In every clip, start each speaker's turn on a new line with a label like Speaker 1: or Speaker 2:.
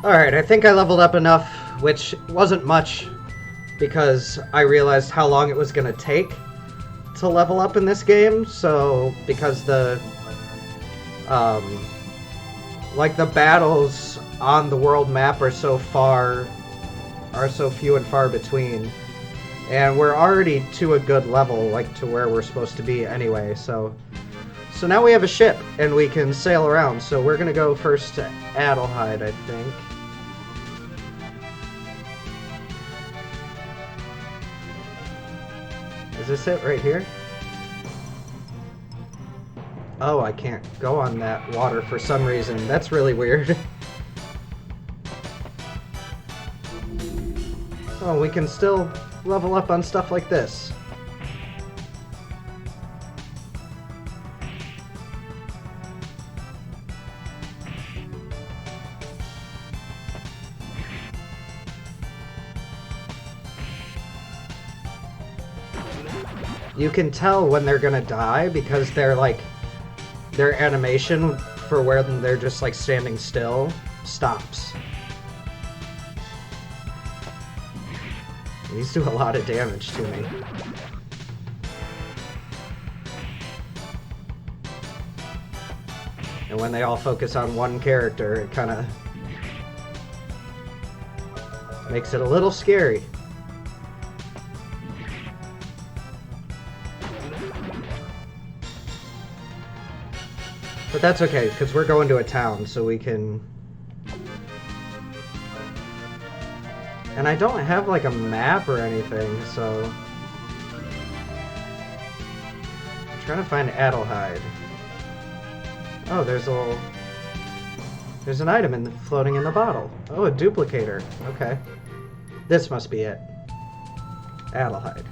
Speaker 1: Alright, I think I leveled up enough, which wasn't much because I realized how long it was going to take to level up in this game. So, because um, the battles on the world map are so few and far between. And we're already to a good level, like to where we're supposed to be anyway, so now we have a ship, and we can sail around, so we're gonna go first to Adelheid, I think. Is this it right here? Oh, I can't go on that water for some reason. That's really weird. Oh, we can still level up on stuff like this. You can tell when they're gonna die because they're like, their animation for where they're just like standing still stops. These do a lot of damage to me. And when they all focus on one character, it kind of makes it a little scary. But that's okay, because we're going to a town, so we can... And I don't have, like, a map or anything, so... I'm trying to find Adelheid. Oh, there's a little... There's an item floating in the bottle. Oh, a duplicator. Okay. This must be it. Adelheid.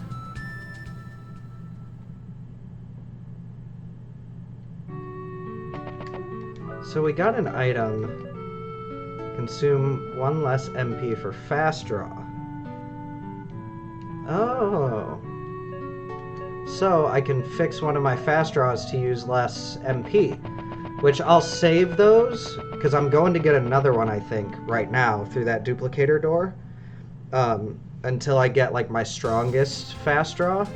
Speaker 1: So we got an item. Consume 1 less MP for fast draw. Oh. So I can fix one of my fast draws to use less MP. Which I'll save those, because I'm going to get another one, I think, right now through that duplicator door. Until I get, like, my strongest fast draw.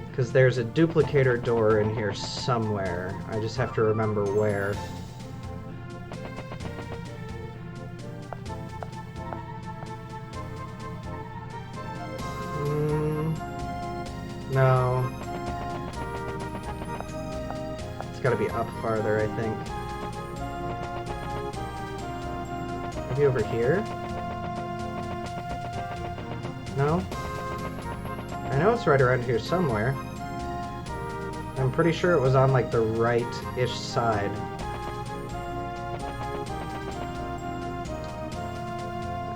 Speaker 1: Because there's a duplicator door in here somewhere. I just have to remember where. No. It's gotta be up farther, I think. Maybe over here? No? I know it's right around here somewhere. I'm pretty sure it was on, like, the right-ish side.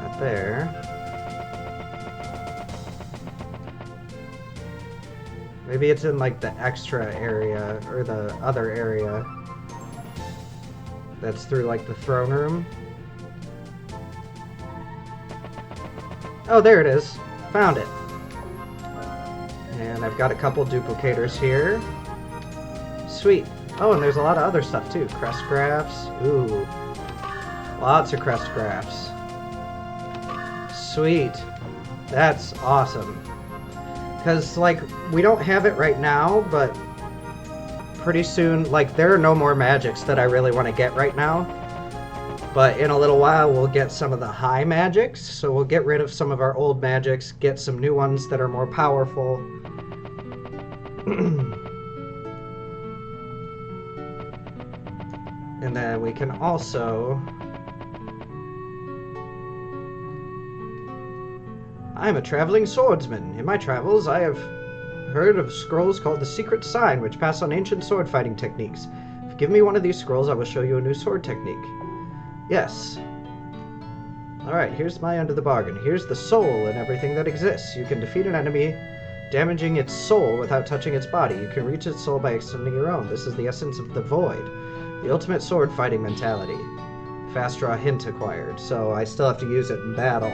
Speaker 1: Not there. Maybe it's in, like, the extra area, or the other area. That's through, like, the throne room. Oh, there it is. Found it. And I've got a couple duplicators here. Sweet. Oh, and there's a lot of other stuff, too. Crest graphs. Ooh. Lots of crest graphs. Sweet. That's awesome. Because, like, we don't have it right now, but pretty soon, like, there are no more magics that I really want to get right now. But in a little while, we'll get some of the high magics, so we'll get rid of some of our old magics, get some new ones that are more powerful. And then we can also... I'm a traveling swordsman. In my travels, I have heard of scrolls called the Secret Sign, which pass on ancient sword fighting techniques. If you give me one of these scrolls, I will show you a new sword technique. Yes. Alright, here's my end of the bargain. Here's the soul and everything that exists. You can defeat an enemy, damaging its soul without touching its body. You can reach its soul by extending your own. This is the essence of the void. The ultimate sword fighting mentality. Fast draw hint acquired. So I still have to use it in battle.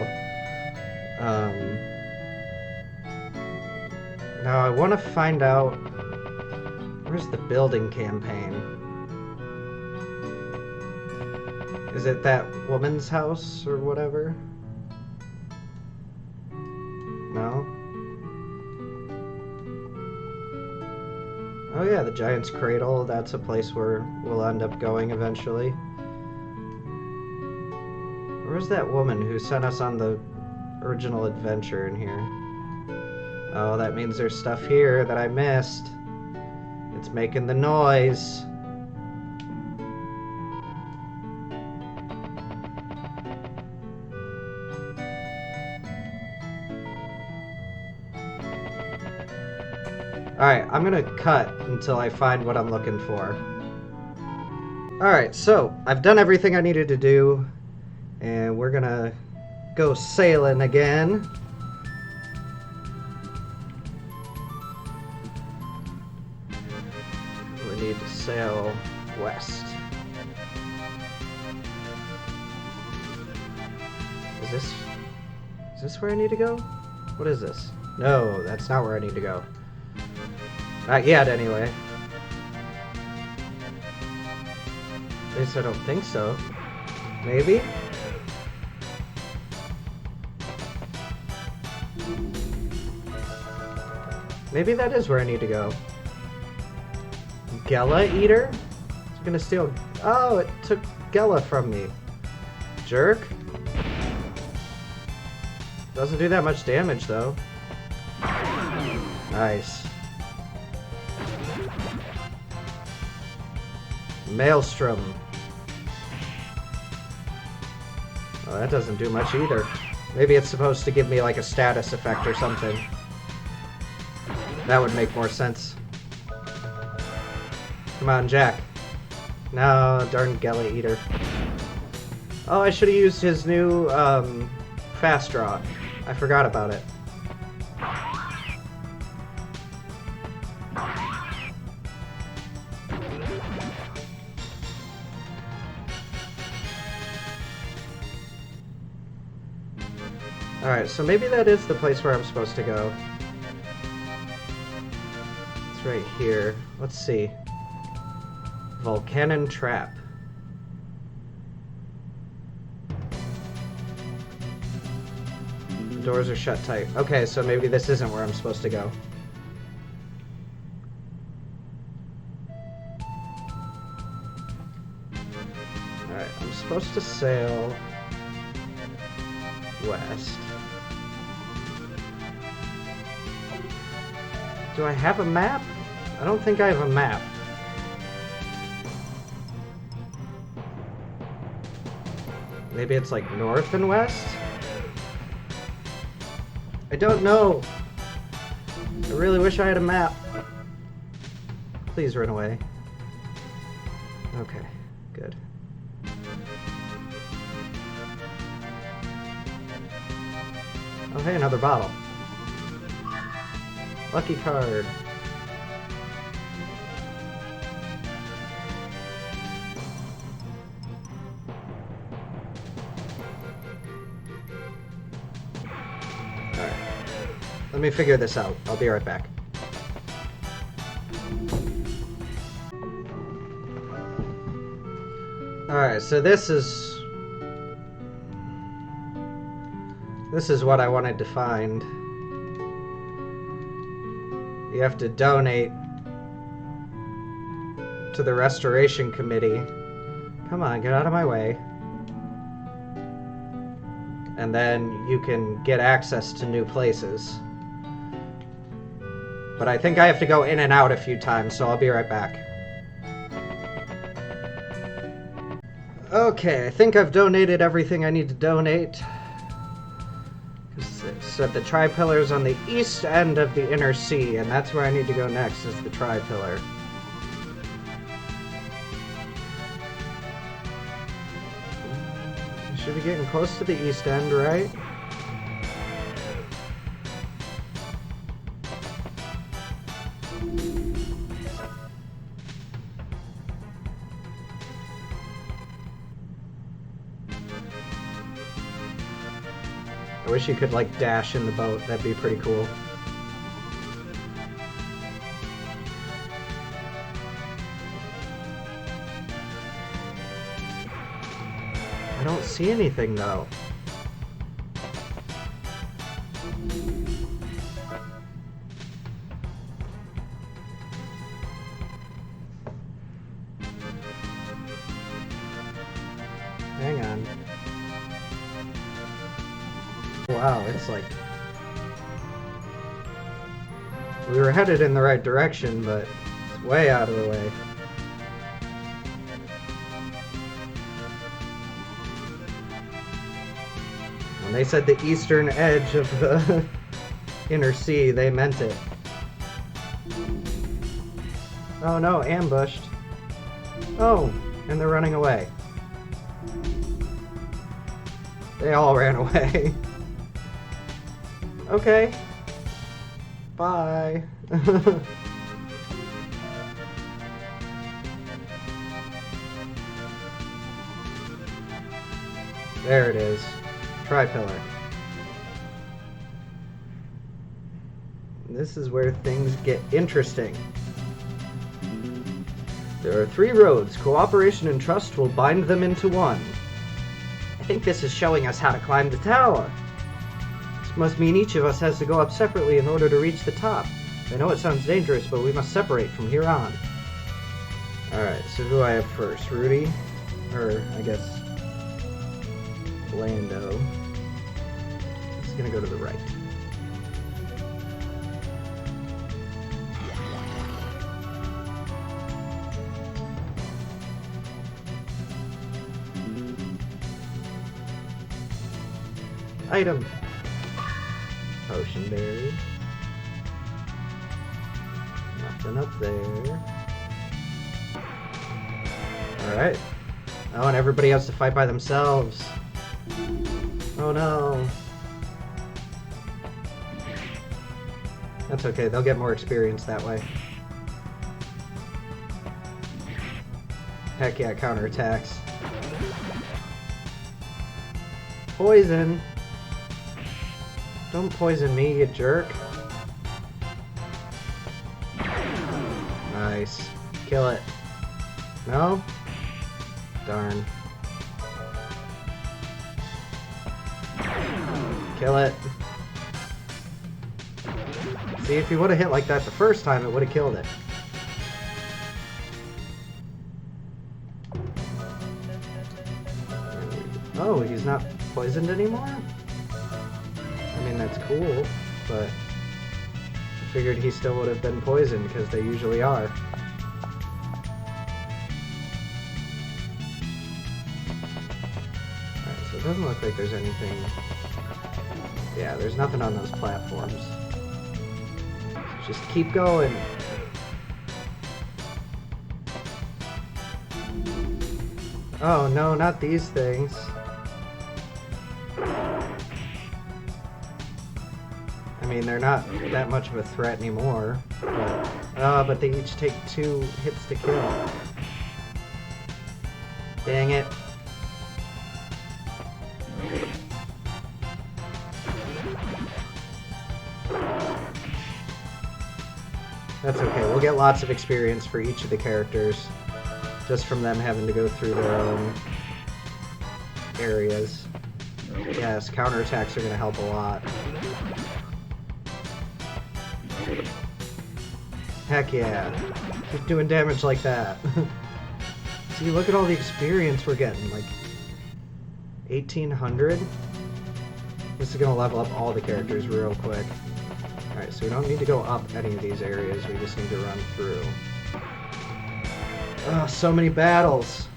Speaker 1: Now I want to find out... Where's the building campaign? Is it that woman's house or whatever? No? Oh yeah, the Giant's Cradle. That's a place where we'll end up going eventually. Where's that woman who sent us on the original adventure in here? Oh, that means there's stuff here that I missed. It's making the noise. Alright, I'm gonna cut until I find what I'm looking for. Alright, so I've done everything I needed to do, and we're gonna go sailing again. We need to sail west. Is this where I need to go? What is this? No, that's not where I need to go. Not yet, anyway. At least I don't think so. Maybe? Maybe that is where I need to go. Gela Eater? It's gonna steal... Oh, it took Gela from me. Jerk. Doesn't do that much damage, though. Nice. Maelstrom. Oh, that doesn't do much either. Maybe it's supposed to give me like a status effect or something. That would make more sense. Come on, Jack. No, darn Gela Eater. Oh, I should have used his new fast draw. I forgot about it. Alright, so maybe that is the place where I'm supposed to go. It's right here. Let's see. Volcanon Trap. The doors are shut tight. Okay, so maybe this isn't where I'm supposed to go. Alright, I'm supposed to sail west. Do I have a map? I don't think I have a map. Maybe it's like north and west? I don't know. I really wish I had a map. Please run away. Okay, good. Oh hey, another bottle. Lucky card. Alright. Let me figure this out. I'll be right back. Alright, so this is what I wanted to find. You have to donate to the Restoration Committee. Come on, get out of my way. And then you can get access to new places. But I think I have to go in and out a few times, so I'll be right back. Okay, I think I've donated everything I need to donate. It said the Tri-Pillar is on the east end of the Inner Sea, and that's where I need to go next, is the Tri-Pillar. I should be getting close to the east end, right? I wish you could, like, dash in the boat. That'd be pretty cool. I don't see anything though. Hang on. Wow, it's like... We were headed in the right direction, but it's way out of the way. When they said the eastern edge of the inner sea, they meant it. Oh no, ambushed. Oh, and they're running away. They all ran away. Okay. Bye. There it is. Tri-pillar. This is where things get interesting. There are 3 roads. Cooperation and trust will bind them into one. I think this is showing us how to climb the tower. This must mean each of us has to go up separately in order to reach the top. I know it sounds dangerous, but we must separate from here on. Alright, so who do I have first? Rudy? Or, I guess, Lando. It's gonna go to the right. Item. Potion berry. Nothing up there. Alright. Oh, and everybody has to fight by themselves. Oh no. That's okay, they'll get more experience that way. Heck yeah, counterattacks. Poison! Don't poison me, you jerk. Nice. Kill it. No? Darn. Kill it. See, if he would have hit like that the first time, it would have killed it. Oh, he's not poisoned anymore? I mean, that's cool, but I figured he still would have been poisoned because they usually are. Alright, so it doesn't look like there's anything... Yeah, there's nothing on those platforms. So just keep going. Oh no, not these things. I mean, they're not that much of a threat anymore, but they each take 2 hits to kill. Dang it. That's okay, we'll get lots of experience for each of the characters, just from them having to go through their own areas. Yes, counterattacks are going to help a lot. Heck yeah. Keep doing damage like that. See, look at all the experience we're getting. Like, 1,800? This is going to level up all the characters real quick. Alright, so we don't need to go up any of these areas. We just need to run through. Oh, so many battles.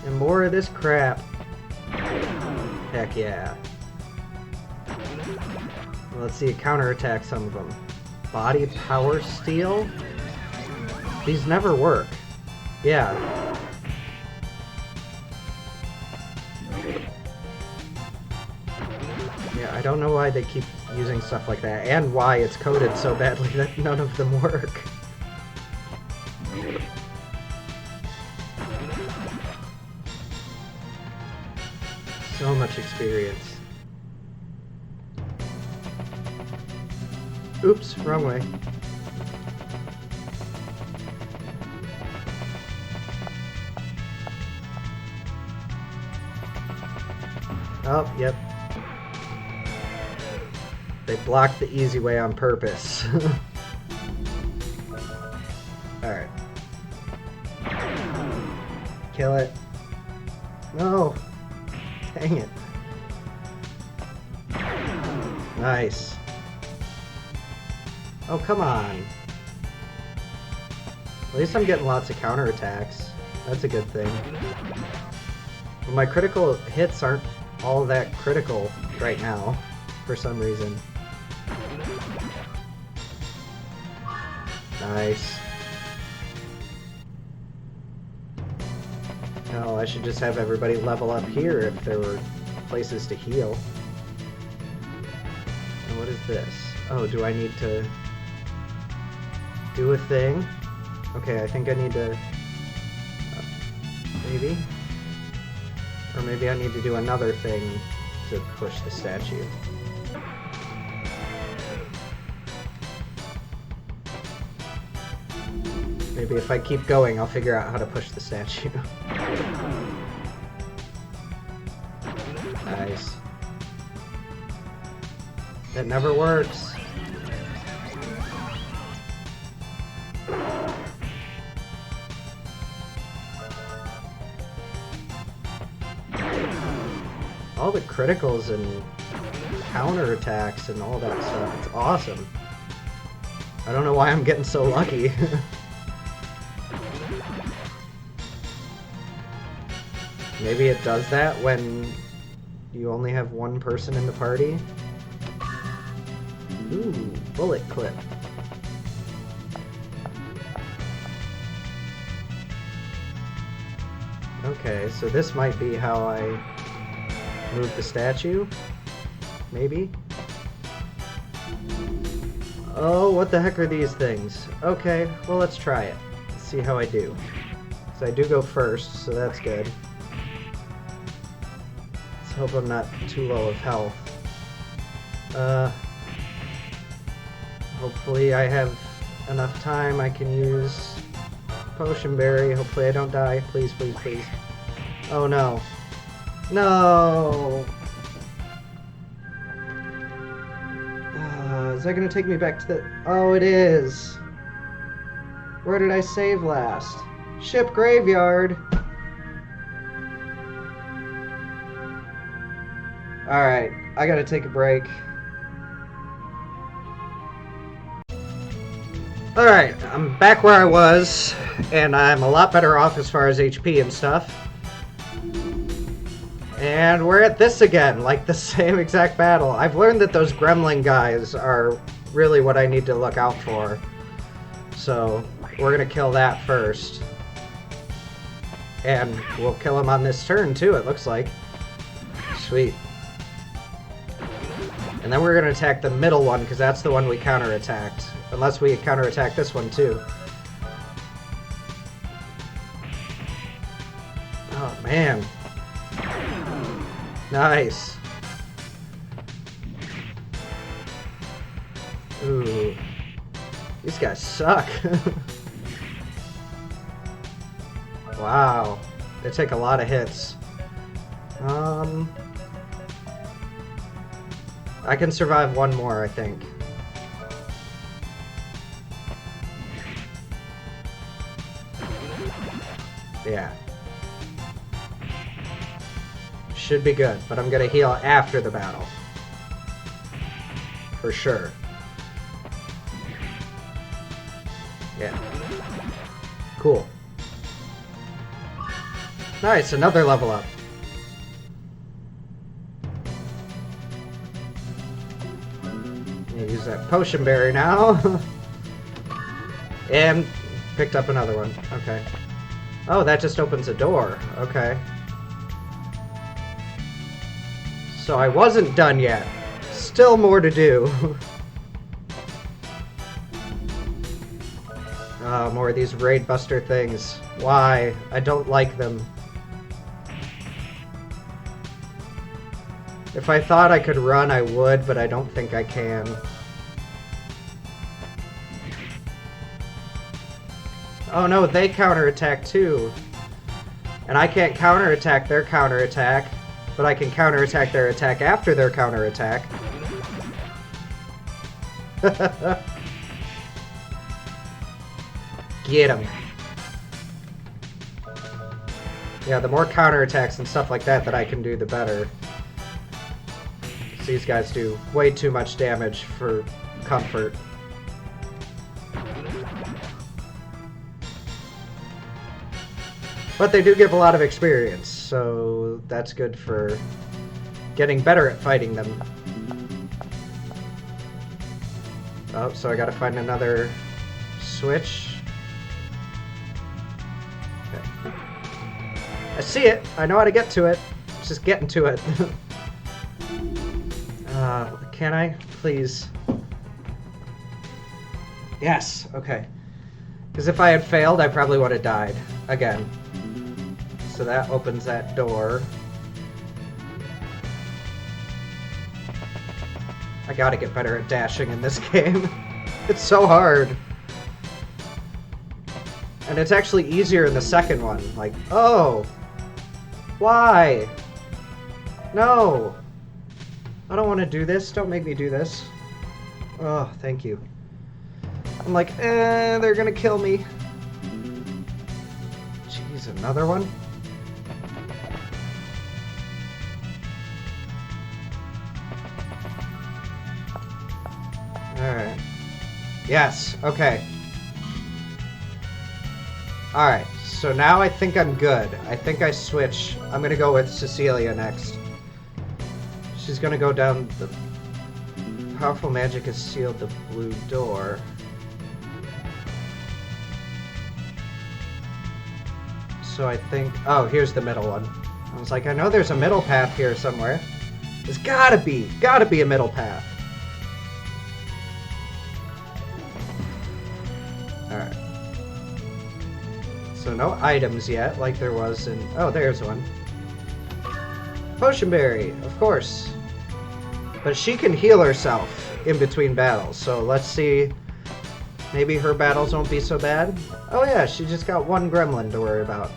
Speaker 1: And more of this crap. Heck yeah. Well, let's see, counterattack some of them. Body power steel? These never work. Yeah. Yeah, I don't know why they keep using stuff like that, and why it's coded so badly that none of them work. So much experience. Oops, wrong way. Oh, yep. They blocked the easy way on purpose. Alright. Kill it. No! Dang it. Nice. Oh, come on. At least I'm getting lots of counterattacks. That's a good thing. But my critical hits aren't all that critical right now, for some reason. Nice. Oh, I should just have everybody level up here if there were places to heal. And what is this? Oh, do I need to do a thing? Okay, I think I need to... maybe? Or maybe I need to do another thing to push the statue. Maybe if I keep going, I'll figure out how to push the statue. Nice. That never works. All the criticals and counterattacks and all that stuff. It's awesome. I don't know why I'm getting so lucky. Maybe it does that when you only have one person in the party. Ooh, bullet clip. Okay, so this might be how I move the statue. Maybe? Oh, what the heck are these things? Okay, well let's try it. Let's see how I do. So I do go first, so that's good. Let's hope I'm not too low of health. Hopefully I have enough time I can use Potion Berry. Hopefully I don't die. Please, please, please. Oh no. No! Is that gonna take me back to the... Oh, it is! Where did I save last? Ship Graveyard! Alright, I gotta take a break. Alright, I'm back where I was, and I'm a lot better off as far as HP and stuff. And we're at this again, like the same exact battle. I've learned that those gremlin guys are really what I need to look out for. So, we're gonna kill that first. And we'll kill him on this turn too, it looks like. Sweet. And then we're gonna attack the middle one, because that's the one we counterattacked. Unless we counterattack this one too. Oh man. Nice. Ooh. These guys suck. Wow. They take a lot of hits. I can survive one more, I think. Yeah. Should be good, but I'm gonna heal after the battle. For sure. Yeah. Cool. Nice, another level up. Use that Potion Berry now. And picked up another one. Okay. Oh, that just opens a door. Okay. So I wasn't done yet. Still more to do. More of these Raid Buster things. Why? I don't like them. If I thought I could run, I would, but I don't think I can. Oh no, they counterattack too. And I can't counterattack their counterattack. But I can counterattack their attack after their counterattack. Get him. Yeah, the more counterattacks and stuff like that I can do, the better. These guys do way too much damage for comfort. But they do give a lot of experience, so that's good for getting better at fighting them. Oh, so I gotta find another switch. Okay. I see it! I know how to get to it. It's just getting to it. Can I? Please. Yes, okay. Because if I had failed, I probably would have died. Again. So that opens that door. I gotta get better at dashing in this game. It's so hard. And it's actually easier in the second one. Like, oh! Why? No! I don't want to do this. Don't make me do this. Oh, thank you. I'm like, they're gonna kill me. Jeez, another one? Alright. Yes, okay. Alright, so now I think I'm good. I think I switch. I'm gonna go with Cecilia next. She's gonna go down the... Powerful magic has sealed the blue door. So I think... Oh, here's the middle one. I was like, I know there's a middle path here somewhere. There's gotta be a middle path. Alright. So no items yet, like there was in... Oh, there's one. Potion berry, of course. But she can heal herself in between battles, so let's see. Maybe her battles won't be so bad. Oh yeah, she just got one gremlin to worry about.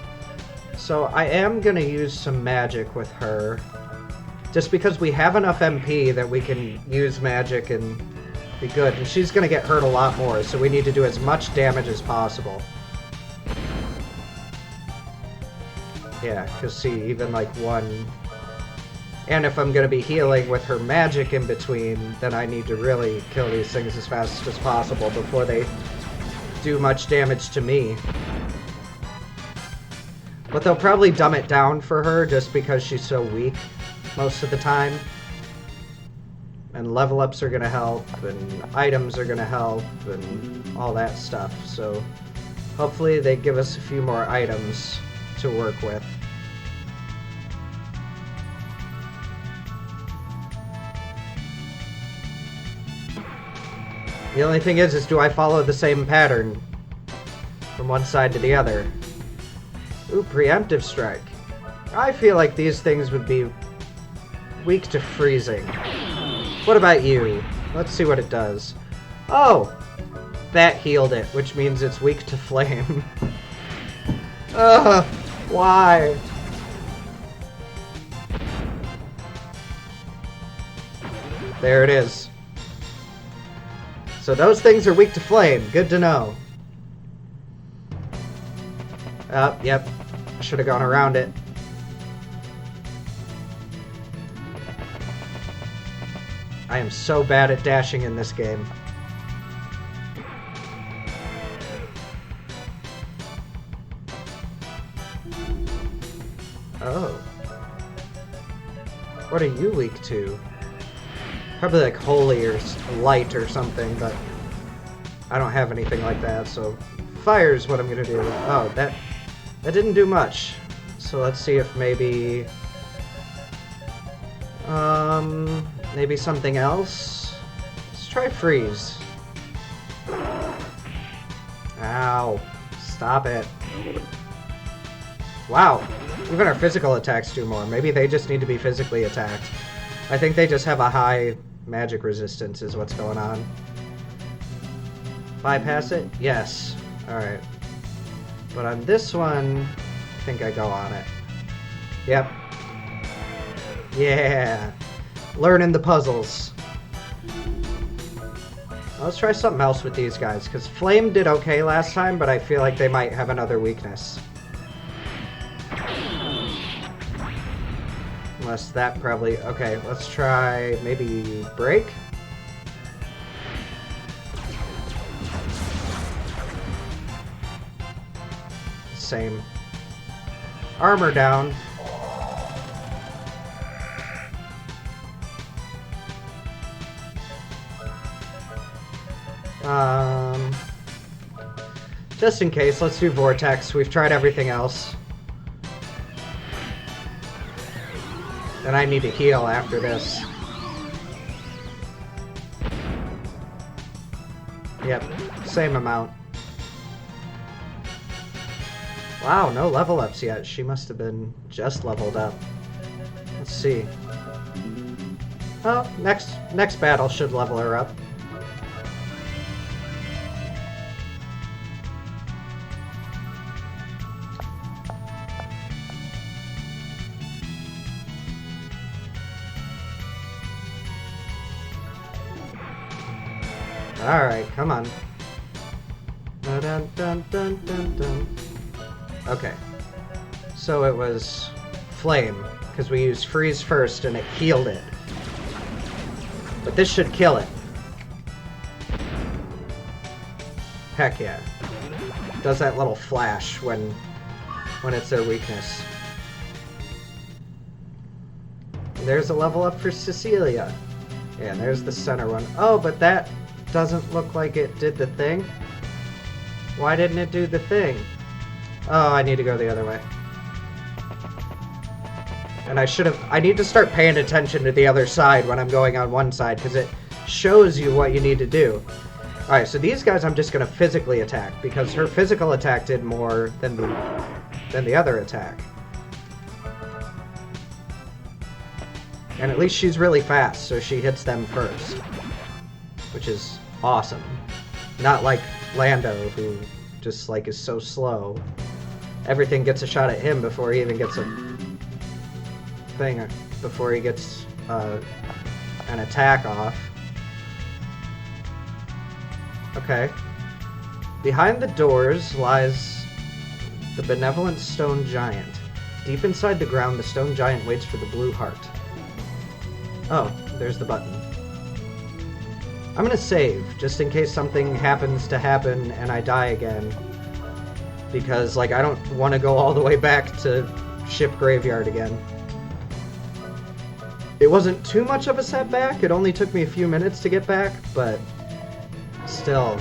Speaker 1: So I am gonna use some magic with her. Just because we have enough MP that we can use magic and be good. And she's gonna get hurt a lot more, so we need to do as much damage as possible. Yeah, because see, even like one... And if I'm going to be healing with her magic in between, then I need to really kill these things as fast as possible before they do much damage to me. But they'll probably dumb it down for her just because she's so weak most of the time. And level ups are going to help, and items are going to help, and all that stuff. So hopefully they give us a few more items to work with. The only thing is do I follow the same pattern from one side to the other? Ooh, preemptive strike. I feel like these things would be weak to freezing. What about you? Let's see what it does. Oh! That healed it, which means it's weak to flame. Ugh! Why? There it is. So those things are weak to flame. Good to know. Yep. I should have gone around it. I am so bad at dashing in this game. Oh. What are you weak to? Probably like holy or light or something, but I don't have anything like that, so fire is what I'm gonna do. Oh, that didn't do much. So let's see if maybe maybe something else. Let's try freeze. Ow. Stop it. Wow. Even our physical attacks do more. Maybe they just need to be physically attacked. I think they just have a high magic resistance is what's going on. Bypass it? Yes. Alright. But on this one, I think I go on it. Yep. Yeah. Learning the puzzles. Let's try something else with these guys, because Flame did okay last time, but I feel like they might have another weakness. Unless that probably... Okay, let's try maybe Break? Same. Armor down. Just in case, let's do Vortex. We've tried everything else. And I need to heal after this. Yep, same amount. Wow, no level ups yet. She must have been just leveled up. Let's see. Oh, next battle should level her up. Alright, come on. Dun, dun, dun, dun, dun. Okay. So it was Flame, because we used Freeze first and it healed it. But this should kill it. Heck yeah. Does that little flash when it's their weakness. There's a level up for Cecilia. Yeah, there's the center one. Oh, but that doesn't look like it did the thing. Why didn't it do the thing? Oh, I need to go the other way. And I need to start paying attention to the other side when I'm going on one side, because it shows you what you need to do. Alright, so these guys I'm just going to physically attack, because her physical attack did more than the other attack. And at least she's really fast, so she hits them first. Which is awesome. Not like Lando, who just like is so slow. Everything gets a shot at him before he even gets a thing, before he gets an attack off. Okay. Behind the doors lies the benevolent stone giant. Deep inside the ground, the stone giant waits for the blue heart. Oh, there's the button. I'm gonna save, just in case something happens to happen and I die again. Because, like, I don't want to go all the way back to Ship Graveyard again. It wasn't too much of a setback, it only took me a few minutes to get back, but still,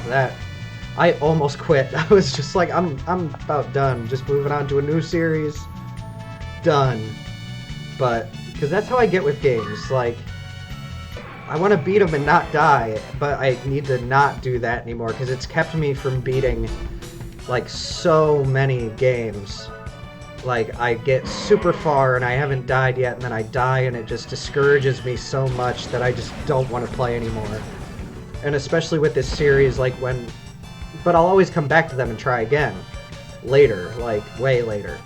Speaker 1: I almost quit. I was just like, I'm about done, just moving on to a new series. Done. But, because that's how I get with games, like, I want to beat them and not die, but I need to not do that anymore, because it's kept me from beating, like, so many games. Like, I get super far and I haven't died yet, and then I die, and it just discourages me so much that I just don't want to play anymore. And especially with this series, like, but I'll always come back to them and try again. Later, like, way later.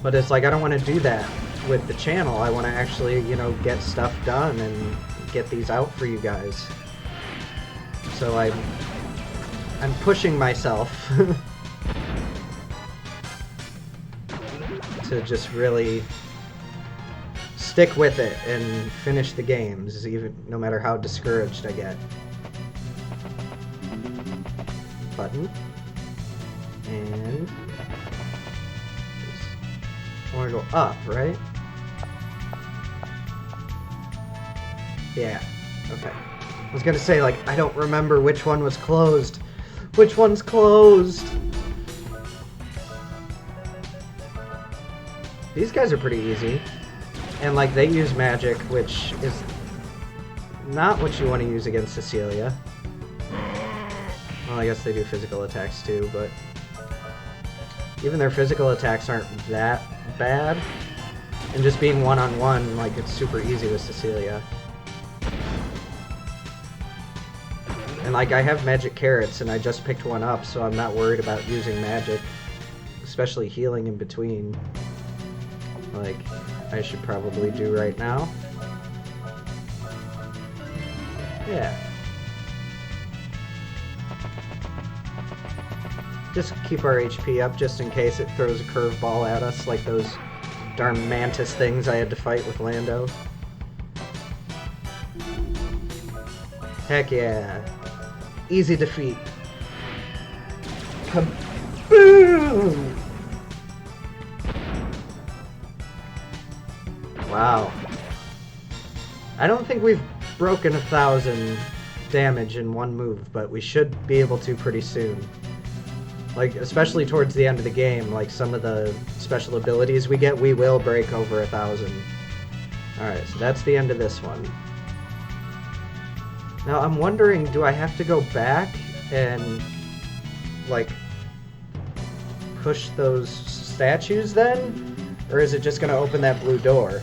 Speaker 1: But it's like, I don't want to do that with the channel. I want to actually, you know, get stuff done and get these out for you guys. So I'm pushing myself to just really stick with it and finish the games, even no matter how discouraged I get. Button. And I want to go up, right? Yeah, okay. I was gonna say, like, I don't remember which one was closed. Which one's closed? These guys are pretty easy. And, like, they use magic, which is not what you want to use against Cecilia. Well, I guess they do physical attacks too, but even their physical attacks aren't that bad. And just being one-on-one, like, it's super easy with Cecilia. And, like, I have magic carrots, and I just picked one up, so I'm not worried about using magic. Especially healing in between. Like, I should probably do right now. Yeah. Just keep our HP up just in case it throws a curveball at us like those darn mantis things I had to fight with Lando. Heck yeah. Easy defeat. Kaboom! Wow. I don't think we've broken 1,000 damage in one move, but we should be able to pretty soon. Like, especially towards the end of the game, like some of the special abilities we get, we will break over 1,000. Alright, so that's the end of this one. Now, I'm wondering, do I have to go back and, like, push those statues then? Or is it just going to open that blue door?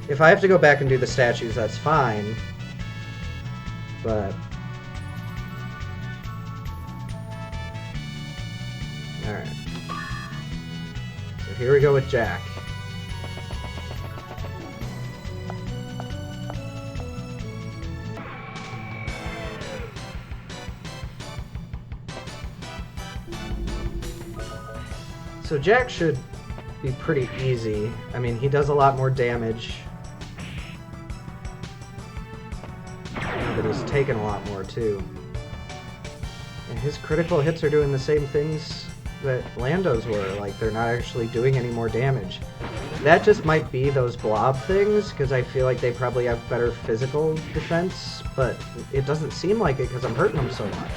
Speaker 1: If I have to go back and do the statues, that's fine. But... Alright. So here we go with Jack. So Jack should be pretty easy. I mean, he does a lot more damage. But he's taken a lot more, too. And his critical hits are doing the same things that Lando's were. Like, they're not actually doing any more damage. That just might be those blob things, because I feel like they probably have better physical defense, but it doesn't seem like it because I'm hurting them so much.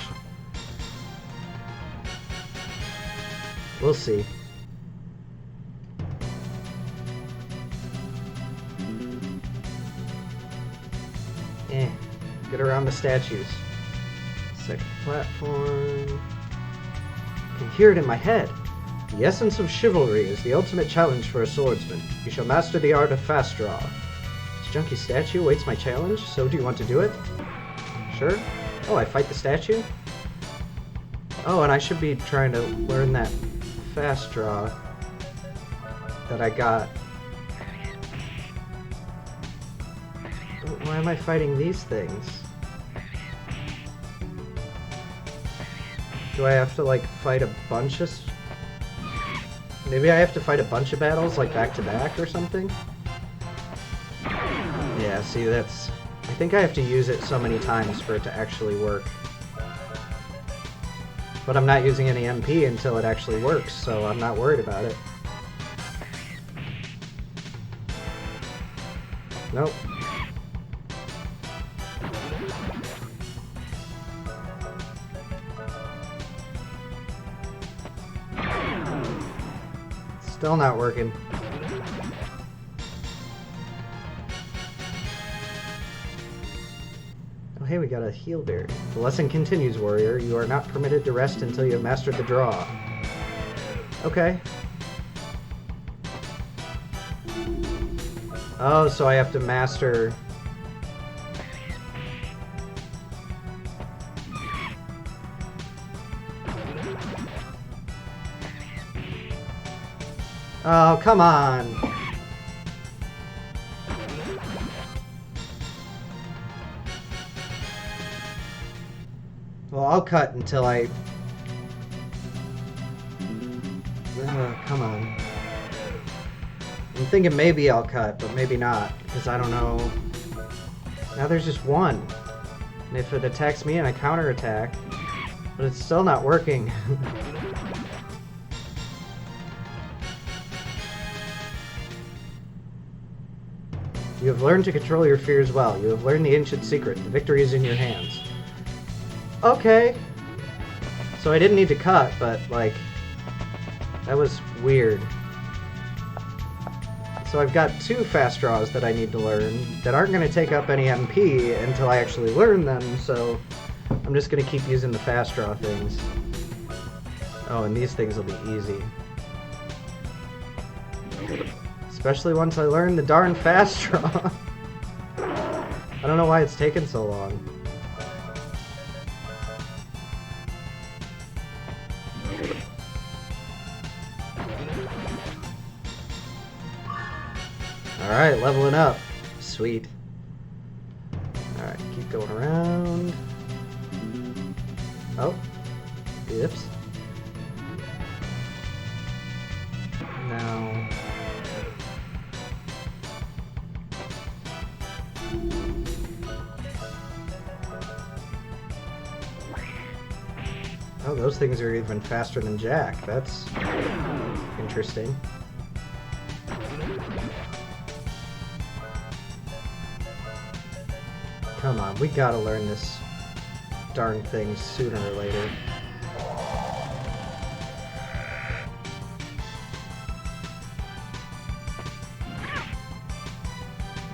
Speaker 1: We'll see. Get around the statues. Second platform. I can hear it in my head. The essence of chivalry is the ultimate challenge for a swordsman. You shall master the art of fast draw. This junky statue awaits my challenge, so do you want to do it? Sure. Oh, I fight the statue? Oh, and I should be trying to learn that fast draw that I got. Why am I fighting these things? Do I have to, like, fight a bunch of... Maybe I have to fight a bunch of battles, like, back to back or something? Yeah, see, that's... I think I have to use it so many times for it to actually work. But I'm not using any MP until it actually works, so I'm not worried about it. Nope. Still not working. Oh hey, we got a heal berry. The lesson continues, warrior. You are not permitted to rest until you have mastered the draw. Okay. Oh, so I have to master... Oh, come on! Well, I'll cut until I... come on. I'm thinking maybe I'll cut, but maybe not, because I don't know. Now there's just one. And if it attacks me and I counterattack, but it's still not working. You have learned to control your fears well. You have learned the ancient secret. The victory is in your hands. Okay. So I didn't need to cut, but, like, that was weird. So I've got 2 fast draws that I need to learn that aren't going to take up any MP until I actually learn them, so I'm just going to keep using the fast draw things. Oh, and these things will be easy. Especially once I learn the darn fast draw. I don't know why it's taken so long. Alright, leveling up. Sweet. Alright, keep going around. Oh. Oops. Now... Oh, those things are even faster than Jack. That's interesting. Come on, we gotta learn this darn thing sooner or later.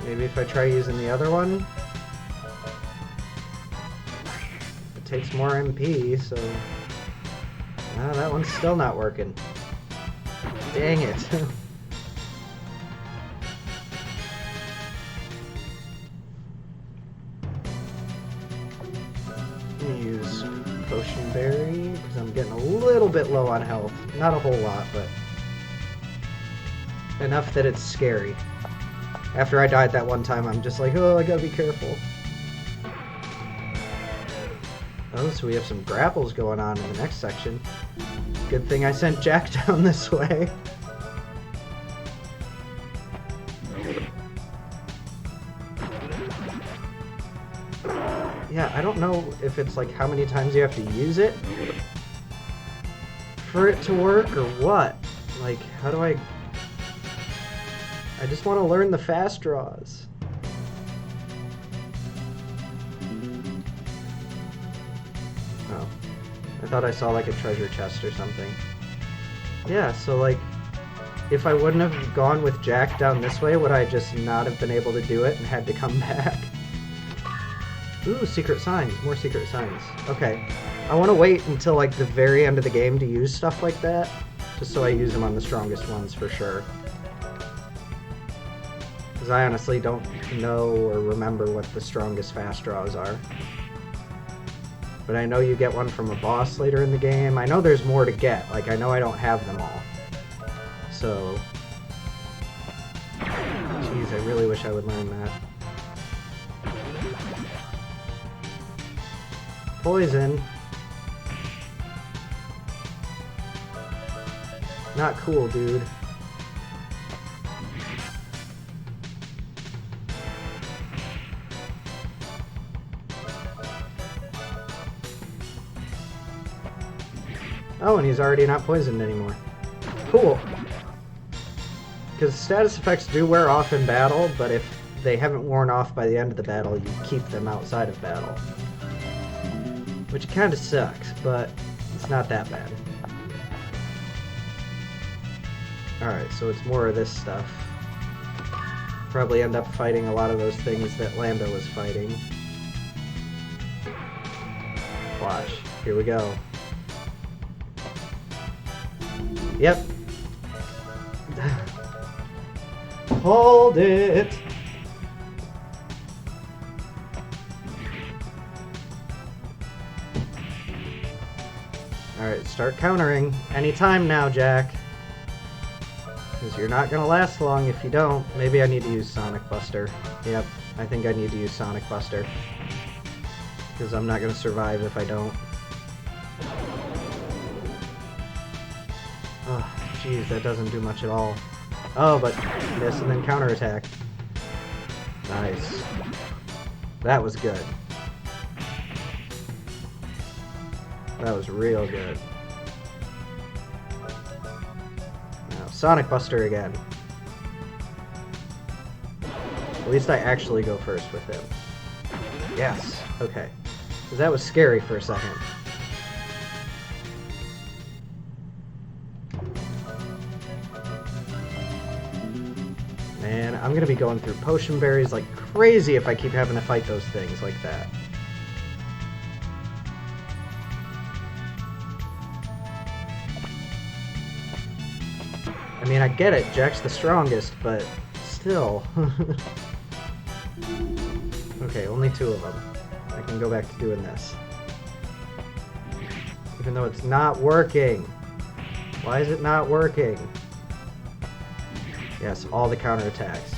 Speaker 1: Maybe if I try using the other one? It takes more MP, so... Ah, that one's still not working. Dang it. I'm gonna use Potion Berry, because I'm getting a little bit low on health. Not a whole lot, but enough that it's scary. After I died that one time, I'm just like, oh, I gotta be careful. Oh, so we have some grapples going on in the next section. Good thing I sent Jack down this way. Yeah, I don't know if it's like how many times you have to use it for it to work or what. Like, how do I just want to learn the fast draws. Oh. I thought I saw like a treasure chest or something. Yeah, so like, if I wouldn't have gone with Jack down this way, would I just not have been able to do it and had to come back? Ooh, secret signs. More secret signs. Okay. I want to wait until like the very end of the game to use stuff like that, just so I use them on the strongest ones for sure. Because I honestly don't know or remember what the strongest fast draws are. But I know you get one from a boss later in the game. I know there's more to get. Like, I know I don't have them all. So... Jeez, I really wish I would learn that. Poison. Not cool, dude. Oh, and he's already not poisoned anymore. Cool. Because status effects do wear off in battle, but if they haven't worn off by the end of the battle, you keep them outside of battle. Which kind of sucks, but it's not that bad. Alright, so it's more of this stuff. Probably end up fighting a lot of those things that Lambda was fighting. Watch. Here we go. Yep. Hold it! Alright, start countering. Anytime now, Jack. Because you're not going to last long if you don't. Maybe I need to use Sonic Buster. Yep, I think I need to use Sonic Buster. Because I'm not going to survive if I don't. Oh, jeez, that doesn't do much at all. Oh, but miss and then counterattack. Nice. That was good. That was real good. Now, Sonic Buster again. At least I actually go first with him. Yes, okay. Because that was scary for a second. Man, I'm gonna be going through potion berries like crazy if I keep having to fight those things like that. I mean, I get it, Jack's the strongest, but still. Okay, only 2 of them. I can go back to doing this. Even though it's not working. Why is it not working? Yes, all the counterattacks.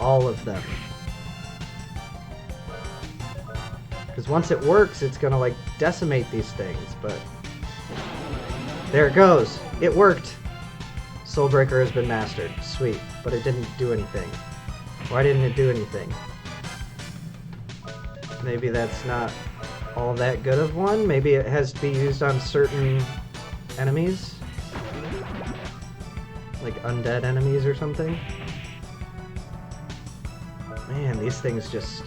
Speaker 1: all of them. Because once it works, it's gonna like decimate these things, but... There it goes! It worked! Soulbreaker has been mastered. Sweet. But it didn't do anything. Why didn't it do anything? Maybe that's not all that good of one? Maybe it has to be used on certain enemies? Like undead enemies or something? Man, these things just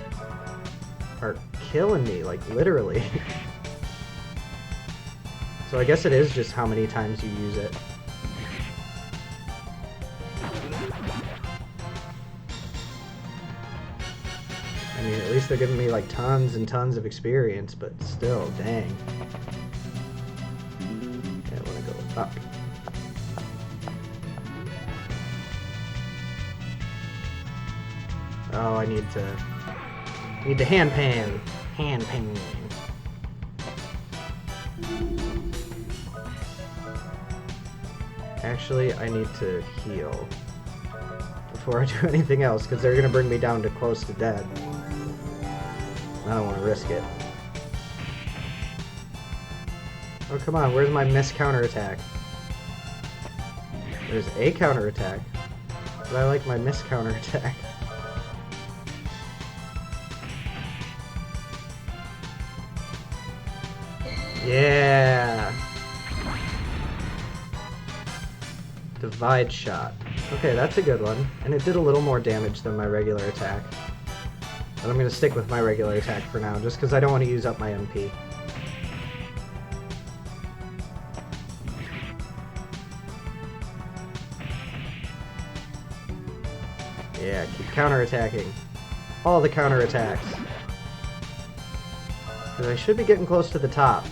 Speaker 1: are killing me, like literally. So I guess it is just how many times you use it. I mean, at least they're giving me like tons and tons of experience, but still, dang. Okay, I want to go up. Oh, I need to hand pan. Hand pan. Actually, I need to heal before I do anything else, because they're going to bring me down to close to dead. I don't want to risk it. Oh, come on, where's my miss counterattack? There's a counterattack, but I like my miss counterattack. Yeah! Divide shot. Okay, that's a good one. And it did a little more damage than my regular attack. But I'm going to stick with my regular attack for now, just because I don't want to use up my MP. Yeah, keep counterattacking. All the counterattacks. Because I should be getting close to the top.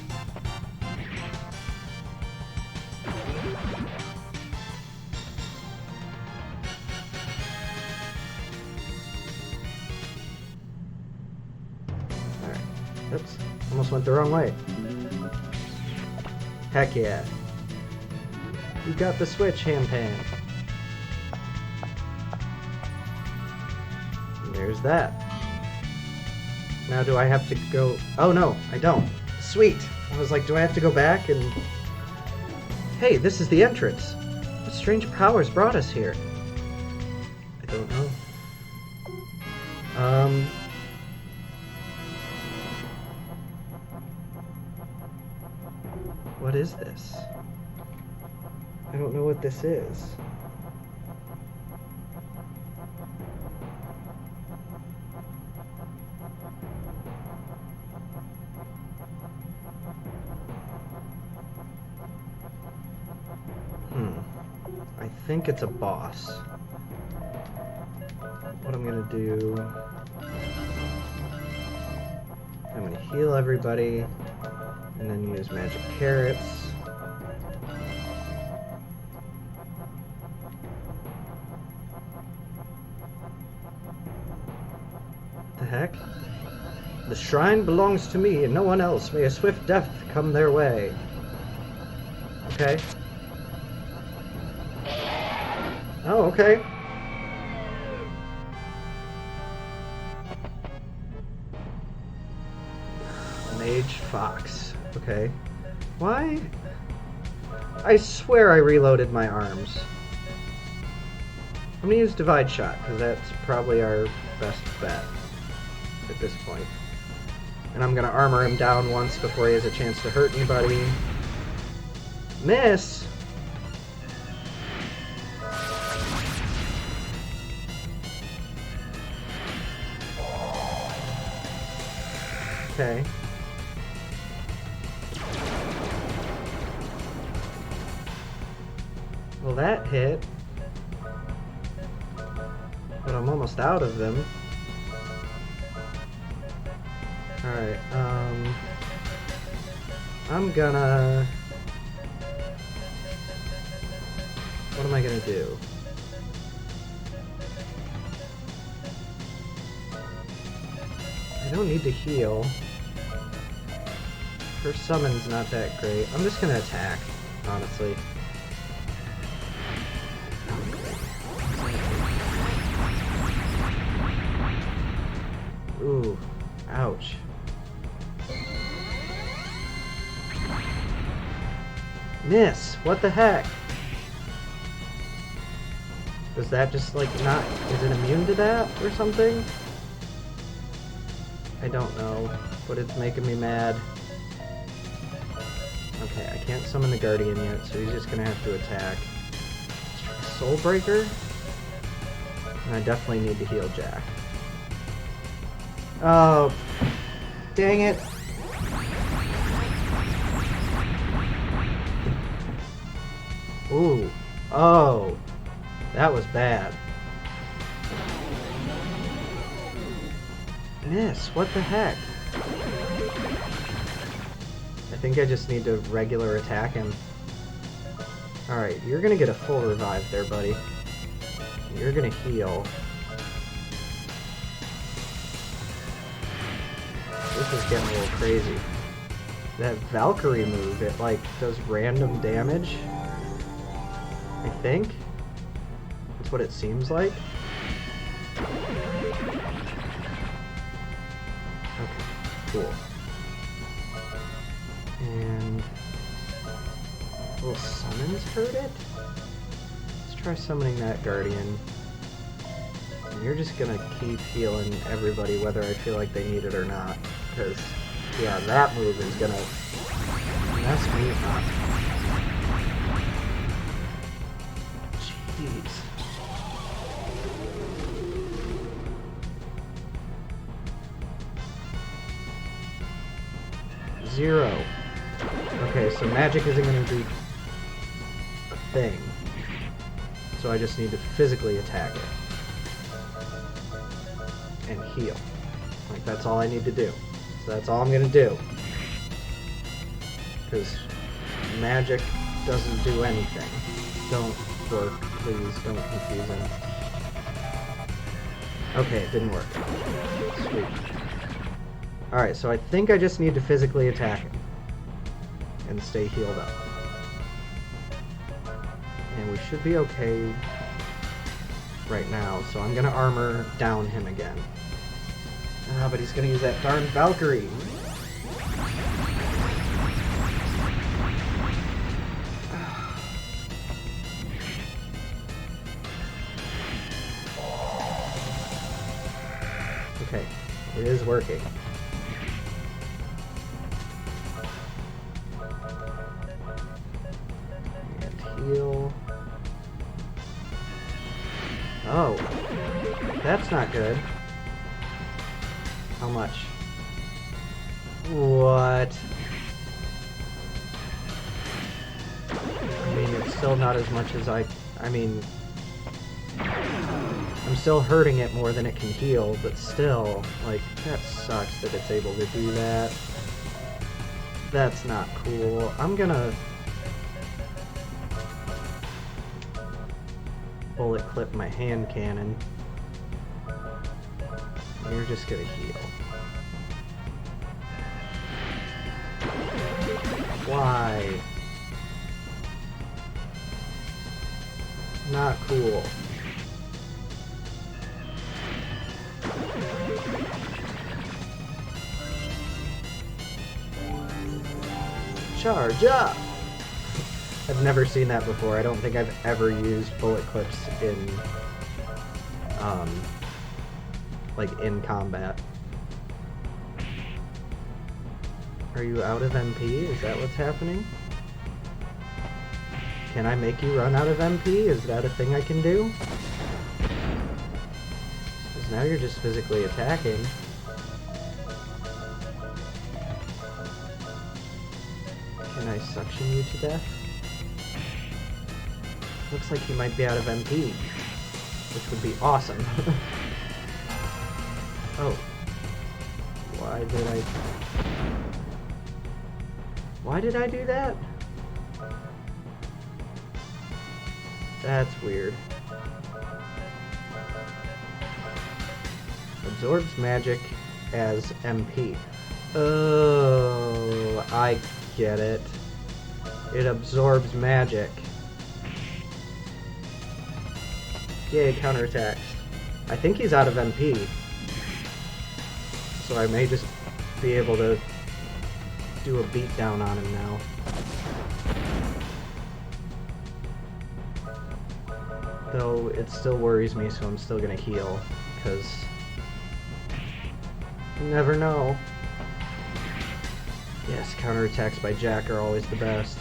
Speaker 1: Oops, almost went the wrong way. Heck yeah. You got the switch, Hampan. And there's that. Now do I have to go... Oh no, I don't. Sweet! I was like, do I have to go back and... Hey, this is the entrance. What strange powers brought us here? I don't know. What is this? I don't know what this is. I think it's a boss. What I'm gonna do... I'm gonna heal everybody. And then use magic carrots. What the heck? The shrine belongs to me and no one else. May a swift death come their way. Okay. Oh, okay. Mage Fox. Okay. Why? I swear I reloaded my arms. I'm gonna use Divide Shot, because that's probably our best bet at this point. And I'm gonna armor him down once before he has a chance to hurt anybody. Miss! Okay. Well, that hit. But I'm almost out of them. Alright, I'm gonna... What am I gonna do? I don't need to heal. Her summon's not that great. I'm just gonna attack, honestly. Ooh, ouch. Miss! What the heck? Does that just like not... is it immune to that or something? I don't know, but it's making me mad. Okay, I can't summon the Guardian yet, so he's just gonna have to attack. Let's try Soul Breaker. And I definitely need to heal Jack. Oh, dang it. Ooh, oh, that was bad. Miss, what the heck? I think I just need to regular attack him. Alright, you're gonna get a full revive there, buddy. You're gonna heal. This is getting a little crazy. That Valkyrie move, it like does random damage. I think. That's what it seems like. Okay, cool. And will summons hurt it? Let's try summoning that Guardian. And you're just gonna keep healing everybody whether I feel like they need it or not. Because, yeah, that move is gonna mess me up. Jeez. Zero. Okay, so magic isn't going to do a thing. So I just need to physically attack it. And heal. Like, that's all I need to do. So that's all I'm going to do. Because magic doesn't do anything. Don't work, please. Don't confuse him. Okay, it didn't work. Sweet. Alright, so I think I just need to physically attack him. And stay healed up. And we should be okay right now, so I'm gonna armor down him again. Ah, but he's gonna use that darn Valkyrie. Okay, it is working. Heal. Oh, that's not good. How much? What? I mean, it's still not as much as I mean, I'm still hurting it more than it can heal, but still, like, that sucks that it's able to do that. That's not cool. I'm gonna bullet clip my hand cannon. And you're just gonna heal. Why? Not cool. Charge up! I've never seen that before. I don't think I've ever used bullet clips in, like, in combat. Are you out of MP? Is that what's happening? Can I make you run out of MP? Is that a thing I can do? Because now you're just physically attacking. Can I suction you to death? Looks like he might be out of MP, which would be awesome. Oh. Why did I do that? That's weird. Absorbs magic as MP. Oh, I get it. It absorbs magic. Yay, counterattacks. I think he's out of MP. So I may just be able to do a beatdown on him now. Though it still worries me, so I'm still gonna heal, because you never know. Yes, counterattacks by Jack are always the best.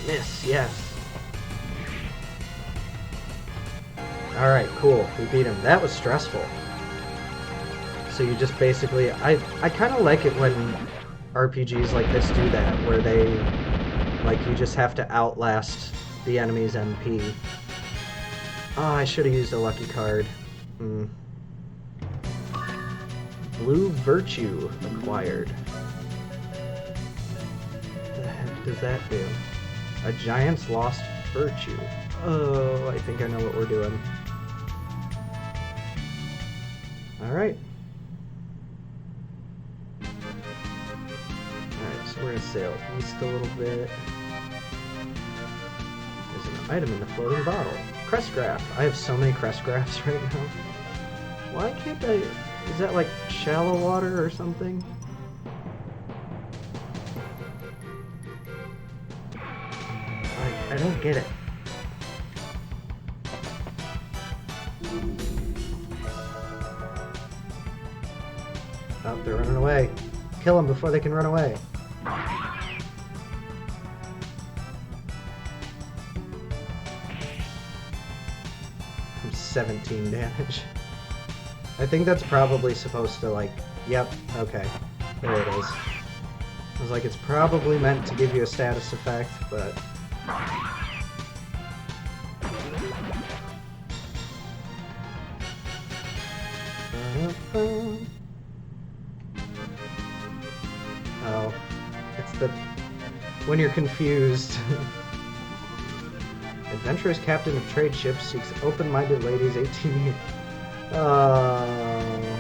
Speaker 1: Miss, yes. Alright, cool. We beat him. That was stressful. So you just basically... I kind of like it when RPGs like this do that, where they... like, you just have to outlast the enemy's MP. Oh, I should have used a lucky card. Blue Virtue acquired. What the heck does that do? A Giant's Lost Virtue. Oh, I think I know what we're doing. Alright. Alright, so we're gonna sail east a little bit. There's an item in the floating bottle. Crest Graph. I have so many Crest Graphs right now. Why can't I... Is that like shallow water or something? I don't get it. Oh, they're running away. Kill them before they can run away. I'm 17 damage. I think that's probably supposed to, like... Yep, okay. There it is. I was like, it's probably meant to give you a status effect, but... Oh, it's the... when you're confused. Adventurous captain of trade ships seeks open-minded ladies 18 years. Oh,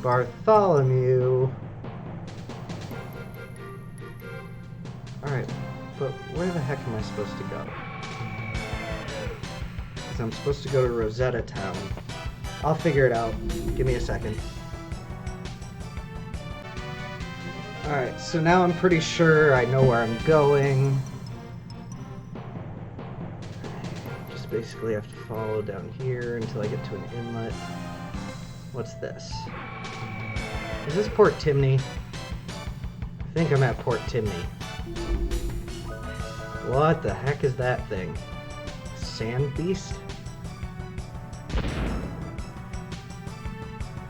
Speaker 1: Bartholomew. Alright, but where the heck am I supposed to go? Because I'm supposed to go to Rosetta Town. I'll figure it out. Give me a second. Alright, so now I'm pretty sure I know where I'm going. Just basically have to follow down here until I get to an inlet. What's this? Is this Port Timney? I think I'm at Port Timney. What the heck is that thing? Sand beast?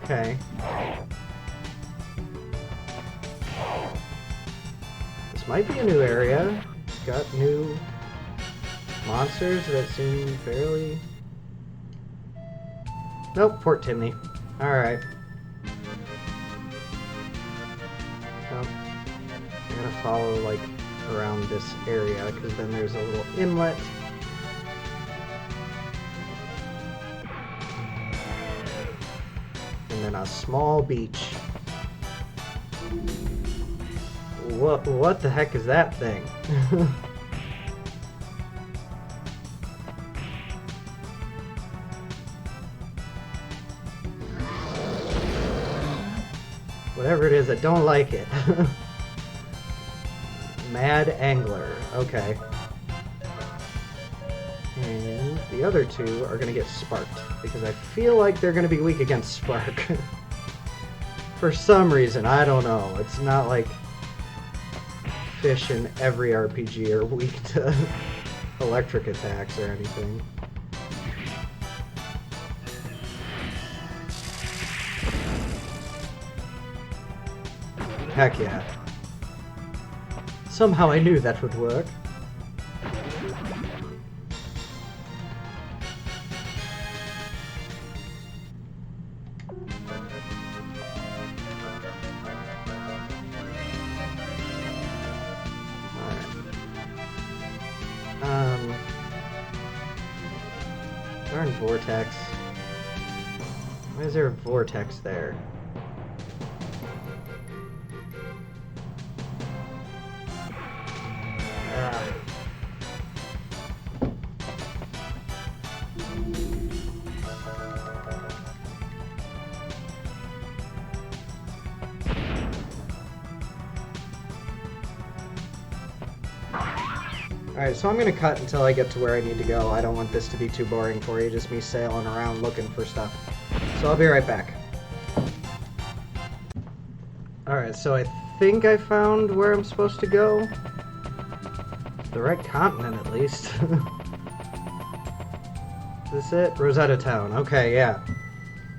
Speaker 1: Okay. This might be a new area. Got new monsters that seem fairly... Nope, Port Timney. Alright. Nope. I gotta follow, like, around this area, because then there's a little inlet. And then a small beach. What the heck is that thing? Whatever it is, I don't like it. Mad Angler. Okay. And the other two are going to get sparked, because I feel like they're going to be weak against spark. For some reason, I don't know. It's not like fish in every RPG are weak to electric attacks or anything. Heck yeah. Somehow I knew that would work. Darn vortex. Why is there a vortex there? Alright, so I'm gonna cut until I get to where I need to go. I don't want this to be too boring for you, just me sailing around looking for stuff. So I'll be right back. Alright, so I think I found where I'm supposed to go. The right continent, at least. Is this it? Rosetta Town. Okay, yeah.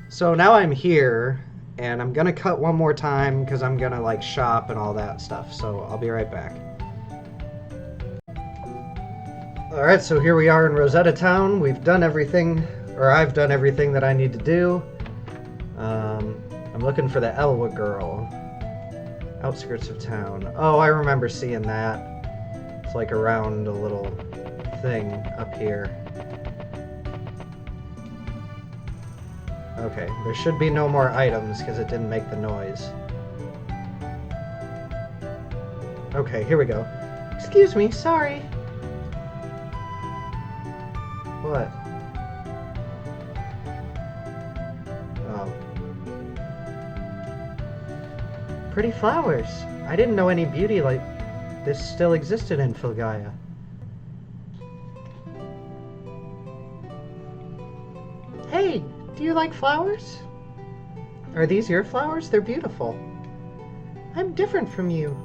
Speaker 1: So now I'm here, and I'm gonna cut one more time because I'm gonna like shop and all that stuff. So I'll be right back. Alright, so here we are in Rosetta Town. We've done everything, or I've done everything that I need to do. I'm looking for the Elwa girl. Outskirts of town. Oh, I remember seeing that. It's like around a little thing up here. Okay, there should be no more items because it didn't make the noise. Okay, here we go. Excuse me, sorry. What? Oh. Pretty flowers. I didn't know any beauty like this still existed in Filgaia. Hey, do you like flowers? Are these your flowers? They're beautiful. I'm different from you.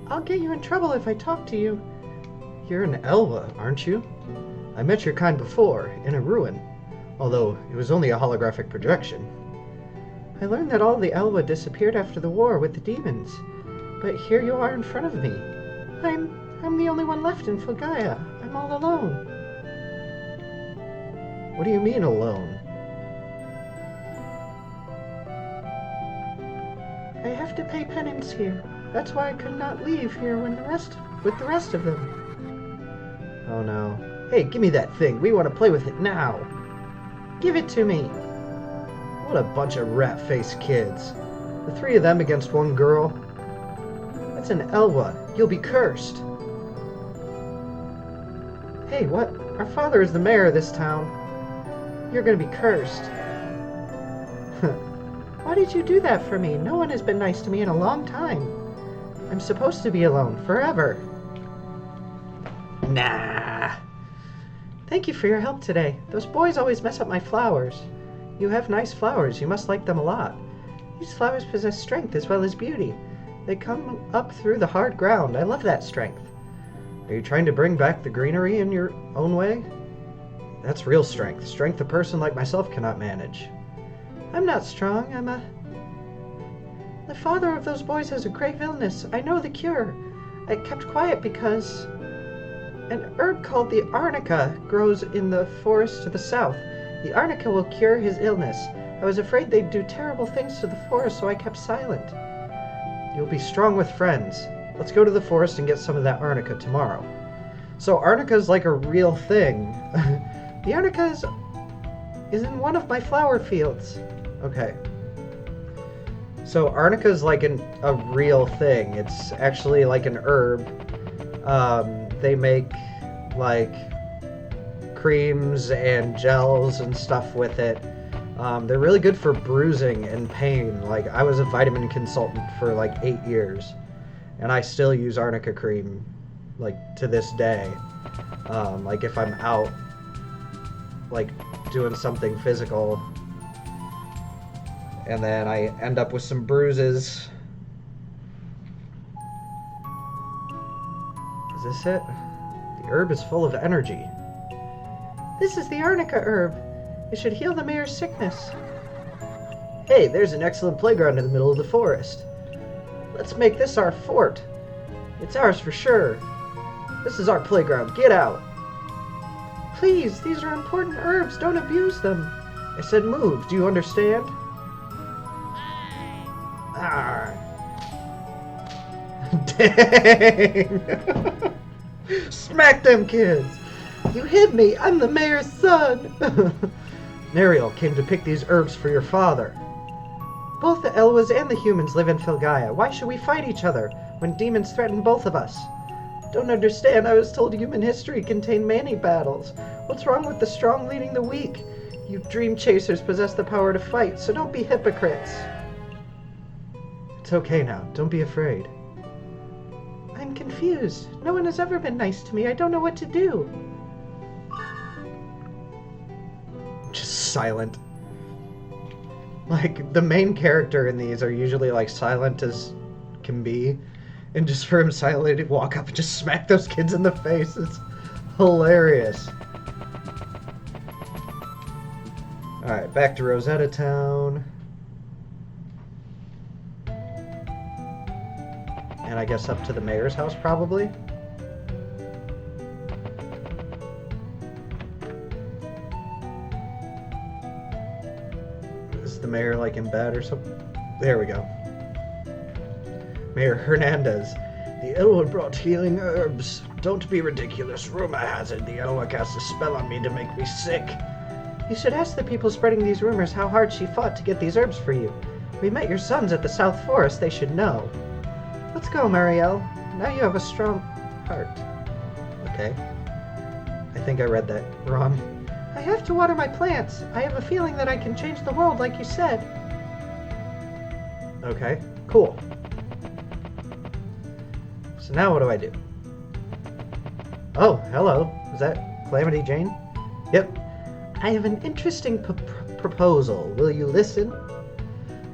Speaker 1: I'll get you in trouble if I talk to you. You're an Elwa, aren't you? I met your kind before, in a ruin, although it was only a holographic projection. I learned that all the Elwa disappeared after the war with the demons, but here you are in front of me. I'm the only one left in Filgaia. I'm all alone. What do you mean alone? I have to pay penance here. That's why I could not leave here with the rest of them. Oh no. Hey, give me that thing. We want to play with it now. Give it to me. What a bunch of rat-faced kids. The three of them against one girl. That's an Elwa. You'll be cursed. Hey, what? Our father is the mayor of this town. You're gonna be cursed. Why did you do that for me? No one has been nice to me in a long time. I'm supposed to be alone forever. Nah. Thank you for your help today. Those boys always mess up my flowers. You have nice flowers. You must like them a lot. These flowers possess strength as well as beauty. They come up through the hard ground. I love that strength. Are you trying to bring back the greenery in your own way? That's real strength. Strength a person like myself cannot manage. I'm not strong. The father of those boys has a grave illness. I know the cure. I kept quiet because an herb called the arnica grows in the forest to the south. The arnica will cure his illness. I was afraid they'd do terrible things to the forest, so I kept silent. You'll be strong with friends. Let's go to the forest and get some of that arnica tomorrow. So arnica is like a real thing. The arnica is in one of my flower fields. Okay. So arnica is like a real thing. It's actually like an herb. They make like creams and gels and stuff with it. They're really good for bruising and pain. Like I was a vitamin consultant for like 8 years, and I still use arnica cream like to this day. Like if I'm out like doing something physical and then I end up with some bruises. Is this it? The herb is full of energy. This is the arnica herb. It should heal the mayor's sickness. Hey, there's an excellent playground in the middle of the forest. Let's make this our fort. It's ours for sure. This is our playground. Get out. Please, these are important herbs. Don't abuse them. I said move. Do you understand? Ah. Dang. Smack them kids. You hid me. I'm the mayor's son. Nariel came to pick these herbs for your father. Both the Elwas and the humans live in Filgaia. Why should we fight each other when demons threaten both of us? Don't understand. I was told human history contained many battles. What's wrong with the strong leading the weak? You dream chasers possess the power to fight, so don't be hypocrites. It's okay now. Don't be afraid. I'm I'm confused. No one has ever been nice to me. I don't know what to do. Just silent. Like, the main character in these are usually, like, silent as can be. And just for him silently to walk up and just smack those kids in the face. It's hilarious. Alright, back to Rosetta Town. And I guess up to the mayor's house, probably? Is the mayor, like, in bed or something? There we go. Mayor Hernandez. The Elwood brought healing herbs. Don't be ridiculous. Rumor has it the Elwood cast a spell on me to make me sick. You should ask the people spreading these rumors how hard she fought to get these herbs for you. We met your sons at the South Forest. They should know. Let's go, Marielle. Now you have a strong heart. Okay. I think I read that wrong. I have to water my plants. I have a feeling that I can change the world like you said. Okay, cool. So now what do I do? Oh, hello. Is that Calamity Jane? Yep. I have an interesting proposal. Will you listen?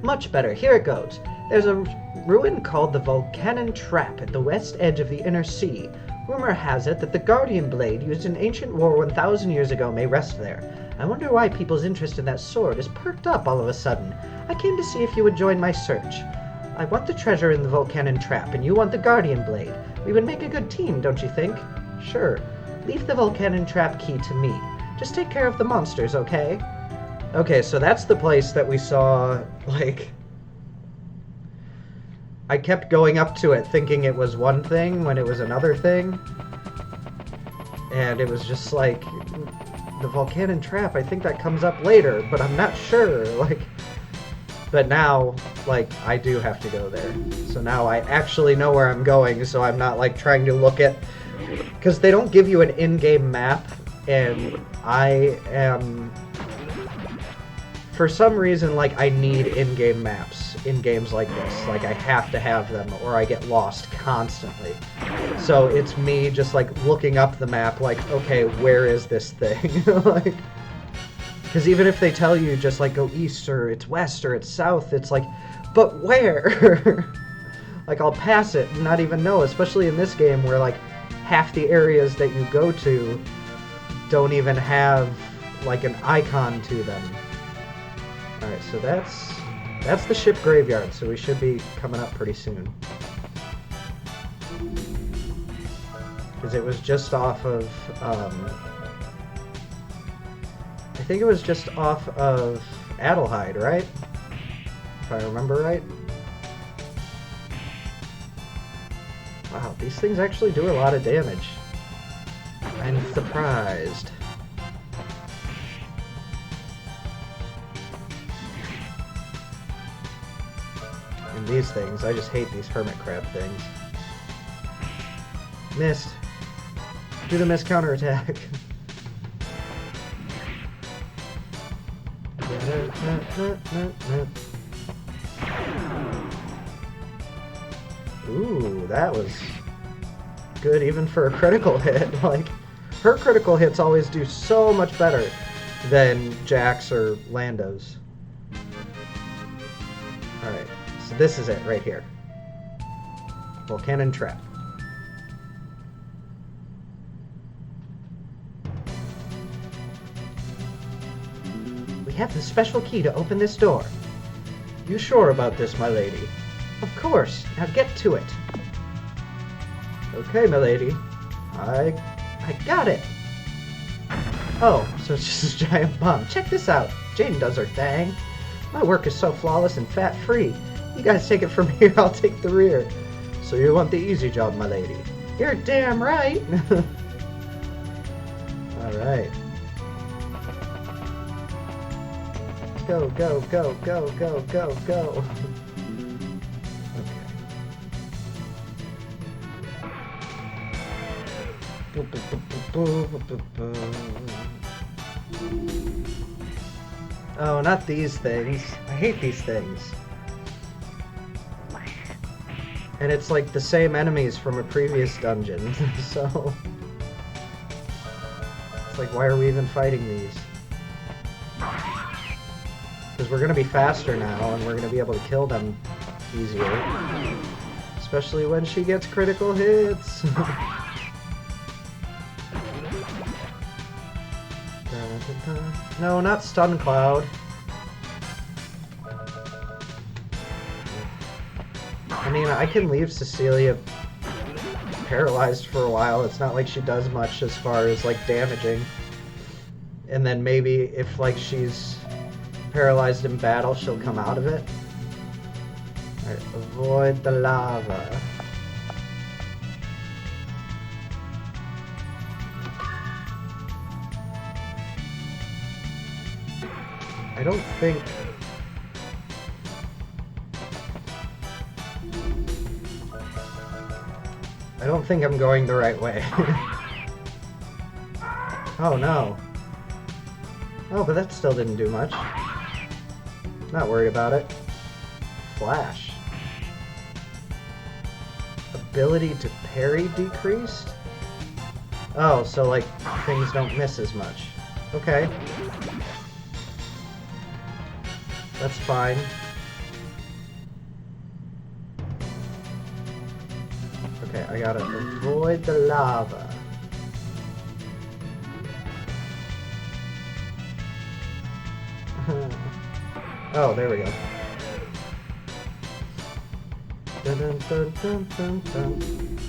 Speaker 1: Much better. Here it goes. There's a ruin called the Volcanon Trap at the west edge of the Inner Sea. Rumor has it that the Guardian Blade used in ancient war 1,000 years ago may rest there. I wonder why people's interest in that sword is perked up all of a sudden. I came to see if you would join my search. I want the treasure in the Volcanon Trap, and you want the Guardian Blade. We would make a good team, don't you think? Sure. Leave the Volcanon Trap key to me. Just take care of the monsters, okay? Okay, so that's the place that we saw, like... I kept going up to it thinking it was one thing when it was another thing. And it was just like... The Volcanon Trap, I think that comes up later, but I'm not sure, like... But now, like, I do have to go there. So now I actually know where I'm going, so I'm not, like, trying to look at... Because they don't give you an in-game map, and I am... For some reason, like, I need in-game maps in games like this. Like, I have to have them, or I get lost constantly. So it's me just, like, looking up the map, like, okay, where is this thing? Like... Because even if they tell you just, like, go east, or it's west, or it's south, it's like, but where? Like, I'll pass it and not even know, especially in this game where, like, half the areas that you go to don't even have, like, an icon to them. Alright, so that's the ship graveyard, so we should be coming up pretty soon. Because it was just off of, I think it was just off of Adelheid, right? If I remember right. Wow, these things actually do a lot of damage. I'm surprised. And these things, I just hate these hermit crab things. Missed. Do the miss counterattack. Ooh, that was good even for a critical hit. Like, her critical hits always do so much better than Jack's or Lando's. Alright, so this is it right here. Volcanon Trap. We have the special key to open this door. You sure about this, my lady? Of course. Now get to it. Okay, my lady. I got it. Oh, so it's just a giant bomb. Check this out. Jane does her thing. My work is so flawless and fat-free. You guys take it from here, I'll take the rear. So you want the easy job, my lady? You're damn right. Alright. Go, go, go, go, go, go, go. Oh, not these things. I hate these things. And it's like the same enemies from a previous dungeon, so... It's like, why are we even fighting these? Because we're gonna be faster now, and we're gonna be able to kill them easier. Especially when she gets critical hits! No, not Stun Cloud. I mean, I can leave Cecilia paralyzed for a while. It's not like she does much as far as, like, damaging. And then maybe if, like, she's paralyzed in battle, she'll come out of it. Alright, avoid the lava. I don't think... I don't think I'm going the right way. Oh no. Oh, but that still didn't do much. Not worried about it. Flash. Ability to parry decreased? Oh, so like things don't miss as much. Okay. That's fine. Okay, I gotta avoid the lava. Oh, there we go. Dun, dun, dun, dun, dun, dun.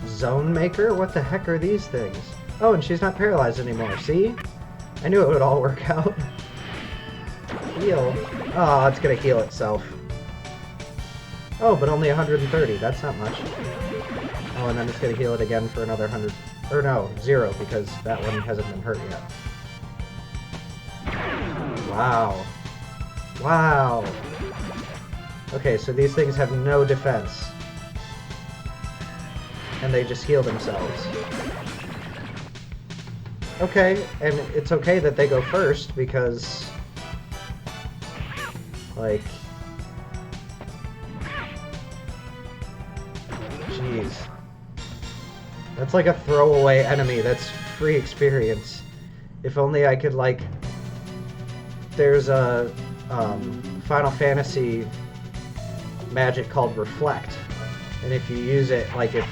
Speaker 1: Zone Maker? What the heck are these things? Oh, and she's not paralyzed anymore, see? I knew it would all work out. Heal. Oh, it's gonna heal itself. Oh, but only 130. That's not much. Oh, and then it's gonna heal it again for another 100. Or no, 0, because that one hasn't been hurt yet. Wow. Wow. Okay, so these things have no defense. And they just heal themselves. Okay, and it's okay that they go first, because... like... Jeez. That's like a throwaway enemy. That's free experience. If only I could, like... There's a Final Fantasy magic called Reflect. And if you use it, like if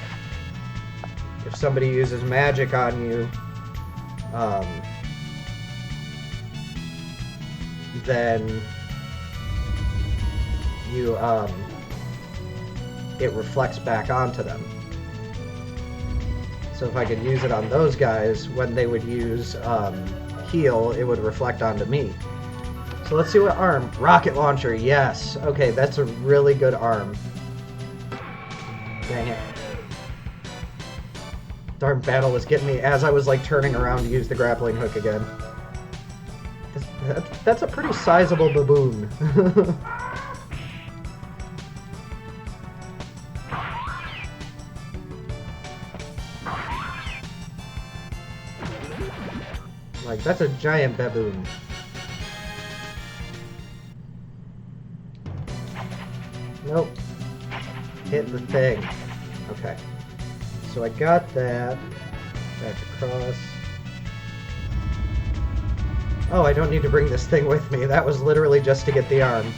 Speaker 1: somebody uses magic on you, then you, it reflects back onto them. So if I could use it on those guys, when they would use heal, it would reflect onto me. So let's see what arm. Rocket launcher, yes. Okay, that's a really good arm. Dang it. Darn battle was getting me as I was like turning around to use the grappling hook again. That's a pretty sizable baboon. Like, that's a giant baboon. Nope. Hit the thing. Okay. So I got that. Back across. Oh, I don't need to bring this thing with me. That was literally just to get the arm.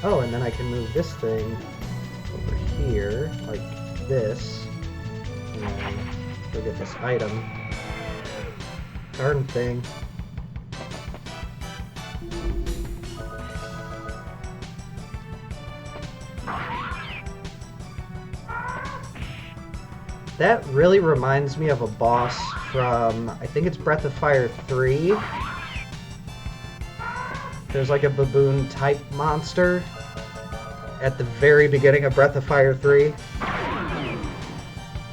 Speaker 1: Oh, and then I can move this thing over here, like this. And then go get this item. Darn thing. That really reminds me of a boss from, I think it's Breath of Fire 3. There's like a baboon type monster at the very beginning of Breath of Fire 3.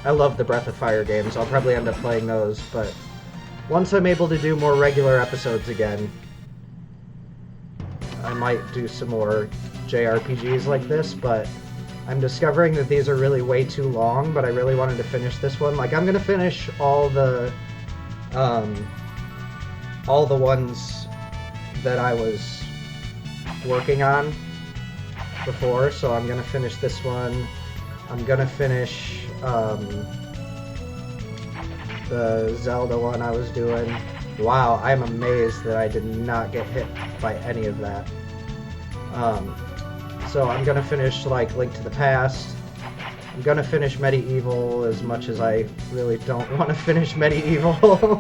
Speaker 1: I love the Breath of Fire games. I'll probably end up playing those, but once I'm able to do more regular episodes again, I might do some more JRPGs like this, but I'm discovering that these are really way too long, but I really wanted to finish this one. Like, I'm gonna finish all the ones that I was working on before, so I'm gonna finish this one. I'm gonna finish the Zelda one I was doing. Wow, I'm amazed that I did not get hit by any of that. So I'm gonna finish like Link to the Past. I'm gonna finish Medieval as much as I really don't want to finish Medieval.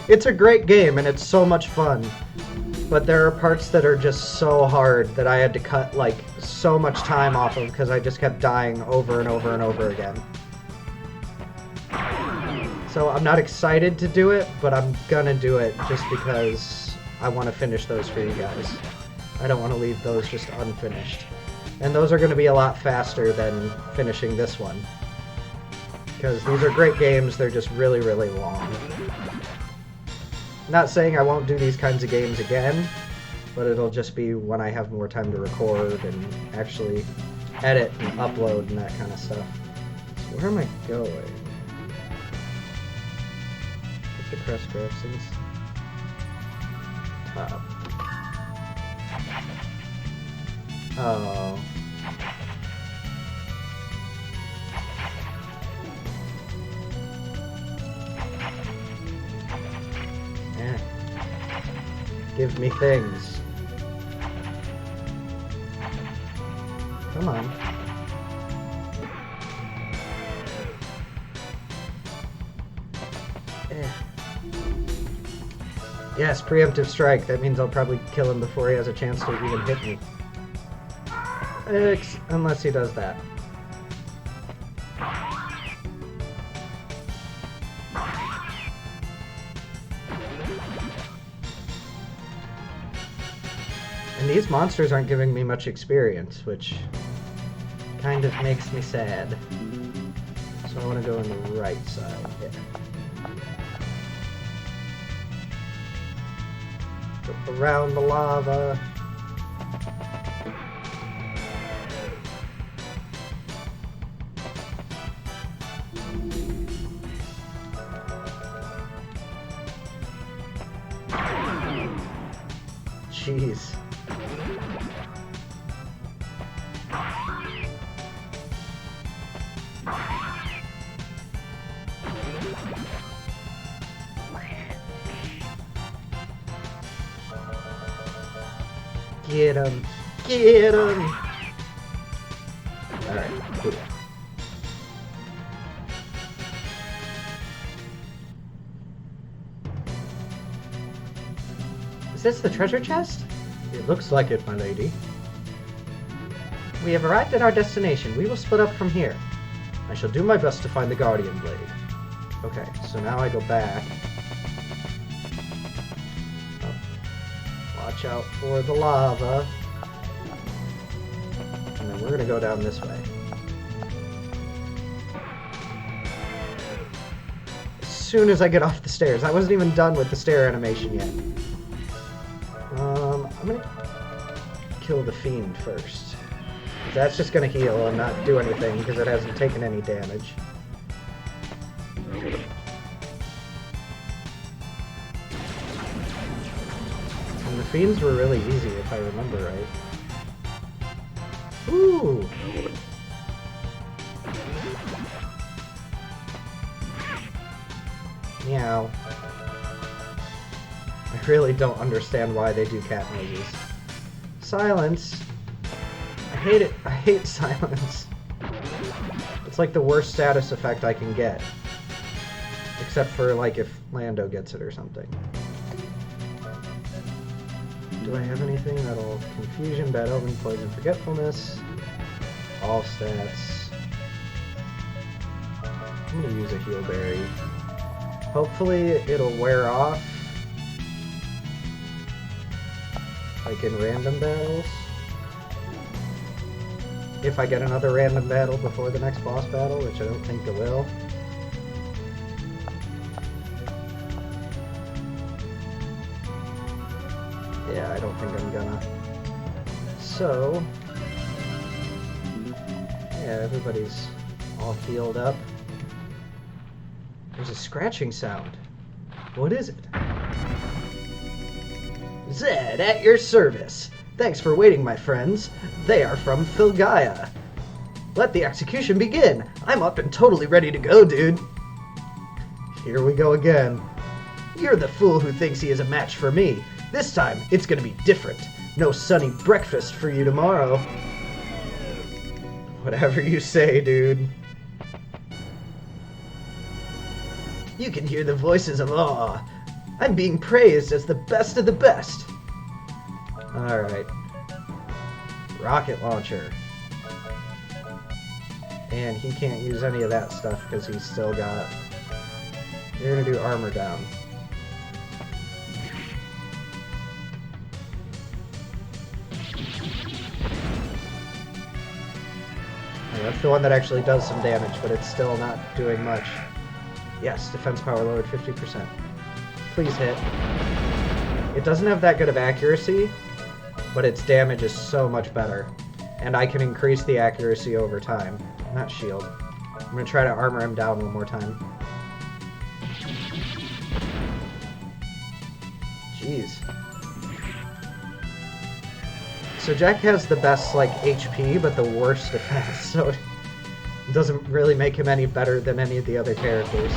Speaker 1: It's a great game and it's so much fun, but there are parts that are just so hard that I had to cut like so much time off of because I just kept dying over and over and over again. So I'm not excited to do it, but I'm gonna do it just because I want to finish those for you guys. I don't want to leave those just unfinished. And those are going to be a lot faster than finishing this one. Because these are great games, they're just really, really long. Not saying I won't do these kinds of games again, but it'll just be when I have more time to record and actually edit and upload and that kind of stuff. So where am I going? Get the crest crossings. Top. Oh. Eh. Give me things. Come on. Eh. Yes, preemptive strike. That means I'll probably kill him before he has a chance to even hit me. Unless he does that. And these monsters aren't giving me much experience, which kind of makes me sad. So I want to go on the right side. Yeah. Go around the lava. Jeez. Get him! Get him! Alright, cool. Is this the treasure chest? It looks like it, my lady. We have arrived at our destination. We will split up from here. I shall do my best to find the Guardian Blade. Okay, so now I go back. Oh. Watch out for the lava. And then we're gonna go down this way. As soon as I get off the stairs. I wasn't even done with the stair animation yet. I'm gonna kill the fiend first. That's just gonna heal and not do anything because it hasn't taken any damage. And the fiends were really easy if I remember right. Ooh! Meow. I really don't understand why they do cat noises. Silence! I hate it. I hate silence. It's like the worst status effect I can get. Except for, like, if Lando gets it or something. Do I have anything that'll... Confusion, Bad Omen, Poison, Forgetfulness. All stats. I'm gonna use a heal berry. Hopefully it'll wear off. Like in random battles. If I get another random battle before the next boss battle, which I don't think it will. Yeah, I don't think I'm gonna. So, yeah, everybody's all healed up. There's a scratching sound. What is it? Zed, at your service. Thanks for waiting, my friends. They are from Filgaia. Let the execution begin. I'm up and totally ready to go, dude. Here we go again. You're the fool who thinks he is a match for me. This time, it's gonna be different. No sunny breakfast for you tomorrow. Whatever you say, dude. You can hear the voices of awe. I'm being praised as the best of the best. Alright. Rocket launcher. And he can't use any of that stuff because he's still got... You're gonna do armor down. That's the one that actually does some damage, but it's still not doing much. Yes, defense power lowered 50%. Please hit. It doesn't have that good of accuracy, but its damage is so much better. And I can increase the accuracy over time. Not shield. I'm going to try to armor him down one more time. Jeez. So Jack has the best, like, HP, but the worst defense, so it doesn't really make him any better than any of the other characters.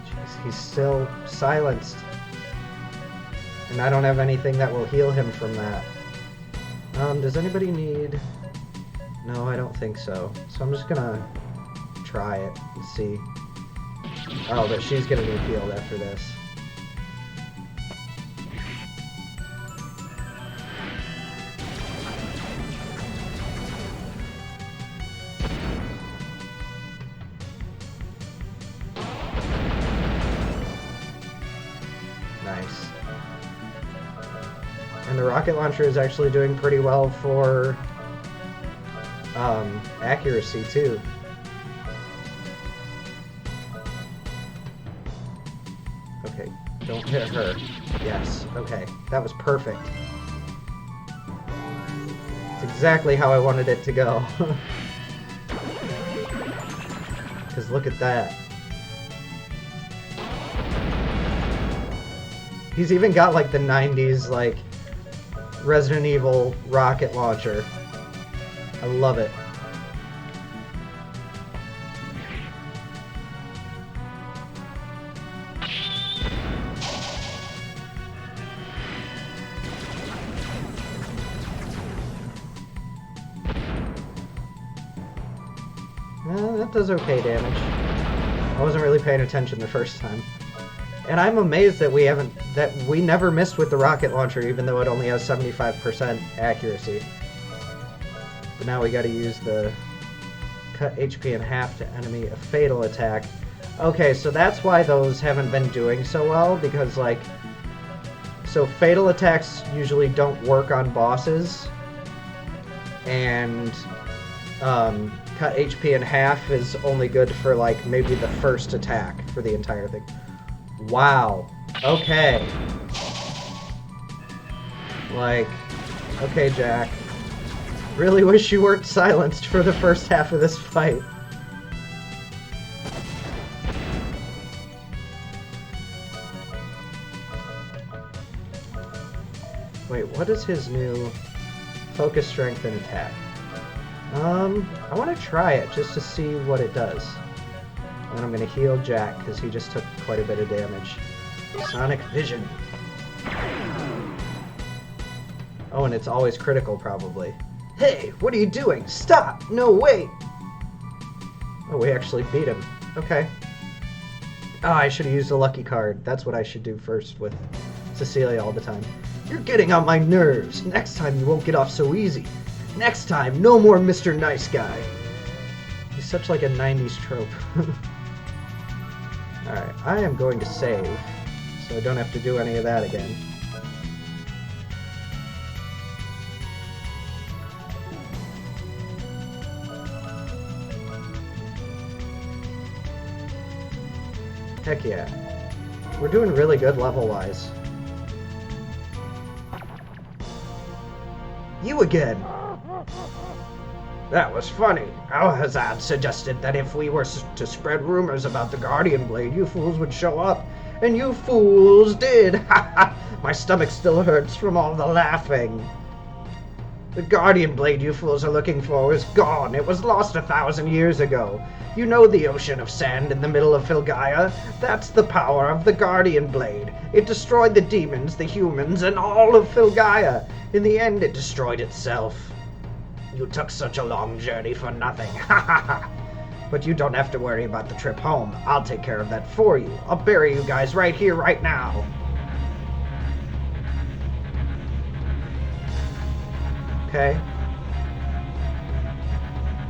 Speaker 1: Jeez, he's still silenced. And I don't have anything that will heal him from that. Does anybody need... No, I don't think so. So I'm just gonna try it and see. Oh, but she's gonna need healed after this. Nice. And the rocket launcher is actually doing pretty well for accuracy too. Okay, don't hit her. Yes, okay. That was perfect. It's exactly how I wanted it to go. Because look at that. He's even got like the 90s like Resident Evil rocket launcher. I love it. That does okay damage. I wasn't really paying attention the first time. And I'm amazed that we never missed with the rocket launcher, even though it only has 75% accuracy. But now we gotta use the cut HP in half to enemy a fatal attack. Okay, so that's why those haven't been doing so well, because like... So fatal attacks usually don't work on bosses, and cut HP in half is only good for like maybe the first attack for the entire thing. Wow. Okay. Like, okay, Jack. Really wish you weren't silenced for the first half of this fight. Wait, what is his new focus, strength, and attack? I want to try it just to see what it does. And I'm going to heal Jack because he just took quite a bit of damage. Sonic Vision. Oh, and it's always critical, probably. Hey, what are you doing? Stop! No, wait! Oh, we actually beat him. Okay. Oh, I should have used a lucky card. That's what I should do first with Cecilia all the time. You're getting on my nerves. Next time you won't get off so easy. Next time, no more Mr. Nice Guy. He's such like a 90s trope. Alright, I am going to save, so I don't have to do any of that again. Heck yeah. We're doing really good level-wise. You again! That was funny. Alhazad suggested that if we were to spread rumors about the Guardian Blade, you fools would show up. And you fools did! Ha ha! My stomach still hurts from all the laughing. The Guardian Blade you fools are looking for is gone. It was lost 1,000 years ago. You know the ocean of sand in the middle of Filgaia? That's the power of the Guardian Blade. It destroyed the demons, the humans, and all of Filgaia. In the end, it destroyed itself. You took such a long journey for nothing. Ha ha ha! But you don't have to worry about the trip home. I'll take care of that for you. I'll bury you guys right here, right now. Okay.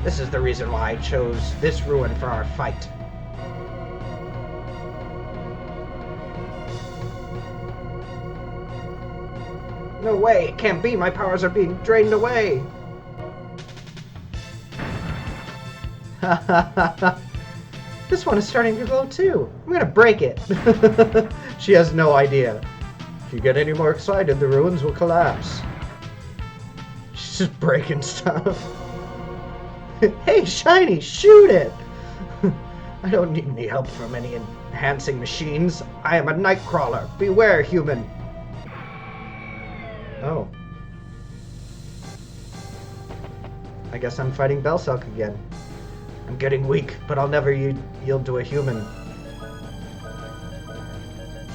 Speaker 1: This is the reason why I chose this ruin for our fight. No way, it can't be. My powers are being drained away. This one is starting to glow too. I'm gonna break it. She has no idea. If you get any more excited, the ruins will collapse. She's just breaking stuff. Hey, Shiny, shoot it! I don't need any help from any enhancing machines. I am a Nightcrawler. Beware, human. Oh. I guess I'm fighting Belselk again. I'm getting weak, but I'll never yield to a human.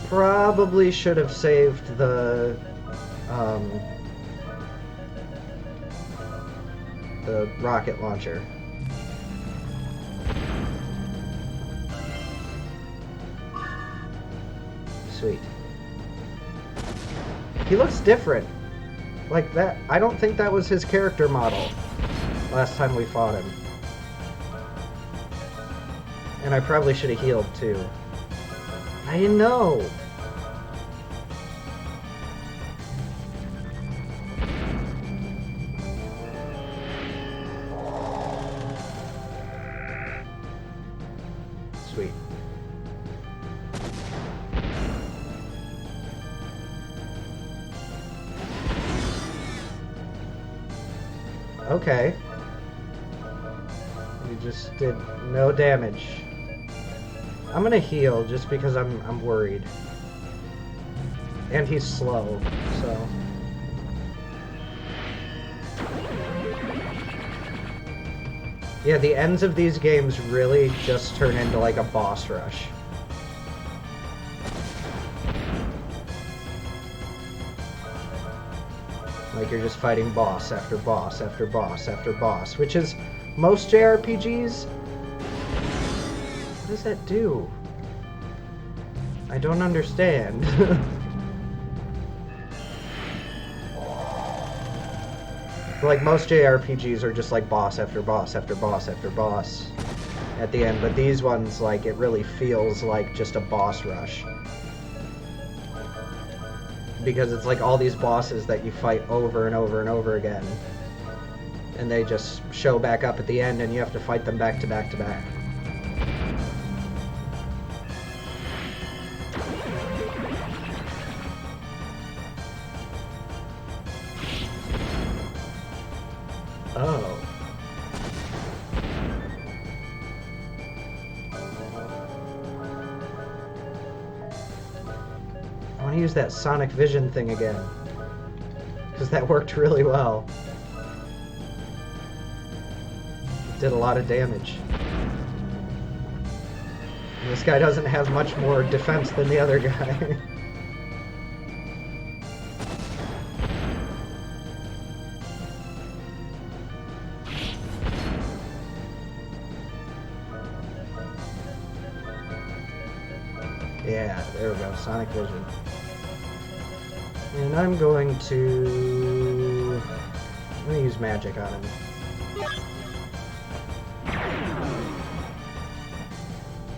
Speaker 1: Probably should have saved the rocket launcher. Sweet. He looks different. Like that. I don't think that was his character model last time we fought him. And I probably should have healed too. I didn't know. Sweet. Okay. You just did no damage. I'm gonna heal just because I'm worried. And he's slow, so. Yeah, the ends of these games really just turn into like a boss rush. Like you're just fighting boss after boss after boss after boss, which is most JRPGs. What does that do? I don't understand. Like most JRPGs are just like boss after boss after boss after boss at the end, but these ones, like, it really feels like just a boss rush. Because it's like all these bosses that you fight over and over and over again. And they just show back up at the end and you have to fight them back to back to back. Oh. I want to use that Sonic Vision thing again. Because that worked really well. It did a lot of damage. And this guy doesn't have much more defense than the other guy. Yeah, there we go, Sonic Vision. And I'm going to use magic on him.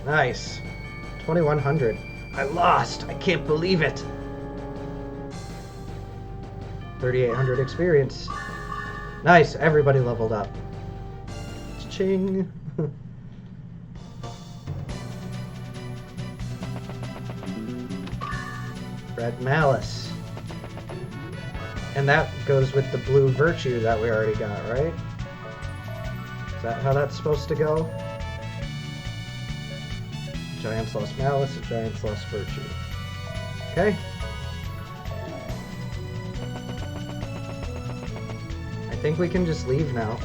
Speaker 1: Nice. 2100. I lost! I can't believe it! 3800 experience. Nice, everybody leveled up. Ching! Red Malice. And that goes with the blue Virtue that we already got, right? that how that's supposed to go? Giants lost malice, giants lost virtue. Okay. I think we can just leave now.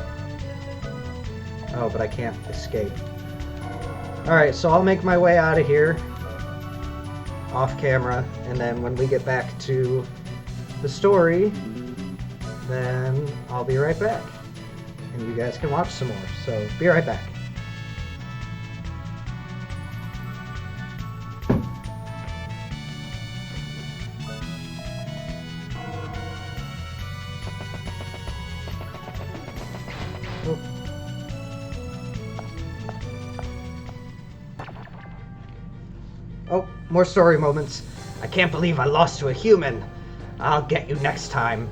Speaker 1: Oh, but I can't escape. Alright, so I'll make my way out of here. Off camera. And then when we get back to the story, then I'll be right back. And you guys can watch some more. So, be right back. Oh, more story moments. I can't believe I lost to a human. I'll get you next time.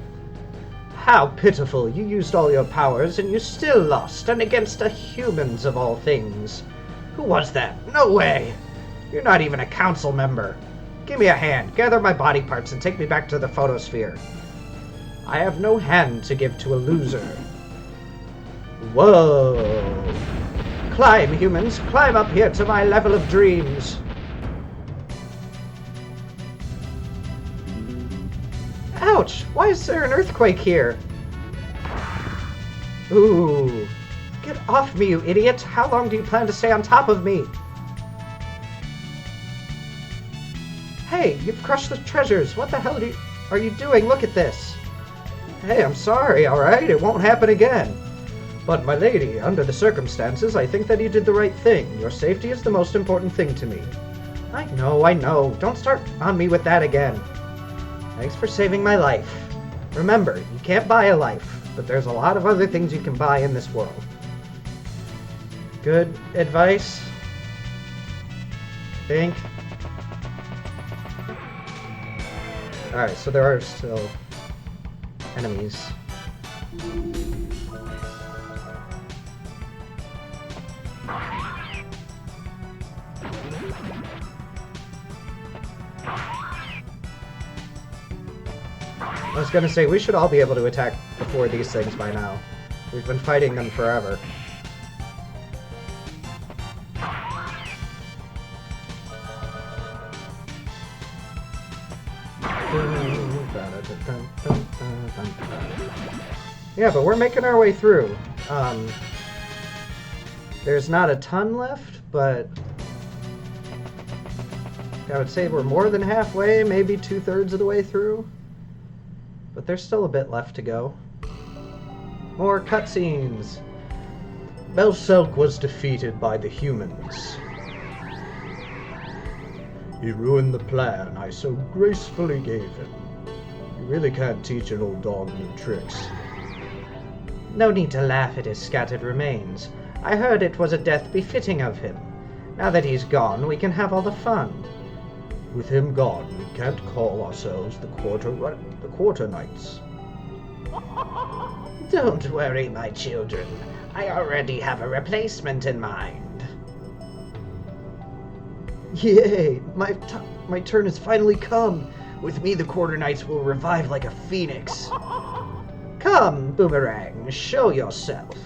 Speaker 1: How pitiful. You used all your powers and you still lost, and against a humans of all things. Who was that? No way. You're not even a council member. Give me a hand, gather my body parts, and take me back to the photosphere. I have no hand to give to a loser. Whoa. Climb, humans. Climb up here to my level of dreams. Ouch! Why is there an earthquake here? Ooh. Get off me, you idiot! How long do you plan to stay on top of me? Hey, you've crushed the treasures! What the hell are you doing? Look at this! Hey, I'm sorry, alright? It won't happen again. But, my lady, under the circumstances, I think that you did the right thing. Your safety is the most important thing to me. I know. Don't start on me with that again. Thanks for saving my life. Remember, you can't buy a life, but there's a lot of other things you can buy in this world. Good advice? Think? Alright, so there are still enemies. I was gonna say, we should all be able to attack before these things by now. We've been fighting them forever. Yeah, but we're making our way through. There's not a ton left, but I would say we're more than halfway, maybe 2/3 of the way through. But there's still a bit left to go. More cutscenes. Belselk was defeated by the humans. He ruined the plan I so gracefully gave him. You really can't teach an old dog new tricks. No need to laugh at his scattered remains. I heard it was a death befitting of him. Now that he's gone, we can have all the fun. With him gone, we can't call ourselves the Quarter Knights. Don't worry, my children. I already have a replacement in mind. Yay! My turn has finally come. With me, the Quarter Knights will revive like a phoenix. Come, Boomerang, show yourself.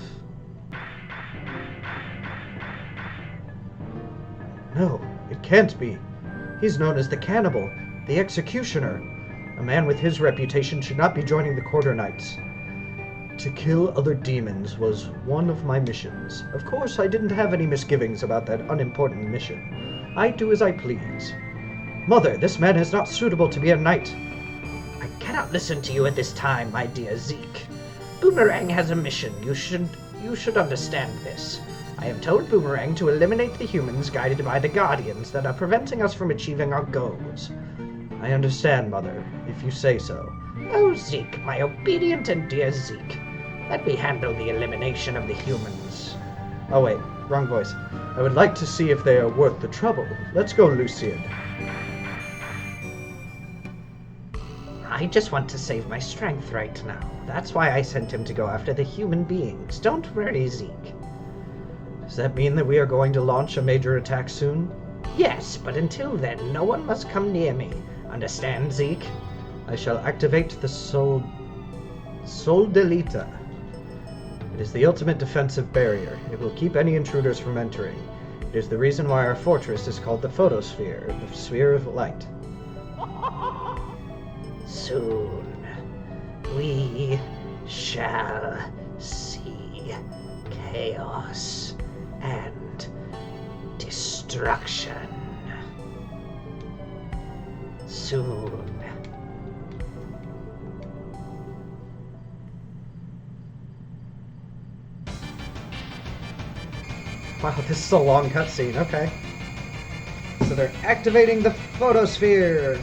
Speaker 1: No, it can't be. He's known as the Cannibal, the Executioner. A man with his reputation should not be joining the Quarter Knights. To kill other demons was one of my missions. Of course, I didn't have any misgivings about that unimportant mission. I do as I please. Mother, this man is not suitable to be a knight. I cannot listen to you at this time, my dear Zeke. Boomerang has a mission. You should understand this. I have told Boomerang to eliminate the humans guided by the Guardians that are preventing us from achieving our goals. I understand, Mother, if you say so. Oh, Zeke, my obedient and dear Zeke. Let me handle the elimination of the humans. Oh wait, wrong voice. I would like to see if they are worth the trouble. Let's go, Lucien. I just want to save my strength right now. That's why I sent him to go after the human beings. Don't worry, Zeke. Does that mean that we are going to launch a major attack soon? Yes, but until then, no one must come near me. Understand, Zeke? I shall activate the Soldelita. It It is the ultimate defensive barrier. It will keep any intruders from entering. It is the reason why our fortress is called the Photosphere, the Sphere of Light. Soon, we shall see chaos and destruction. Soon. Wow, this is a long cutscene. Okay. So they're activating the Photosphere.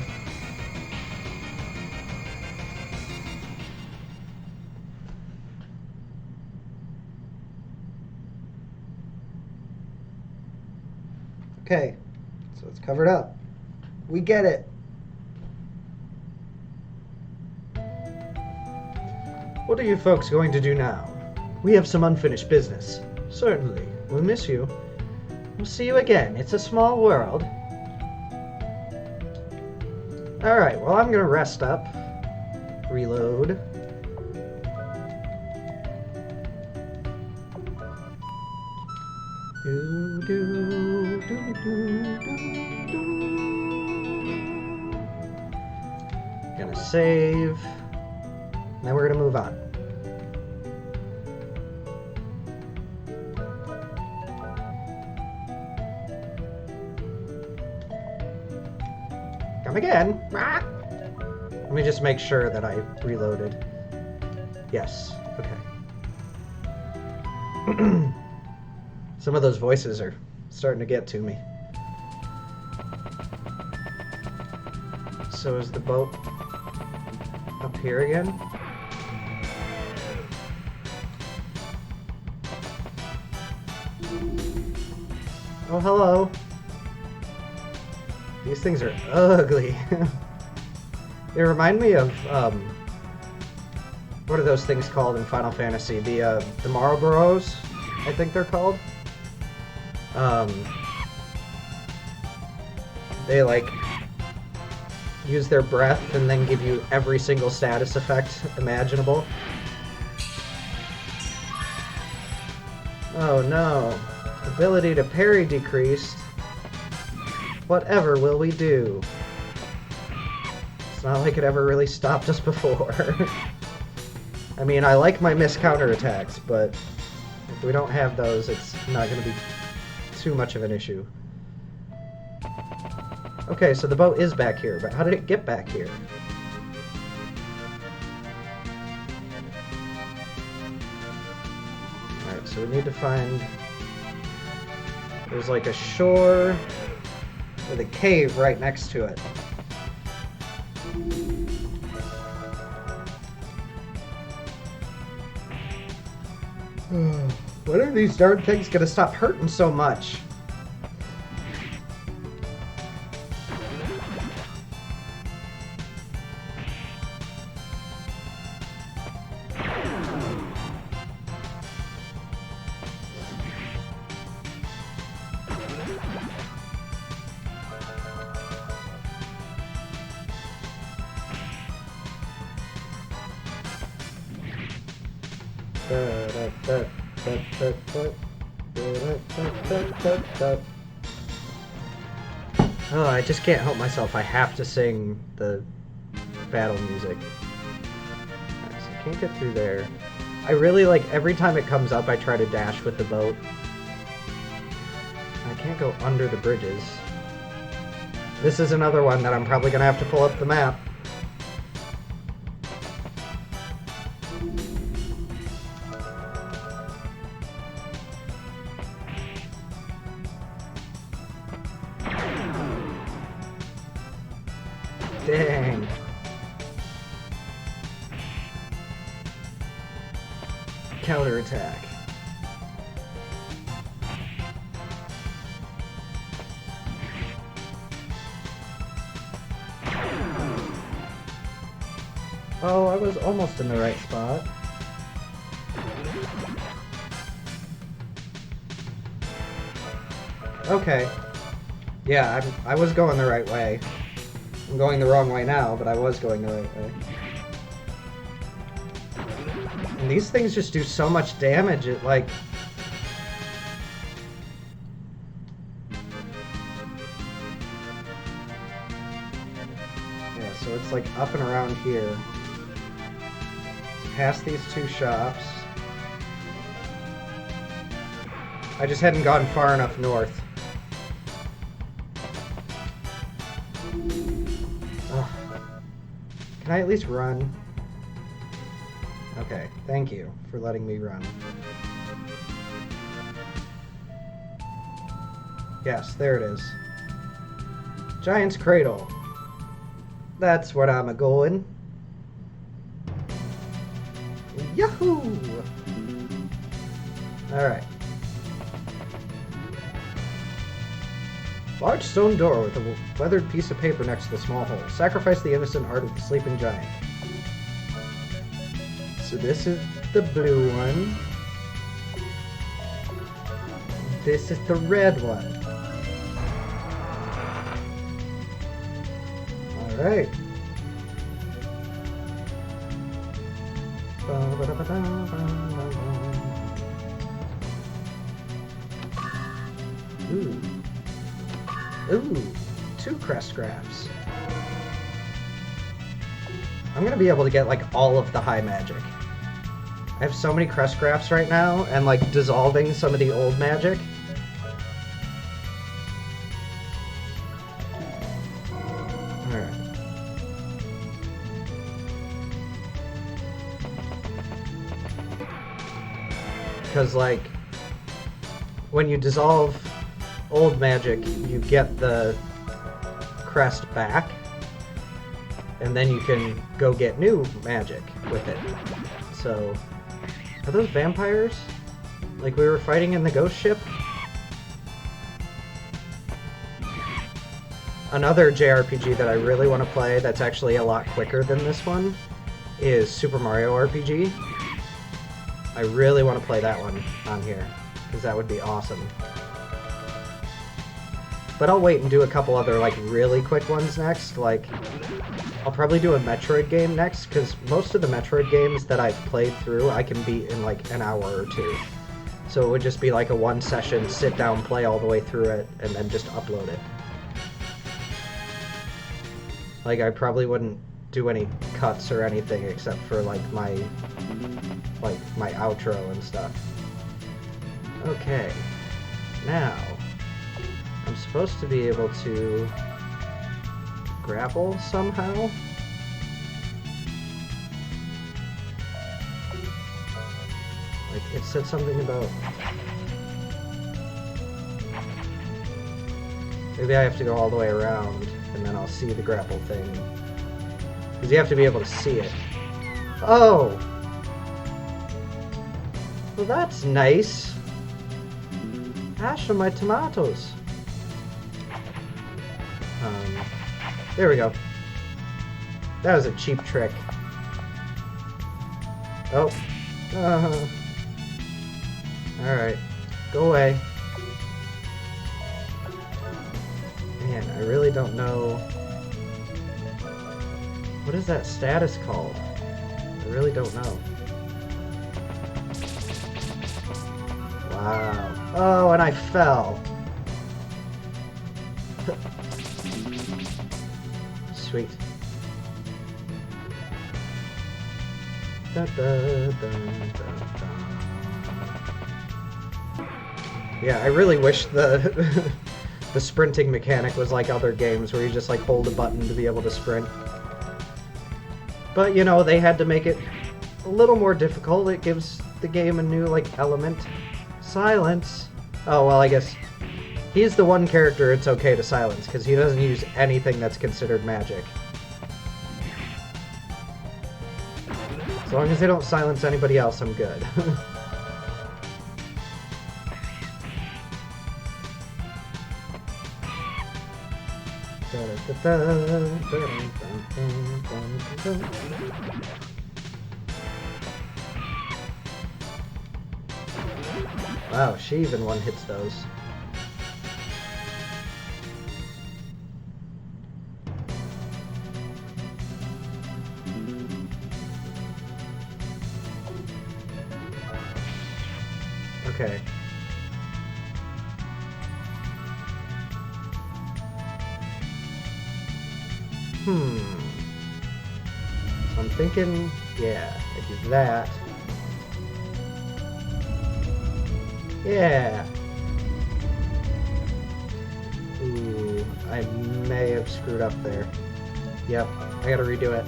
Speaker 1: Okay. So it's covered up. We get it. What are you folks going to do now? We have some unfinished business. Certainly. We'll miss you. We'll see you again. It's a small world. Alright, well, I'm gonna rest up. Reload. Do, do, do, do, do, do. Gonna save. Now we're gonna move on. Come again. Let me just make sure that I reloaded. Yes. Okay. Some of those voices are starting to get to me. So is the boat up here again? Oh, hello. These things are ugly. They remind me of, what are those things called in Final Fantasy? The Maroboros, I think they're called. They, like, use their breath and then give you every single status effect imaginable. Oh no. Ability to parry decreased. Whatever will we do? It's not like it ever really stopped us before. I mean, I like my missed counterattacks, but if we don't have those, it's not going to be too much of an issue. Okay, so the boat is back here, but how did it get back here? Alright, so we need to find... There's like a shore with a cave right next to it. When are these darn things gonna stop hurting so much? Oh, I just can't help myself. I have to sing the battle music. Alright, so I can't get through there. I really like, every time it comes up, I try to dash with the boat. I can't go under the bridges. This is another one that I'm probably gonna have to pull up the map. Dang. Counterattack. Oh, I was almost in the right spot. Okay. Yeah, I was going the right way. I'm going the wrong way now, but I was going the right way. And these things just do so much damage, it like... Yeah, so it's like up and around here. It's past these two shops. I just hadn't gone far enough north. Ugh. Can I at least run? Okay, thank you for letting me run. Yes, there it is. Giant's Cradle. That's what I'm a-going. Yahoo! Alright. Large stone door with a weathered piece of paper next to the small hole. Sacrifice the innocent heart of the sleeping giant. So this is the blue one. This is the red one. Alright. Ooh. Ooh, 2 crest grafts. I'm gonna be able to get like all of the high magic. I have so many crest grafts right now, and like dissolving some of the old magic. Alright. Because like, when you dissolve old magic, you get the crest back, and then you can go get new magic with it. So, are those vampires? Like we were fighting in the ghost ship? Another JRPG that I really want to play that's actually a lot quicker than this one is Super Mario RPG. I really want to play that one on here, because that would be awesome. But I'll wait and do a couple other, like, really quick ones next. Like, I'll probably do a Metroid game next, because most of the Metroid games that I've played through, I can beat in, like, an hour or two. So it would just be, like, a one-session, sit-down, play all the way through it, and then just upload it. Like, I probably wouldn't do any cuts or anything, except for, like, my outro and stuff. Okay. Now... I'm supposed to be able to grapple somehow. Like, it said something about... Maybe I have to go all the way around, and then I'll see the grapple thing. Because you have to be able to see it. Oh! Well, that's nice. Ash on my tomatoes. There we go. That was a cheap trick. Oh. Alright. Go away. Man, I really don't know... What is that status called? I really don't know. Wow. Oh, and I fell. Sweet. Da, da, da, da, da. Yeah, I really wish the the sprinting mechanic was like other games where you just like hold a button to be able to sprint. But you know, they had to make it a little more difficult. It gives the game a new like element. Silence. Oh well, I guess he's the one character it's okay to silence, because he doesn't use anything that's considered magic. As long as they don't silence anybody else, I'm good. Wow, she even one-hits those. Okay. So I'm thinking, yeah, I do that. Yeah. Ooh, I may have screwed up there. Yep, I gotta redo it.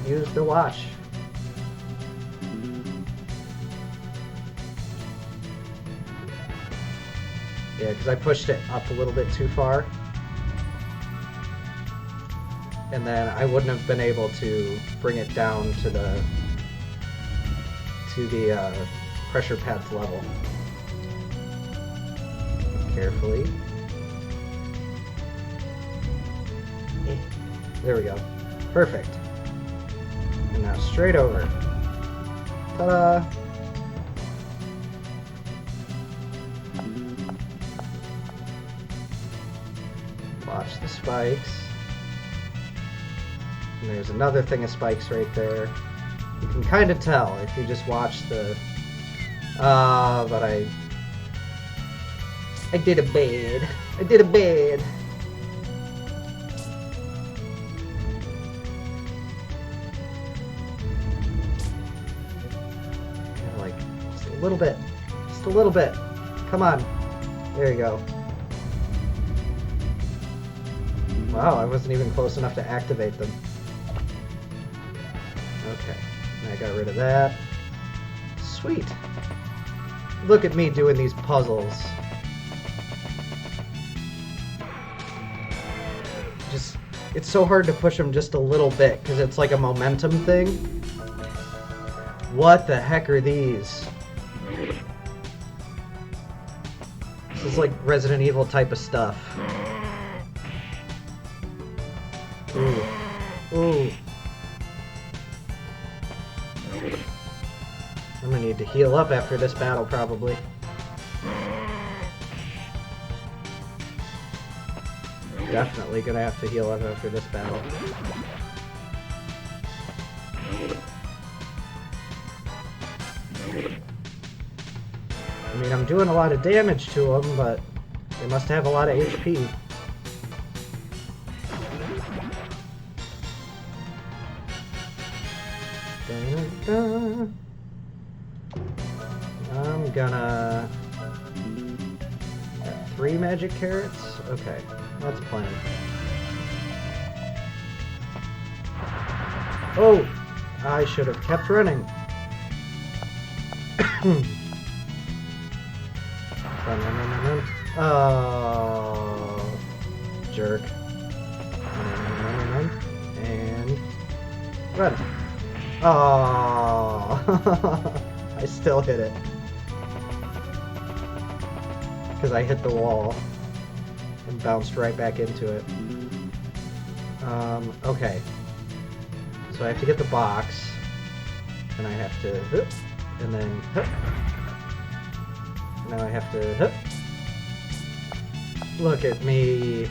Speaker 1: Use the watch. Yeah, because I pushed it up a little bit too far. And then I wouldn't have been able to bring it down to the pressure pads level. Carefully. There we go. Perfect. And now straight over. Ta-da! Watch the spikes. And there's another thing of spikes right there. You can kind of tell if you just watch the... but I did a bad. I did a bad. Like, just a little bit. Just a little bit. Come on. There you go. Wow, I wasn't even close enough to activate them. Okay, I got rid of that. Sweet. Look at me doing these puzzles. Just, it's so hard to push them just a little bit because it's like a momentum thing. What the heck are these? This is like Resident Evil type of stuff. Ooh. Ooh. I'm gonna need to heal up after this battle, probably. Definitely gonna have to heal up after this battle. I mean, I'm doing a lot of damage to them, but they must have a lot of HP. I'm gonna... Got 3 magic carrots? Okay, that's plenty. Oh! I should have kept running. Oh, jerk. And run. Oh, I still hit it. Because I hit the wall and bounced right back into it. Okay. So I have to get the box. And I have to... And then... Now I have to... Look at me.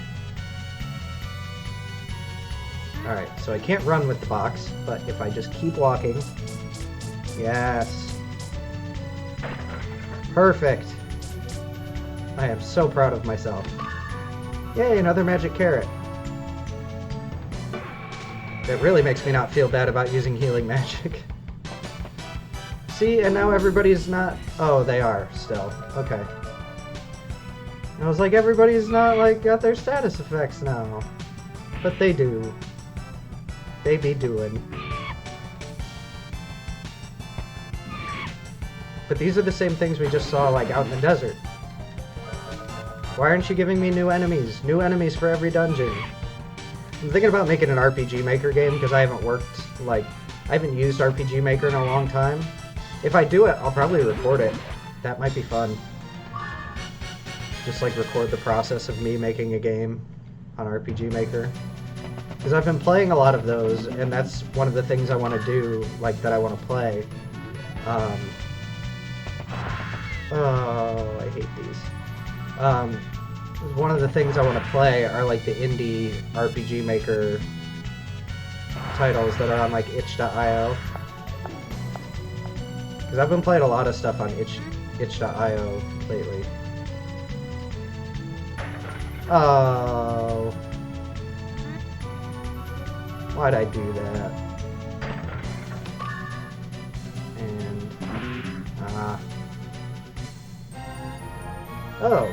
Speaker 1: Alright, so I can't run with the box, but if I just keep walking... Yes. Perfect. I am so proud of myself. Yay, another magic carrot. That really makes me not feel bad about using healing magic. See, and now everybody's not... Oh, they are, still. Okay. I was like, everybody's not, like, got their status effects now. But they do. They be doing. But these are the same things we just saw, like, out in the desert. Why aren't you giving me new enemies? New enemies for every dungeon. I'm thinking about making an RPG Maker game, because I haven't worked, like, I haven't used RPG Maker in a long time. If I do it, I'll probably record it. That might be fun. Just, like, record the process of me making a game on RPG Maker. Because I've been playing a lot of those, and that's one of the things I want to do, like, that I want to play. Oh, I hate these. One of the things I want to play are, like, the indie RPG Maker titles that are on, like, itch.io. Because I've been playing a lot of stuff on itch.io lately. Oh. Why'd I do that? And... Oh.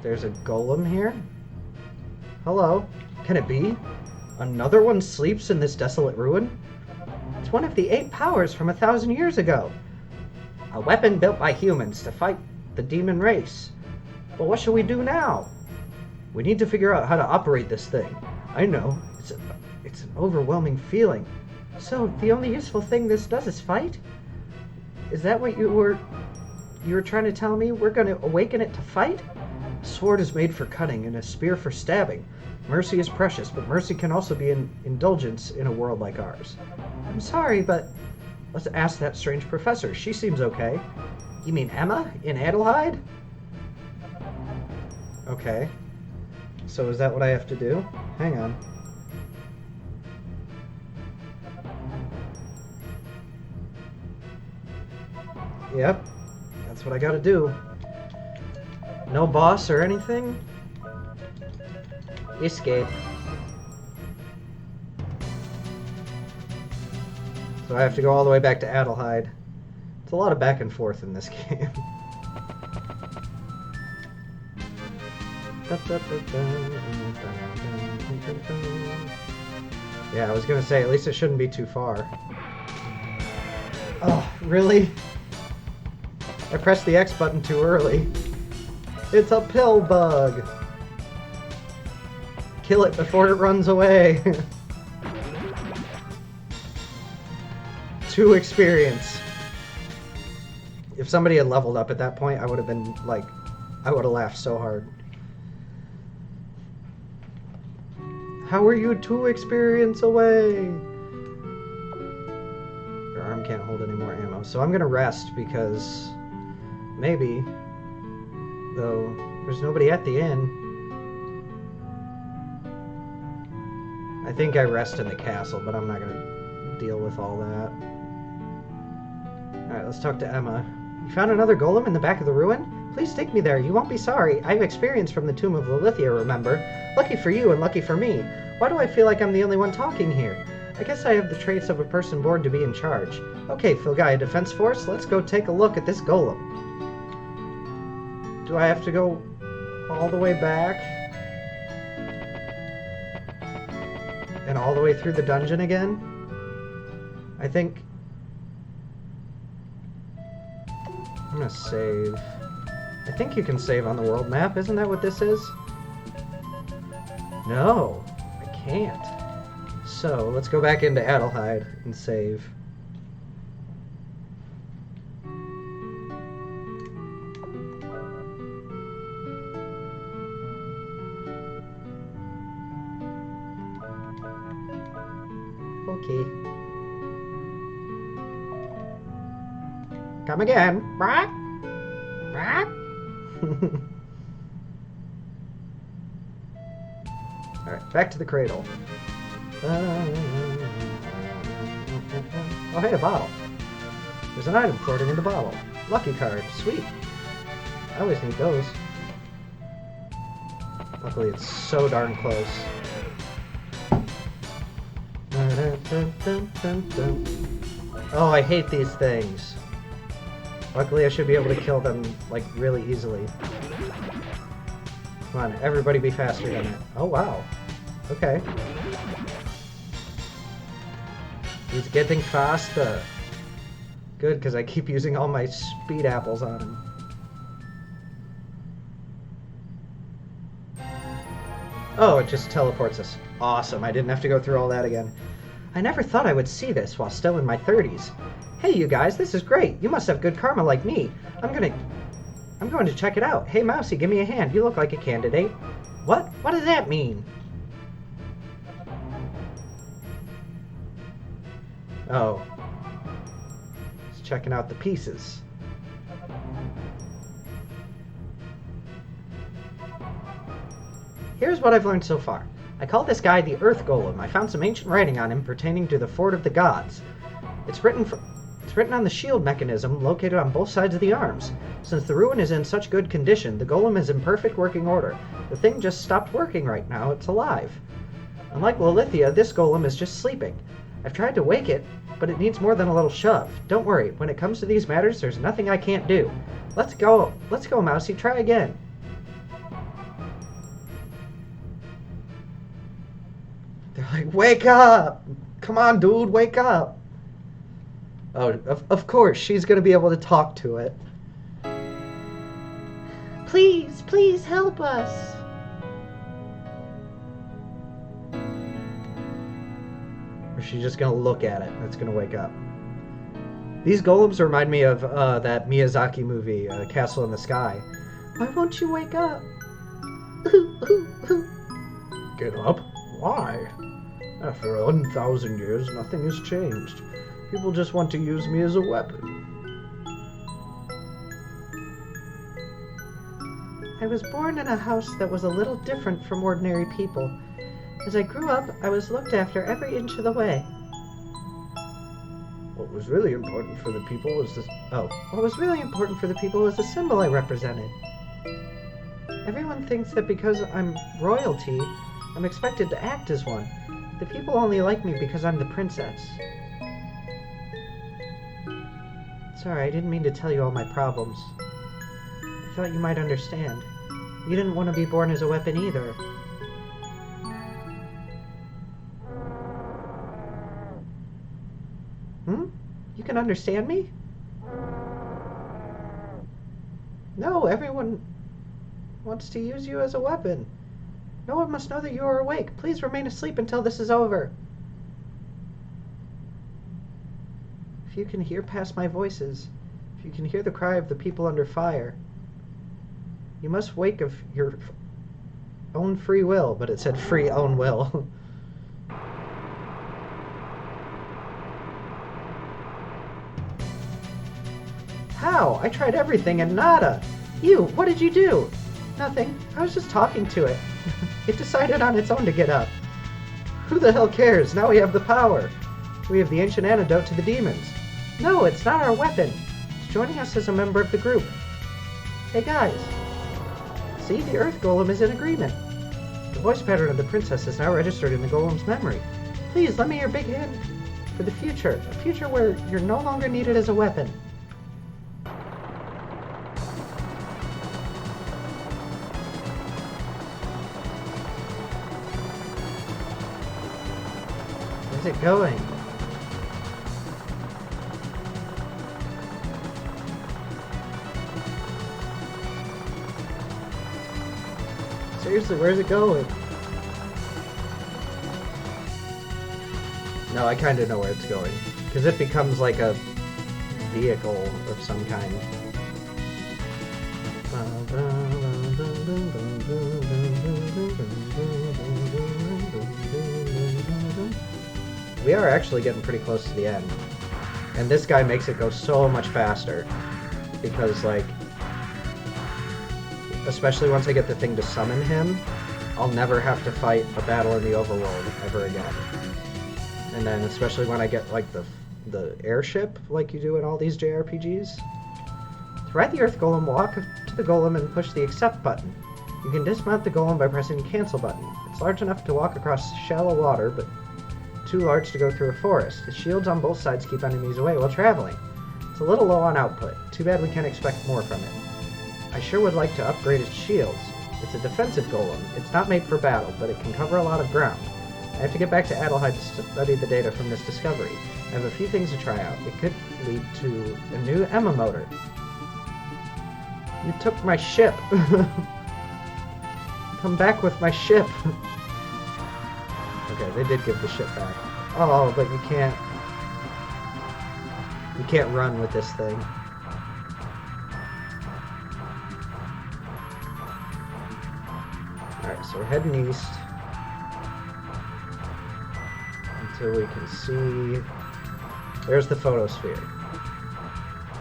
Speaker 1: There's a golem here? Hello. Can it be? Another one sleeps in this desolate ruin? It's one of the 8 powers from 1,000 years ago. A weapon built by humans to fight the demon race. But what should we do now? We need to figure out how to operate this thing. I know. It's an overwhelming feeling. So, the only useful thing this does is fight? Is that what you were trying to tell me? We're going to awaken it to fight? A sword is made for cutting and a spear for stabbing. Mercy is precious, but mercy can also be an indulgence in a world like ours. I'm sorry, but let's ask that strange professor. She seems okay. You mean Emma in Adelheid? Okay. So is that what I have to do? Hang on. Yep. That's what I gotta do. No boss or anything? Escape. So I have to go all the way back to Adelheid. It's a lot of back and forth in this game. Yeah, I was gonna say, at least it shouldn't be too far. Oh, really? I pressed the X button too early. It's a pill bug! Kill it before it runs away. 2 experience. If somebody had leveled up at that point, I would have been like, I would have laughed so hard. How are you 2 experience away? Your arm can't hold any more ammo. So I'm gonna rest because maybe, though there's nobody at the inn. I think I rest in the castle, but I'm not gonna deal with all that. Alright, let's talk to Emma. You found another golem in the back of the ruin? Please take me there. You won't be sorry. I have experience from the Tomb of Lilithia, remember? Lucky for you and lucky for me. Why do I feel like I'm the only one talking here? I guess I have the traits of a person born to be in charge. Okay, Filgaia Defense Force, let's go take a look at this golem. Do I have to go all the way back? And all the way through the dungeon again? I think... I'm gonna save. I think you can save on the world map. Isn't that what this is? No, I can't. So, let's go back into Adelheid and save. Okay. Come again. Alright, back to the cradle. Oh, hey, a bottle. There's an item floating in the bottle. Lucky card. Sweet. I always need those. Luckily, it's so darn close. Oh, I hate these things. Luckily, I should be able to kill them, like, really easily. Come on, everybody be faster than it. Oh, wow. Okay. He's getting faster. Good, because I keep using all my speed apples on him. Oh, it just teleports us. Awesome, I didn't have to go through all that again. I never thought I would see this while still in my 30s. Hey, you guys, this is great. You must have good karma like me. I'm going to check it out. Hey, Mousy, give me a hand. You look like a candidate. What? What does that mean? Oh. Just checking out the pieces. Here's what I've learned so far. I call this guy the Earth Golem. I found some ancient writing on him pertaining to the Fort of the Gods. It's written It's written on the shield mechanism located on both sides of the arms. Since the ruin is in such good condition, the golem is in perfect working order. The thing just stopped working right now. It's alive. Unlike Lilithia, this golem is just sleeping. I've tried to wake it, but it needs more than a little shove. Don't worry, when it comes to these matters, there's nothing I can't do. Let's go, Mousy, try again. They're like, wake up! Come on, dude, wake up! Oh, of course, she's gonna be able to talk to it. Please, please help us! Or she's just gonna look at it and it's gonna wake up. These golems remind me of that Miyazaki movie, Castle in the Sky. Why won't you wake up? Get up? Why? After 1,000 years, nothing has changed. People just want to use me as a weapon. I was born in a house that was a little different from ordinary people. As I grew up, I was looked after every inch of the way. What was really important for the people was the symbol I represented. Everyone thinks that because I'm royalty, I'm expected to act as one. The people only like me because I'm the princess. Sorry, I didn't mean to tell you all my problems. I thought you might understand. You didn't want to be born as a weapon either. You can understand me? No, everyone wants to use you as a weapon. No one must know that you are awake. Please remain asleep until this is over. If you can hear past my voices, if you can hear the cry of the people under fire, you must wake of your own free will, but it said free own will. How? I tried everything and nada. You, what did you do? Nothing. I was just talking to it. It decided on its own to get up. Who the hell cares? Now we have the power. We have the ancient antidote to the demons. No, it's not our weapon. It's joining us as a member of the group. Hey guys. See, the Earth Golem is in agreement. The voice pattern of the princess is now registered in the Golem's memory. Please, lend me your big hand for the future. A future where you're no longer needed as a weapon. Where's it going? Seriously, where's it going? No, I kind of know where it's going. Because it becomes like a vehicle of some kind. We are actually getting pretty close to the end. And this guy makes it go so much faster. Because, like, especially once I get the thing to summon him, I'll never have to fight a battle in the overworld ever again. And then especially when I get, like, the airship, like you do in all these JRPGs. To ride the Earth Golem, walk to the Golem and push the accept button. You can dismount the Golem by pressing the cancel button. It's large enough to walk across shallow water, but too large to go through a forest. The shields on both sides keep enemies away while traveling. It's a little low on output. Too bad we can't expect more from it. I sure would like to upgrade its shields. It's a defensive golem. It's not made for battle, but it can cover a lot of ground. I have to get back to Adelheid to study the data from this discovery. I have a few things to try out. It could lead to a new Emma motor. You took my ship. Come back with my ship. Okay, they did give the ship back. Oh, but you can't run with this thing. Alright, so we're heading east until we can see... There's the photosphere.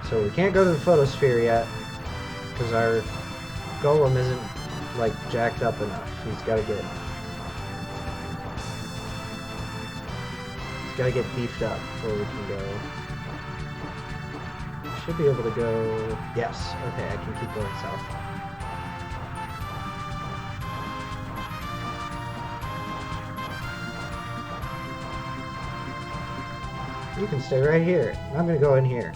Speaker 1: So we can't go to the photosphere yet because our golem isn't, like, jacked up enough. He's gotta get beefed up before we can go. Should be able to go... Yes, okay, I can keep going south. You can stay right here. I'm gonna go in here.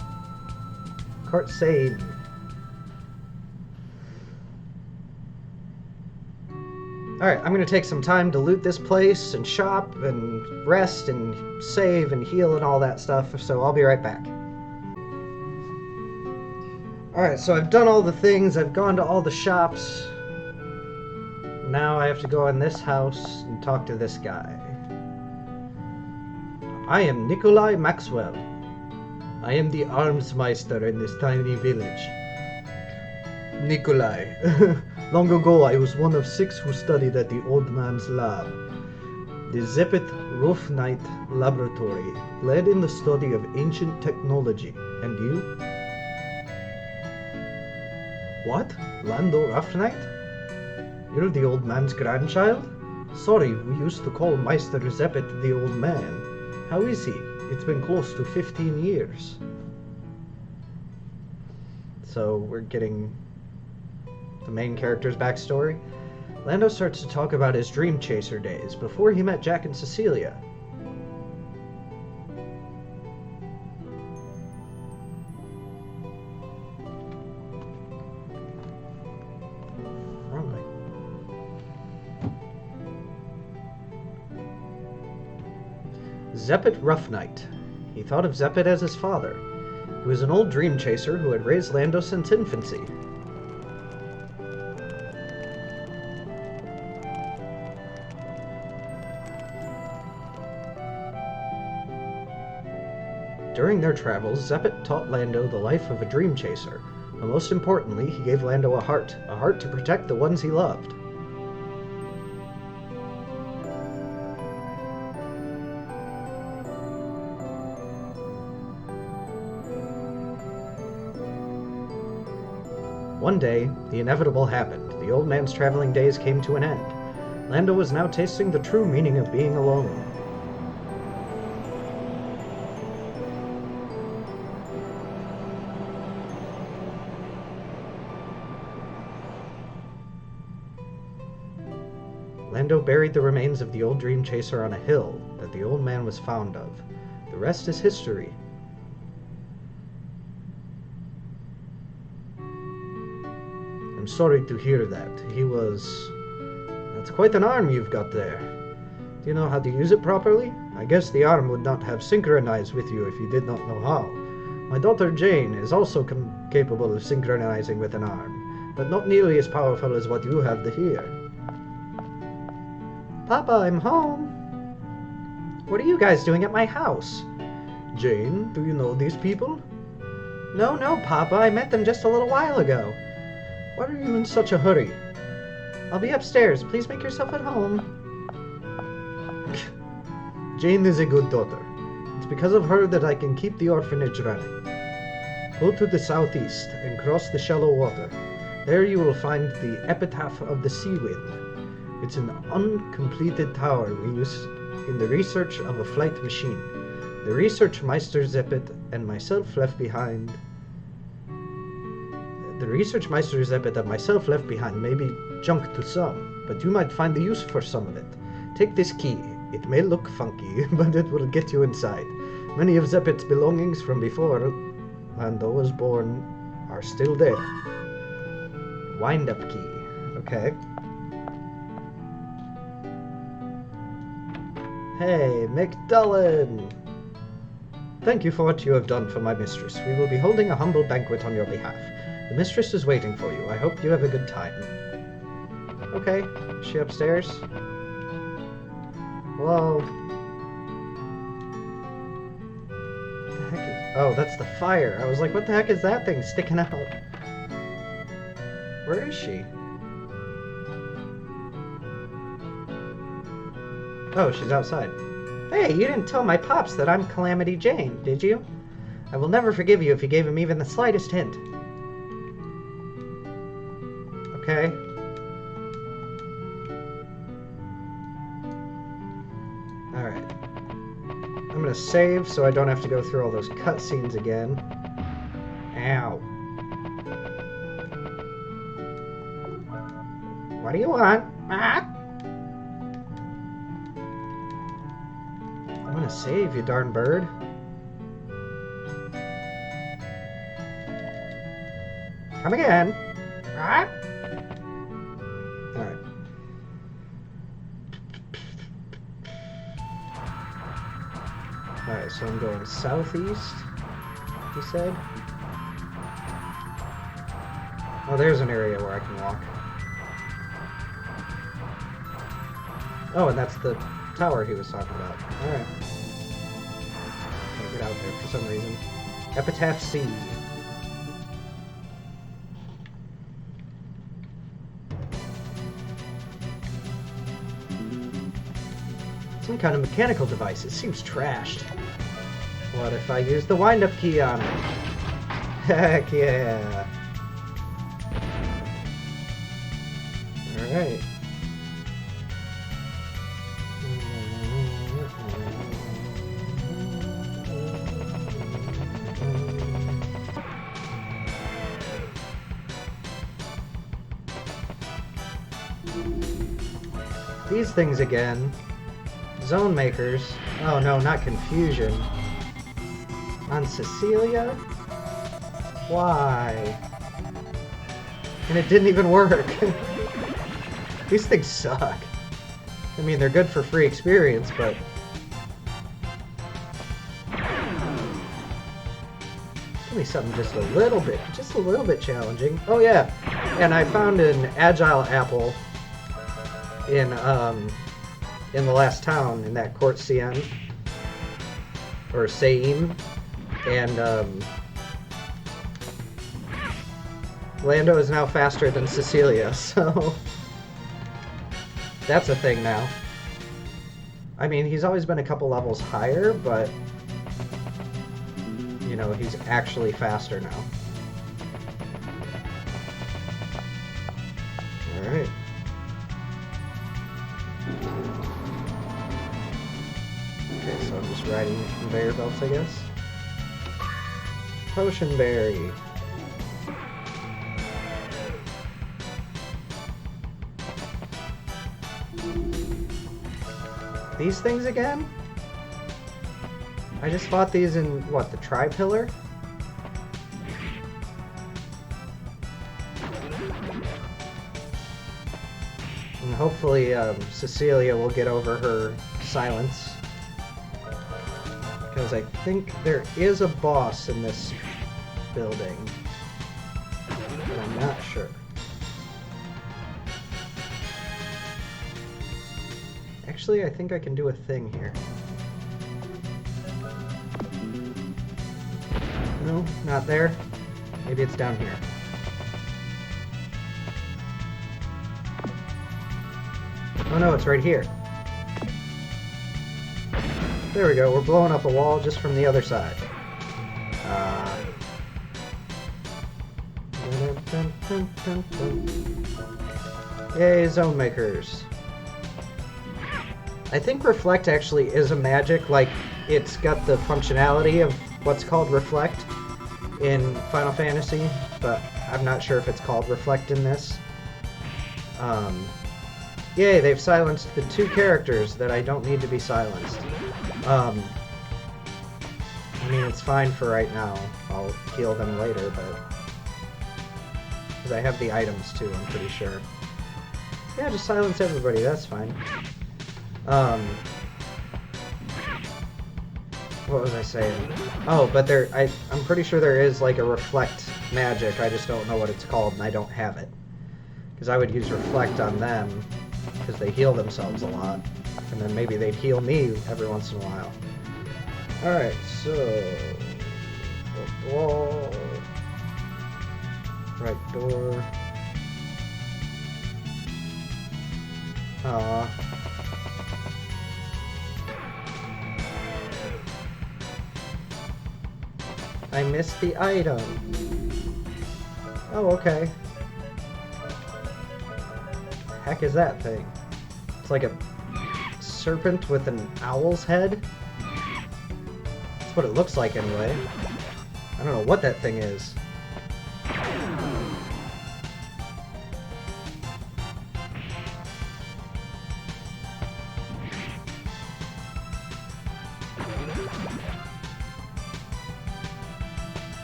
Speaker 1: Court Sage. Alright, I'm gonna take some time to loot this place and shop and rest and save and heal and all that stuff, so I'll be right back. Alright, so I've done all the things, I've gone to all the shops. Now I have to go in this house and talk to this guy. I am Nikolai Maxwell. I am the armsmeister in this tiny village. Nikolai. Long ago I was one of 6 who studied at the old man's lab. The Zepet Roughnite Laboratory, led in the study of ancient technology. And you? What? Lando Roughnite? You're the old man's grandchild? Sorry, we used to call Meister Zepet the old man. How is he? It's been close to 15 years. So we're getting the main character's backstory. Lando starts to talk about his Dream Chaser days before he met Jack and Cecilia. Zepet Roughnite. He thought of Zepet as his father. He was an old dream chaser who had raised Lando since infancy. During their travels, Zepet taught Lando the life of a dream chaser, but most importantly, he gave Lando a heart to protect the ones he loved. One day, the inevitable happened. The old man's traveling days came to an end. Lando was now tasting the true meaning of being alone. Lando buried the remains of the old dream chaser on a hill that the old man was fond of. The rest is history. I'm sorry to hear that. That's quite an arm you've got there. Do you know how to use it properly? I guess the arm would not have synchronized with you if you did not know how. My daughter Jane is also capable of synchronizing with an arm, but not nearly as powerful as what you have to hear. Papa, I'm home. What are you guys doing at my house? Jane, do you know these people? No, Papa. I met them just a little while ago. Why are you in such a hurry? I'll be upstairs. Please make yourself at home. Jane is a good daughter. It's because of her that I can keep the orphanage running. Go to the southeast and cross the shallow water. There you will find the epitaph of the sea wind. It's an uncompleted tower we used in the research of a flight machine. The research Meister Zepet and myself left behind may be junk to some, but you might find the use for some of it. Take this key. It may look funky, but it will get you inside. Many of Zepet's belongings from before Lando was born are still there. Wind-up key. Okay. Hey, McDullen! Thank you for what you have done for my mistress. We will be holding a humble banquet on your behalf. The mistress is waiting for you. I hope you have a good time. Okay. Is she upstairs? Hello? What the heck is... Oh, that's the fire. I was like, what the heck is that thing sticking out? Where is she? Oh, she's outside. Hey, you didn't tell my pops that I'm Calamity Jane, did you? I will never forgive you if you gave him even the slightest hint. Okay. Alright. I'm gonna save so I don't have to go through all those cutscenes again. Ow. What do you want? Ah! I'm gonna save you, darn bird. Come again. Ah! Alright. Alright, so I'm going southeast, he said. Oh, there's an area where I can walk. Oh, and that's the tower he was talking about. Alright. Can't get out there for some reason. Epitaph C. Some kind of mechanical device. It seems trashed. What if I use the wind-up key on it? Heck yeah. Alright. These things again. Zone makers. Oh no, not confusion. On Cecilia? Why? And it didn't even work. These things suck. I mean, they're good for free experience, but... Give me something just a little bit challenging. Oh yeah, and I found an agile apple in the last town, in that Court Cien, or Saim, and Lando is now faster than Cecilia, so that's a thing now. I mean, he's always been a couple levels higher, but you know, he's actually faster now. Alright. Okay, so I'm just riding the conveyor belts, I guess. Potion berry. These things again? I just fought these in, what, the Tri-Pillar? And hopefully Cecilia will get over her silence. Because I think there is a boss in this building. But I'm not sure. Actually, I think I can do a thing here. No, not there. Maybe it's down here. Oh no, it's right here. There we go, we're blowing up a wall just from the other side. Yay, zone makers. I think Reflect actually is a magic, like it's got the functionality of what's called Reflect in Final Fantasy, but I'm not sure if it's called Reflect in this. Yay, they've silenced the two characters that I don't need to be silenced. I mean, it's fine for right now. I'll heal them later, but... because I have the items too, I'm pretty sure. Yeah, just silence everybody, that's fine. What was I saying? Oh, but I'm pretty sure there is like a Reflect magic, I just don't know what it's called and I don't have it. Because I would use Reflect on them, because they heal themselves a lot. And then maybe they'd heal me every once in a while. Alright, so... wall... right door... I missed the item. Oh, okay. The heck is that thing? It's like a serpent with an owl's head? That's what it looks like anyway. I don't know what that thing is.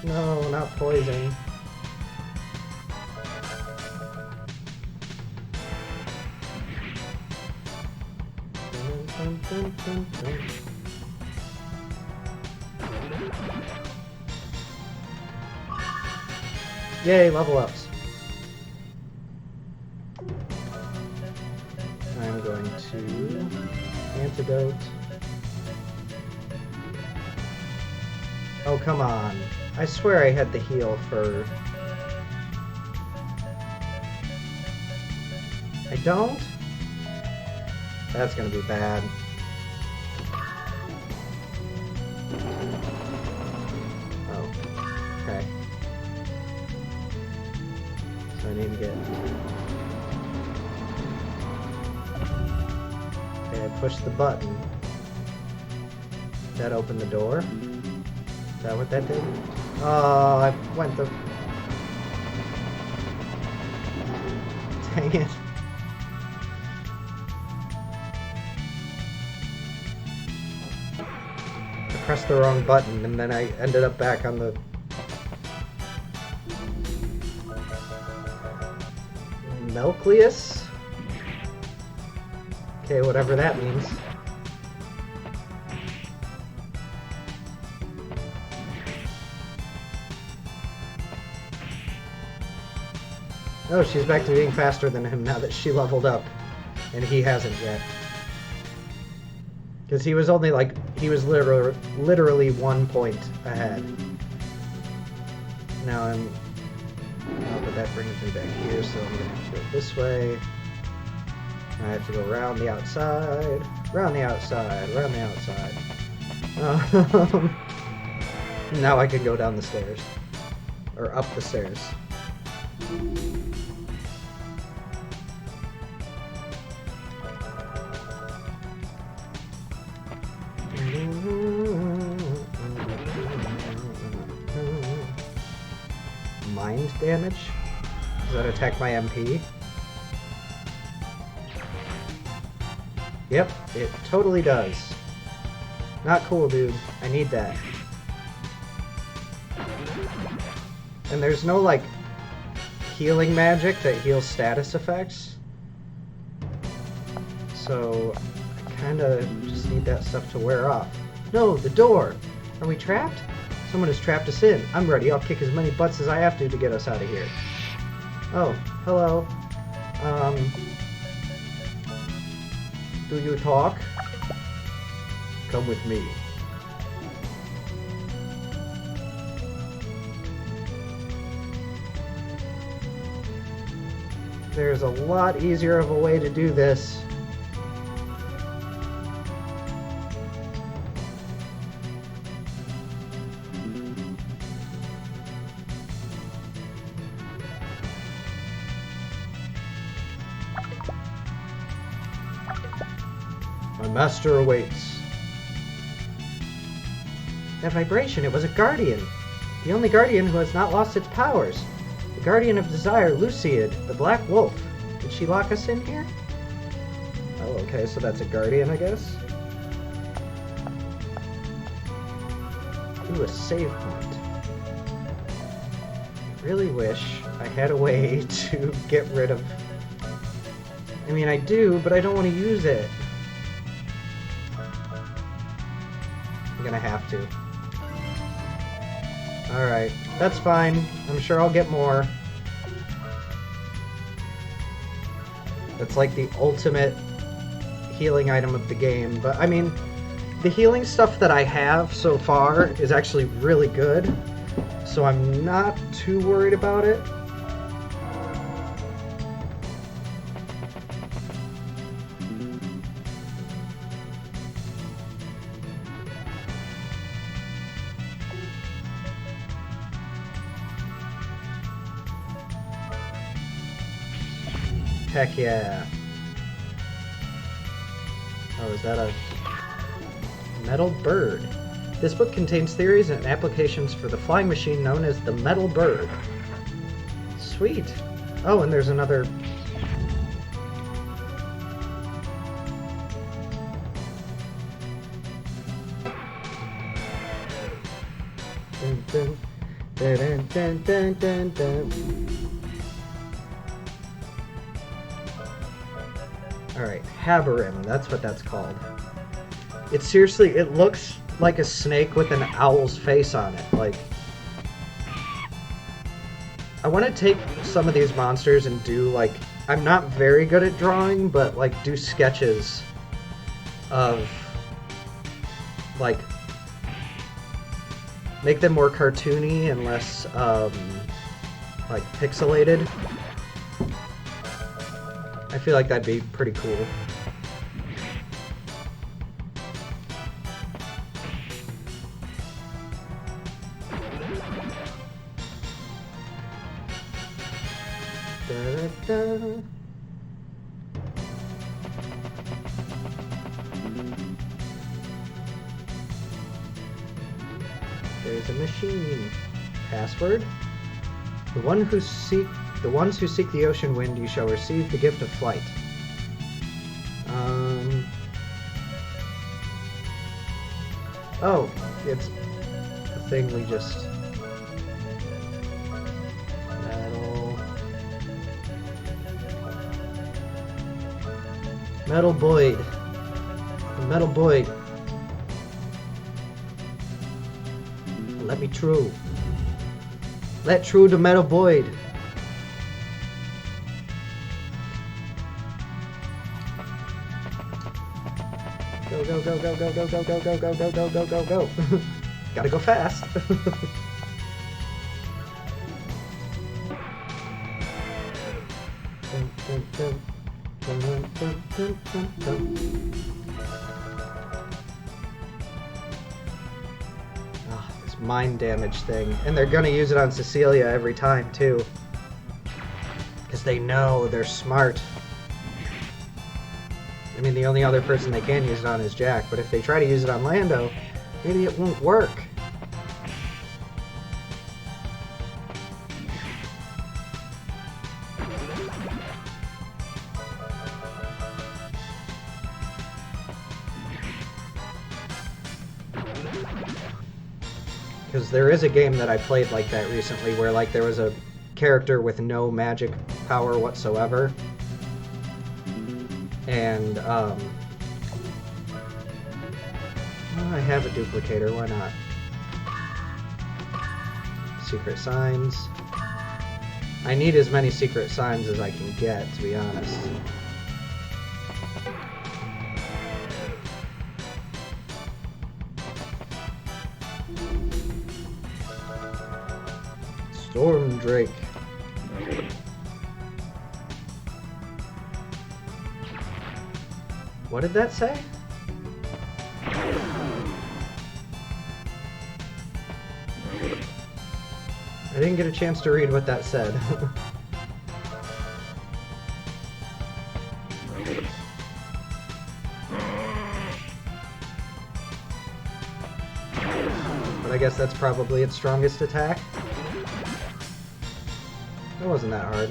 Speaker 1: No, not poison. Yay, level ups. I'm going to antidote. Oh, come on. I swear I had the heal for... I don't? That's gonna be bad. Oh, okay. So I need to get... Okay, I pushed the button. That opened the door. Is that what that did? Oh, I went the... Dang it. I pressed the wrong button and then I ended up back on the... Milklius? Okay, whatever that means. Oh, she's back to being faster than him now that she leveled up. And he hasn't yet. Because he was only like, he was literally 1 point ahead. Now I'm... Oh, but that brings me back here, so I'm going to have to go this way. I have to go around the outside, around the outside, around the outside. Now I can go down the stairs. Or up the stairs. Mind damage? Does that attack my MP? Yep, it totally does. Not cool, dude. I need that. And there's no, like, healing magic that heals status effects. So, I kinda just need that stuff to wear off. No, the door! Are we trapped? Someone has trapped us in. I'm ready. I'll kick as many butts as I have to get us out of here. Oh, hello. Do you talk? Come with me. There's a lot easier of a way to do this. My master awaits. That vibration, it was a guardian. The only guardian who has not lost its powers. The guardian of desire, Luciad, the black wolf. Did she lock us in here? Oh, okay, so that's a guardian, I guess. Ooh, a save point. I really wish I had a way to get rid of... I mean, I do, but I don't want to use it. I'm gonna have to. Alright, that's fine. I'm sure I'll get more. That's like the ultimate healing item of the game. But, I mean, the healing stuff that I have so far is actually really good. So I'm not too worried about it. Heck yeah. Oh, is that a metal bird? This book contains theories and applications for the flying machine known as the metal bird. Sweet. Oh, and there's another... Dun, dun. Dun, dun, dun, dun, dun. Alright, Habarim, that's what that's called. It seriously, it looks like a snake with an owl's face on it. Like, I want to take some of these monsters and do, like, I'm not very good at drawing, but, like, do sketches of, like, make them more cartoony and less, like, pixelated. I feel like that'd be pretty cool. Da-da-da. There's a machine. Password? The ones who seek the ocean wind, you shall receive the gift of flight. Oh, it's a thing we just... Metal Boyd. Metal Boyd. Let me through. Let through the Metal Boyd. Go, go, go, go, go, go, go, go, go, go, go, go, go, go, go. Gotta go fast. Dun, dun, dun. Dun, dun, dun, dun, dun. Oh, this mind damage thing. And they're gonna use it on Cecilia every time, too. Because they know they're smart. I mean, the only other person they can use it on is Jack, but if they try to use it on Lando, maybe it won't work. Because there is a game that I played like that recently where like there was a character with no magic power whatsoever. And, well, I have a duplicator, why not? Secret signs. I need as many secret signs as I can get, to be honest. Storm Drake. What did that say? I didn't get a chance to read what that said. But I guess that's probably its strongest attack. It wasn't that hard.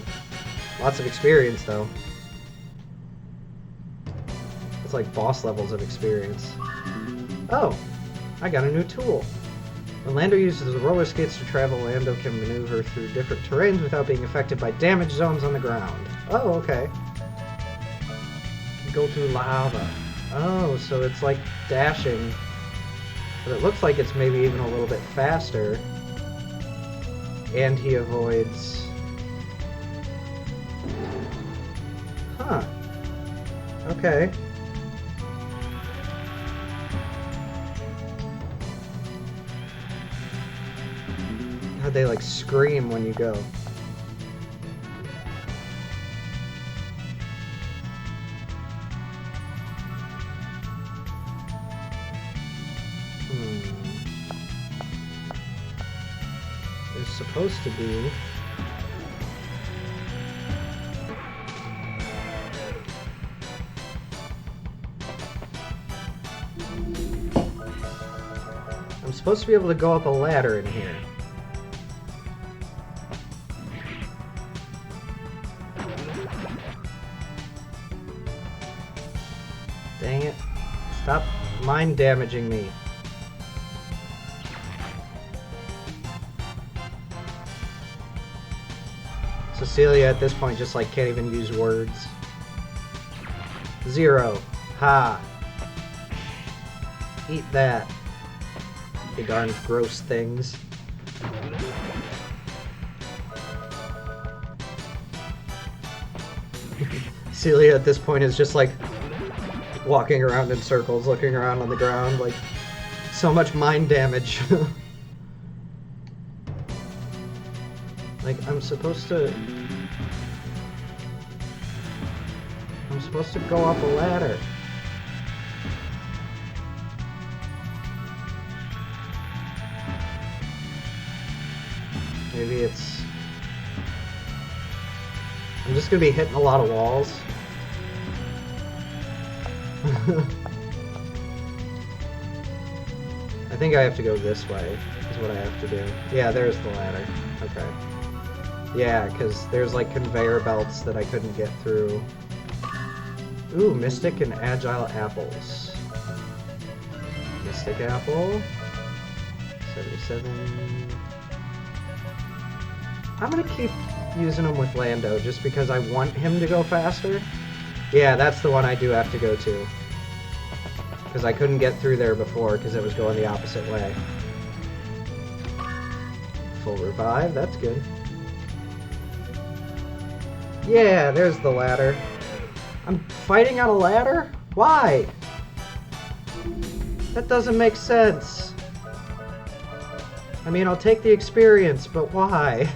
Speaker 1: Lots of experience, though. It's like boss levels of experience. Oh! I got a new tool. When Lando uses the roller skates to travel, Lando can maneuver through different terrains without being affected by damage zones on the ground. Oh, okay. Go through lava. Oh, so it's like dashing. But it looks like it's maybe even a little bit faster. And he avoids... Huh. Okay. How'd they like scream when you go? There's supposed to be... I'm supposed to be able to go up a ladder in here. Dang it. Stop mind damaging me. Cecilia at this point just like can't even use words. 0. Ha. Eat that. You darn gross things. Celia at this point is just like walking around in circles, looking around on the ground, like so much mind damage. Like I'm supposed to go up a ladder. Maybe it's... I'm just gonna be hitting a lot of walls. I think I have to go this way, is what I have to do. Yeah, there's the ladder. Okay. Yeah, because there's like conveyor belts that I couldn't get through. Ooh, Mystic and Agile apples. Mystic apple. 77. I'm gonna keep using them with Lando just because I want him to go faster. Yeah, that's the one I do have to go to. Because I couldn't get through there before because it was going the opposite way. Full revive, that's good. Yeah, there's the ladder. I'm fighting on a ladder? Why? That doesn't make sense. I mean, I'll take the experience, but why?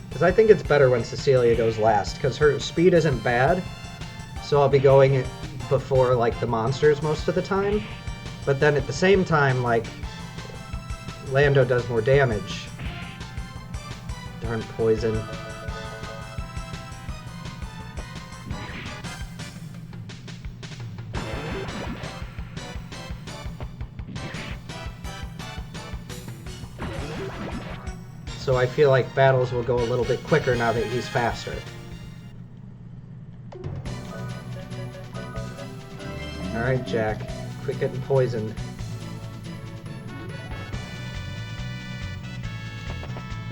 Speaker 1: Because I think it's better when Cecilia goes last, because her speed isn't bad, so I'll be going before, like, the monsters most of the time. But then at the same time, like, Lando does more damage. Darn poison. So I feel like battles will go a little bit quicker now that he's faster. Alright, Jack. Quit getting poisoned.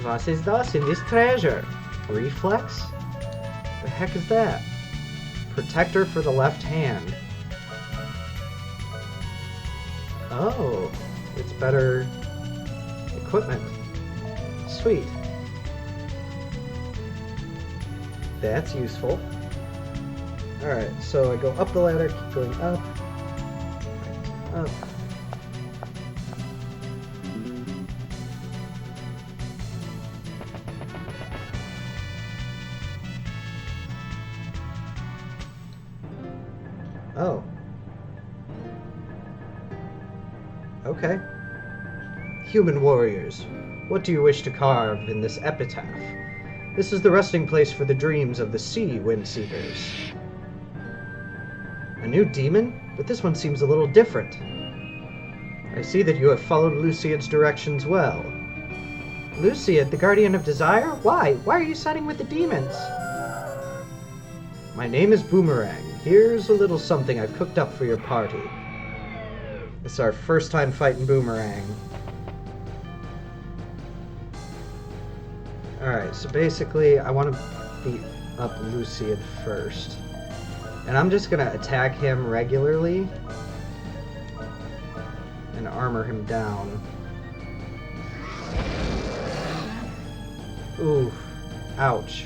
Speaker 1: What is this in this treasure? Reflex? The heck is that? Protector for the left hand. Oh, it's better equipment. Sweet. That's useful. Alright, so I go up the ladder, keep going up. Up. Oh. Okay. Human warriors, what do you wish to carve in this epitaph? This is the resting place for the dreams of the sea Windseekers. A new demon? But this one seems a little different. I see that you have followed Luciad's directions well. Luciad, the Guardian of Desire? Why? Why are you siding with the demons? My name is Boomerang. Here's a little something I've cooked up for your party. It's our first time fighting Boomerang. Alright, so basically I want to beat up Luciad first. And I'm just going to attack him regularly and armor him down. Ooh. Ouch.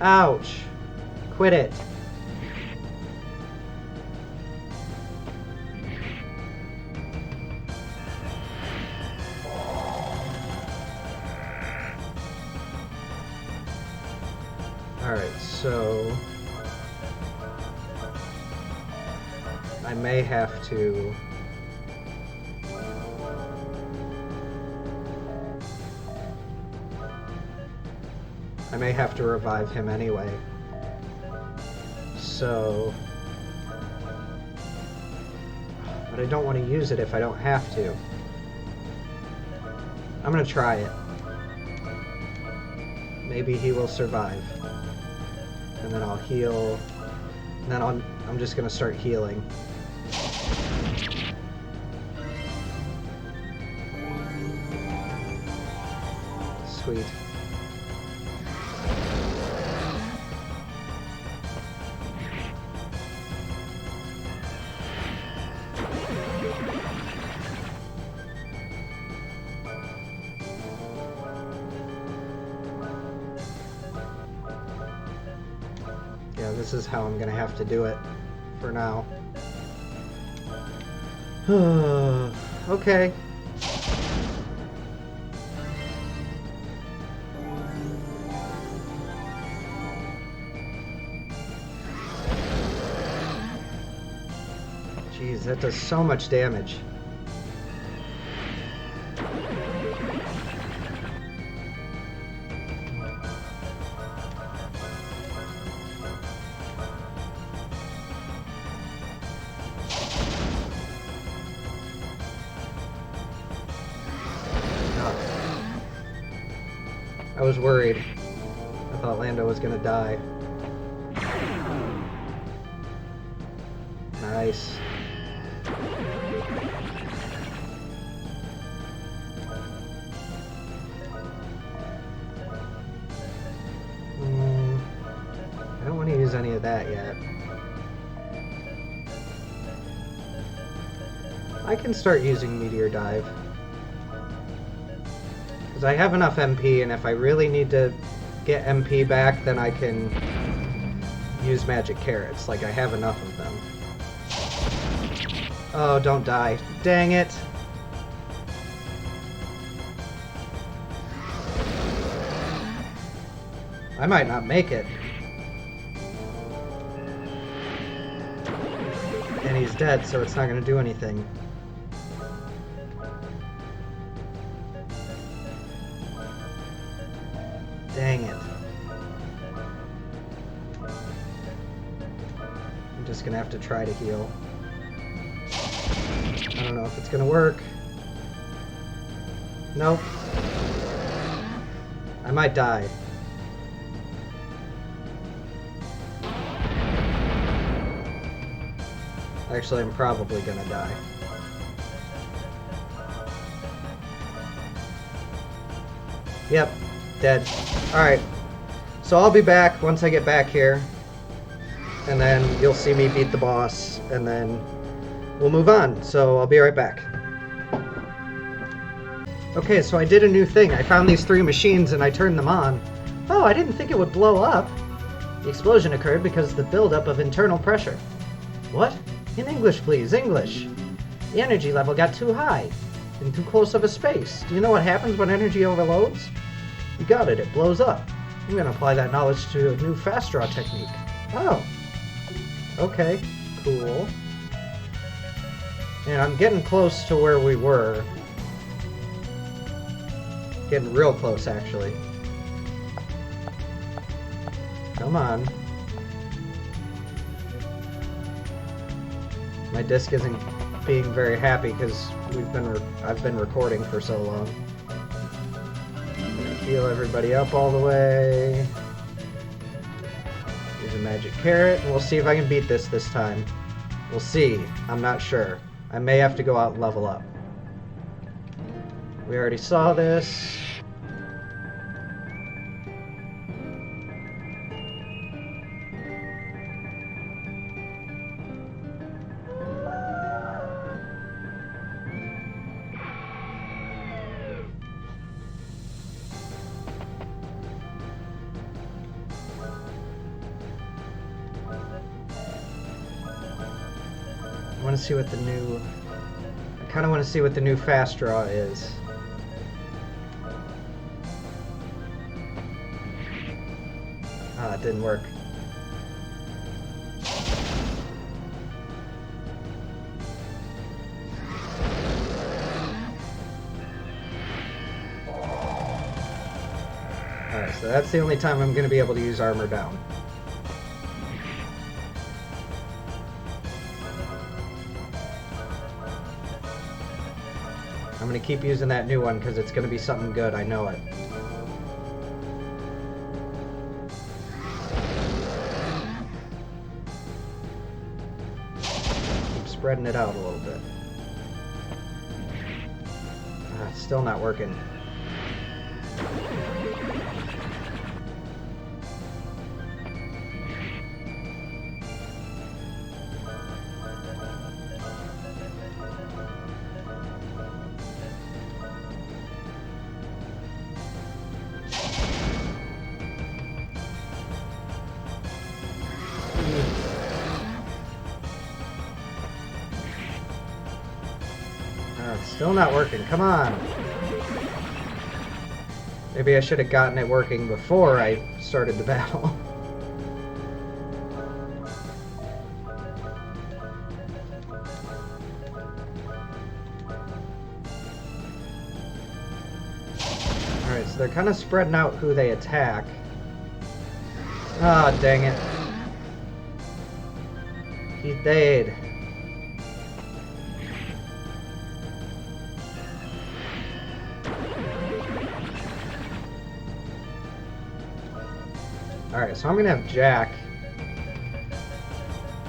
Speaker 1: Ouch. Quit it. Alright, so I may have to revive him anyway. So, but I don't want to use it if I don't have to. I'm gonna try it. Maybe he will survive. And then I'll heal. And then I'm just gonna start healing. sweet. Yeah, this is how I'm gonna have to do it for now. Okay. Jeez, that does so much damage. I was worried. I thought Lando was gonna die. Nice. I don't want to use any of that yet. I can start using Meteor Dive. Because I have enough MP, and if I really need to get MP back, then I can use Magic Carrots. Like, I have enough of them. Oh, don't die. Dang it! I might not make it. And he's dead, so it's not going to do anything. Dang it. I'm just going to have to try to heal. I don't know if it's going to work. Nope. I might die. Actually, I'm probably gonna die. Yep, dead. Alright, so I'll be back once I get back here. And then you'll see me beat the boss, and then we'll move on. So I'll be right back. Okay, so I did a new thing. I found these 3 machines and I turned them on. Oh, I didn't think it would blow up. The explosion occurred because of the buildup of internal pressure. What? In English, please, English. The energy level got too high, in too close of a space. Do you know what happens when energy overloads? You got it, it blows up. I'm going to apply that knowledge to a new fast draw technique. Oh. Okay, cool. And I'm getting close to where we were. Getting real close, actually. Come on. My disc isn't being very happy because I've been recording for so long. I'm gonna heal everybody up all the way. Use a magic carrot, and we'll see if I can beat this time. We'll see. I'm not sure. I may have to go out and level up. We already saw this. I want to see what the new... I kind of want to see what the new fast draw is. Ah, it didn't work. Alright, so that's the only time I'm going to be able to use armor down. I'm going to keep using that new one because it's going to be something good, I know it. Keep spreading it out a little bit. It's still not working. Still not working. Come on. Maybe I should have gotten it working before I started the battle. Alright, so they're kind of spreading out who they attack. Ah, dang it. He died. Alright, so I'm gonna have Jack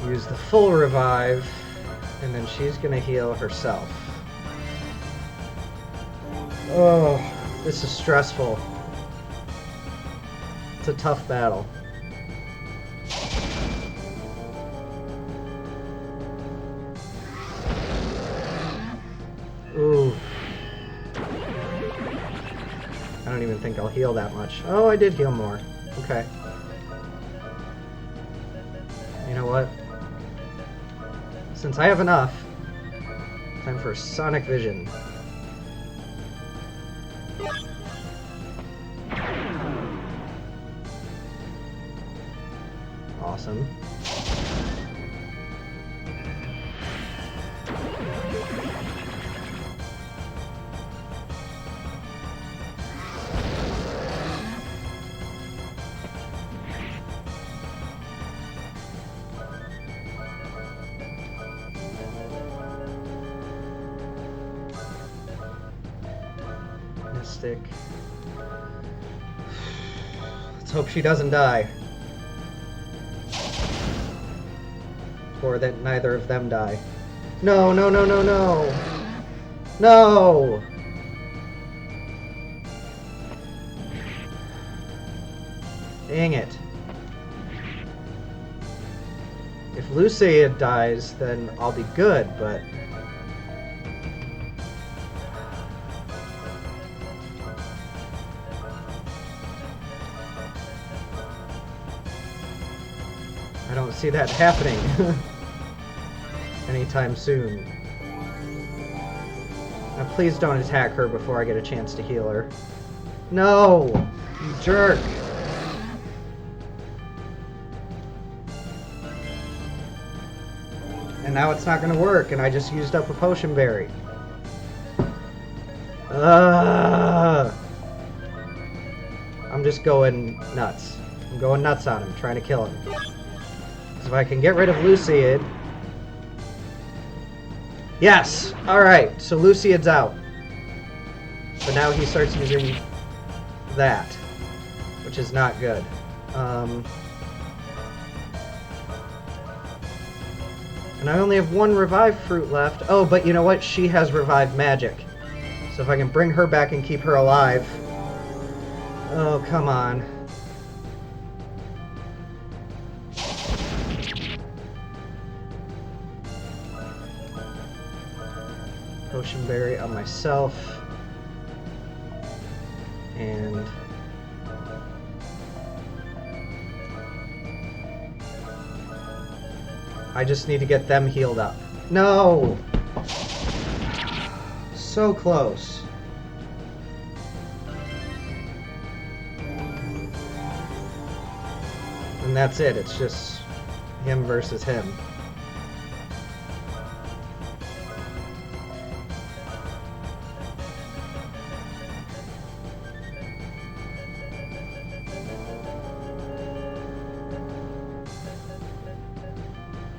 Speaker 1: use the full revive, and then she's gonna heal herself. Oh, this is stressful. It's a tough battle. Ooh. I don't even think I'll heal that much. Oh, I did heal more. Okay. You know what? Since I have enough, time for Sonic Vision. Awesome. Mystic. Let's hope she doesn't die. Or that neither of them die. No, no, no, no, no! No! Dang it. If Lucia dies, then I'll be good, but... I don't see that happening anytime soon. Now please don't attack her before I get a chance to heal her. No! You jerk! And now it's not gonna work, and I just used up a potion berry. I'm just going nuts. I'm going nuts on him, trying to kill him. Because if I can get rid of Luciad... Yes! Alright, so Luciad's out. But now he starts using that, which is not good. And I only have one revive fruit left. Oh, but you know what? She has revived magic. So if I can bring her back and keep her alive... Oh, come on. Potion berry on myself. And... I just need to get them healed up. No! So close. And that's it. It's just him versus him.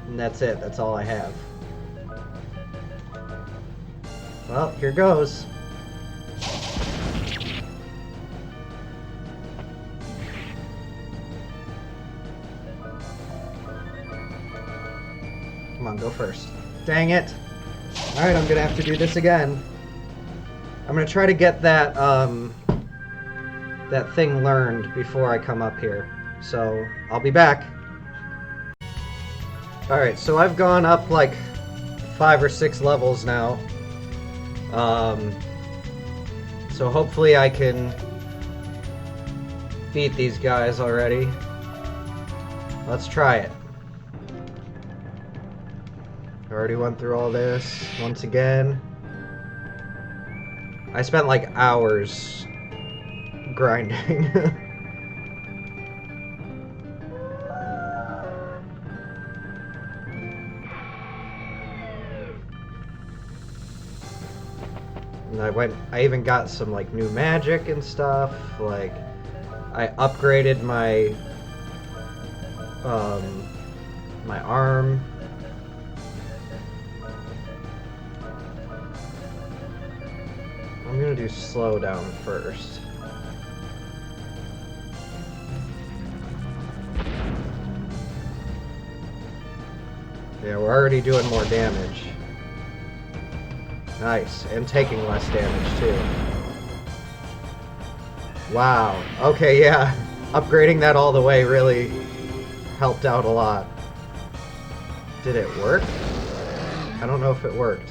Speaker 1: And that's it. That's all I have. Well, here goes. Come on, go first. Dang it. Alright, I'm gonna have to do this again. I'm gonna try to get that, that thing learned before I come up here. So, I'll be back. Alright, so I've gone up like 5 or 6 levels now. So hopefully I can beat these guys already. Let's try it. Already went through all this once again. I spent like hours grinding. And I even got some like new magic and stuff. Like I upgraded my my arm. I'm gonna do slow down first. Yeah, we're already doing more damage. Nice, and taking less damage too. Wow. Okay, yeah. Upgrading that all the way really helped out a lot. Did it work? I don't know if it worked.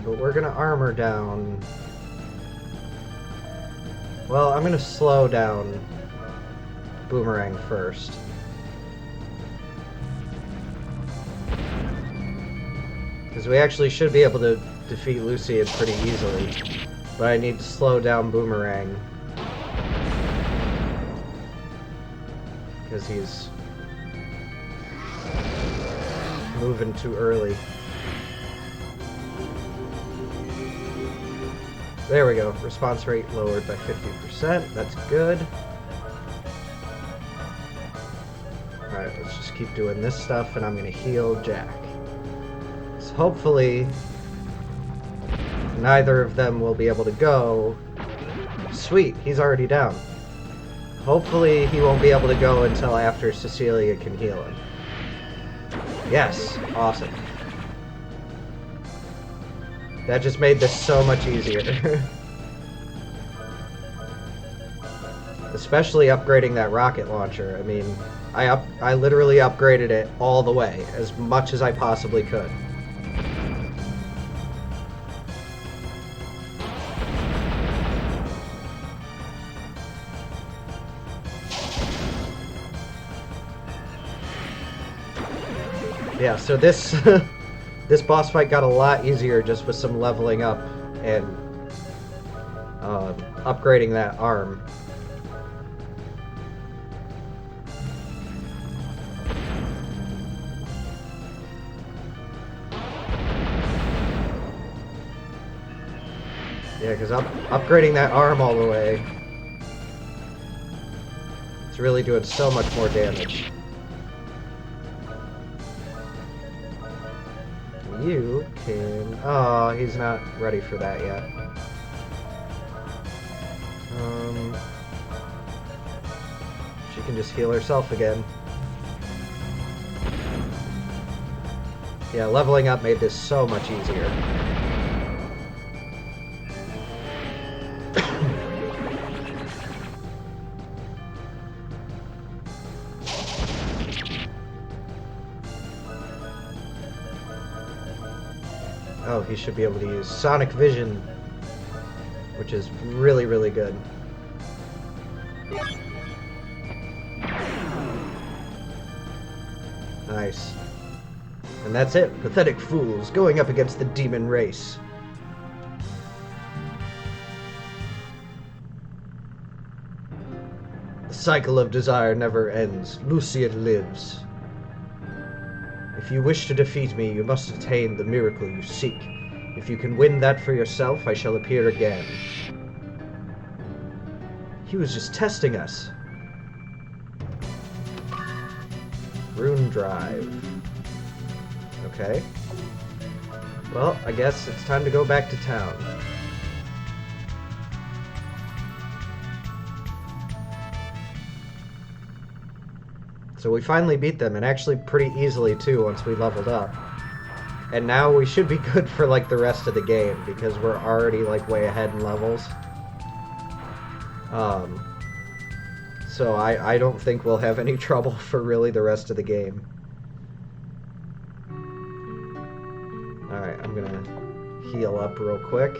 Speaker 1: But we're gonna armor down. Well, I'm gonna slow down Boomerang first. Because we actually should be able to defeat Luciad pretty easily. But I need to slow down Boomerang. Because he's moving too early. There we go. Response rate lowered by 50%. That's good. Alright, let's just keep doing this stuff, and I'm going to heal Jack. So hopefully, neither of them will be able to go. Sweet, he's already down. Hopefully he won't be able to go until after Cecilia can heal him. Yes, awesome. That just made this so much easier. Especially upgrading that rocket launcher. I mean, I literally upgraded it all the way, as much as I possibly could. Yeah, so this this boss fight got a lot easier just with some leveling up and upgrading that arm. Yeah, because upgrading that arm all the way, it's really doing so much more damage. You can... Oh, he's not ready for that yet. She can just heal herself again. Yeah, leveling up made this so much easier. Oh, he should be able to use Sonic Vision, which is really, really good. Nice. And that's it. Pathetic fools, going up against the demon race. The cycle of desire never ends. Luciad lives. If you wish to defeat me, you must attain the miracle you seek. If you can win that for yourself, I shall appear again. He was just testing us. Rune Drive. Okay. Well, I guess it's time to go back to town. So we finally beat them, and actually pretty easily too once we leveled up. And now we should be good for, like, the rest of the game, because we're already, like, way ahead in levels. So I don't think we'll have any trouble for really the rest of the game. Alright, I'm gonna heal up real quick.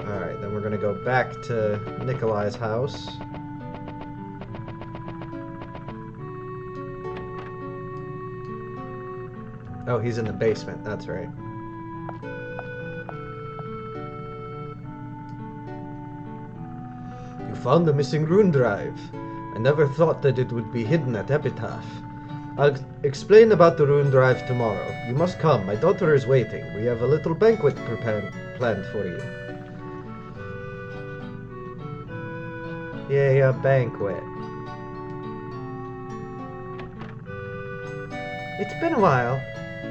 Speaker 1: Alright, then we're gonna go back to Nikolai's house. Oh, he's in the basement, that's right. You found the missing rune drive. I never thought that it would be hidden at Epitaph. I'll explain about the rune drive tomorrow. You must come, my daughter is waiting. We have a little banquet planned for you. Yay, a banquet. It's been a while.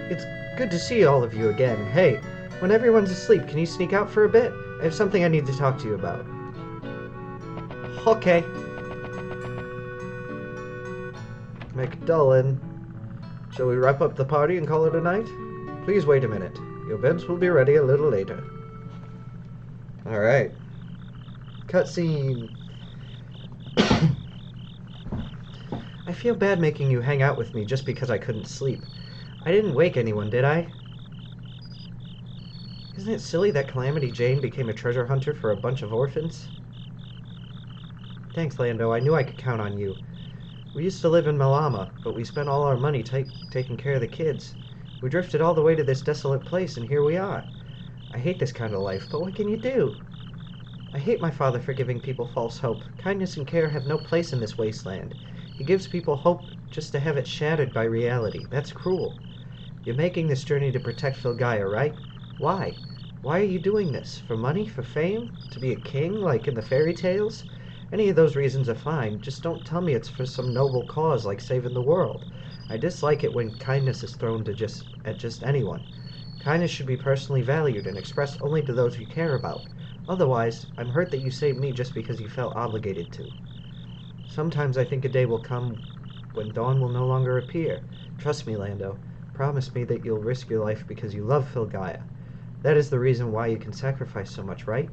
Speaker 1: It's good to see all of you again. Hey, when everyone's asleep, can you sneak out for a bit? I have something I need to talk to you about. Okay. McDullen. Shall we wrap up the party and call it a night? Please wait a minute. Your beds will be ready a little later. Alright. Cutscene. I feel bad making you hang out with me just because I couldn't sleep. I didn't wake anyone, did I? Isn't it silly that Calamity Jane became a treasure hunter for a bunch of orphans? Thanks, Lando. I knew I could count on you. We used to live in Malama, but we spent all our money taking care of the kids. We drifted all the way to this desolate place, and here we are. I hate this kind of life, but what can you do? I hate my father for giving people false hope. Kindness and care have no place in this wasteland. He gives people hope just to have it shattered by reality. That's cruel. You're making this journey to protect Filgaia, right? Why? Why are you doing this? For money? For fame? To be a king, like in the fairy tales? Any of those reasons are fine. Just don't tell me it's for some noble cause like saving the world. I dislike it when kindness is thrown at just anyone. Kindness should be personally valued and expressed only to those you care about. Otherwise, I'm hurt that you saved me just because you felt obligated to. Sometimes I think a day will come when dawn will no longer appear. Trust me, Lando. Promise me that you'll risk your life because you love Filgaia. That is the reason why you can sacrifice so much, right?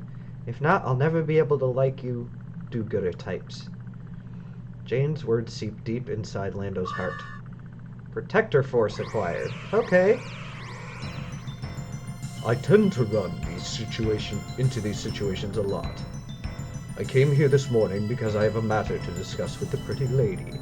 Speaker 1: If not, I'll never be able to like you do-gooder types. Jane's words seep deep inside Lando's heart. Protector Force acquired. Okay. I tend to run into these situations a lot. I came here this morning because I have a matter to discuss with the pretty lady.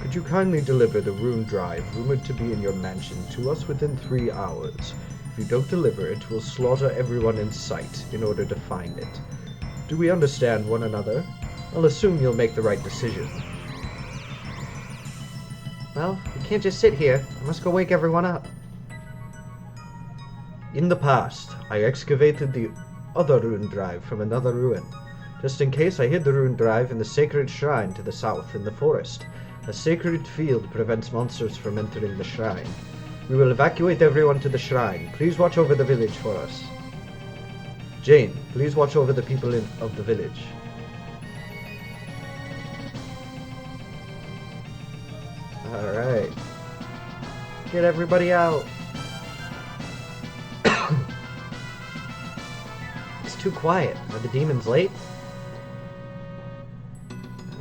Speaker 1: Could you kindly deliver the rune drive rumored to be in your mansion to us within 3 hours? If you don't deliver it, we'll slaughter everyone in sight in order to find it. Do we understand one another? I'll assume you'll make the right decision. Well, we can't just sit here. I must go wake everyone up. In the past, I excavated the other rune drive from another ruin. Just in case, I hid the rune drive in the sacred shrine to the south in the forest. A sacred field prevents monsters from entering the shrine. We will evacuate everyone to the shrine. Please watch over the village for us. Jane, please watch over the people of the village. Alright. Get everybody out. It's too quiet. Are the demons late?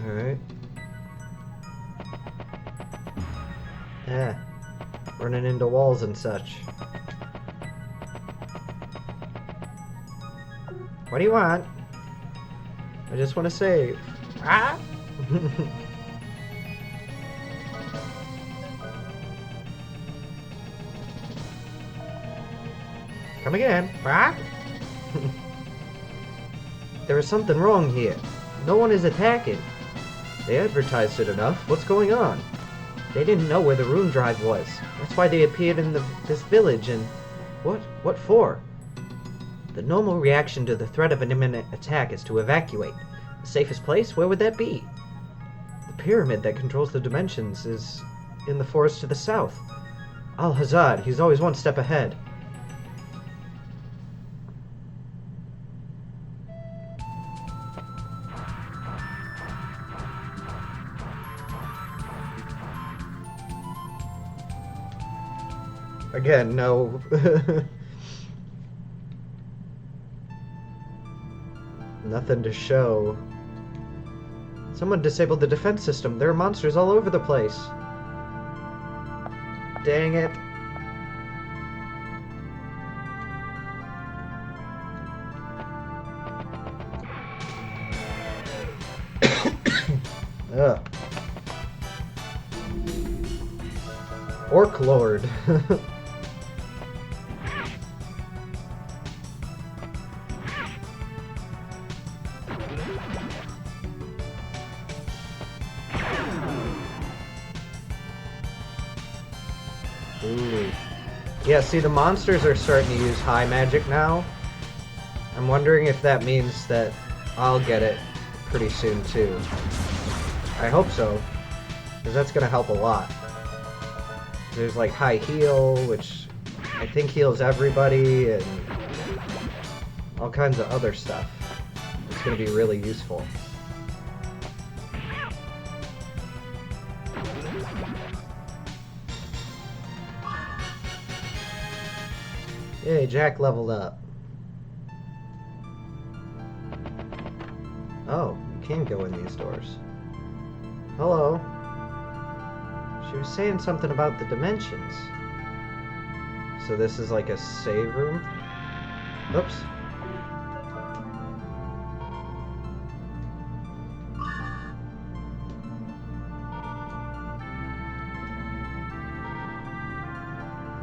Speaker 1: Alright. Yeah. Running into walls and such. What do you want? I just want to save. Ah! Come again. Ah! There is something wrong here. No one is attacking. They advertised it enough. What's going on? They didn't know where the rune drive was. That's why they appeared in this village and... What for? The normal reaction to the threat of an imminent attack is to evacuate. The safest place? Where would that be? The pyramid that controls the dimensions is in the forest to the south. Al-Hazard, he's always one step ahead. Again, no. Nothing to show. Someone disabled the defense system. There are monsters all over the place. Dang it. Ugh. Orc Lord. Ooh. Yeah, see, the monsters are starting to use high magic now. I'm wondering if that means that I'll get it pretty soon, too. I hope so, because that's going to help a lot. There's, like, high heal, which I think heals everybody, and all kinds of other stuff. It's going to be really useful. Yay, Jack leveled up. Oh, you can go in these doors. Hello. She was saying something about the dimensions. So this is like a save room? Oops.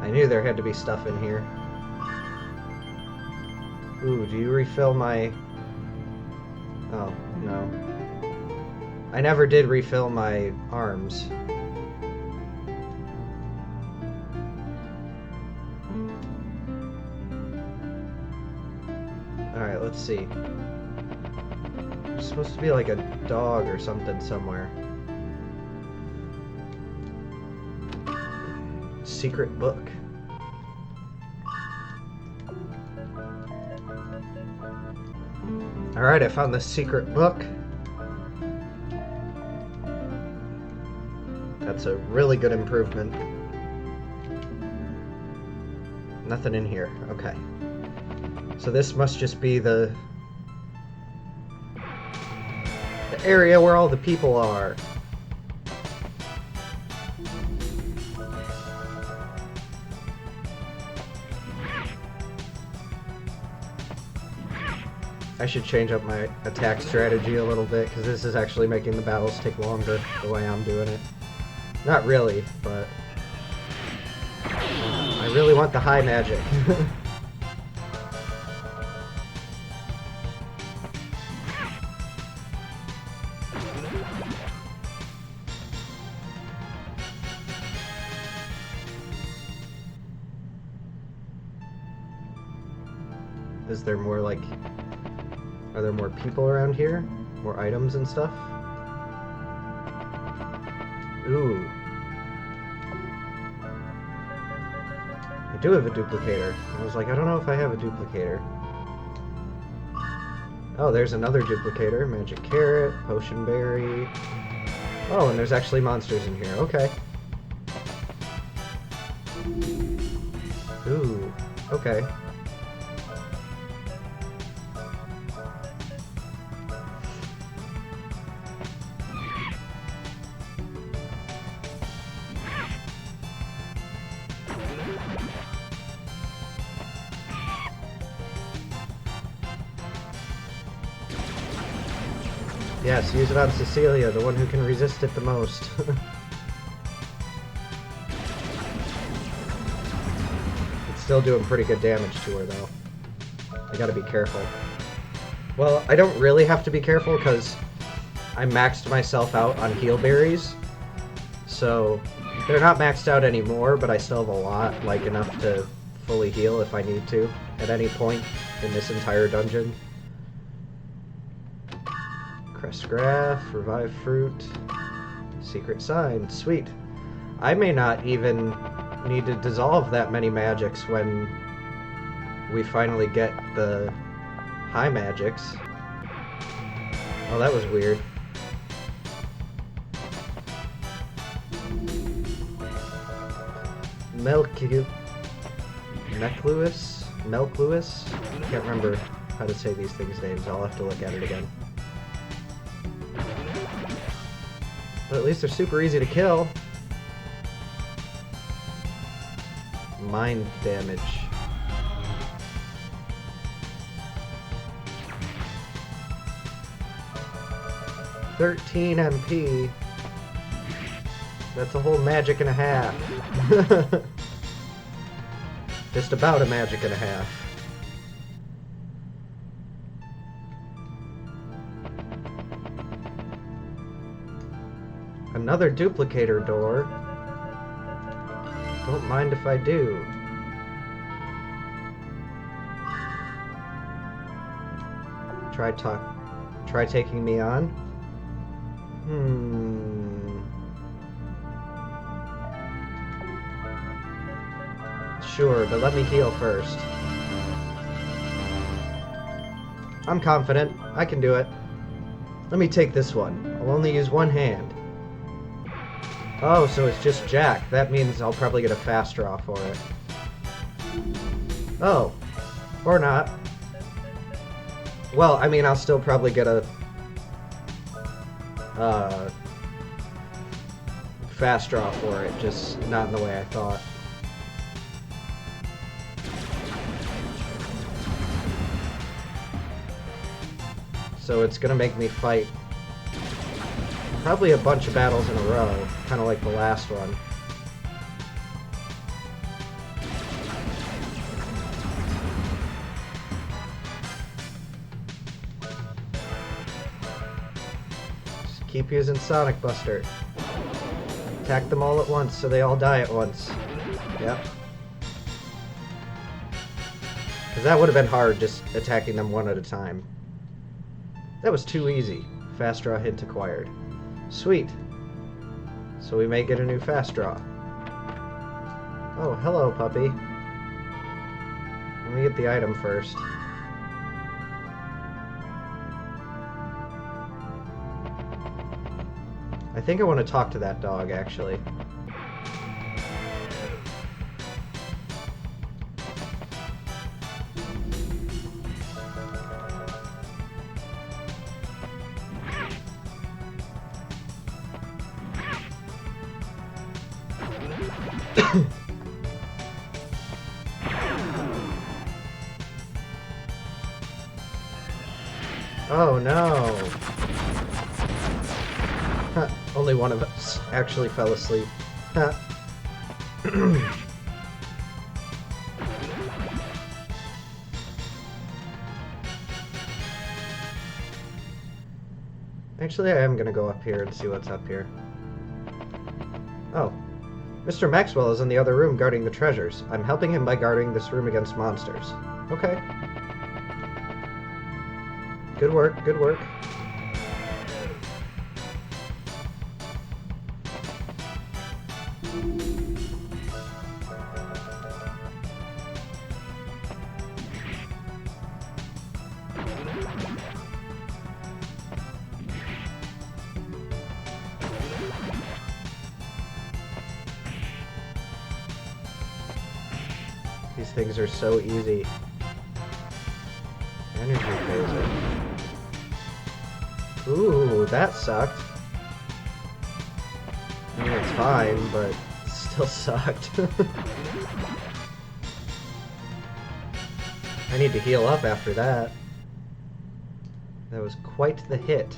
Speaker 1: I knew there had to be stuff in here. Ooh, do you refill my... Oh, no. I never did refill my arms. Alright, let's see. There's supposed to be like a dog or something somewhere. Secret book. Alright, I found the secret book. That's a really good improvement. Nothing in here. Okay. So this must just be the area where all the people are. I should change up my attack strategy a little bit, because this is actually making the battles take longer the way I'm doing it. Not really, but I really want the high magic. Is there more, like... Are there more people around here? More items and stuff? Ooh. I do have a duplicator. I was like, I don't know if I have a duplicator. Oh, there's another duplicator. Magic carrot, potion berry. Oh, and there's actually monsters in here. Okay. Ooh. Okay. Yes, use it on Cecilia, the one who can resist it the most. It's still doing pretty good damage to her, though. I gotta be careful. Well, I don't really have to be careful, because I maxed myself out on heal berries. So, they're not maxed out anymore, but I still have a lot, like enough to fully heal if I need to, at any point in this entire dungeon. Crest Graph, Revive Fruit, Secret Sign, sweet. I may not even need to dissolve that many magics when we finally get the high magics. Oh, that was weird. Milk you. Melcluis? I can't remember how to say these things' names. I'll have to look at it again. But at least they're super easy to kill. Mind damage. $13 MP. That's a whole magic and a half. Just about a magic and a half. Another duplicator door. Don't mind if I do. Try taking me on? Sure, but let me heal first. I'm confident. I can do it. Let me take this one. I'll only use one hand. Oh, so it's just Jack. That means I'll probably get a fast draw for it. Oh. Or not. Well, I mean, I'll still probably get a fast draw for it, just not in the way I thought. So it's gonna make me fight probably a bunch of battles in a row, kind of like the last one. Just keep using Sonic Buster. Attack them all at once so they all die at once. Yep. Because that would have been hard just attacking them one at a time. That was too easy. Fast draw hint acquired. Sweet. So we may get a new fast draw. Oh, hello, puppy. Let me get the item first. I think I want to talk to that dog, actually. Oh no! Huh, only one of us actually fell asleep. Huh. Actually, I am gonna go up here and see what's up here. Oh. Mr. Maxwell is in the other room guarding the treasures. I'm helping him by guarding this room against monsters. Okay. Good work, good work. These things are so easy. Energy phaser. Ooh, that sucked. I mean, it's fine, but it still sucked. I need to heal up after that. That was quite the hit.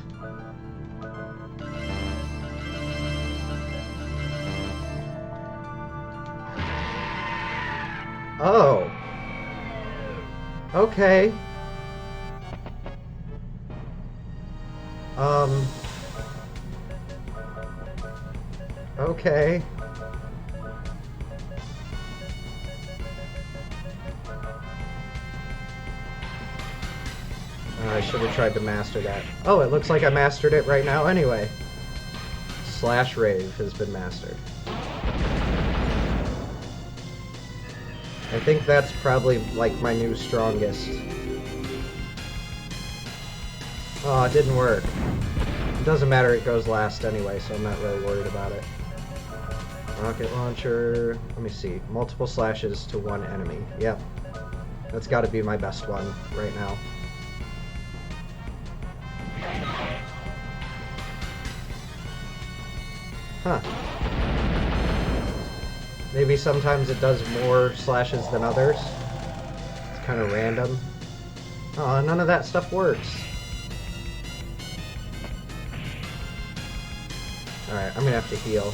Speaker 1: Oh. Okay. Okay. I should have tried to master that. Oh, it looks like I mastered it right now anyway. Slash Rave has been mastered. I think that's probably like my new strongest. Oh, it didn't work. It doesn't matter, it goes last anyway, so I'm not really worried about it. Rocket launcher. Let me see. Multiple slashes to one enemy. Yep. That's got to be my best one right now. Huh. Maybe sometimes it does more slashes than others. It's kind of random. Oh, none of that stuff works. Alright, I'm gonna have to heal.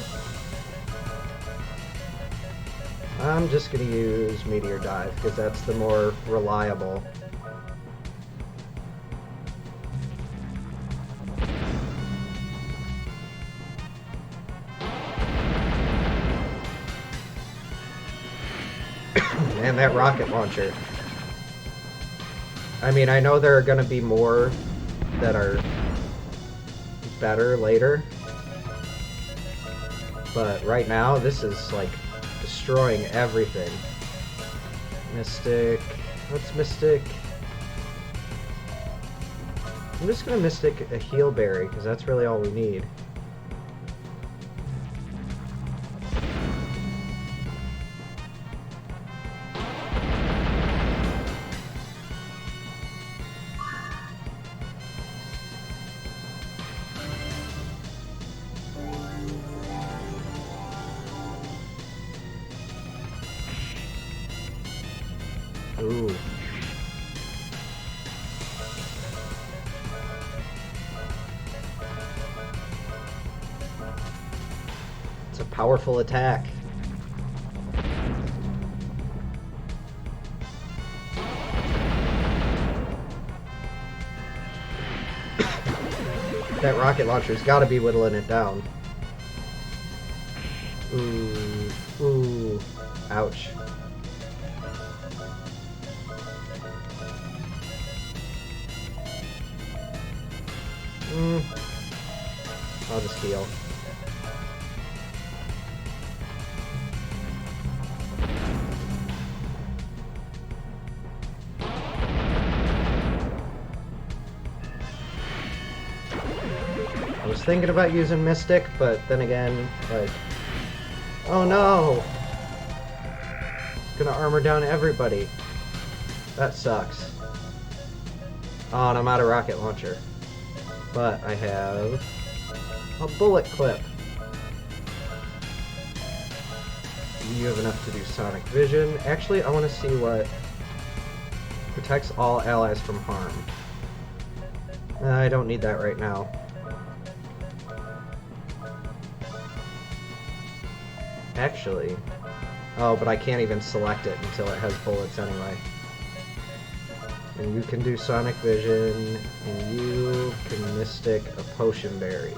Speaker 1: I'm just gonna use Meteor Dive, because that's the more reliable. Man, that rocket launcher. I mean, I know there are gonna be more that are better later. But right now, this is like destroying everything. Mystic. What's Mystic? I'm just gonna Mystic a Heal Berry, because that's really all we need. Ooh. It's a powerful attack. That rocket launcher's gotta be whittling it down. Ooh. Ooh. Ouch. I'll just heal. I was thinking about using Mystic, but then again, like... Oh no! It's gonna armor down everybody. That sucks. Oh, and I'm out of rocket launcher. But I have a bullet clip. You have enough to do Sonic Vision. Actually, I want to see what protects all allies from harm. I don't need that right now. Actually, oh, but I can't even select it until it has bullets anyway. And you can do Sonic Vision, and you can Mystic a Potion Berry.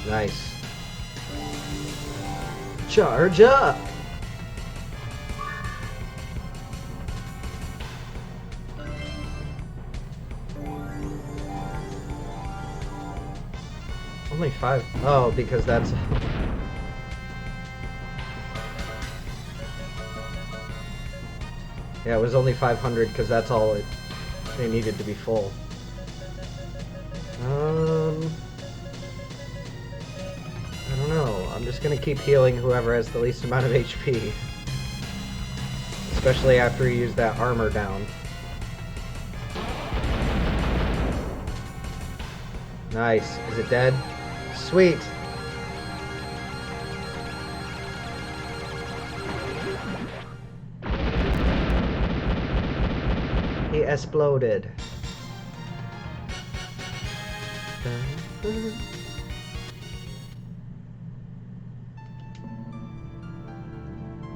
Speaker 1: Nice. Charge up! Only 5. Oh, because that's... Yeah, it was only 500 because that's all they needed to be full. I don't know. I'm just gonna keep healing whoever has the least amount of HP. Especially after you use that armor down. Nice. Is it dead? Sweet! He exploded.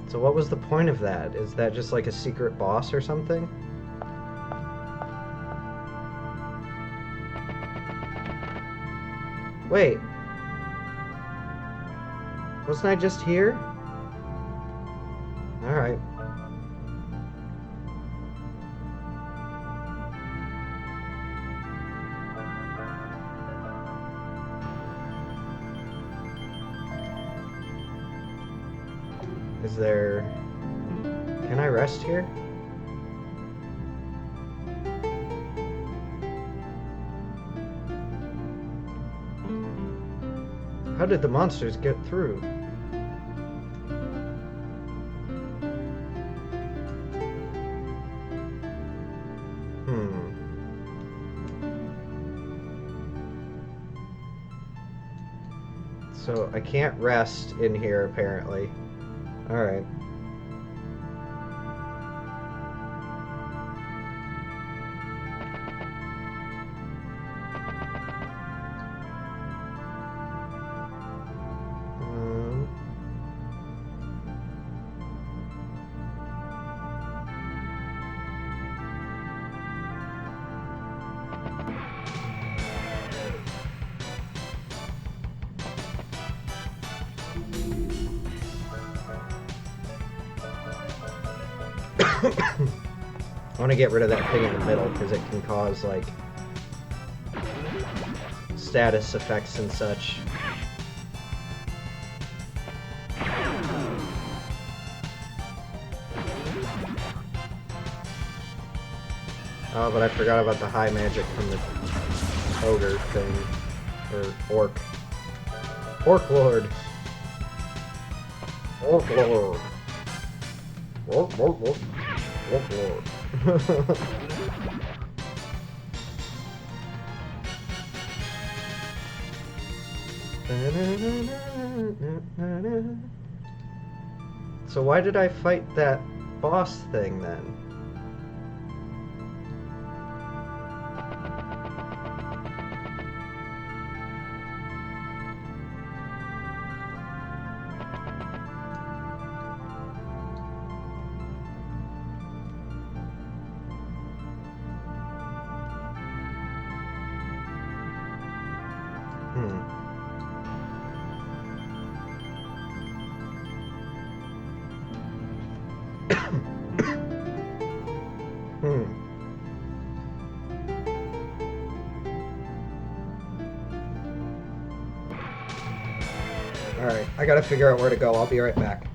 Speaker 1: So what was the point of that? Is that just like a secret boss or something? Wait. Wasn't I just here? Alright. Is there... Can I rest here? How did the monsters get through? So I can't rest in here, apparently. Alright. I want to get rid of that thing in the middle because it can cause, like, status effects and such. Oh, but I forgot about the high magic from the ogre thing. Or orc. Orc Lord. Orc Lord. Orc Lord. Orc Lord. So why did I fight that boss thing then? Alright, I gotta figure out where to go. I'll be right back.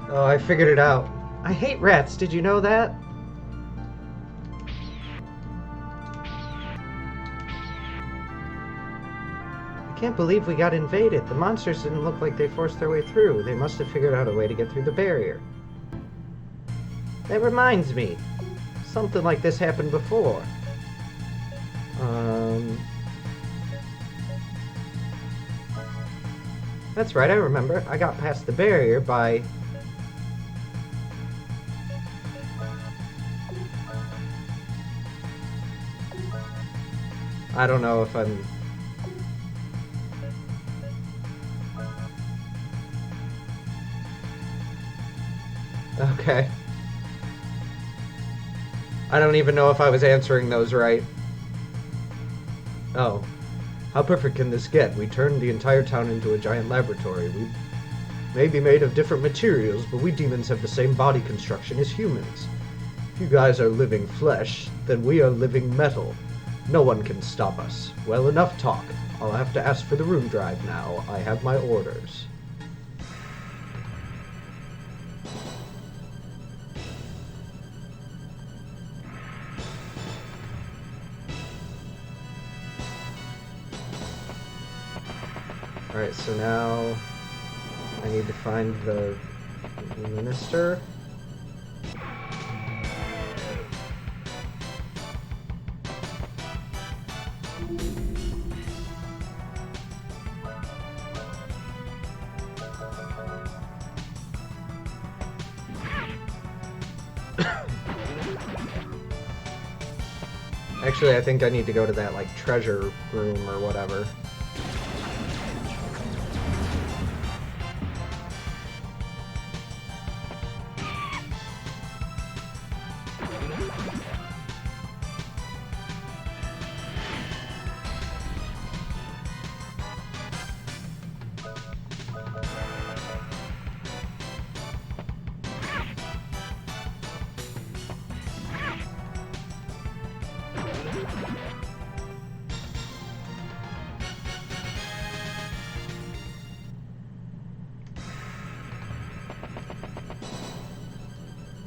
Speaker 1: Oh, I figured it out. I hate rats, did you know that? I can't believe we got invaded. The monsters didn't look like they forced their way through. They must have figured out a way to get through the barrier. That reminds me. Something like this happened before. That's right, I remember. I got past the barrier by... I don't know if I'm... Okay. I don't even know if I was answering those right. Oh. How perfect can this get? We turned the entire town into a giant laboratory. We may be made of different materials, but we demons have the same body construction as humans. If you guys are living flesh, then we are living metal. No one can stop us. Well, enough talk. I'll have to ask for the room drive now. I have my orders. Alright, so now I need to find the minister. Actually, I think I need to go to that, like, treasure room or whatever.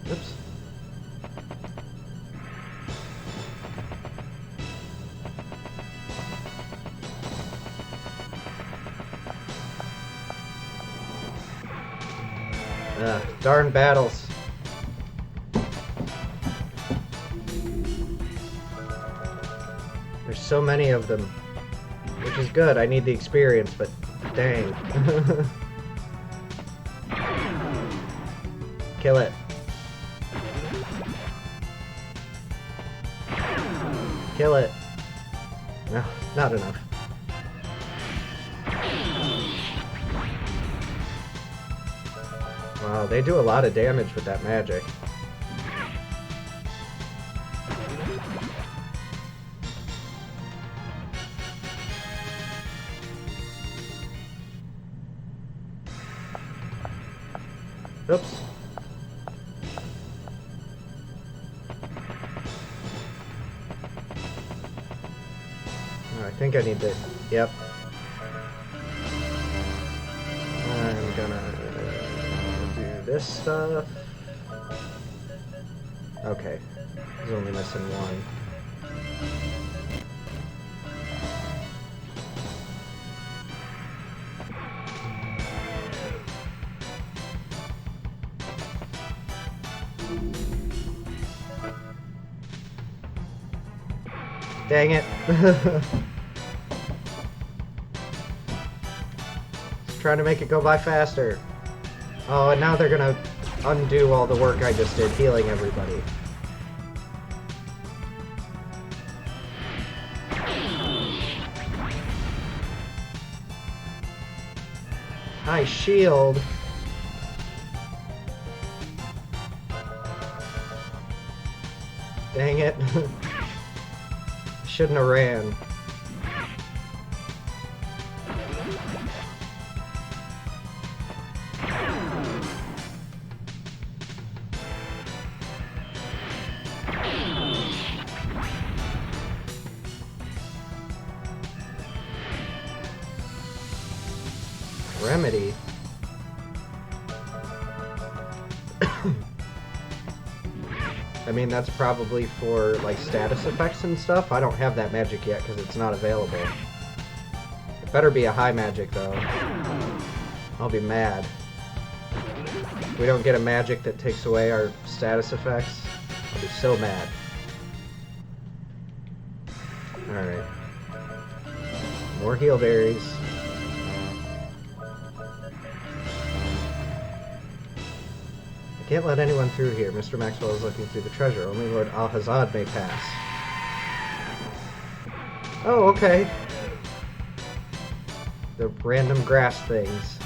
Speaker 1: Oops. Darn battles. There's so many of them. Which is good, I need the experience, but dang. Kill it. Kill it. No, not enough. Wow, they do a lot of damage with that magic. Oops. Oh, I think I need to... Yep. I'm gonna do this stuff. Okay. He's only missing one. Dang it. Just trying to make it go by faster. Oh, and now they're gonna undo all the work I just did healing everybody. Hi, shield. Dang it. Shouldn't have ran. Remedy. I mean, that's probably for, like, status effects and stuff. I don't have that magic yet because it's not available. It better be a high magic, though. I'll be mad. If we don't get a magic that takes away our status effects, I'll be so mad. Alright. More heal berries. Can't let anyone through here. Mr. Maxwell is looking through the treasure. Only Lord Alhazad may pass. Oh, okay. The random grass things.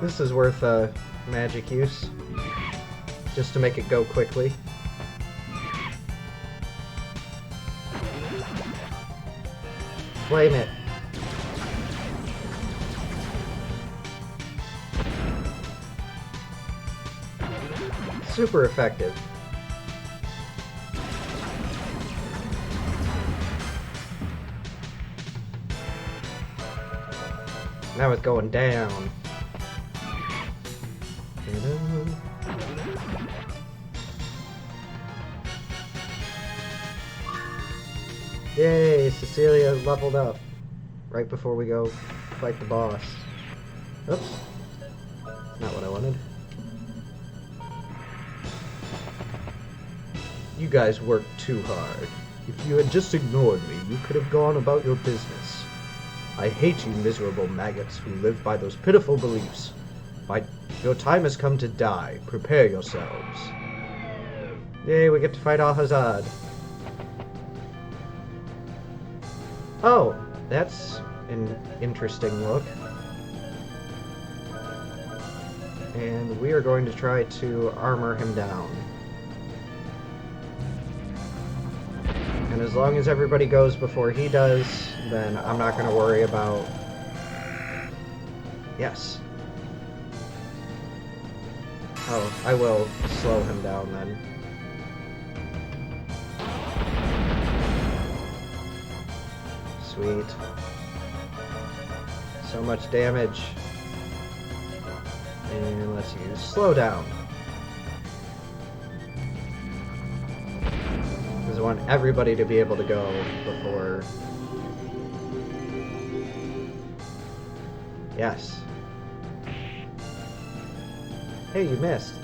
Speaker 1: This is worth magic use. Just to make it go quickly. Flame it. Super effective. Now it's going down. Yay, Cecilia leveled up right before we go fight the boss. Oops. Not what I wanted. You guys worked too hard. If you had just ignored me, you could have gone about your business. I hate you miserable maggots who live by those pitiful beliefs. Your time has come to die. Prepare yourselves. Yay, we get to fight Alhazad. Oh, that's an interesting look. And we are going to try to armor him down. And as long as everybody goes before he does, then I'm not going to worry about... Yes. Oh, I will slow him down then. Sweet. So much damage. And let's use slow down. Because I want everybody to be able to go before... Yes. Hey, you missed.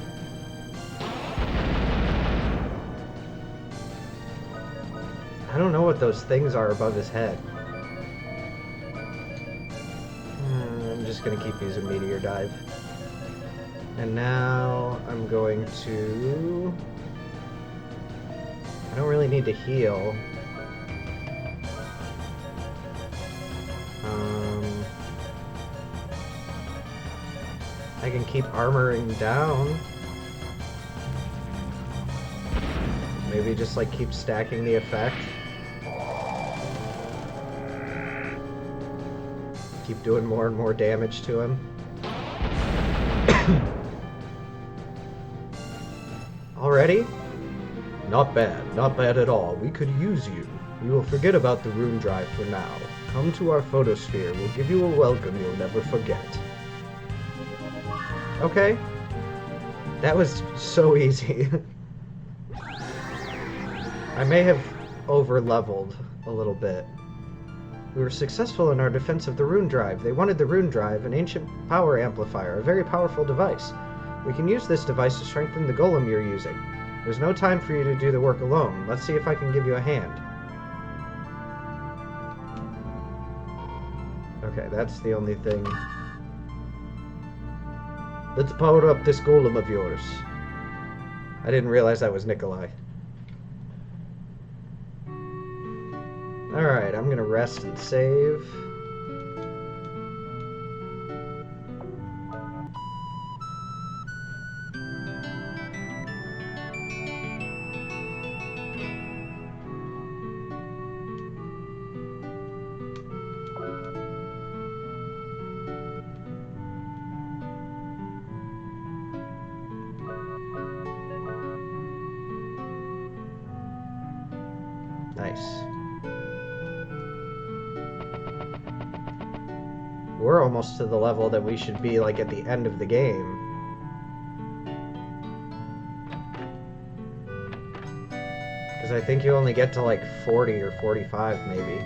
Speaker 1: I don't know what those things are above his head. I'm just gonna keep using Meteor Dive. And now I'm going to... I don't really need to heal. I can keep armoring down. Maybe just like keep stacking the effect. Keep doing more and more damage to him. Already? Not bad at all. We could use you. We will forget about the rune drive for now. Come to our photosphere. We'll give you a welcome you'll never forget. Okay. That was so easy. I may have over-leveled a little bit. We were successful in our defense of the rune drive. They wanted the rune drive, an ancient power amplifier, a very powerful device. We can use this device to strengthen the golem you're using. There's no time for you to do the work alone. Let's see if I can give you a hand. Okay, that's the only thing. Let's power up this golem of yours. I didn't realize that was Nikolai. Alright, I'm gonna rest and save. Nice. We're almost to the level that we should be like at the end of the game. Because I think you only get to like 40 or 45 maybe.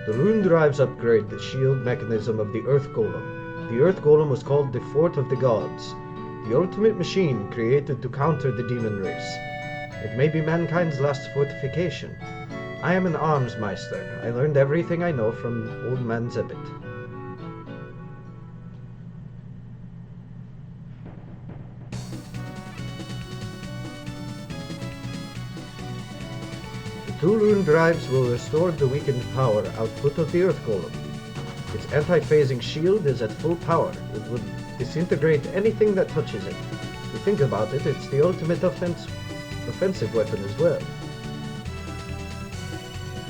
Speaker 1: The rune drives upgrade the shield mechanism of the Earth Golem. The Earth Golem was called the Fort of the Gods, the ultimate machine created to counter the demon race. It may be mankind's last fortification. I am an arms meister. I learned everything I know from Old Man Zebbet. The two rune drives will restore the weakened power output of the Earth Golem. Its anti-phasing shield is at full power. It would disintegrate anything that touches it. If you think about it, it's the ultimate offensive weapon as well.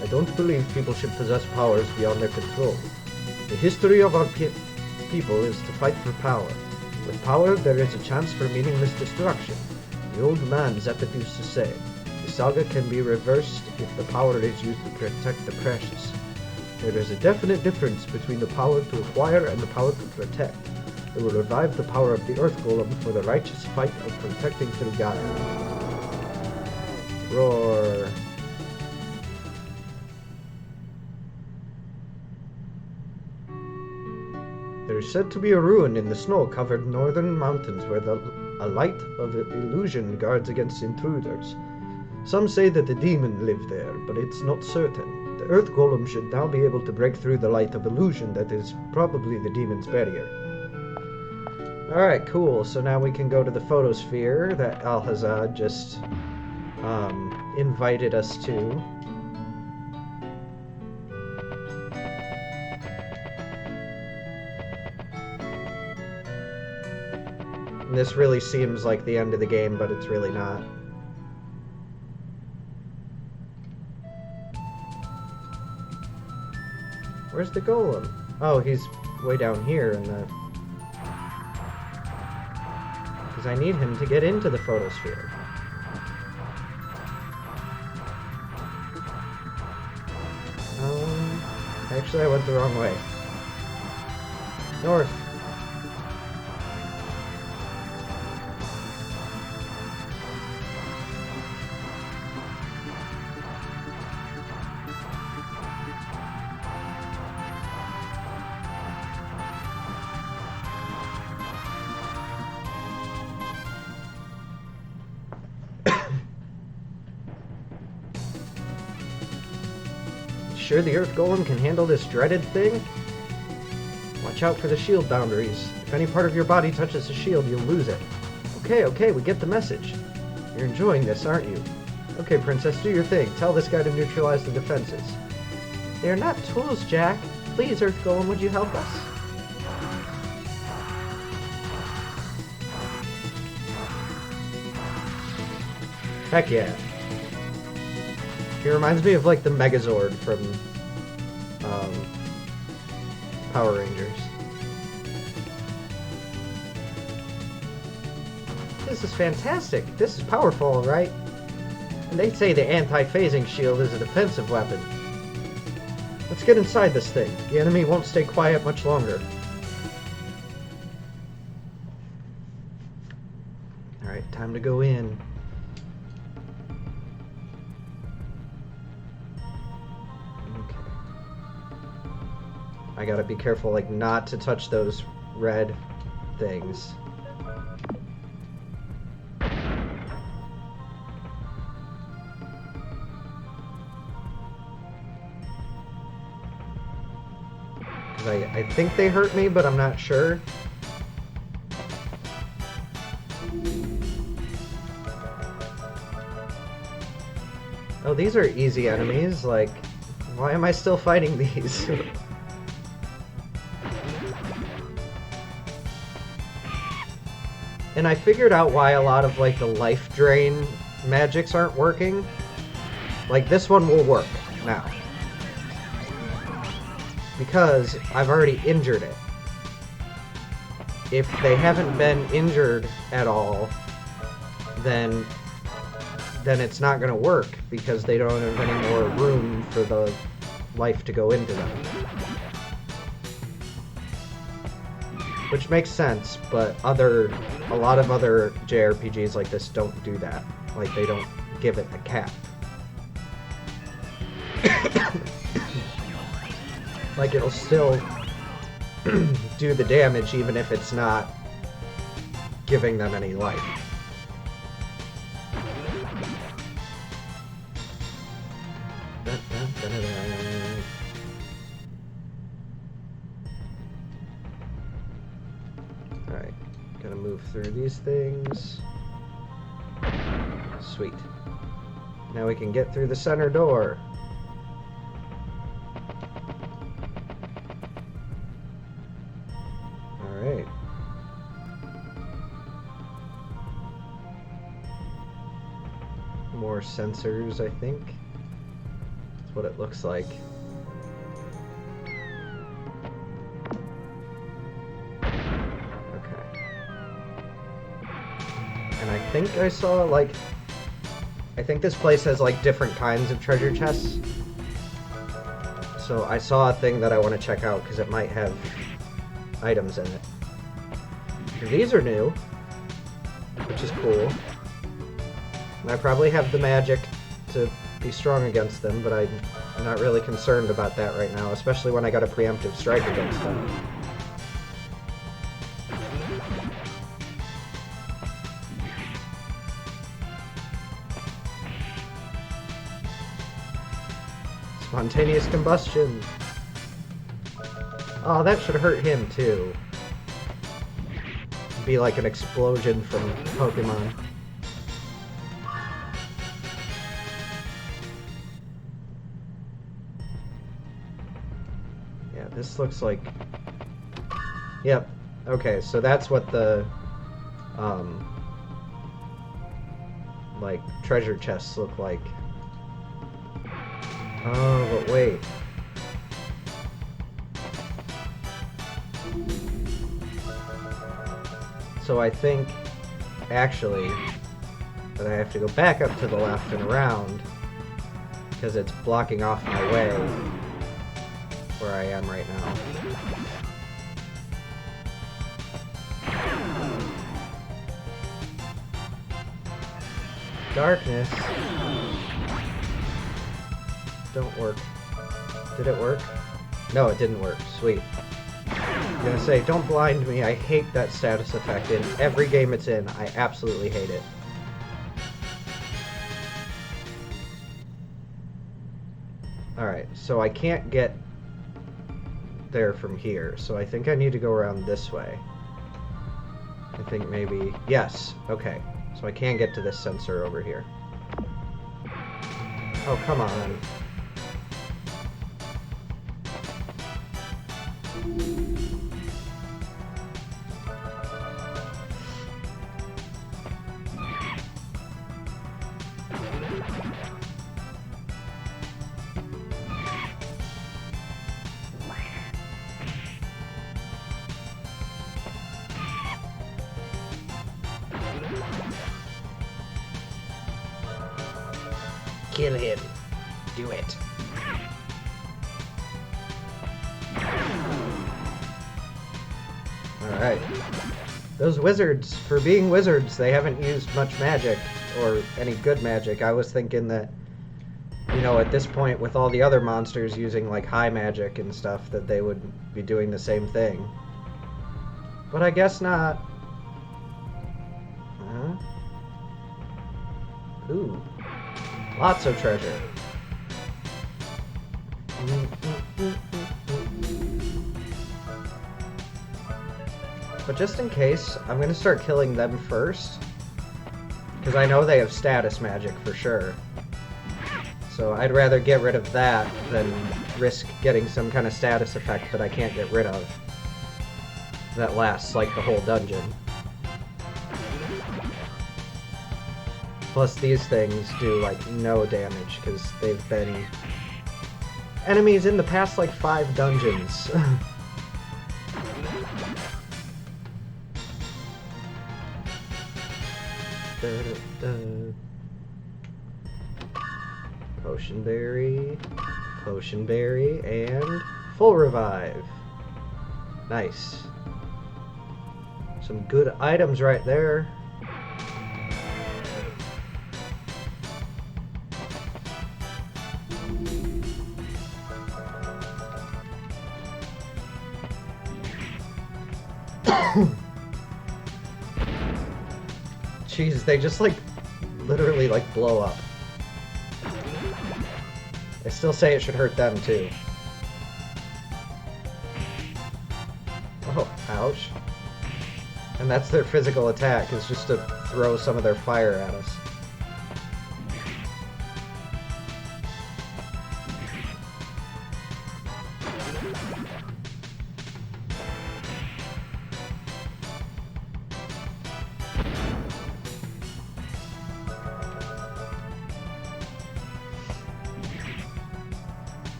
Speaker 1: I don't believe people should possess powers beyond their control. The history of our people is to fight for power. With power, there is a chance for meaningless destruction. The old man Zeppet used to say, the saga can be reversed if the power is used to protect the precious. There is a definite difference between the power to acquire and the power to protect. It will revive the power of the Earth Golem for the righteous fight of protecting Filgaia. Roar. There is said to be a ruin in the snow-covered northern mountains where a light of illusion guards against intruders. Some say that the demon lived there, but it's not certain. The Earth Golem should now be able to break through the light of illusion that is probably the demon's barrier. Alright, cool. So now we can go to the photosphere that Alhazad just invited us to. And this really seems like the end of the game, but it's really not. Where's the golem? Oh, he's way down here in the... Because I need him to get into the photosphere. Actually, I went the wrong way. North. sure the Earth Golem can handle this dreaded thing? Watch out for the shield boundaries. If any part of your body touches the shield, you'll lose it. Okay, we get the message. You're enjoying this, aren't you? Okay, Princess, do your thing. Tell this guy to neutralize the defenses. They are not tools, Jack. Please, Earth Golem, would you help us? Heck yeah. He reminds me of, like, the Megazord from, Power Rangers. This is fantastic. This is powerful, right? And they say the anti-phasing shield is a defensive weapon. Let's get inside this thing. The enemy won't stay quiet much longer. Alright, time to go in. I gotta be careful, like, not to touch those red things. Because I think they hurt me, but I'm not sure. Oh, these are easy enemies, like, why am I still fighting these? And I figured out why a lot of, like, the life drain magics aren't working. Like, this one will work now. Because I've already injured it. If they haven't been injured at all, then it's not going to work, because they don't have any more room for the life to go into them. Which makes sense, but a lot of other JRPGs like this don't do that. Like, they don't give it a cap. Like, it'll still do the damage even if it's not giving them any life. Alright, gotta move through these things. Sweet. Now we can get through the center door. Alright. More sensors, I think. That's what it looks like. I think I saw, like, I think this place has, like, different kinds of treasure chests. So I saw a thing that I want to check out because it might have items in it. These are new, which is cool. And I probably have the magic to be strong against them, but I'm not really concerned about that right now, especially when I got a preemptive strike against them. Spontaneous combustion. Oh, that should hurt him too. Be like an explosion from Pokemon. Yeah, this looks like... Yep. Okay, so that's what the like treasure chests look like. Oh, but wait. So I think, actually, that I have to go back up to the left and around, because it's blocking off my way where I am right now. Darkness. Don't work. Did it work? No, it didn't work. Sweet. I'm gonna say, don't blind me. I hate that status effect in every game it's in. I absolutely hate it. Alright, so I can't get there from here, so I think I need to go around this way. I think maybe... Yes, okay. So I can get to this sensor over here. Oh, come on. Kill him. Do it. Alright. Those wizards, for being wizards, they haven't used much magic, or any good magic. I was thinking that, you know, at this point, with all the other monsters using, like, high magic and stuff, that they would be doing the same thing. But I guess not. Ooh. Lots of treasure. But just in case, I'm going to start killing them first. Because I know they have status magic for sure. So I'd rather get rid of that than risk getting some kind of status effect that I can't get rid of. That lasts like the whole dungeon. Plus these things do like no damage because they've been enemies in the past like 5 dungeons. Potion berry, and full revive. Nice. Some good items right there. Jeez, they just like literally like blow up. I still say it should hurt them too. Oh, ouch. And that's their physical attack, is just to throw some of their fire at us.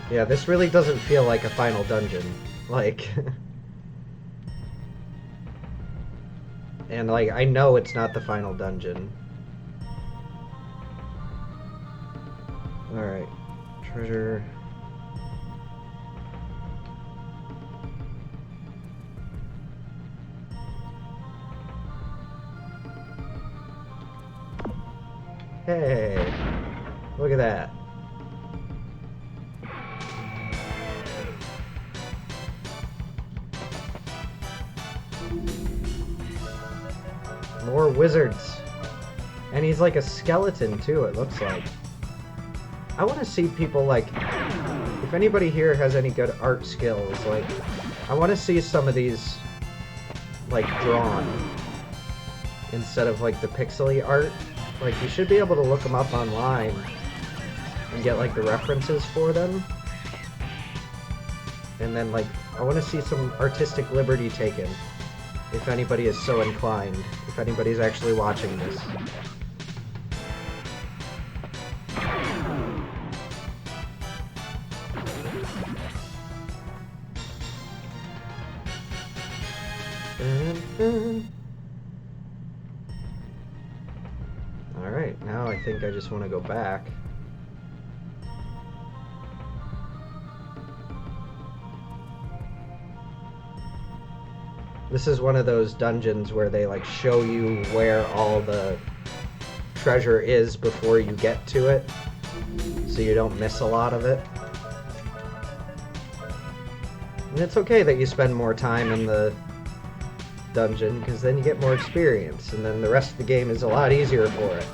Speaker 1: Yeah, this really doesn't feel like a final dungeon. Like... and, like, I know it's not the final dungeon. Alright. Treasure... Hey! Look at that. More wizards. And he's like a skeleton too, it looks like. I want to see people like... If anybody here has any good art skills, like... I want to see some of these, like, drawn. Instead of, like, the pixely art. Like, you should be able to look them up online and get, like, the references for them. And then, like, I want to see some artistic liberty taken. If anybody is so inclined. If anybody's actually watching this. Alright, now I think I just want to go back. This is one of those dungeons where they like show you where all the treasure is before you get to it, so you don't miss a lot of it. And it's okay that you spend more time in the dungeon, because then you get more experience, and then the rest of the game is a lot easier for it.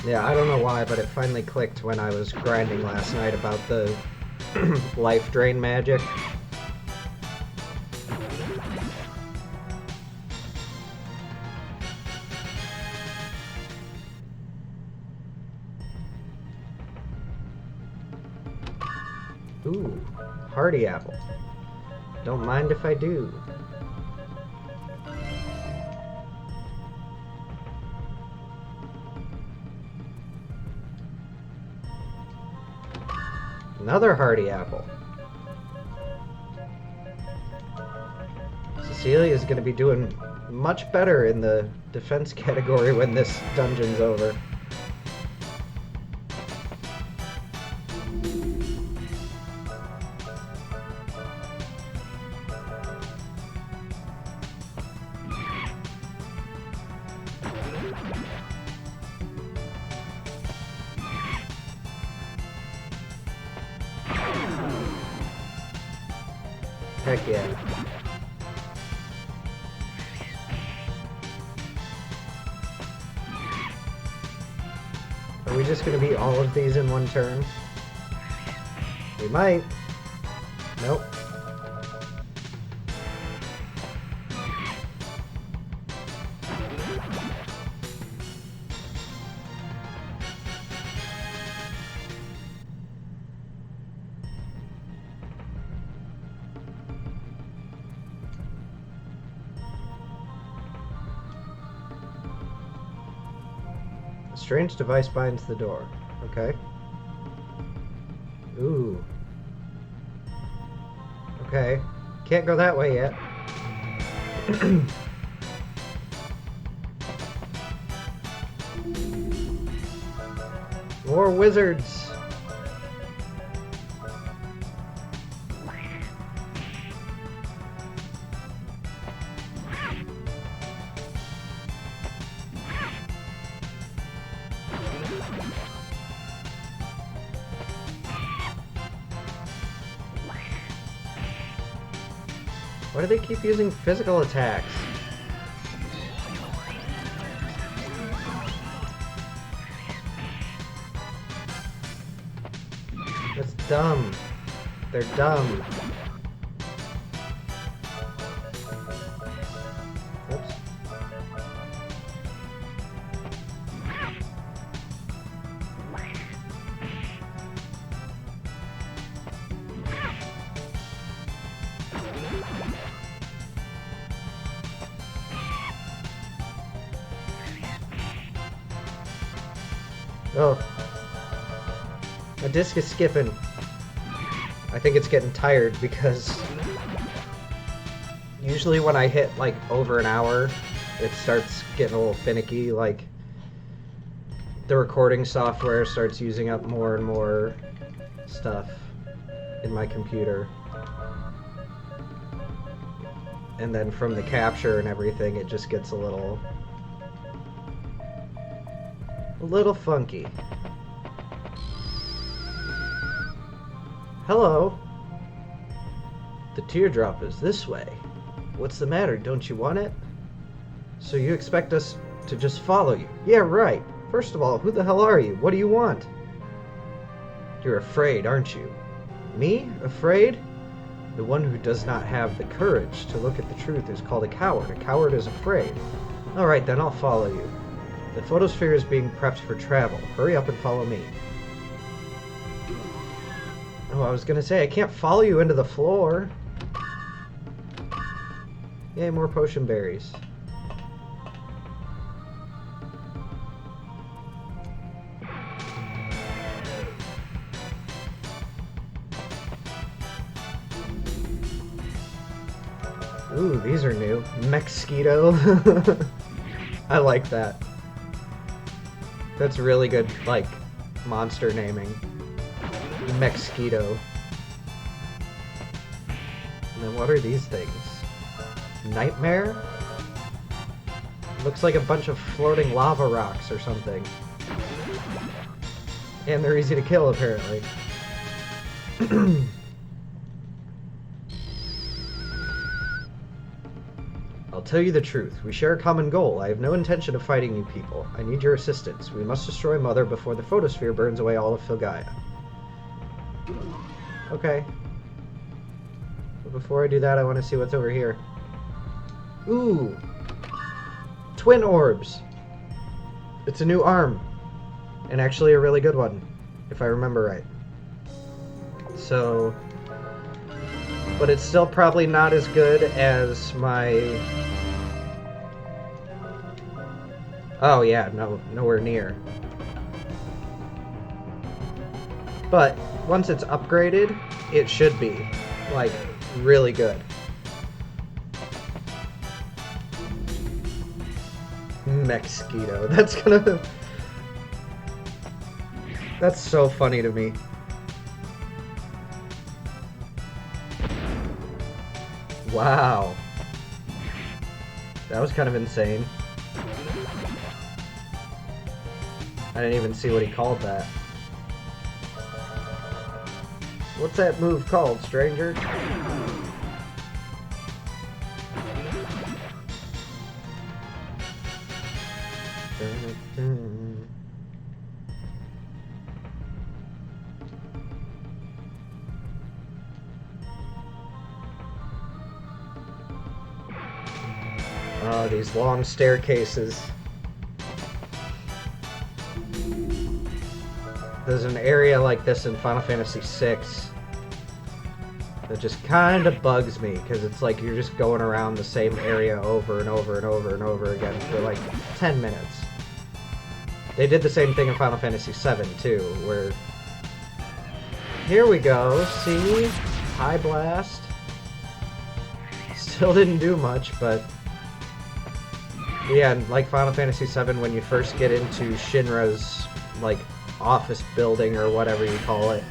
Speaker 1: Yeah, I don't know why, but it finally clicked when I was grinding last night about the life drain magic. Ooh, Hardy Apple. Don't mind if I do. Another Hardy Apple. Cecilia is going to be doing much better in the defense category when this dungeon's over. Heck yeah. Are we just going to beat all of these in one turn? We might. Nope. A strange device binds the door. Okay. Ooh. Okay. Can't go that way yet. More wizards. Why do they keep using physical attacks? That's dumb. They're dumb. Oops. Oh. My disc is skipping. I think it's getting tired because usually when I hit like over an hour, it starts getting a little finicky. Like the recording software starts using up more and more stuff in my computer. And then from the capture and everything, it just gets a little funky. Hello. The teardrop is this way. What's the matter? Don't you want it? So you expect us to just follow you? Yeah, right. First of all, who the hell are you? What do you want? You're afraid, aren't you? Me? Afraid? The one who does not have the courage to look at the truth is called a coward. A coward is afraid. Alright then, I'll follow you. The photosphere is being prepped for travel. Hurry up and follow me. Oh, I was gonna say, I can't follow you into the floor. Yay, more potion berries. Ooh, these are new. Mexquito. I like that. That's really good, like, monster naming. Mexquito. And then what are these things? Nightmare? Looks like a bunch of floating lava rocks or something. And they're easy to kill, apparently. I'll tell you the truth. We share a common goal. I have no intention of fighting you people. I need your assistance. We must destroy Mother before the photosphere burns away all of Filgaia. Okay. But before I do that, I want to see what's over here. Ooh! Twin orbs! It's a new arm. And actually a really good one, if I remember right. So... But it's still probably not as good as my... Oh yeah, nowhere near. But once it's upgraded, it should be, like, really good. Mexquito. That's so funny to me. Wow. That was kind of insane. I didn't even see what he called that. What's that move called, stranger? Oh, these long staircases. There's an area like this in Final Fantasy VI that just kind of bugs me, because it's like you're just going around the same area over and over and over and over again for like 10 minutes. They did the same thing in Final Fantasy VII too, where... Here we go, see? High Blast. Still didn't do much, but... Yeah, like Final Fantasy VII, when you first get into Shinra's, like, office building or whatever you call it,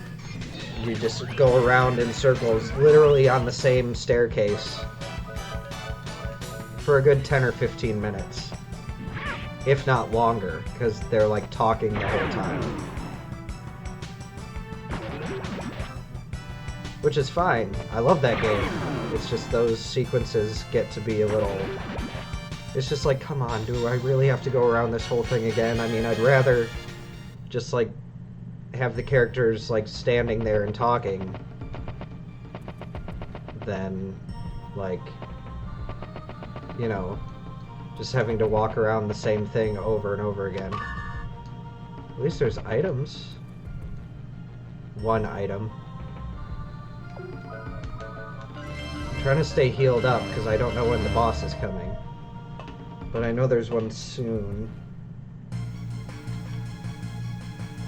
Speaker 1: you just go around in circles, literally on the same staircase, for a good 10 or 15 minutes. If not longer, because they're, like, talking the whole time. Which is fine. I love that game. It's just those sequences get to be a little... It's just like, come on, do I really have to go around this whole thing again? I mean, I'd rather just, like, have the characters, like, standing there and talking than, like, you know, just having to walk around the same thing over and over again. At least there's items. One item. I'm trying to stay healed up, because I don't know when the boss is coming. But I know there's one soon.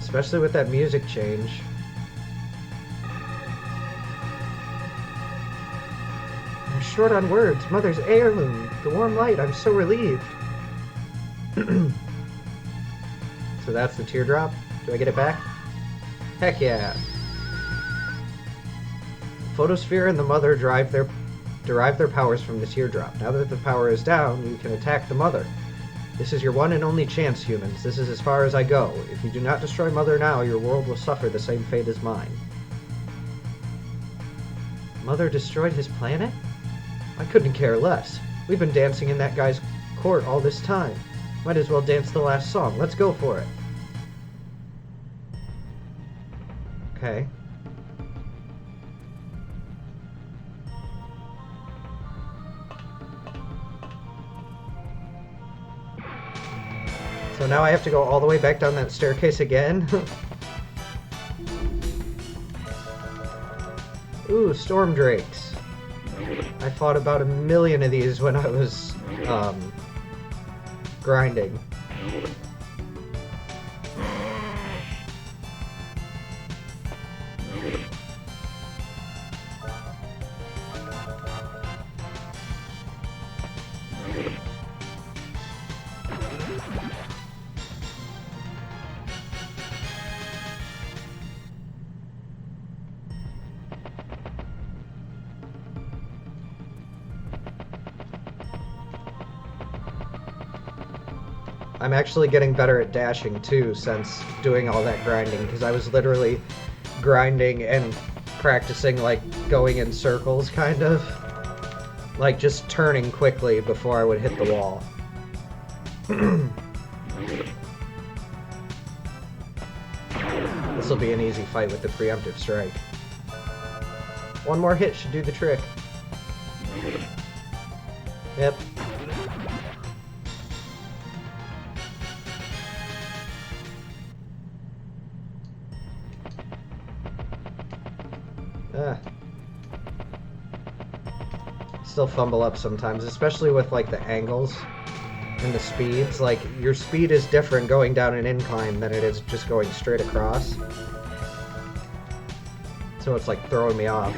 Speaker 1: Especially with that music change. I'm short on words. Mother's heirloom. The warm light. I'm so relieved. So that's the teardrop? Do I get it back? Heck yeah. Photosphere and the Mother derive their powers from the teardrop. Now that the power is down, you can attack the Mother. This is your one and only chance, humans. This is as far as I go. If you do not destroy Mother now, your world will suffer the same fate as mine. Mother destroyed his planet? I couldn't care less. We've been dancing in that guy's court all this time. Might as well dance the last song. Let's go for it. Okay. So now I have to go all the way back down that staircase again? Ooh, storm drakes. I fought about 1,000,000 of these when I was, grinding. I'm actually getting better at dashing too since doing all that grinding, because I was literally grinding and practicing like going in circles kind of. Like, just turning quickly before I would hit the wall. This will be an easy fight with the preemptive strike. One more hit should do the trick. Yep. Still fumble up sometimes, especially with like the angles and the speeds. Like, your speed is different going down an incline than it is just going straight across. So it's like throwing me off.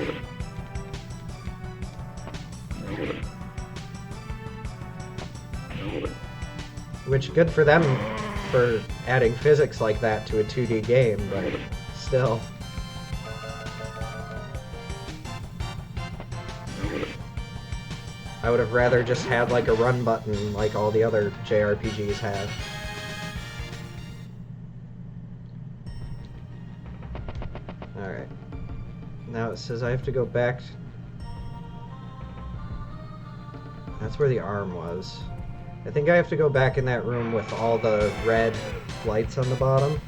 Speaker 1: Which, good for them for adding physics like that to a 2D game, but still. I would have rather just had like a run button like all the other JRPGs have. Alright. Now it says I have to go back. That's where the arm was. I think I have to go back in that room with all the red lights on the bottom.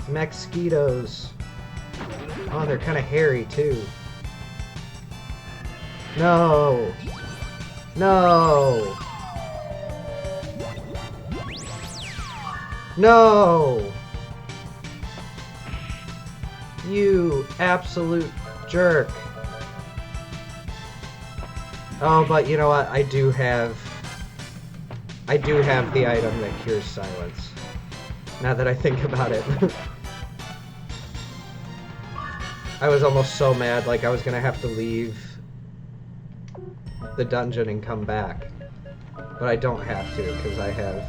Speaker 1: Mosquitoes. Oh, they're kind of hairy too. No! No! No! You absolute jerk. Oh, but you know what? I do have the item that cures silence. Now that I think about it. I was almost so mad, like I was gonna have to leave the dungeon and come back. But I don't have to, because I have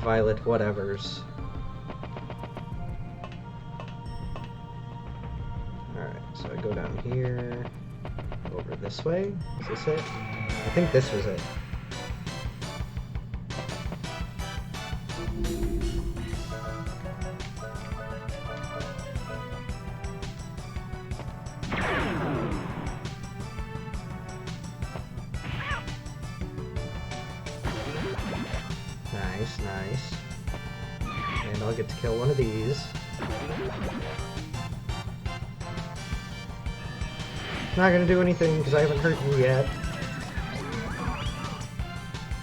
Speaker 1: Violet whatevers. Alright, so I go down here, over this way. Is this it? I think this was it. Nice, nice. And I'll get to kill one of these. Not gonna do anything because I haven't hurt you yet.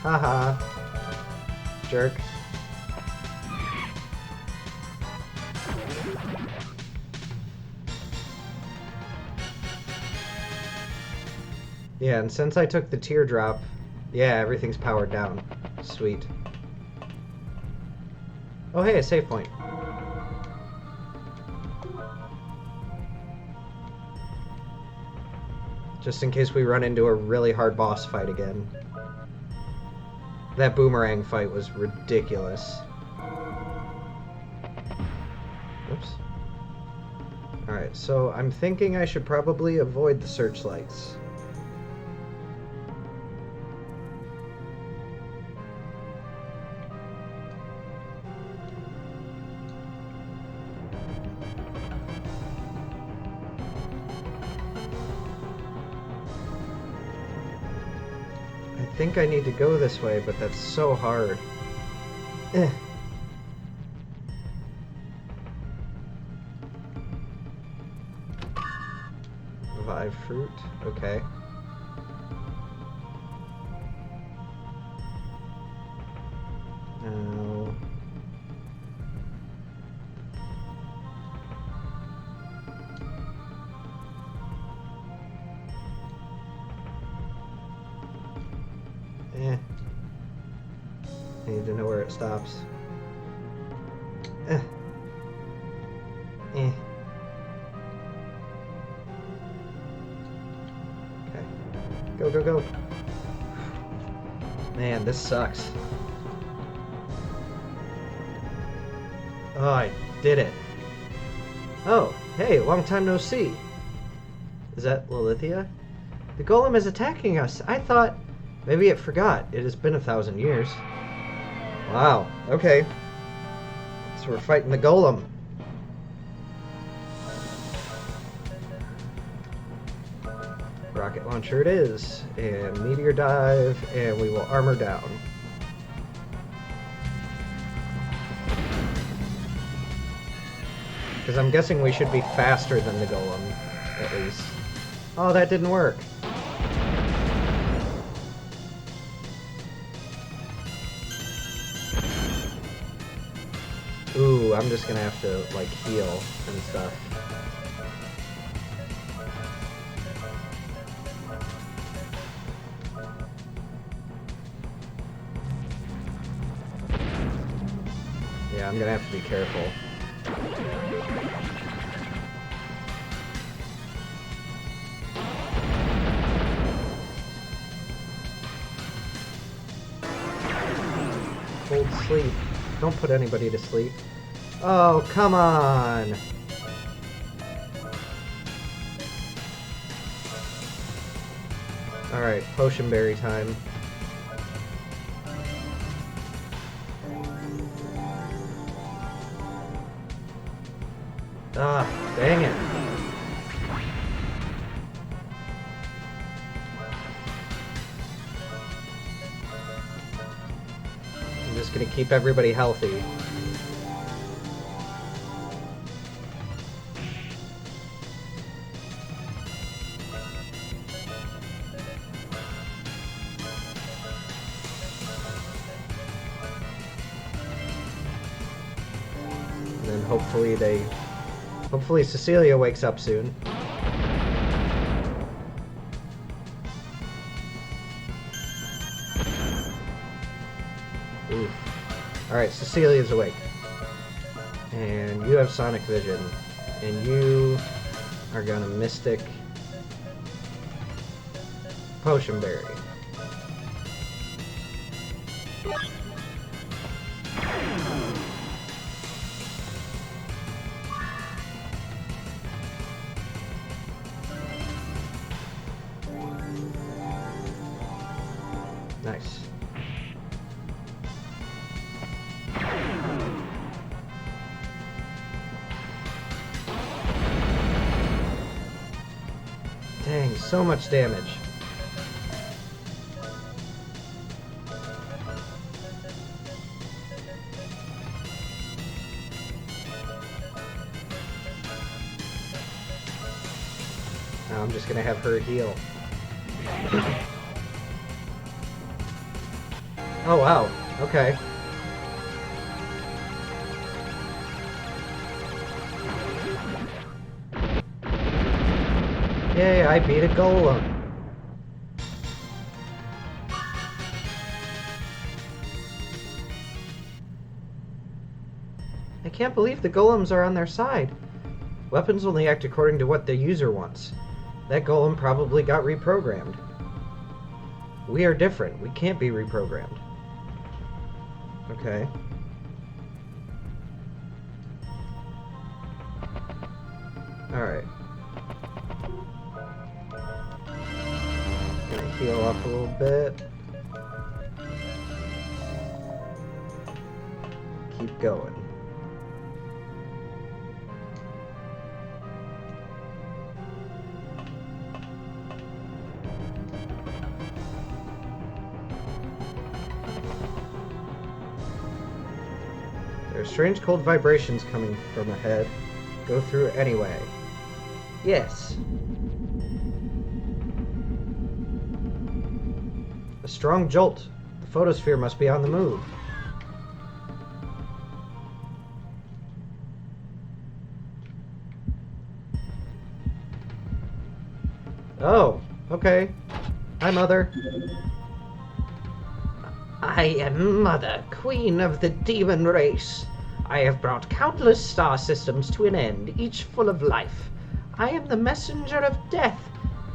Speaker 1: Haha. Jerk. Yeah, and since I took the teardrop, yeah, everything's powered down. Sweet. Oh hey, a save point. Just in case we run into a really hard boss fight again. That boomerang fight was ridiculous. Oops. Alright, so I'm thinking I should probably avoid the searchlights. I think I need to go this way, but that's so hard. Eh. Revive fruit, okay. Now... I need to know where it stops. Eh. Okay. Go, go, go. Man, this sucks. Oh, I did it. Oh, hey, long time no see. Is that Lilithia? The golem is attacking us. I thought Maybe it forgot. It has been 1,000 years. Wow. Okay. So we're fighting the golem. Rocket launcher it is. And meteor dive. And we will armor down. Because I'm guessing we should be faster than the golem, at least. Oh, that didn't work. Ooh, I'm just gonna have to, like, heal and stuff. Yeah, I'm gonna have to be careful. Cold sleep. Don't put anybody to sleep. Oh, come on! Alright, potion berry time. Ah, dang it. I'm just gonna keep everybody healthy. And then hopefully Cecilia wakes up soon. Oof. Alright, Cecilia's awake. And you have Sonic Vision. And you are gonna Mystic Potion Berry. Nice. Dang, so much damage. Now I'm just gonna have her heal. Oh wow, okay. Yay, I beat a golem. I can't believe the golems are on their side. Weapons only act according to what the user wants. That golem probably got reprogrammed. We are different. We can't be reprogrammed. Okay. Alright. Gonna heal up a little bit. Keep going. There are strange cold vibrations coming from ahead. Go through it anyway. Yes. A strong jolt. The photosphere must be on the move. Oh, okay. Hi, Mother. I am Mother, Queen of the Demon Race. I have brought countless star systems to an end, each full of life. I am the messenger of death.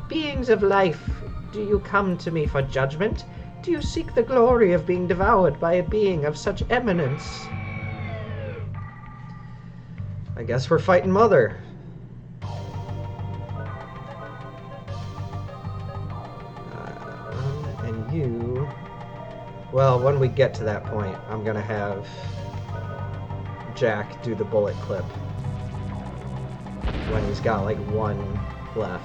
Speaker 1: Beings of life, do you come to me for judgment? Do you seek the glory of being devoured by a being of such eminence? I guess we're fighting Mother. And you Well, when we get to that point, I'm gonna have Jack do the bullet clip when he's got like one left.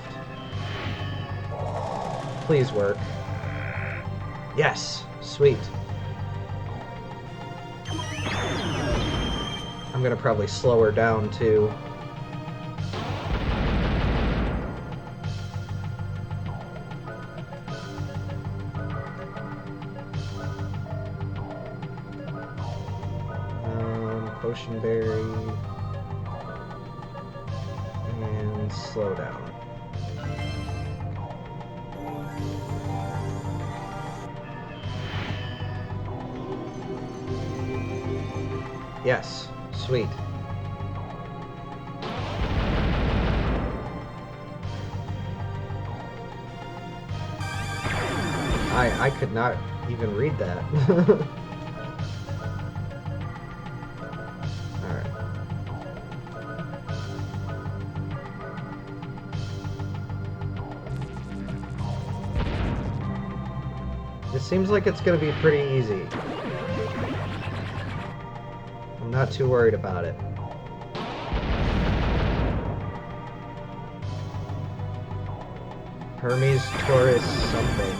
Speaker 1: Please work. Yes! Sweet. I'm gonna probably slow her down too. Potion berry. And slow down. Yes, sweet. I could not even read that. Alright. This seems like it's gonna be pretty easy. I'm not too worried about it. Hermes Taurus something.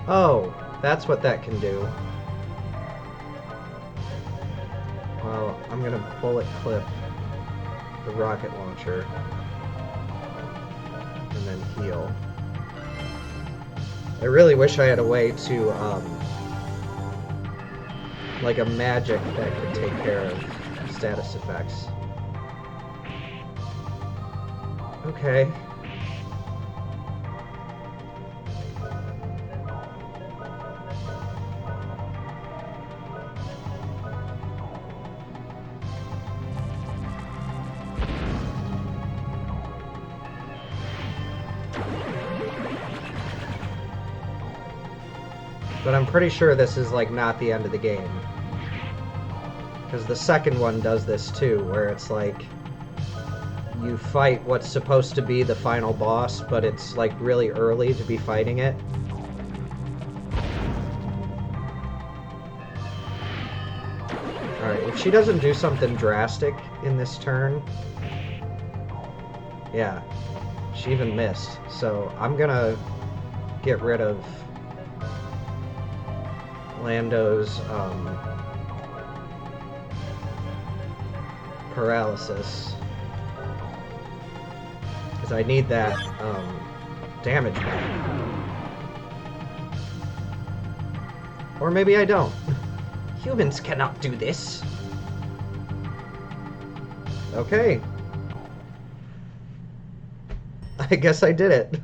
Speaker 1: Oh, that's what that can do. Well, I'm gonna bullet clip the rocket launcher and then heal. I really wish I had a way to, like a magic that could take care of status effects. Okay. But I'm pretty sure this is like not the end of the game. Because the second one does this too, where it's like you fight what's supposed to be the final boss, but it's like really early to be fighting it. Alright, if she doesn't do something drastic in this turn... Yeah, she even missed. So I'm gonna get rid of Lando's paralysis, because I need that damage back. Or maybe I don't. Humans cannot do this. Okay. I guess I did it.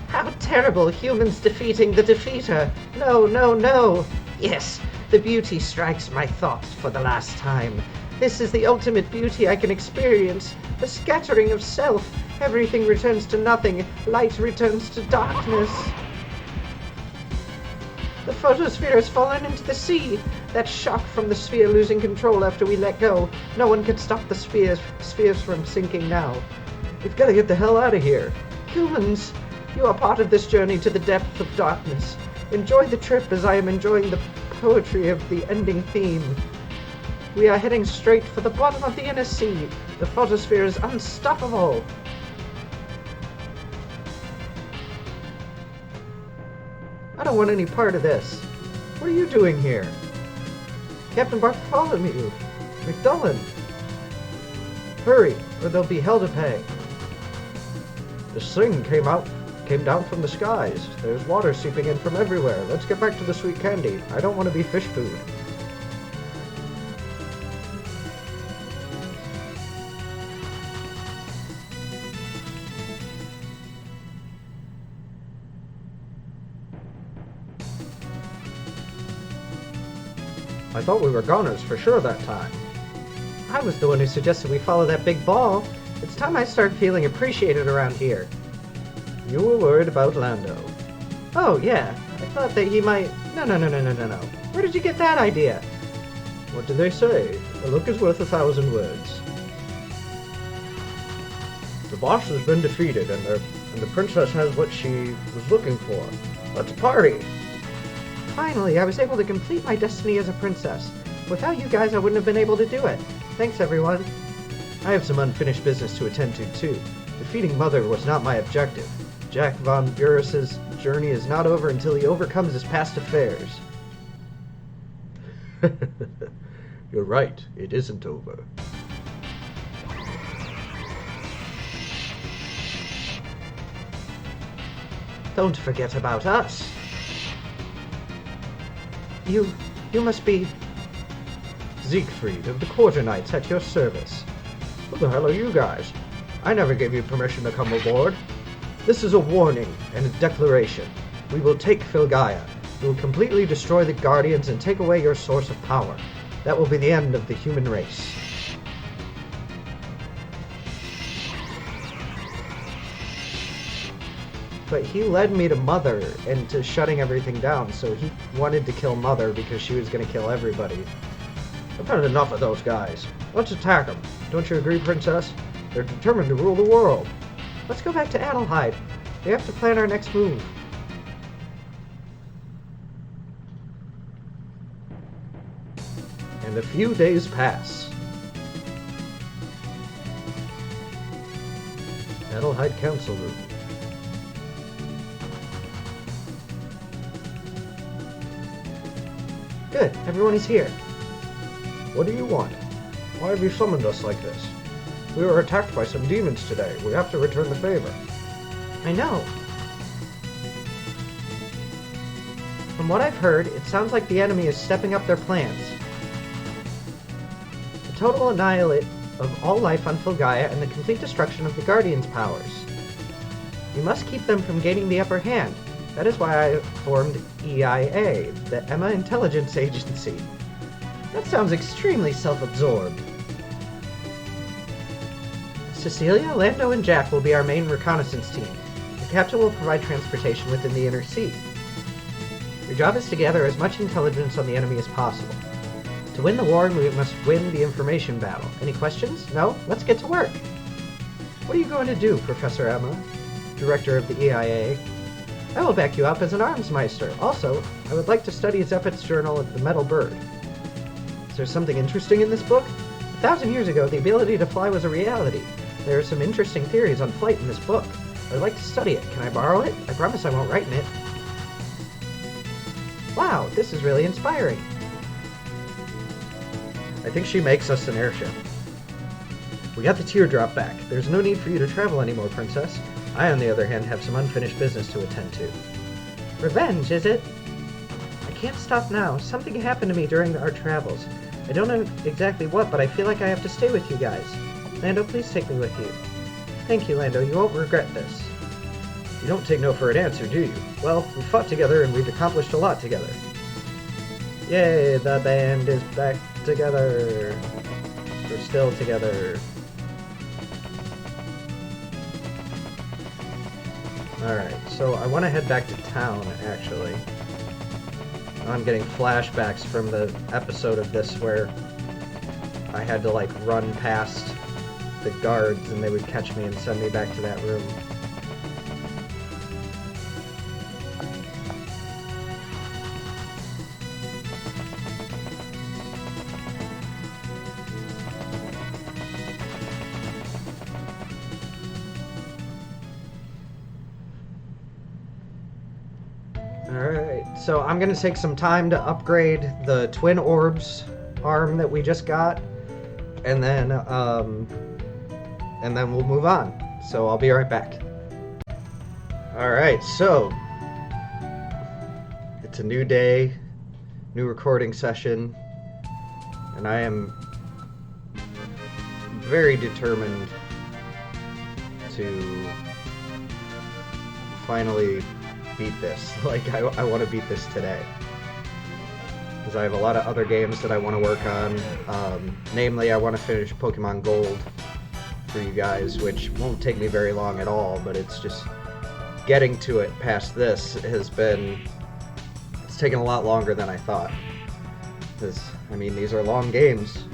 Speaker 1: How terrible, humans defeating the defeater! No, no, no! Yes, the beauty strikes my thoughts for the last time. This is the ultimate beauty I can experience. The scattering of self. Everything returns to nothing. Light returns to darkness. The photosphere has fallen into the sea. That shock from the sphere losing control after we let go. No one can stop the spheres from sinking now. We've got to get the hell out of here. Humans! You are part of this journey to the depth of darkness. Enjoy the trip as I am enjoying the poetry of the ending theme. We are heading straight for the bottom of the inner sea. The photosphere is unstoppable. I don't want any part of this. What are you doing here? Captain Bartholomew. McDullen. Hurry, or there'll be hell to pay. This thing came down from the skies. There's water seeping in from everywhere. Let's get back to the sweet candy. I don't want to be fish food. I thought we were goners for sure that time. I was the one who suggested we follow that big ball. It's time I start feeling appreciated around here. You were worried about Lando. Oh, yeah. I thought that he might... No. Where did you get that idea? What do they say? A look is worth 1,000 words. The boss has been defeated, and And the princess has what she was looking for. Let's party! Finally, I was able to complete my destiny as a princess. Without you guys, I wouldn't have been able to do it. Thanks, everyone. I have some unfinished business to attend to, too. Defeating Mother was not my objective. Jack von Burris's journey is not over until he overcomes his past affairs. You're right, it isn't over. Don't forget about us. You must be... Siegfried of the Quarter Knights at your service. Who the hell are you guys? I never gave you permission to come aboard. This is a warning and a declaration. We will take Filgaia. We will completely destroy the Guardians and take away your source of power. That will be the end of the human race. But he led me to Mother and to shutting everything down, so he wanted to kill Mother because she was going to kill everybody. I've had enough of those guys. Let's attack them. Don't you agree, Princess? They're determined to rule the world. Let's go back to Adelheid. We have to plan our next move. And a few days pass. Adelheid Council Room. Good, everyone is here. What do you want? Why have you summoned us like this? We were attacked by some demons today. We have to return the favor. I know. From what I've heard, it sounds like the enemy is stepping up their plans. The total annihilate of all life on Filgaia and the complete destruction of the Guardians' powers. We must keep them from gaining the upper hand. That is why I formed EIA, the Emma Intelligence Agency. That sounds extremely self-absorbed. Cecilia, Lando, and Jack will be our main reconnaissance team. The captain will provide transportation within the inner sea. Your job is to gather as much intelligence on the enemy as possible. To win the war, we must win the information battle. Any questions? No? Let's get to work. What are you going to do, Professor Emma, director of the EIA? I will back you up as an arms meister. Also, I would like to study Zephyr's journal of the Metal Bird. Is there something interesting in this book? 1,000 years ago, the ability to fly was a reality. There are some interesting theories on flight in this book. I'd like to study it. Can I borrow it? I promise I won't write in it. Wow, this is really inspiring. I think she makes us an airship. We got the teardrop back. There's no need for you to travel anymore, Princess. I, on the other hand, have some unfinished business to attend to. Revenge, is it? I can't stop now. Something happened to me during our travels. I don't know exactly what, but I feel like I have to stay with you guys. Lando, please take me with you. Thank you, Lando. You won't regret this. You don't take no for an answer, do you? Well, we fought together and we've accomplished a lot together. Yay, the band is back together. We're still together. Alright, so I want to head back to town, actually. I'm getting flashbacks from the episode of this where I had to, like, run past the guards and they would catch me and send me back to that room. Alright, so I'm gonna take some time to upgrade the Twin Orbs arm that we just got, and then we'll move on. So I'll be right back. Alright, so it's a new day, new recording session, and I am very determined to finally beat this. Like, I want to beat this today. Because I have a lot of other games that I want to work on. Namely, I want to finish Pokemon Gold for you guys, which won't take me very long at all, but it's just getting to it past this has been... It's taken a lot longer than I thought. Because, I mean, these are long games.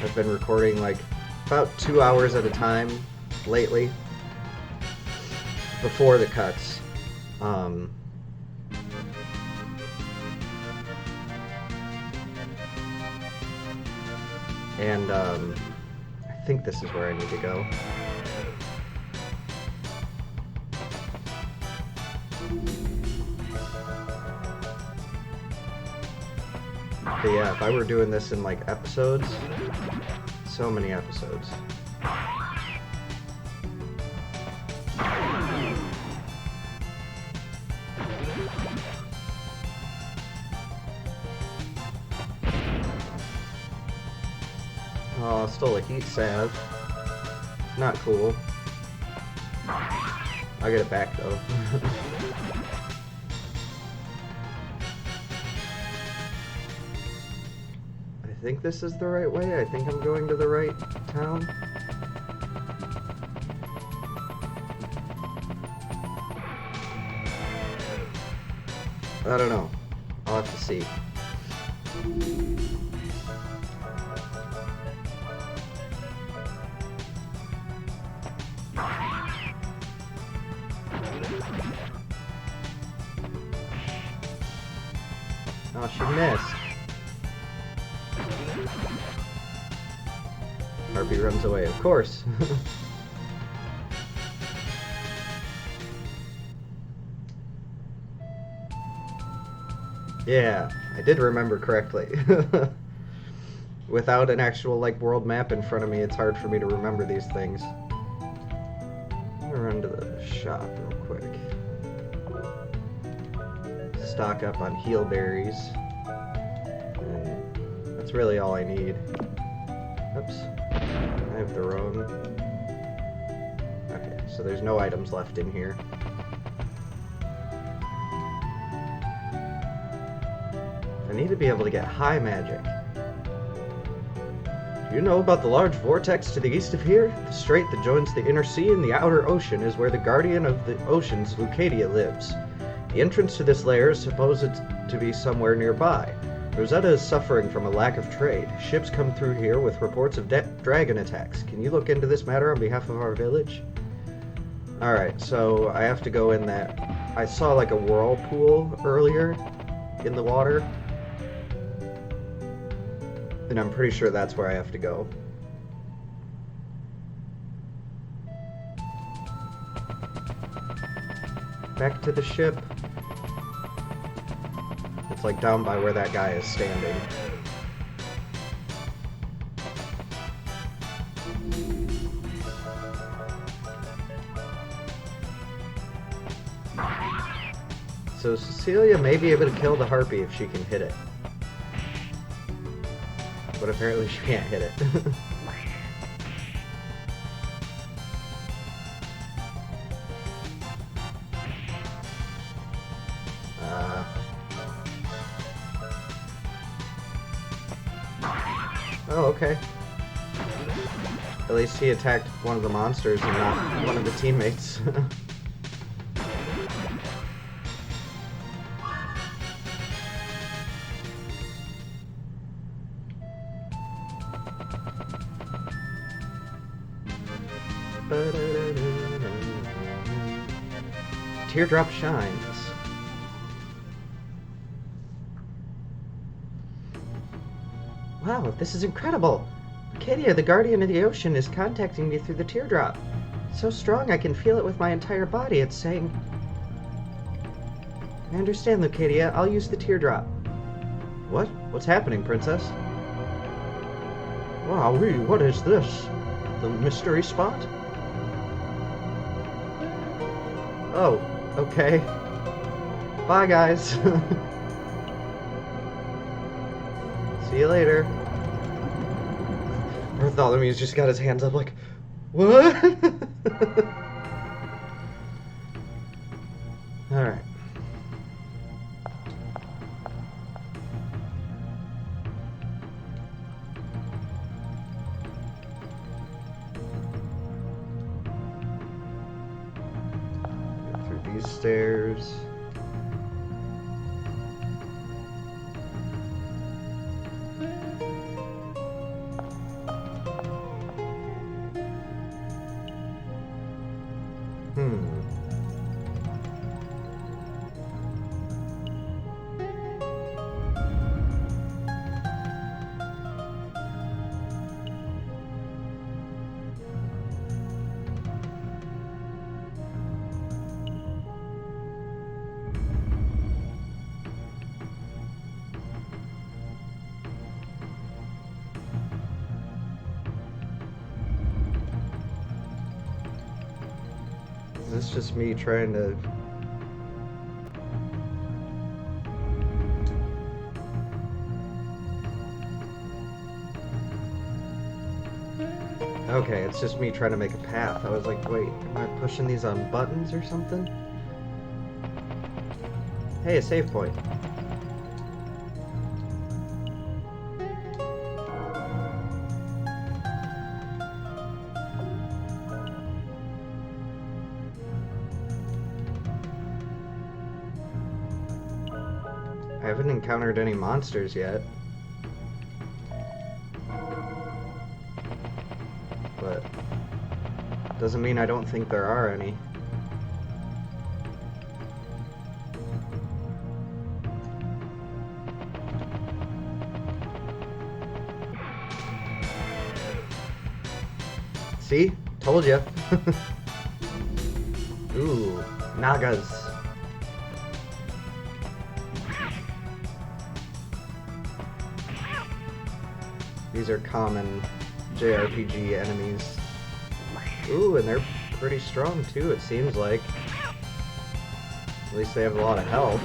Speaker 1: I've been recording like about 2 hours at a time lately before the cuts. And I think this is where I need to go. But yeah, if I were doing this in like episodes, so many episodes. Oh, stole a heat salve. Not cool. I'll get it back though. I think this is the right way. I think I'm going to the right town. I don't know. I'll have to see. Oh, she missed. Harpy runs away, of course. Yeah, I did remember correctly. Without an actual like world map in front of me, it's hard for me to remember these things. I'm gonna run to the shop real quick. Stock up on heal berries. And that's really all I need. Oops. I have the wrong... Okay, so there's no items left in here. I need to be able to get high magic. Do you know about the large vortex to the east of here? The strait that joins the inner sea and the outer ocean is where the guardian of the oceans, Lucadia, lives. The entrance to this lair is supposed to be somewhere nearby. Rosetta is suffering from a lack of trade. Ships come through here with reports of dragon attacks. Can you look into this matter on behalf of our village? Alright, so I have to go in that... I saw like a whirlpool earlier in the water. And I'm pretty sure that's where I have to go. Back to the ship. It's like down by where that guy is standing. So Cecilia may be able to kill the harpy if she can hit it. But apparently she can't hit it. Oh, okay. At least he attacked one of the monsters and not one of the teammates. Teardrop shines. Wow, this is incredible! Lucadia, the guardian of the ocean, is contacting me through the teardrop. It's so strong I can feel it with my entire body. It's saying... I understand, Lucadia. I'll use the teardrop. What? What's happening, princess? Wowee, what is this? The mystery spot? Oh, okay. Bye, guys. See you later. Bartholomew's just got his hands up like, what? Alright. Get through these stairs. Hmm. Is this just me trying to... Okay, it's just me trying to make a path. I was like, wait, am I pushing these on buttons or something? Hey, a save point. I haven't encountered any monsters yet. But doesn't mean I don't think there are any. See? Told ya. Ooh, Nagas. These are common JRPG enemies. Ooh, and they're pretty strong too, it seems like. At least they have a lot of health.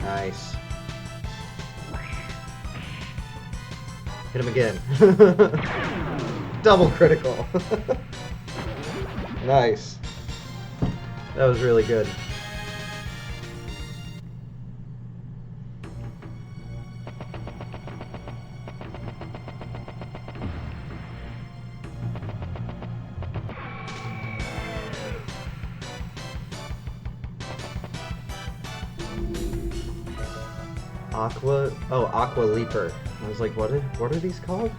Speaker 1: Nice. Hit him again. Double critical. Nice. That was really good. Aqua Leaper. I was like, what are these called?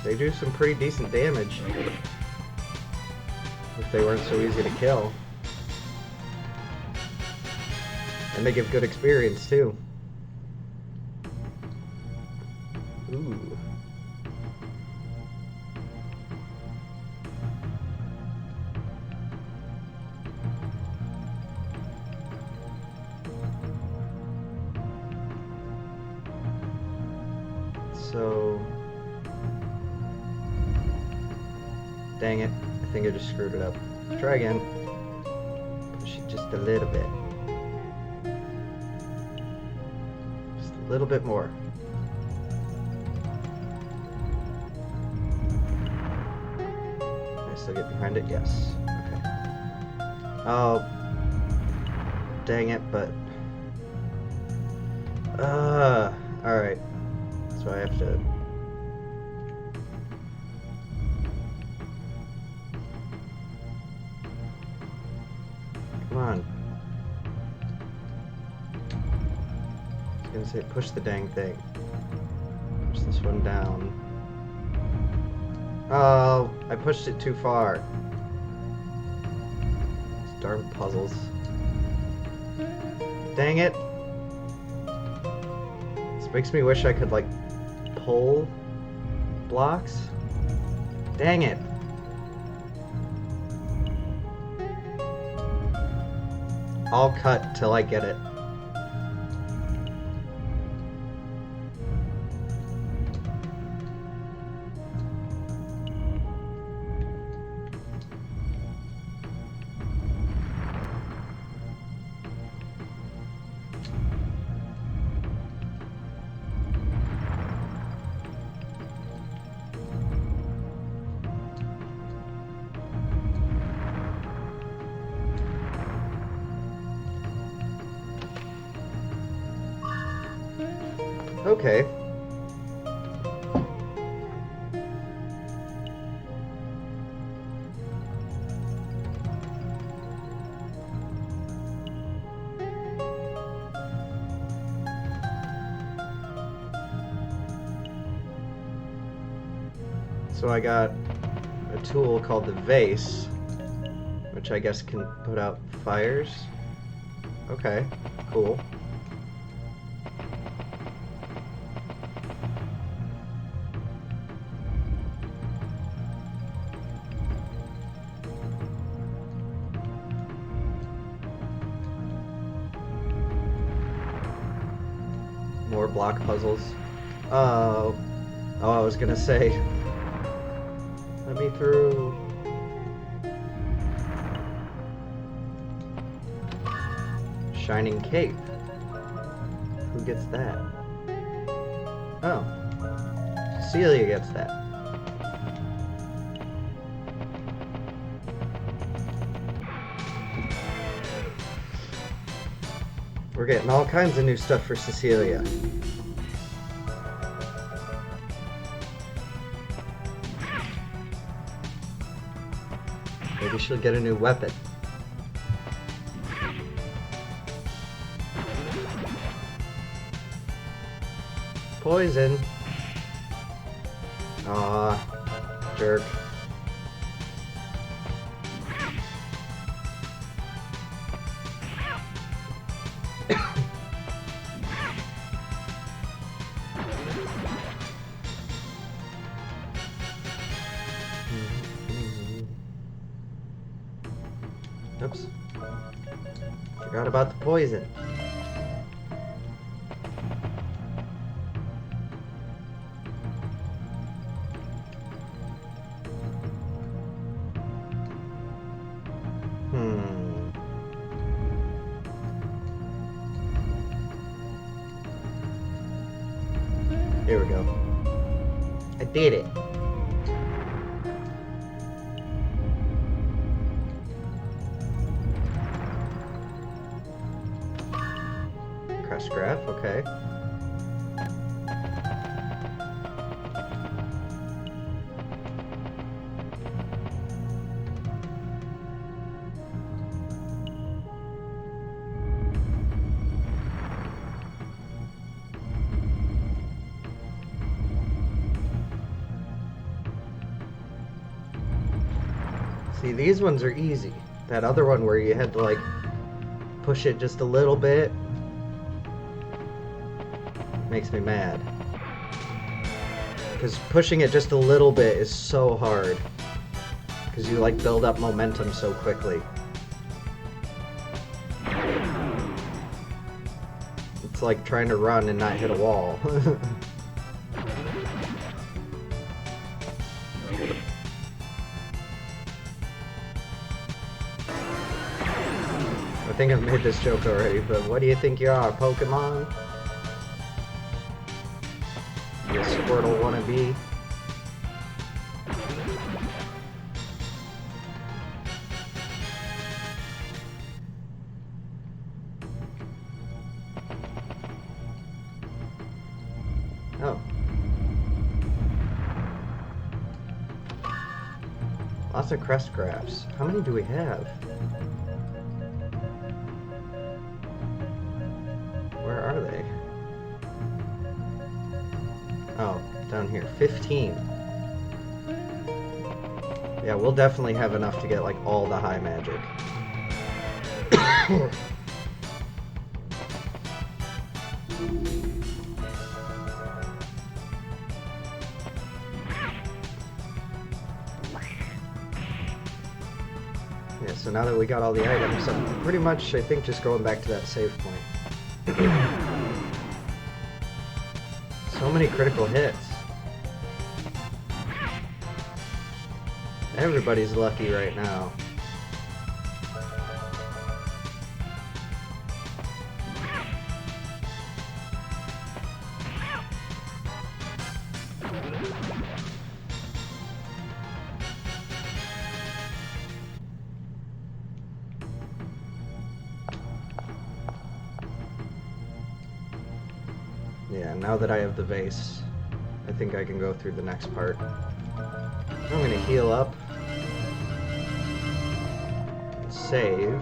Speaker 1: They do some pretty decent damage. If they weren't so easy to kill. And they give good experience, too. Ooh. So... Dang it. I think I just screwed it up. Try again. Push it just a little bit. A little bit more. Can I still get behind it? Yes. Okay. Oh. Dang it, but... Alright. So I have to... Come on. I was gonna say, push the dang thing. Push this one down. Oh, I pushed it too far. These darn puzzles. Dang it. This makes me wish I could, like, pull blocks. Dang it. I'll cut till I get it. Okay. So I got a tool called the vase, which I guess can put out fires. Okay, cool. More block puzzles. Oh, I was gonna say, let me through. Shining cape. Who gets that? Oh, Celia gets that. We're getting all kinds of new stuff for Cecilia. Maybe she'll get a new weapon. Poison. Aw, jerk. Oops. Forgot about the poison. Here we go. I did it. Crest graph, okay. See, these ones are easy. That other one where you had to, like, push it just a little bit makes me mad. Because pushing it just a little bit is so hard. Because you, like, build up momentum so quickly. It's like trying to run and not hit a wall. I think I've made this joke already, but what do you think you are, Pokemon? You Squirtle wannabe? Oh. Lots of crest graphs. How many do we have? Where are they? Oh, down here. 15. Yeah, we'll definitely have enough to get, like, all the high magic. Yeah, so now that we got all the items, I'm pretty much, I think, just going back to that save point. So many critical hits. Everybody's lucky right now. Yeah, now that I have the vase, I think I can go through the next part. I'm gonna heal up. Save.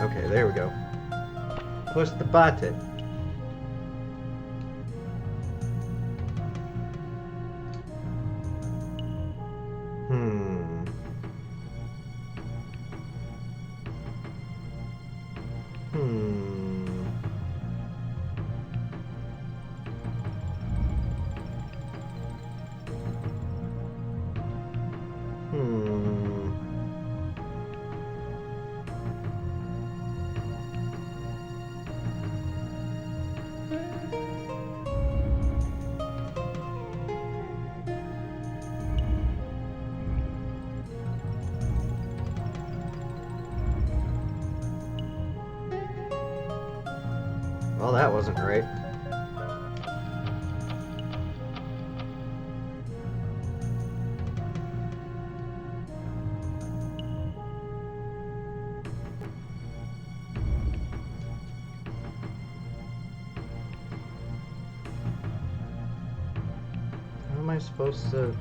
Speaker 1: Okay, there we go. Push the button. Hmm. Well, that wasn't right. How am I supposed to...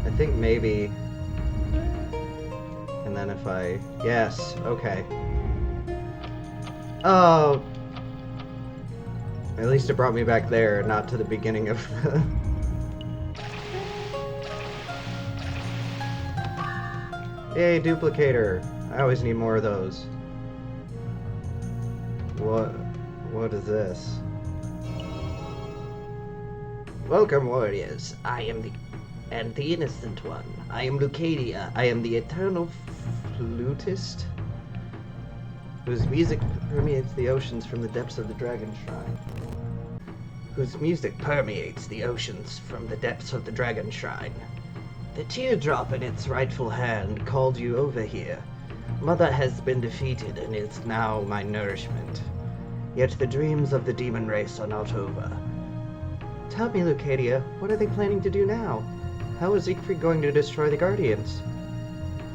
Speaker 1: I think maybe... And then if I... Yes, okay. Oh! At least it brought me back there, not to the beginning of the... Yay, duplicator! I always need more of those. What is this? Welcome, warriors. I am the innocent one. I am Lucadia. I am the eternal flutist whose music permeates the oceans from the depths of the Dragon Shrine. Whose music permeates the oceans from the depths of the Dragon Shrine. The teardrop in its rightful hand called you over here. Mother has been defeated and is now my nourishment. Yet the dreams of the demon race are not over. Tell me, Lucadia, what are they planning to do now? How is Siegfried going to destroy the Guardians?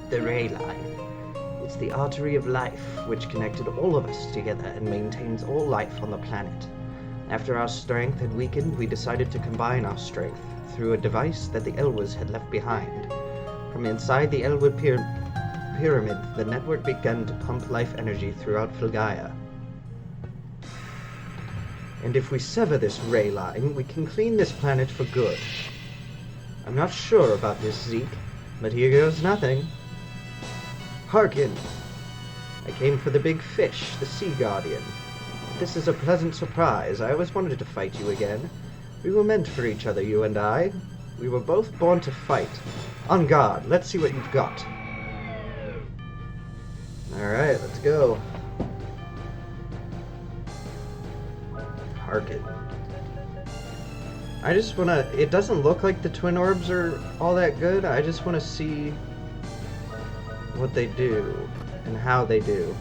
Speaker 1: The Ray Line. It's the artery of life which connected all of us together and maintains all life on the planet. After our strength had weakened, we decided to combine our strength through a device that the Elwes had left behind. From inside the Elwood pyramid, the network began to pump life energy throughout Filgaia. And if we sever this Ray Line, we can clean this planet for good. I'm not sure about this, Zeke, but here goes nothing. Hearken! I came for the big fish, the Sea Guardian. This is a pleasant surprise. I always wanted to fight you again. We were meant for each other, you and I. We were both born to fight. On guard, let's see what you've got. Alright, let's go. Hearken. I just wanna... It doesn't look like the twin orbs are all that good. I just wanna see what they do and how they do.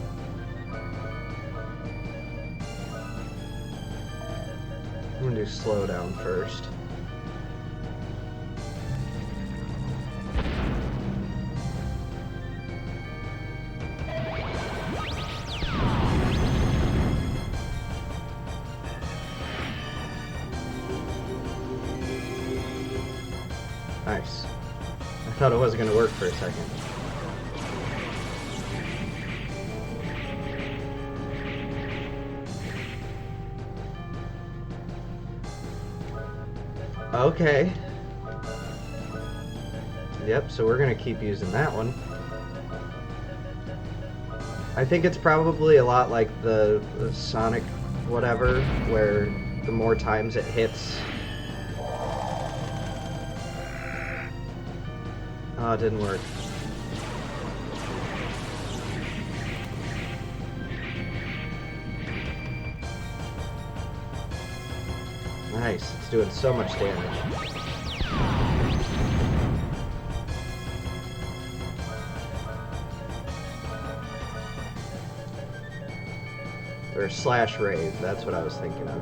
Speaker 1: I'm gonna do slow down first. Nice. I thought it wasn't gonna work for a second. Okay. Yep, so we're gonna keep using that one. I think it's probably a lot like the Sonic whatever, where the more times it hits... Oh, it didn't work. Nice, it's doing so much damage. Or slash rave, that's what I was thinking of.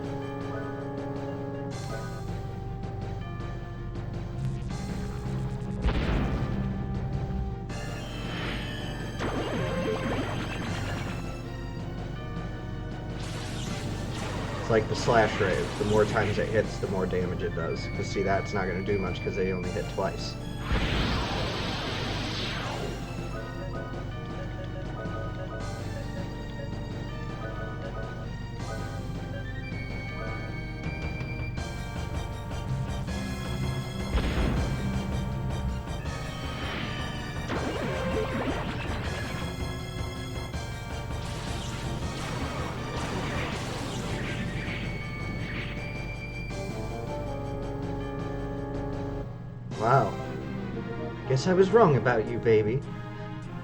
Speaker 1: It's like the slash rave. The more times it hits, the more damage it does. Because see, that's not going to do much because they only hit twice. Wow. Guess I was wrong about you, baby.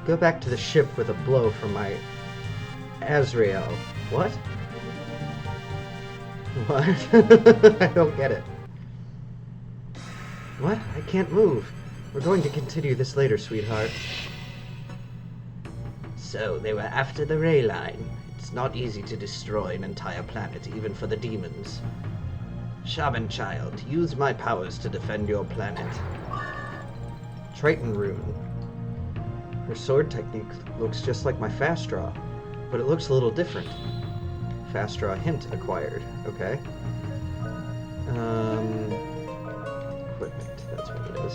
Speaker 1: Go back to the ship with a blow from my Azrael. What? What? I don't get it. What? I can't move. We're going to continue this later, sweetheart. So, they were after the Ray Line. It's not easy to destroy an entire planet, even for the demons. Shaman child, use my powers to defend your planet. Triton rune. Her sword technique looks just like my fast draw, but it looks a little different. Fast draw hint acquired. Okay. Equipment, that's what it is.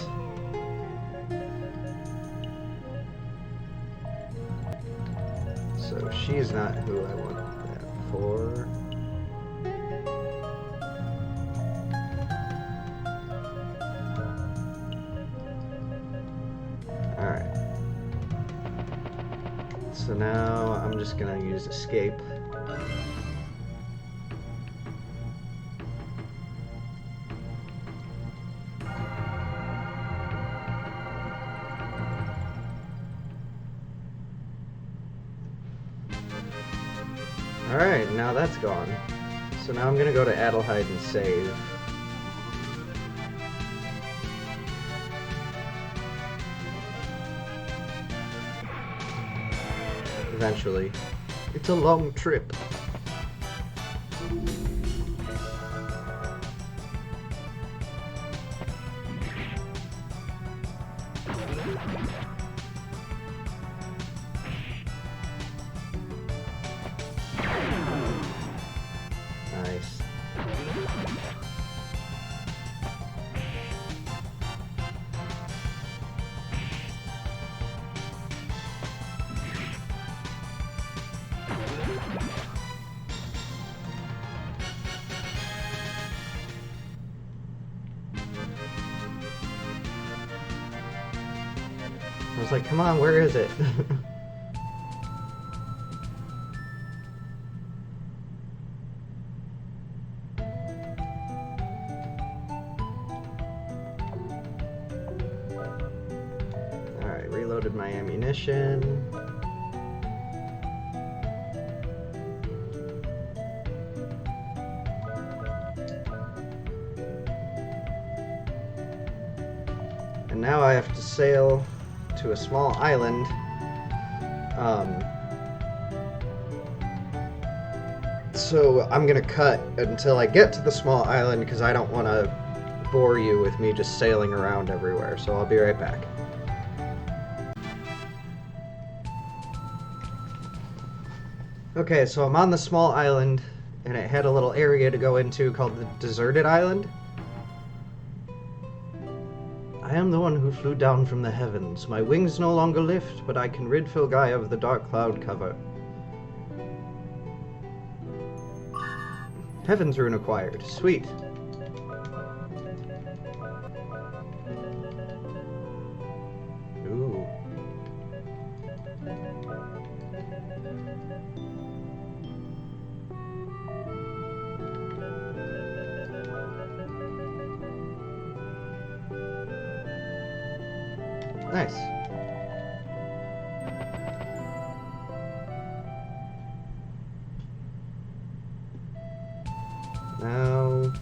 Speaker 1: So she's not who I want that for. Alright. So now I'm just gonna use escape. Alright, now that's gone. So now I'm gonna go to Adelheid and save. Eventually. It's a long trip. Nice. I was like, come on, where is it? Alright, reloaded my ammunition. And now I have to sail to a small island. So I'm gonna cut until I get to the small island because I don't want to bore you with me just sailing around everywhere. So I'll be right back. Okay, so I'm on the small island and it had a little area to go into called the Deserted Island. I am the one who flew down from the heavens. My wings no longer lift, but I can rid Filgaia of the dark cloud cover. Heaven's rune acquired. Sweet. Ooh. Nice. Now,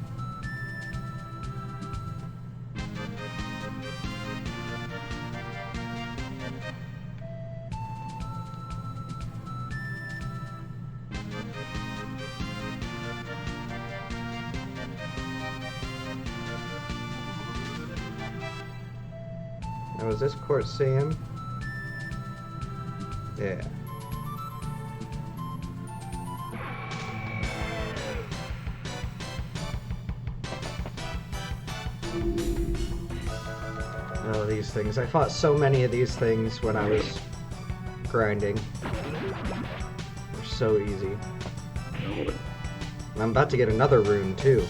Speaker 1: is this Colosseum? Yeah. Oh, these things. I fought so many of these things when I was grinding. They're so easy. And I'm about to get another rune, too.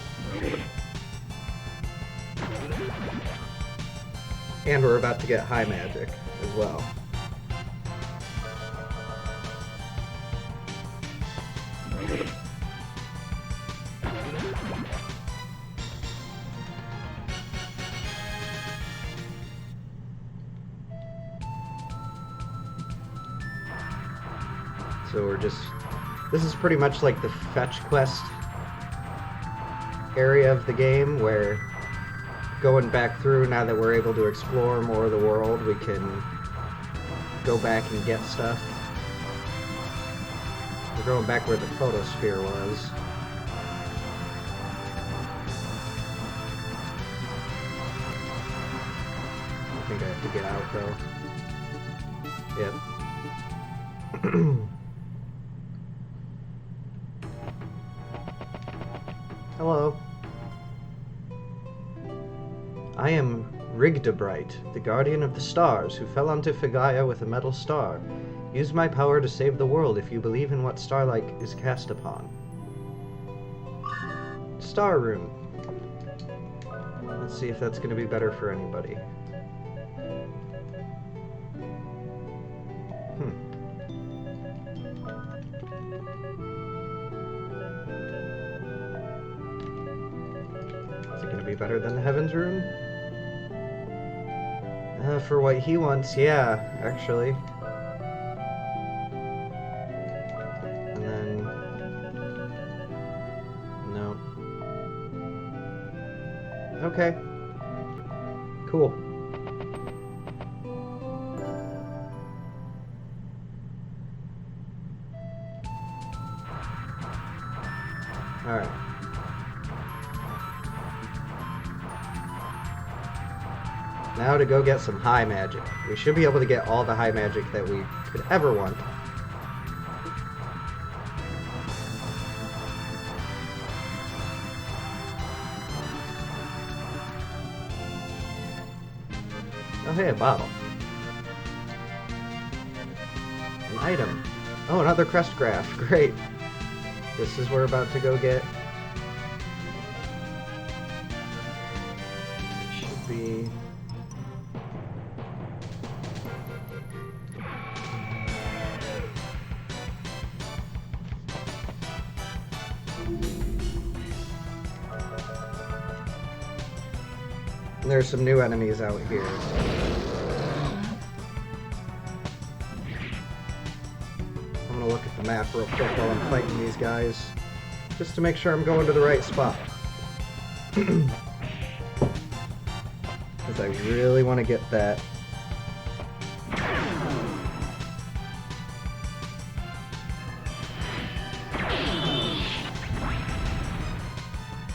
Speaker 1: And we're about to get high magic as well. So we're just... This is pretty much like the fetch quest area of the game, where going back through, now that we're able to explore more of the world, we can go back and get stuff. We're going back where the photosphere was. I think I have to get out, though. Yep. Hello. I am Rigdabright, the guardian of the stars, who fell onto Figaya with a metal star. Use my power to save the world if you believe in what starlight is cast upon. Star Room. Let's see if that's going to be better for anybody. Is it going to be better than the Heavens Room? For what he wants, yeah, actually. And then... no. Okay. Cool. Alright. Now to go get some high magic. We should be able to get all the high magic that we could ever want. Oh hey, a bottle. An item. Oh, another crest graph. Great. This is we're about to go get. It should be... And there's some new enemies out here. I'm gonna look at the map real quick while I'm fighting these guys, just to make sure I'm going to the right spot. Because I really want to get that.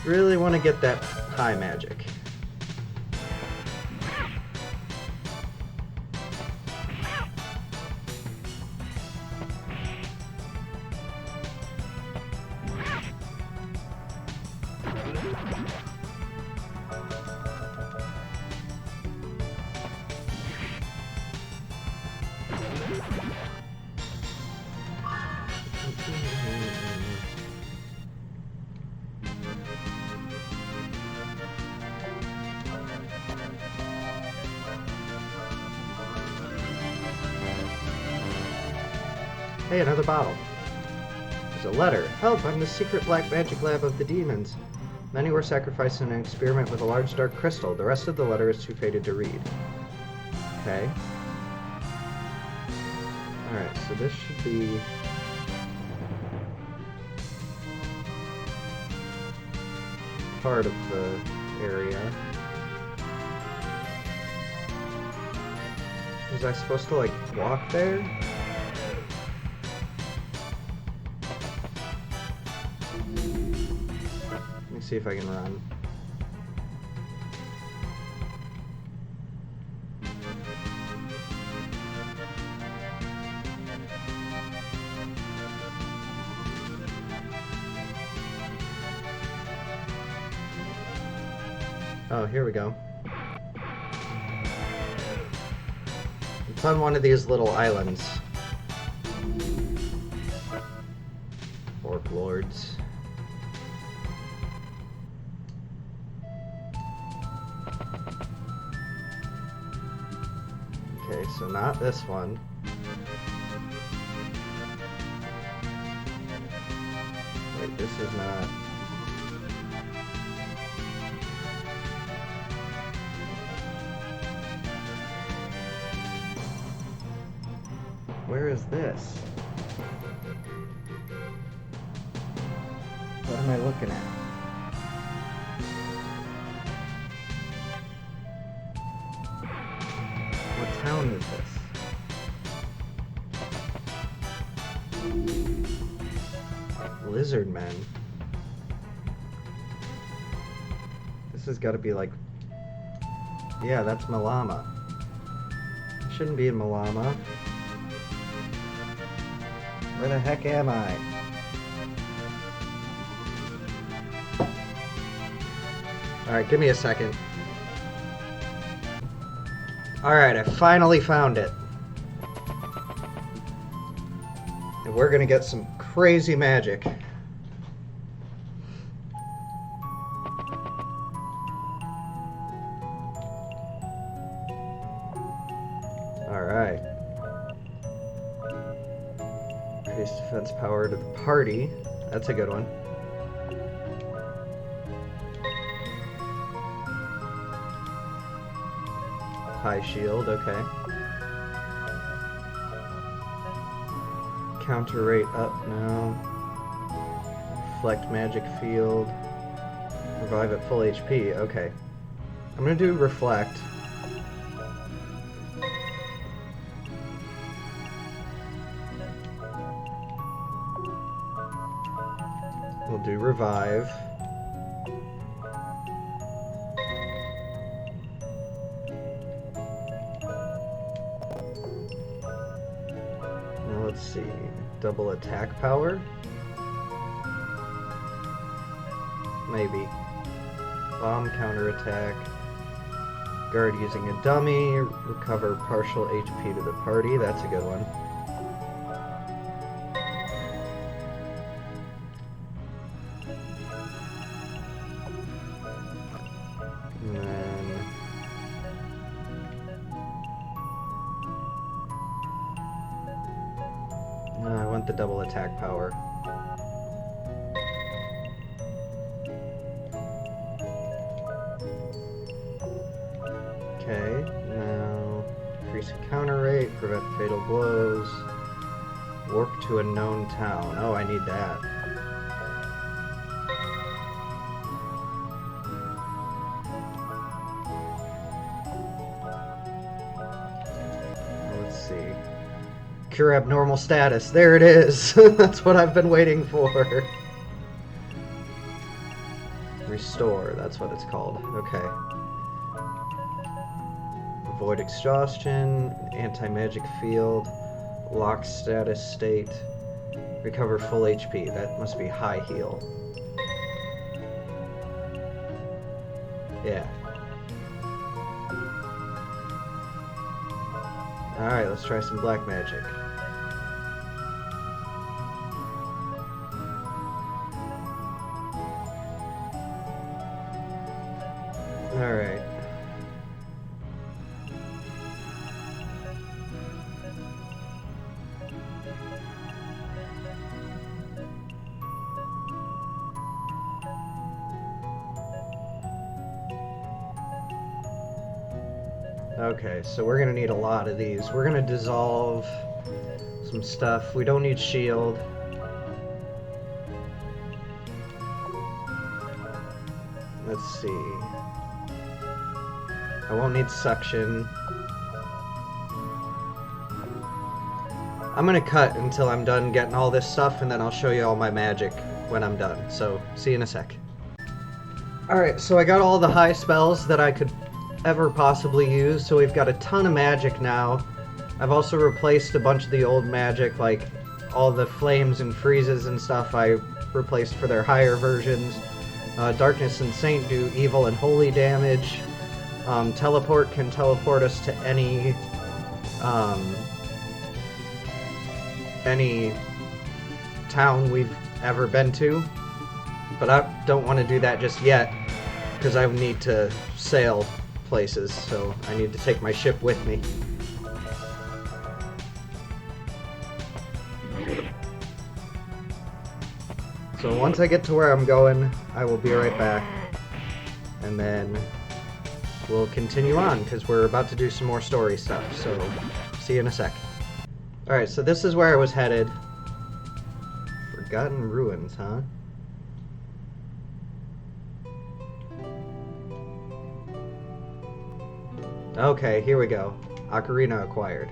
Speaker 1: Really want to get that high magic. Hey, another bottle. There's a letter. Help, I'm the secret black magic lab of the demons. Many were sacrificed in an experiment with a large dark crystal. The rest of the letter is too faded to read. Okay. Alright, so this should be... part of the area. Was I supposed to, like, walk there? Let me see if I can run. Oh, here we go. It's on one of these little islands. Orc lords. Okay, so not this one. Wait, this is not... Where is this? What am I looking at? What town is this? Lizard men. This has got to be like... Yeah, that's Malama. Shouldn't be in Malama. Where the heck am I? Alright, give me a second. Alright, I finally found it. And we're gonna get some crazy magic. Alright. Increase defense power to the party. That's a good one. High shield, okay. Counter rate up now. Reflect magic field. Revive at full HP, okay. I'm gonna do reflect. We'll do revive. Now let's see. Double attack power? Maybe. Bomb counterattack. Guard using a dummy. Recover partial HP to the party. That's a good one. And then... No, I want the double attack power. Okay, now increase counter rate, prevent fatal blows, warp to a known town. Oh, I need that. Let's see. Cure abnormal status. There it is. That's what I've been waiting for. Restore. That's what it's called. Okay. Avoid exhaustion, anti-magic field, lock status state, recover full HP. That must be high heal. Yeah. Alright, let's try some black magic. Alright. Okay, so we're gonna need a lot of these. We're gonna dissolve some stuff. We don't need shield. Let's see. I won't need suction. I'm gonna cut until I'm done getting all this stuff, and then I'll show you all my magic when I'm done. So, see you in a sec. Alright, so I got all the high spells that I could ever possibly use, so we've got a ton of magic now. I've also replaced a bunch of the old magic, like all the flames and freezes and stuff I replaced for their higher versions. Darkness and Saint do evil and holy damage. Teleport can teleport us to any town we've ever been to. But I don't want to do that just yet, because I need to sail places, so I need to take my ship with me. So once I get to where I'm going, I will be right back, and then we'll continue on, because we're about to do some more story stuff, so see you in a sec. Alright, so this is where I was headed. Forgotten Ruins, huh? Okay, here we go. Ocarina acquired.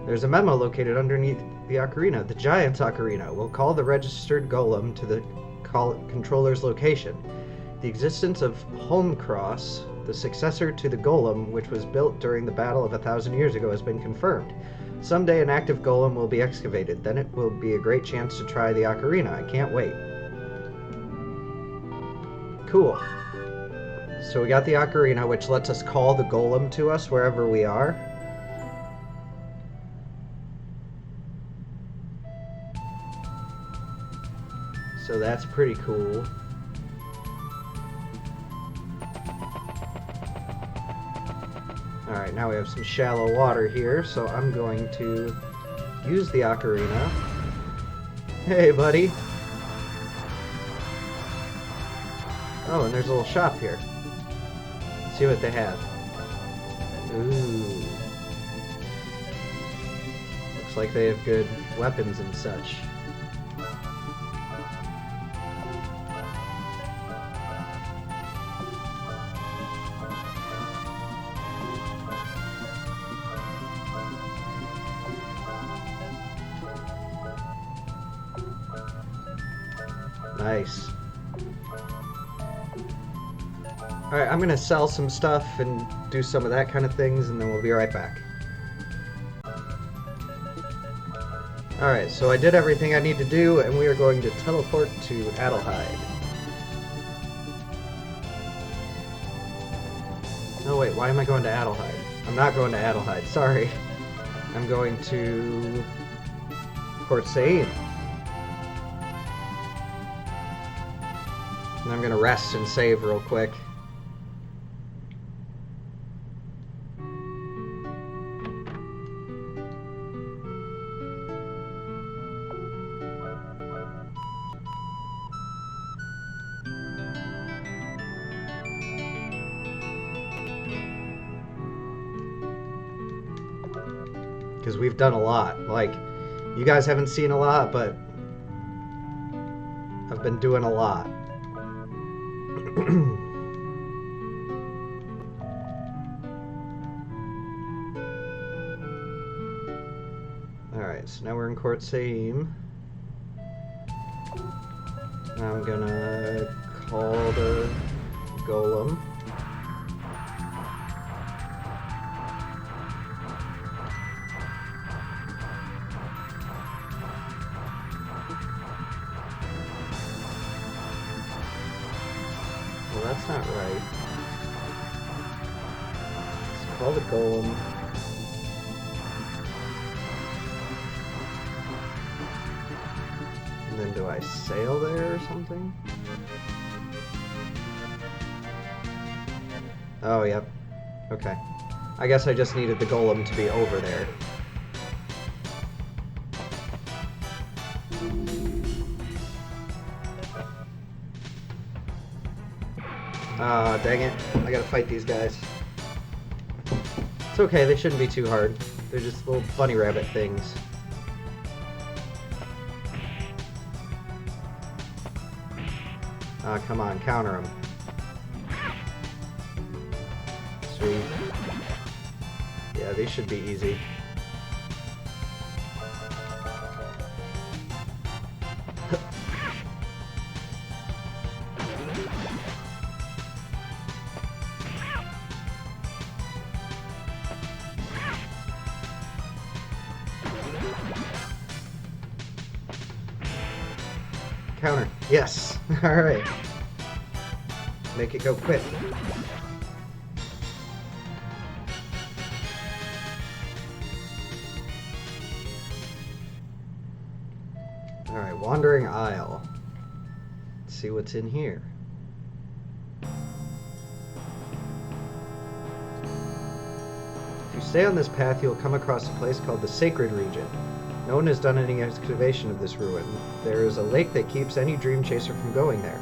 Speaker 1: There's a memo located underneath the ocarina, the Giant's Ocarina. We'll call the registered golem to the controller's location. The existence of Holmcross, the successor to the golem, which was built during the Battle of 1,000 years ago, has been confirmed. Someday an active golem will be excavated. Then it will be a great chance to try the ocarina. I can't wait. Cool. So we got the ocarina, which lets us call the golem to us wherever we are. So that's pretty cool. Alright, now we have some shallow water here, so I'm going to use the ocarina. Hey, buddy! Oh, and there's a little shop here. Let's see what they have. Ooh. Looks like they have good weapons and such. Nice. Alright, I'm gonna sell some stuff and do some of that kind of things, and then we'll be right back. Alright, so I did everything I need to do, and we are going to teleport to Adelheid. No, wait, why am I going to Adelheid? I'm not going to Adelheid, sorry. I'm going to Port Said. And I'm gonna rest and save real quick. Because we've done a lot. Like, you guys haven't seen a lot, but I've been doing a lot. Alright, so now we're in Court Saim. Now I'm gonna call the golem. Well, that's not right. Let's call the golem. And then do I sail there or something? Oh, yep. Okay. I guess I just needed the golem to be over there. Ah, dang it. I gotta fight these guys. It's okay, they shouldn't be too hard. They're just little bunny rabbit things. Ah, come on, counter them. Sweet. Yeah, these should be easy. Counter. Yes. Alright. Make it go quick. Alright, Wandering Isle. Let's see what's in here. If you stay on this path, you'll come across a place called the Sacred Region. No one has done any excavation of this ruin. There is a lake that keeps any dream chaser from going there.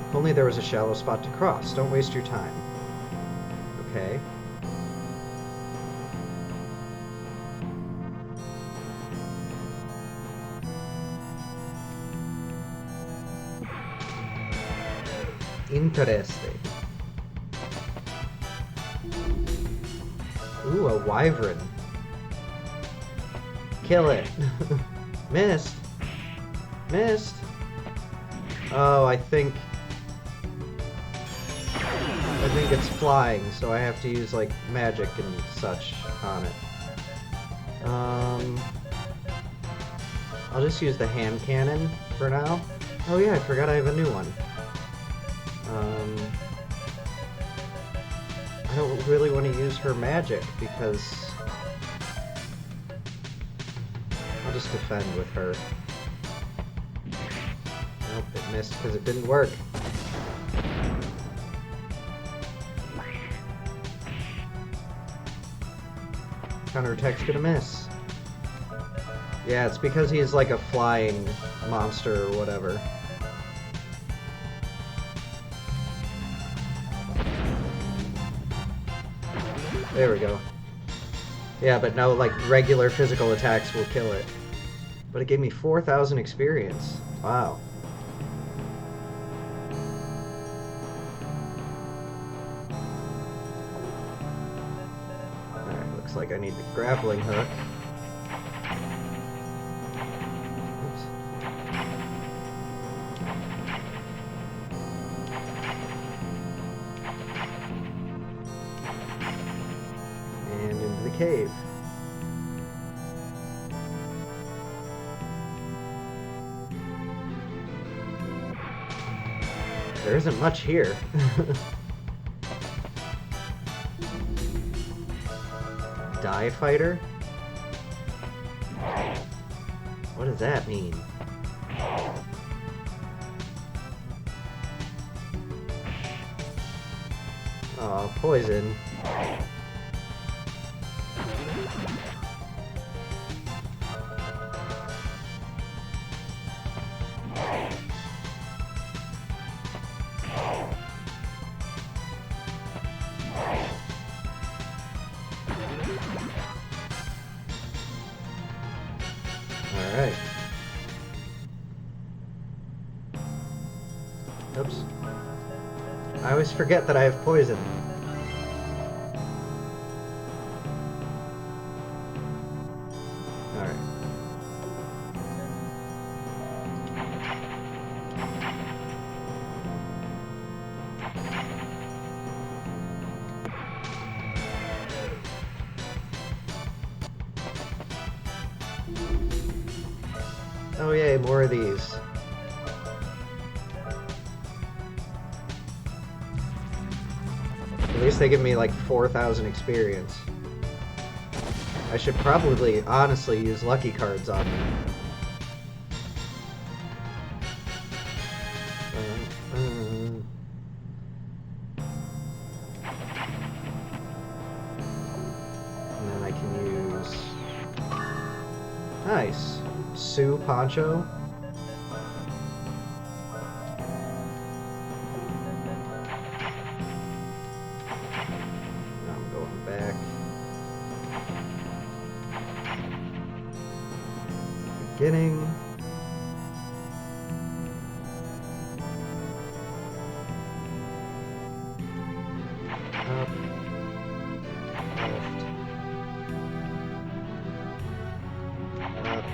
Speaker 1: If only there was a shallow spot to cross. Don't waste your time. Okay. Interesting. Ooh, a wyvern. Kill it. Missed. Missed. Oh, I think it's flying, so I have to use like magic and such on it. I'll just use the hand cannon for now. Oh yeah, I forgot I have a new one. I don't really want to use her magic because I'll just defend with her. Nope, it missed because it didn't work. Counterattack's gonna miss. Yeah, it's because he's like a flying monster or whatever. There we go. Yeah, but no, like, regular physical attacks will kill it. But it gave me 4,000 experience. Wow. Alright, looks like I need the grappling hook. Cave. There isn't much here. Die fighter? What does that mean? Oh, poison. Alright. Oops. I always forget that I have poison. Alright. Oh yay, more of these. At least they give me like 4,000 experience. I should probably honestly use lucky cards on them. And then I can use... Nice. Sue Poncho. I'm going back. Beginning. Up. Left. Up.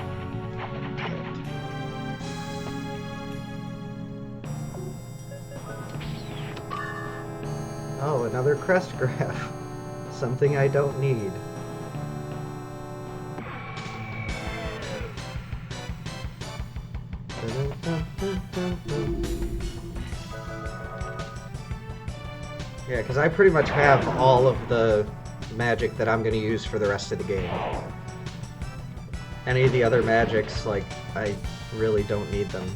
Speaker 1: Oh, another crest graph. Something I don't need. Yeah, because I pretty much have all of the magic that I'm going to use for the rest of the game. Any of the other magics, like, I really don't need them.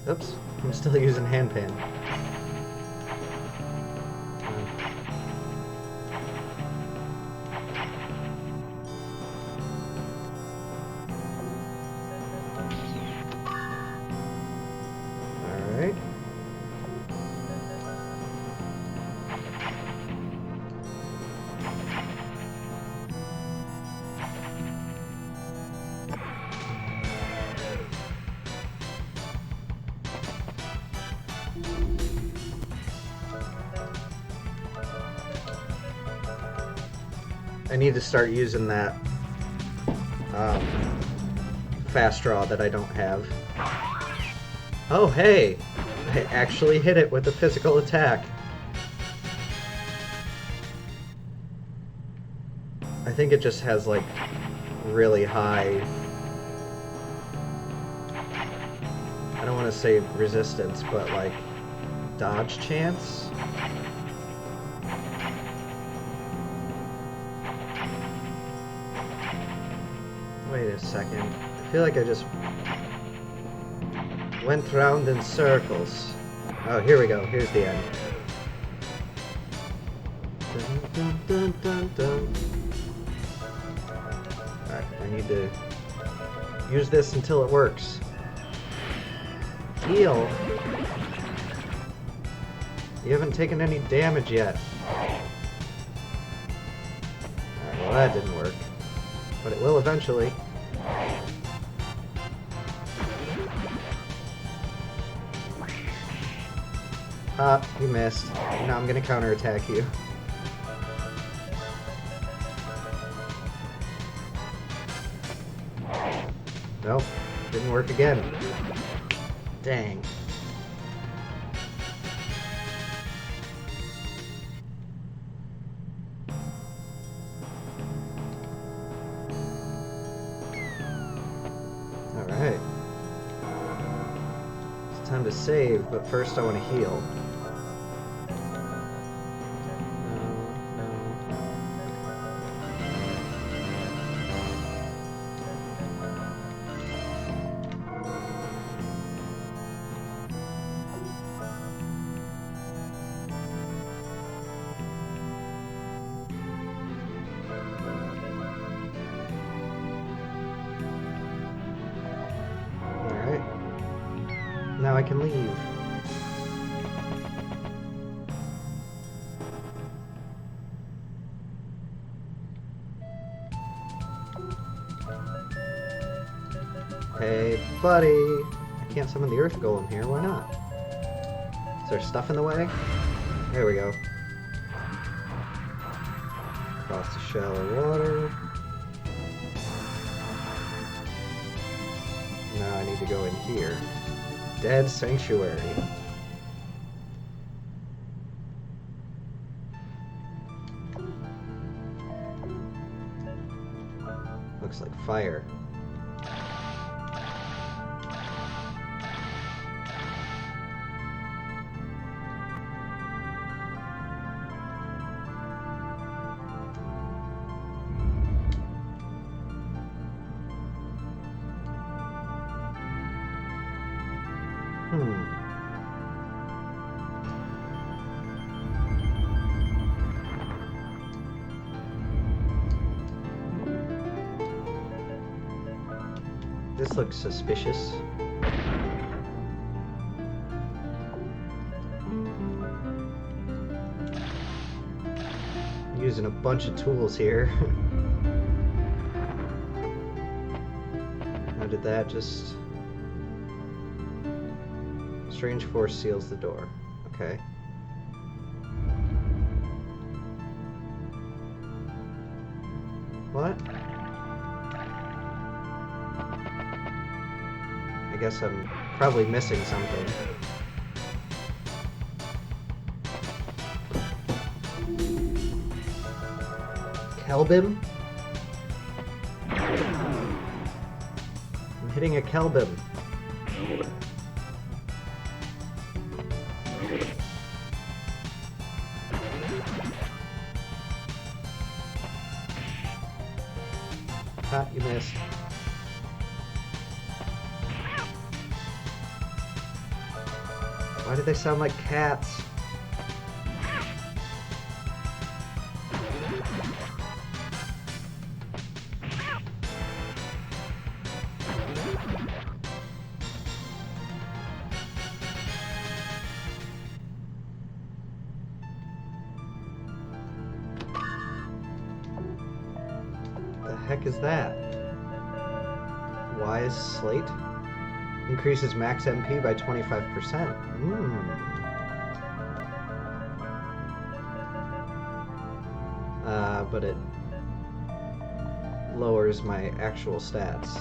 Speaker 1: Oops, I'm still using handpan. Alright. I need to start using that fast draw that I don't have. Oh, hey! I actually hit it with a physical attack. I think it just has, like, really high... I don't want to say resistance, but, like, dodge chance? Wait a second. I feel like I just went round in circles. Oh, here we go. Here's the end. Dun, dun, dun, dun, dun. Alright, I need to use this until it works. Heal. You haven't taken any damage yet. Alright, well that didn't work. But it will eventually. You missed. Now I'm gonna counterattack you. Nope, didn't work again. Dang. Alright. It's time to save, but first I want to heal. Now I can leave. Hey, buddy! I can't summon the Earth Golem here, why not? Is there stuff in the way? There we go. Across the shallow water. Now I need to go in here. Dead Sanctuary. Looks like fire. This looks suspicious. Using a bunch of tools here. How did that just... Strange force seals the door. Okay. What? I guess I'm probably missing something. Kelbim? I'm hitting a Kelbim. Ah, you missed. Why do they sound like cats? The heck is that? Wise Slate? Increases max MP by 25%. But it lowers my actual stats.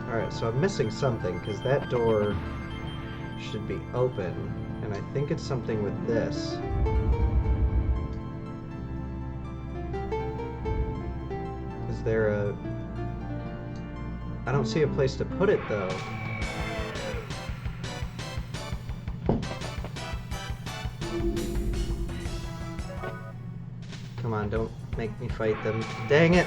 Speaker 1: Alright, so I'm missing something, because that door should be open, and I think it's something with this. Is there a... I don't see a place to put it, though. Come on, don't make me fight them. Dang it!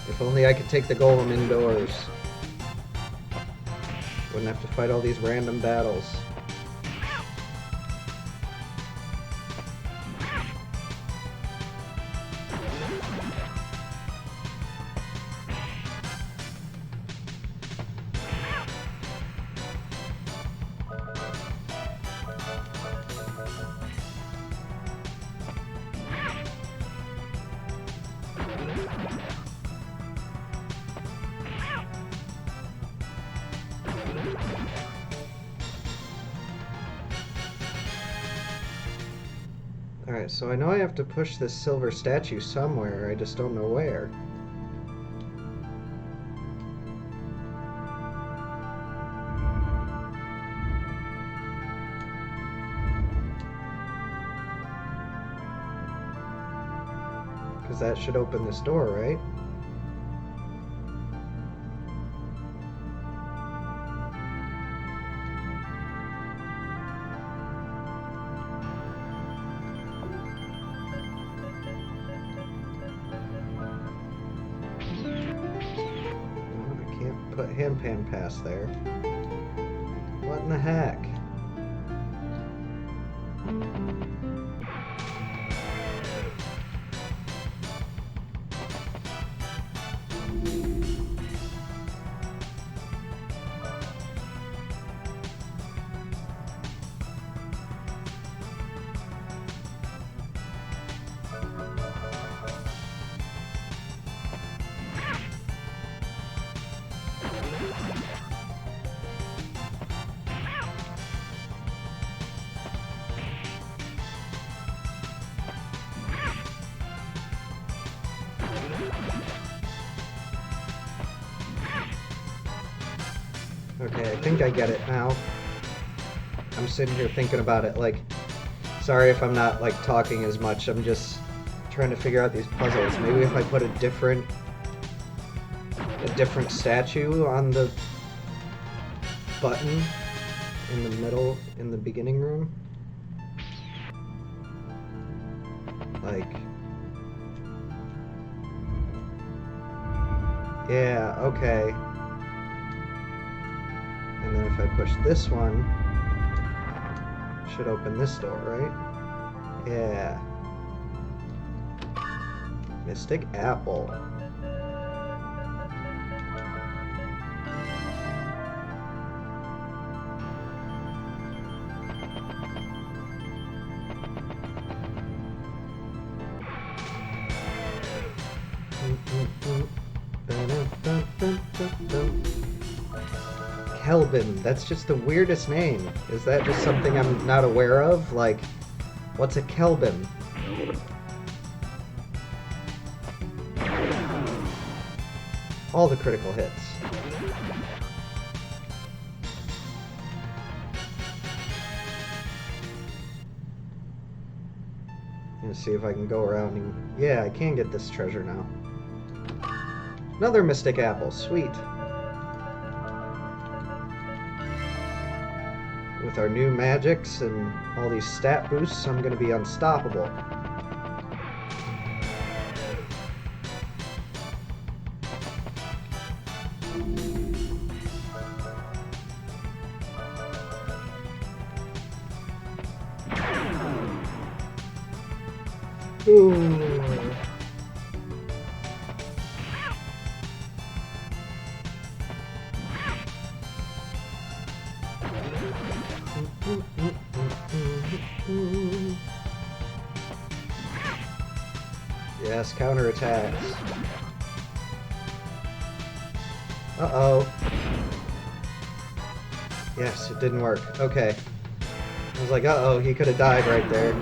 Speaker 1: If only I could take the golem indoors. Wouldn't have to fight all these random battles. Alright, so I know I have to push this silver statue somewhere, I just don't know where. Because that should open this door, right? Put handpan past there. What in the heck? Okay, I think I get it now. I'm sitting here thinking about it, like, sorry if I'm not, like, talking as much, I'm just trying to figure out these puzzles. Maybe if I put a different statue on the button in the middle, in the beginning room. Like... Yeah, okay. And then if I push this one, it should open this door, right? Yeah. Mystic Apple. Kelbin. That's just the weirdest name. Is that just something I'm not aware of? Like, what's a Kelbin? All the critical hits. Let's see if I can go around and... Yeah, I can get this treasure now. Another Mystic Apple. Sweet. With our new magics and all these stat boosts, I'm going to be unstoppable. Ooh. Yes, counterattacks. Uh-oh. Yes, it didn't work. Okay. I was like, uh-oh, he could have died right there.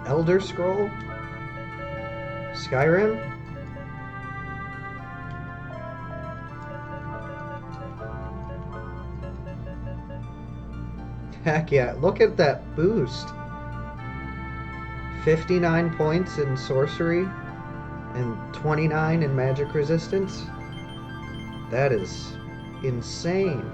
Speaker 1: Elder Scroll? Skyrim? Heck yeah, look at that boost. 59 points in sorcery and 29 in magic resistance. That is insane.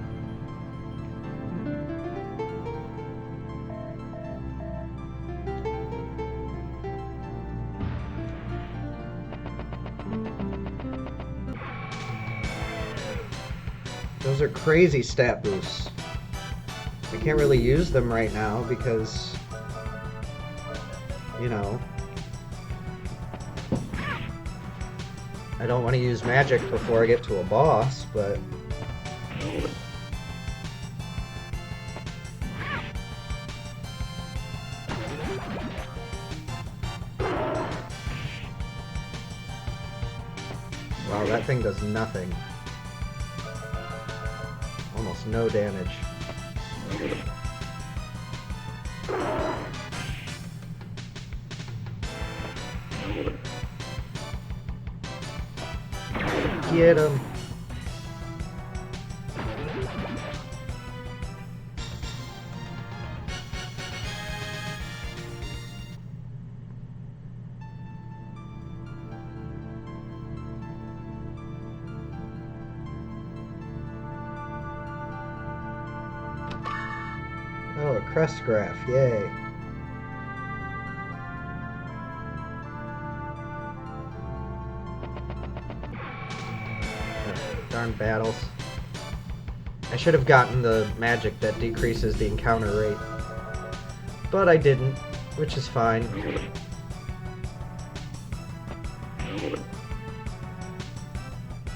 Speaker 1: Those are crazy stat boosts. I can't really use them right now because, you know, I don't want to use magic before I get to a boss, but... Wow, that thing does nothing. Almost no damage. Get him. Oh, a crest graph, yay. Darn battles. I should have gotten the magic that decreases the encounter rate. But I didn't, which is fine.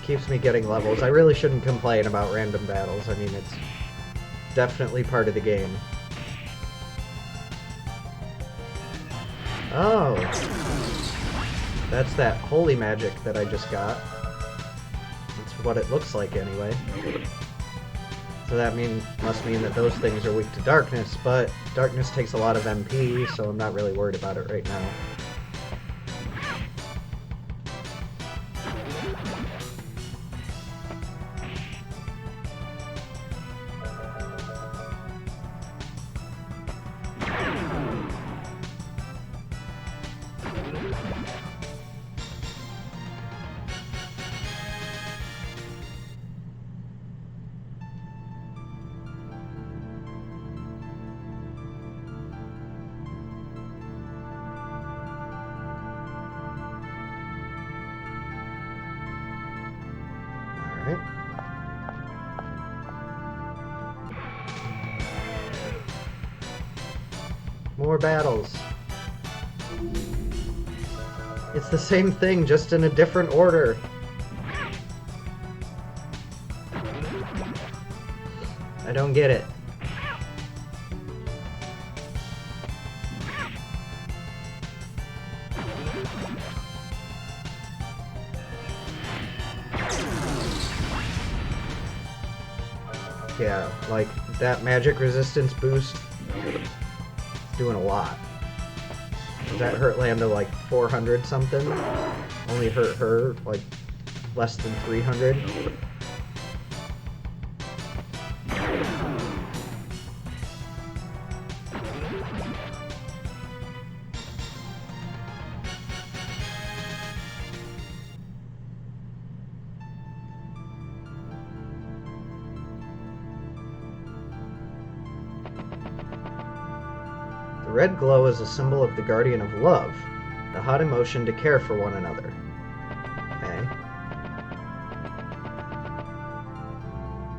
Speaker 1: Keeps me getting levels. I really shouldn't complain about random battles. I mean, it's definitely part of the game. Oh. That's that holy magic that I just got. That's what it looks like anyway. So that must mean that those things are weak to darkness, but darkness takes a lot of MP, so I'm not really worried about it right now. More battles. It's the same thing, just in a different order. I don't get it. Yeah, like, that magic resistance boost doing a lot. That hurt Lambda like 400 something. Only hurt her like less than 300. The red glow is a symbol of the guardian of love, the hot emotion to care for one another. Okay.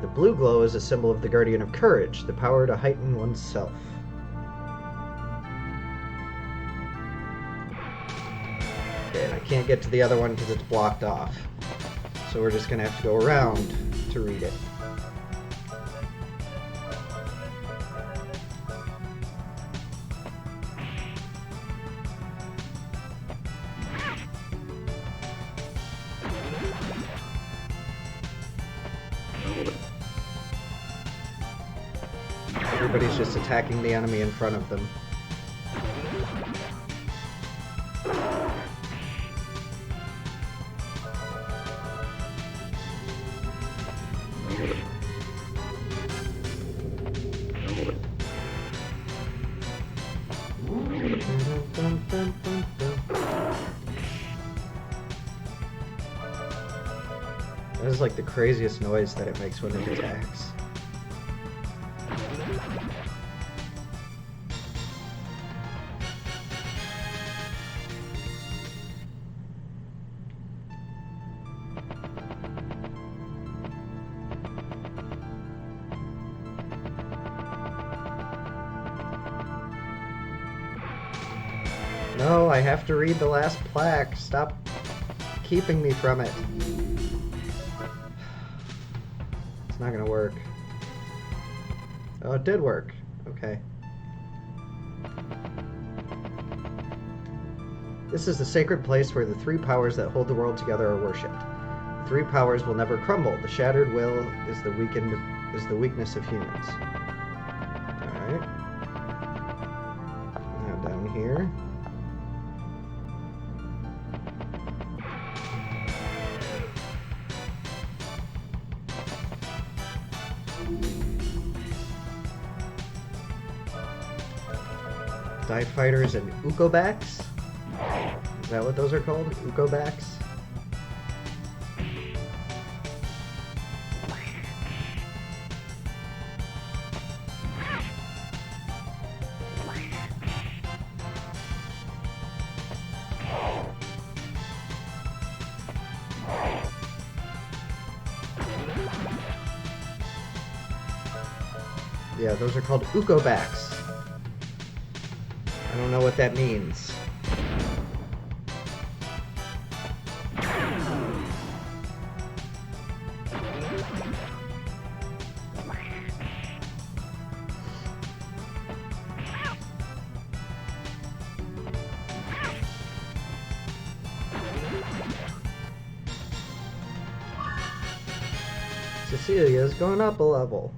Speaker 1: The blue glow is a symbol of the guardian of courage, the power to heighten one's self. Okay, and I can't get to the other one because it's blocked off. So we're just going to have to go around to read it. Everybody's just attacking the enemy in front of them. That is like the craziest noise that it makes when it attacks. No, I have to read the last plaque. Stop keeping me from it. It's not gonna work. Oh, it did work. Okay. This is the sacred place where the three powers that hold the world together are worshipped. The three powers will never crumble. The shattered will is the weakness of humans. Alright. Now down here. Dive Fighters and Ukobaks? Is that what those are called? Ukobaks? Yeah, those are called Ukobaks. I don't know what that means. Cecilia's going up a level.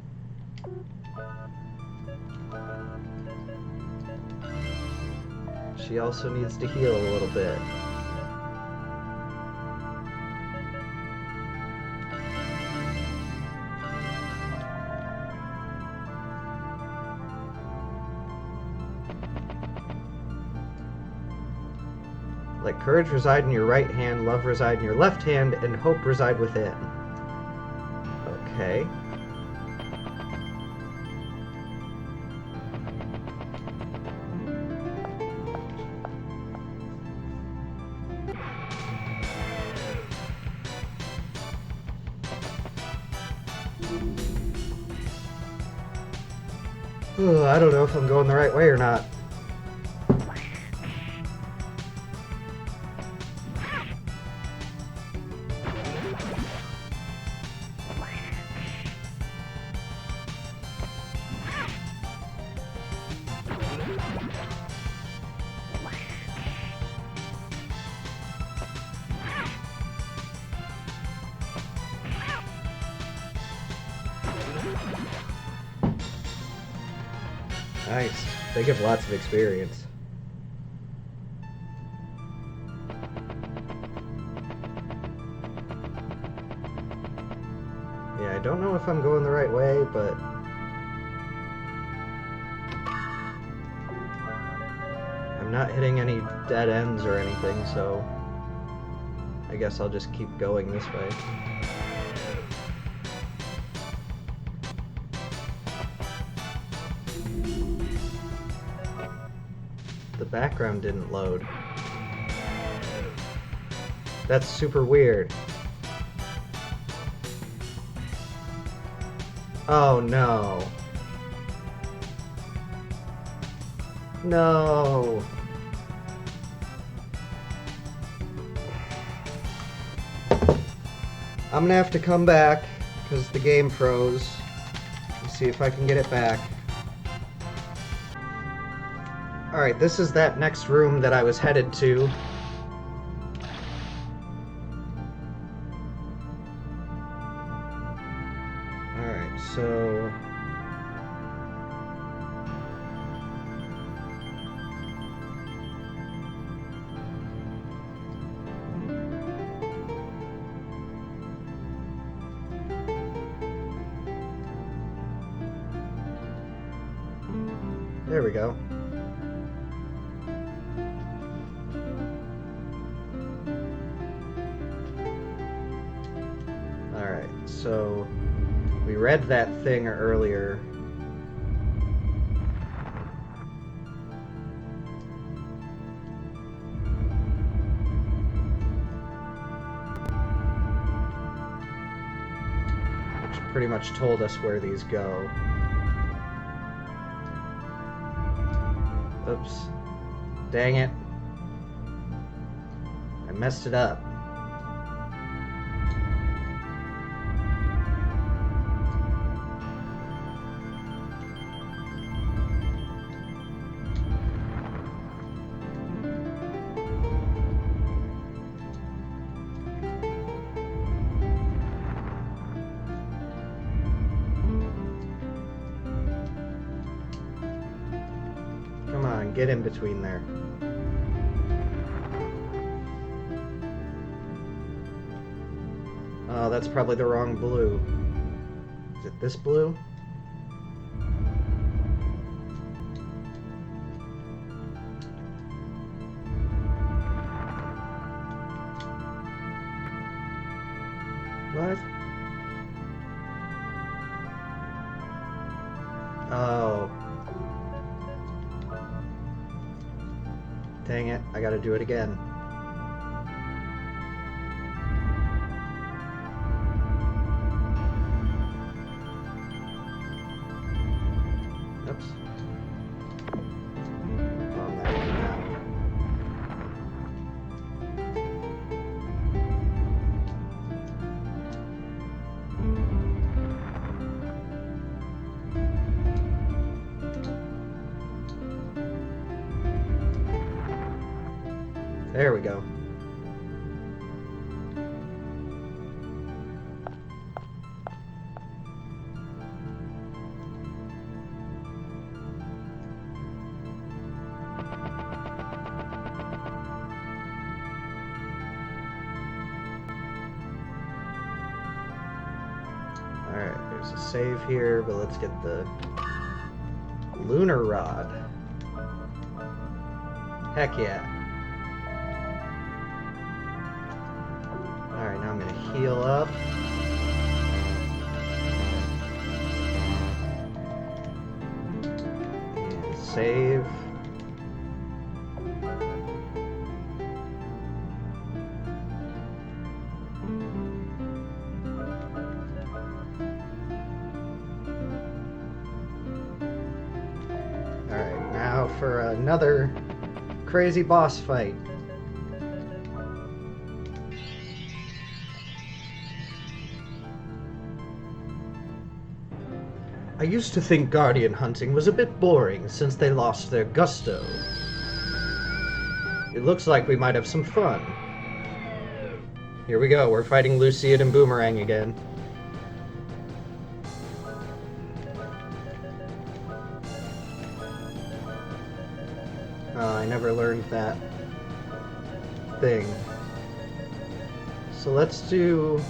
Speaker 1: She also needs to heal a little bit. Let courage reside in your right hand, love reside in your left hand, and hope reside within. Okay. I don't know if I'm going the right way or not. Nice. They give lots of experience. Yeah, I don't know if I'm going the right way, but... I'm not hitting any dead ends or anything, so... I guess I'll just keep going this way. The background didn't load. That's super weird. Oh no. No. I'm gonna have to come back because the game froze. Let's see if I can get it back. Alright, this is that next room that I was headed to. Alright, so... There we go. Alright, so we read that thing earlier. Which pretty much told us where these go. Oops. Dang it. I messed it up. Come on, get in between there. Oh, that's probably the wrong blue. Is it this blue? What? Oh. Dang it, I gotta do it again. Oops. On that one now. There we go. Alright, there's a save here, but let's get the lunar rod. Heck yeah. Alright, now I'm gonna heal up. And save. Alright, now for another crazy boss fight. I used to think guardian hunting was a bit boring since they lost their gusto. It looks like we might have some fun. Here we go, we're fighting Luciad and Boomerang again. I never learned that thing. So let's do...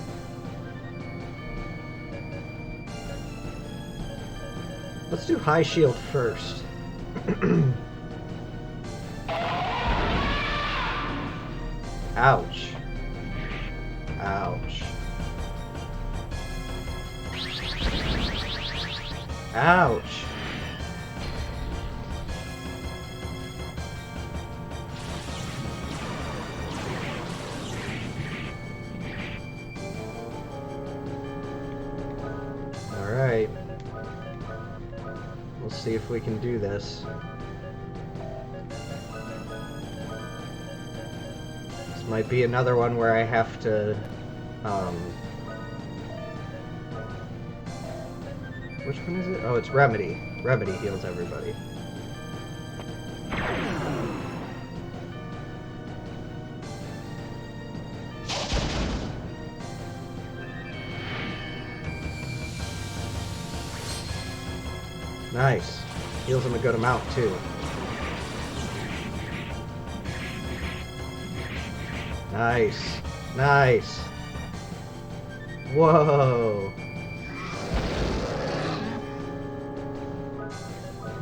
Speaker 1: Let's do high shield first. Ouch. Ouch. Ouch. Alright. We'll see if we can do this. This might be another one where I have to, which one is it? Oh, it's Remedy. Remedy heals everybody. Nice. Heals him a good amount, too. Nice. Nice. Whoa.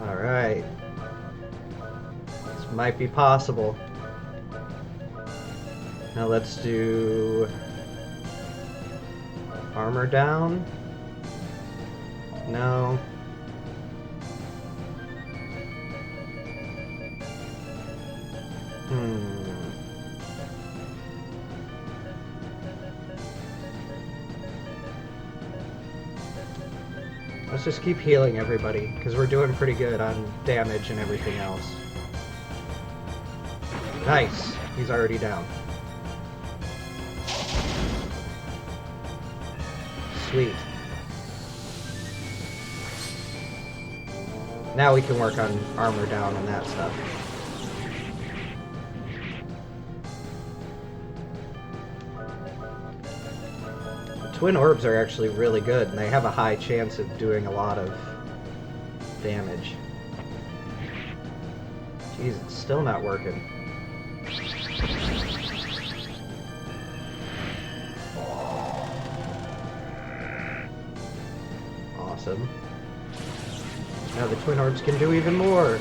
Speaker 1: Alright. This might be possible. Now let's do... armor down? No. Let's just keep healing everybody, because we're doing pretty good on damage and everything else. Nice! He's already down. Sweet. Now we can work on armor down and that stuff. Twin orbs are actually really good, and they have a high chance of doing a lot of damage. Jeez, it's still not working. Awesome. Now the twin orbs can do even more.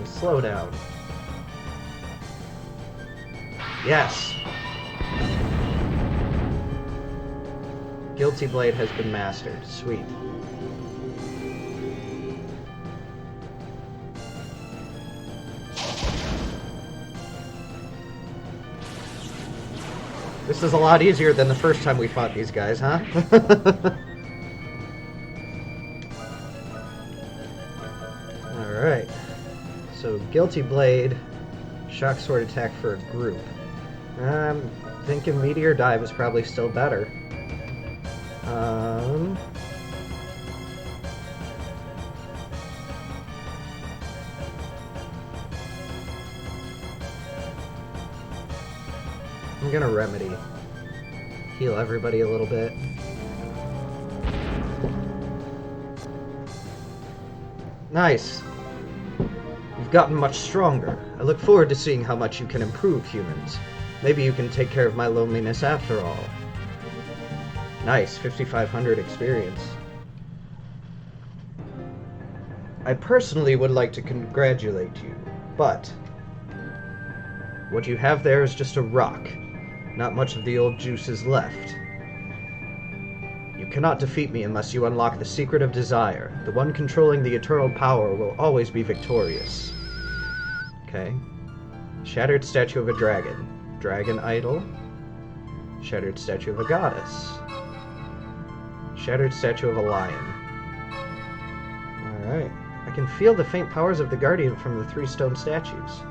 Speaker 1: Slow down. Yes! Guilty Blade has been mastered. Sweet. This is a lot easier than the first time we fought these guys, huh? Alright. So, Guilty Blade, Shock Sword attack for a group. I'm thinking Meteor Dive is probably still better. I'm gonna Remedy. Heal everybody a little bit. Nice! You've gotten much stronger. I look forward to seeing how much you can improve, humans. Maybe you can take care of my loneliness after all. Nice, 5,500 experience. I personally would like to congratulate you, but what you have there is just a rock. Not much of the old juice is left. You cannot defeat me unless you unlock the secret of desire. The one controlling the eternal power will always be victorious. Okay. Shattered statue of a dragon. Dragon idol. Shattered statue of a goddess. Shattered statue of a lion. Alright. I can feel the faint powers of the guardian from the 3 stone statues.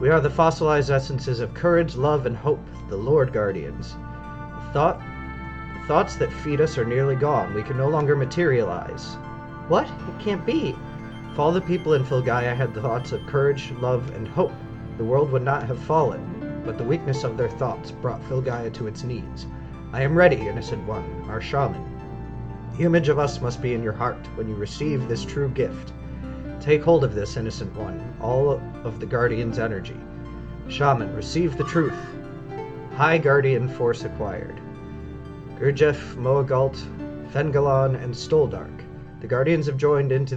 Speaker 1: We are the fossilized essences of courage, love, and hope, the Lord Guardians. The thoughts that feed us are nearly gone. We can no longer materialize. What? It can't be. If all the people in Filgaia had the thoughts of courage, love, and hope, the world would not have fallen. but the weakness of their thoughts brought Filgaia to its knees. I am ready, innocent one, our shaman. The image of us must be in your heart when you receive this true gift. Take hold of this, innocent one, all of the Guardian's energy. Shaman, receive the truth. High Guardian force acquired. Gurdjieff, Moagalt, Fengalon, and Stoldark. The Guardians have joined onto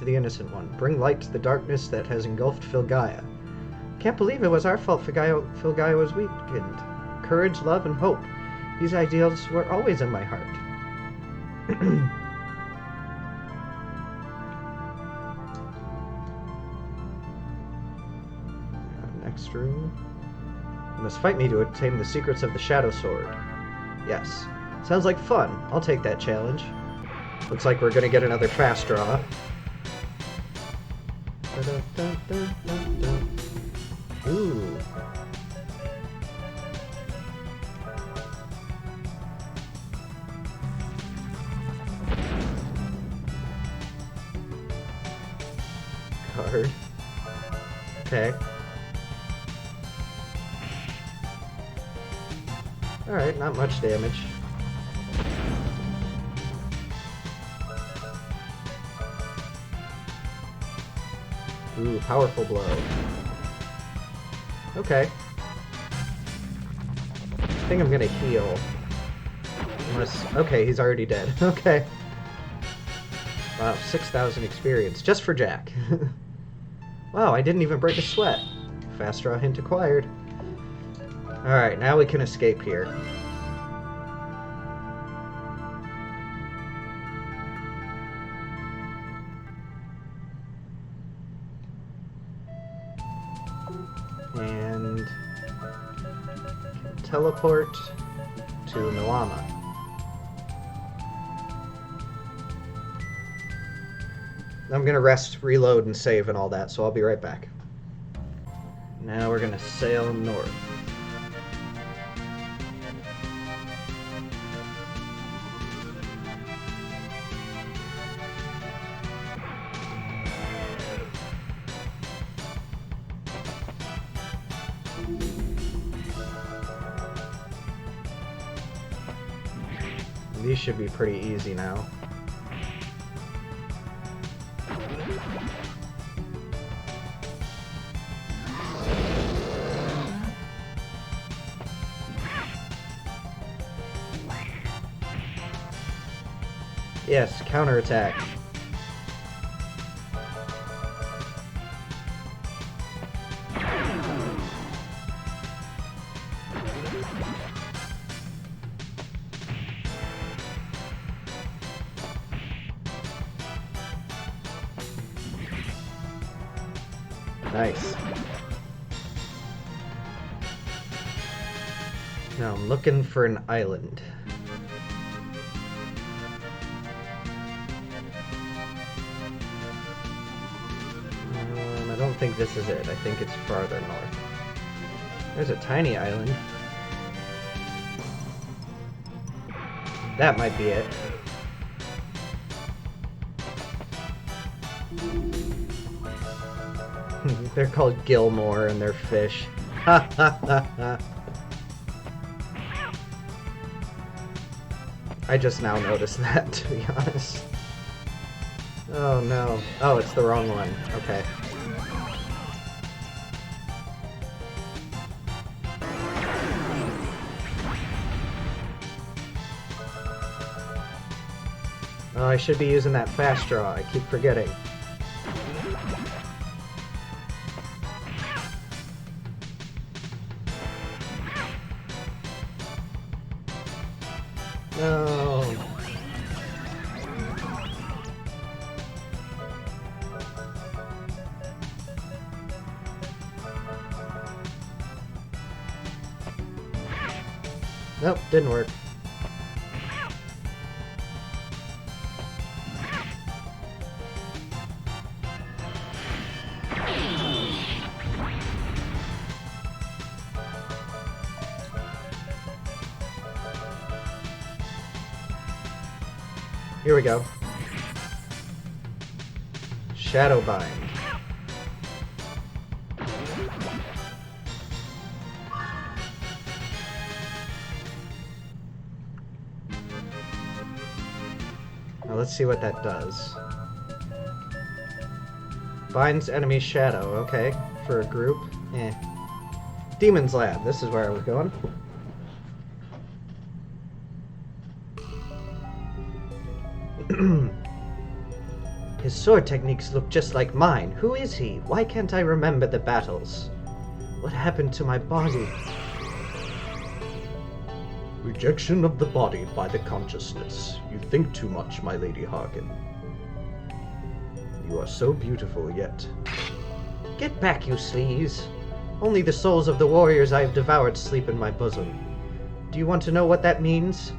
Speaker 1: the Innocent One. Bring light to the darkness that has engulfed Filgaia. Can't believe it was our fault Filgaia was weakened. Courage, love, and hope. These ideals were always in my heart. Next room. You must fight me to obtain the secrets of the Shadow Sword. Yes. Sounds like fun. I'll take that challenge. Looks like we're gonna get another fast draw. Ooh. Card. Okay. Alright, not much damage. Ooh, powerful blow. Okay. I think I'm gonna heal. Unless... Okay, he's already dead. Okay. Wow, 6,000 experience. Just for Jack. Wow, I didn't even break a sweat. Fast draw hint acquired. Alright, now we can escape here. And teleport to Milama. I'm gonna rest, reload, and save and all that, so I'll be right back. Now we're gonna sail north. These should be pretty easy now. Yes, counterattack. Nice. Now I'm looking for an island. I don't think this is it. I think it's farther north. There's a tiny island. That might be it. They're called Gilmore and they're fish. Ha ha ha ha. I just now noticed that, to be honest. Oh no. Oh, it's the wrong one. Okay. Oh, I should be using that fast draw. I keep forgetting. No. Nope, didn't work. Here we go. Shadowbind. let's see what that does. Binds enemy shadow, okay. For a group. Eh. Demon's Lab, this is where I was going. His sword techniques look just like mine. Who is he? Why can't I remember the battles? What happened to my body?
Speaker 2: Rejection of the body by the consciousness. You think too much, my Lady Harkin. You are so beautiful yet.
Speaker 1: Get back, you sleaze. Only the souls of the warriors I have devoured sleep in my bosom. Do you want to know what that means?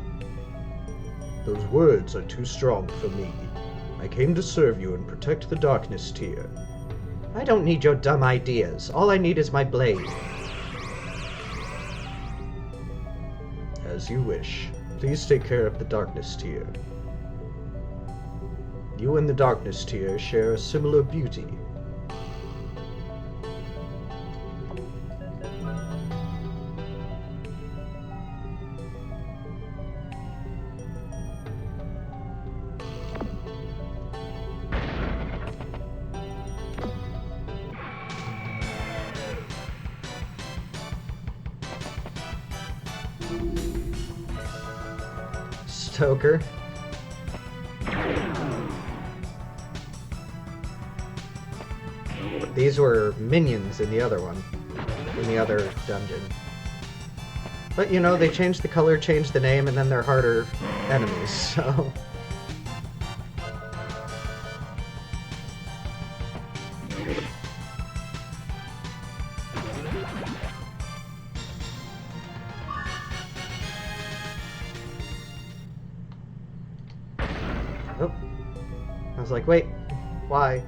Speaker 2: Those words are too strong for me. I came to serve you and protect the Darkness Tier.
Speaker 1: I don't need your dumb ideas. All I need is my blade.
Speaker 2: As you wish. Please take care of the Darkness Tier. You and the Darkness Tier share a similar beauty.
Speaker 1: Stoker. These were minions in the other one, in the other dungeon. But you know, they changed the color, changed the name, and then they're harder enemies, so... Oh. I was like, wait, why?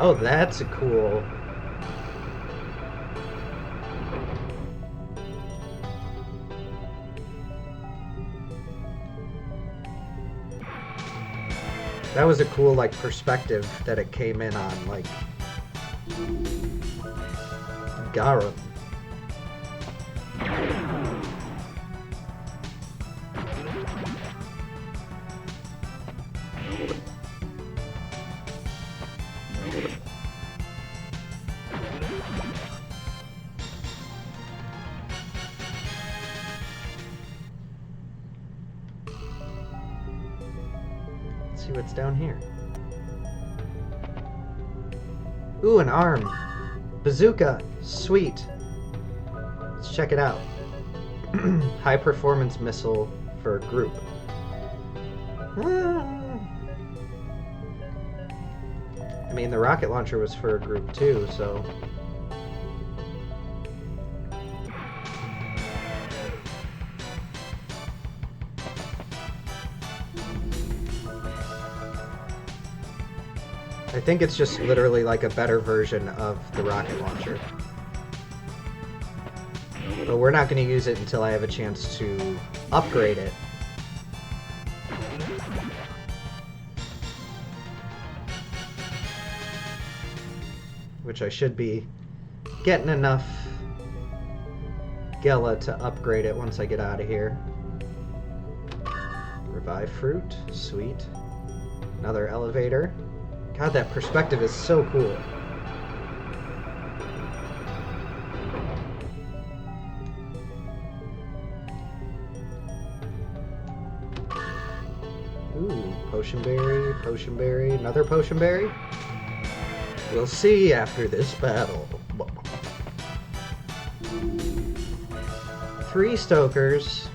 Speaker 1: Oh, that's a cool... That was a cool, like, perspective that it came in on, like... Garum. Let's see what's down here. Ooh, an arm. Bazooka. Sweet. Let's check it out. High performance missile for a group. I mean, the rocket launcher was for a group too, so... I think it's just literally like a better version of the rocket launcher. But we're not going to use it until I have a chance to upgrade it. Which I should be getting enough Gela to upgrade it once I get out of here. Revive fruit, sweet. Another elevator. God, that perspective is so cool. Ooh, potion berry, another potion berry. We'll see after this battle. 3 Stokers.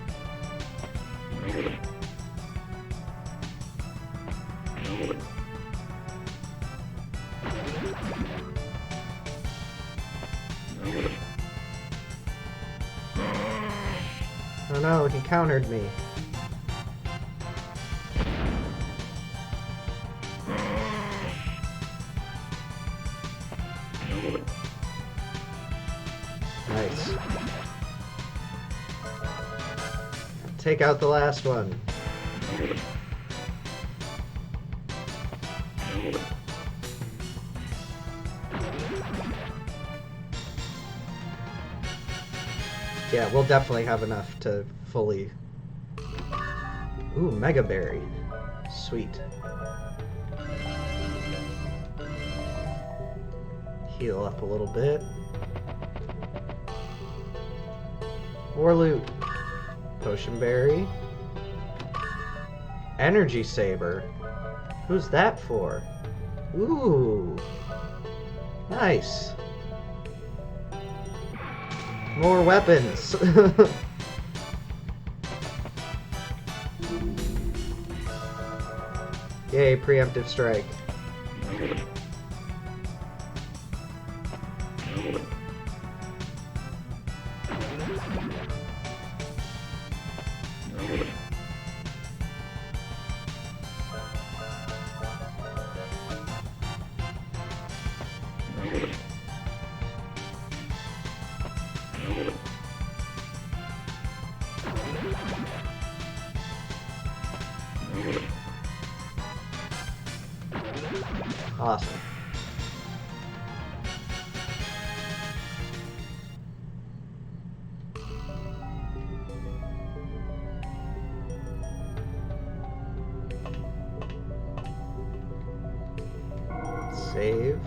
Speaker 1: Oh no, he countered me. Nice. Take out the last one. Yeah, we'll definitely have enough to fully... Ooh, Mega Berry. Sweet. Heal up a little bit. More loot. Potion Berry. Energy Saber. Who's that for? Ooh. Nice. More weapons. Yay, preemptive strike. Awesome. Save.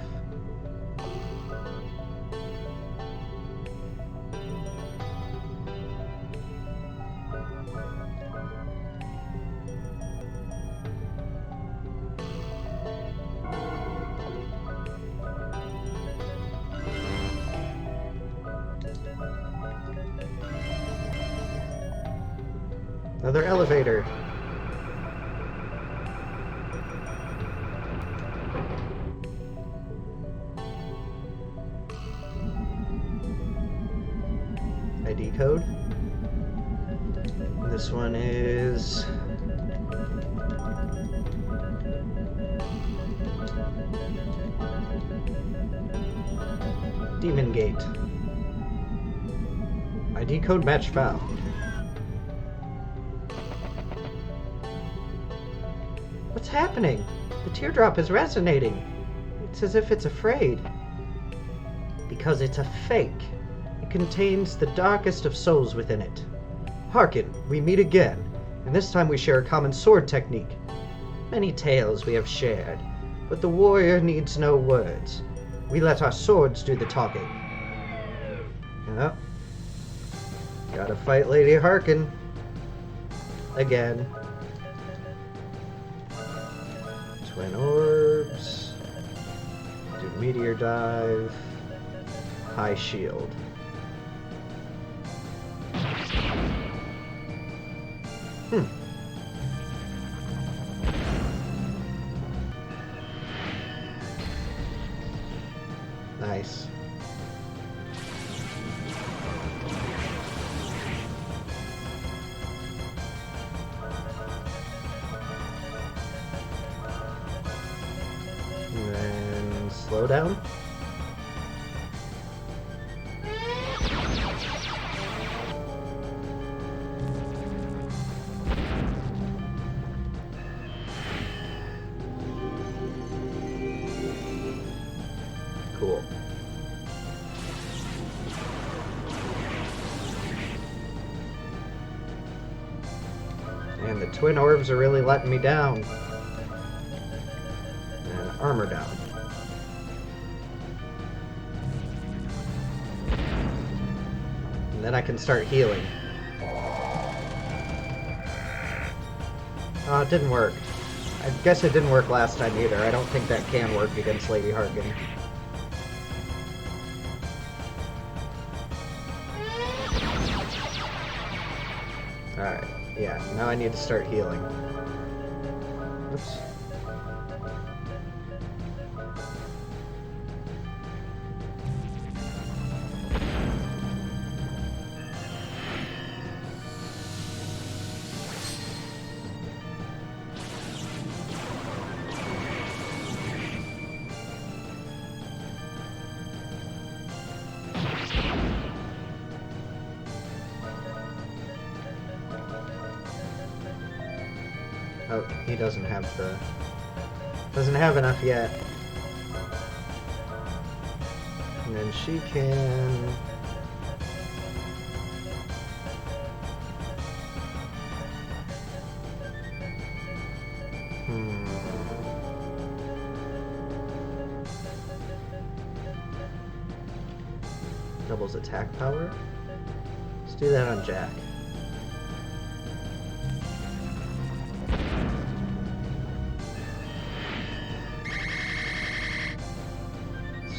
Speaker 1: Another elevator. ID code. This one is... Demon Gate. ID code match found. What's happening? The teardrop is resonating. It's as if it's afraid. Because it's a fake. It contains the darkest of souls within it. Hearken, we meet again, and this time we share a common sword technique. Many tales we have shared, but the warrior needs no words. We let our swords do the talking. Yep. Gotta fight Lady Hearken. Again. Twin orbs. Do meteor dive. High shield. Nice. And then slow down. Cool. And the twin orbs are really letting me down. And armor down. And then I can start healing. Oh, it didn't work. I guess it didn't work last time either. I don't think that can work against Lady Hearken. Alright, yeah, now I need to start healing. Oops. Oh, he doesn't have enough yet. And then she can Doubles attack power. Let's do that on Jack.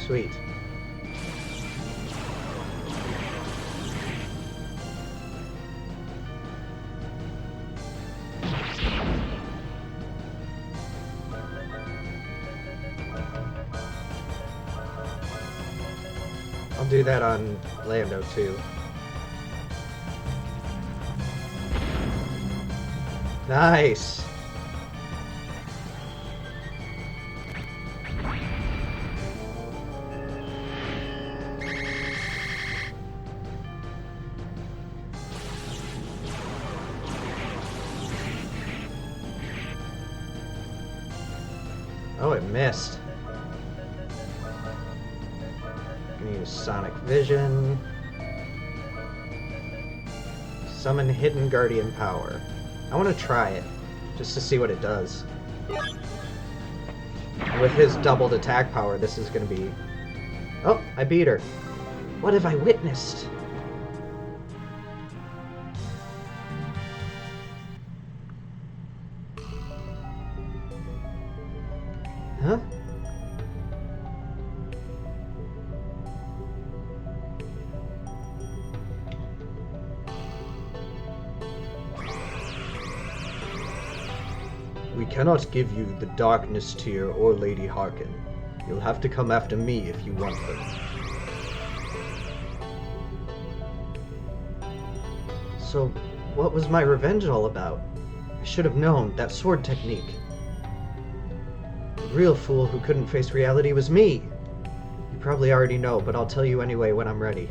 Speaker 1: Sweet. I'll do that on Lando too. Nice! Oh, it missed. Gonna use Sonic Vision. Summon Hidden Guardian Power. I want to try it, just to see what it does. With his doubled attack power, this is gonna be... Oh, I beat her. What have I witnessed? Huh?
Speaker 2: We cannot give you the Darkness Tier or Lady Harkin. You'll have to come after me if you want them.
Speaker 1: So, what was my revenge all about? I should have known that sword technique. The real fool who couldn't face reality was me. You probably already know, but I'll tell you anyway when I'm ready.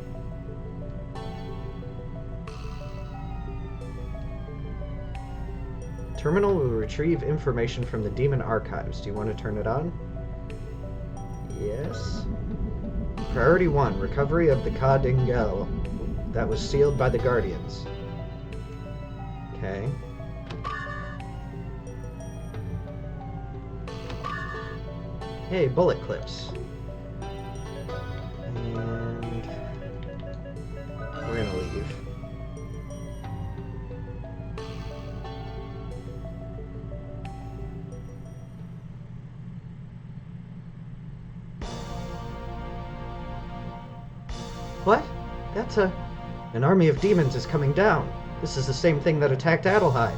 Speaker 1: Terminal will retrieve information from the Demon Archives. Do you want to turn it on? Yes. Priority 1, recovery of the Ka Dingel that was sealed by the Guardians. Okay. Hey, bullet clips. And we're gonna leave. What? That's an army of demons is coming down. This is the same thing that attacked Adelheid.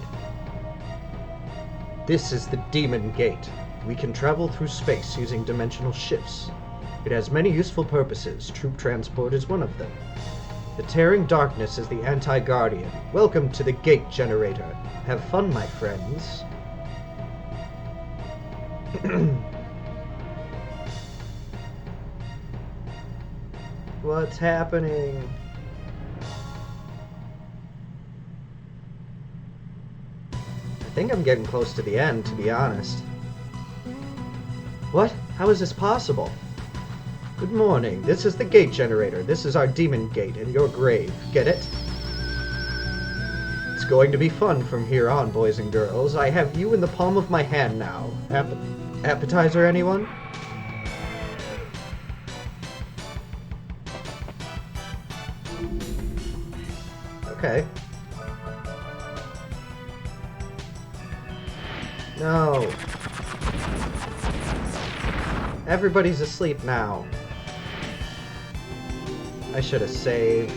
Speaker 2: This is the Demon Gate. We can travel through space using dimensional shifts. It has many useful purposes. Troop transport is one of them. The Tearing Darkness is the Anti-Guardian. Welcome to the Gate Generator. Have fun, my friends.
Speaker 1: What's happening? I think I'm getting close to the end, to be honest. What? How is this possible?
Speaker 2: Good morning. This is the Gate Generator. This is our Demon Gate and your grave. Get it? It's going to be fun from here on, boys and girls. I have you in the palm of my hand now. Appetizer, anyone?
Speaker 1: Okay. No. Everybody's asleep now. I should have saved.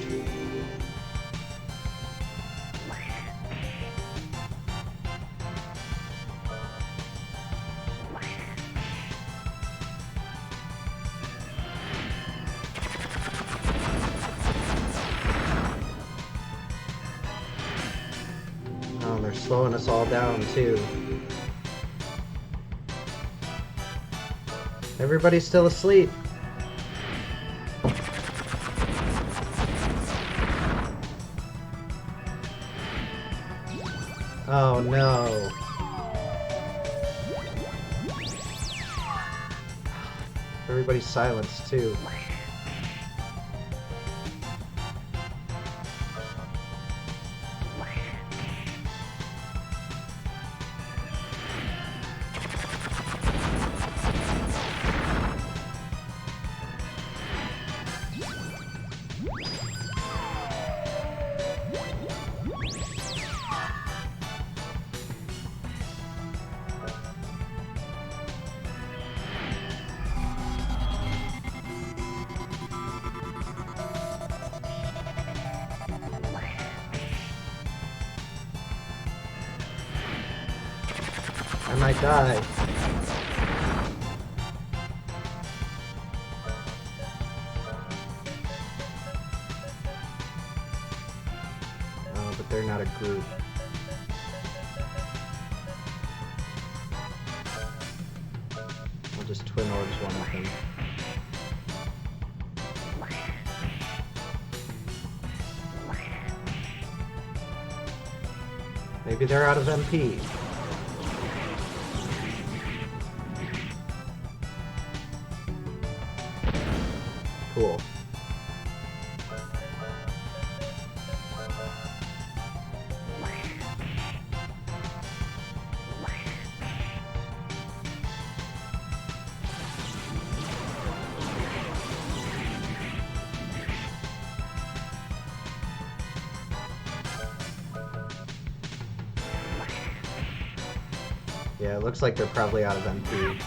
Speaker 1: Oh, they're slowing us all down too. Everybody's still asleep. Oh no. Everybody's silenced too. I might die. Oh, but they're not a group. I'll just twin orbs one of them. Maybe they're out of MP. Cool. Yeah, it looks like they're probably out of MP.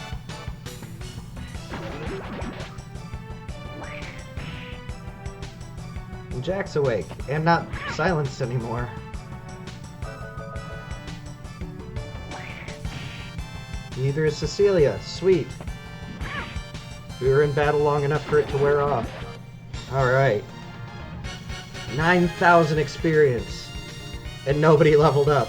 Speaker 1: And Jack's awake, and not silenced anymore. Neither is Cecilia. Sweet. We were in battle long enough for it to wear off. Alright. 9,000 experience. And nobody leveled up.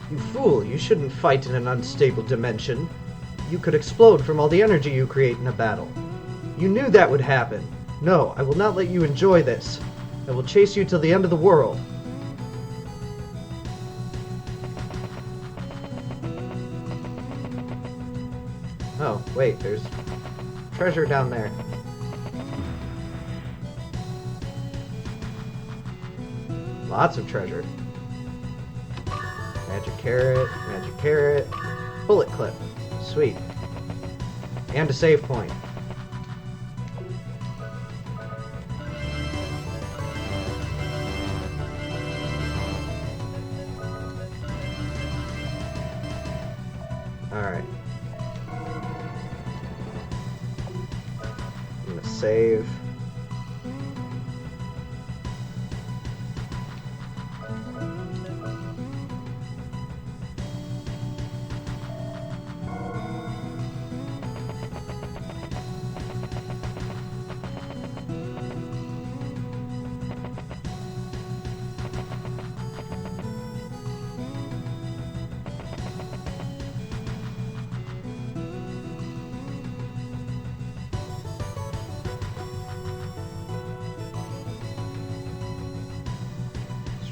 Speaker 1: You fool, you shouldn't fight in an unstable dimension. You could explode from all the energy you create in a battle. You knew that would happen. No, I will not let you enjoy this. I will chase you till the end of the world. Oh, wait, there's treasure down there. Lots of treasure. Magic carrot, bullet clip. Sweet. And a save point. Alright. I'm gonna save.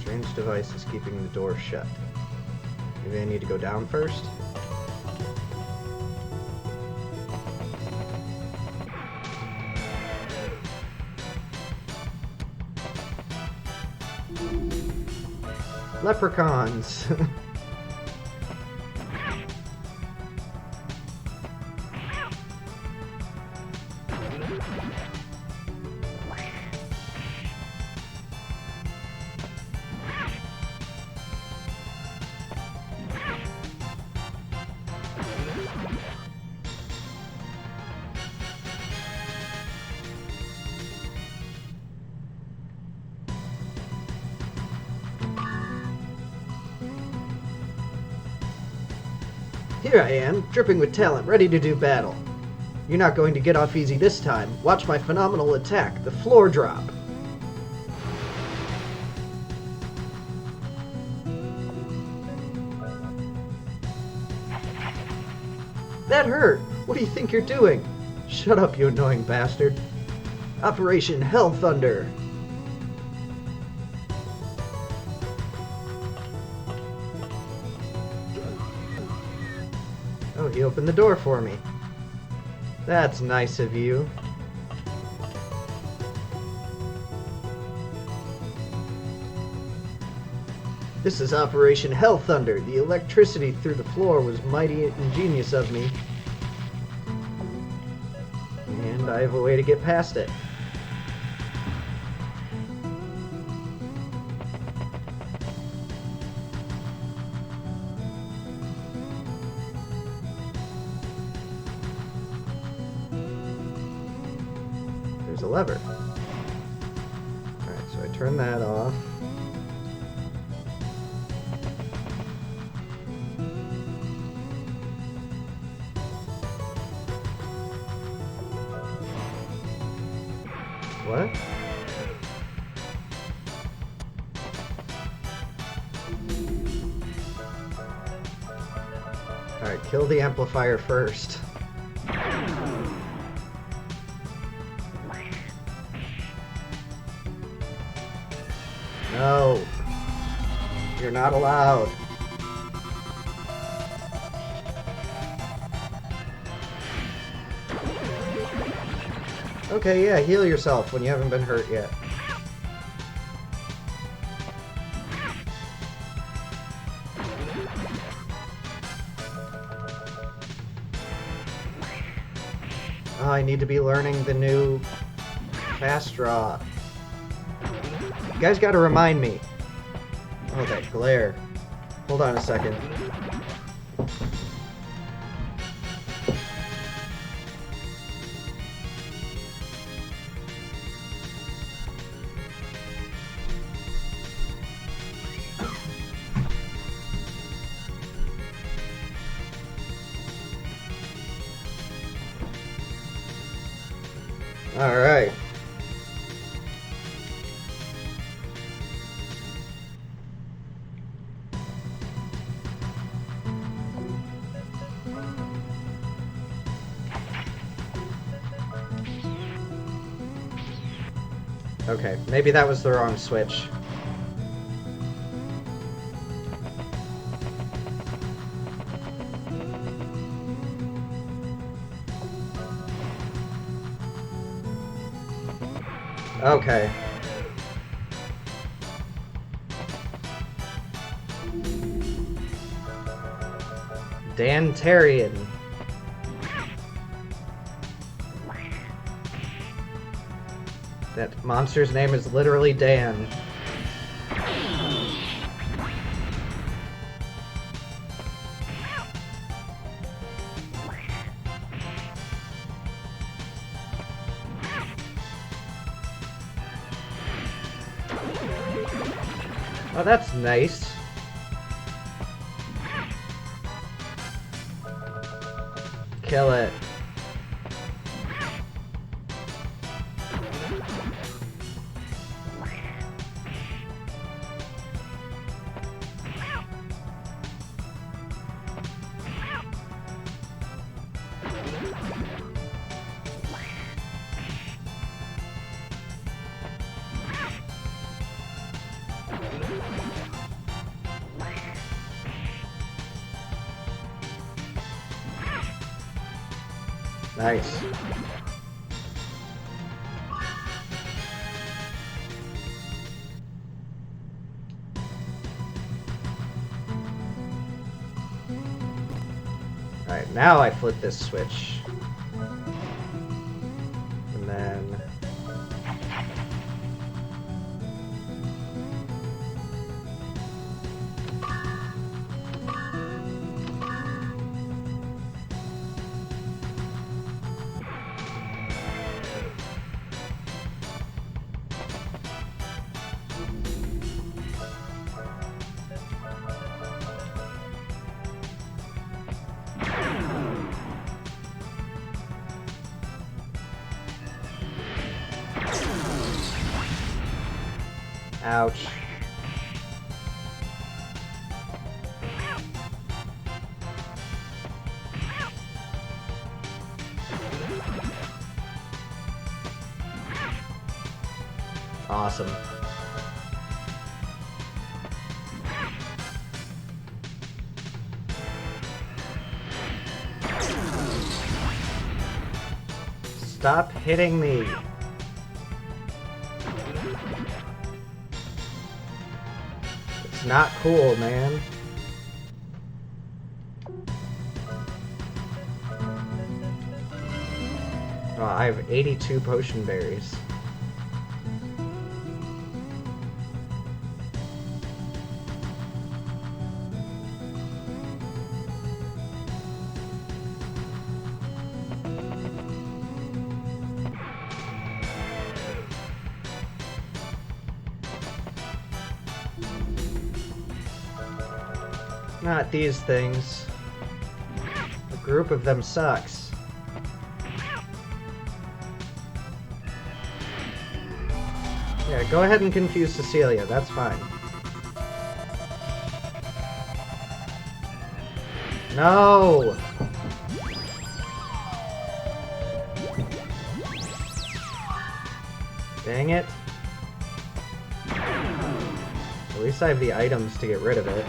Speaker 1: Strange device is keeping the door shut. Maybe I need to go down first? Leprechauns! Here I am, dripping with talent, ready to do battle. You're not going to get off easy this time. Watch my phenomenal attack, the floor drop. That hurt! What do you think you're doing? Shut up, you annoying bastard. Operation Hell Thunder. Oh, he opened the door for me. That's nice of you. This is Operation Hell Thunder. The electricity through the floor was mighty ingenious of me. And I have a way to get past it. There's a lever. Alright, so I turn that off. What? Alright, kill the amplifier first. No. You're not allowed. Okay, yeah, heal yourself when you haven't been hurt yet. Oh, I need to be learning the new fast draw. You guys gotta remind me. Oh, that glare. Hold on a second. All right. Okay, maybe that was the wrong switch. Okay. Dantarian. That monster's name is literally Dan. Oh, that's nice. Kill it. Nice. Alright, now I flip this switch. And then... Ouch. Awesome. Stop hitting me. It's not cool, man. Oh, I have 82 potion berries. Not these things. A group of them sucks. Yeah, go ahead and confuse Cecilia, that's fine. No! Dang it. At least I have the items to get rid of it.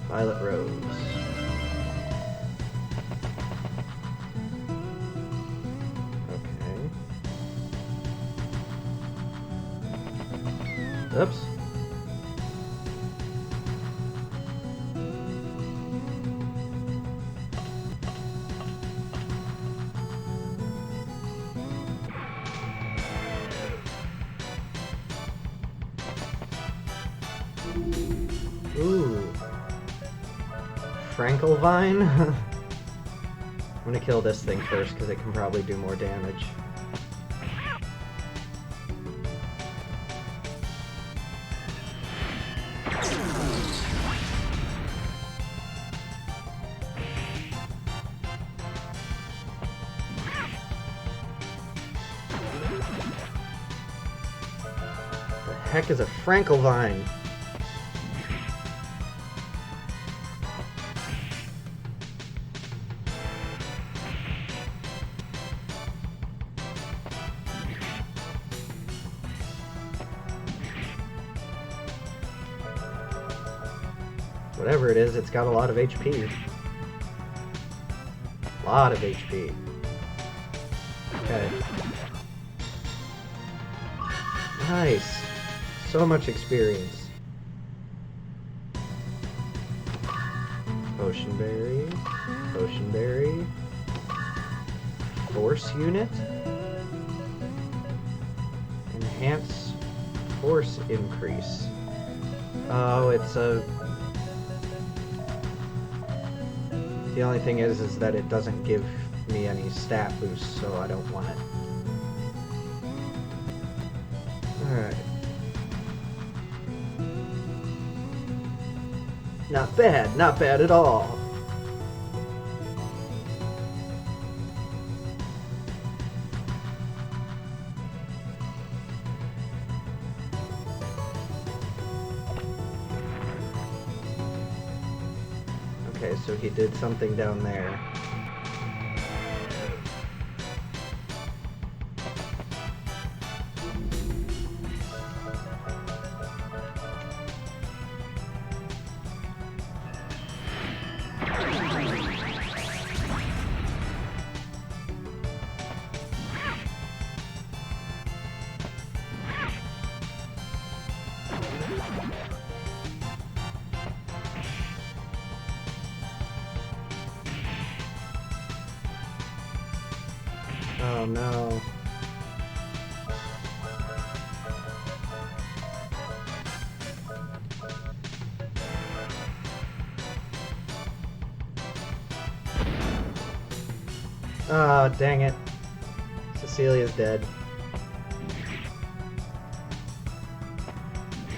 Speaker 1: Violet Rose. Okay. Oops. Ooh. Frankelvine? I'm gonna kill this thing first because it can probably do more damage. The heck is a Frankelvine? Whatever it is, it's got a lot of HP. Lot of HP. Okay. Nice. So much experience. Potion Berry. Potion Berry. Force Unit. Enhance Force Increase. Oh, it's a... The only thing is that it doesn't give me any stat boosts, so I don't want it. Alright. Not bad, not bad at all. Okay, so he did something down there. Oh no. Oh, dang it. Cecilia's dead.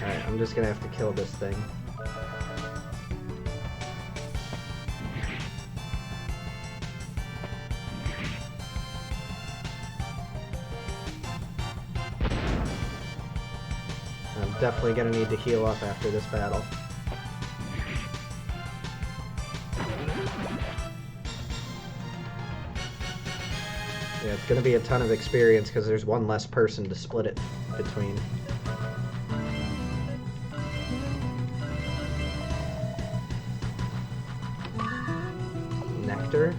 Speaker 1: Alright, I'm just gonna have to kill this thing. I'm definitely gonna need to heal up after this battle. Yeah, it's gonna be a ton of experience because there's one less person to split it between. Nectar.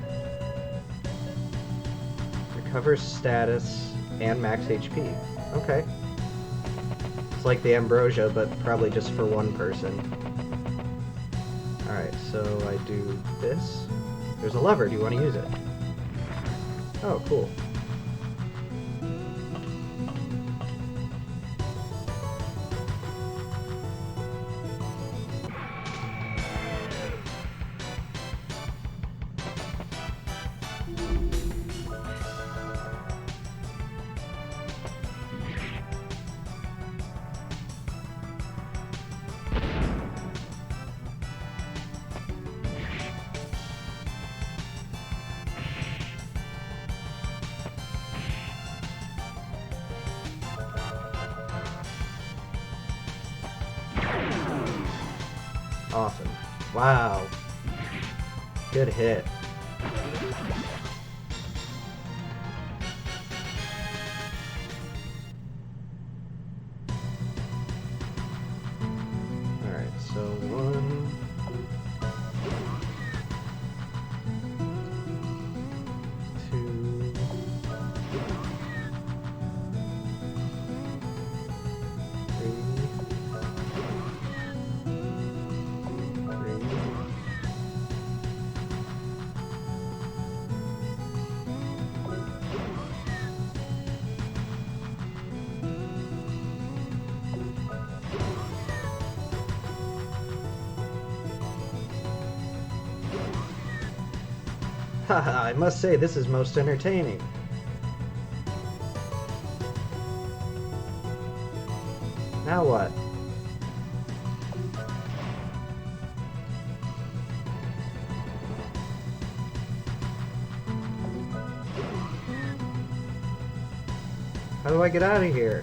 Speaker 1: Recovers status and max HP. Okay. It's like the Ambrosia, but probably just for one person. Alright, so I do this. There's a lever, do you want to use it? Oh, cool. Awesome. Wow. Good hit. Alright, so 1, 2, 3. Haha, I must say this is most entertaining. Now what? How do I get out of here?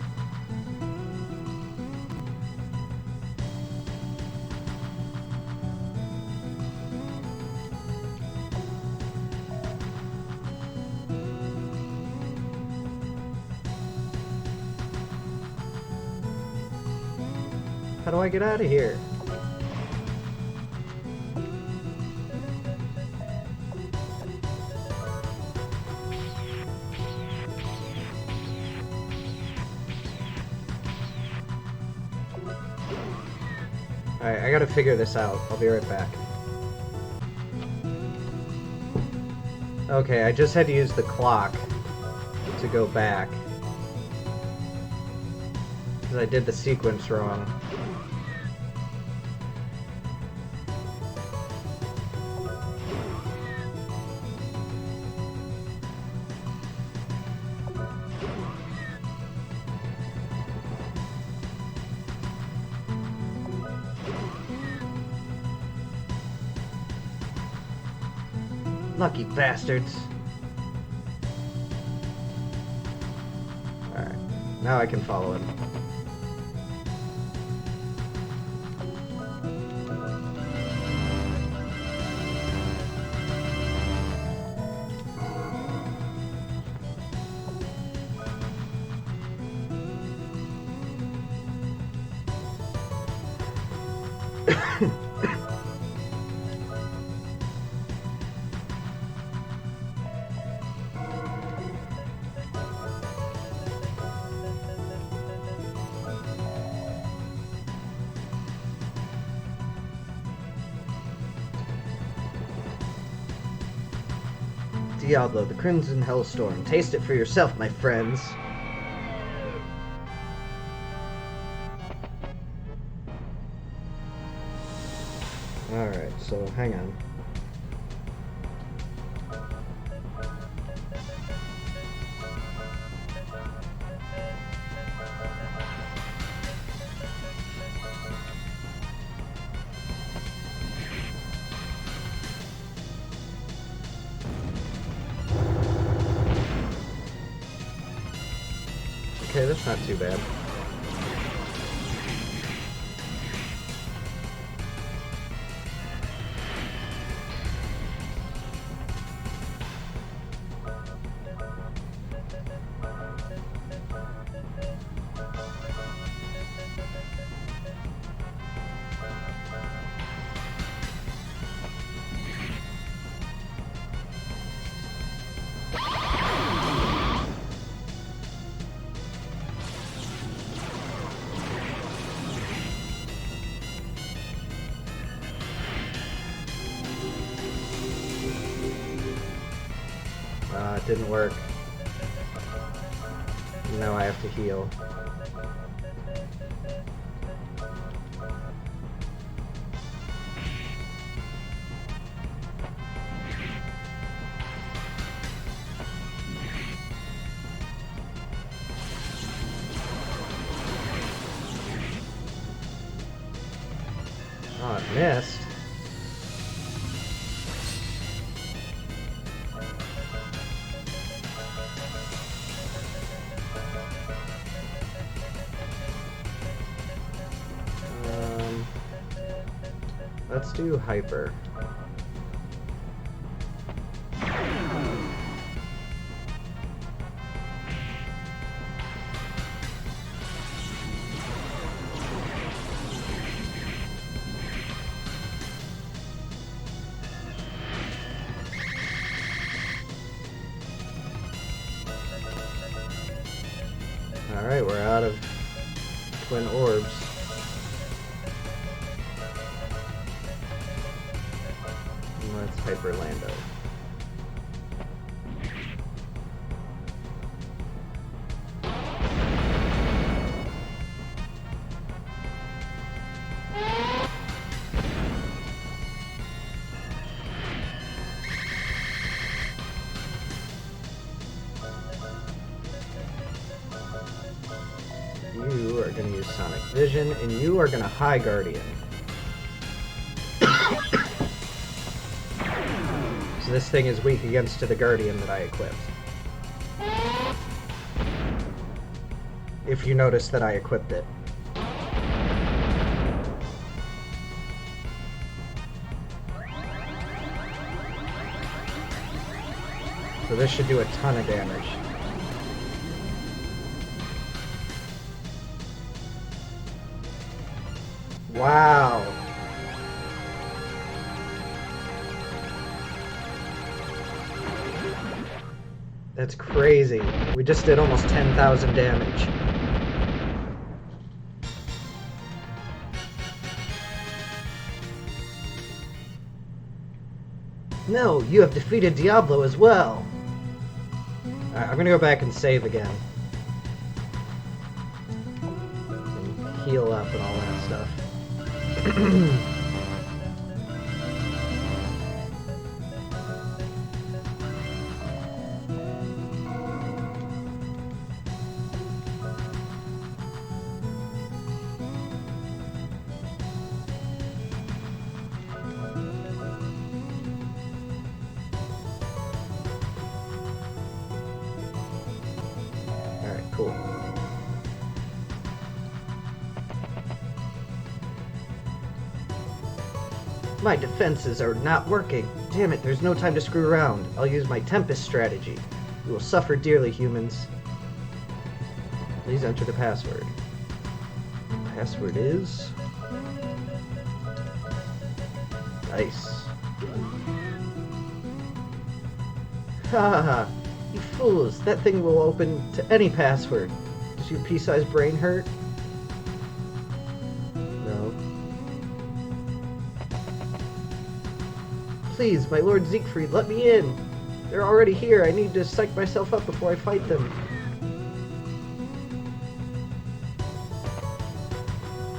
Speaker 1: How do I get out of here? Alright, I gotta figure this out. I'll be right back. Okay, I just had to use the clock to go back. Because I did the sequence wrong. Lucky bastards. Alright, now I can follow him. Diablo, the Crimson Hellstorm. Taste it for yourself, my friends. Alright, so hang on. Okay, that's not too bad. It didn't work. Now I have to heal. Oh, it missed. do hyper. Alright, we're out of twin orbs. And let's hyper Lando. You are going to use Sonic Vision, and you are going to High Guardian. So this thing is weak against the Guardian that I equipped. If you notice that I equipped it. So this should do a ton of damage. Wow. That's crazy. We just did almost 10,000 damage. No, you have defeated Diablo as well. Alright, I'm gonna go back and save again. And heal up and all that stuff. Alright, cool. My defenses are not working. Damn it, there's no time to screw around. I'll use my Tempest strategy. You will suffer dearly, humans. Please enter the password. The password is... Nice. Ha ha ha. You fools, that thing will open to any password. Does your pea-sized brain hurt? No. Please, my Lord Siegfried, let me in! They're already here. I need to psych myself up before I fight them.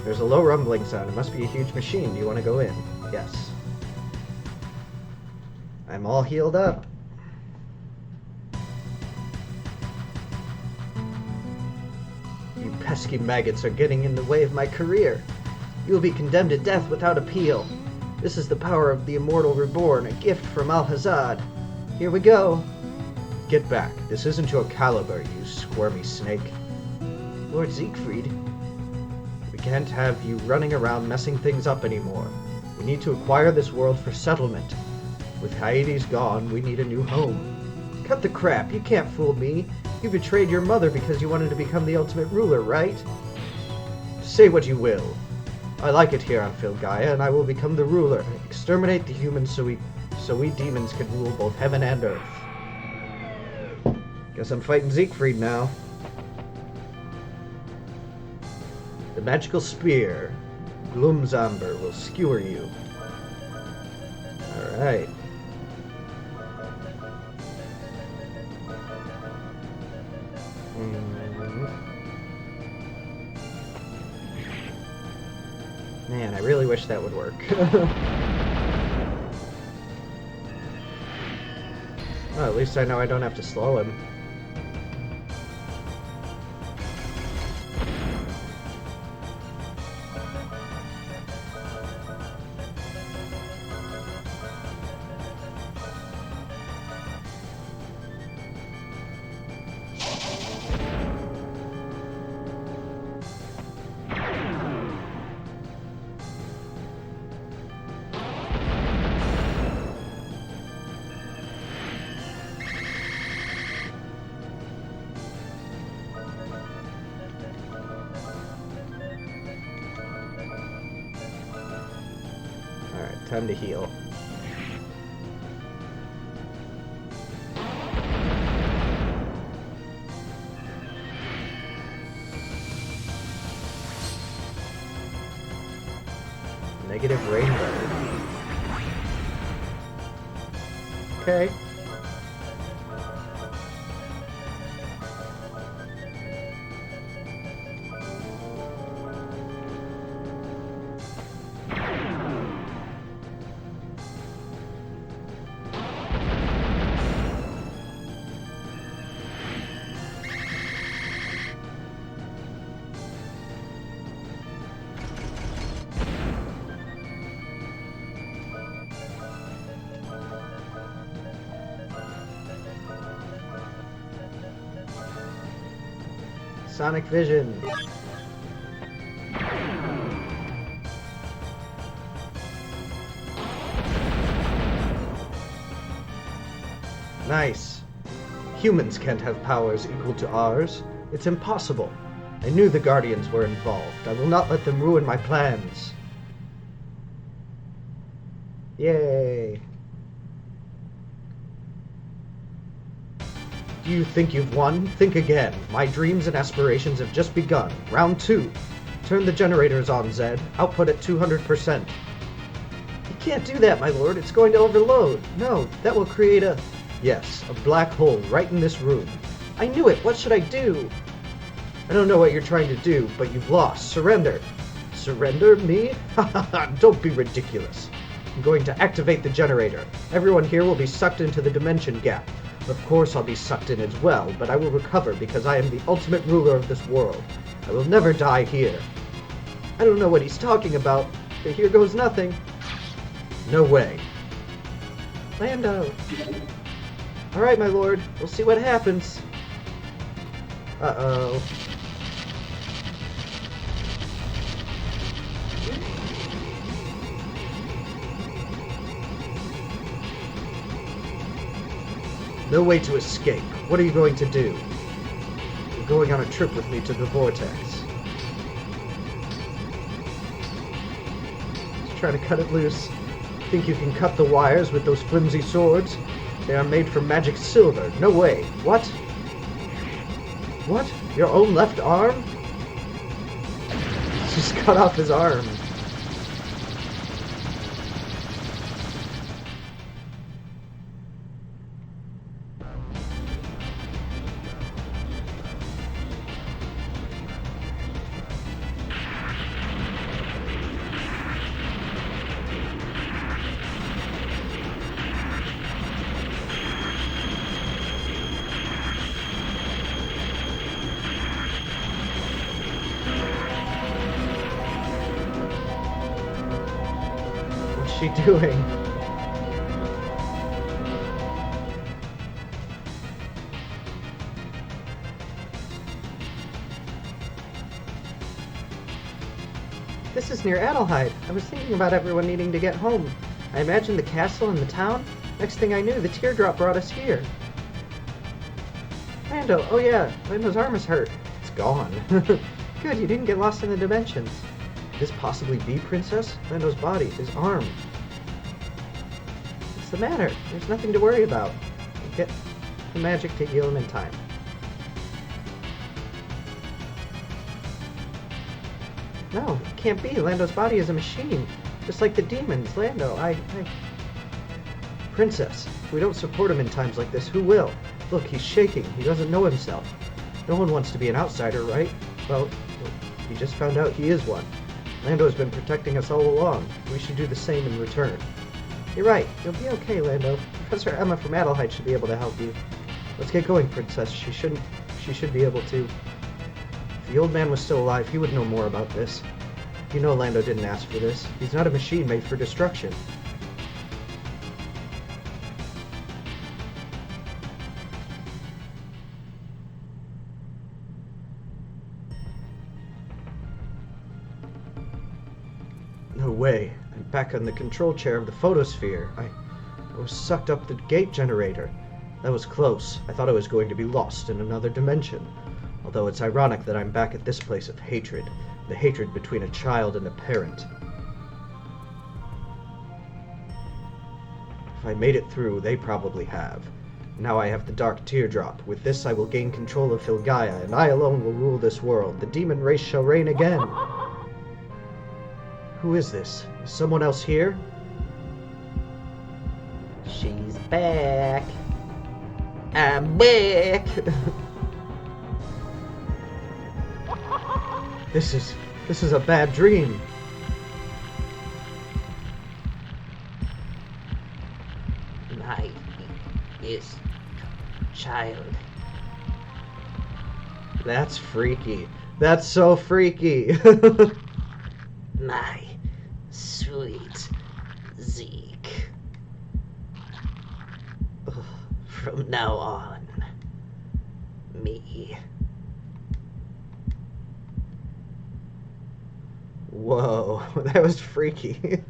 Speaker 1: There's a low rumbling sound. It must be a huge machine. Do you want to go in? Yes. I'm all healed up. You pesky maggots are getting in the way of my career. You will be condemned to death without appeal. This is the power of the Immortal Reborn, a gift from Alhazad. Here we go. Get back. This isn't your caliber, you squirmy snake. Lord Siegfried, we can't have you running around messing things up anymore. We need to acquire this world for settlement. With Hyades gone, we need a new home. Cut the crap. You can't fool me. You betrayed your mother because you wanted to become the ultimate ruler, right? Say what you will. I like it here on Filgaia, and I will become the ruler. Exterminate the humans so we demons can rule both heaven and earth. Guess I'm fighting Siegfried now. The magical spear, Gloomzamber, will skewer you. Alright. Man, I really wish that would work. Well, at least I know I don't have to slow him. time to heal. Negative rainbow. Okay. Sonic Vision. Nice. Humans can't have powers equal to ours. It's impossible. I knew the Guardians were involved. I will not let them ruin my plans. Yay. Do you think you've won? Think again. My dreams and aspirations have just begun. Round 2. Turn the generators on, Zed. Output at 200%. You can't do that, my lord. It's going to overload. No, that will create a... Yes, a black hole right in this room. I knew it. What should I do? I don't know what you're trying to do, but you've lost. Surrender. Surrender? Me? Don't be ridiculous. I'm going to activate the generator. Everyone here will be sucked into the dimension gap. Of course I'll be sucked in as well, but I will recover because I am the ultimate ruler of this world. I will never die here. I don't know what he's talking about, but here goes nothing. No way. Lando. Alright, my lord. We'll see what happens. Uh-oh. No way to escape. What are you going to do? You're going on a trip with me to the Vortex. Just trying to cut it loose. Think you can cut the wires with those flimsy swords? They are made from magic silver. No way. What? What? Your own left arm? Just cut off his arm. What's she doing? This is near Adelheid. I was thinking about everyone needing to get home. I imagined the castle and the town. Next thing I knew, the teardrop brought us here. Lando, oh yeah, Lando's arm is hurt. It's gone. Good, you didn't get lost in the dimensions. Could this possibly be Princess? Lando's body, his arm. What's the matter? There's nothing to worry about. I'll get the magic to heal him in time. No, it can't be. Lando's body is a machine. Just like the demons. Lando, Princess, if we don't support him in times like this, who will? Look, he's shaking. He doesn't know himself. No one wants to be an outsider, right? Well, he just found out he is one. Lando has been protecting us all along. We should do the same in return. You're right. You'll be okay, Lando. Professor Emma from Adelheid should be able to help you. Let's get going, Princess. She should be able to. If the old man was still alive, he would know more about this. You know Lando didn't ask for this. He's not a machine made for destruction. No way. I'm back on the control chair of the photosphere. I was sucked up the gate generator. That was close. I thought I was going to be lost in another dimension. Although it's ironic that I'm back at this place of hatred. The hatred between a child and a parent.
Speaker 2: If I made it through, they probably have. Now I have the Dark Teardrop. With this I will gain control of Filgaia, and I alone will rule this world. The demon race shall reign again. Who is this? Is someone else here?
Speaker 1: She's back. I'm back.
Speaker 2: This is a bad dream.
Speaker 1: My is child.
Speaker 2: That's freaky. That's so freaky.
Speaker 1: My sweet Zeke. From now on, me.
Speaker 2: Whoa, that was freaky.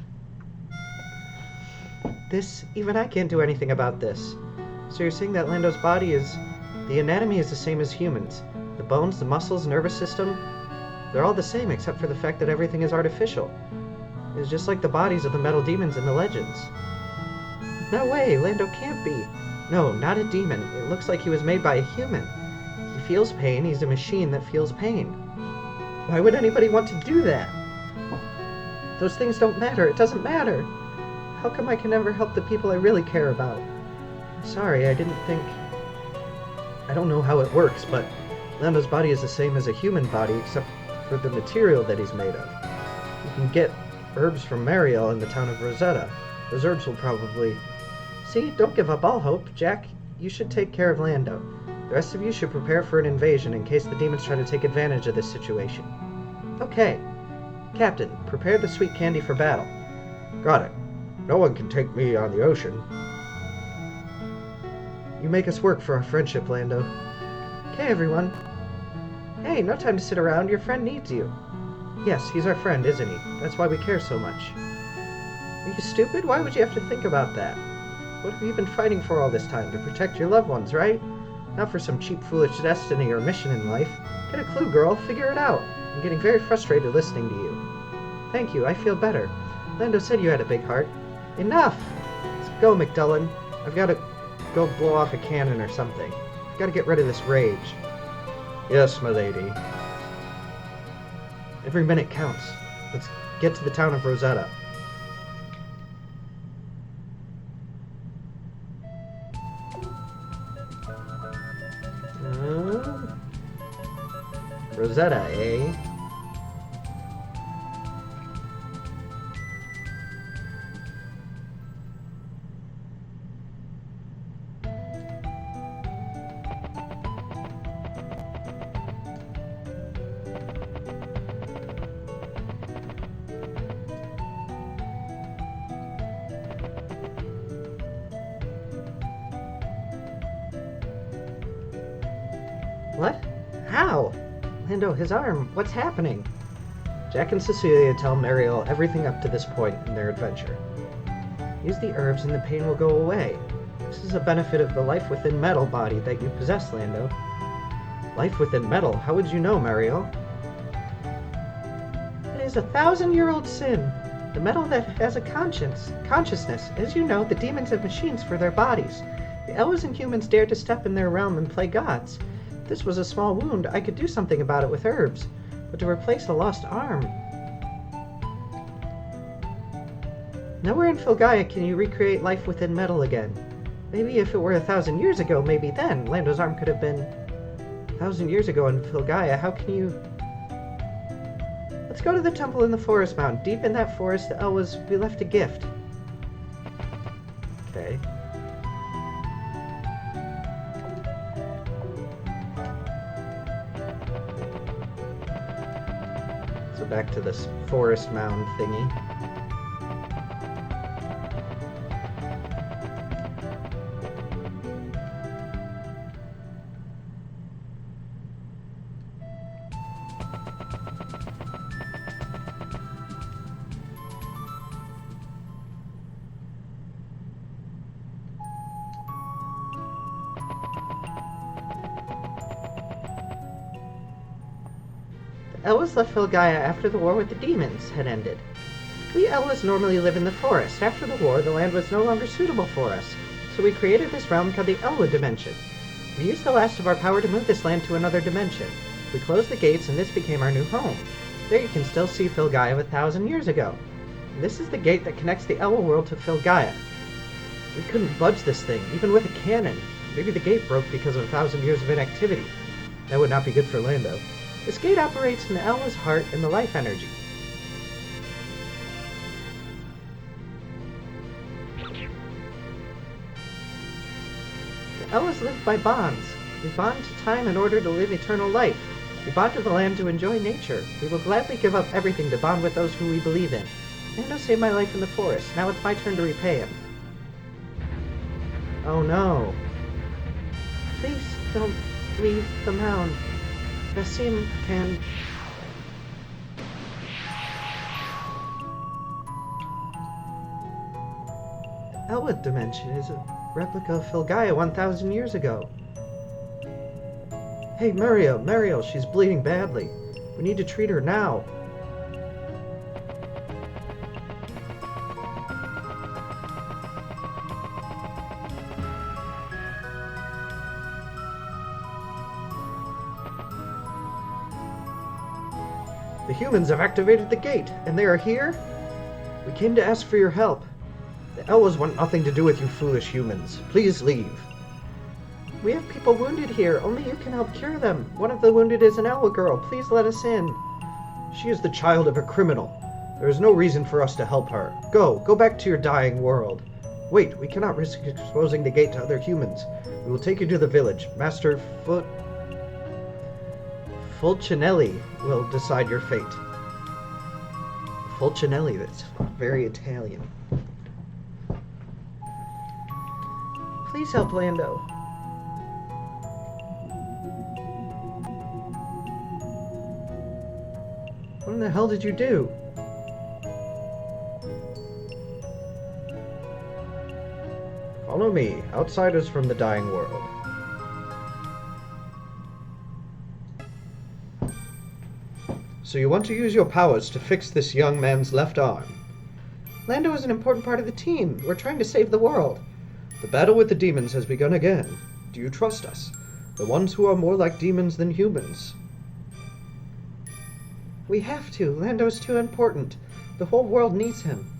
Speaker 1: Even I can't do anything about this. So you're saying that Lando's body the anatomy is the same as humans. The bones, the muscles, nervous system, they're all the same except for the fact that everything is artificial. It's just like the bodies of the metal demons in the legends. No way, Lando can't be. No, not a demon. It looks like he was made by a human. He feels pain, he's a machine that feels pain. Why would anybody want to do that? Those things don't matter, it doesn't matter. How come I can never help the people I really care about? Sorry, I didn't think... I don't know how it works, but Lando's body is the same as a human body except for the material that he's made of. You can get herbs from Mariel in the town of Rosetta. Those herbs will probably... See, don't give up all hope. Jack, you should take care of Lando. The rest of you should prepare for an invasion in case the demons try to take advantage of this situation. Okay. Captain, prepare the sweet candy for battle.
Speaker 2: Got it. No one can take me on the ocean.
Speaker 1: You make us work for our friendship, Lando. Okay, everyone. Hey, no time to sit around. Your friend needs you. Yes, he's our friend, isn't he? That's why we care so much. Are you stupid? Why would you have to think about that? What have you been fighting for all this time? To protect your loved ones, right? Not for some cheap, foolish destiny or mission in life. Get a clue, girl. Figure it out. I'm getting very frustrated listening to you. Thank you. I feel better. Lando said you had a big heart. Enough! Let's go, McDullen. I've got to go blow off a cannon or something. I've got to get rid of this rage.
Speaker 2: Yes, my lady.
Speaker 1: Every minute counts. Let's get to the town of Rosetta. Rosetta, eh? What? How? Lando, his arm. What's happening? Jack and Cecilia tell Mariel everything up to this point in their adventure. Use the herbs and the pain will go away. This is a benefit of the life within metal body that you possess, Lando. Life within metal? How would you know, Mariel? It is a 1,000-year-old sin. The metal that has a consciousness. As you know, the demons have machines for their bodies. The elves and humans dare to step in their realm and play gods. If this was a small wound, I could do something about it with herbs. But to replace a lost arm... Nowhere in Filgaia can you recreate life within metal again. Maybe if it were 1,000 years ago, maybe then. Lando's arm could have been 1,000 years ago in Filgaia. How can you... Let's go to the temple in the forest mountain. Deep in that forest, the Elwas, we left a gift. Okay. So back to this forest mound thingy. Elwas left Filgaia after the war with the demons had ended. We Elwas normally live in the forest. After the war, the land was no longer suitable for us, so we created this realm called the Elwa Dimension. We used the last of our power to move this land to another dimension. We closed the gates, and this became our new home. There you can still see Filgaia 1,000 years ago. And this is the gate that connects the Elwa world to Filgaia. We couldn't budge this thing, even with a cannon. Maybe the gate broke because of 1,000 years of inactivity. That would not be good for Lando. This gate operates in the Elwa's heart and the life energy. The Elwas live by bonds. We bond to time in order to live eternal life. We bond to the land to enjoy nature. We will gladly give up everything to bond with those who we believe in. Lando saved my life in the forest. Now it's my turn to repay him. Oh no. Please don't leave the mound. Vasim can... The Elwood Dimension is a replica of Filgaia 1,000 years ago. Hey, Muriel, she's bleeding badly. We need to treat her now. The humans have activated the gate, and they are here? We came to ask for your help. The Elwas want nothing to do with you foolish humans. Please leave. We have people wounded here. Only you can help cure them. One of the wounded is an Elwa girl. Please let us in. She is the child of a criminal. There is no reason for us to help her. Go back to your dying world. Wait, we cannot risk exposing the gate to other humans. We will take you to the village. Master Fulcinelli will decide your fate. Fulcinelli, that's very Italian. Please help Lando. What in the hell did you do? Follow me, outsiders from the dying world. So you want to use your powers to fix this young man's left arm? Lando is an important part of the team. We're trying to save the world. The battle with the demons has begun again. Do you trust us? The ones who are more like demons than humans. We have to. Lando's too important. The whole world needs him.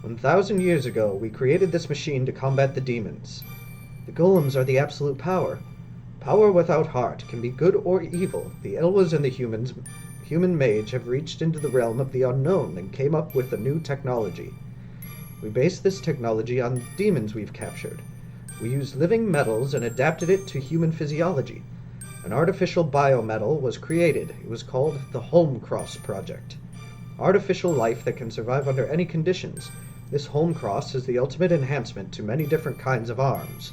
Speaker 1: 1,000 years ago, we created this machine to combat the demons. The golems are the absolute power. Power without heart can be good or evil. The Elwas and the human mage have reached into the realm of the unknown and came up with a new technology. We based this technology on demons we've captured. We used living metals and adapted it to human physiology. An artificial biometal was created. It was called the Holmcross Project. Artificial life that can survive under any conditions. This Holmcross is the ultimate enhancement to many different kinds of arms.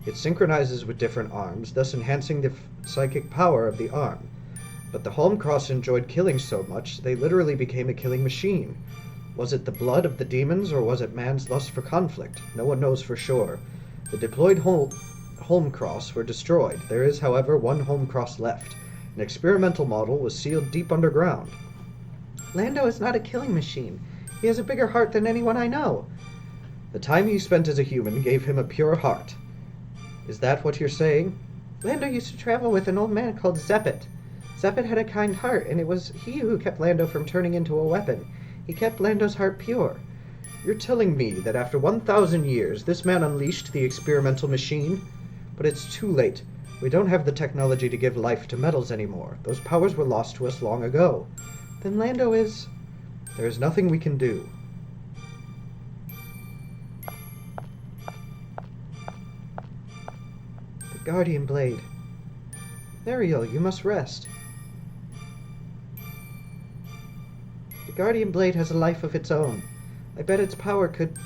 Speaker 1: It synchronizes with different arms, thus enhancing the psychic power of the arm. But the Holmcross enjoyed killing so much, they literally became a killing machine. Was it the blood of the demons, or was it man's lust for conflict? No one knows for sure. The deployed Holmcross were destroyed. There is, however, one Holmcross left. An experimental model was sealed deep underground. Lando is not a killing machine. He has a bigger heart than anyone I know. The time he spent as a human gave him a pure heart. Is that what you're saying? Lando used to travel with an old man called Zeppet. Zeppet had a kind heart, and it was he who kept Lando from turning into a weapon. He kept Lando's heart pure. You're telling me that after 1,000 years, this man unleashed the experimental machine? But it's too late. We don't have the technology to give life to metals anymore. Those powers were lost to us long ago. Then Lando is... There is nothing we can do. The Guardian Blade. Mariel, you must rest. The Guardian Blade has a life of its own. I bet its power could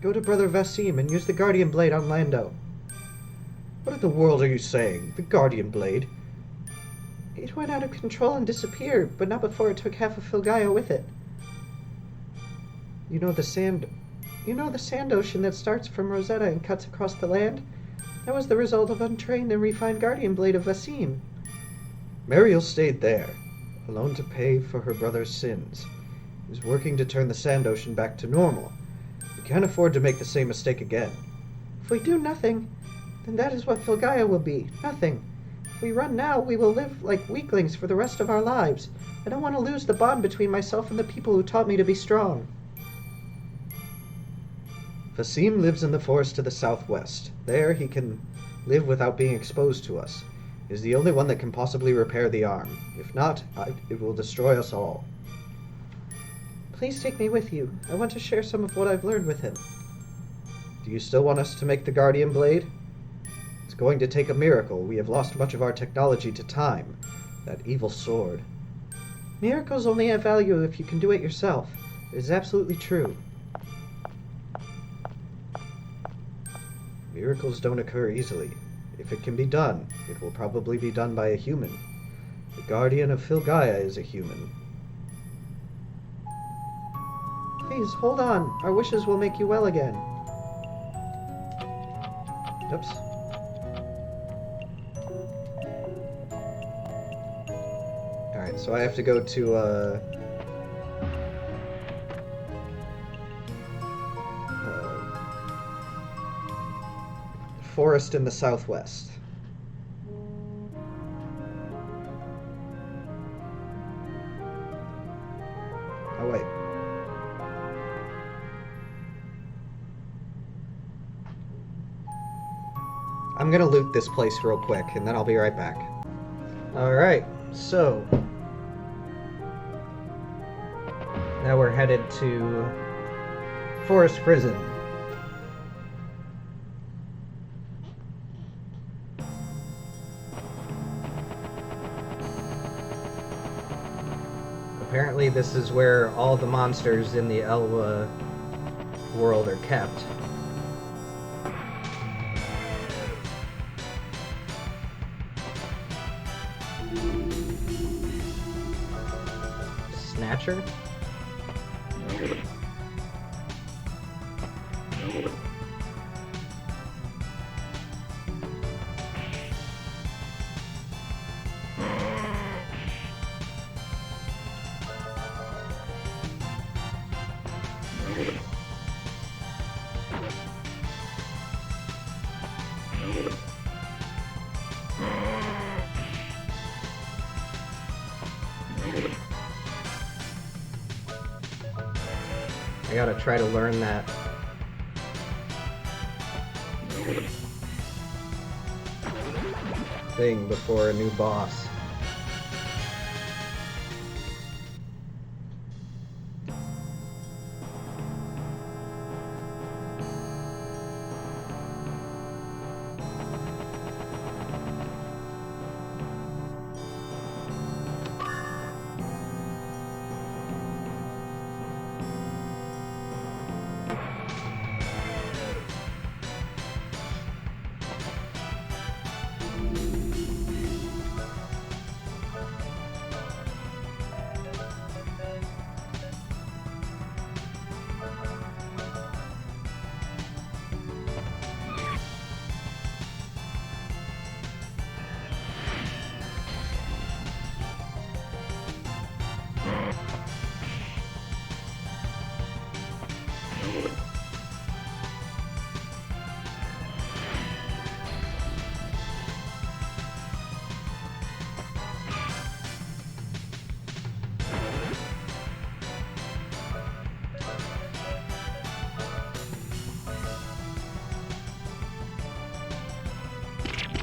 Speaker 1: go to Brother Vasim and use the Guardian Blade on Lando. What in the world are you saying? The Guardian Blade? It went out of control and disappeared, but not before it took half of Filgaia with it. You know the sand ocean that starts from Rosetta and cuts across the land? That was the result of untrained and refined Guardian Blade of Vasim. Mariel stayed there, alone to pay for her brother's sins.
Speaker 2: is working to turn the Sand Ocean back to normal. We can't afford to make the same mistake again.
Speaker 1: If we do nothing, then that is what Filgaia will be. Nothing. If we run now, we will live like weaklings for the rest of our lives. I don't want to lose the bond between myself and the people who taught me to be strong.
Speaker 2: Fasim lives in the forest to the southwest. There he can live without being exposed to us. He is the only one that can possibly repair the arm. If not, it will destroy us all.
Speaker 1: Please take me with you. I want to share some of what I've learned with him.
Speaker 2: Do you still want us to make the Guardian Blade? It's going to take a miracle. We have lost much of our technology to time. That evil sword.
Speaker 1: Miracles only have value if you can do it yourself. It is absolutely true.
Speaker 2: Miracles don't occur easily. If it can be done, it will probably be done by a human. The Guardian of Filgaia is a human.
Speaker 1: Please, hold on. Our wishes will make you well again.
Speaker 2: Oops. Alright, so I have to go to, forest in the southwest. Oh, wait. I'm gonna loot this place real quick, and then I'll be right back. Alright, so... now we're headed to Forest Prison. Apparently this is where all the monsters in the Elwa world are kept. Snatcher? I gotta try to learn that. Thing before a new boss.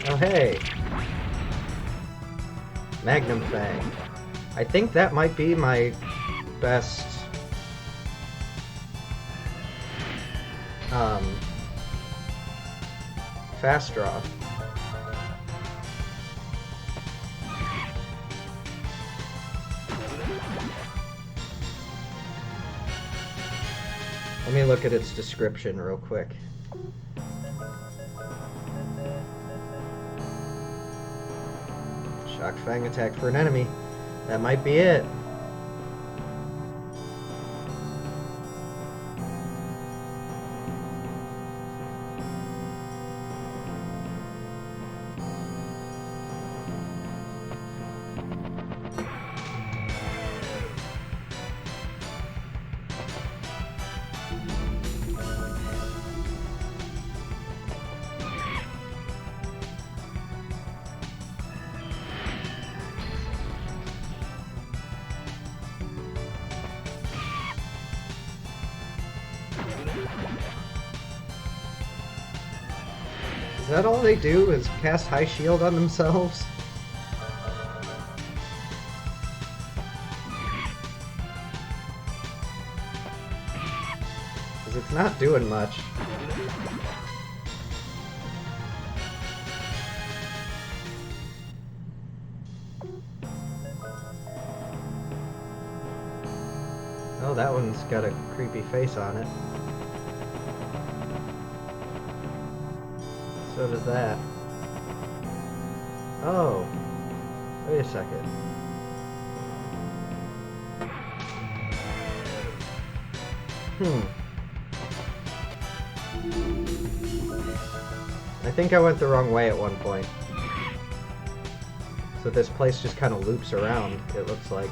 Speaker 2: Oh hey! Magnum Fang. I think that might be my best fast draw. Let me look at its description real quick. Shock Fang attack for an enemy. That might be it.
Speaker 1: that all they do is cast High Shield on themselves? Because it's not doing much. Oh, that one's got a creepy face on it. So does that. Oh. Wait a second. I think I went the wrong way at one point. So this place just kind of loops around, it looks like.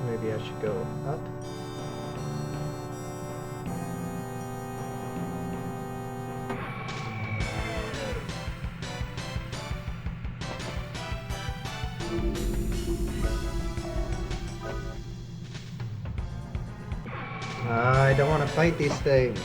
Speaker 1: Maybe I should go up. I don't want to fight these things.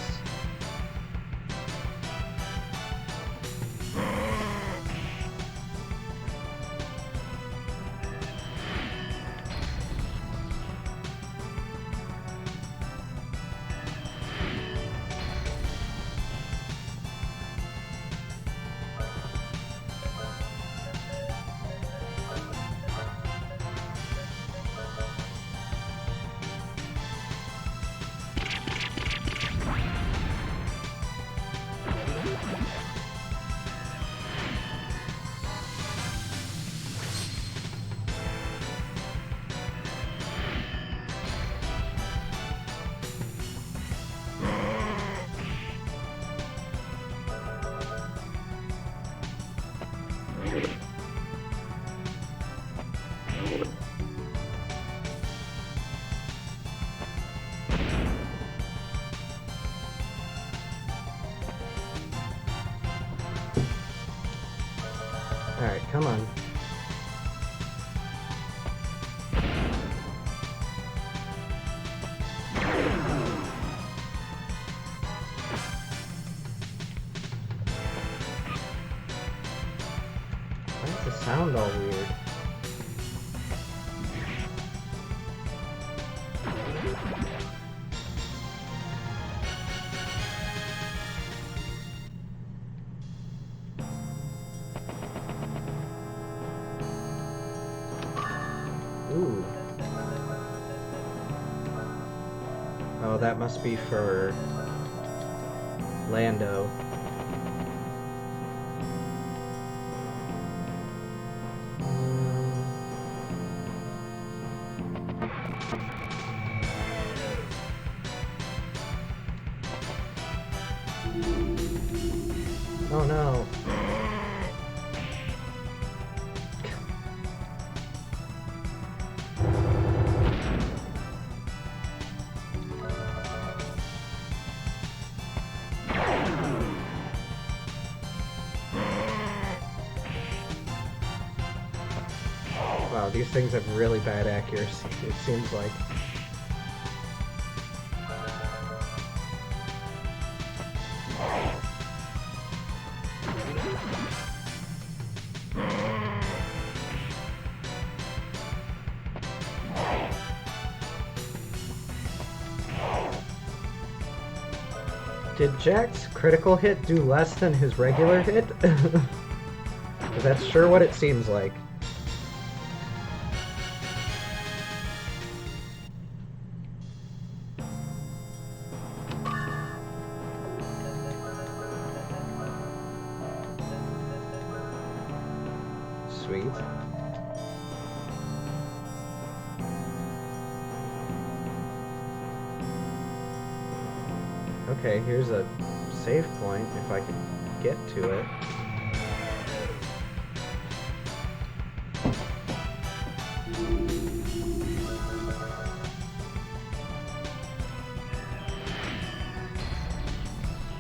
Speaker 1: Alright, come on. Why does the sound all weird? Ooh. Oh, that must be for Lando. Oh no. Wow, these things have really bad accuracy, it seems like. Did Jack's critical hit do less than his regular hit? 'Cause that's sure what it seems like. Sweet. Okay, here's a save point, if I could get to it.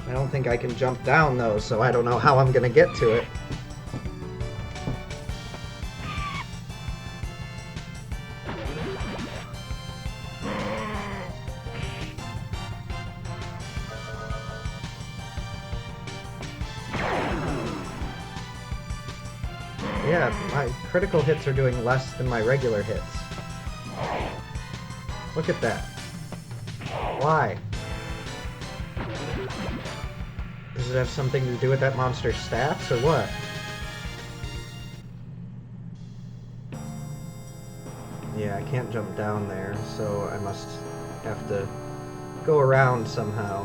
Speaker 1: I don't think I can jump down though, so I don't know how I'm gonna get to it. Yeah, my critical hits are doing less than my regular hits. Look at that. Why? Does it have something to do with that monster's stats, or what? Yeah, I can't jump down there, so I must have to go around somehow.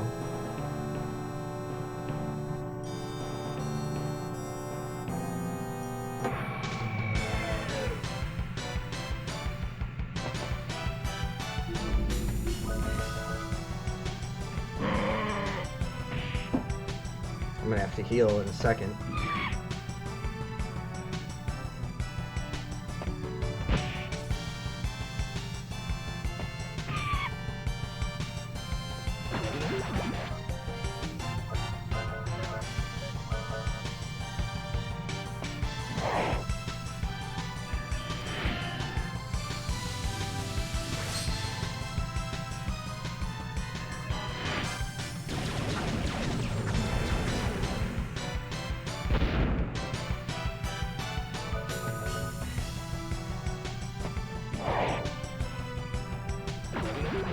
Speaker 1: I'm gonna have to heal in a second.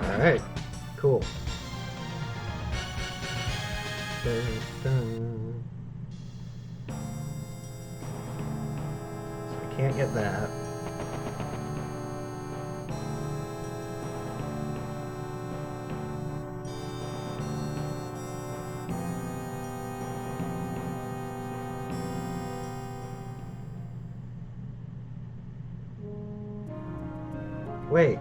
Speaker 1: Alright, cool. Dun, dun. So I can't get that. Wait.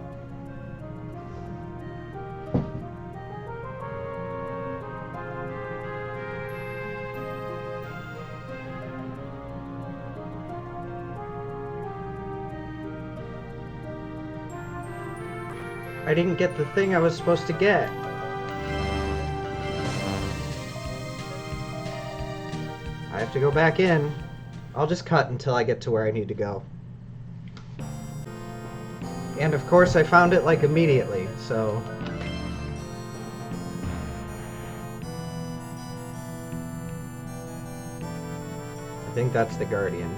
Speaker 1: I didn't get the thing I was supposed to get. I have to go back in. I'll just cut until I get to where I need to go. And of course I found it like immediately, so... I think that's the Guardian.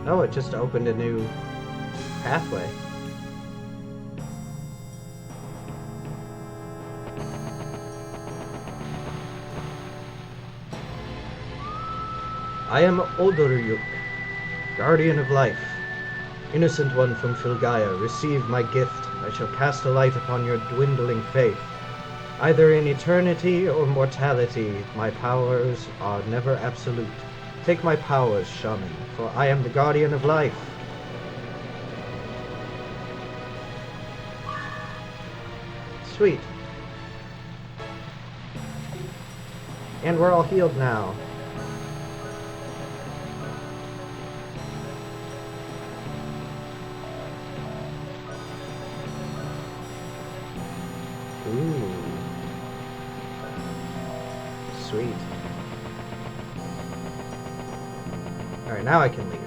Speaker 1: Oh, it just opened a new pathway. I am Odoryuk, Guardian of Life. Innocent one from Filgaia, receive my gift. I shall cast a light upon your dwindling faith. Either in eternity or mortality, my powers are never absolute. Take my powers, shaman, for I am the Guardian of Life. Sweet. And we're all healed now. Ooh. Sweet. Alright, now I can leave.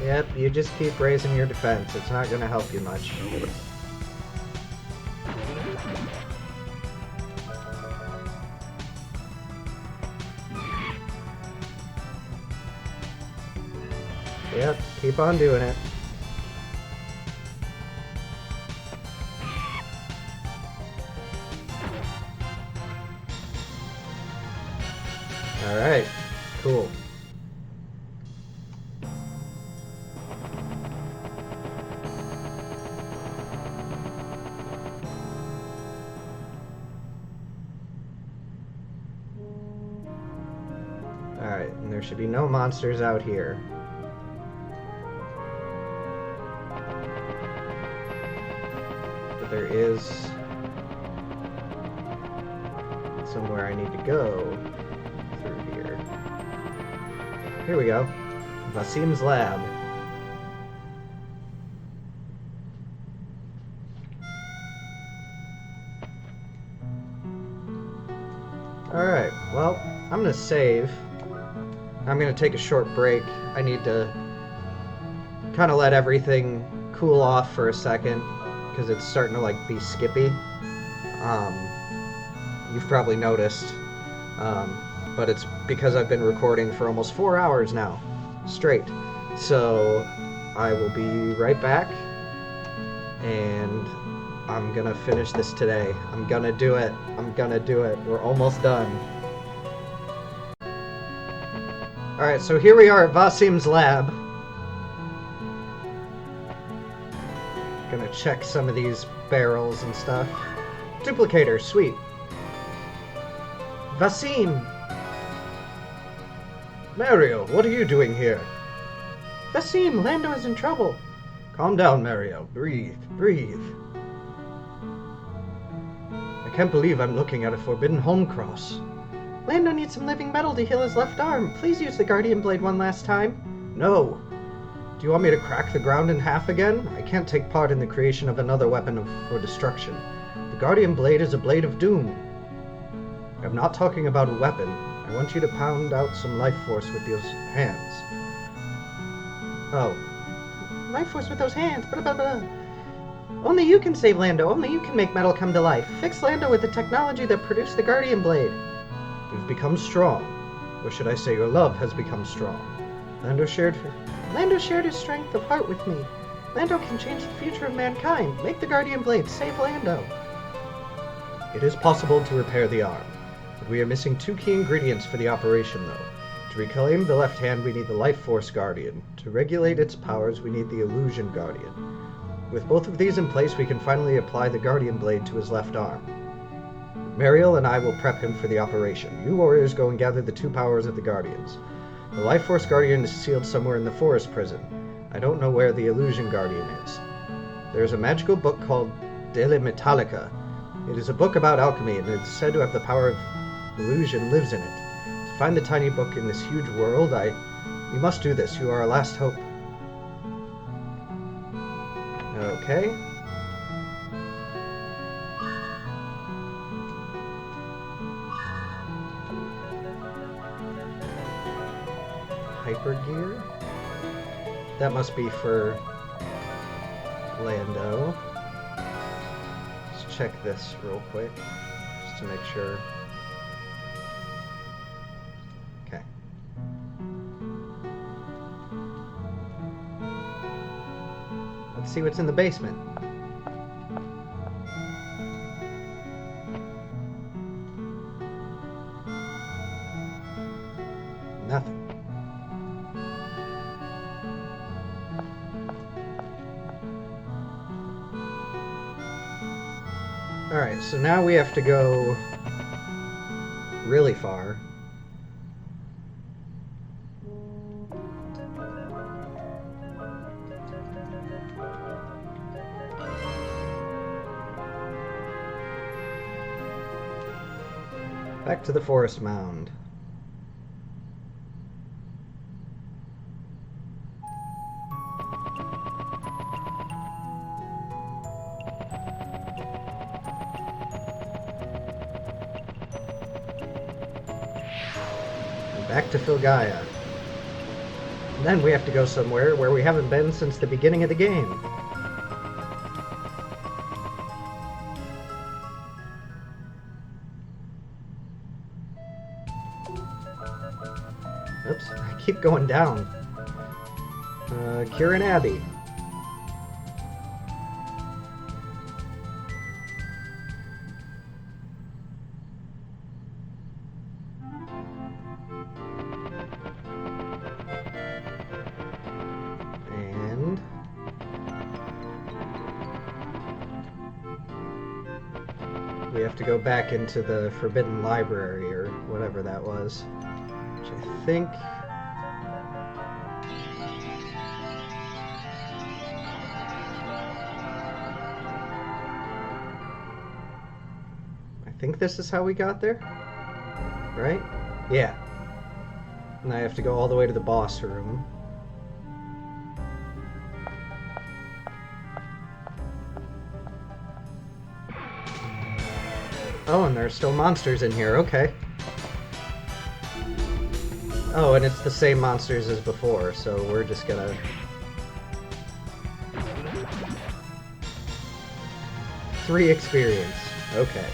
Speaker 1: Yep, you just keep raising your defense. It's not gonna help you much. Yep, keep on doing it. Alright, cool. Alright, and there should be no monsters out here. But there is somewhere I need to go through here. Here we go. Vasim's lab. Alright, well, I'm gonna save. I'm gonna take a short break. I need to kind of let everything cool off for a second because it's starting to like be skippy. You've probably noticed, but it's because I've been recording for almost 4 hours now, straight. So I will be right back, and I'm gonna finish this today. I'm gonna do it. I'm gonna do it. We're almost done. Alright, so here we are at Vasim's lab. Gonna check some of these barrels and stuff. Duplicator, sweet. Vasim! Mario, what are you doing here? Vasim, Lando is in trouble. Calm down, Mario. Breathe, breathe. I can't believe I'm looking at a Forbidden Home Cross. Lando needs some living metal to heal his left arm. Please use the Guardian Blade one last time. No. Do you want me to crack the ground in half again? I can't take part in the creation of another weapon for destruction. The Guardian Blade is a blade of doom. I'm not talking about a weapon. I want you to pound out some life force with those hands. Oh. Life force with those hands. Blah, blah, blah. Only you can save Lando. Only you can make metal come to life. Fix Lando with the technology that produced the Guardian Blade. You've become strong. Or should I say your love has become strong. Lando shared his strength of heart with me. Lando can change the future of mankind. Make the Guardian Blade. Save Lando. It is possible to repair the arm. But we are missing 2 key ingredients for the operation, though. To reclaim the left hand, we need the Life Force Guardian. To regulate its powers, we need the Illusion Guardian. With both of these in place, we can finally apply the Guardian Blade to his left arm. Mariel and I will prep him for the operation. You warriors go and gather the 2 powers of the Guardians. The Life Force Guardian is sealed somewhere in the forest prison. I don't know where the Illusion Guardian is. There is a magical book called Dele Metallica. It is a book about alchemy, and it is said to have the power of illusion lives in it. To find the tiny book in this huge world, you must do this. You are our last hope. Okay. Hyper gear? That must be for Lando. Let's check this real quick, just to make sure. Okay. Let's see what's in the basement. Nothing. Alright, so now we have to go really far. Back to the forest mound. Back to Filgaia. And then we have to go somewhere where we haven't been since the beginning of the game. Oops, I keep going down. Kirin Abbey. And we have to go back into the Forbidden Library, or whatever that was. Which I think... I think this is how we got there? Right? Yeah. And I have to go all the way to the boss room. Oh, and there are still monsters in here, okay. Oh, and it's the same monsters as before, so we're just gonna... Three experience. Okay.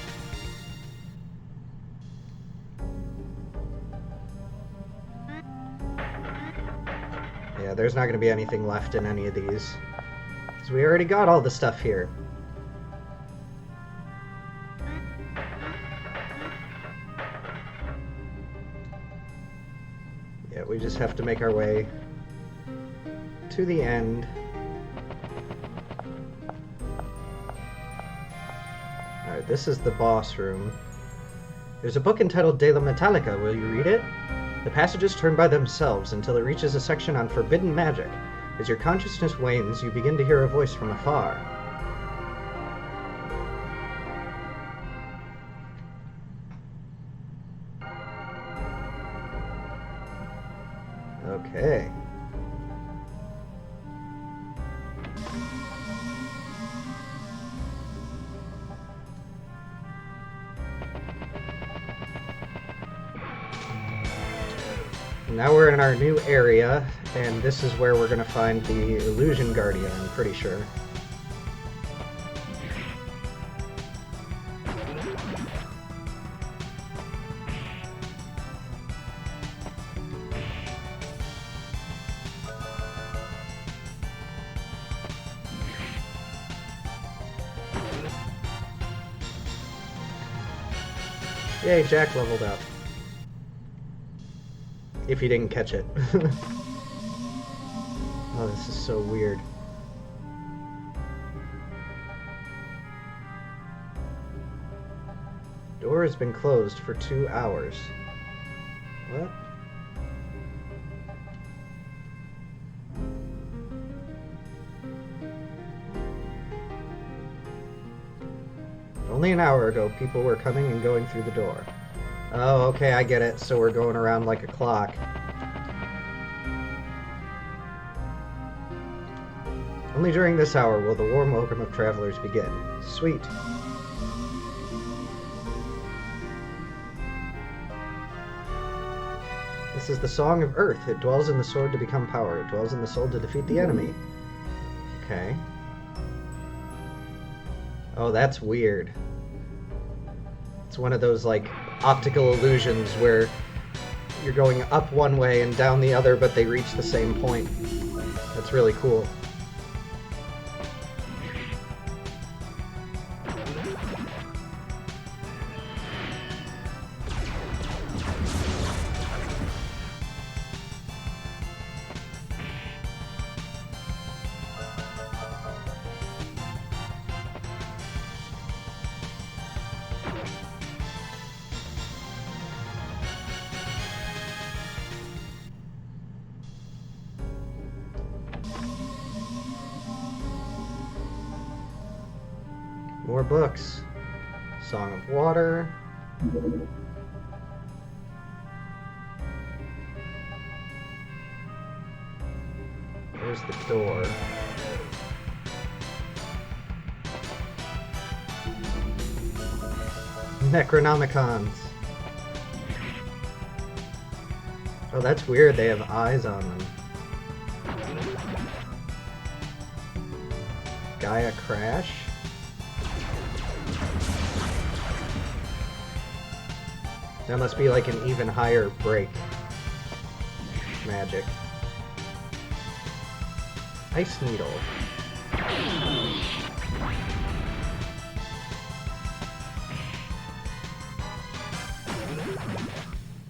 Speaker 1: Yeah, there's not gonna be anything left in any of these. Because we already got all the stuff here. Yeah, we just have to make our way to the end. Alright, this is the boss room. There's a book entitled De La Metallica. Will you read it? The passages turn by themselves until it reaches a section on forbidden magic. As your consciousness wanes, you begin to hear a voice from afar. Okay. Now we're in our new area, and this is where we're going to find the Illusion Guardian, I'm pretty sure. Yay, Jack leveled up. If you didn't catch it. Oh, this is so weird. Door has been closed for 2 hours. What? Only an hour ago, people were coming and going through the door. Oh, okay, I get it. So we're going around like a clock. Only during this hour will the warm welcome of travelers begin. Sweet. This is the Song of Earth. It dwells in the sword to become power. It dwells in the soul to defeat the enemy. Okay. Oh, that's weird. It's one of those, like, optical illusions where you're going up one way and down the other, but they reach the same point. That's really cool. More books. Song of Water. There's the door. Necronomicons. Oh, that's weird. They have eyes on them. Gaia Crash. That must be like an even higher break magic. Ice Needle.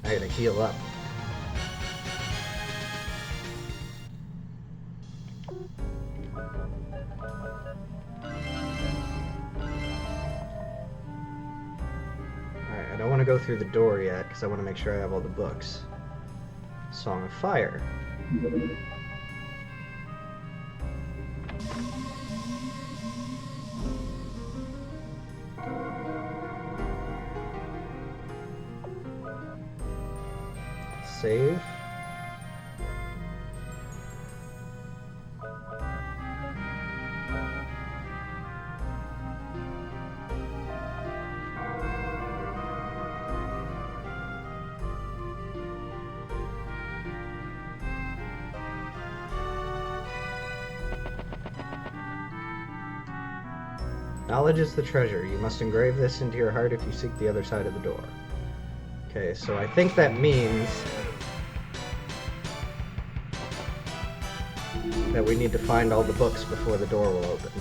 Speaker 1: I gotta heal up. Alright, I don't want to go through the door yet because I want to make sure I have all the books. Song of Fire. Save. Knowledge is the treasure. You must engrave this into your heart if you seek the other side of the door. Okay, so I think that means that we need to find all the books before the door will open.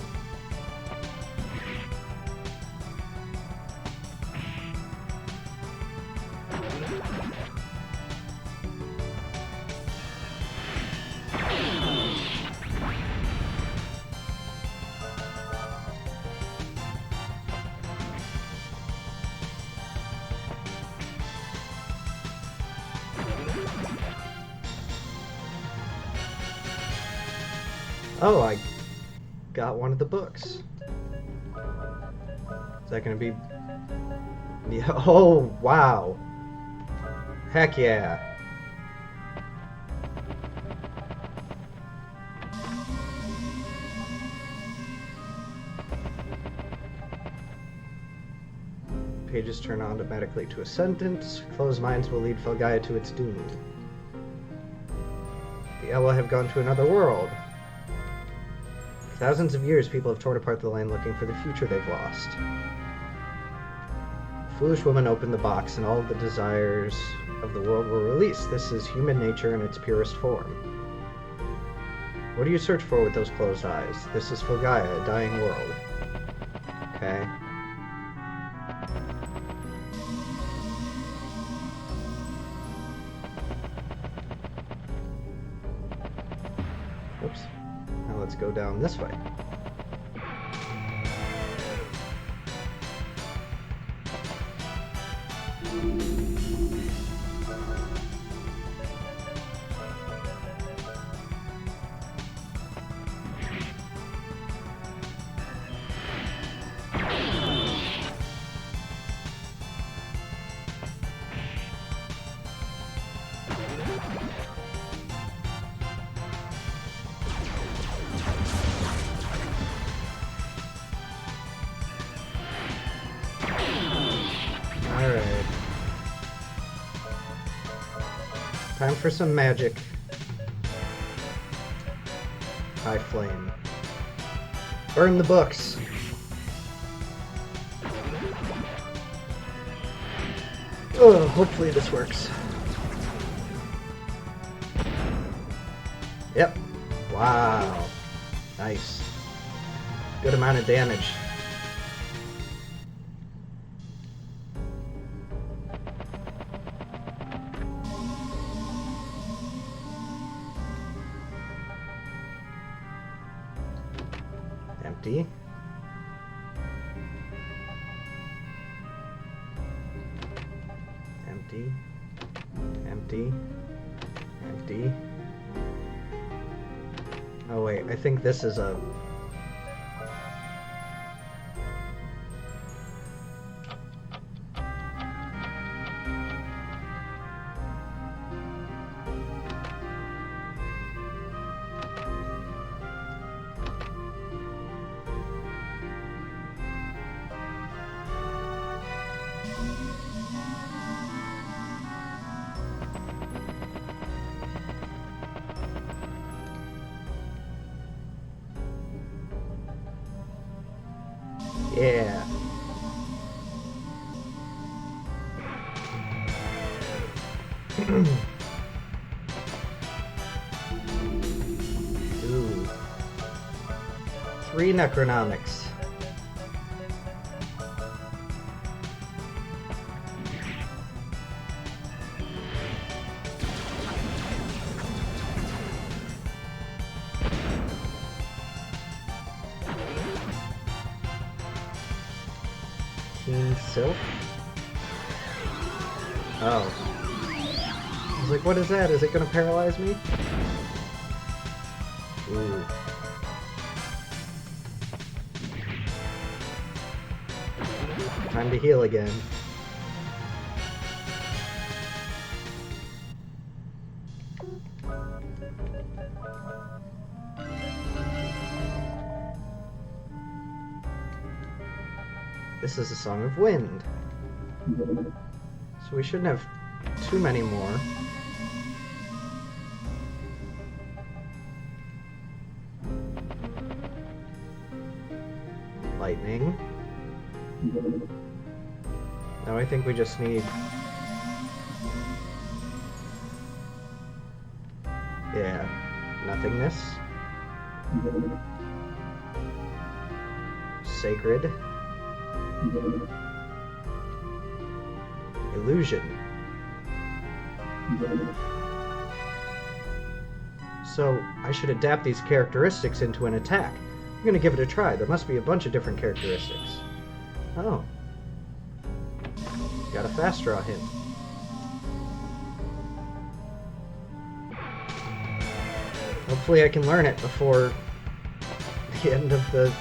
Speaker 1: Oh, I got one of the books. Is that gonna be... Yeah. Oh, wow. Heck yeah. Pages turn automatically to a sentence. Closed minds will lead Felgaia to its doom. The Ella have gone to another world. For thousands of years, people have torn apart the land looking for the future they've lost. The foolish woman opened the box, and all of the desires of the world were released. This is human nature in its purest form. What do you search for with those closed eyes? This is Felgaia, a dying world. Okay. Oops. Now let's go down this way. Alright. Time for some magic. High flame. Burn the books! Oh, hopefully this works. Yep. Wow. Nice. Good amount of damage. Empty. Empty. Empty. Empty. Oh wait, I think this is a... Yeah. Ooh. 3 Necronomics. Keen Silk? Oh. I was like, what is that? Is it gonna paralyze me? Ooh. Time to heal again. This is a Song of Wind. So we shouldn't have too many more. Lightning. Now I think we just need... Yeah, nothingness. Sacred. Illusion. So, I should adapt these characteristics into an attack. I'm gonna give it a try. There must be a bunch of different characteristics. Oh. Got a fast draw hint. Hopefully I can learn it before the end of the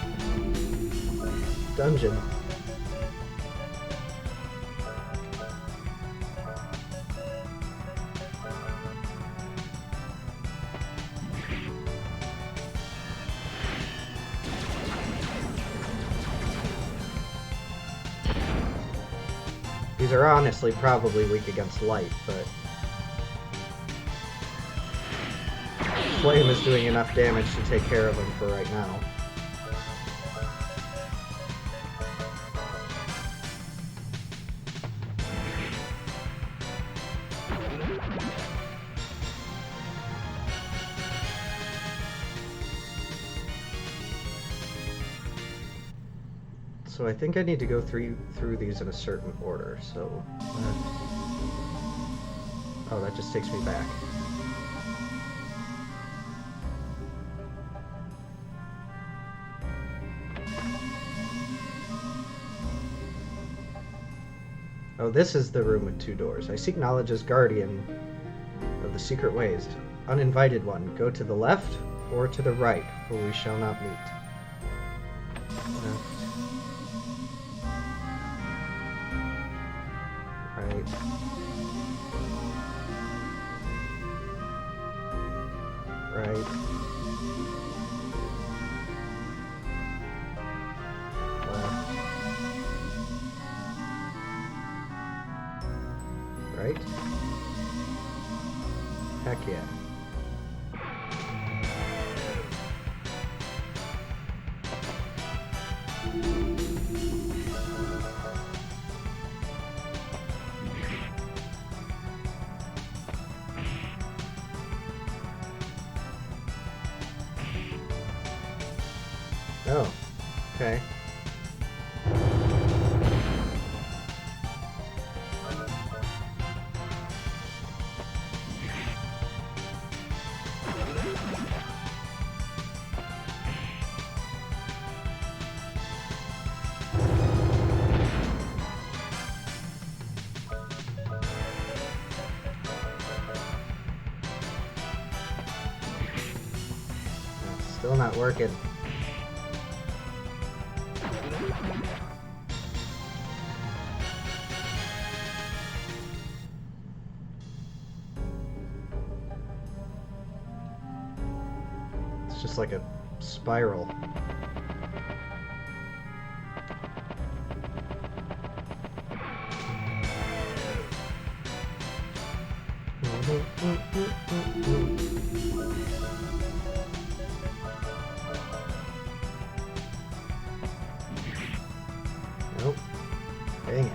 Speaker 1: dungeon. These are honestly probably weak against light, but Flame is doing enough damage to take care of them for right now. So I think I need to go through these in a certain order, so... oh, that just takes me back. Oh, this is the room with 2 doors. I seek knowledge as guardian of the secret ways. Uninvited one, go to the left or to the right, for we shall not meet. Right. Right. Left. Right. Heck yeah. Oh, okay. Still not working. It's just like a spiral. Dang it.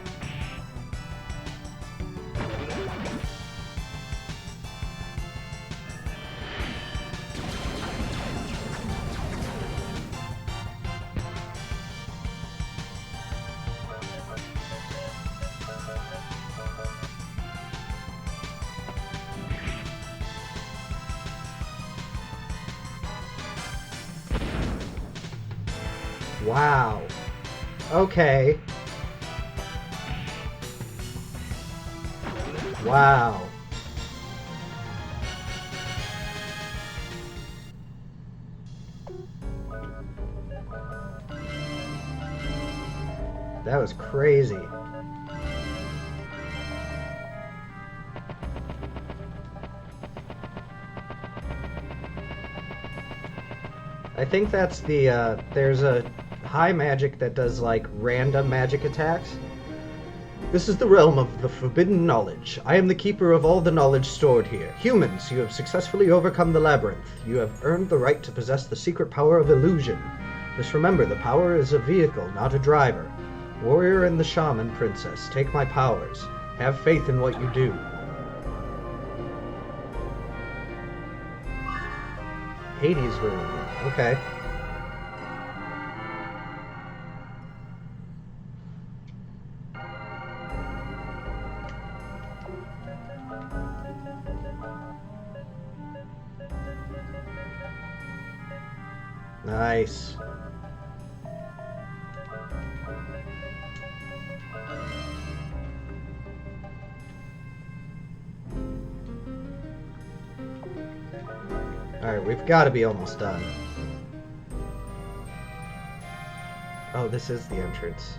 Speaker 1: Wow. Okay. Wow. That was crazy. I think that's the, there's a high magic that does, like, random magic attacks. This is the realm of the forbidden knowledge. I am the keeper of all the knowledge stored here. Humans, you have successfully overcome the labyrinth. You have earned the right to possess the secret power of illusion. Just remember, the power is a vehicle, not a driver. Warrior and the shaman princess, take my powers. Have faith in what you do. Hades room. Okay. Nice. Alright, we've got to be almost done. Oh, this is the entrance.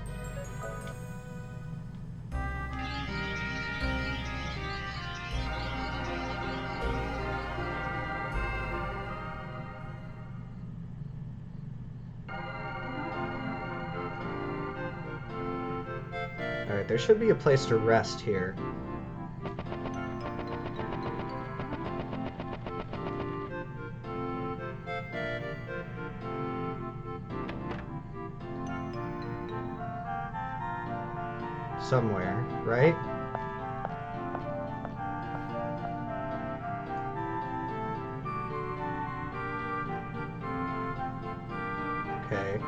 Speaker 1: Alright, there should be a place to rest here. Somewhere, right? Okay.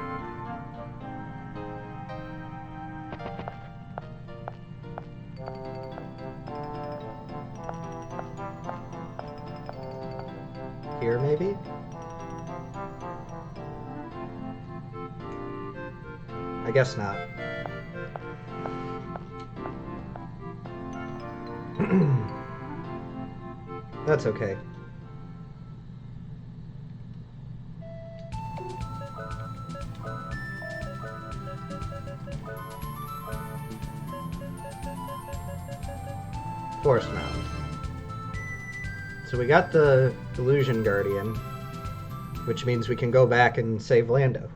Speaker 1: Here, maybe? I guess not. That's okay. Forest Mound. So we got the Illusion Guardian, which means we can go back and save Lando.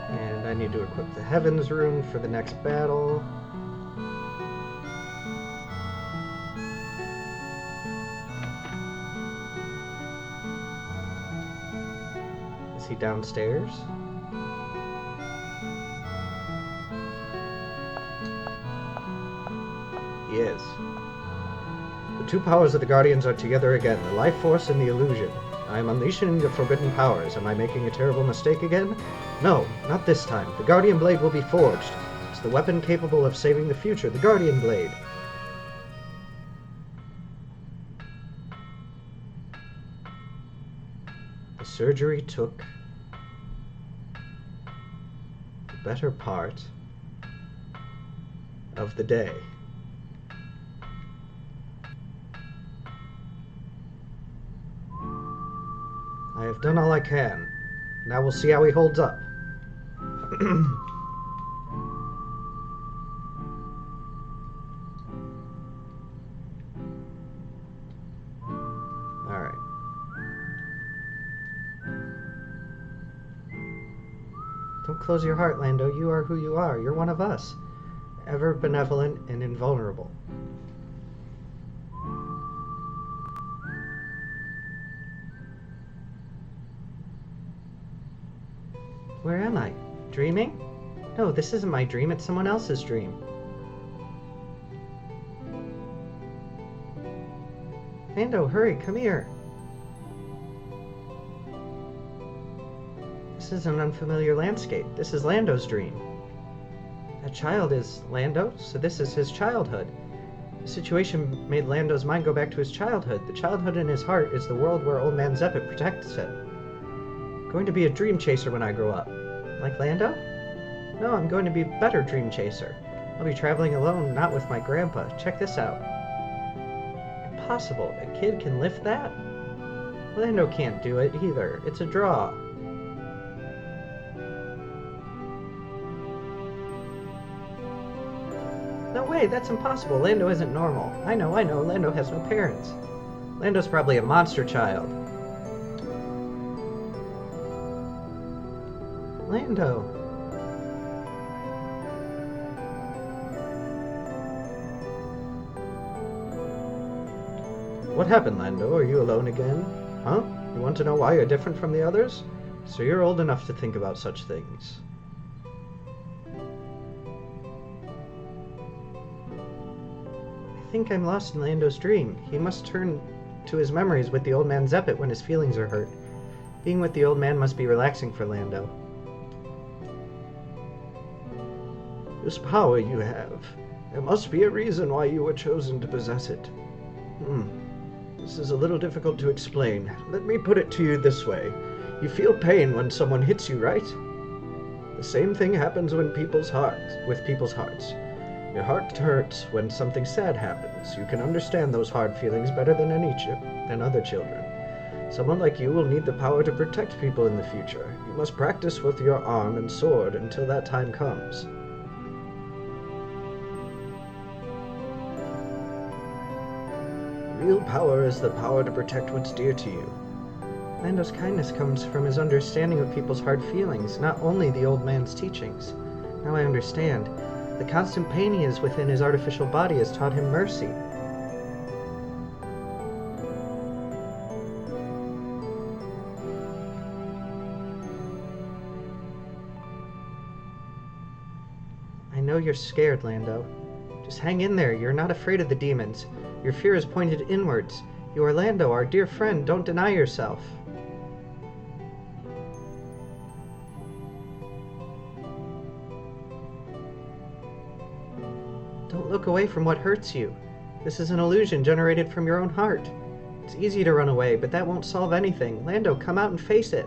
Speaker 1: And I need to equip the Heavens Rune for the next battle. Is he downstairs? He is. The two powers of the Guardians are together again, the life force and the illusion. I am unleashing the forbidden powers. Am I making a terrible mistake again? No, not this time. The Guardian Blade will be forged. It's the weapon capable of saving the future, the Guardian Blade. The
Speaker 2: The surgery took the better part of the day. I have done all I can. Now we'll see how he holds up. Alright. Don't close your heart, Lando. You are who you are. You're one of us. Ever benevolent and invulnerable. Where am I? Dreaming? No, this isn't my dream. It's someone else's dream. Lando, hurry, come here. This is an unfamiliar landscape. This is Lando's dream. That child is Lando, so this is his childhood. The situation made Lando's mind go back to his childhood. The childhood in his heart is the world where Old Man Zeppet protects him. Going to be a dream chaser when I grow up. Like Lando? No, I'm going to be a better dream chaser. I'll be traveling alone, not with my grandpa. Check this out. Impossible. A kid can lift that? Lando can't do it either. It's a draw. No way, that's impossible. Lando isn't normal. I know. Lando has no parents. Lando's probably a monster child. Lando. What happened, Lando? Are you alone again? Huh? You want to know why you're different from the others? So you're old enough to think about such things. I think I'm lost in Lando's dream. He must turn to his memories with the Old Man Zeppet when his feelings are hurt. Being with the old man must be relaxing for Lando. This power you have, there must be a reason why you were chosen to possess it. This is a little difficult to explain. Let me put it to you this way. You feel pain when someone hits you, right? The same thing happens with people's hearts. Your heart hurts when something sad happens. You can understand those hard feelings better than other children. Someone like you will need the power to protect people in the future. You must practice with your arm and sword until that time comes. Real power is the power to protect what's dear to you. Lando's kindness comes from his understanding of people's hard feelings, not only the old man's teachings. Now I understand. The constant pain he is within his artificial body has taught him mercy. I know you're scared, Lando. Just hang in there. You're not afraid of the demons. Your fear is pointed inwards. You are Lando, our dear friend. Don't deny yourself. Don't look away from what hurts you. This is an illusion generated from your own heart. It's easy to run away, but that won't solve anything. Lando, come out and face it.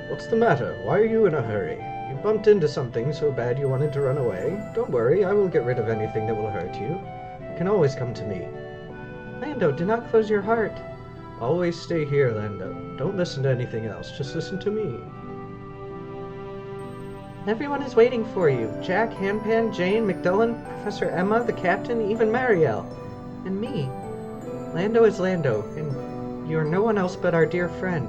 Speaker 2: What's the matter? Why are you in a hurry? You bumped into something so bad you wanted to run away? Don't worry, I will get rid of anything that will hurt you. You can always come to me. Lando, do not close your heart. Always stay here, Lando. Don't listen to anything else. Just listen to me. Everyone is waiting for you. Jack, Hanpan, Jane, McDullen, Professor Emma, the captain, even Marielle. And me. Lando is Lando, and you are no one else but our dear friend.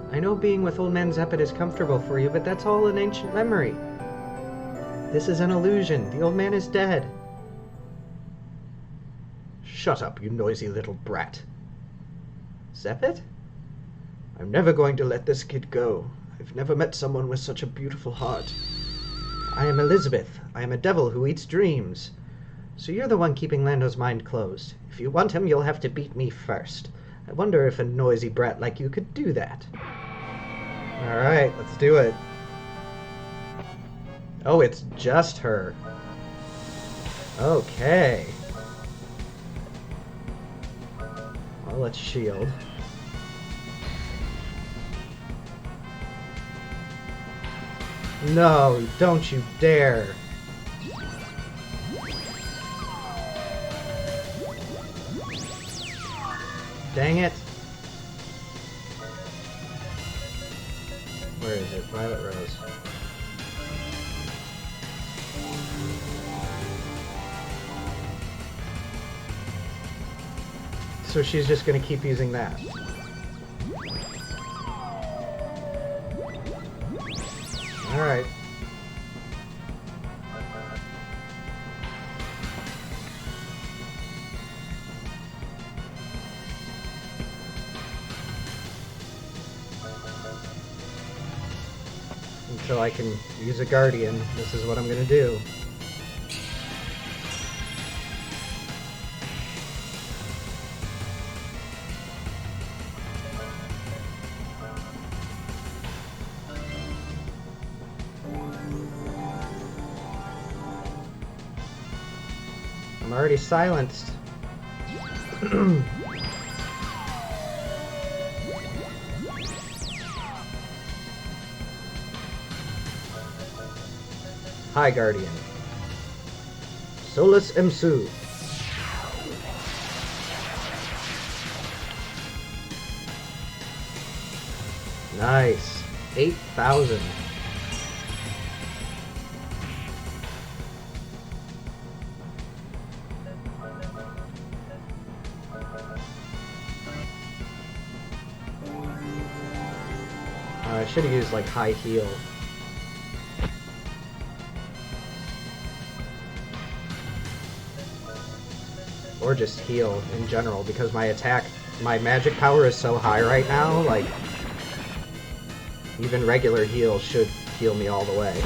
Speaker 2: I know being with Old Man Zeppet is comfortable for you, but that's all an ancient memory. This is an illusion. The old man is dead. Shut up, you noisy little brat. Zeppet? I'm never going to let this kid go. I've never met someone with such a beautiful heart. I am Elizabeth. I am a devil who eats dreams. So you're the one keeping Lando's mind closed. If you want him, you'll have to beat me first. I wonder if a noisy brat like you could do that. Alright, let's do it. Oh, it's just her. Okay.
Speaker 1: Well, let's shield. No, don't you dare. Dang it. Where is it? Violet Rose. So she's just gonna keep using that. Alright. Until I can use a Guardian, this is what I'm gonna do. I'm already silenced. Hi, Guardian. Solus Emsu. Nice. 8,000. I should have used like high heal. Or just heal in general, because my magic power is so high right now, like, even regular heal should heal me all the way.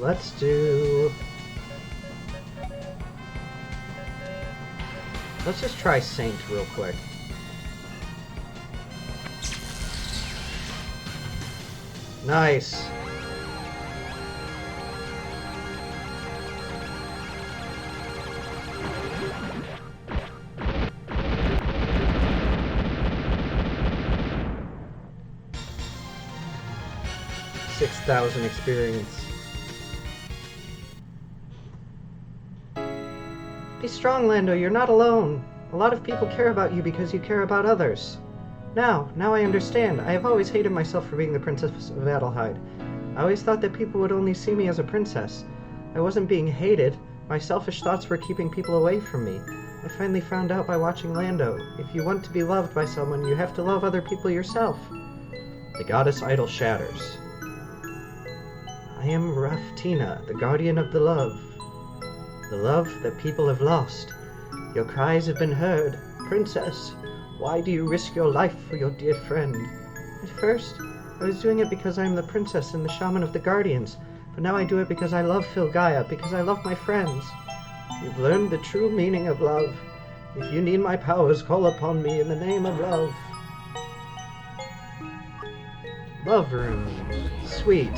Speaker 1: Let's do... Let's just try Saint real quick. Nice. $6,000 experience. Be strong, Lando. You're not alone. A lot of people care about you because you care about others. Now I understand. I have always hated myself for being the Princess of Adelheid. I always thought that people would only see me as a princess. I wasn't being hated. My selfish thoughts were keeping people away from me. I finally found out by watching Lando. If you want to be loved by someone, you have to love other people yourself. The goddess idol shatters. I am Raftina, the guardian of the love. The love that people have lost. Your cries have been heard. Princess, why do you risk your life for your dear friend? At first, I was doing it because I am the princess and the shaman of the Guardians, but now I do it because I love Filgaia, because I love my friends. You've learned the true meaning of love. If you need my powers, call upon me in the name of love. Love Rune. Sweet.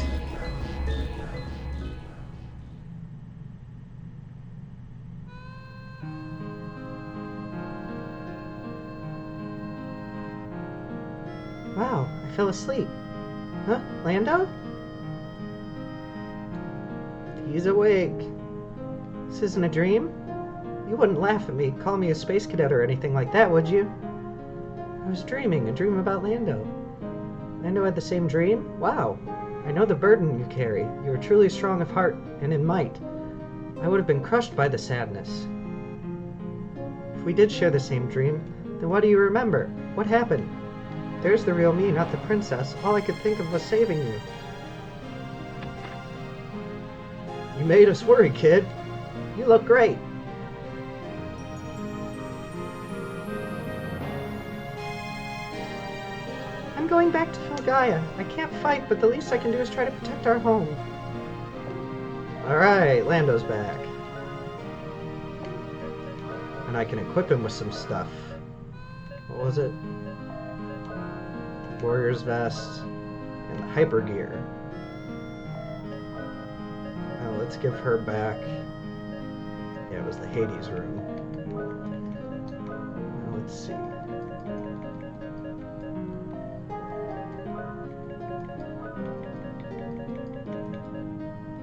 Speaker 1: Wow, I fell asleep. Huh? Lando? He's awake. This isn't a dream? You wouldn't laugh at me, call me a space cadet or anything like that, would you? I was dreaming, a dream about Lando. Lando had the same dream? Wow. I know the burden you carry. You are truly strong of heart and in might. I would have been crushed by the sadness. If we did share the same dream, then what do you remember? What happened? There's the real me, not the princess. All I could think of was saving you. You made us worry, kid. You look great. I'm going back to Filgaia. I can't fight, but the least I can do is try to protect our home. Alright, Lando's back. And I can equip him with some stuff. What was it? Warrior's Vest. And the hyper gear. Now let's give her back. Yeah, it was the Hades room. Now let's see.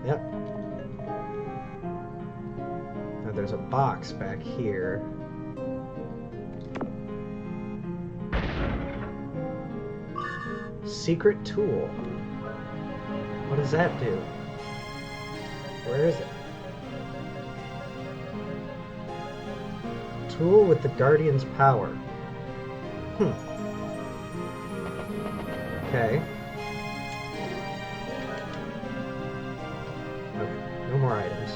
Speaker 1: Yep. Now there's a box back here. Secret tool. What does that do? Where is it? Tool with the Guardian's power. Okay. Okay, no more items.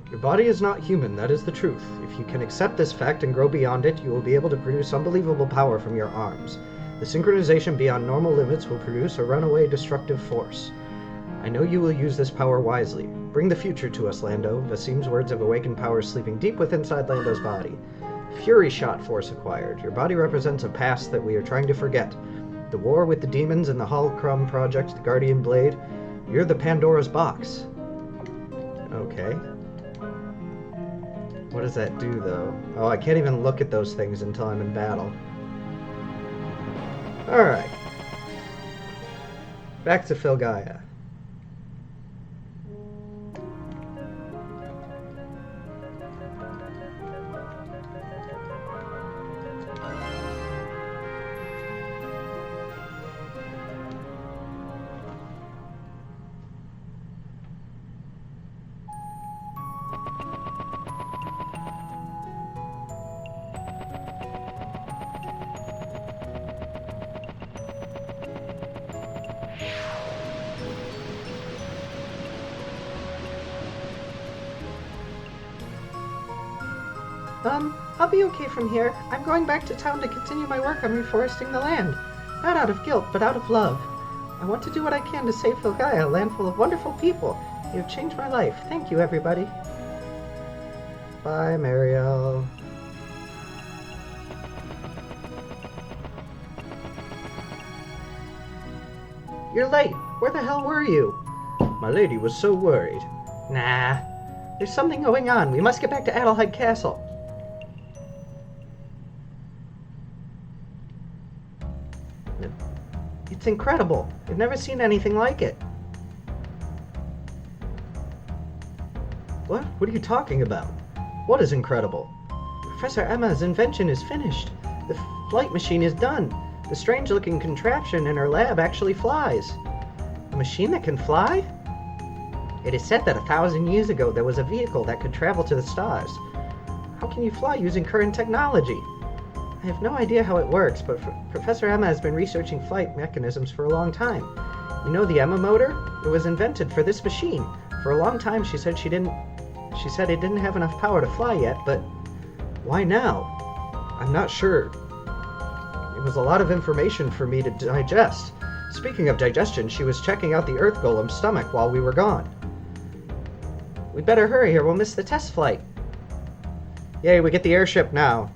Speaker 1: Your body is not human, that is the truth. If you can accept this fact and grow beyond it, you will be able to produce unbelievable power from your arms. The synchronization beyond normal limits will produce a runaway destructive force. I know you will use this power wisely. Bring the future to us, Lando. Vasim's words have awakened powers sleeping deep within inside Lando's body. Fury Shot Force acquired. Your body represents a past that we are trying to forget. The war with the demons and the Holocron Project, the Guardian Blade. You're the Pandora's Box. Okay. What does that do, though? Oh, I can't even look at those things until I'm in battle. Alright. Back to Filgaia. I'll be okay from here. I'm going back to town to continue my work on reforesting the land. Not out of guilt, but out of love. I want to do what I can to save Filgaia, a land full of wonderful people. You have changed my life. Thank you, everybody. Bye, Mariel. You're late. Where the hell were you? My lady was so worried. Nah. There's something going on. We must get back to Adelheid Castle. It's incredible. I've never seen anything like it. What? What are you talking about? What is incredible? Professor Emma's invention is finished. The flight machine is done. The strange-looking contraption in her lab actually flies. A machine that can fly? It is said that 1,000 years ago there was a vehicle that could travel to the stars. How can you fly using current technology? I have no idea how it works, but Professor Emma has been researching flight mechanisms for a long time. You know the Emma motor? It was invented for this machine. For a long time she said it didn't have enough power to fly yet, but why now? I'm not sure. It was a lot of information for me to digest. Speaking of digestion, she was checking out the Earth Golem's stomach while we were gone. We'd better hurry or we'll miss the test flight. Yay, we get the airship now.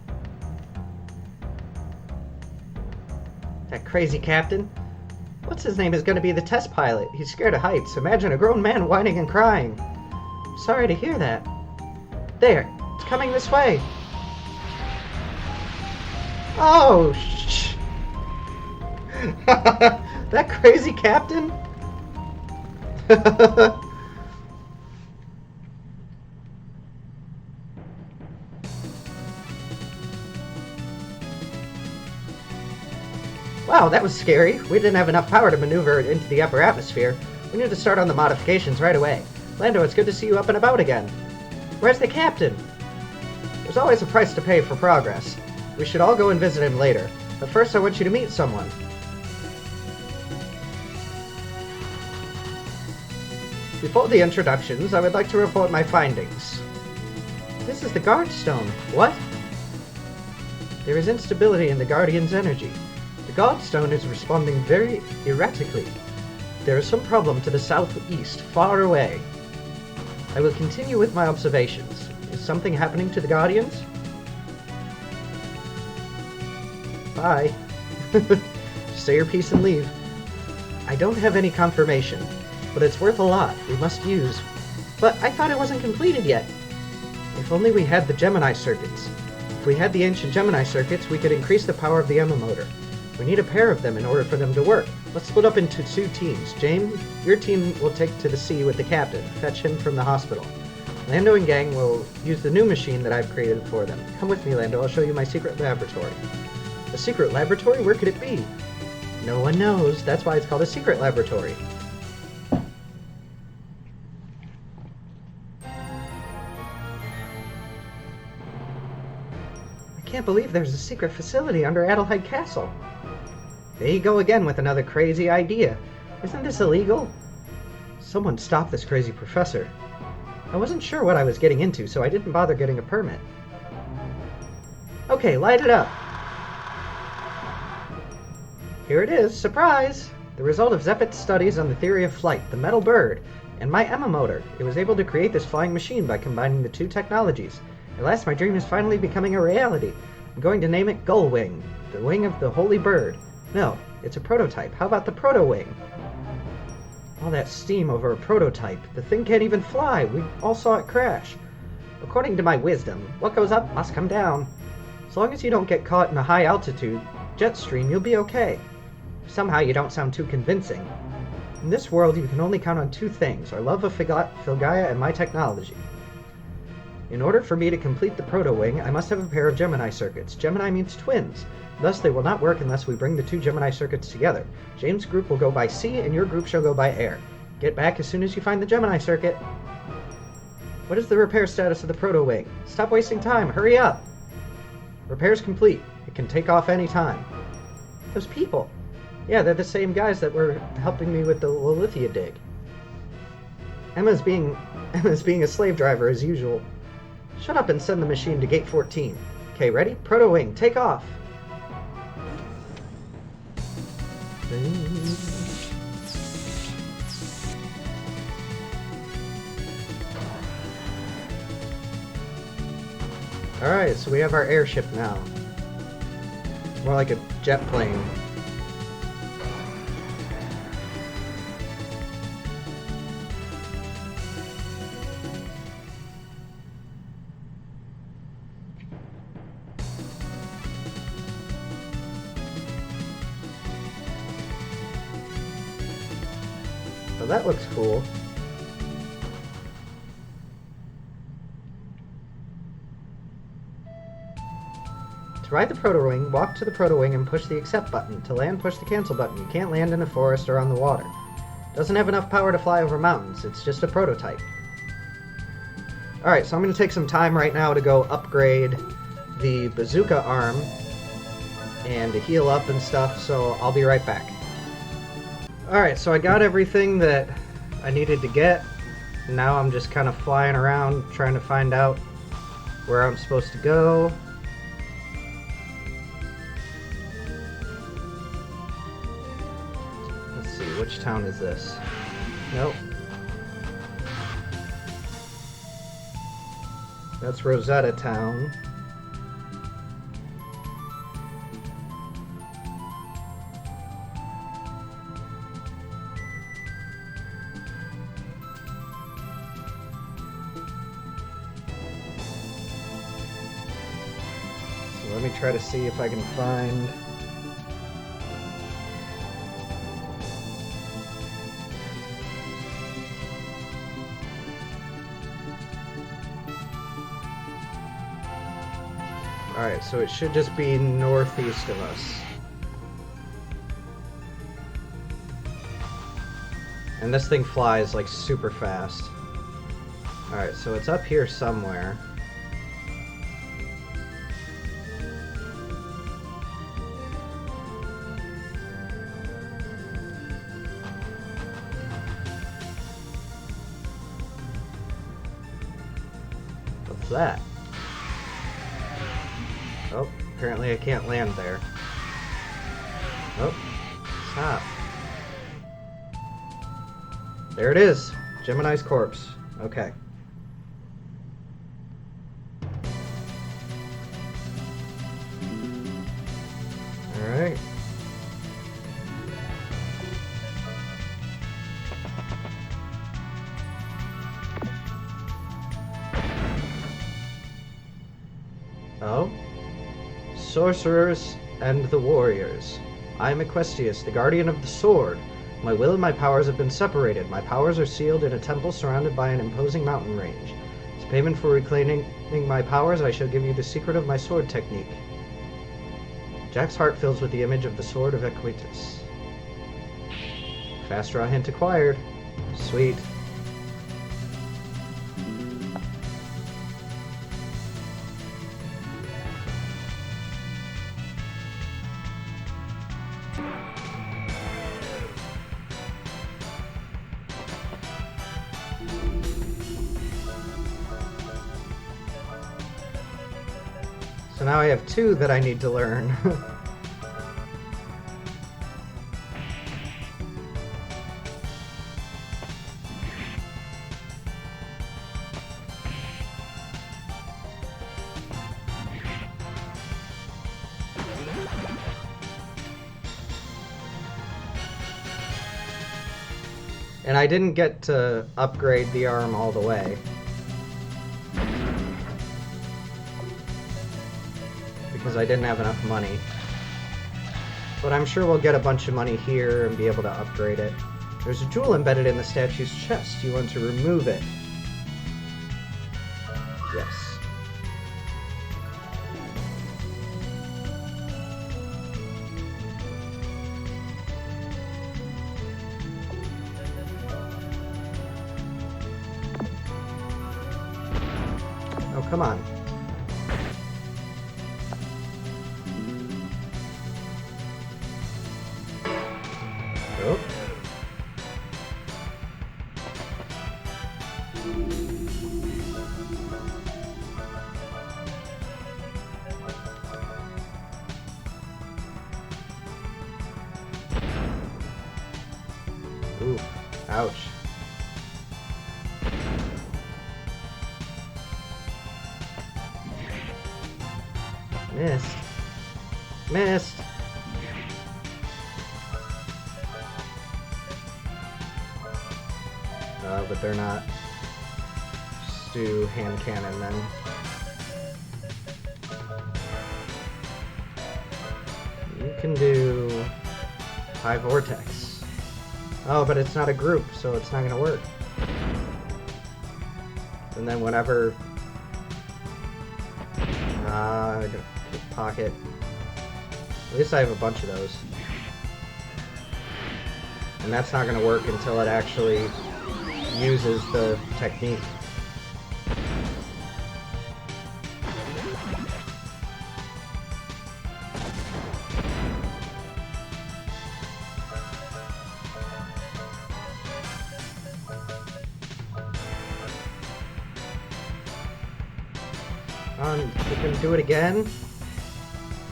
Speaker 1: That crazy captain. What's his name is going to be the test pilot. He's scared of heights. Imagine a grown man whining and crying. Sorry to hear that. There, it's coming this way. Oh, shh. That crazy captain? Wow, that was scary. We didn't have enough power to maneuver into the upper atmosphere. We need to start on the modifications right away. Lando, it's good to see you up and about again. Where's the captain? There's always a price to pay for progress. We should all go and visit him later. But first I want you to meet someone. Before the introductions, I would like to report my findings. This is the Guard Stone. What? There is instability in the Guardian's energy. The Guard Stone is responding very erratically. There is some problem to the southeast, far away. I will continue with my observations. As something happening to the Guardians? Bye. Say your piece and leave. I don't have any confirmation, but it's worth a lot. We must use. But I thought it wasn't completed yet. If only we had the Gemini circuits. If we had the ancient Gemini circuits, we could increase the power of the Emma motor. We need a pair of them in order for them to work. Let's split up into 2 teams. James, your team will take to the sea with the captain. Fetch him from the hospital. Lando and gang will use the new machine that I've created for them. Come with me, Lando. I'll show you my secret laboratory. A secret laboratory? Where could it be? No one knows. That's why it's called a secret laboratory. I can't believe there's a secret facility under Adelheid Castle. There you go again with another crazy idea. Isn't this illegal? Someone stop this crazy professor. I wasn't sure what I was getting into, so I didn't bother getting a permit. Okay, light it up. Here it is, surprise! The result of Zeppet's studies on the theory of flight, the metal bird, and my Emma motor. It was able to create this flying machine by combining the 2 technologies. At last my dream is finally becoming a reality. I'm going to name it Gullwing, the wing of the holy bird. No, it's a prototype. How about the Proto-Wing? All that steam over a prototype. The thing can't even fly. We all saw it crash. According to my wisdom, what goes up must come down. As long as you don't get caught in a high altitude jet stream, you'll be okay. Somehow you don't sound too convincing. In this world, you can only count on 2 things, our love of Filgaia and my technology. In order for me to complete the Proto-Wing, I must have a pair of Gemini circuits. Gemini means twins. Thus, they will not work unless we bring the 2 Gemini circuits together. James' group will go by sea, and your group shall go by air. Get back as soon as you find the Gemini circuit. What is the repair status of the Proto-Wing? Stop wasting time. Hurry up! Repair's complete. It can take off any time. Those people. Yeah, they're the same guys that were helping me with the Lilithia dig. Emma's being a slave driver as usual. Shut up and send the machine to gate 14. Okay, ready? Proto-Wing, take off! Alright, so we have our airship now. More like a jet plane. So that looks cool. To ride the Proto-Wing, walk to the Proto-Wing and push the accept button. To land, push the cancel button. You can't land in a forest or on the water. Doesn't have enough power to fly over mountains. It's just a prototype. Alright, so I'm going to take some time right now to go upgrade the bazooka arm and to heal up and stuff, so I'll be right back. Alright, so I got everything that I needed to get. Now I'm just kind of flying around trying to find out where I'm supposed to go. Let's see, which town is this? Nope. That's Rosetta Town. So let me try to see if I can find... Alright, so it should just be northeast of us. And this thing flies like super fast. Alright, so it's up here somewhere. What's that? Oh, apparently I can't land there. Oh, stop. There it is. Gemini's corpse. Okay. sorcerers and the warriors. I am Equestius, the guardian of the sword. My will and my powers have been separated. My powers are sealed in a temple surrounded by an imposing mountain range. As payment for reclaiming my powers, I shall give you the secret of my sword technique. Jack's heart fills with the image of the sword of Equitus. Fast draw hint acquired. Sweet. So now I have 2 that I need to learn. And I didn't get to upgrade the arm all the way. Because I didn't have enough money. But I'm sure we'll get a bunch of money here and be able to upgrade it. There's a jewel embedded in the statue's chest. You want to remove it. Yes. Oh, come on. Oh. Ooh, ouch. Missed. Missed. But they're not. Just do hand cannon then. You can do high vortex. Oh, but it's not a group, so it's not gonna work. And then whenever pocket. At least I have a bunch of those. And that's not gonna work until it actually uses the technique. You can do it again?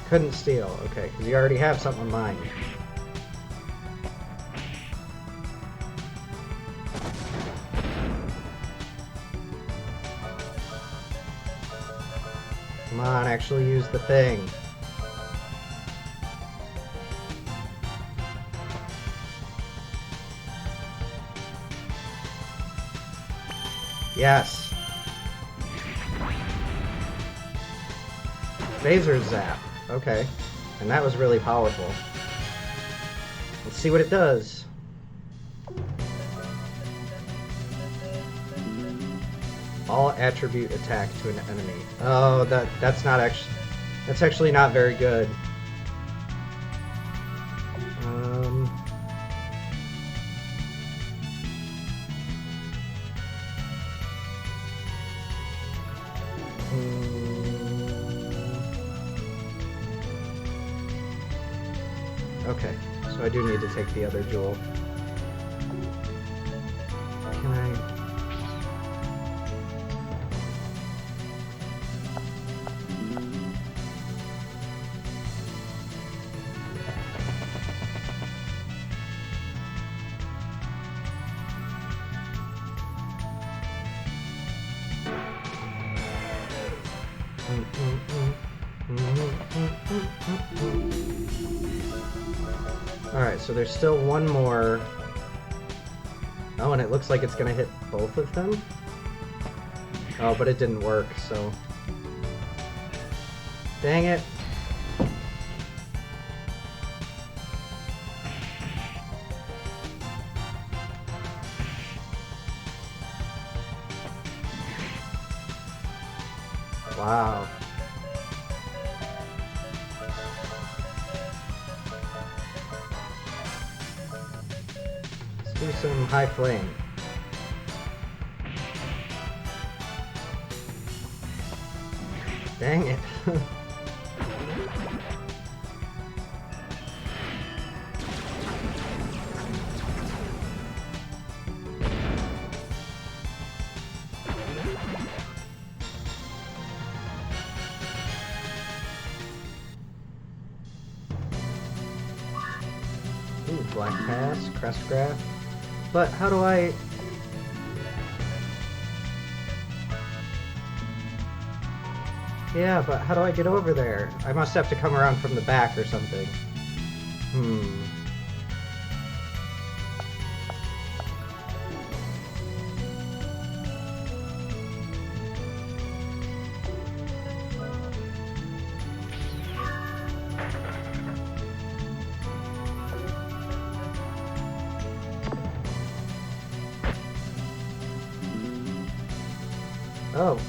Speaker 1: Couldn't steal. Okay, because you already have something on mine. Come on, actually use the thing. Yes. Phaser zap. Okay. And that was really powerful. Let's see what it does. All attribute attack to an enemy. Oh, that's actually not very good. Okay, so I do need to take the other jewel. Can I... Alright, so there's still one more. Oh, and it looks like it's gonna hit both of them. Oh, but it didn't work, so... Dang it. Wow. Let's do some high flame. Dang it. Ooh, Black Pass, Crestgraph. But how do I... Yeah, but how do I get over there? I must have to come around from the back or something. Oh.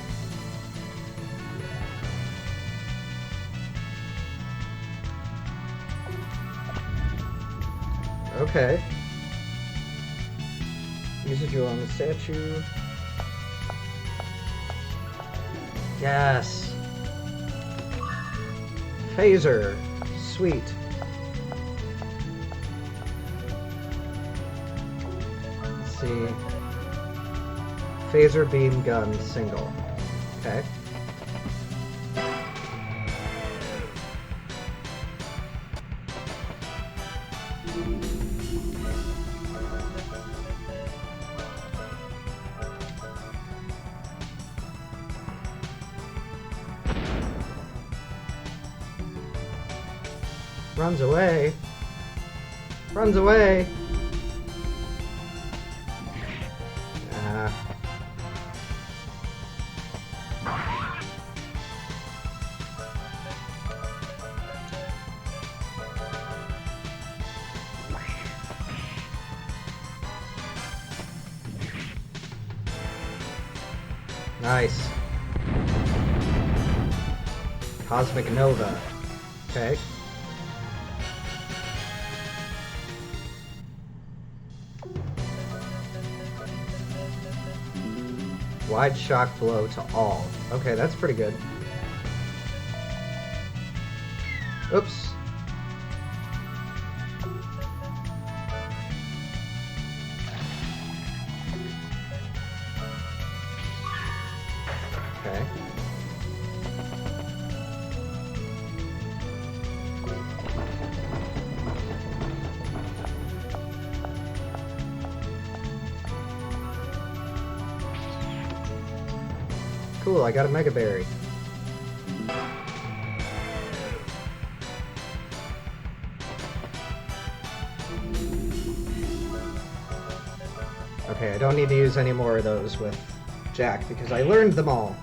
Speaker 1: Okay. Use a jewel on the statue. Yes. Phaser. Sweet. Let's see. Phaser beam gun single. Okay. Runs away. Runs away. Nice. Cosmic Nova. Okay. Wide shock blow to all. Okay, that's pretty good. Oops. Okay. Cool, I got a Mega Berry. Okay, I don't need to use any more of those with Jack because I learned them all.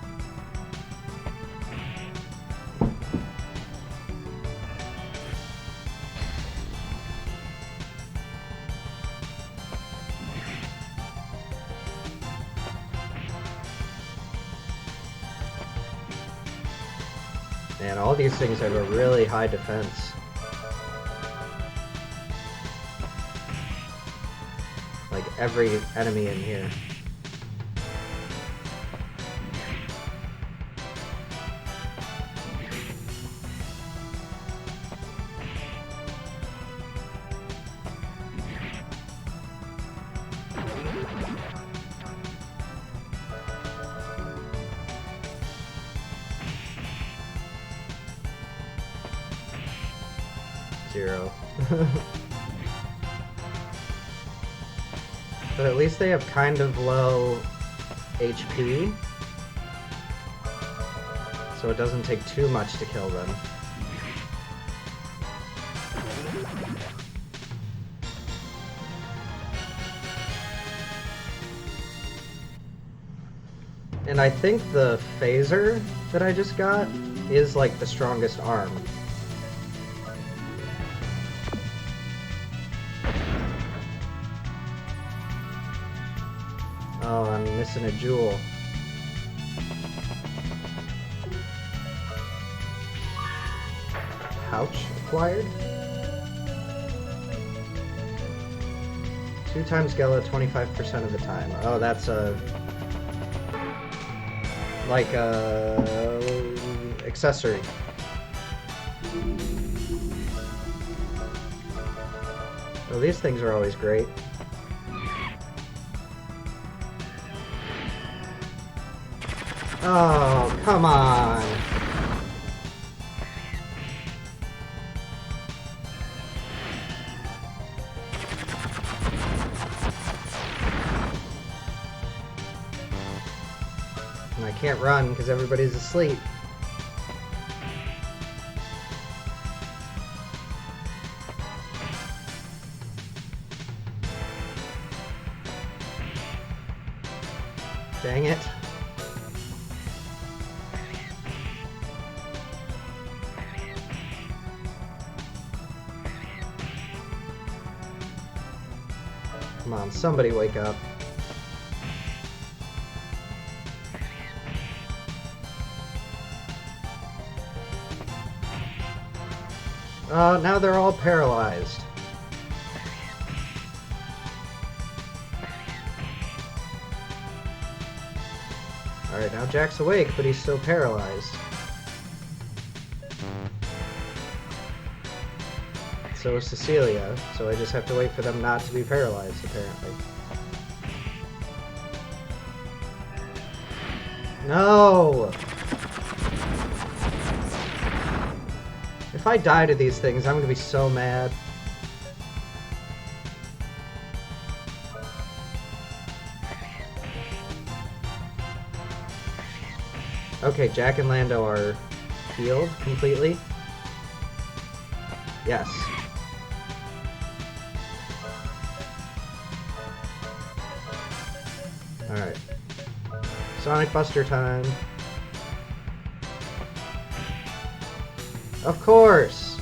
Speaker 1: And all these things have a really high defense. Like every enemy in here. Zero. But at least they have kind of low HP, so it doesn't take too much to kill them. And I think the phaser that I just got is like the strongest arm. Oh, I'm missing a jewel. pouch acquired. 2 times Gela 25% of the time. Oh, that's a... like a... accessory. Oh, these things are always great. Oh, come on! And I can't run because everybody's asleep. Dang it. Come on, somebody wake up. Now they're all paralyzed. Alright, now Jack's awake, but he's still paralyzed. So is Cecilia, so I just have to wait for them not to be paralyzed, apparently. No! If I die to these things, I'm gonna be so mad. Okay, Jack and Lando are healed completely. Yes. Alright. Sonic Buster time. Of course!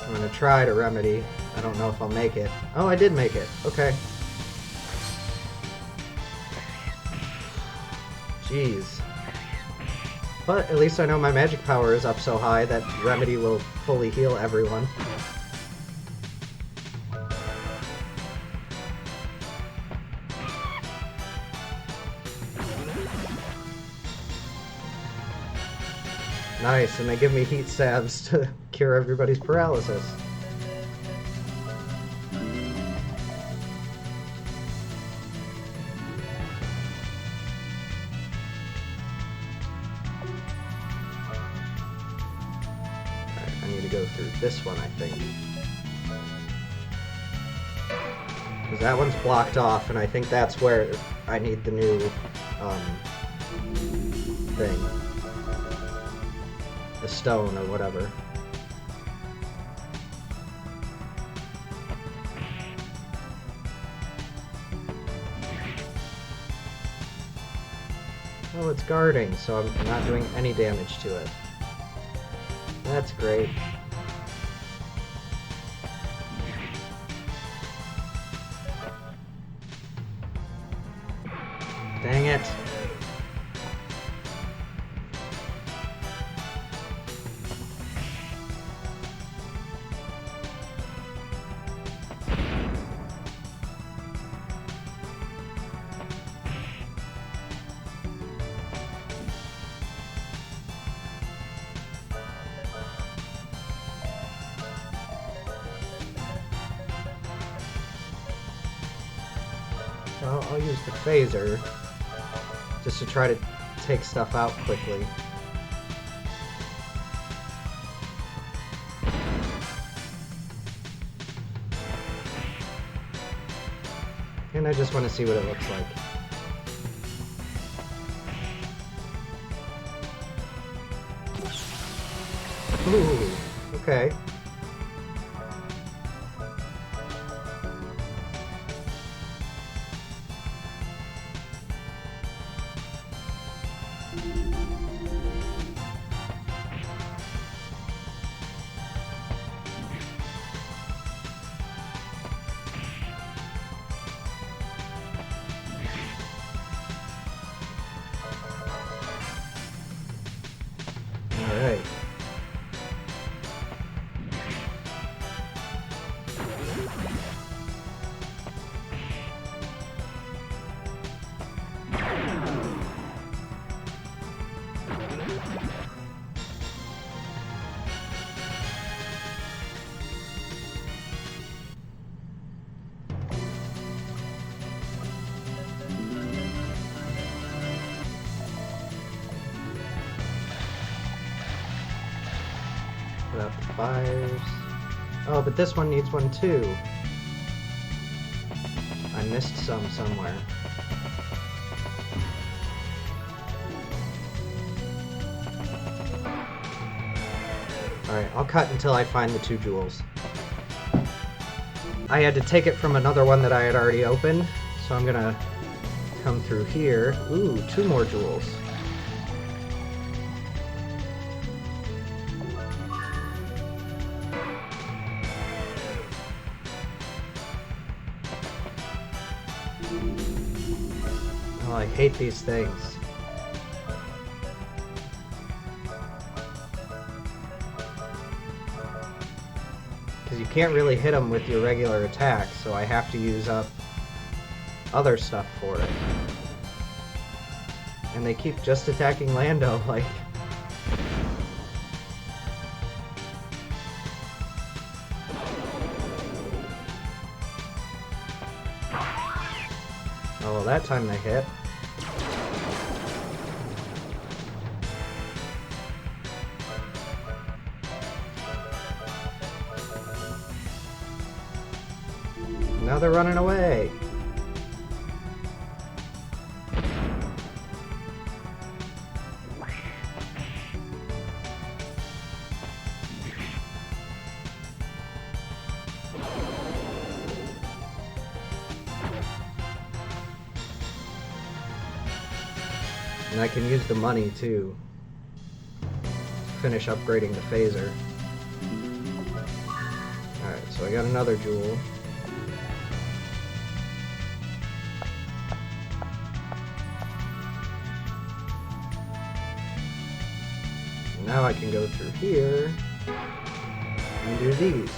Speaker 1: I'm gonna try to remedy. I don't know if I'll make it. Oh, I did make it. Okay. Jeez. But at least I know my magic power is up so high that remedy will fully heal everyone. Nice, and they give me heat stabs to cure everybody's paralysis. Alright, I need to go through this one, I think. Because that one's blocked off, and I think that's where I need the new, thing. The stone or whatever. Oh, it's guarding, so I'm not doing any damage to it. That's great. Dang it. I'll use the phaser just to try to take stuff out quickly. And I just want to see what it looks like. Ooh, okay. Alright. Put out the fires. Oh, but this one needs one too. I missed some somewhere. Alright, I'll cut until I find the 2 jewels. I had to take it from another one that I had already opened, so I'm gonna come through here. Ooh, 2 more jewels. Oh, I hate these things. Because you can't really hit them with your regular attack, so I have to use up other stuff for it. And they keep just attacking Lando, like... Oh, well, that time they hit. Now they're running away. And I can use the money too to finish upgrading the phaser. Alright, so I got another jewel. Now I can go through here and do these.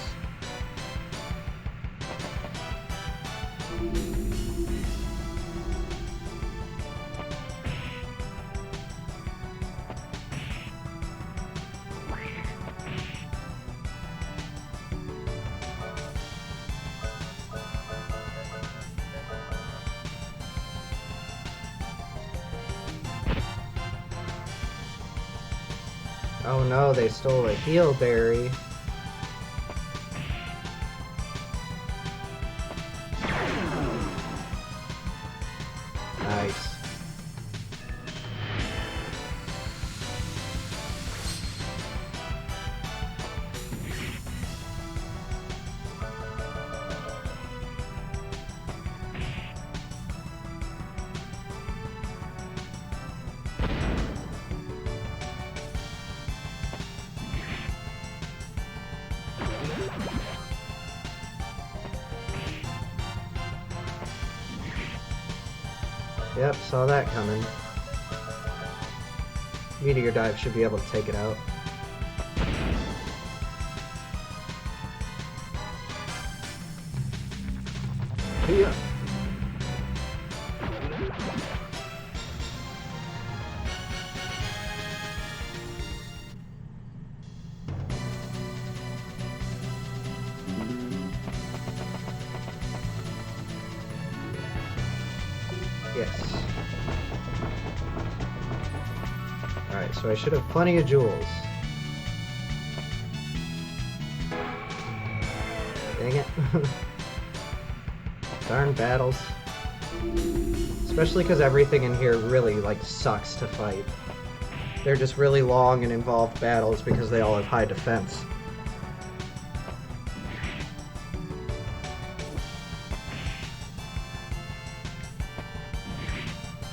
Speaker 1: Oh no, they stole a heal berry. Nice. Yep, saw that coming. Meteor Dive should be able to take it out. Yeah. Yes. Alright, so I should have plenty of jewels. Dang it. Darn battles. Especially because everything in here really, like, sucks to fight. They're just really long and involved battles because they all have high defense.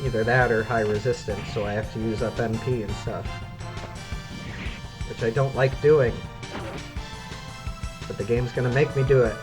Speaker 1: Either that or high resistance, so I have to use up NP and stuff. Which I don't like doing. But the game's gonna make me do it.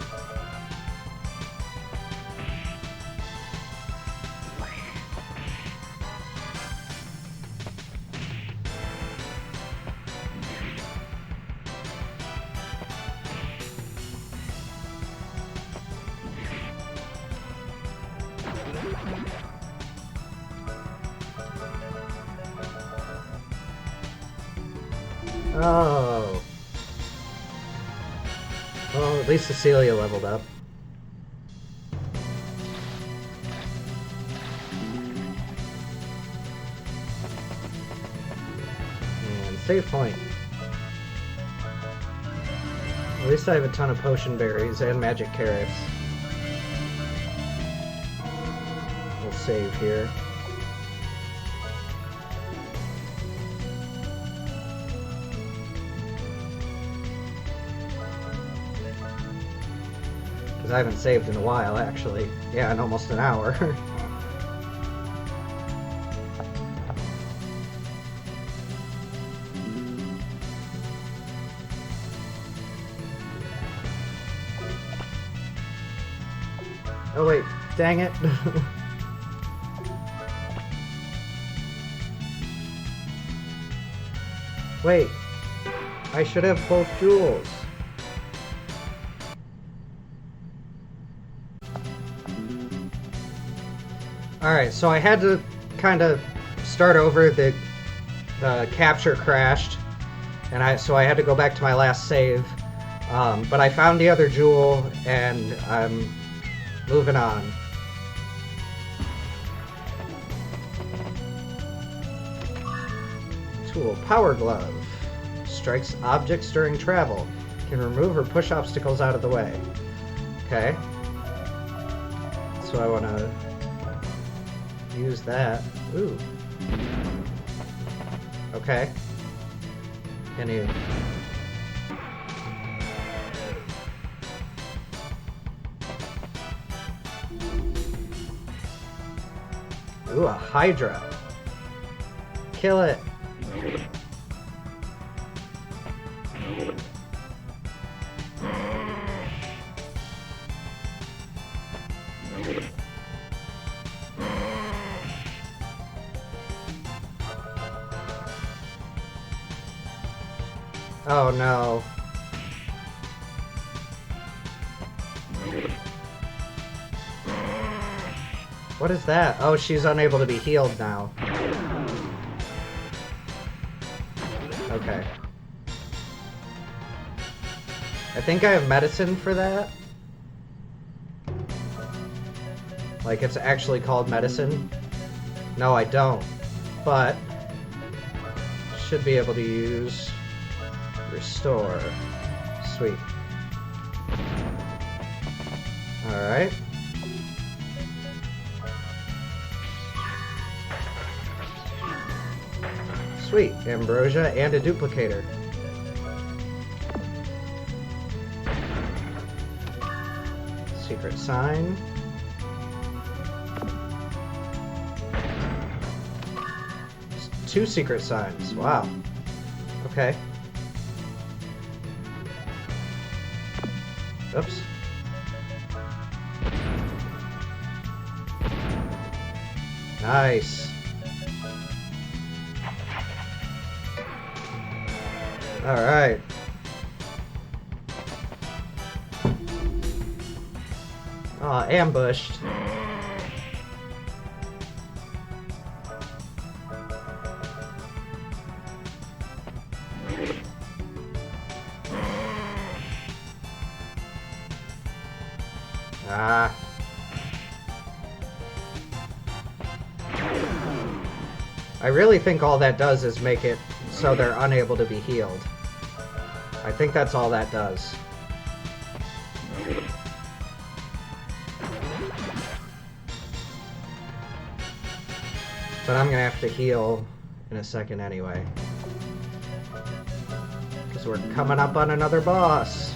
Speaker 1: Oh. Well, at least Cecilia leveled up. And save point. At least I have a ton of potion berries and magic carrots. We'll save here. Because I haven't saved in a while, actually. Yeah, in almost an hour. Oh wait, dang it. Wait, I should have both jewels. Alright, so I had to kind of start over. The capture crashed, and so I had to go back to my last save. But I found the other jewel, and I'm moving on. Tool, Power Glove. Strikes objects during travel. Can remove or push obstacles out of the way. Okay. So I want to use that. Ooh. Okay. Can you... Ooh, a Hydra. Kill it. Oh no. What is that? Oh, she's unable to be healed now. Okay. I think I have medicine for that. Like, it's actually called medicine. No, I don't. But should be able to use restore. Sweet. Alright. Sweet. Ambrosia and a duplicator. Secret sign. Two secret signs. Wow. Okay. Oops. Nice. All right. Oh, ambushed. Ah. I really think all that does is make it so they're unable to be healed. I think that's all that does. But I'm gonna have to heal in a second anyway. Because we're coming up on another boss.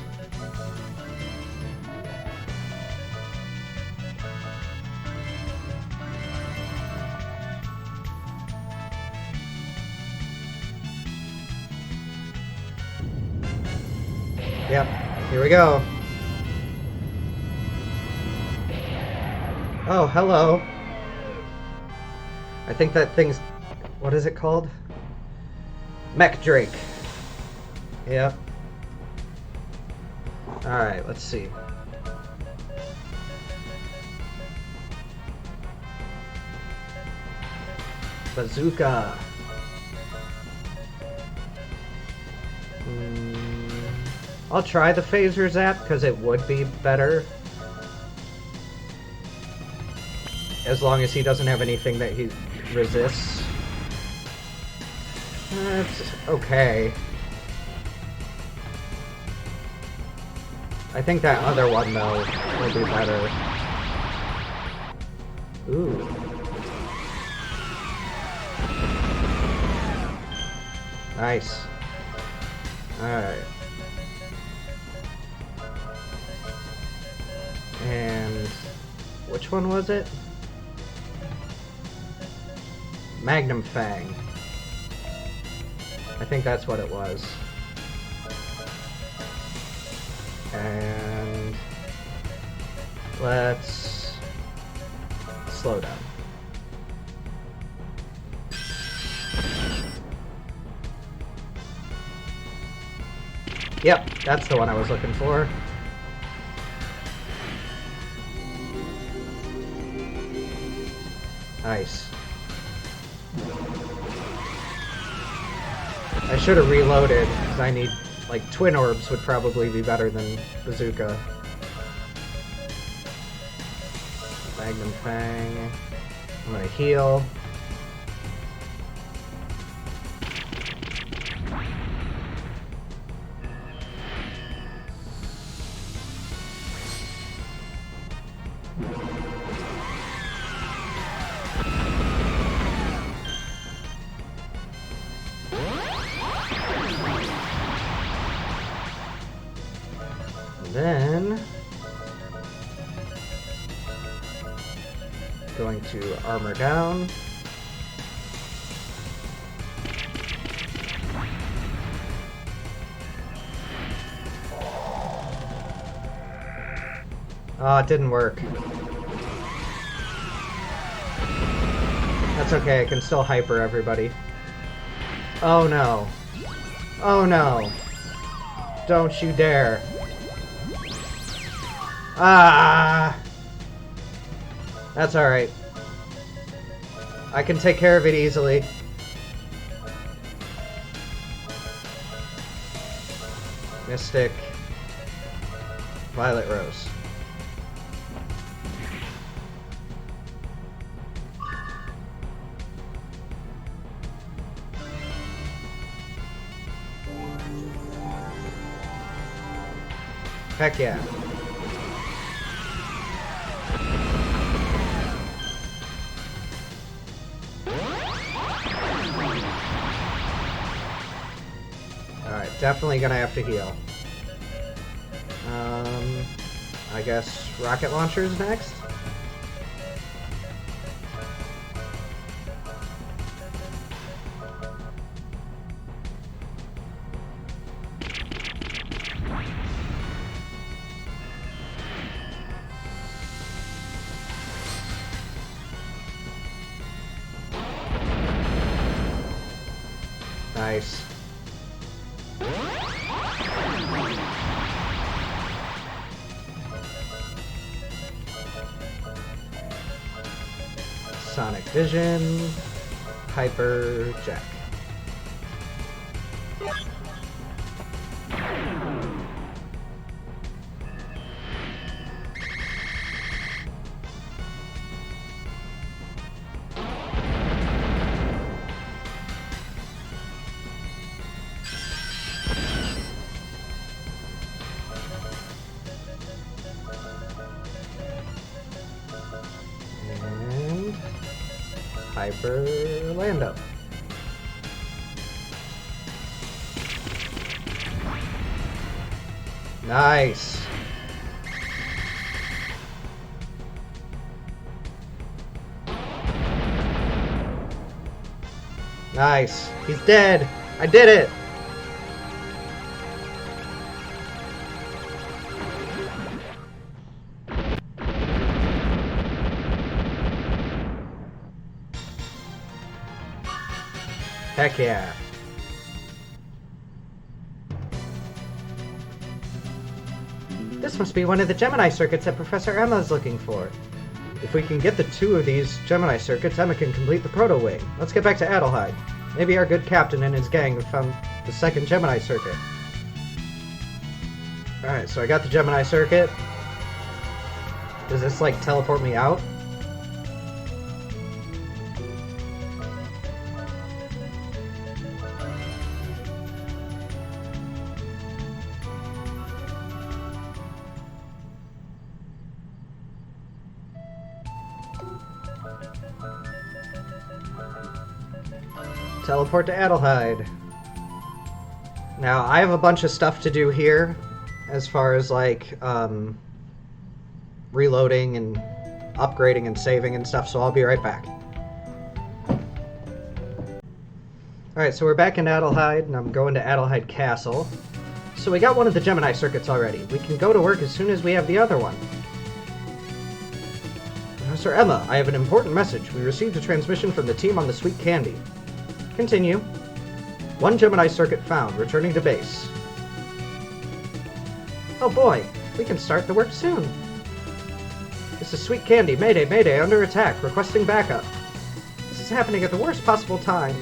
Speaker 1: Yep, here we go. Oh, hello. I think that thing's... what is it called? Mech Drake. Yep. Alright, let's see. Bazooka. I'll try the phaser zap because it would be better. As long as he doesn't have anything that he resists. That's okay. I think that other one, though, will be better. Ooh. Nice. Alright. And which one was it? Magnum Fang. I think that's what it was. And let's slow down. Yep, that's the one I was looking for. Nice. I should have reloaded, because I need, like, Twin Orbs would probably be better than Bazooka. Magnum Fang. I'm gonna heal. Then going to armor down. Oh, it didn't work. That's okay, I can still hyper everybody. Oh no. Oh no. Don't you dare. Ah! That's alright. I can take care of it easily. Mystic. Violet Rose. Heck yeah. Alright, definitely gonna have to heal. I guess rocket launchers next? Nice. Sonic Vision, Hyper Jack. Hyper Lando. Nice. Nice. He's dead. I did it. Heck yeah. This must be one of the Gemini circuits that Professor Emma is looking for. If we can get the 2 of these Gemini circuits, Emma can complete the proto-wing. Let's get back to Adelheid. Maybe our good captain and his gang have found the 2nd Gemini circuit. Alright, so I got the Gemini circuit. Does this, like, teleport me out? Teleport to Adelheid. Now, I have a bunch of stuff to do here, as far as, like, reloading and upgrading and saving and stuff, so I'll be right back. Alright, so we're back in Adelheid, and I'm going to Adelheid Castle. So we got one of the Gemini circuits already. We can go to work as soon as we have the other one. Sir Emma, I have an important message. We received a transmission from the team on the Sweet Candy. Continue. 1 Gemini circuit found, returning to base. Oh boy, we can start the work soon. This is Sweet Candy. Mayday, Mayday, under attack, requesting backup. This is happening at the worst possible time.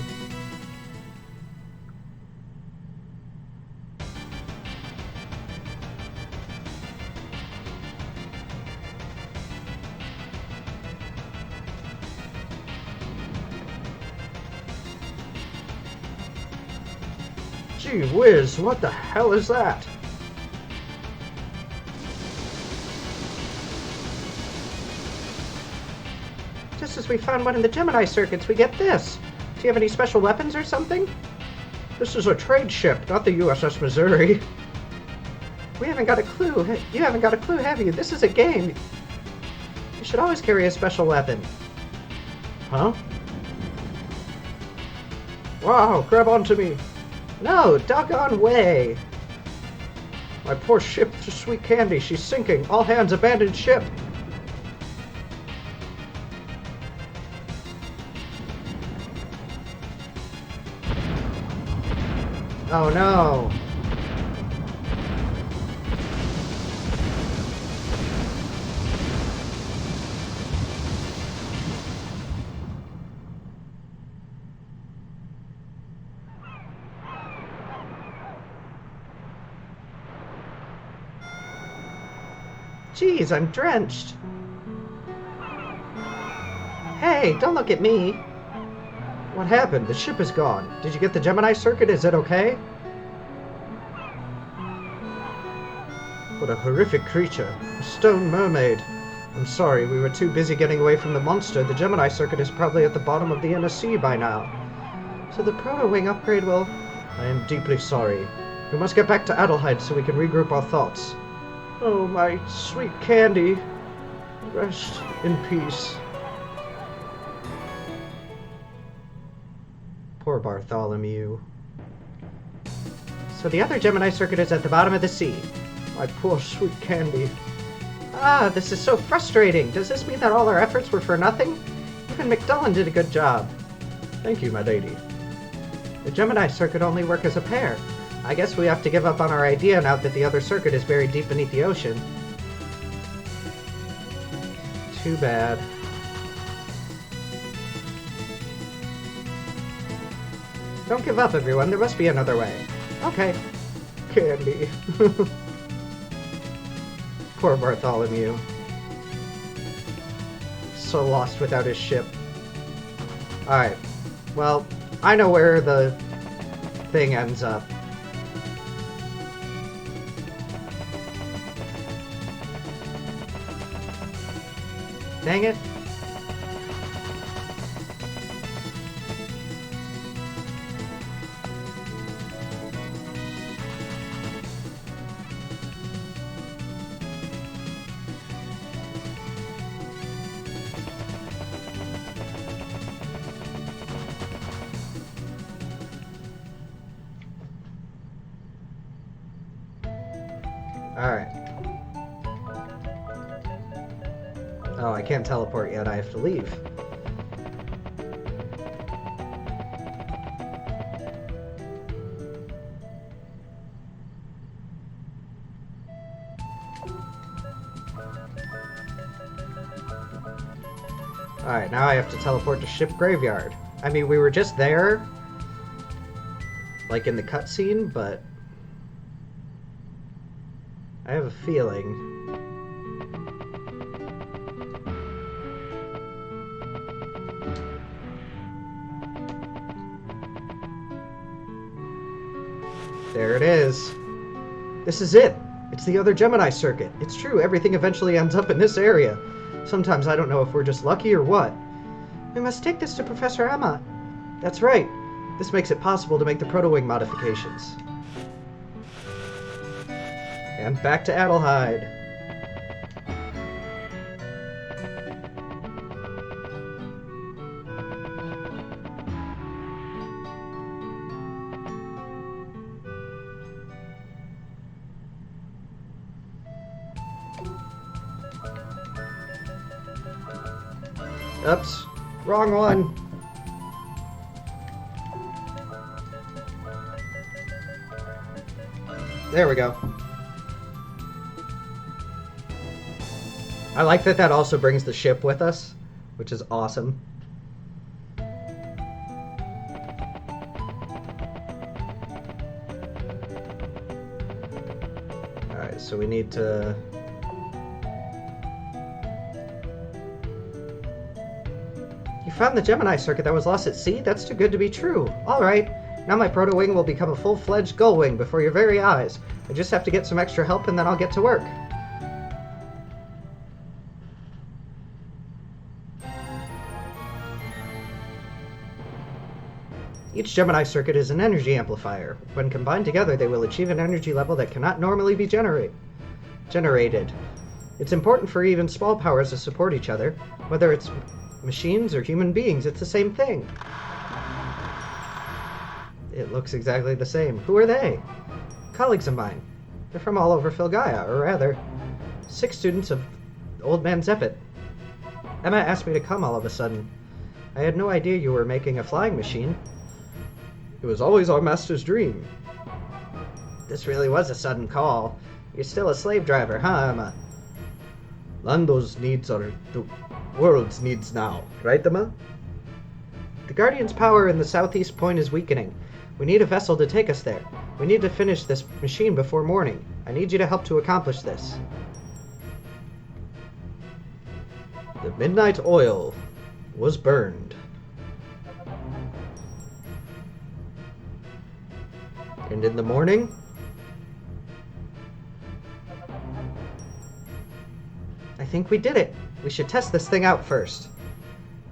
Speaker 1: Gee whiz, what the hell is that? Just as we found one in the Gemini circuits, we get this. Do you have any special weapons or something? This is a trade ship, not the USS Missouri. We haven't got a clue. You haven't got a clue, have you? This is a game. You should always carry a special weapon. Huh? Wow, grab onto me. No, doggone way! My poor ship, the Sweet Candy, she's sinking. All hands abandon ship. Oh no! Jeez, I'm drenched. Hey, don't look at me. What happened? The ship is gone. Did you get the Gemini circuit? Is it okay? What a horrific creature. A stone mermaid. I'm sorry, we were too busy getting away from the monster. The Gemini circuit is probably at the bottom of the inner sea by now. So the proto-wing upgrade will... I am deeply sorry. We must get back to Adelheid so we can regroup our thoughts. Oh, my Sweet Candy. Rest in peace. Poor Bartholomew. So the other Gemini circuit is at the bottom of the sea. My poor Sweet Candy. Ah, this is so frustrating. Does this mean that all our efforts were for nothing? Even McDullen did a good job. Thank you, my lady. The Gemini circuit only work as a pair. I guess we have to give up on our idea now that the other circuit is buried deep beneath the ocean. Too bad. Don't give up, everyone. There must be another way. Okay. Candy. Poor Bartholomew. So lost without his ship. Alright. Well, I know where the thing ends up. Dang it. Alright. Oh, I can't teleport yet. I have to leave. Alright, now I have to teleport to Ship Graveyard. I mean, we were just there, like in the cutscene, but I have a feeling. There it is. This is it. It's the other Gemini circuit. It's true, everything eventually ends up in this area. Sometimes I don't know if we're just lucky or what. We must take this to Professor Emma. That's right. This makes it possible to make the Proto-Wing modifications. And back to Adelheid. Oops, wrong one. There we go. I like that that also brings the ship with us, which is awesome. Alright, so we need to... You found the Gemini circuit that was lost at sea? That's too good to be true. Alright, now my Proto-Wing will become a full-fledged Gull-Wing before your very eyes. I just have to get some extra help and then I'll get to work. Each Gemini circuit is an energy amplifier. When combined together, they will achieve an energy level that cannot normally be generated. It's important for even small powers to support each other. Whether it's machines or human beings, it's the same thing. It looks exactly the same. Who are they? Colleagues of mine. They're from all over Filgaia, or rather, 6 students of Old Man Zeppet. Emma asked me to come all of a sudden. I had no idea you were making a flying machine. It was always our master's dream. This really was a sudden call. You're still a slave driver, huh, Emma? Lando's needs are the world's needs now, right, Emma? The Guardian's power in the southeast point is weakening. We need a vessel to take us there. We need to finish this machine before morning. I need you to help to accomplish this. The midnight oil was burned. And in the morning, I think we did it. We should test this thing out first.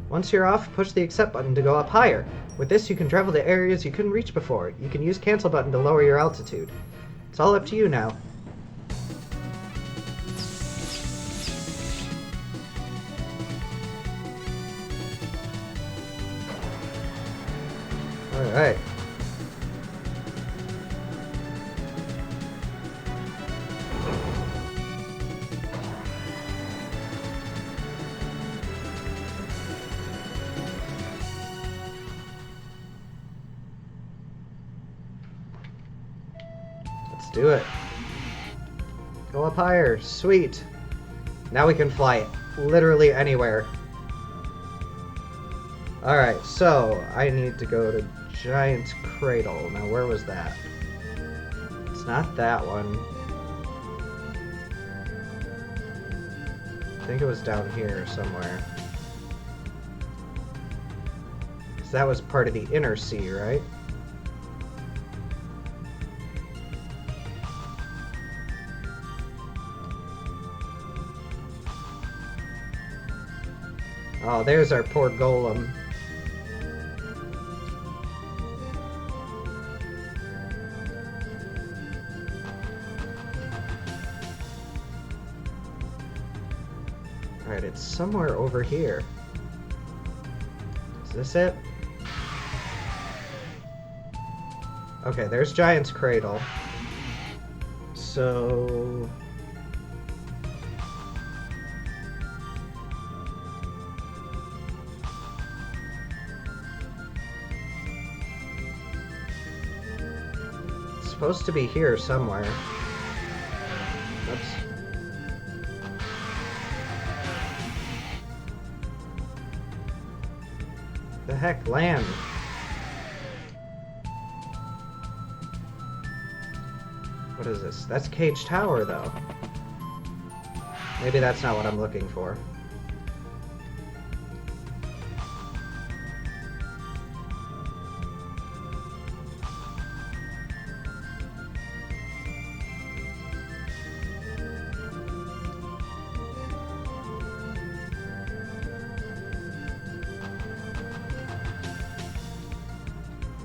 Speaker 1: Once you're off, push the accept button to go up higher. With this, you can travel to areas you couldn't reach before. You can use cancel button to lower your altitude. It's all up to you now. Alright. Let's do it. Go up higher. Sweet. Now we can fly it literally anywhere. Alright, so I need to go to Giant's Cradle. Now, where was that? It's not that one. I think it was down here somewhere. 'Cause that was part of the inner sea, right? Oh, there's our poor golem. Alright, it's somewhere over here. Is this it? Okay, there's Giant's Cradle. So... it's supposed to be here somewhere. Oops. The heck? Land. What is this? That's Cage Tower, though. Maybe that's not what I'm looking for.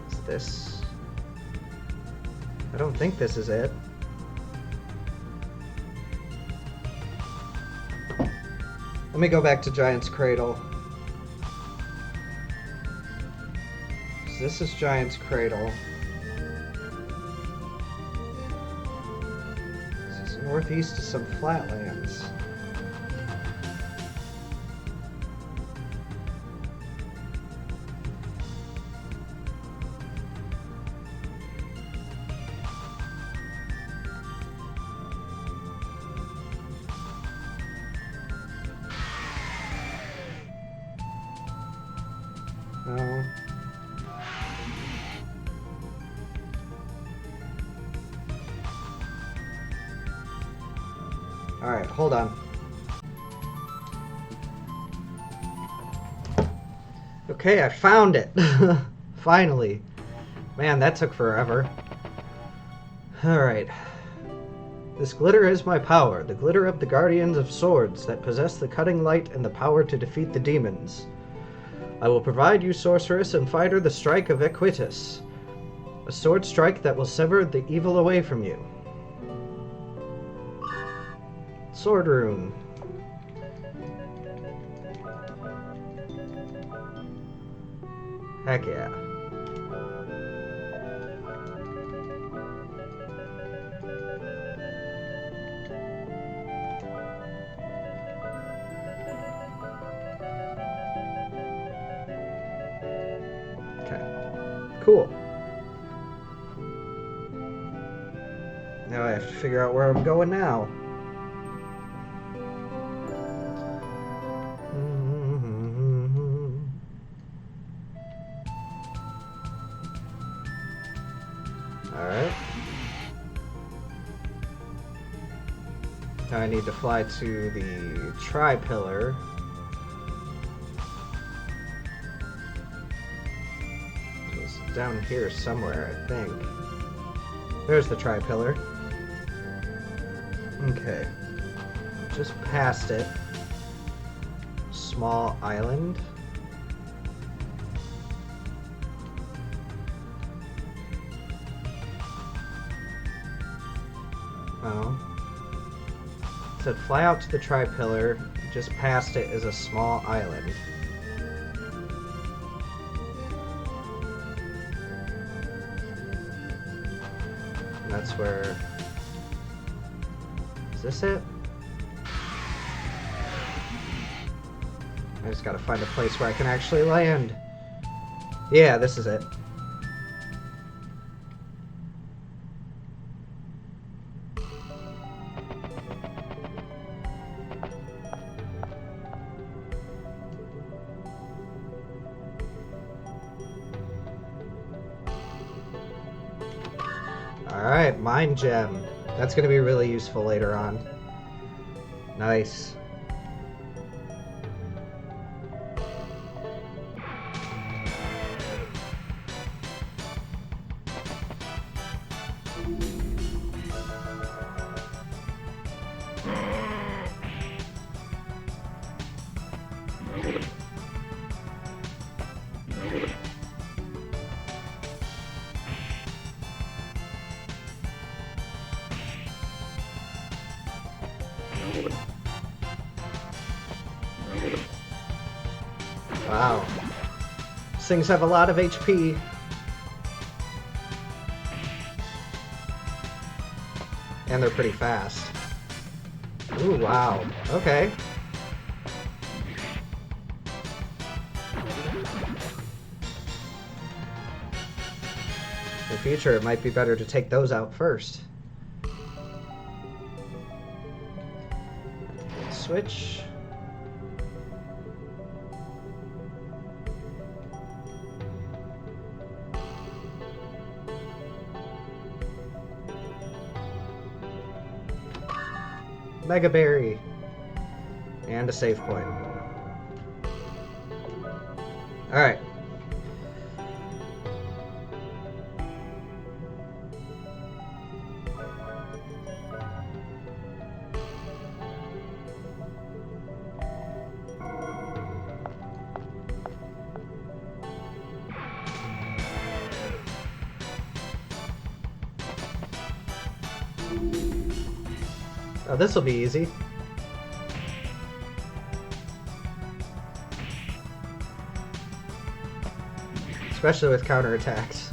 Speaker 1: Is this? I don't think this is it. Let me go back to Giant's Cradle. So this is Giant's Cradle. This is northeast of some flatlands. No. Alright, hold on. Okay, I found it! Finally. Man, that took forever. Alright. This glitter is my power, the glitter of the guardians of swords that possess the cutting light and the power to defeat the demons. I will provide you, sorceress and fighter, the strike of Equitus, a sword strike that will sever the evil away from you. Sword rune. Heck yeah. Cool. Now I have to figure out where I'm going now. Alright. Now I need to fly to the Tri-Pillar. Down here somewhere, I think. There's the Tri-Pillar. Okay. Just past it. Small island. Oh. It said fly out to the Tri-Pillar. Just past it is a small island. That's where... Is this it? I just gotta find a place where I can actually land. Yeah, this is it. Alright, Mind Gem. That's going to be really useful later on. Nice. Wow. These things have a lot of HP. And they're pretty fast. Ooh, wow. Okay. In the future, it might be better to take those out first. Switch. Mega Berry. And a save point. Alright. Oh, this'll be easy. Especially with counterattacks.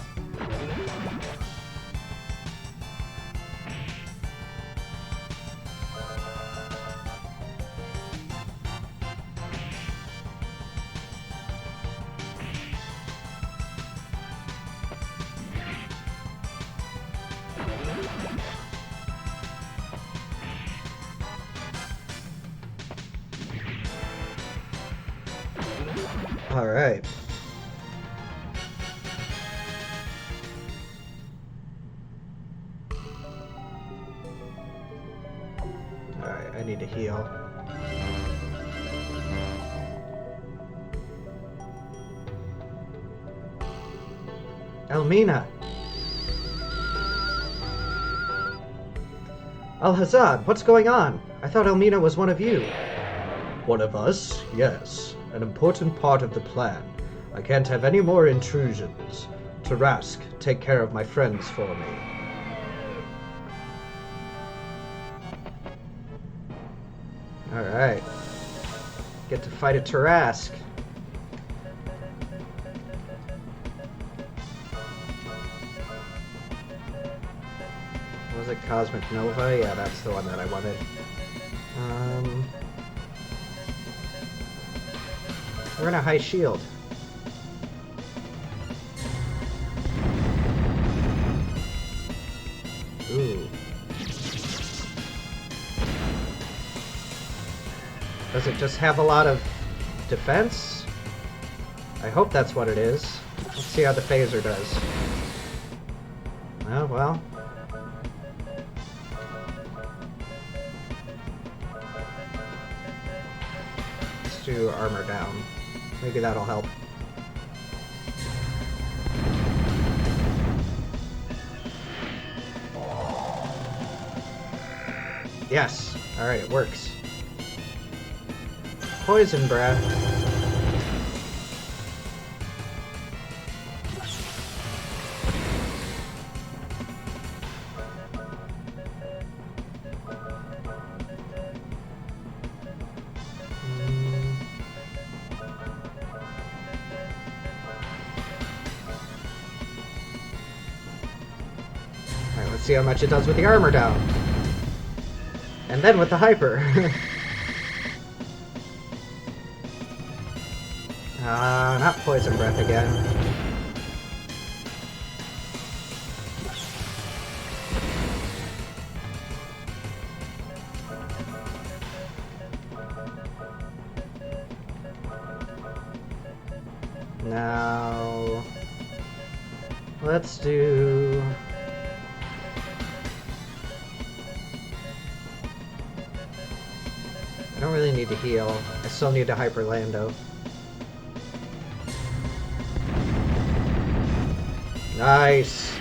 Speaker 1: All right. All right, I need to heal. Elmina! Alhazad, what's going on? I thought Elmina was one of you.
Speaker 2: One of us? Yes. An important part of the plan. I can't have any more intrusions. Tarask, take care of my friends for me.
Speaker 1: Alright. Get to fight a Tarask. Was it Cosmic Nova? Yeah, that's the one that I wanted. We're gonna high shield. Ooh. Does it just have a lot of defense? I hope that's what it is. Let's see how the phaser does. Oh, well. Let's do armor down. Maybe that'll help. Yes! Alright, it works. Poison breath. Alright, let's see how much it does with the armor down. And then with the hyper. Not poison breath again. Now, let's do... I don't really need to heal. I still need to hyper Lando. Nice.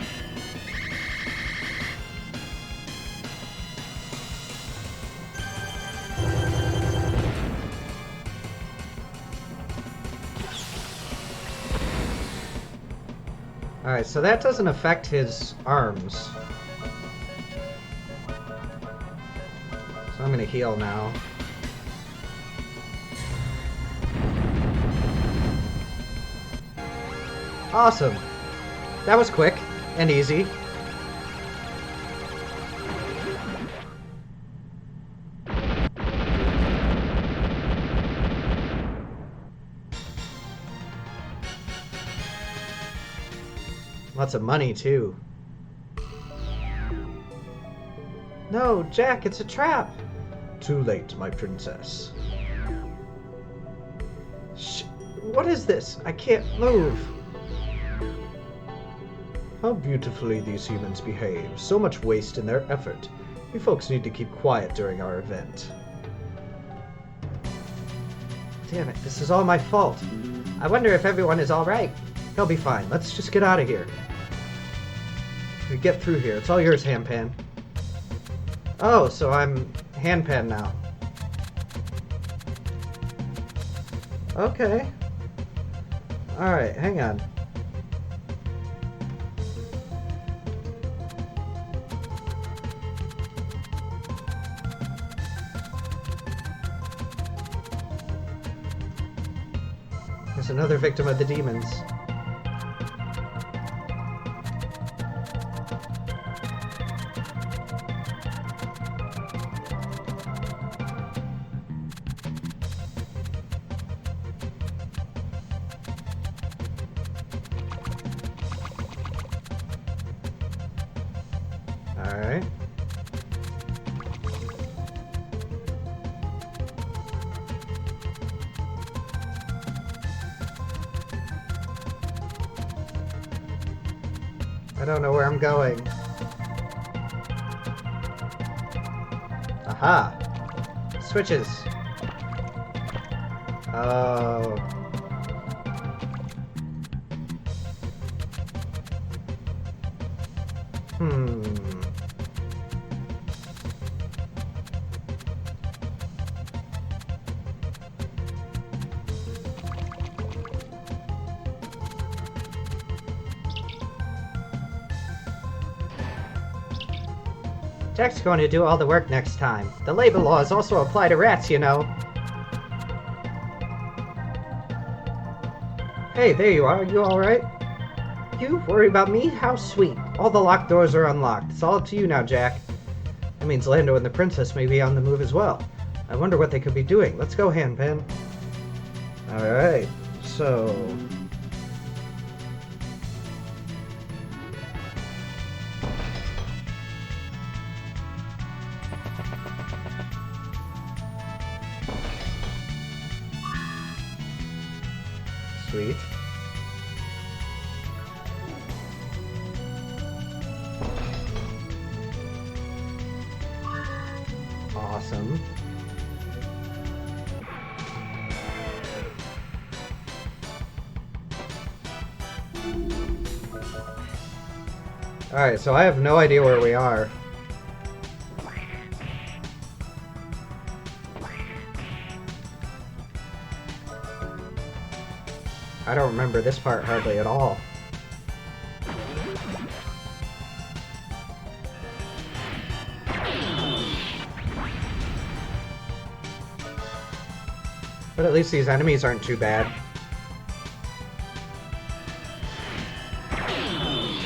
Speaker 1: Alright, so that doesn't affect his arms. So I'm gonna heal now. Awesome. That was quick and easy. Lots of money, too. No, Jack, it's a trap.
Speaker 2: Too late, my princess.
Speaker 1: What is this? I can't move.
Speaker 2: How beautifully these humans behave. So much waste in their effort. You folks need to keep quiet during our event.
Speaker 1: Damn it, this is all my fault. I wonder if everyone is alright.
Speaker 2: He'll be fine. Let's just get out of here. We get through here. It's all yours, Handpan.
Speaker 1: Oh, so I'm Handpan now. Okay. Alright, hang on. There's another victim of the demons. Alright. I don't know where I'm going. Aha! Switches. Oh. Jack's going to do all the work next time. The labor laws also apply to rats, you know. Hey, there you are. You alright? You worry about me? How sweet. All the locked doors are unlocked. It's all up to you now, Jack. That means Lando and the princess may be on the move as well. I wonder what they could be doing. Let's go, Handpan. Alright, so... Sweet. Awesome. Alright, so I have no idea where we are. I don't remember this part hardly at all. But at least these enemies aren't too bad.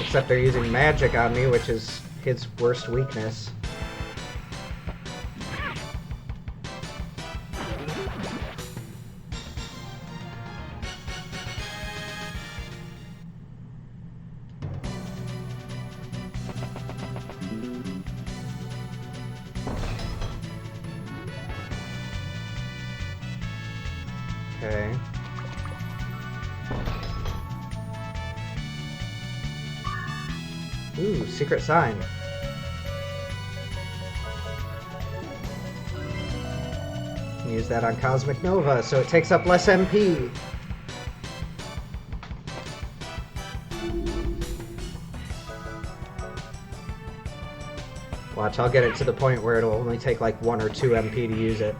Speaker 1: Except they're using magic on me, which is his worst weakness. Okay. Ooh, secret sign. Can use that on Cosmic Nova, so it takes up less MP. Watch, I'll get it to the point where it'll only take like 1 or 2 MP to use it.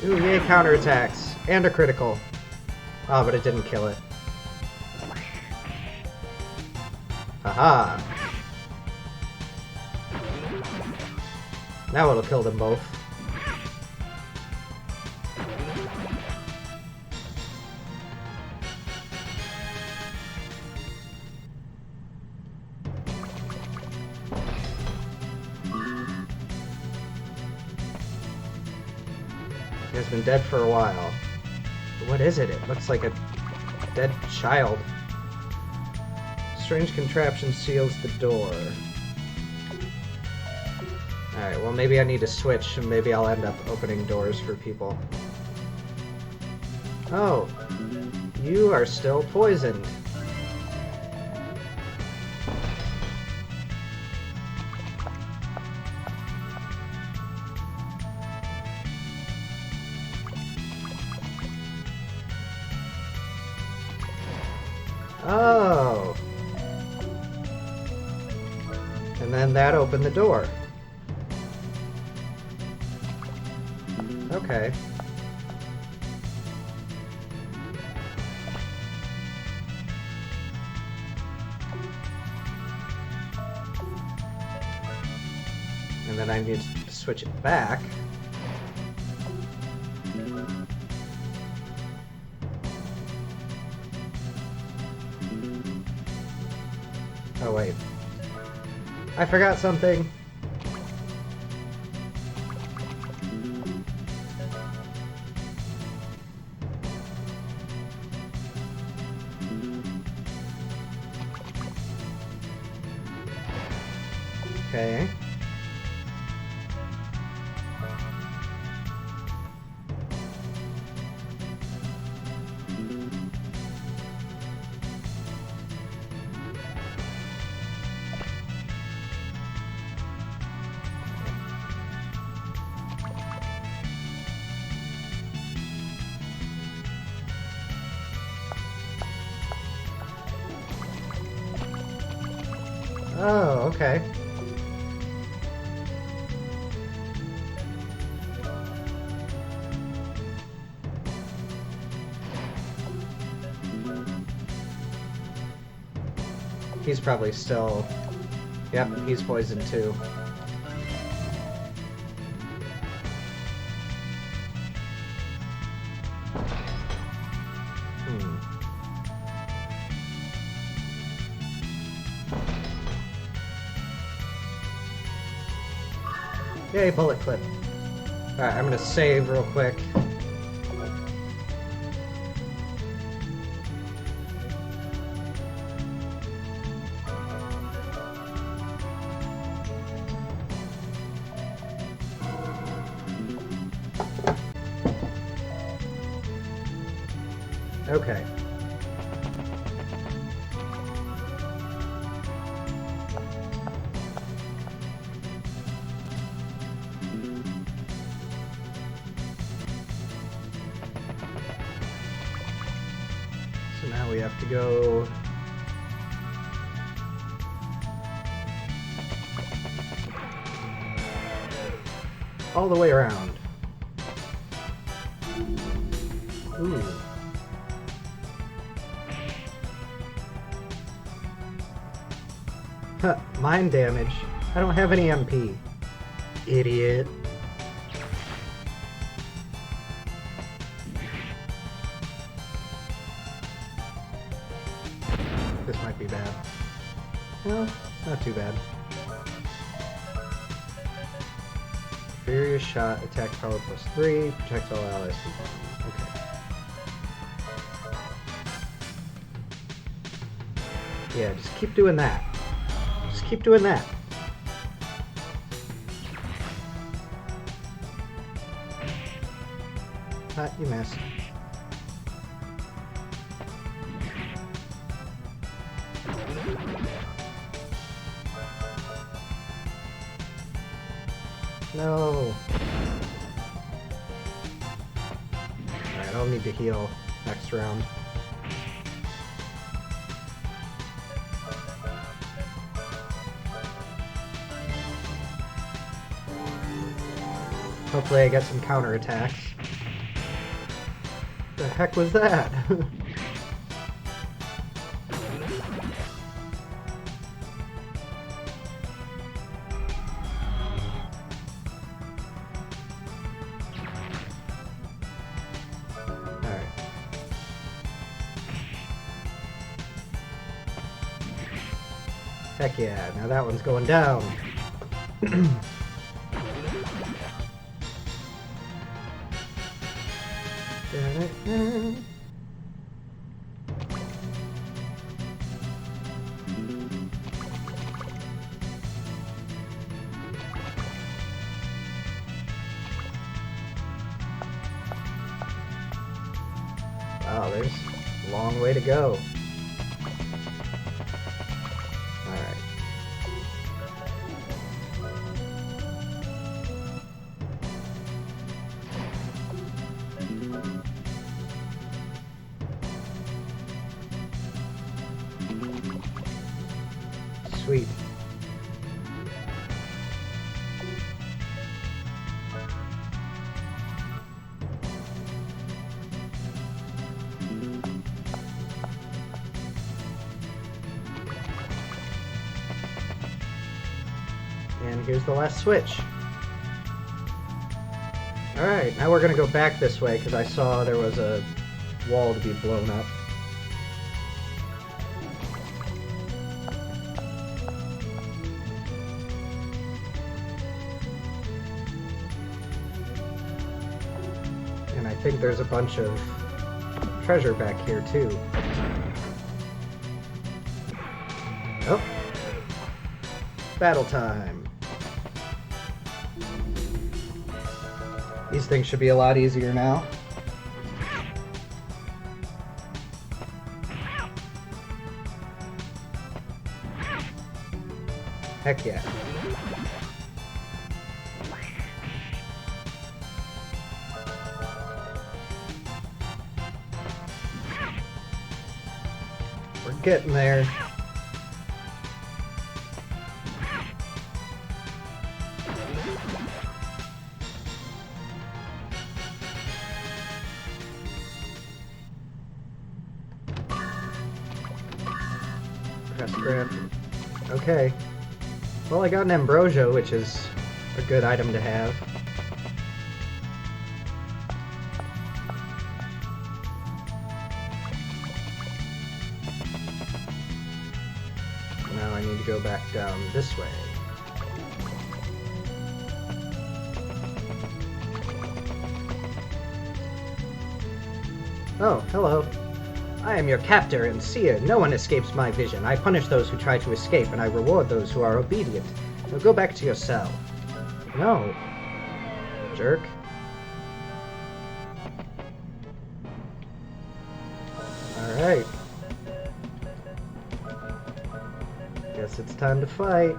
Speaker 1: Ooh, yay, counterattacks. And a critical. Oh, but it didn't kill it. Haha. Now it'll kill them both. He has been dead for a while. What is it? It looks like a dead child. Strange contraption seals the door. Alright, well maybe I need to switch and maybe I'll end up opening doors for people. Oh, you are still poisoned. Oh. And then that opened the door. Okay. And then I need to switch it back. Oh wait. I forgot something. Okay. Oh, okay. He's probably still... Yep, he's poisoned too. Yay, bullet clip. Alright, I'm gonna save real quick. Okay. So now we have to go... all the way around. Ooh. Huh, mind damage. I don't have any MP. Idiot. This might be bad. No, not too bad. Furious shot, attack power +3, protects all allies from harm. Okay. Yeah, just keep doing that. Just keep doing that. You missed. No. Alright, I'll need to heal next round. Hopefully I get some counterattacks. The heck was that? Alright. Heck yeah, now that one's going down. Wow, there's a long way to go. Alright. Sweet. And here's the last switch. Alright, now we're gonna go back this way because I saw there was a wall to be blown up. And I think there's a bunch of treasure back here too. Oh. Battle time. These things should be a lot easier now. Heck yeah. We're getting there. Press grip. Okay. Well, I got an Ambrosia, which is a good item to have. Now I need to go back down this way. Oh, hello. I am your captor and seer. No one escapes my vision. I punish those who try to escape, and I reward those who are obedient. Now go back to your cell. No. Jerk. Alright. Guess it's time to fight.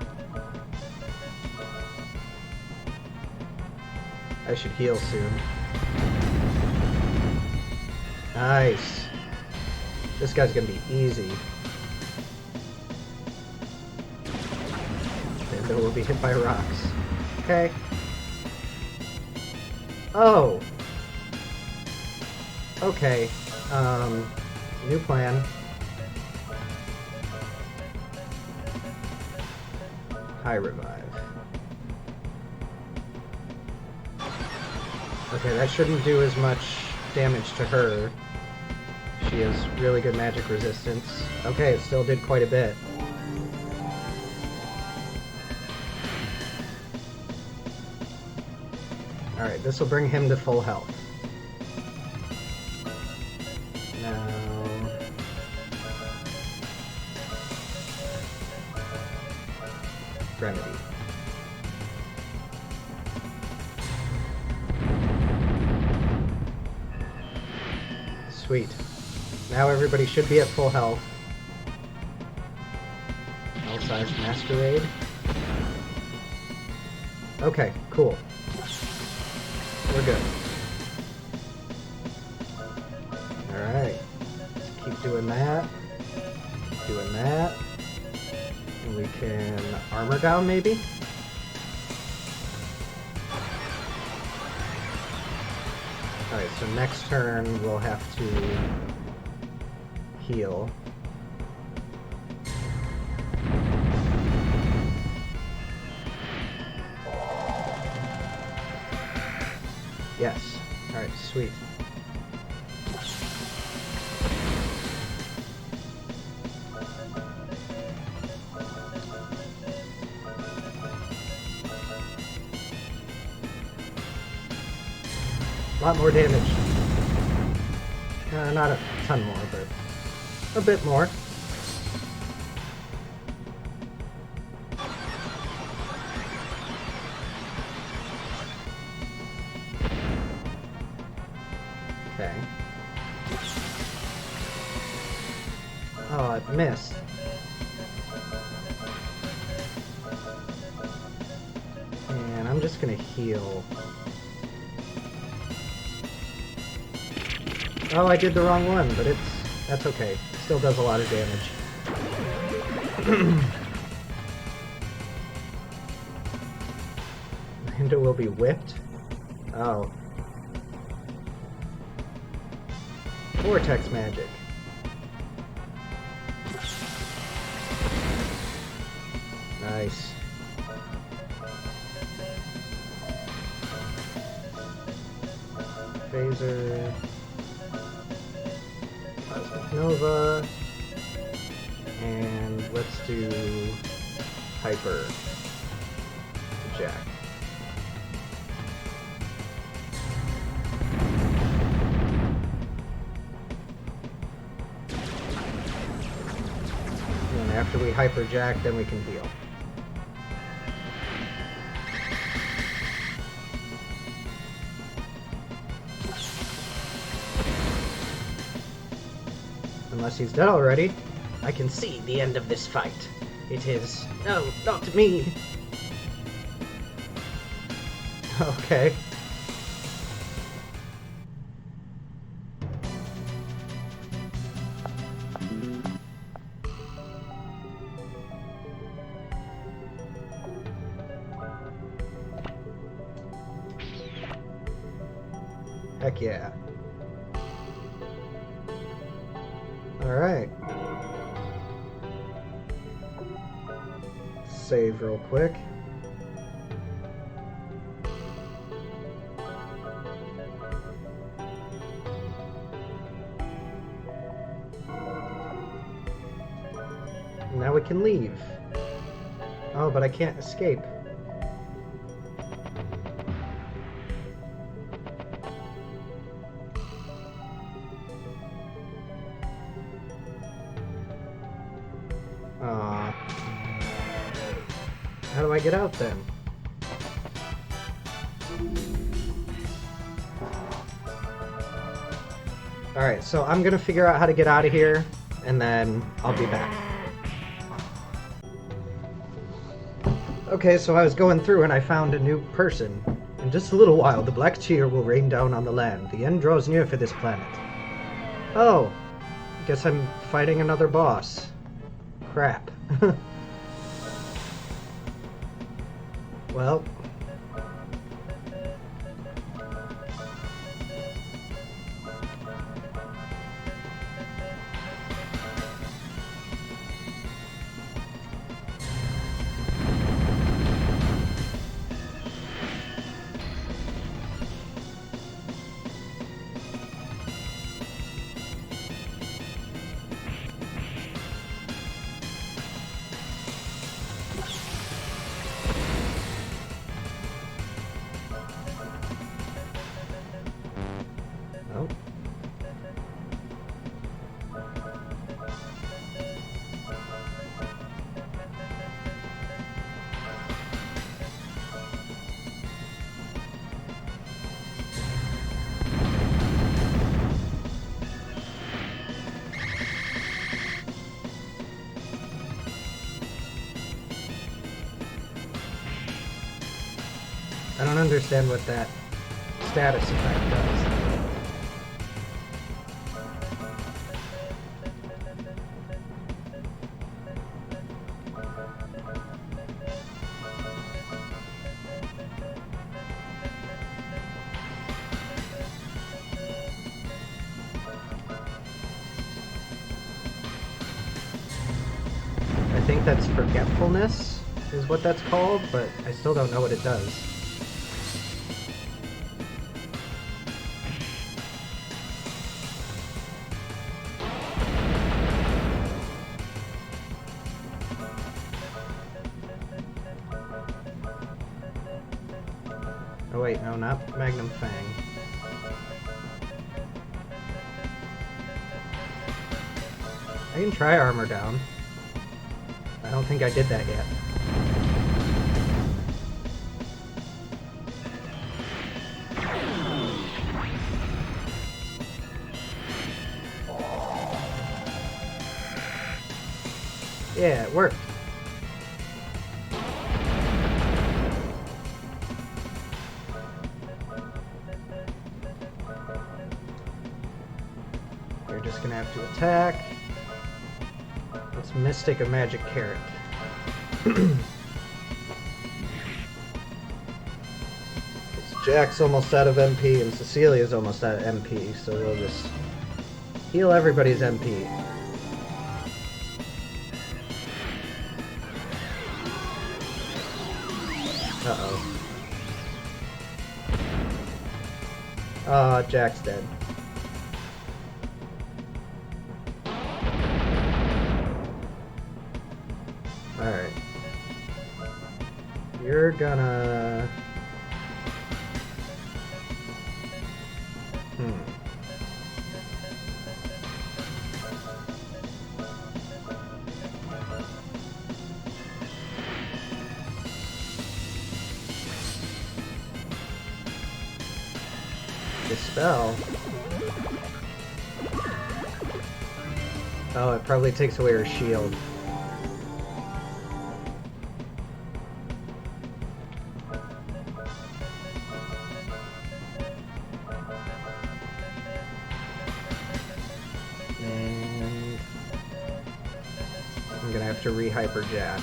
Speaker 1: I should heal soon. Nice. This guy's gonna be easy. And we'll be hit by rocks. Okay. Oh! Okay. New plan. High revive. Okay, that shouldn't do as much damage to her. She has really good magic resistance. Okay, it still did quite a bit. Alright, this will bring him to full health. Now... Remedy. Sweet. Now everybody should be at full health. L-size masquerade. Okay, cool. We're good. Alright. Let's keep doing that. Keep doing that. And we can armor down maybe? Alright, so next turn we'll have to heal. Yes. Alright, sweet. A lot more damage. Not a ton more, but a bit more. Okay. Oh, it missed. And I'm just gonna heal. Oh, I did the wrong one, but that's okay. It still does a lot of damage. Panda will be whipped? Oh. Vortex magic. Nice. Phaser. Cosmic Nova. And let's do Hyper to Jack. And after we Hyper Jack, then we can heal. Unless he's dead already. I can see the end of this fight. It is... No, not me! Okay. Heck yeah. Alright. Save real quick. Now we can leave. Oh, but I can't escape. Aw. How do I get out then? Alright, so I'm gonna figure out how to get out of here, and then I'll be back. Okay, so I was going through and I found a new person. In just a little while, the Black Tear will rain down on the land. The end draws near for this planet. Oh, guess I'm fighting another boss. Crap. Well. Oh. I don't understand what that status effect does. I think that's forgetfulness, is what that's called, but I still don't know what it does. Oh wait, no, not Magnum Fang. I can try Armor Down. I don't think I did that yet. Yeah, it worked. You're just gonna have to attack. Let's Mystic a Magic Carrot. Jack's almost out of MP and Cecilia's almost out of MP, so we'll just heal everybody's MP. Uh-oh. Ah, Jack's dead. Alright. You're gonna... Dispel? Oh, it probably takes away her shield. And I'm gonna have to re-hyper Jack.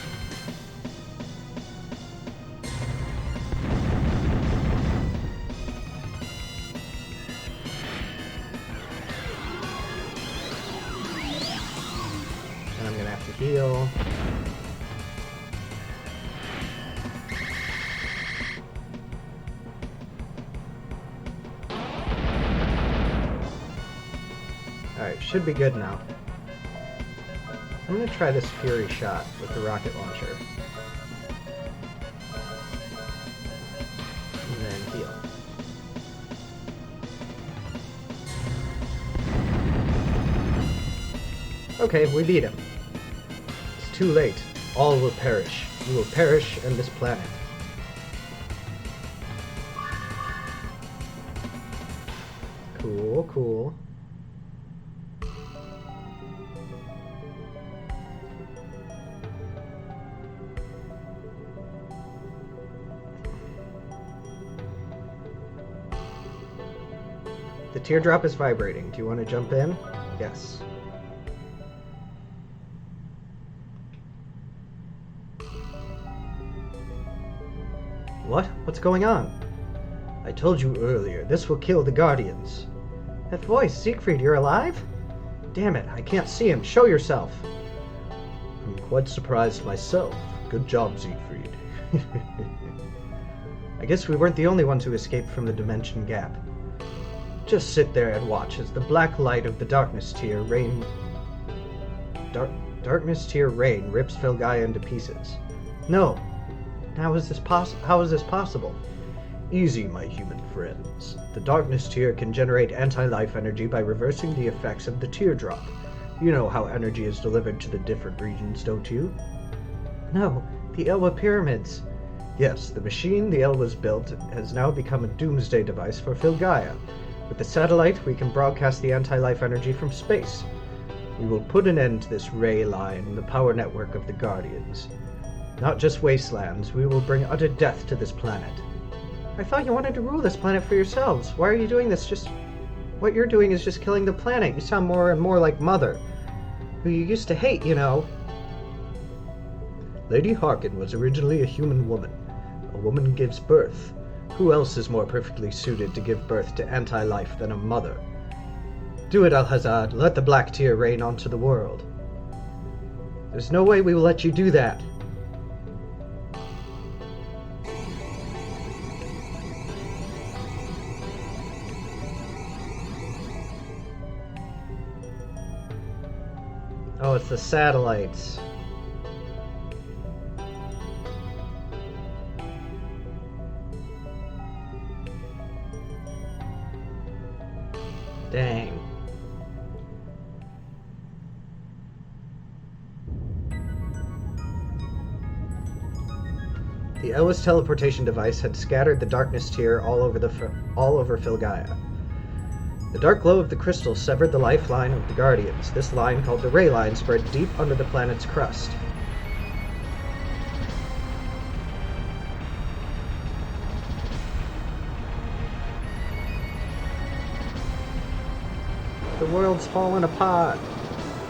Speaker 1: Heal. Alright, should be good now. I'm gonna try this Fury Shot with the rocket launcher. And then heal. Okay, we beat him. Too late. All will perish. We will perish in this planet. Cool, cool. The teardrop is vibrating. Do you want to jump in? Yes. What? What's going on? I told you earlier, this will kill the Guardians. That voice, Siegfried, you're alive? Damn it, I can't see him. Show yourself. I'm quite surprised myself. Good job, Siegfried. I guess we weren't the only ones who escaped from the Dimension Gap. Just sit there and watch as the black light of the Darkness Tier rain... Darkness Tier rain rips Filgaia into pieces. No. How is this possible? Easy, my human friends. The Darkness Tier can generate anti-life energy by reversing the effects of the teardrop. You know how energy is delivered to the different regions, don't you? No, the Elwa Pyramids. Yes, the machine the Elwas built has now become a doomsday device for Filgaia. With the satellite, we can broadcast the anti-life energy from space. We will put an end to this ray line in the power network of the Guardians. Not just wastelands, we will bring utter death to this planet. I thought you wanted to rule this planet for yourselves. Why are you doing this? What you're doing is just killing the planet. You sound more and more like Mother, who you used to hate, you know. Lady Harkin was originally a human woman. A woman gives birth. Who else is more perfectly suited to give birth to anti-life than a mother? Do it, Alhazad. Let the Black Tier reign onto the world. There's no way we will let you do that. Oh, it's the satellites. Dang. The Elwis teleportation device had scattered the Darkness Tier all over Filgaia. The dark glow of the crystal severed the lifeline of the Guardians. This line, called the Ray Line, spread deep under the planet's crust. The world's fallen apart.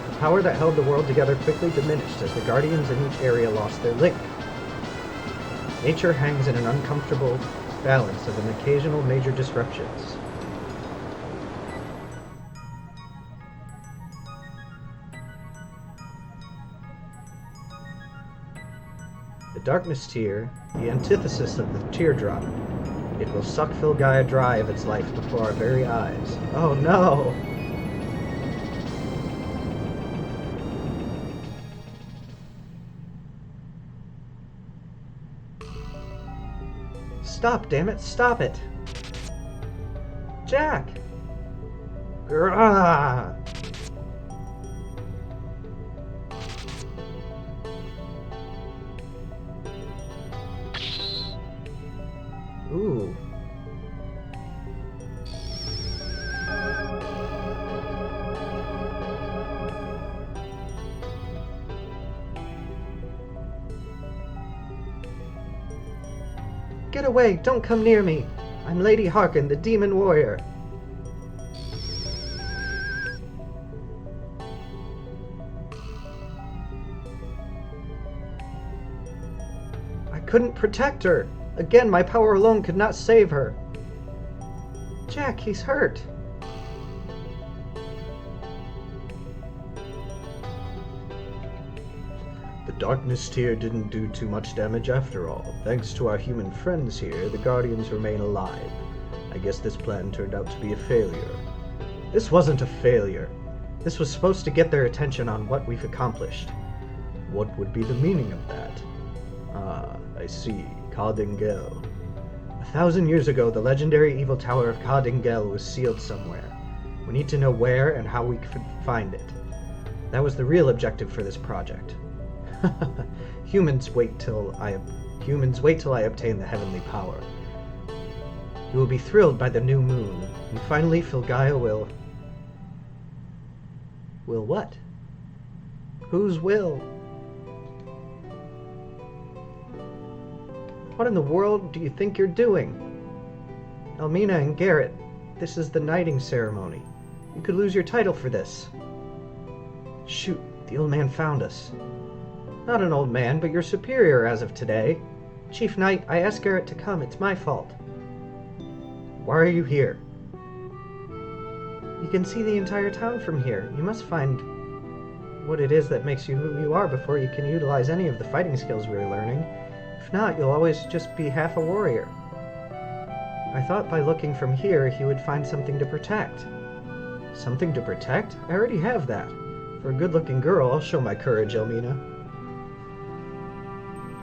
Speaker 1: The power that held the world together quickly diminished as the Guardians in each area lost their link. Nature hangs in an uncomfortable balance of an occasional major disruptions. The Darkness Tear, the antithesis of the teardrop. It will suck Filgaia dry of its life before our very eyes. Oh no! Stop, damn it, stop it! Jack! Grah! Ooh. Get away! Don't come near me! I'm Lady Harkin, the Demon Warrior. I couldn't protect her! Again, my power alone could not save her. Jack, he's hurt. The Darkness Tear didn't do too much damage after all. Thanks to our human friends here, the Guardians remain alive. I guess this plan turned out to be a failure. This wasn't a failure. This was supposed to get their attention on what we've accomplished. What would be the meaning of that? Ah, I see. Cardingel. 1,000 years ago, the legendary evil tower of Cardingel was sealed somewhere. We need to know where and how we could find it. That was the real objective for this project. Humans wait till I obtain the heavenly power. You will be thrilled by the new moon, and finally Filgaia will... Will what? Whose will? What in the world do you think you're doing? Elmina and Garrett, this is the knighting ceremony. You could lose your title for this. Shoot, the old man found us. Not an old man, but your superior as of today. Chief Knight, I asked Garrett to come. It's my fault. Why are you here? You can see the entire town from here. You must find what it is that makes you who you are before you can utilize any of the fighting skills we're learning. If not, you'll always just be half a warrior. I thought by looking from here, he would find something to protect. Something to protect? I already have that. For a good-looking girl, I'll show my courage, Elmina.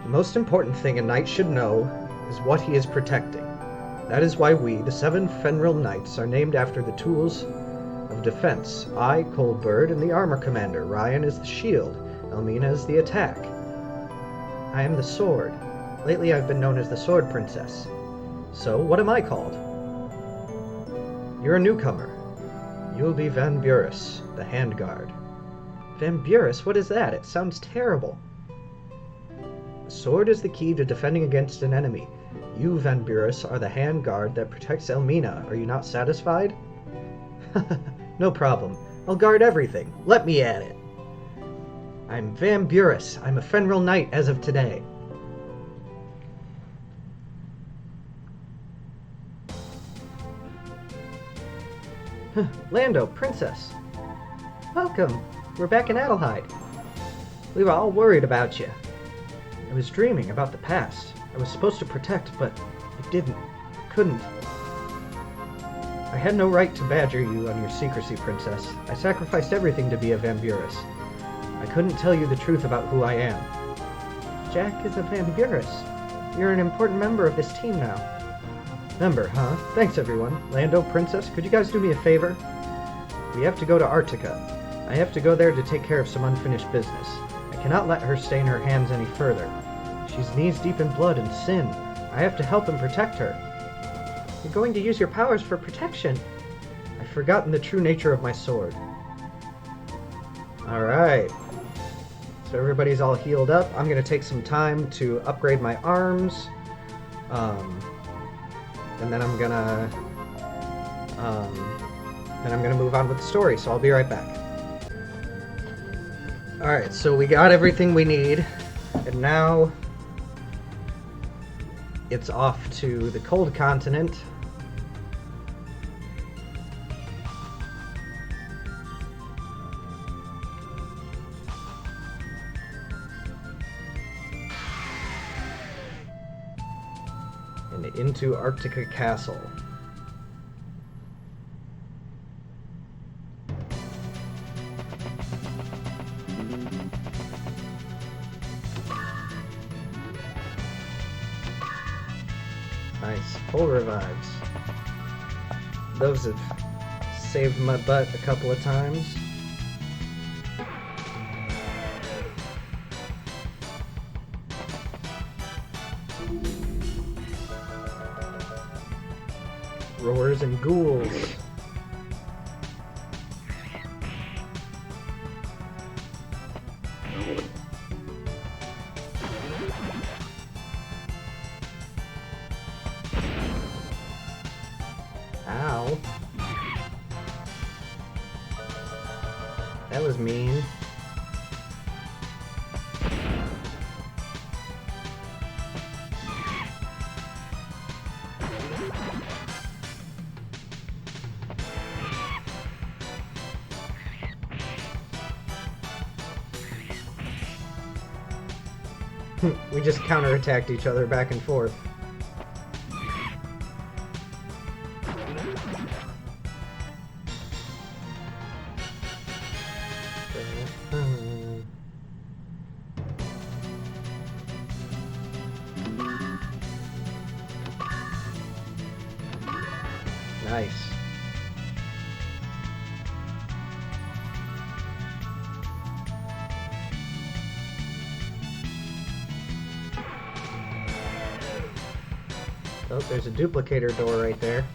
Speaker 1: The most important thing a knight should know is what he is protecting. That is why we, the 7 Fenrir Knights, are named after the tools of defense. I, Coldbird, am the armor commander. Ryan is the shield. Elmina is the attack. I am the sword. Lately I've been known as the Sword Princess. So, what am I called? You're a newcomer. You'll be Van Buris, the Handguard. Van Buris? What is that? It sounds terrible. A sword is the key to defending against an enemy. You, Van Buris, are the Handguard that protects Elmina. Are you not satisfied? No problem. I'll guard everything. Let me at it. I'm Van Buris. I'm a Fenrir Knight as of today. Lando, Princess. Welcome. We're back in Adelheid. We were all worried about you. I was dreaming about the past. I was supposed to protect, but I didn't. Couldn't. I had no right to badger you on your secrecy, Princess. I sacrificed everything to be a Van Buris. I couldn't tell you the truth about who I am. Jack is a Van Buris. You're an important member of this team now. Member, huh? Thanks, everyone. Lando, Princess, could you guys do me a favor? We have to go to Arctica. I have to go there to take care of some unfinished business. I cannot let her stain her hands any further. She's knees deep in blood and sin. I have to help and protect her. You're going to use your powers for protection. I've forgotten the true nature of my sword. Alright. So everybody's all healed up. I'm going to take some time to upgrade my arms. And then I'm gonna move on with the story, so I'll be right back. Alright, so we got everything we need, and now it's off to the cold continent. And into Arctica Castle. Nice. Full revives. Those have saved my butt a couple of times. Roars and ghouls. Ow. That was mean. We just counterattacked each other back and forth. Nice. Oh, there's a duplicator door right there.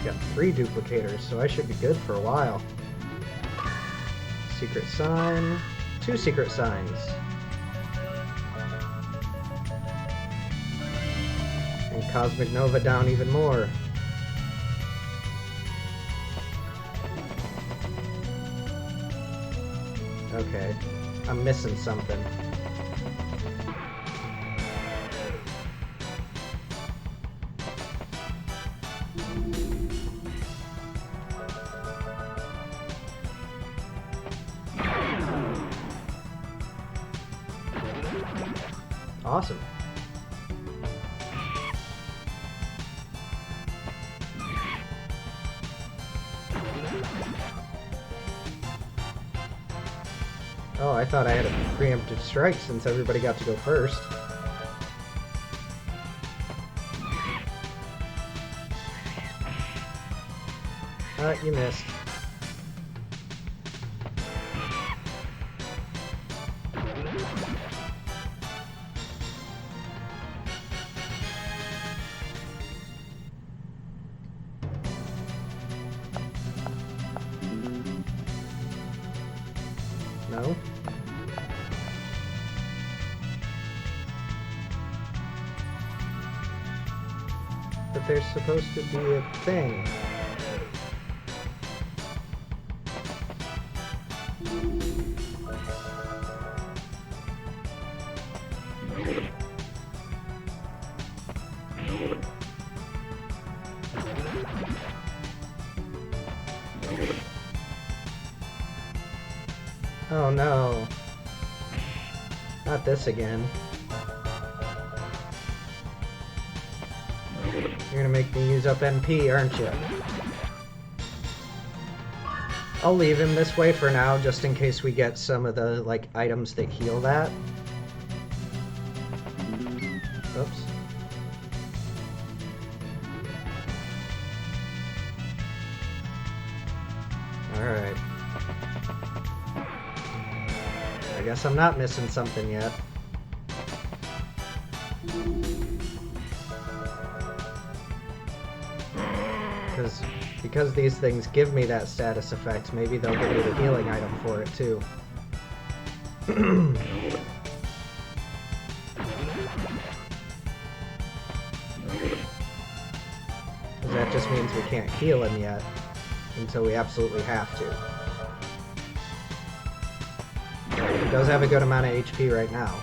Speaker 1: Got 3 duplicators, so I should be good for a while. Secret sign. 2 secret signs. And Cosmic Nova down even more. Okay, I'm missing something. Awesome. Oh, I thought I had a preemptive strike since everybody got to go first. You missed. No? But there's supposed to be a thing. Oh no. Not this again. You're gonna make me use up MP, aren't you? I'll leave him this way for now, just in case we get some of the, like, items that heal that. Oops. Alright. I guess I'm not missing something yet. Because these things give me that status effect, maybe they'll give me the healing item for it too. Because that just means we can't heal him yet until we absolutely have to. He does have a good amount of HP right now.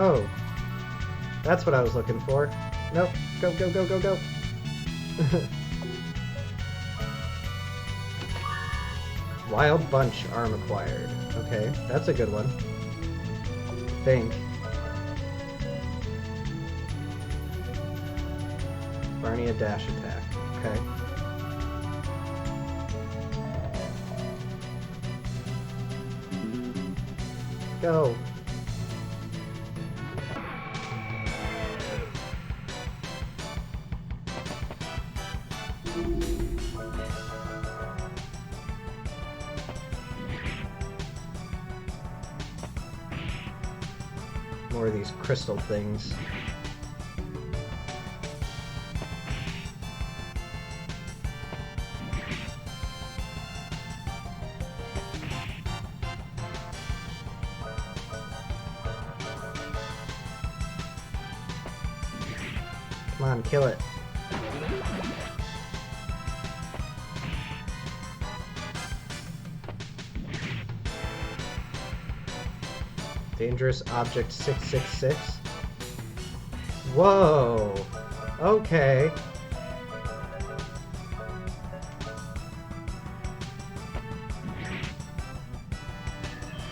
Speaker 1: Oh, that's what I was looking for. Nope, go, go, go, go, go. Wild Bunch arm acquired. Okay, that's a good one. Think. Barnea dash attack. Okay. Go. More of these crystal things. Come on, kill it. Dangerous Object 666. Whoa! Okay.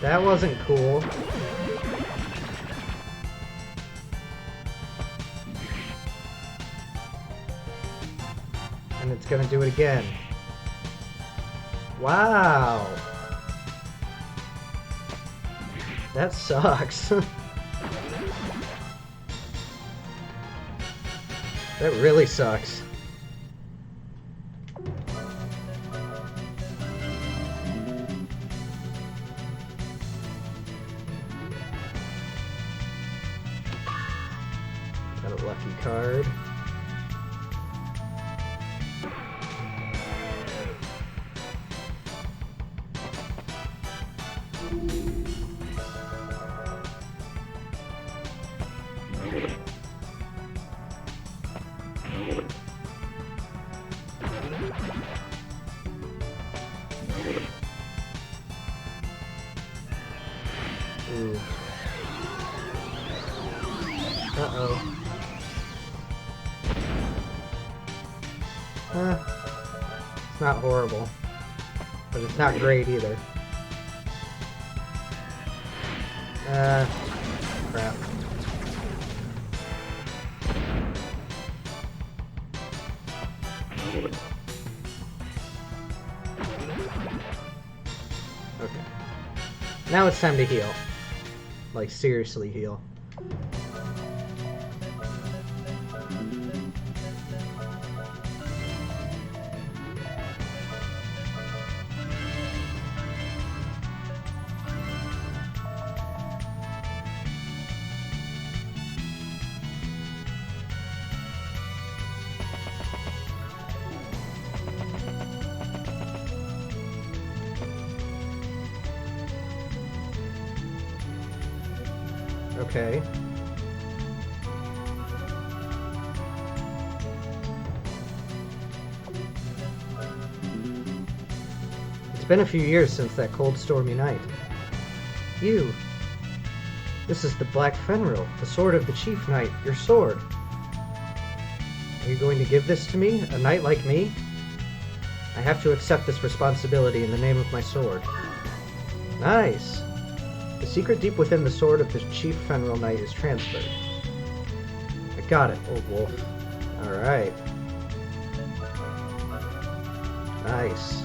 Speaker 1: That wasn't cool. And it's gonna do it again. Wow! That sucks. That really sucks. Got a lucky card. Ooh. Uh-oh. It's not horrible, but it's not great either. Crap. Okay. Now it's time to heal. Like, seriously heal. Okay. It's been a few years since that cold, stormy night. You. This is the Black Fenrir, the sword of the Chief Knight, your sword. Are you going to give this to me, a knight like me? I have to accept this responsibility in the name of my sword. Nice. The secret deep within the sword of the Chief Fenrir Knight is transferred. I got it, old wolf. Alright. Nice.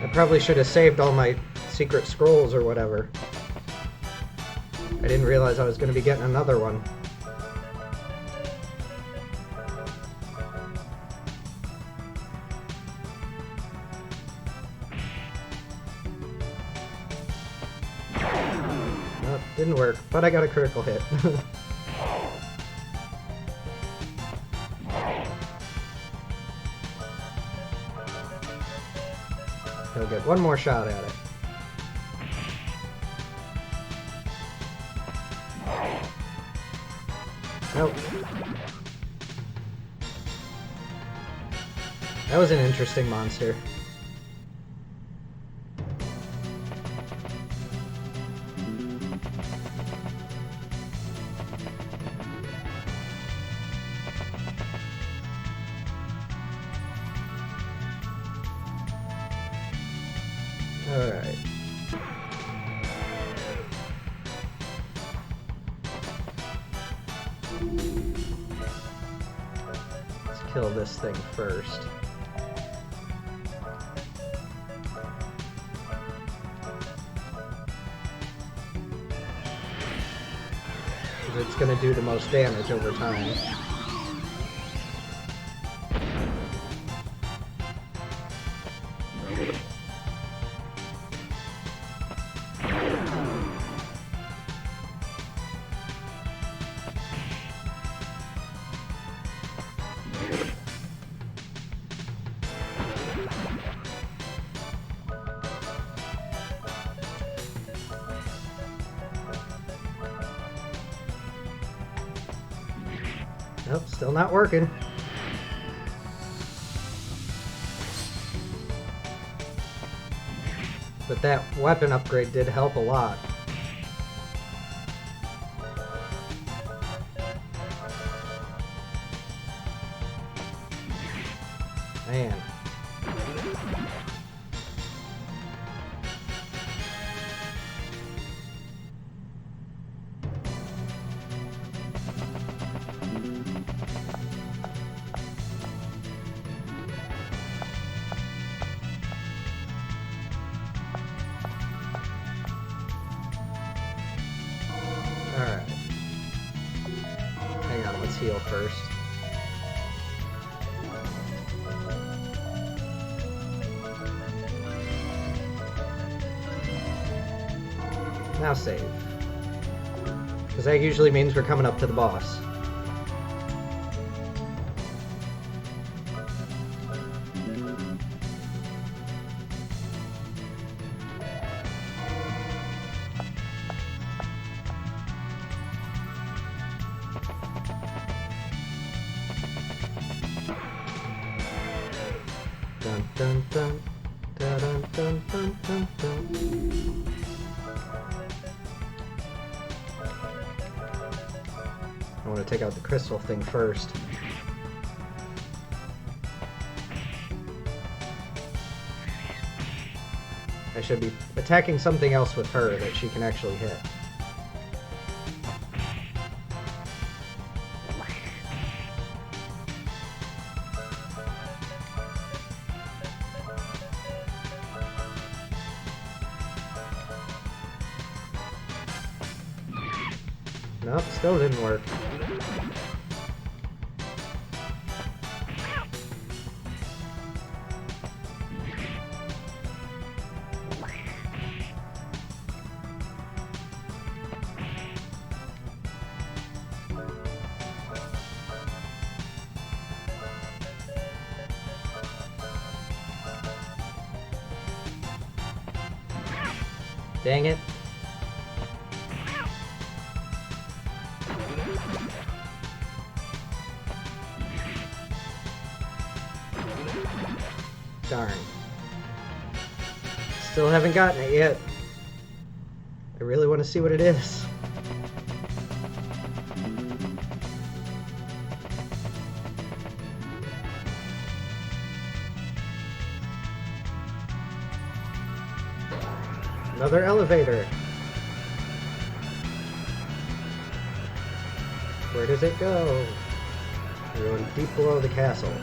Speaker 1: I probably should have saved all my secret scrolls or whatever. I didn't realize I was going to be getting another one. Nope, didn't work, but I got a critical hit. He'll get one more shot at it. Nope. That was an interesting monster. Alright. Let's kill this thing first. Because it's going to do the most damage over time. Nope, still not working. But that weapon upgrade did help a lot. Man. Alright. Hang on, let's heal first. Now save. Because that usually means we're coming up to the boss. Dun dun dun dun dun dun dun dun dun. I want to take out the crystal thing first. I should be attacking something else with her that she can actually hit. Nope, still didn't work. Dang it. Darn. Still haven't gotten it yet. I really want to see what it is. Another elevator. Where does it go? We're going deep below the castle.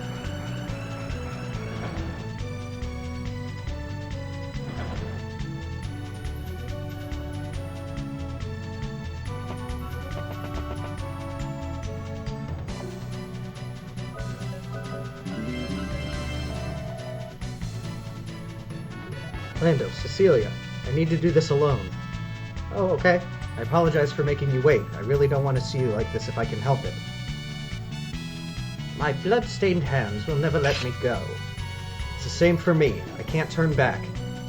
Speaker 1: Lando, Cecilia, I need to do this alone. Oh, okay. I apologize for making you wait. I really don't want to see you like this if I can help it. My blood-stained hands will never let me go. It's the same for me. I can't turn back.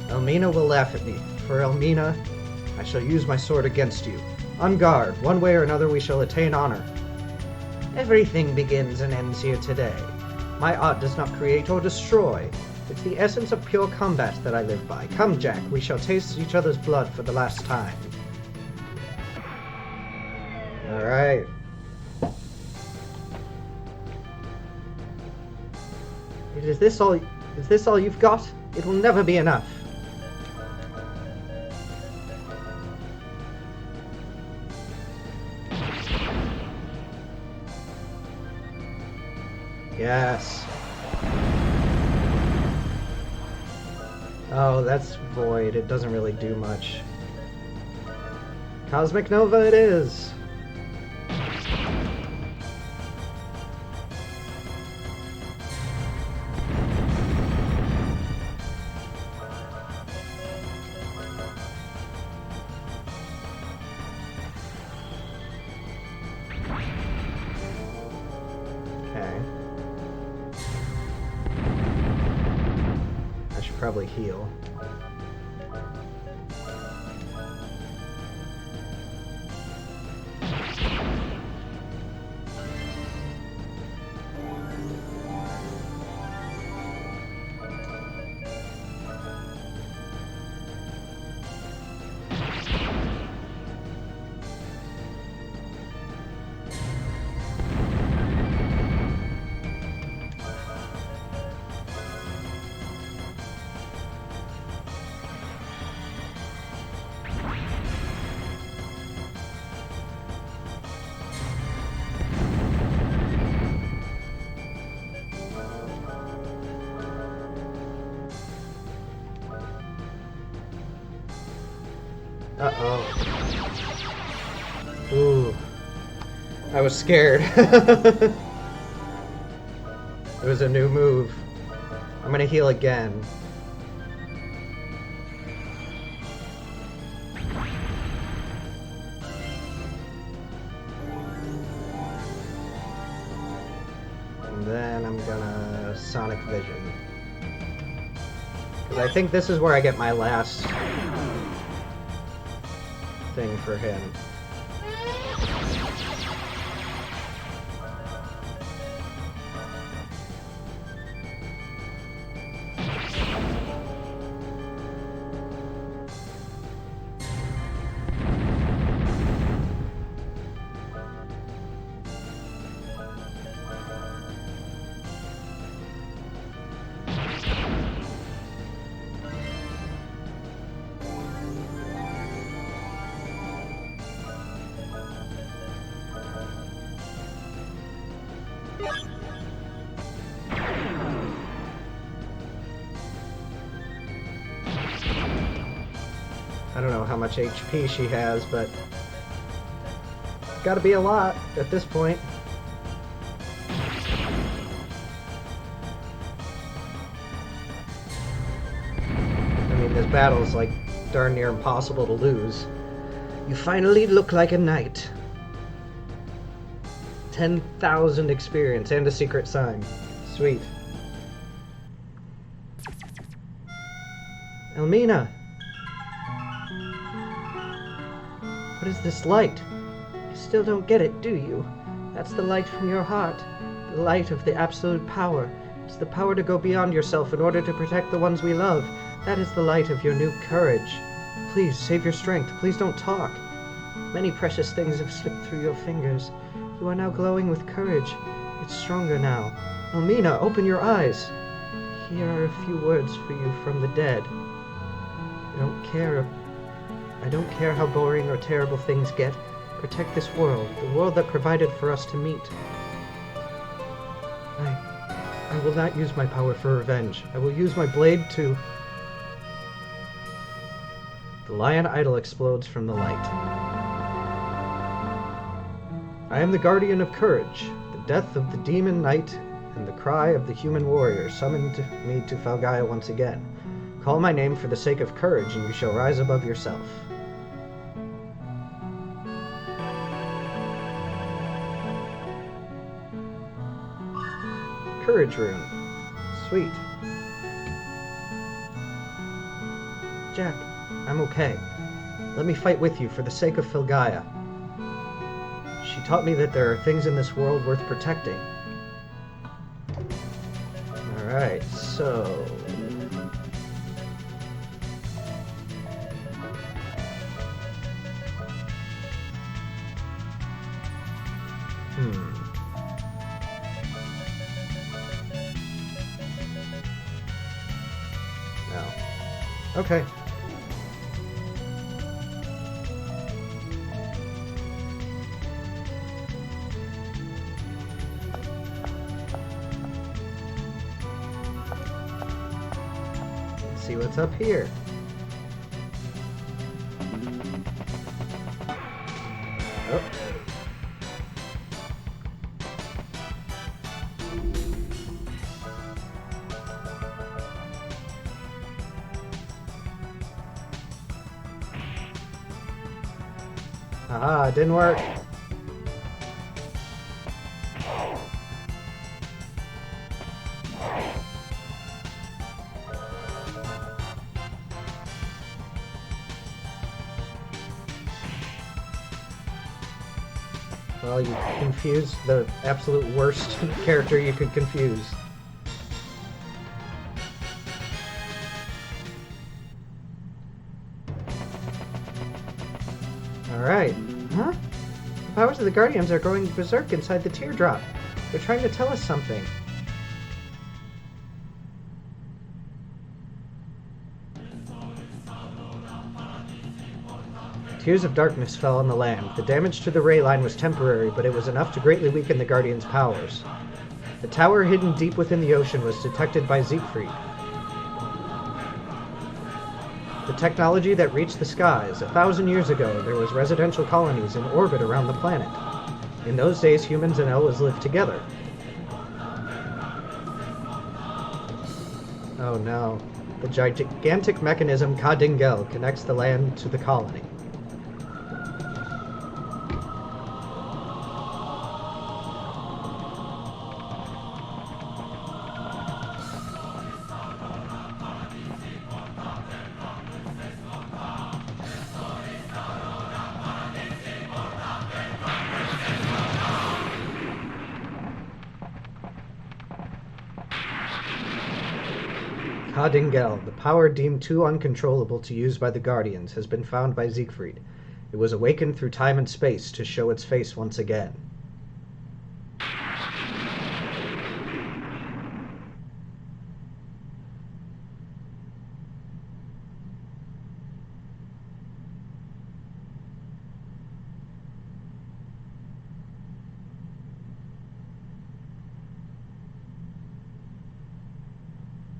Speaker 1: Elmina will laugh at me. For Elmina, I shall use my sword against you. On guard. One way or another we shall attain honor. Everything begins and ends here today. My art does not create or destroy. It's the essence of pure combat that I live by. Come, Jack, we shall taste each other's blood for the last time. Alright. Is this all you've got? It will never be enough. Yes. Oh, that's void. It doesn't really do much. Cosmic Nova it is. Probably heal. Uh-oh. Ooh. I was scared. It was a new move. I'm gonna heal again. And then I'm gonna Sonic Vision. Because I think this is where I get my last thing for him. I don't know how much HP she has, but it's gotta be a lot at this point. I mean, this battle's like darn near impossible to lose. You finally look like a knight. 10,000 experience and a secret sign. Sweet. Elmina! What is this light? You still don't get it, do you? That's the light from your heart. The light of the absolute power. It's the power to go beyond yourself in order to protect the ones we love. That is the light of your new courage. Please, save your strength. Please don't talk. Many precious things have slipped through your fingers. You are now glowing with courage. It's stronger now. Elmina, open your eyes. Here are a few words for you from the dead. I don't care how boring or terrible things get. Protect this world, the world that provided for us to meet. I will not use my power for revenge. I will use my blade to... The lion idol explodes from the light. I am the guardian of courage. The death of the demon knight and the cry of the human warrior summoned me to Falgaia once again. Call my name for the sake of courage, and you shall rise above yourself. Courage rune. Sweet. Jack, I'm okay. Let me fight with you for the sake of Filgaia. She taught me that there are things in this world worth protecting. Alright, so... No. Okay. Let's see what's up here. Oh. Aha, it didn't work. Well, you confused the absolute worst character you could confuse. Alright. Huh? The powers of the Guardians are going berserk inside the teardrop. They're trying to tell us something. Tears of darkness fell on the land. The damage to the ray line was temporary, but it was enough to greatly weaken the Guardians' powers. The tower hidden deep within the ocean was detected by Siegfried. The technology that reached the skies. 1,000 years ago, there was residential colonies in orbit around the planet. In those days, humans and elves lived together. Oh no. The gigantic mechanism Ka-Dingel connects the land to the colony. Ka-Dingel, the power deemed too uncontrollable to use by the Guardians, has been found by Siegfried. It was awakened through time and space to show its face once again.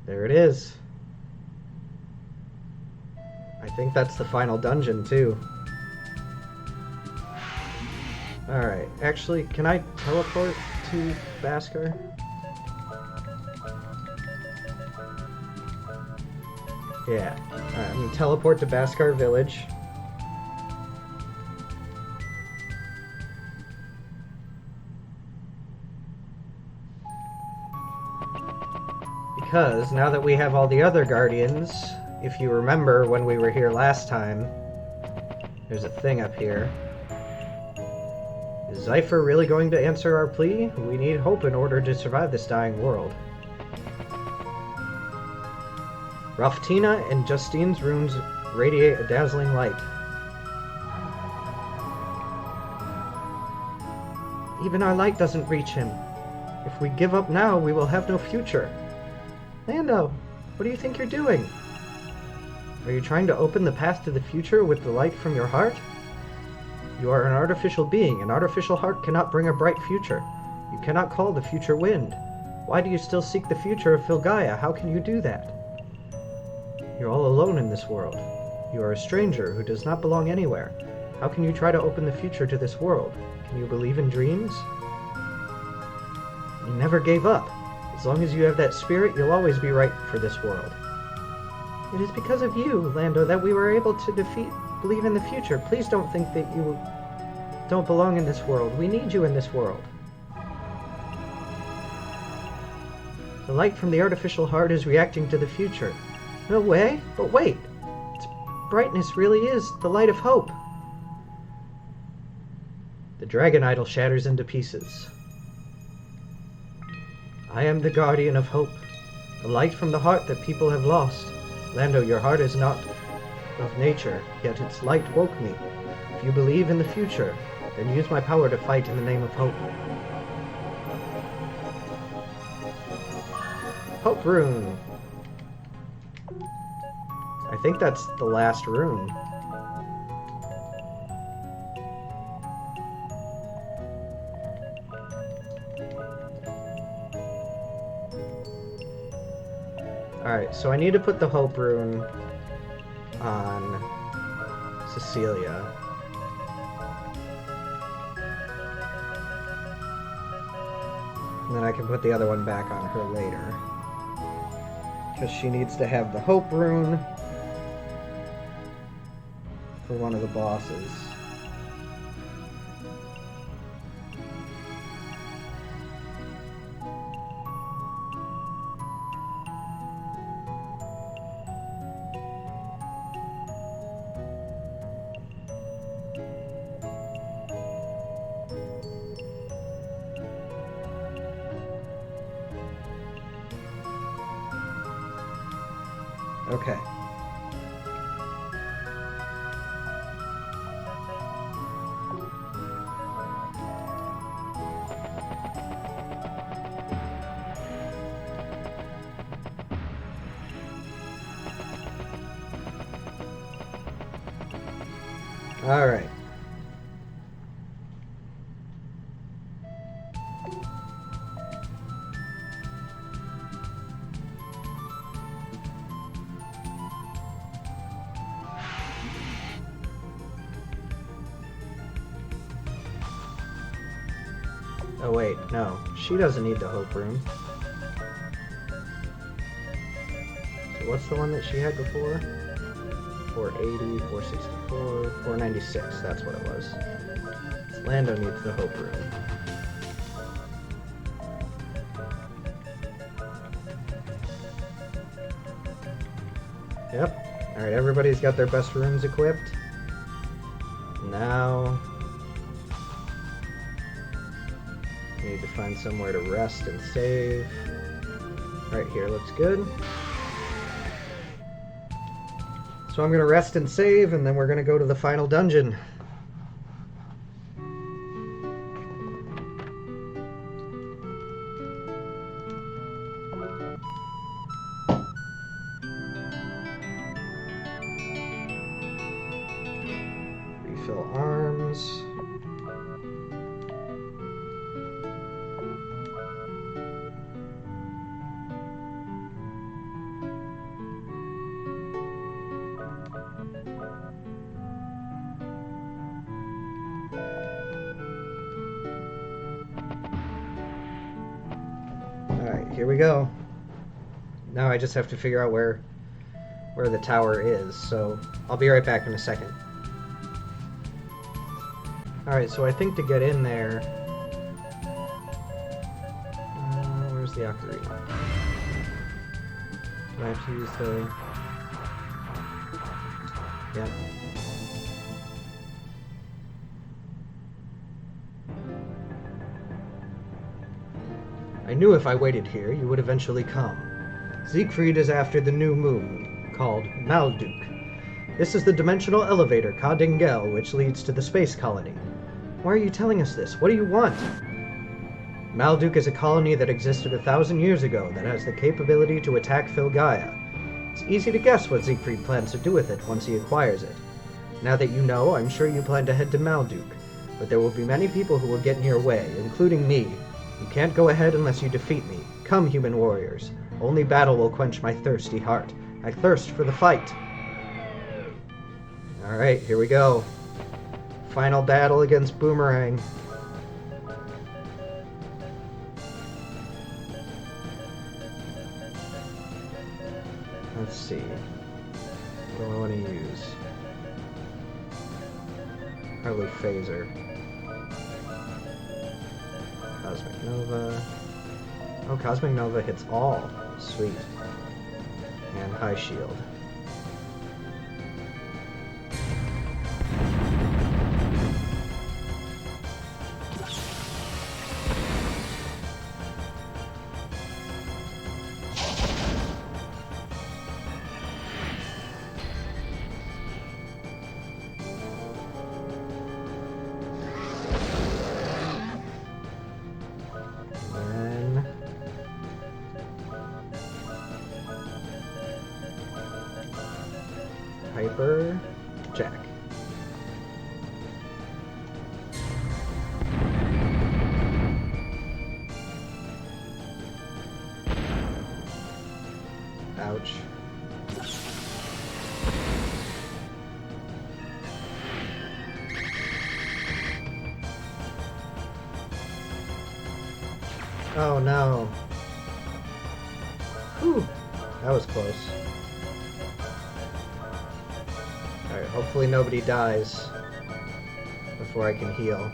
Speaker 1: There it is. I think that's the final dungeon, too. Alright, actually, can I teleport to Baskar? Yeah. Alright, I'm gonna teleport to Baskar Village. Because now that we have all the other Guardians, if you remember when we were here last time, there's a thing up here. Is Zypher really going to answer our plea? We need hope in order to survive this dying world. Ralphtina and Justine's runes radiate a dazzling light. Even our light doesn't reach him. If we give up now, we will have no future. Lando, what do you think you're doing? Are you trying to open the path to the future with the light from your heart? You are an artificial being. An artificial heart cannot bring a bright future. You cannot call the future wind. Why do you still seek the future of Filgaia? How can you do that? You're all alone in this world. You are a stranger who does not belong anywhere. How can you try to open the future to this world? Can you believe in dreams? You never gave up. As long as you have that spirit, you'll always be right for this world. It is because of you, Lando, that we were able to believe in the future. Please don't think that you don't belong in this world. We need you in this world. The light from the artificial heart is reacting to the future. No way, but wait. Its brightness really is the light of hope. The dragon idol shatters into pieces. I am the guardian of hope, the light from the heart that people have lost. Lando, your heart is not of nature, yet its light woke me. If you believe in the future, then use my power to fight in the name of hope. Hope rune. I think that's the last rune. Alright, so I need to put the hope rune on Cecilia. And then I can put the other one back on her later. Because she needs to have the hope rune for one of the bosses. Okay. All right. Oh wait, no. She doesn't need the hope room. So what's the one that she had before? 480, 464, 496, that's what it was. Lando needs the hope room. Yep. Alright, everybody's got their best rooms equipped. Now we need to find somewhere to rest and save. Right here looks good. So I'm going to rest and save, and then we're going to go to the final dungeon. Refill arms. Alright, here we go. Now I just have to figure out where the tower is, so I'll be right back in a second. Alright, so I think to get in there... where's the ocarina? Do I have to use the... Yep. I knew if I waited here, you would eventually come. Siegfried is after the new moon, called Malduk. This is the dimensional elevator, Ka-Dingel, which leads to the space colony. Why are you telling us this? What do you want? Malduk is a colony that existed 1,000 years ago that has the capability to attack Filgaia. It's easy to guess what Siegfried plans to do with it once he acquires it. Now that you know, I'm sure you plan to head to Malduk, but there will be many people who will get in your way, including me. You can't go ahead unless you defeat me. Come, human warriors. Only battle will quench my thirsty heart. I thirst for the fight. Alright, here we go. Final battle against Boomerang. Let's see. do I want to use? Probably Phaser. Cosmic Nova. Oh, Cosmic Nova hits all. Sweet. And High Shield. Hyper Jack. Ouch. Oh no. Whew. That was close. Alright, hopefully nobody dies before I can heal.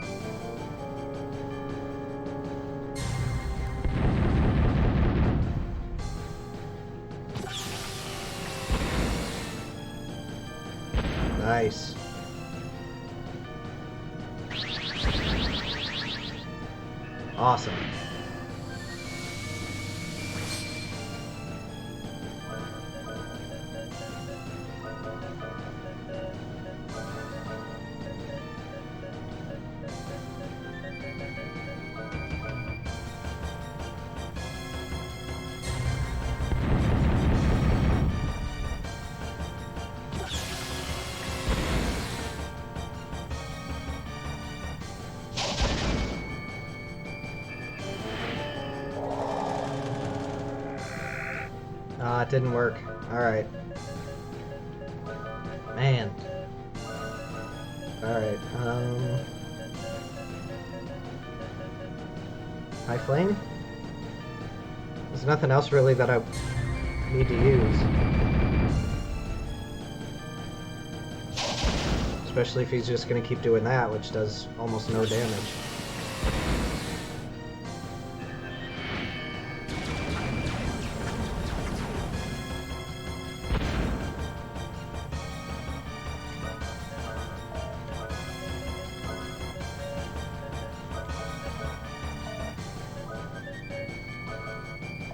Speaker 1: Nice. Awesome. Ah, it didn't work. Alright. Man. Alright, High Flame? There's nothing else really that I need to use. Especially if he's just gonna keep doing that, which does almost no damage.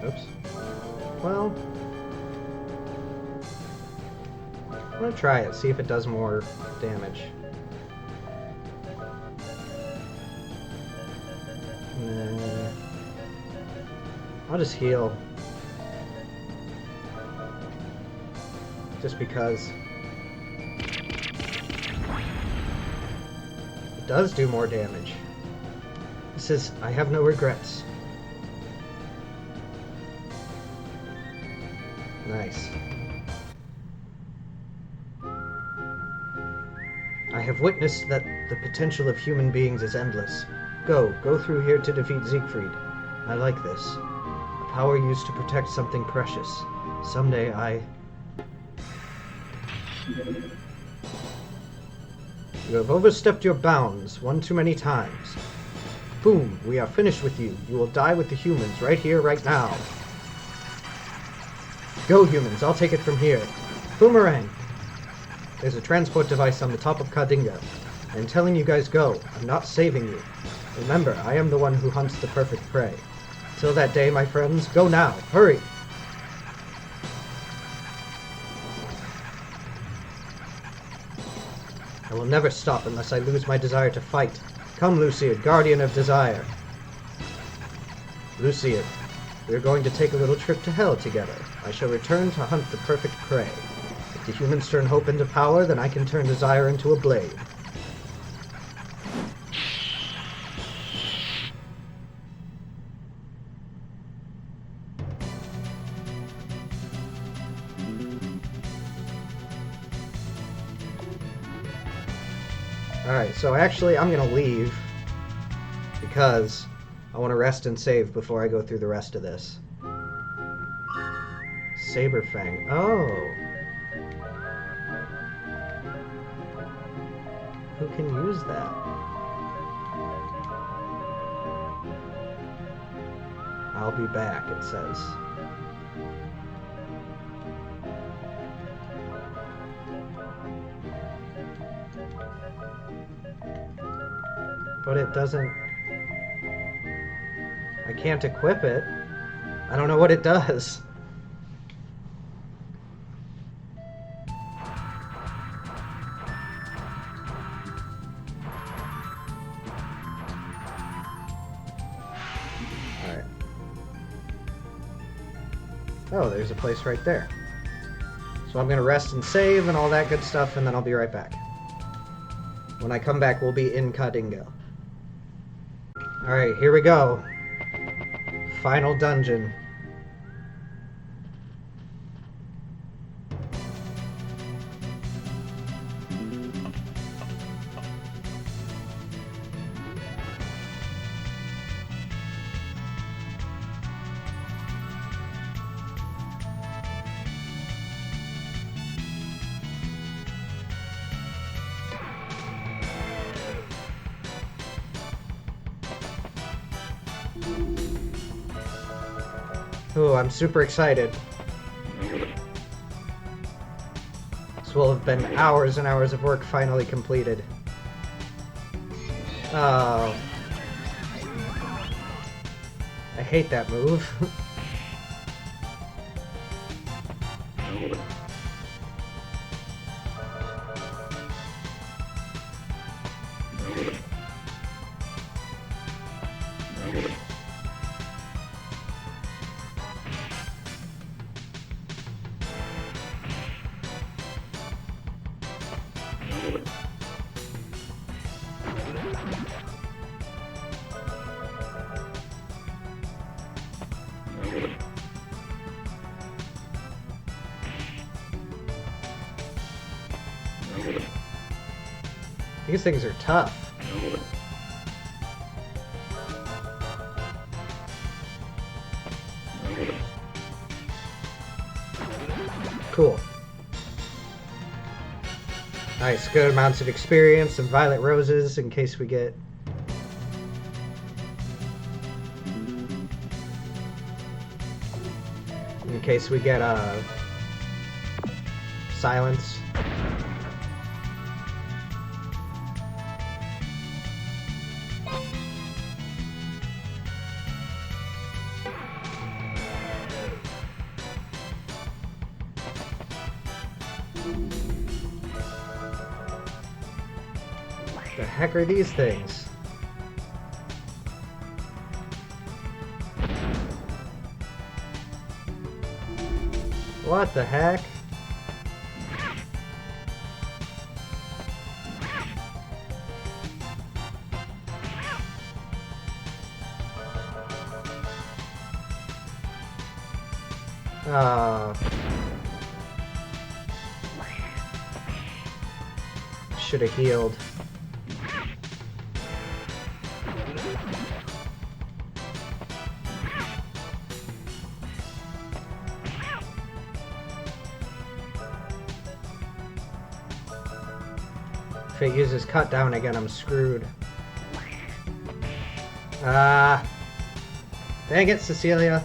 Speaker 1: Oops. Well, I'm gonna try it, see if it does more damage. Nah. I'll just heal. Just because. It does do more damage. This is, I have no regrets. Nice. I have witnessed that the potential of human beings is endless. Go through here to defeat Siegfried. I like this. A power used to protect something precious. Someday You have overstepped your bounds one too many times. Boom, we are finished with you. You will die with the humans right here, right now. Go, humans, I'll take it from here. Boomerang! There's a transport device on the top of Kardinga. I'm telling you guys go. I'm not saving you. Remember, I am the one who hunts the perfect prey. Till that day, my friends, go now. Hurry! I will never stop unless I lose my desire to fight. Come, Luciad, guardian of desire. Luciad, we are going to take a little trip to hell together. I shall return to hunt the perfect prey. If the humans turn hope into power, then I can turn desire into a blade. Alright, so actually I'm gonna leave because I want to rest and save before I go through the rest of this. Saberfang. Oh. who can use that. I'll be back, it says. But it doesn't... I can't equip it. I don't know what it does. Alright. Oh, there's a place right there. So I'm gonna rest and save and all that good stuff, and then I'll be right back. When I come back, we'll be in Kadingo. Alright, here we go. Final dungeon. Ooh, I'm super excited. This will have been hours and hours of work finally completed. Oh. I hate that move. These things are tough. Cool. Nice, good amounts of experience, some violet roses in case we get... In case we get, silence. The heck are these things? What the heck? Should have healed. If it uses cut down again, I'm screwed. Dang it, Cecilia.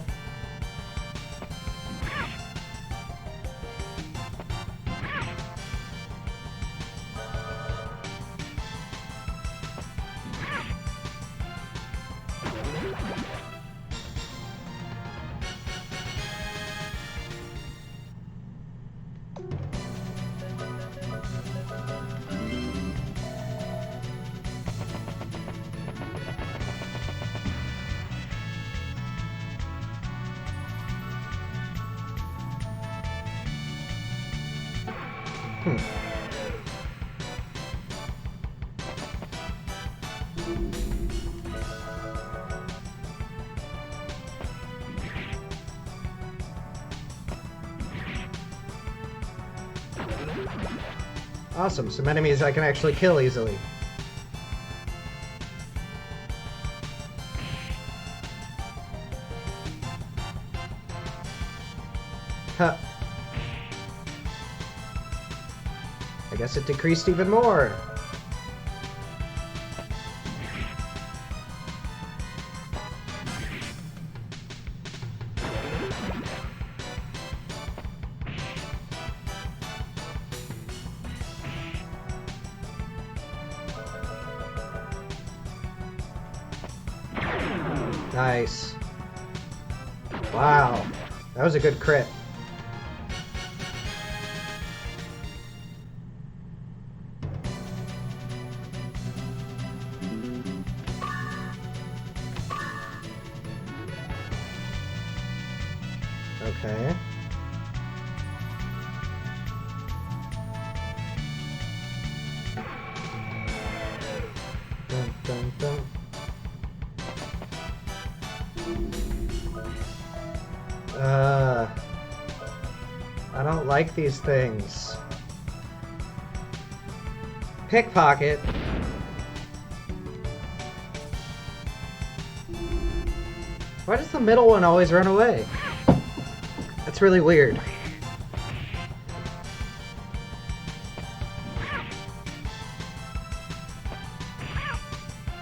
Speaker 1: Awesome, some enemies I can actually kill easily. Huh. I guess it decreased even more. Nice. Wow. That was a good crit. Okay. Dun, dun, dun. I don't like these things. Pickpocket. Why does the middle one always run away? That's really weird.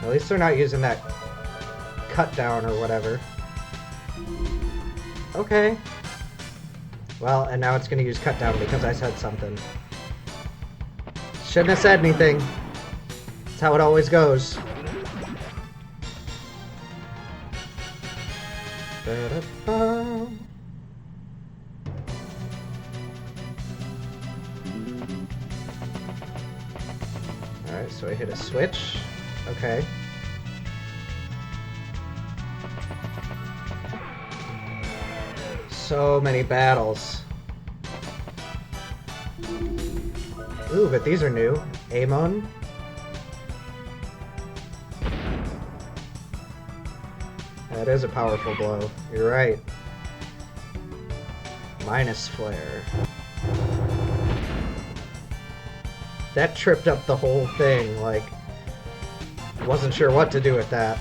Speaker 1: At least they're not using that cut down or whatever. Okay. Well, and now it's gonna use cut down because I said something. Shouldn't have said anything. That's how it always goes. Da-da-da. Alright, so I hit a switch. Okay. So many battles. Ooh, but these are new. Amon. That is a powerful blow. You're right. Minus flare. That tripped up the whole thing, like, wasn't sure what to do with that.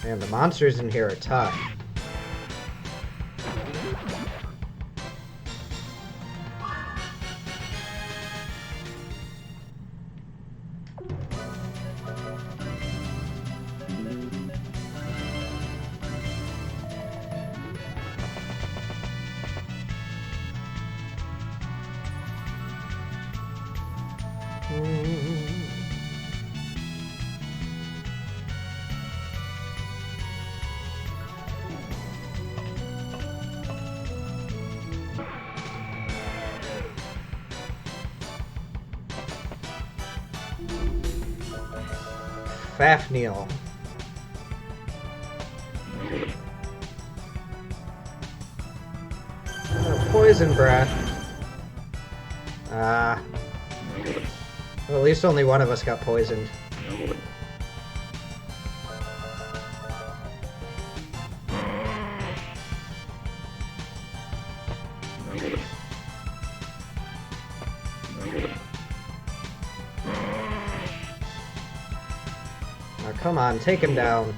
Speaker 1: Man, the monsters in here are tough. Fafnir. Poison breath. Well, at least only one of us got poisoned. Now come on, take him down.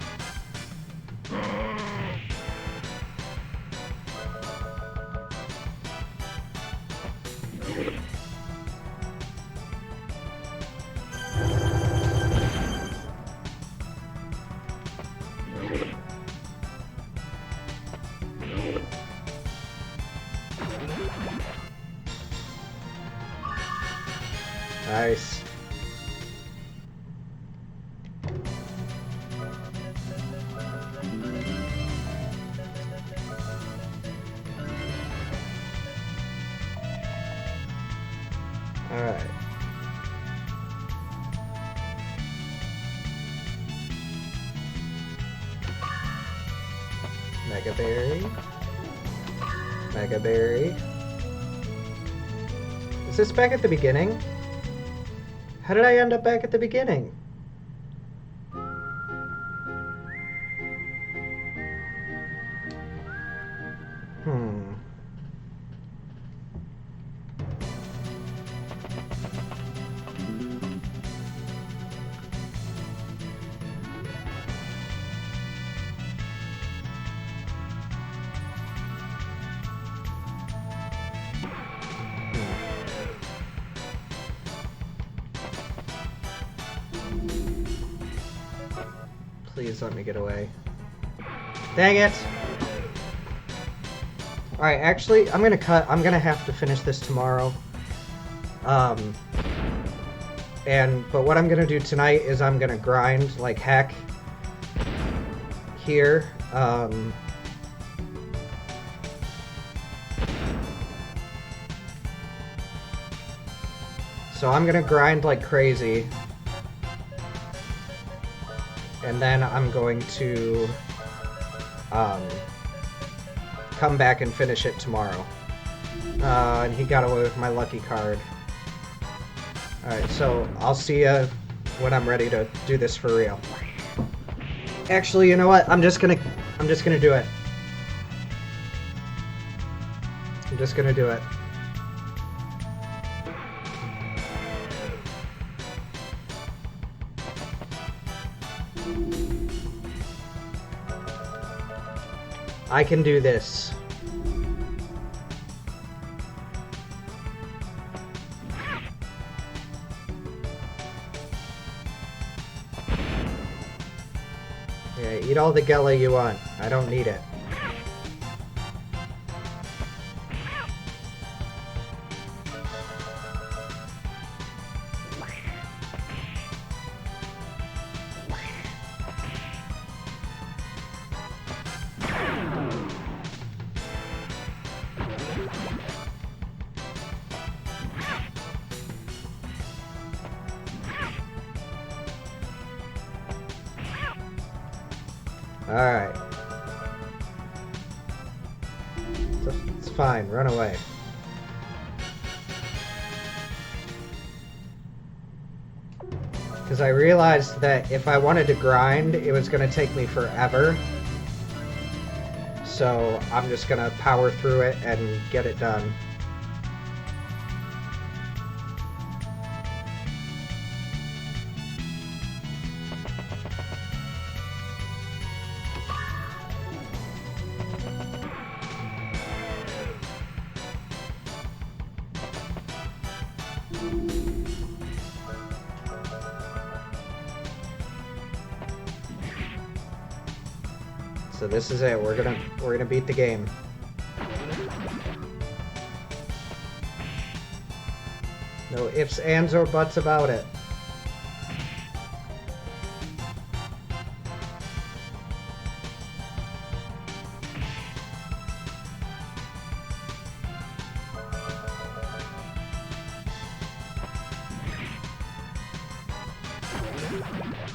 Speaker 1: Nice. All right. Mega Berry. Mega Berry. Is this back at the beginning? How did I end up back at the beginning? Hmm. Please let me get away. Dang it! Alright, actually, I'm gonna have to finish this tomorrow. But what I'm gonna do tonight is I'm gonna grind like heck here. So I'm gonna grind like crazy. And then I'm going to come back and finish it tomorrow. And he got away with my lucky card. Alright, so I'll see you when I'm ready to do this for real. Actually, you know what? I'm just gonna do it. I'm just gonna do it. I can do this. Yeah, eat all the Gela you want. I don't need it. Alright. It's fine, run away. Because I realized that if I wanted to grind, it was going to take me forever. So I'm just going to power through it and get it done. So this is it. We're gonna beat the game. No ifs, ands, or buts about it.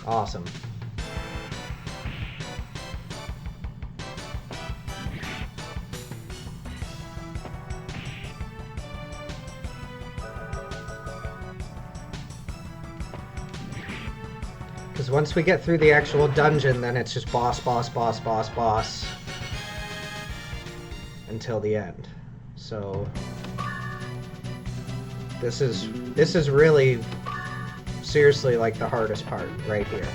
Speaker 1: Awesome. Because once we get through the actual dungeon, then it's just boss, boss, boss, boss, boss. Until the end. So this is really seriously like the hardest part right here.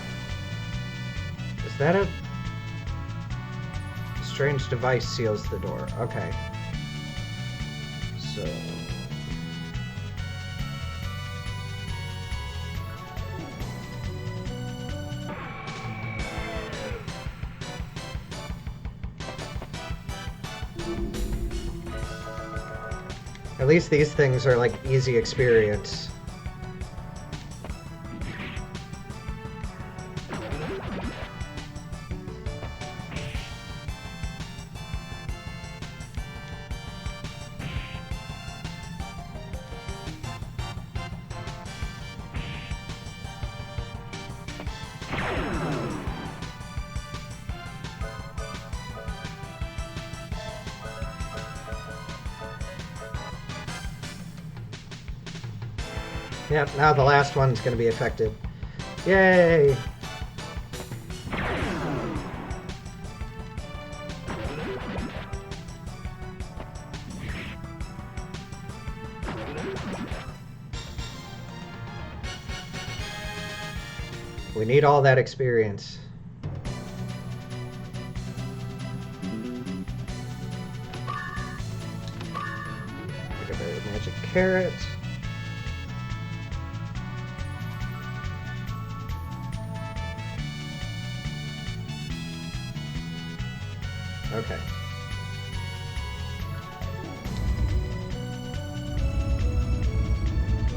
Speaker 1: Is that a strange device seals the door? Okay. So at least these things are like easy experience. Yep, now the last one's going to be affected. Yay! We need all that experience. Look at the magic carrot. Okay.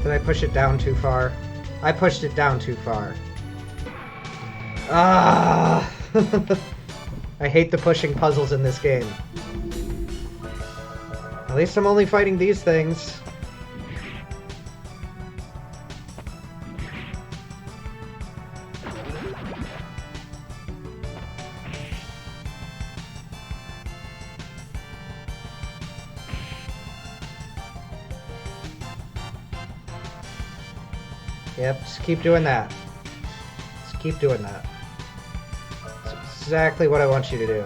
Speaker 1: Did I push it down too far? I pushed it down too far. Ah! I hate the pushing puzzles in this game. At least I'm only fighting these things. Yep, just keep doing that. Just keep doing that. That's exactly what I want you to do.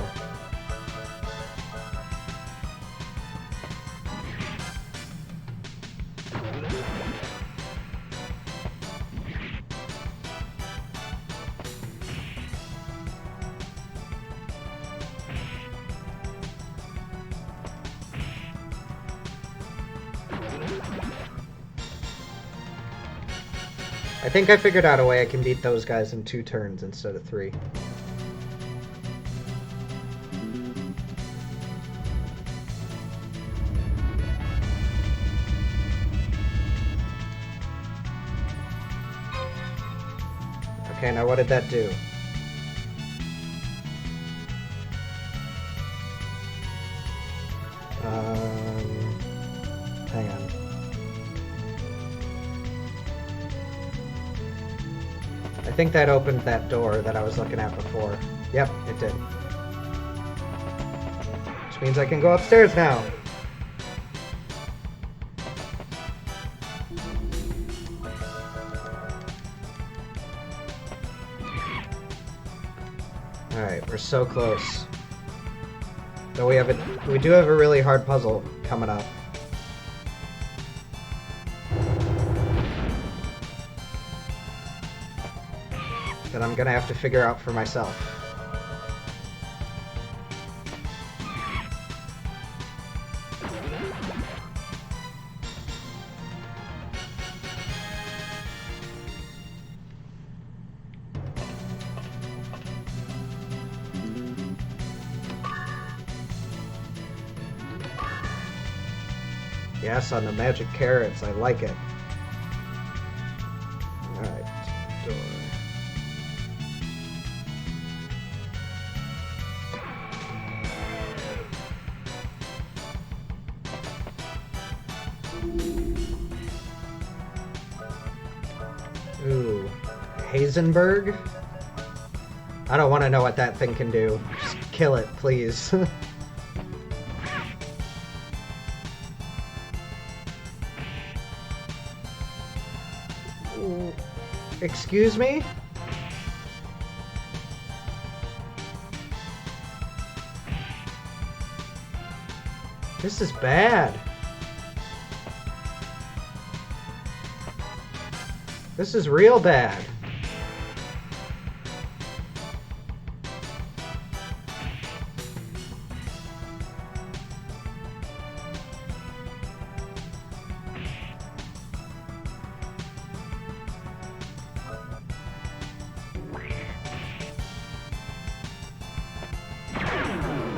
Speaker 1: I think I figured out a way I can beat those guys in 2 turns instead of 3. Okay, now what did that do? Hang on. I think that opened that door that I was looking at before. Yep, it did. Which means I can go upstairs now. Alright, we're so close. Though we do have a really hard puzzle coming up. That I'm gonna have to figure out for myself. Yes, on the magic carrots, I like it. Alright, door. Ooh, Hazenberg? I don't want to know what that thing can do. Just kill it, please. Excuse me? This is bad. This is real bad.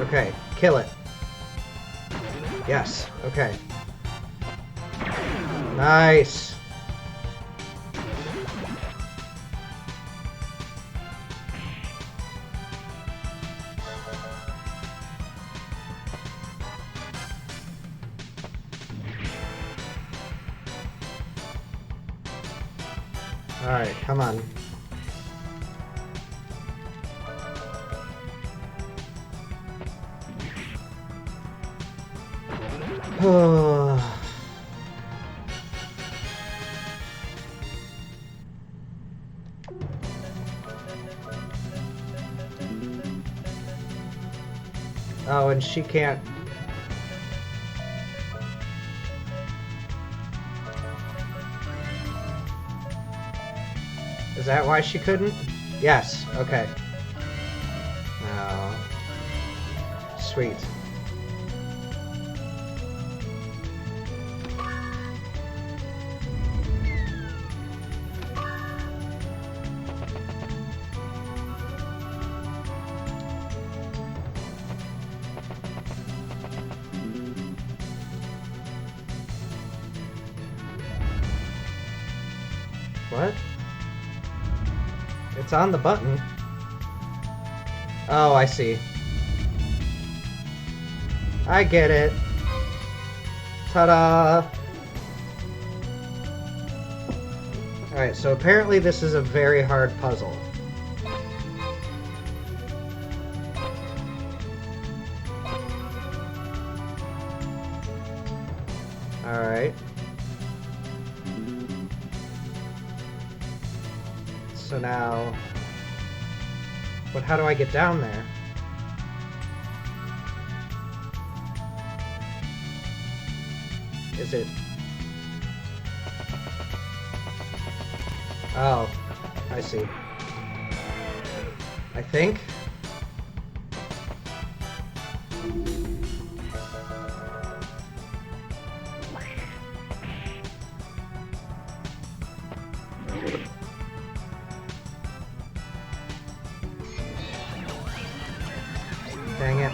Speaker 1: Okay, kill it. Yes, okay. Nice. Alright, come on. Oh, and she can't. Is that why she couldn't? Yes, okay. Oh. Sweet. It's on the button. Oh, I see. I get it. Ta-da! Alright, so apparently this is a very hard puzzle. Alright. So now... But how do I get down there? Is it... Oh, I see. I think. Dang it.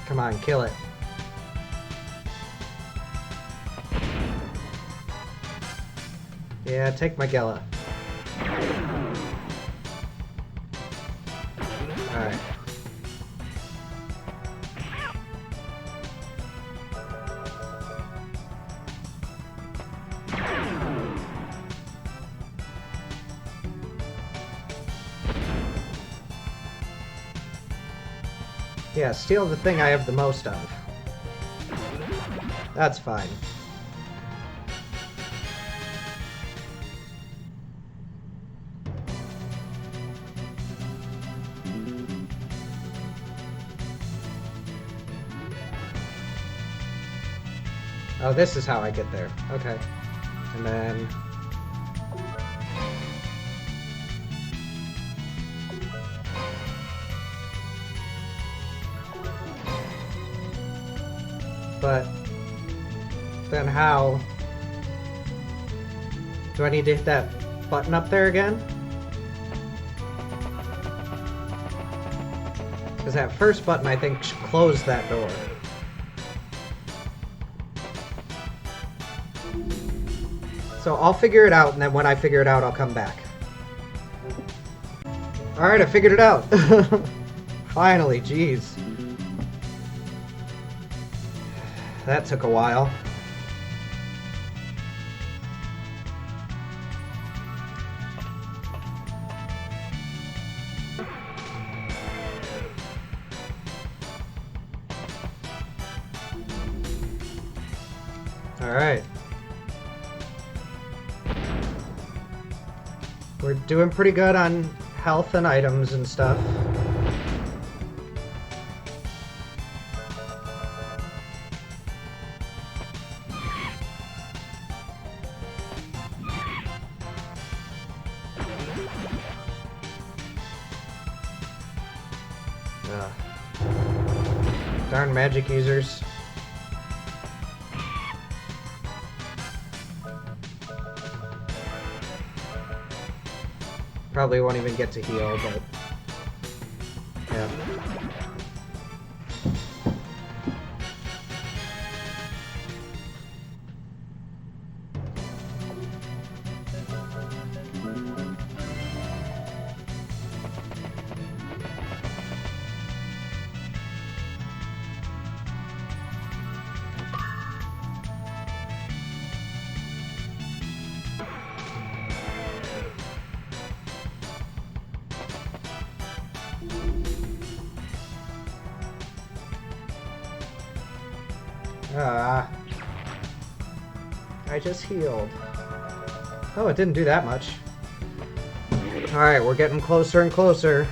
Speaker 1: Come on, kill it. Yeah, take my Gela. Alright. Yeah, steal the thing I have the most of. That's fine. Oh, this is how I get there. Okay. And then... But... Then how... Do I need to hit that button up there again? Because that first button, I think, closed that door. So I'll figure it out, and then when I figure it out, I'll come back. Alright, I figured it out. Finally, jeez. That took a while. Alright. We're doing pretty good on health and items and stuff. Darn magic users. Probably won't even get to heal, but... Yeah. I just healed. Oh, it didn't do that much. Alright, we're getting closer and closer.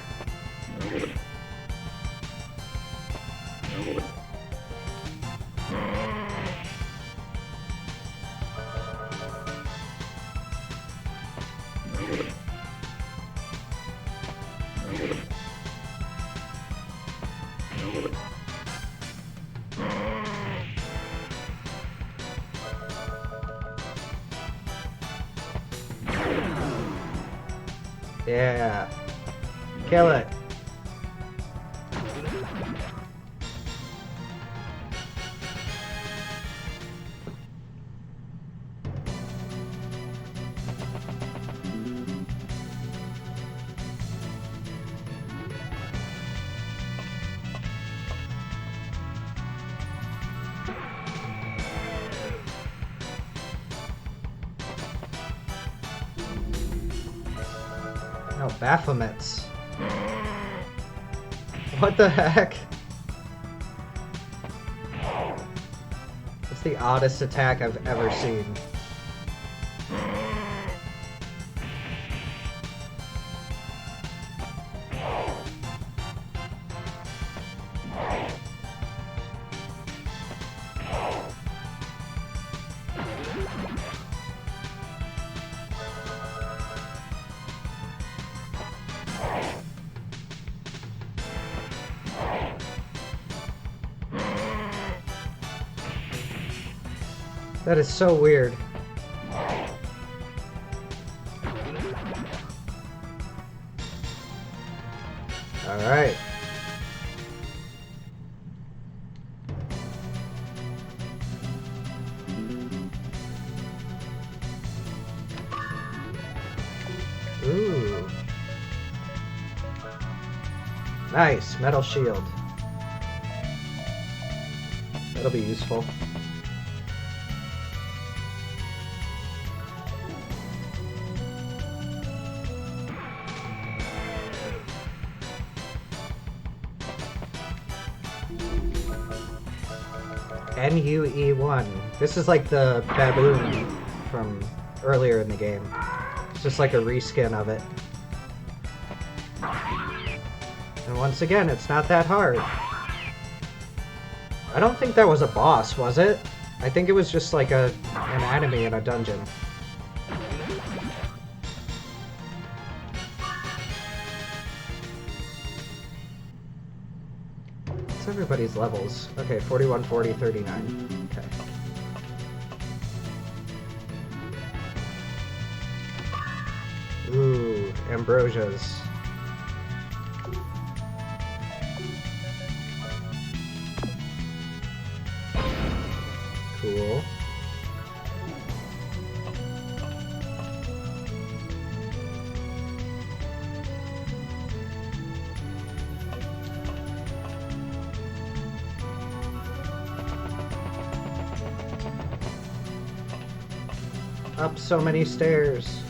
Speaker 1: Yeah. Kill it. Oh, Baphomets. What the heck? It's the oddest attack I've ever seen. That is so weird. Alright. Ooh. Nice, metal shield. That'll be useful. NUE1. This is like the baboon from earlier in the game. It's just like a reskin of it. And once again, it's not that hard. I don't think that was a boss, was it? I think it was just like an enemy in a dungeon. What's everybody's levels? Okay, 41, 40, 39. Okay. Ooh, Ambrosia's. Cool. Up so many stairs.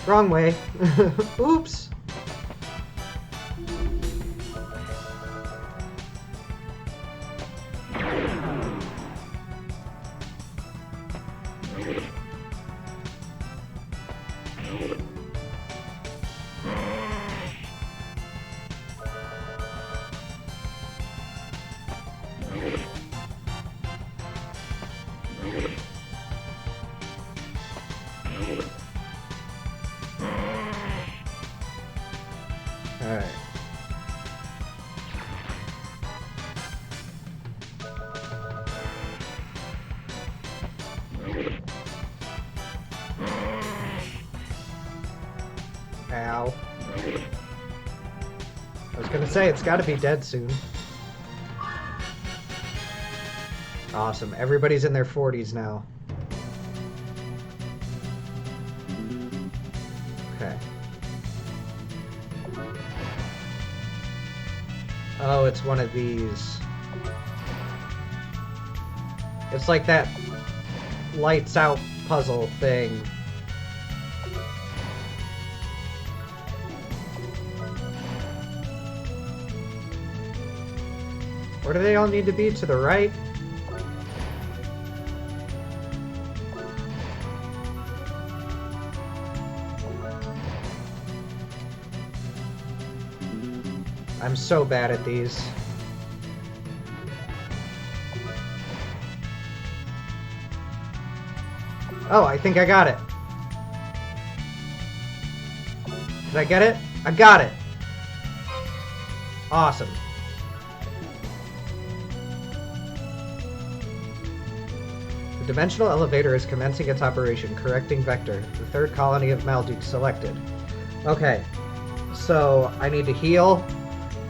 Speaker 1: Wrong way. Oops. Alright. Ow. I was gonna say, it's gotta be dead soon. Awesome. Everybody's in their 40s now. Okay. Oh, it's one of these. It's like that lights out puzzle thing. Where do they all need to be? To the right? I'm so bad at these. Oh, I think I got it. Did I get it? I got it! Awesome. The dimensional elevator is commencing its operation. Correcting vector. The third colony of Malduk selected. Okay. So, I need to heal.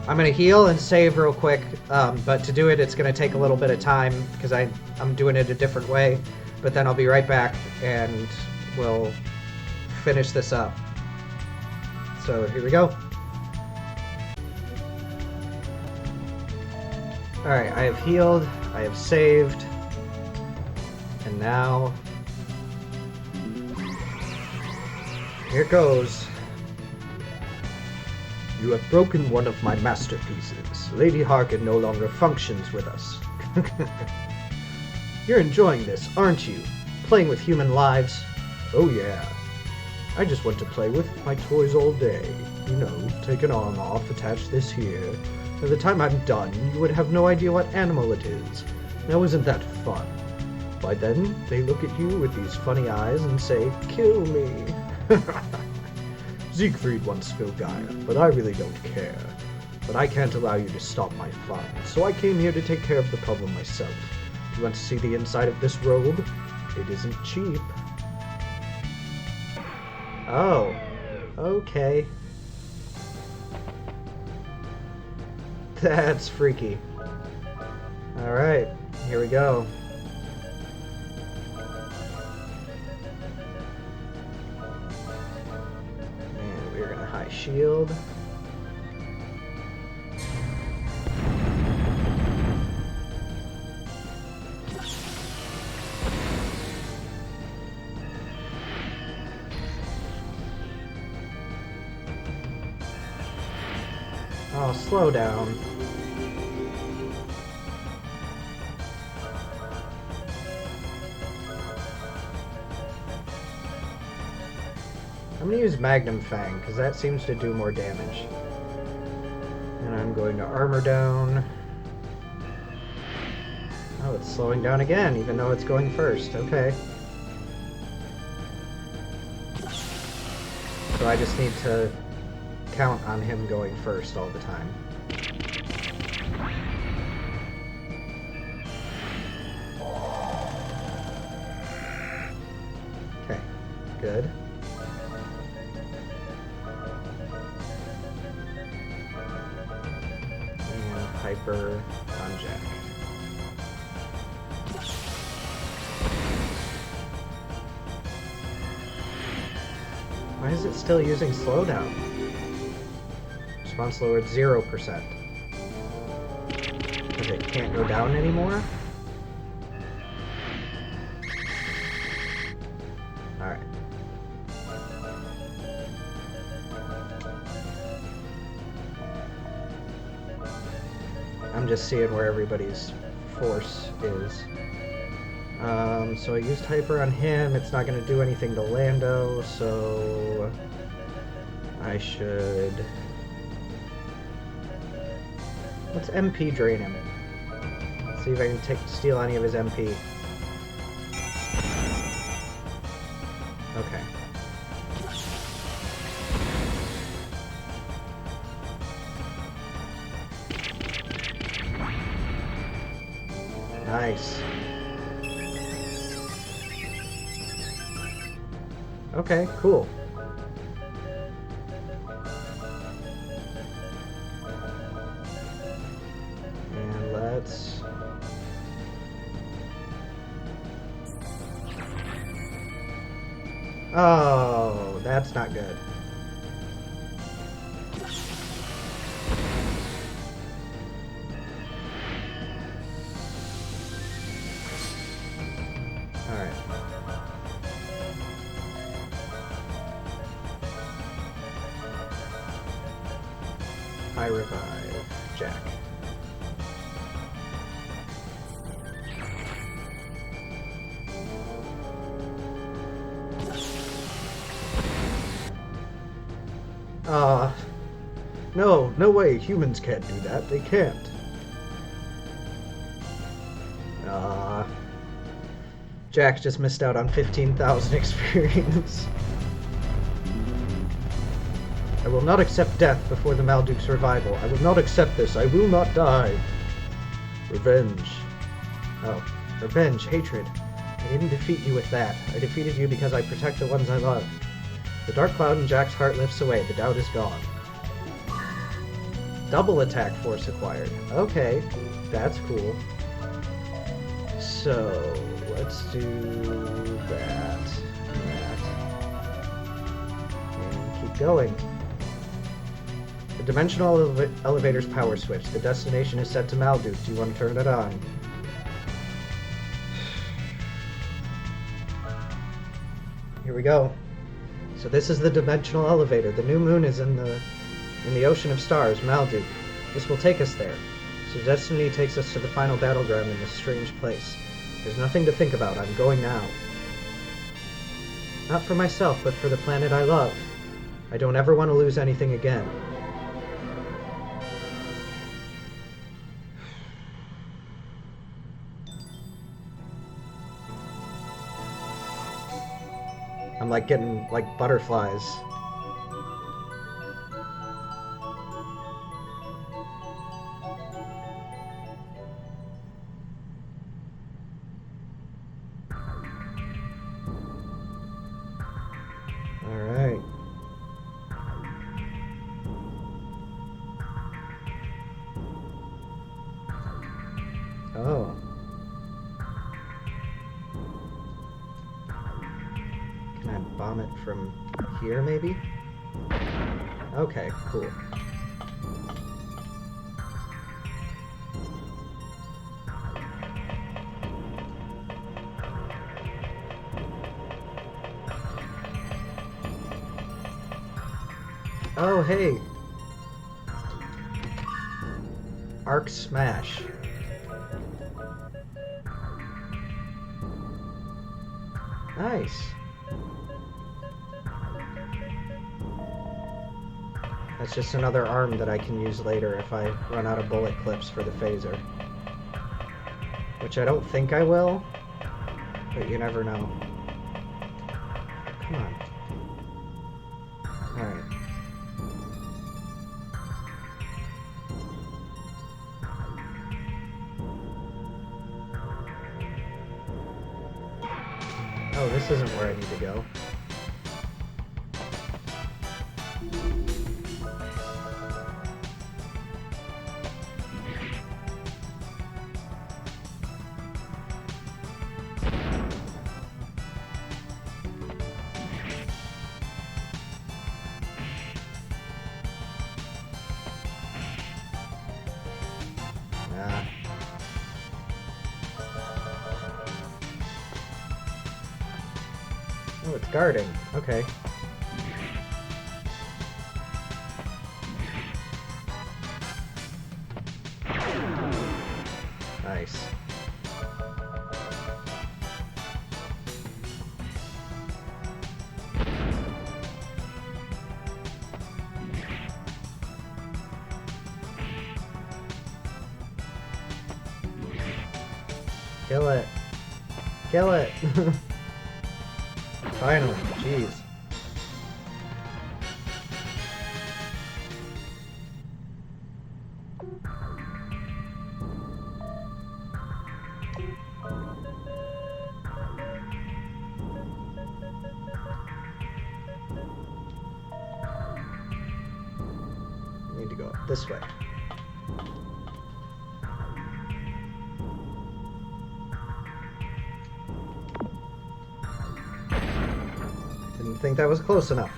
Speaker 1: I'm going to heal and save real quick. But to do it, it's going to take a little bit of time because I'm doing it a different way. But then I'll be right back and we'll finish this up. So, here we go. Alright, I have healed, I have saved, and now, here goes. You have broken one of my masterpieces. Lady Harkin no longer functions with us. You're enjoying this, aren't you? Playing with human lives? Oh yeah. I just want to play with my toys all day. You know, take an arm off, attach this here. By the time I'm done, you would have no idea what animal it is. Now isn't that fun? By then, they look at you with these funny eyes and say, "Kill me." Siegfried once killed Gaia, but I really don't care. But I can't allow you to stop my fun, so I came here to take care of the problem myself. Do you want to see the inside of this robe? It isn't cheap. Oh, okay. That's freaky. Alright, here we go. And we're gonna high shield. Oh, slow down. I'm gonna use Magnum Fang, because that seems to do more damage. And I'm going to armor down. Oh, it's slowing down again, even though it's going first. Okay. So I just need to count on him going first all the time. Okay, good. And Hyper on Jack. Why is it still using slowdown? Response lowered 0%. Because it can't go down anymore? Alright. I'm just seeing where everybody's force is. So I used Hyper on him. It's not going to do anything to Lando, so I should... Let's MP drain him. See if I can steal any of his MP. Okay. Nice. Okay, cool. And let's... Oh, that's not good. Alright. I revive Jack. No, no way, humans can't do that, they can't. Jack just missed out on 15,000 experience. I will not accept death before the Malduke's revival. I will not accept this. I will not die. Revenge. Oh, revenge, hatred. I didn't defeat you with that. I defeated you because I protect the ones I love. The dark cloud in Jack's heart lifts away. The doubt is gone. Double attack force acquired. Okay, that's cool. So, let's do that. And keep going. The dimensional elevator's power switch. The destination is set to Malduke. Do you want to turn it on? Here we go. So this is the dimensional elevator. The new moon is in the ocean of stars, Malduke. This will take us there. So destiny takes us to the final battleground in this strange place. There's nothing to think about. I'm going now. Not for myself, but for the planet I love. I don't ever want to lose anything again. I'm like getting like butterflies. All right. Oh. Can I bomb it from here, maybe? Okay, cool. Oh, hey! Arc Smash. Nice. That's just another arm that I can use later if I run out of bullet clips for the phaser. Which I don't think I will, but you never know. Come on. Alright. Oh, this isn't where I need to go. Nah. Oh, it's guarding. Okay. Nice. Kill it. Kill it. Finally, jeez. Need to go up this way. Didn't think that was close enough.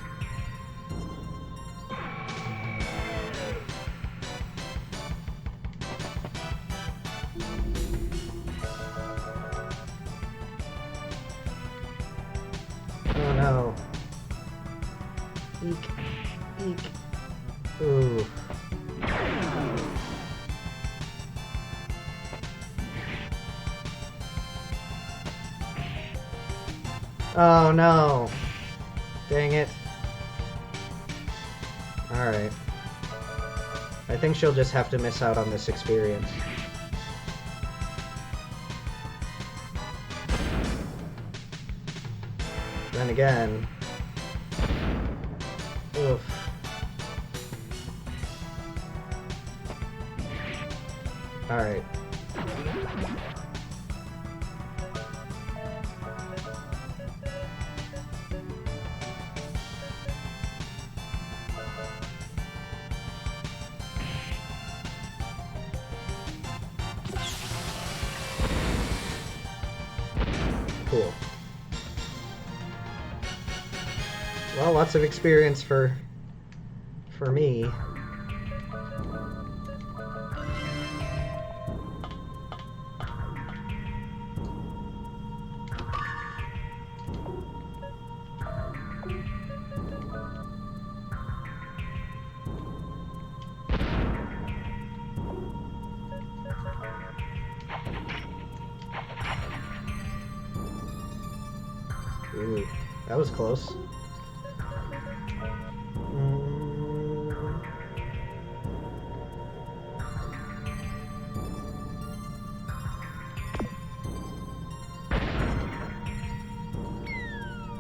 Speaker 1: Oh no. Eek. Eek. Ooh. Oh no. Dang it. Alright. I think she'll just have to miss out on this experience. Then again... Oof. Alright. Cool. Well, lots of experience for me. Ooh, that was close.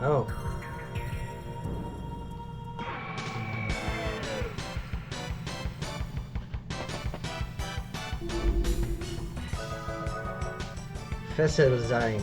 Speaker 1: Oh. Fessel sein.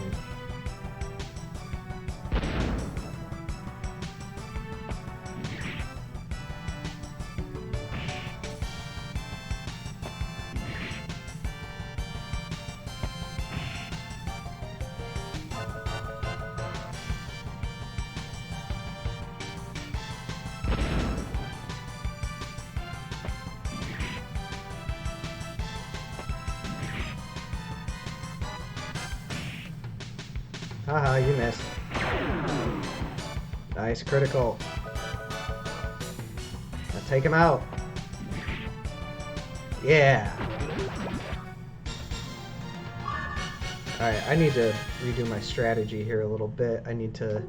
Speaker 1: Haha, you missed. Nice critical. Now take him out. Yeah. Alright, I need to redo my strategy here a little bit. I need to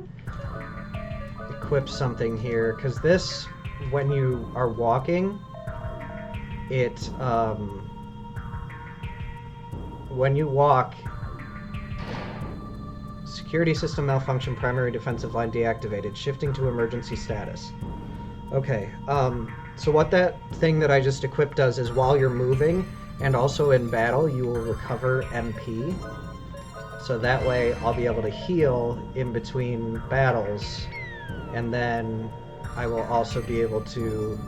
Speaker 1: equip something here, because this, when you are walking, when you walk, security system malfunction, primary defensive line deactivated, shifting to emergency status. Okay, so what that thing that I just equipped does is while you're moving and also in battle, you will recover MP. So that way I'll be able to heal in between battles, and then I will also be able to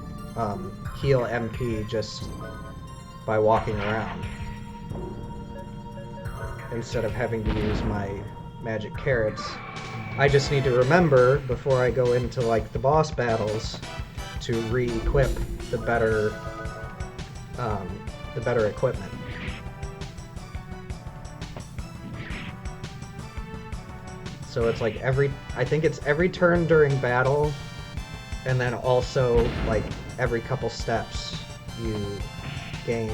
Speaker 1: heal MP just by walking around, instead of having to use my magic carrots. I just need to remember before I go into like the boss battles to re-equip the better equipment. So it's like I think it's every turn during battle, and then also like every couple steps you gain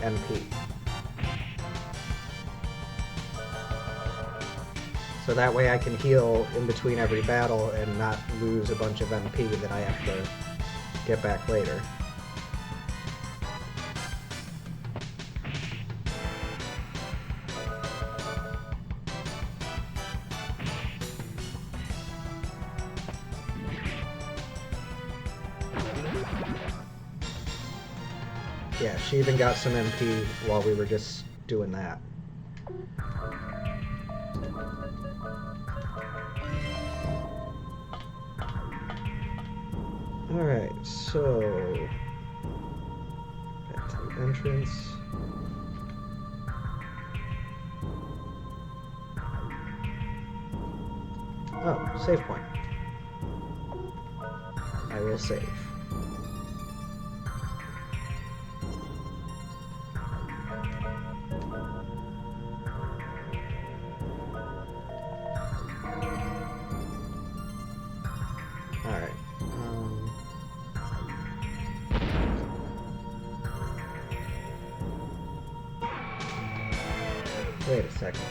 Speaker 1: MP. So that way I can heal in between every battle and not lose a bunch of MP that I have to get back later. Yeah, she even got some MP while we were just doing that. Alright, so back to the entrance. Oh, save point. I will save. Alright. Wait a second.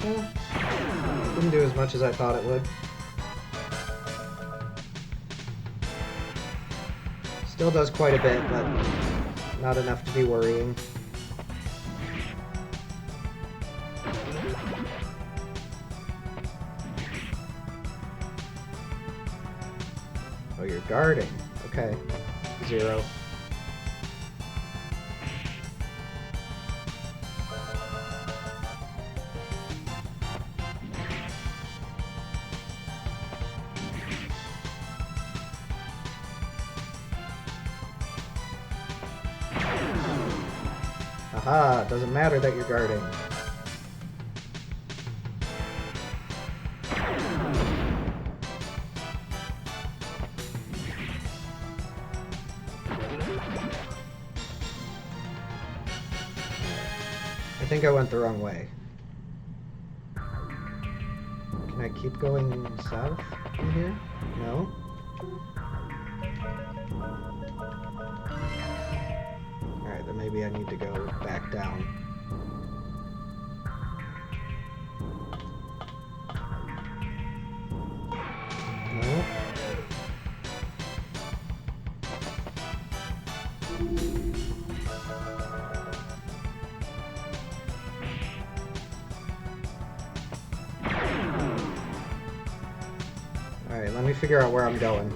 Speaker 1: Didn't do as much as I thought it would. Still does quite a bit, but not enough to be worrying. Oh, you're guarding. Okay. 0. Aha, doesn't matter that you're guarding. I think I went the wrong way. Can I keep going south from here? No? Alright, then maybe I need to go back down. No? Alright, let me figure out where I'm going.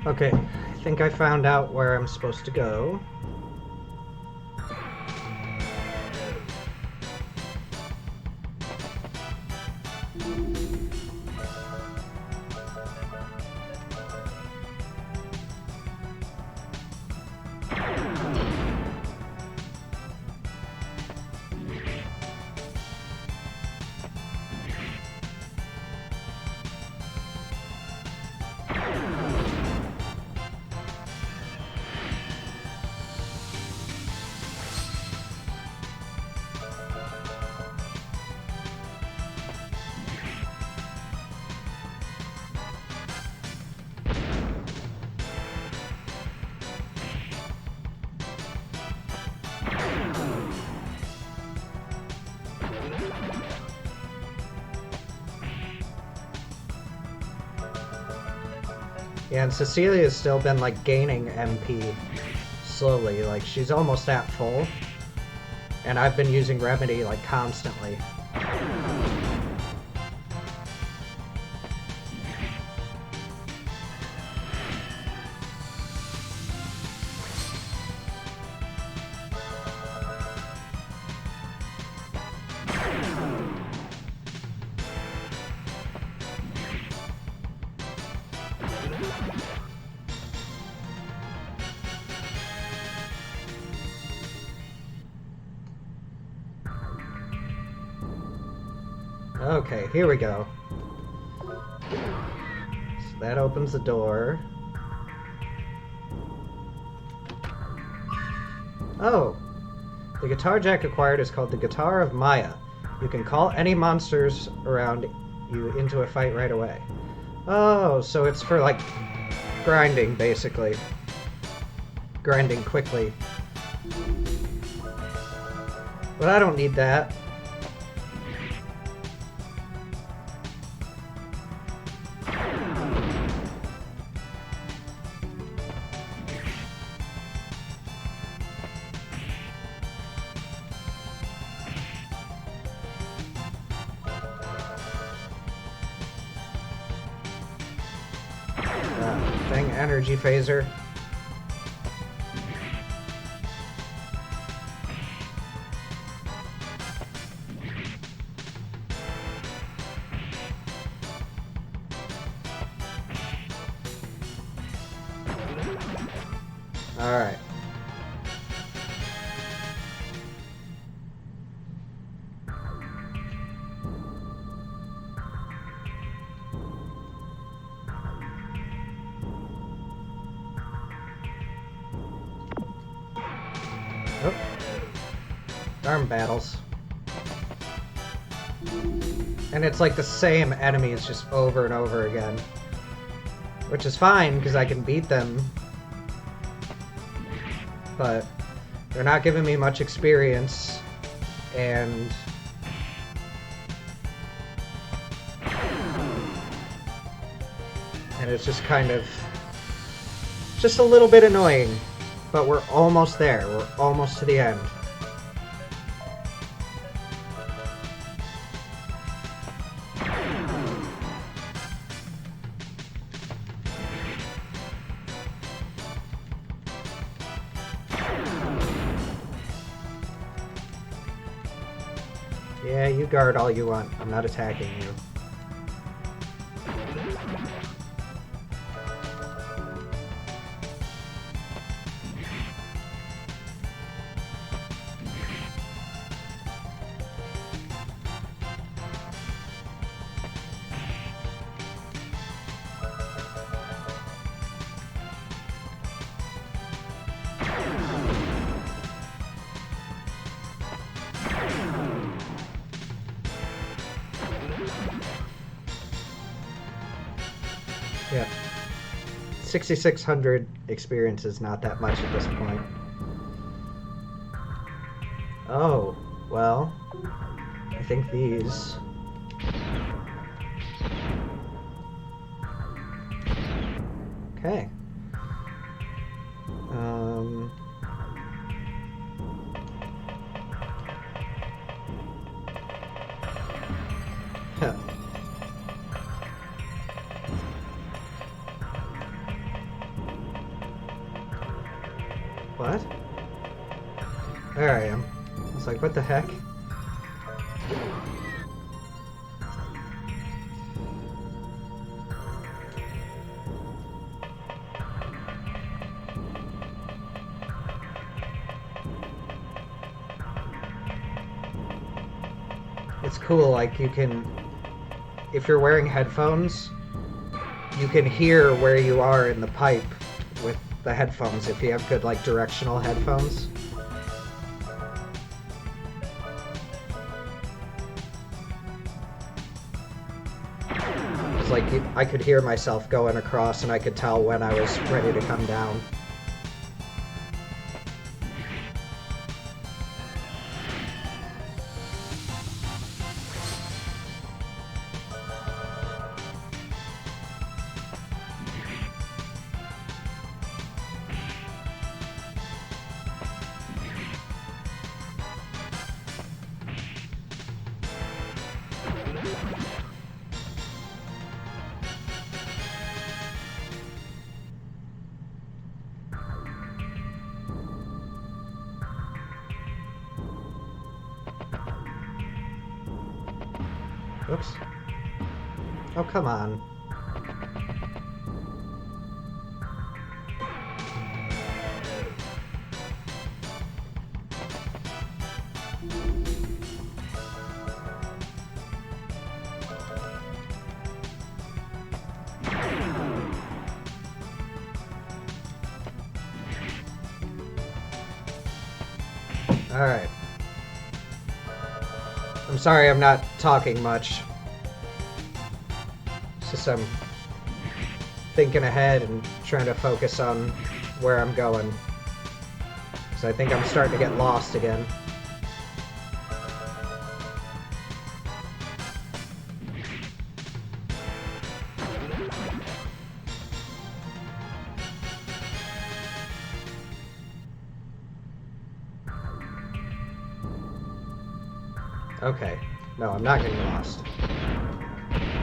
Speaker 1: Okay, I think I found out where I'm supposed to go. Yeah, and Cecilia's still been, like, gaining MP slowly. Like, she's almost at full. And I've been using Remedy, like, constantly. Okay, here we go. So that opens the door. Oh! The guitar Jack acquired is called the Guitar of Maya. You can call any monsters around you into a fight right away. Oh, so it's for, like, grinding, basically. Grinding quickly. But I don't need that. Dang energy phaser. Alright. Oh. Darn battles. And it's like the same enemies just over and over again. Which is fine, because I can beat them. But They're not giving me much experience, and it's just kind of just a little bit annoying, but we're almost there. We're almost to the end. Yeah, you guard all you want. I'm not attacking you. Yeah. 6,600 experience is not that much at this point. Oh, well, I think these... Okay. Huh. What? There I am. I was like, what the heck? It's cool, like you can, if you're wearing headphones, you can hear where you are in the pipe with the headphones if you have good like directional headphones. It's like I could hear myself going across and I could tell when I was ready to come down. Oops. Oh, come on. All right. I'm sorry I'm not talking much. It's just I'm thinking ahead and trying to focus on where I'm going. Because I think I'm starting to get lost again. Okay. No, I'm not getting lost.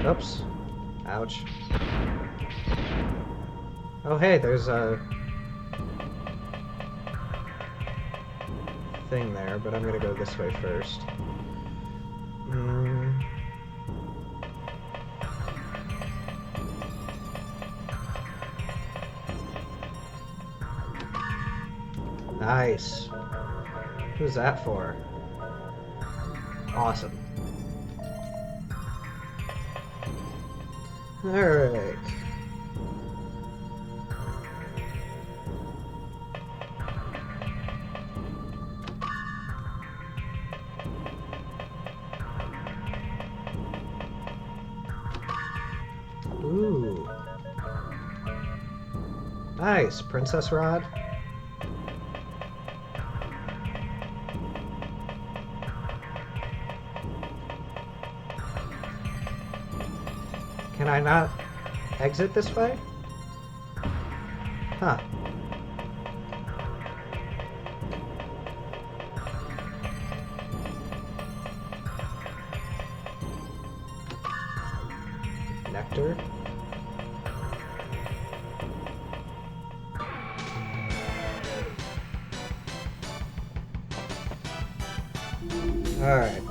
Speaker 1: Oops. Ouch. Oh, hey, there's a thing there, but I'm gonna go this way first. Nice. Who's that for? Awesome. Alright. Ooh. Nice. Princess Rod. Can I not exit this way? Huh. Nectar. Alright.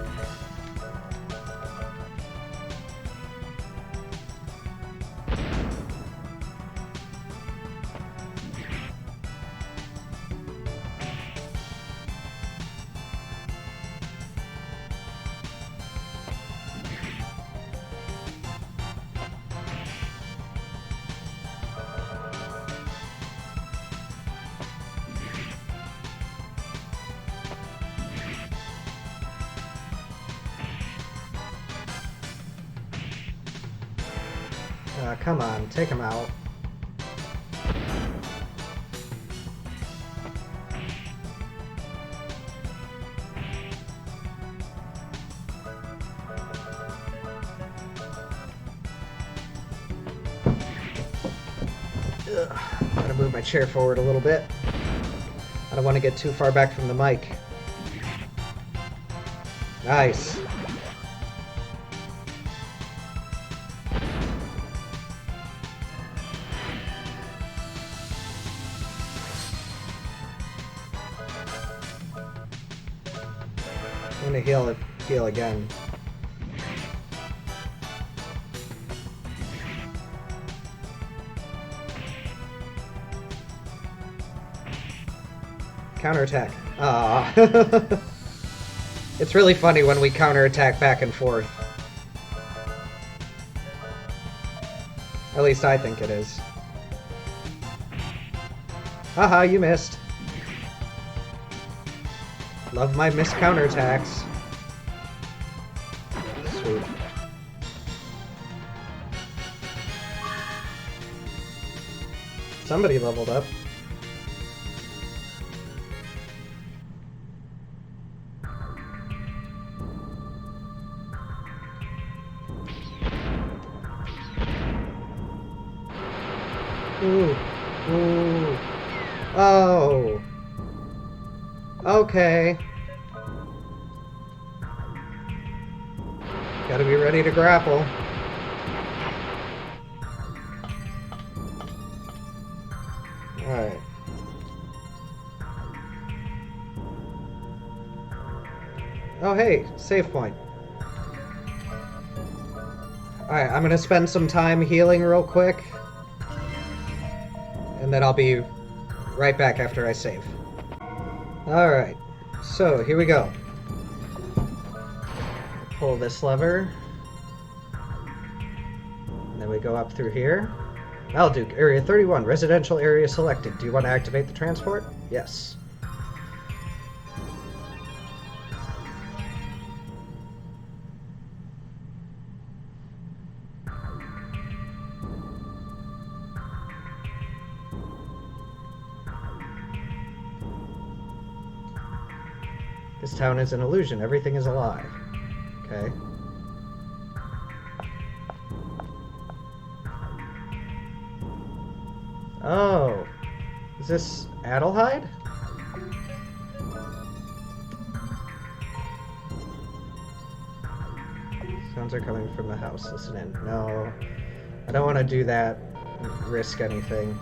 Speaker 1: Come on, take him out. Ugh. Gotta move my chair forward a little bit. I don't want to get too far back from the mic. Nice. I'm gonna heal again. Counterattack. Ah. It's really funny when we counterattack back and forth. At least I think it is. Haha, you missed. Love my missed counterattacks. Sweet. Somebody leveled up. Ooh. Ooh. Oh. Okay. Gotta be ready to grapple. Alright. Oh hey, save point. Alright, I'm gonna spend some time healing real quick. And then I'll be right back after I save. Alright, so here we go. Pull this lever. And then we go up through here. Malduke, Area 31, residential area selected. Do you want to activate the transport? Yes. This town is an illusion. Everything is alive. Okay. Oh. Is this Adelheid? Sounds are coming from the house. Listen in. No. I don't want to do that. Risk anything.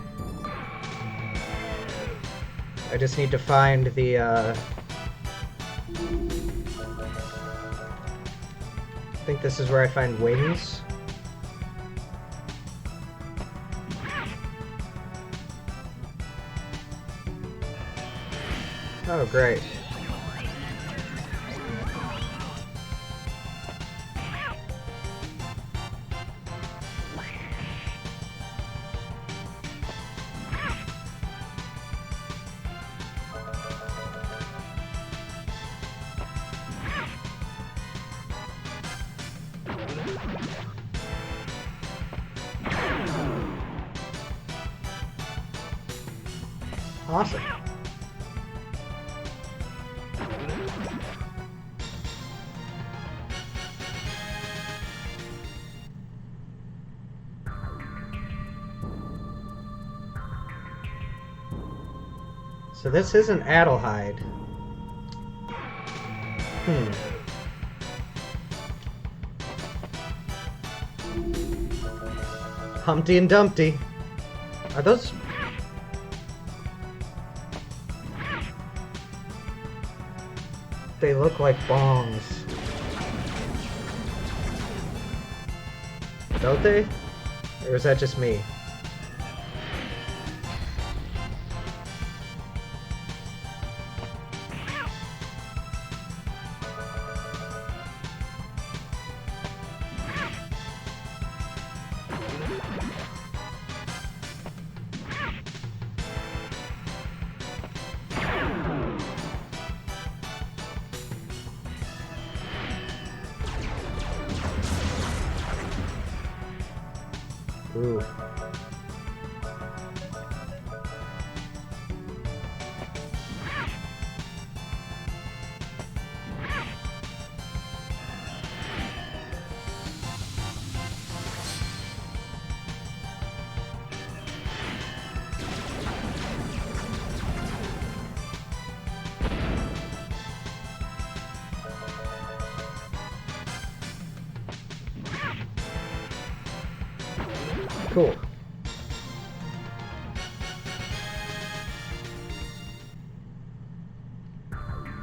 Speaker 1: I just need to find the, I think this is where I find wings. Oh, great. Awesome. So this isn't Adelheid. Humpty and Dumpty. Are those... They look like bongs. Don't they? Or is that just me? Ooh. Cool.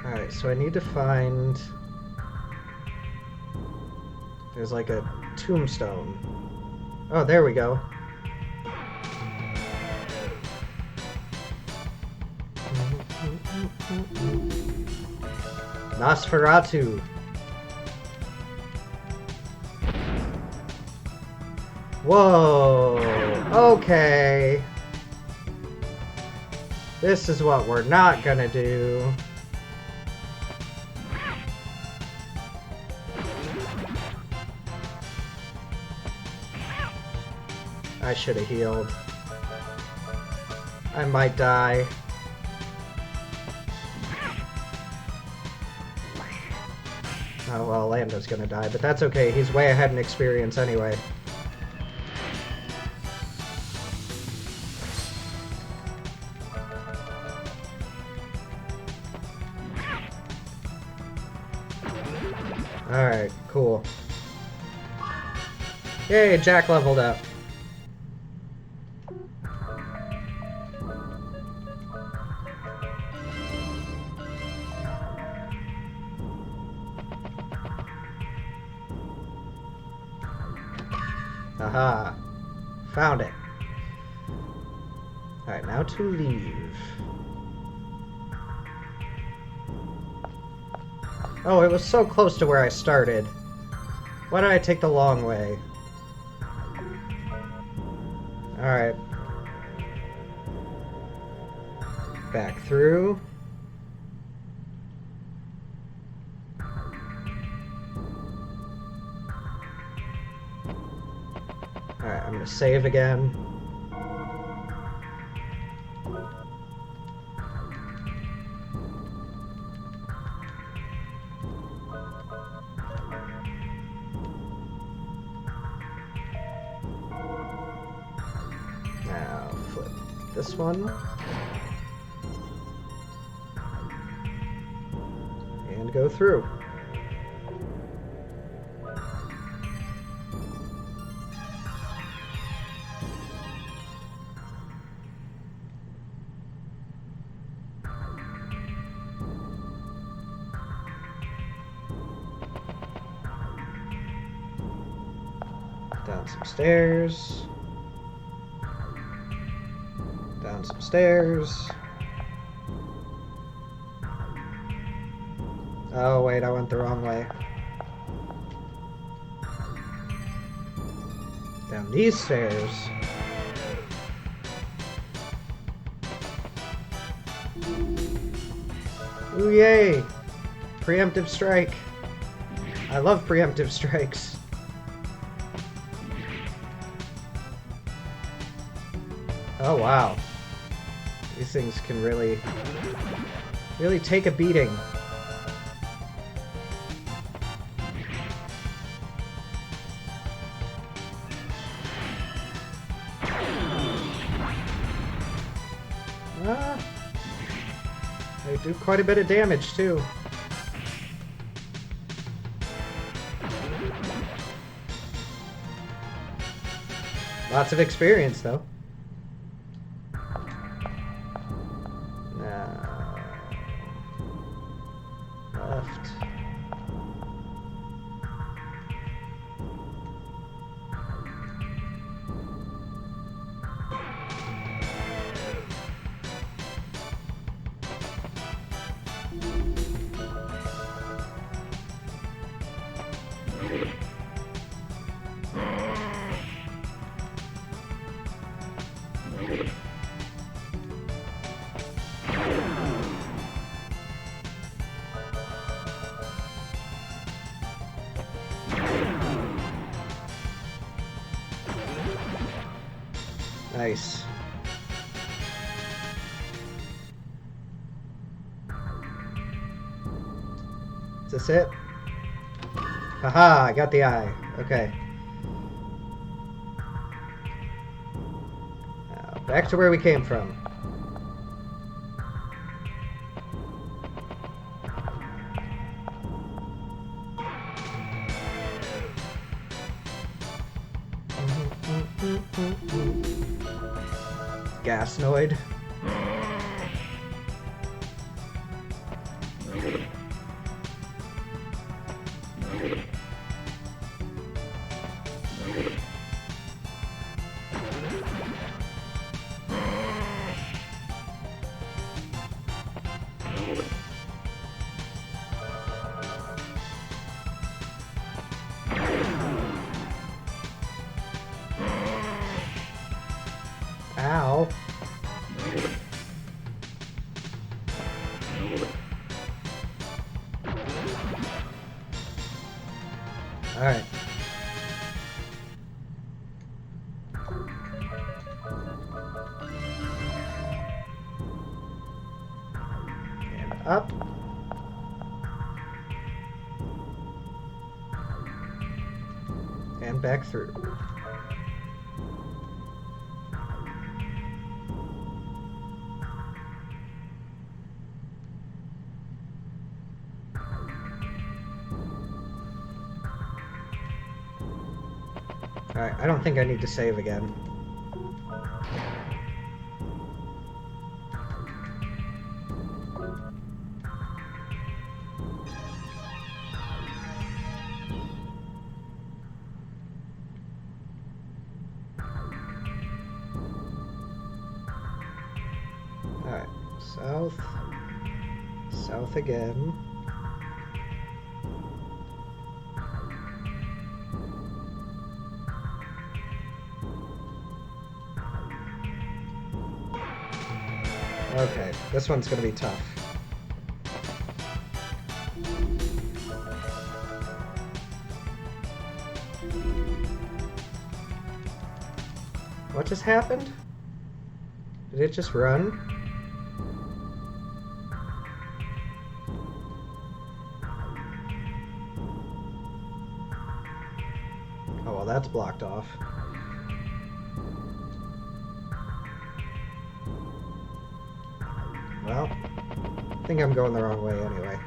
Speaker 1: Alright, so I need to find... There's like a tombstone. Oh, there we go. Nosferatu. Whoa, okay. This is what we're not gonna do. I should have healed. I might die. Oh well, Lando's gonna die, but that's okay. He's way ahead in experience anyway. Alright, cool. Yay, Jack leveled up. Aha. Found it. Alright, now to leave. Oh, it was so close to where I started. Why did I take the long way? Alright. Back through. Alright, I'm gonna save again. Now flip this one. And go through. Down some stairs. Down some stairs. Oh wait, I went the wrong way. Down these stairs. Ooh yay! Preemptive strike. I love preemptive strikes. Oh wow. These things can really take a beating. Ah. do quite a bit of damage, too. Lots of experience, though. Now... left. Nice. Is this it? Haha, I got the eye. Okay. Now, back to where we came from. Gasnoid. Ow. Alright. And up. And back through. Alright, I don't think I need to save again. Alright, south. South again. Okay, this one's gonna be tough. What just happened? Did it just run? Oh, well, that's blocked off. Well, I think I'm going the wrong way anyway.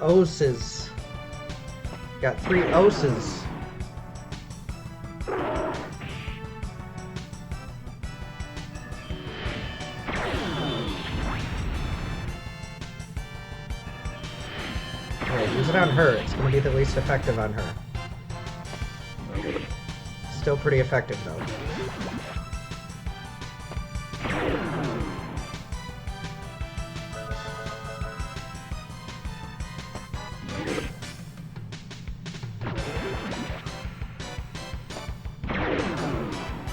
Speaker 1: Oses. Got 3 oses. Okay, use it on her. It's going to be the least effective on her. Still pretty effective though.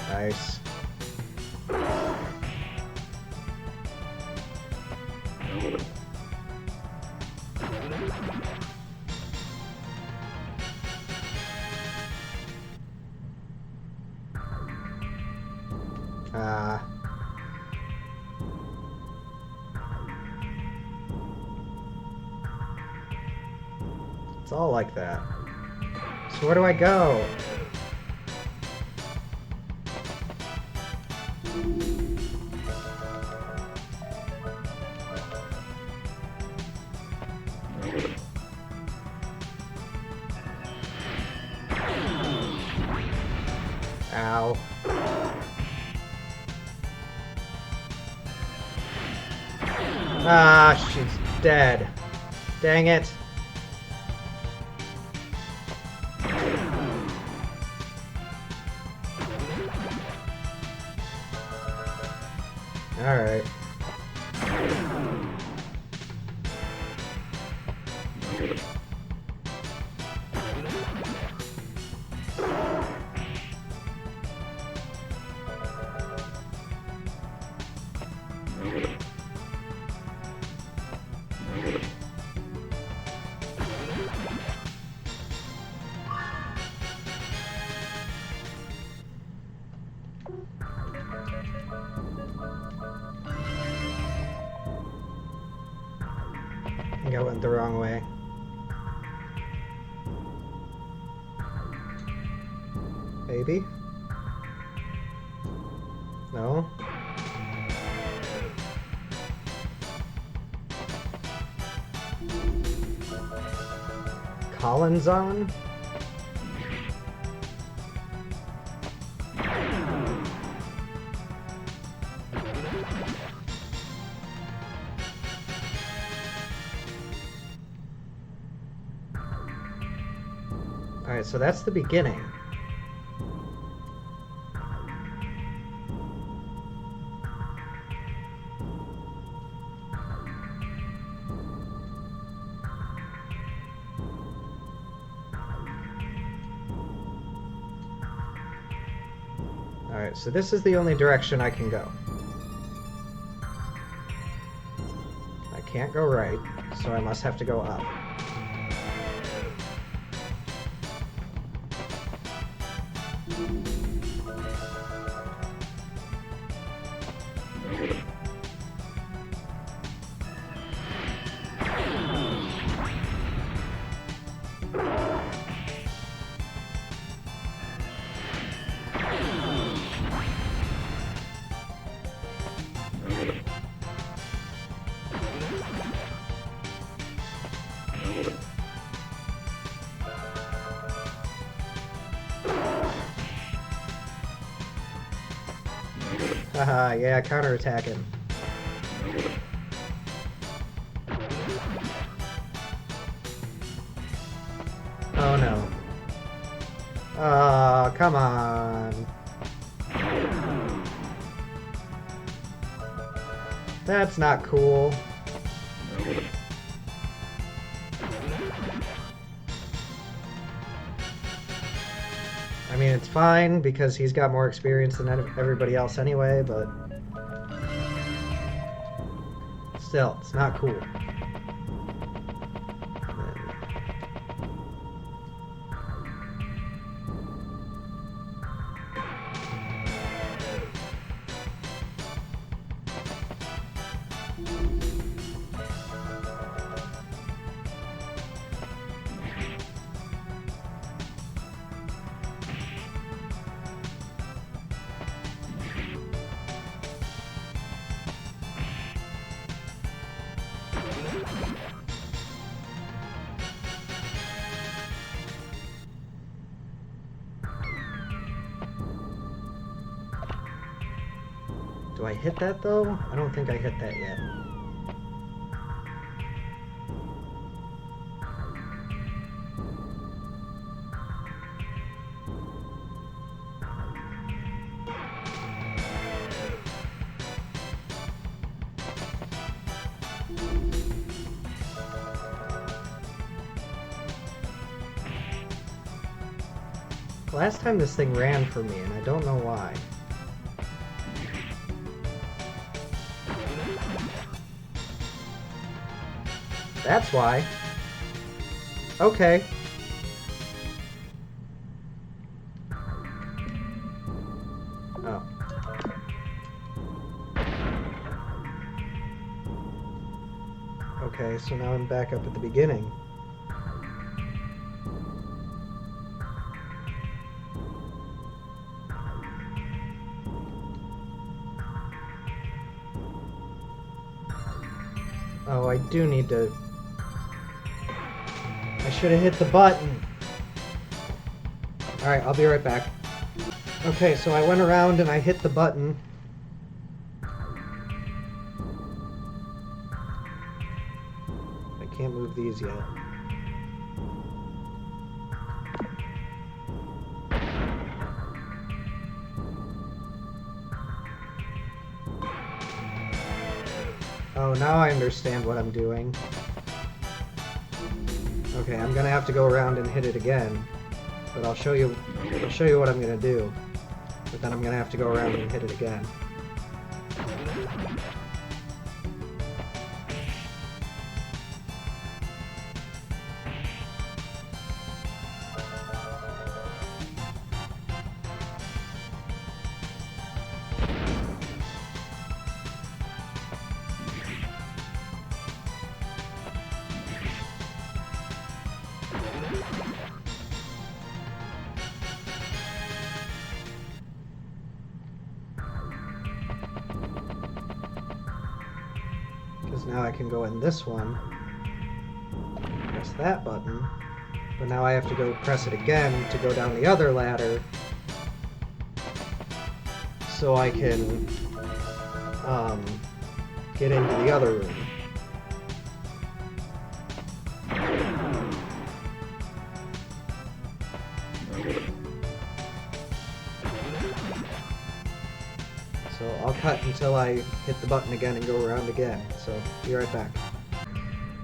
Speaker 1: Nice. It's all like that. So where do I go? Ow. Ah, she's dead. Dang it. Alright. I think I went the wrong way. Maybe? No? Collins on? Alright, so that's the beginning. Alright, so this is the only direction I can go. I can't go right, so I must have to go up. Haha, yeah, counterattacking. Oh no. Oh, come on. That's not cool. I mean, it's fine because he's got more experience than everybody else anyway, but still, it's not cool. Do I hit that though? I don't think I hit that yet. Last time this thing ran for me, and I don't know why. That's why. Okay. Oh. Okay, so now I'm back up at the beginning. Oh, I do need to... I should have hit the button. Alright, I'll be right back. Okay, so I went around and I hit the button. I can't move these yet. Oh, now I understand what I'm doing. Okay, I'm gonna have to go around and hit it again. But I'll show you what I'm gonna do. But then I'm gonna have to go around and hit it again. Because now I can go in this one, press that button, but now I have to go press it again to go down the other ladder so I can get into the other room. So I'll cut until I hit the button again and go around again. So be right back.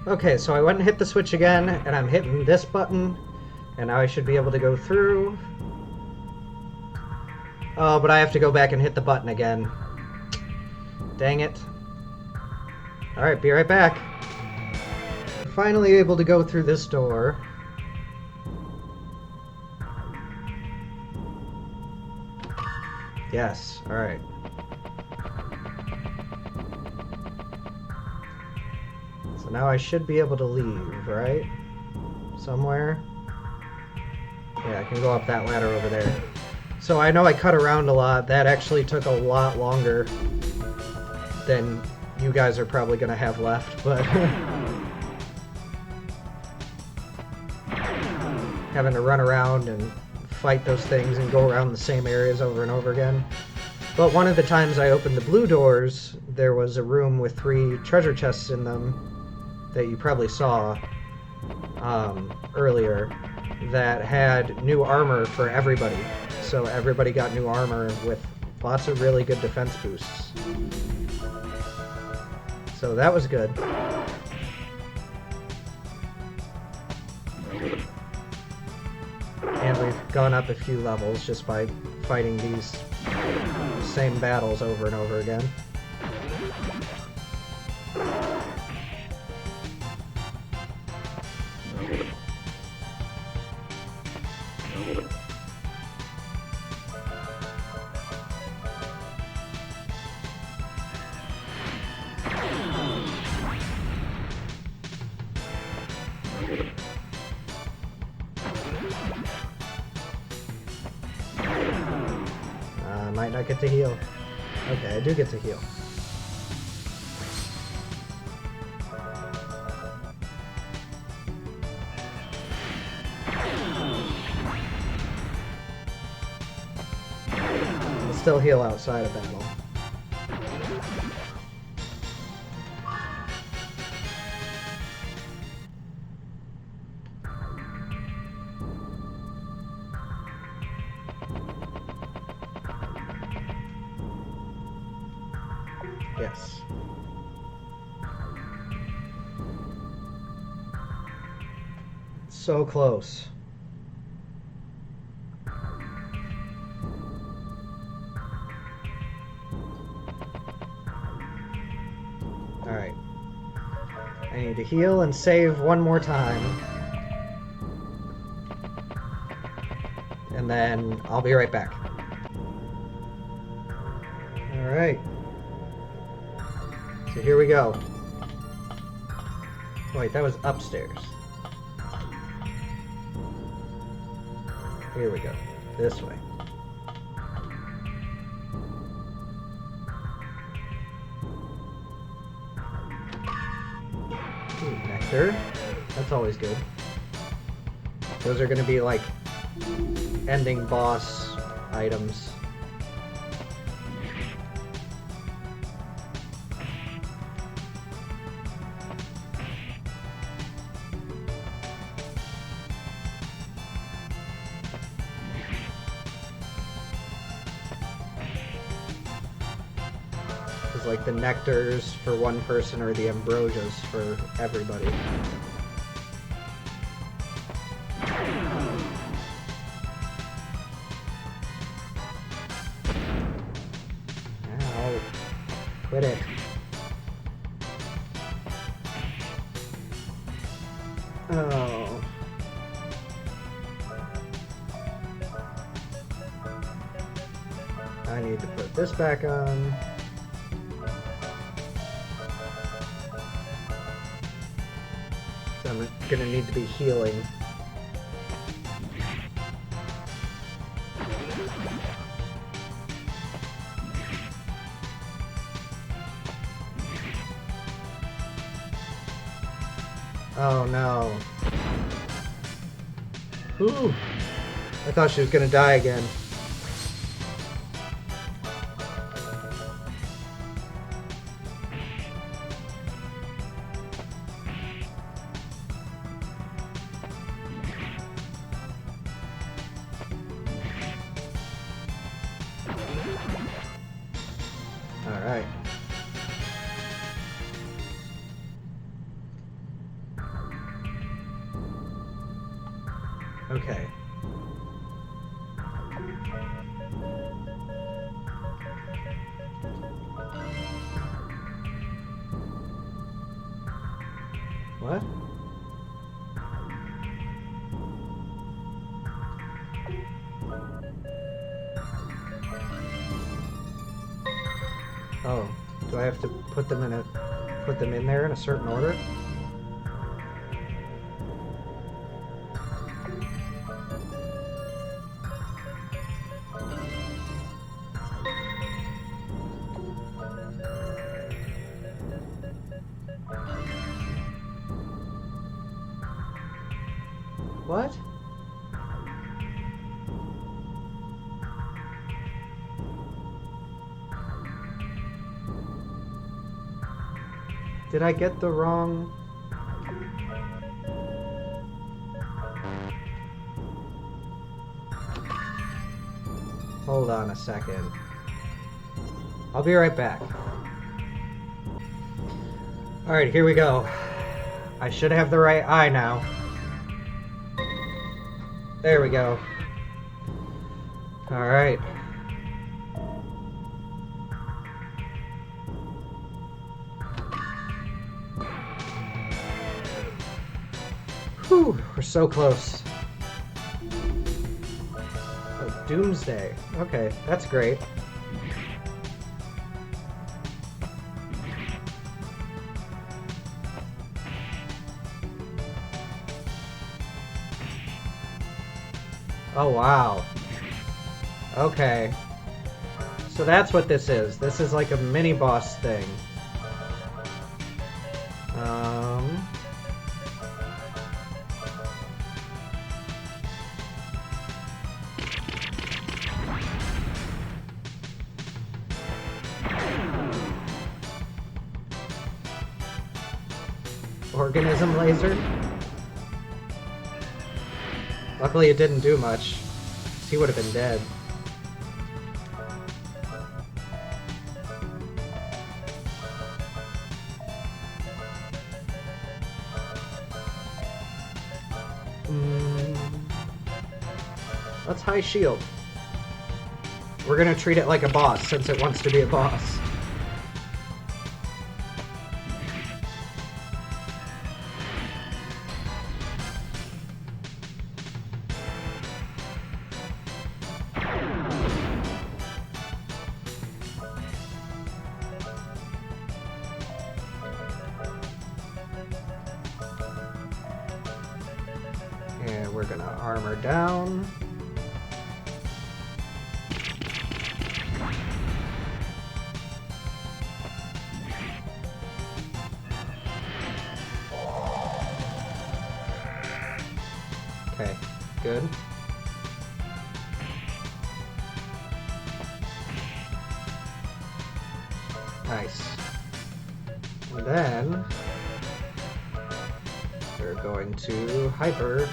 Speaker 1: Okay, so I went and hit the switch again, and I'm hitting this button, and now I should be able to go through. Oh, but I have to go back and hit the button again. Dang it. Alright, be right back. Finally able to go through this door. Yes, alright. So now I should be able to leave, right? Somewhere? Yeah, I can go up that ladder over there. So I know I cut around a lot. That actually took a lot longer than you guys are probably going to have left, but... having to run around and fight those things and go around the same areas over and over again. But one of the times I opened the blue doors, there was a room with 3 treasure chests in them that you probably saw earlier that had new armor for everybody. So everybody got new armor with lots of really good defense boosts. So that was good. And we've gone up a few levels just by fighting these same battles over and over again. Might not get to heal. Okay, I do get to heal. I'll still heal outside of battle. Yes. So close. Alright. I need to heal and save one more time. And then I'll be right back. Alright. So here we go. Wait, that was upstairs. Here we go. This way. nectar. That's always good. Those are going to be like ending boss items. Because like the nectars for one person or the ambrosias for everybody. Ow. Quit it. Oh. I need to put this back on. So I'm gonna need to be healing. Oh no. Ooh. I thought she was gonna die again. Alright. Okay. What? Oh, do I have to put them in there in a certain order? What? Did I get the wrong... Hold on a second. I'll be right back. Alright, here we go. I should have the right eye now. There we go. Alright. Whew, we're so close. Oh, Doomsday. Okay, that's great. Oh, wow. Okay. So that's what this is. This is like a mini-boss thing. Organism laser? Luckily it didn't do much. He would have been dead. Let's high shield. We're gonna treat it like a boss since it wants to be a boss. And we're gonna armor down. good. Nice. And then we're going to hyper.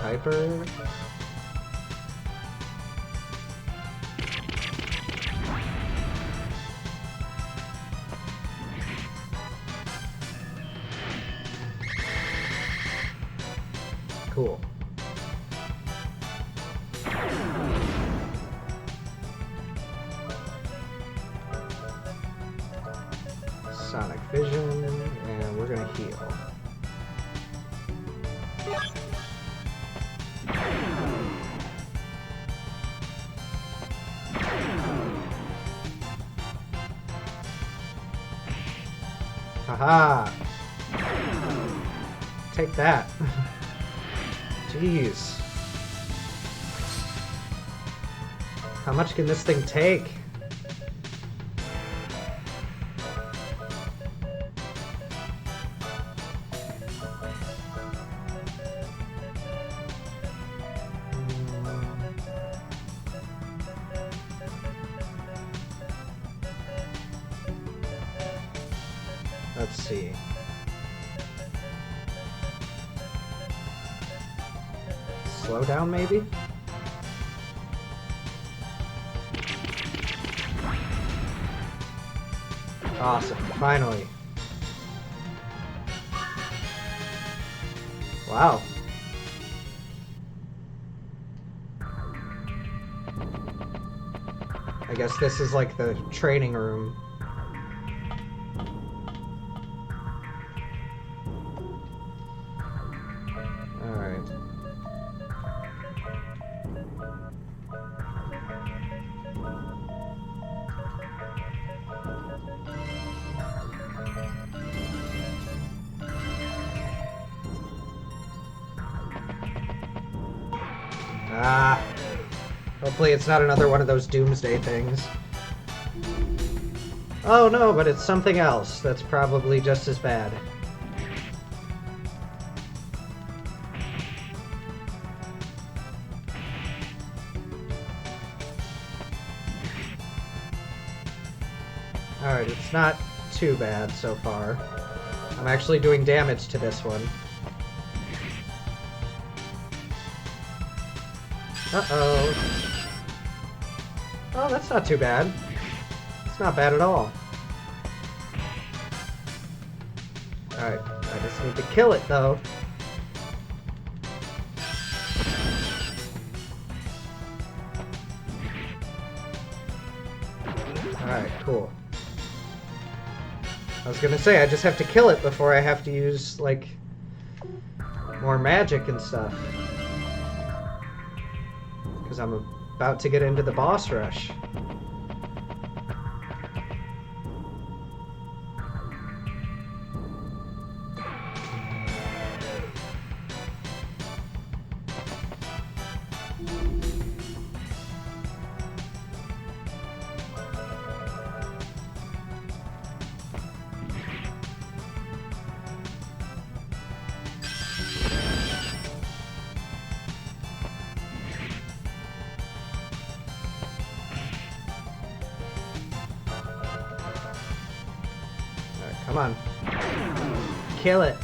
Speaker 1: Hyper. Cool. Sonic Vision, and we're gonna heal. Haha! Take that. Jeez. How much can this thing take? Let's see. Slow down, maybe? Awesome, finally. Wow. I guess this is like the training room. Alright. Ah. Hopefully it's not another one of those doomsday things. Oh no, but it's something else that's probably just as bad. Alright, it's not too bad so far. I'm actually doing damage to this one. Uh-oh. Oh, that's not too bad. It's not bad at all. Alright, I just need to kill it, though. Alright, cool. I was gonna say, I just have to kill it before I have to use, like, more magic and stuff. Because I'm about to get into the boss rush. Come on. Kill it.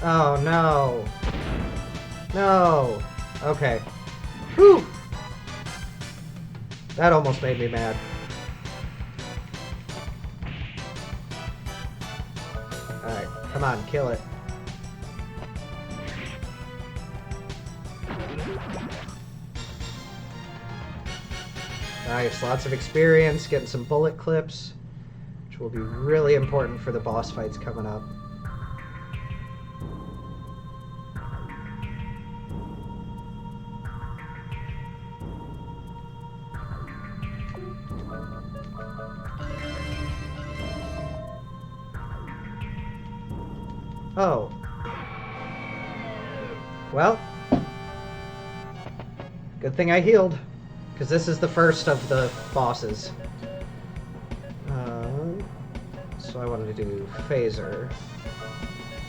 Speaker 1: Oh, no. No. Okay. Whew. That almost made me mad. Alright, come on, kill it. Nice, lots of experience, getting some bullet clips, which will be really important for the boss fights coming up. Oh. Well. Good thing I healed. Because this is the first of the bosses. So I wanted to do Phaser.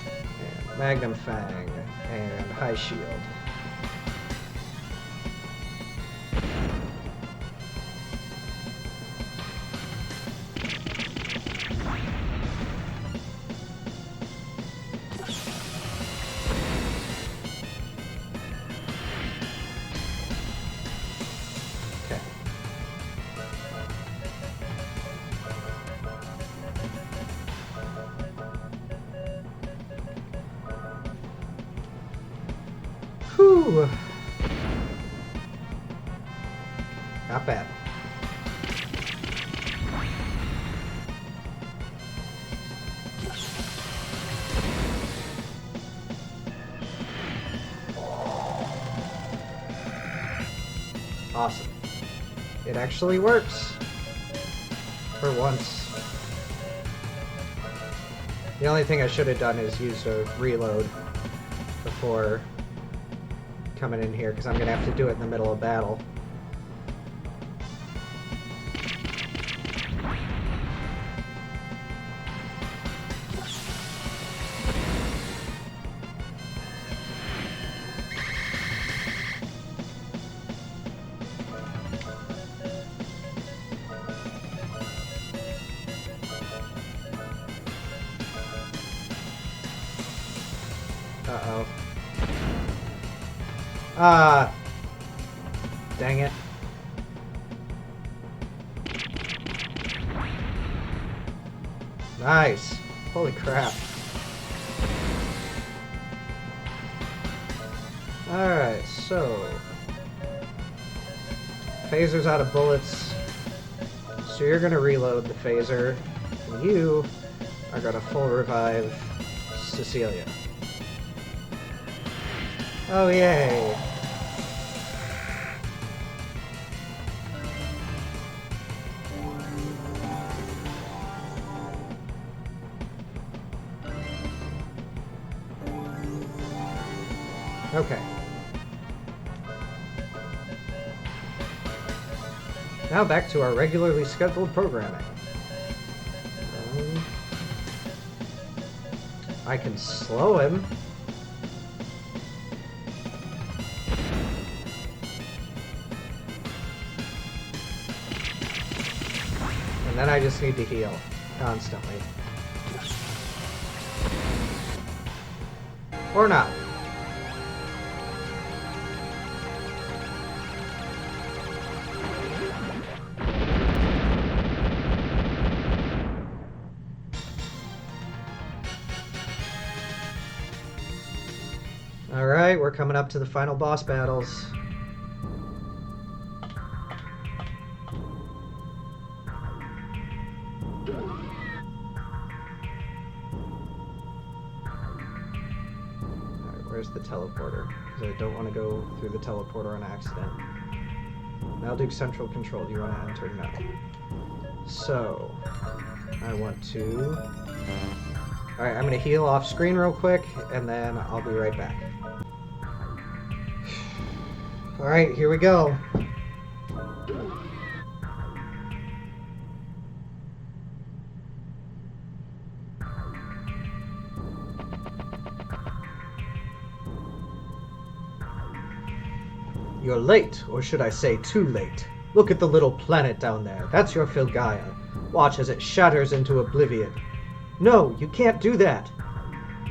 Speaker 1: And Magnum Fang. And High Shield. Whew. Not bad. Awesome. It actually works. For once. The only thing I should have done is use a reload before coming in here, because I'm going to have to do it in the middle of battle. Uh-oh. Ah. Dang it. Nice. Holy crap. Alright, so... Phaser's out of bullets. So you're gonna reload the phaser. And you are gonna full revive Cecilia. Oh, yay. Okay. Now back to our regularly scheduled programming. I can slow him. And then I just need to heal constantly. Or not. Alright, we're coming up to the final boss battles. Where's the teleporter? Because I don't want to go through the teleporter on accident. Malduke Central Control, do you want to enter? No. So, I want to... Alright, I'm going to heal off screen real quick, and then I'll be right back. Alright, here we go. You're late, or should I say too late. Look at the little planet down there. That's your Filgaia. Watch as it shatters into oblivion. No, you can't do that.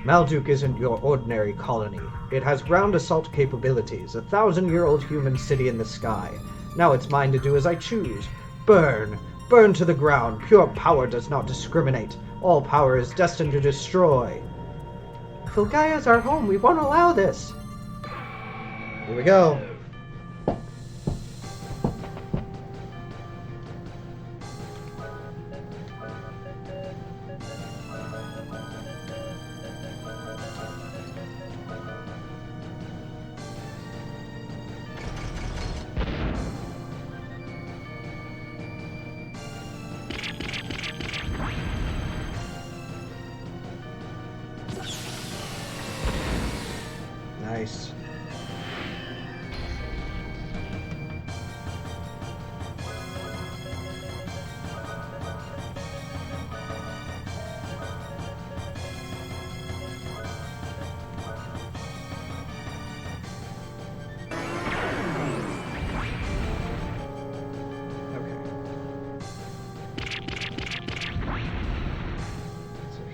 Speaker 1: Malduke isn't your ordinary colony. It has ground assault capabilities, a 1,000-year-old human city in the sky. Now it's mine to do as I choose. Burn! Burn to the ground. Pure power does not discriminate. All power is destined to destroy. Filgaia's our home. We won't allow this. Here we go. Nice.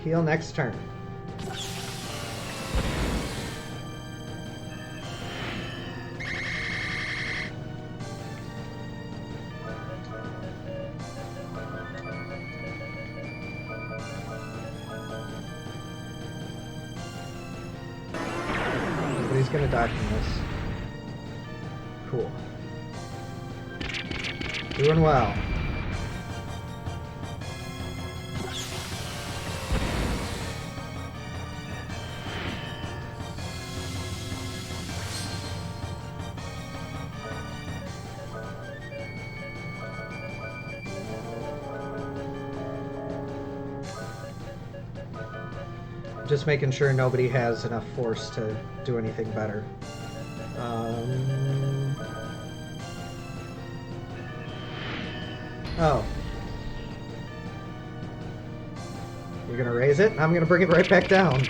Speaker 1: Heal next turn. Nobody's gonna die from this. Cool. Doing well. Just making sure nobody has enough force to do anything better. Oh. You're gonna raise it? I'm gonna bring it right back down.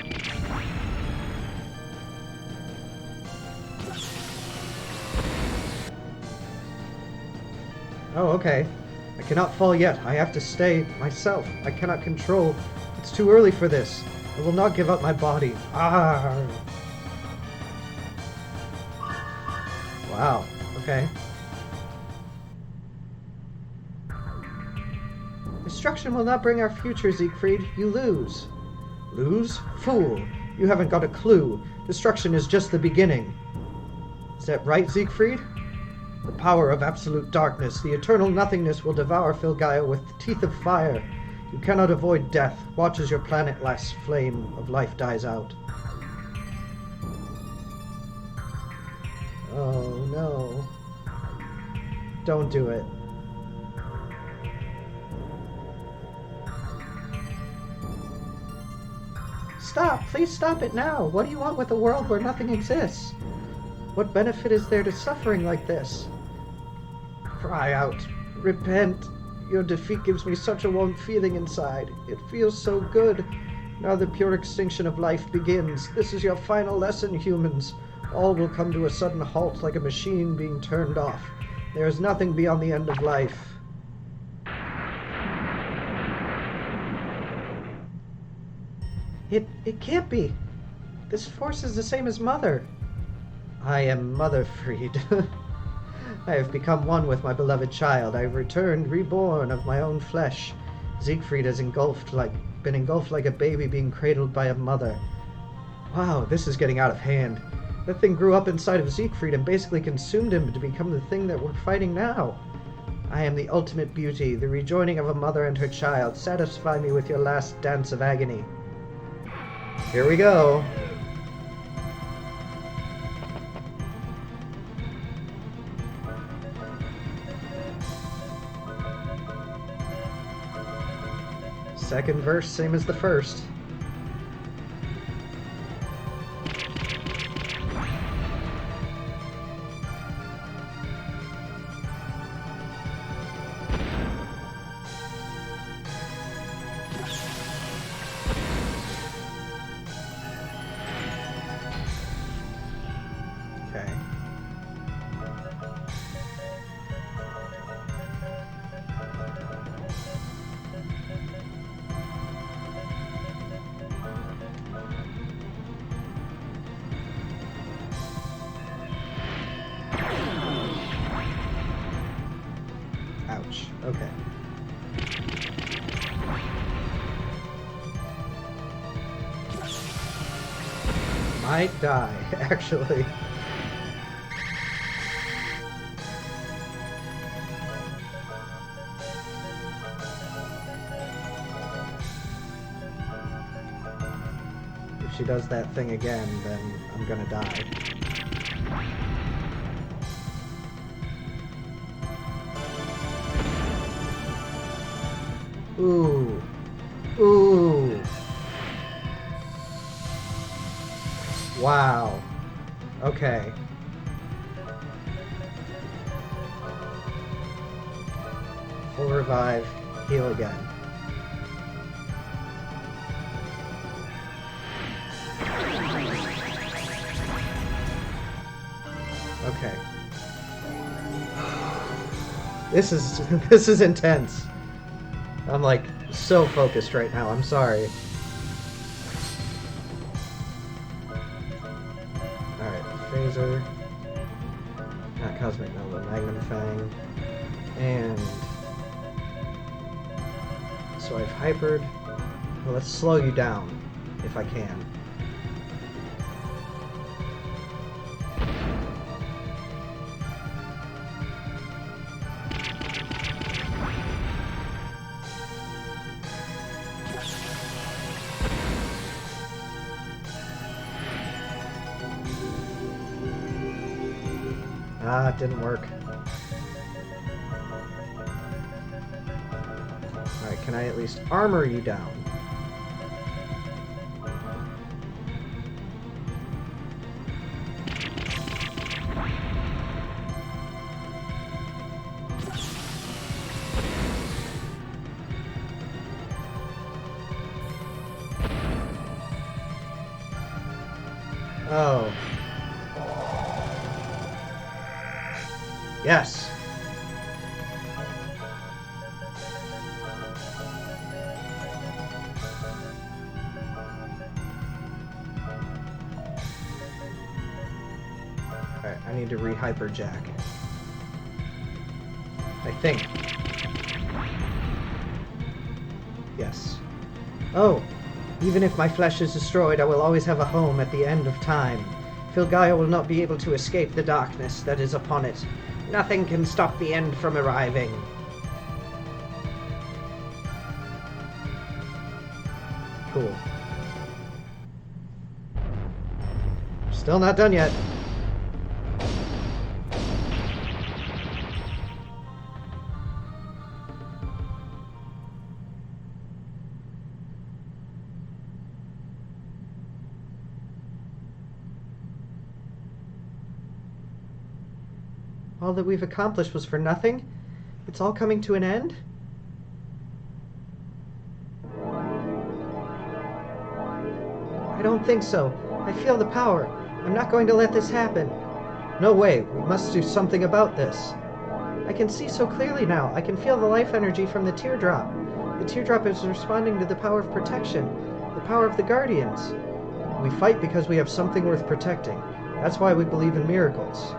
Speaker 1: Oh, okay. I cannot fall yet. I have to stay myself. I cannot control. It's too early for this. I will not give up my body. Ah. Wow. Okay. Destruction will not bring our future, Siegfried. You lose. Lose? Fool. You haven't got a clue. Destruction is just the beginning. Is that right, Siegfried? The power of absolute darkness, the eternal nothingness will devour Filgaia with the teeth of fire. You cannot avoid death. Watch as your planet's last flame of life dies out. Oh no. Don't do it. Stop! Please stop it now! What do you want with a world where nothing exists? What benefit is there to suffering like this? Cry out. Repent. Your defeat gives me such a warm feeling inside. It feels so good. Now the pure extinction of life begins. This is your final lesson, humans. All will come to a sudden halt like a machine being turned off. There is nothing beyond the end of life. It can't be. This force is the same as Mother. I am Mother Fried. I have become one with my beloved child. I have returned, reborn of my own flesh. Siegfried has been engulfed like a baby being cradled by a mother. Wow, this is getting out of hand. That thing grew up inside of Siegfried and basically consumed him to become the thing that we're fighting now. I am the ultimate beauty, the rejoining of a mother and her child. Satisfy me with your last dance of agony. Here we go. Second verse, same as the first. Okay. Ouch. Okay. Might die, actually. If she does that thing again, then I'm gonna die. Ooh. Ooh. Wow. Okay. Full revive, heal again. Okay. This is intense. I'm like so focused right now. I'm sorry. Alright, Phaser. Not Cosmic Nova, Magnum Fang. And so I've hypered. Well, let's slow you down if I can. Ah, it didn't work. Alright, can I at least armor you down? Oh. Yes. Alright, I need to re-hyper Jack. I think. Yes. Oh! Even if my flesh is destroyed, I will always have a home at the end of time. Filgaia will not be able to escape the darkness that is upon it. Nothing can stop the end from arriving. Cool. Still not done yet. All that we've accomplished was for nothing? It's all coming to an end? I don't think so. I feel the power. I'm not going to let this happen. No way. We must do something about this. I can see so clearly now. I can feel the life energy from the teardrop. The teardrop is responding to the power of protection, the power of the Guardians. We fight because we have something worth protecting. That's why we believe in miracles.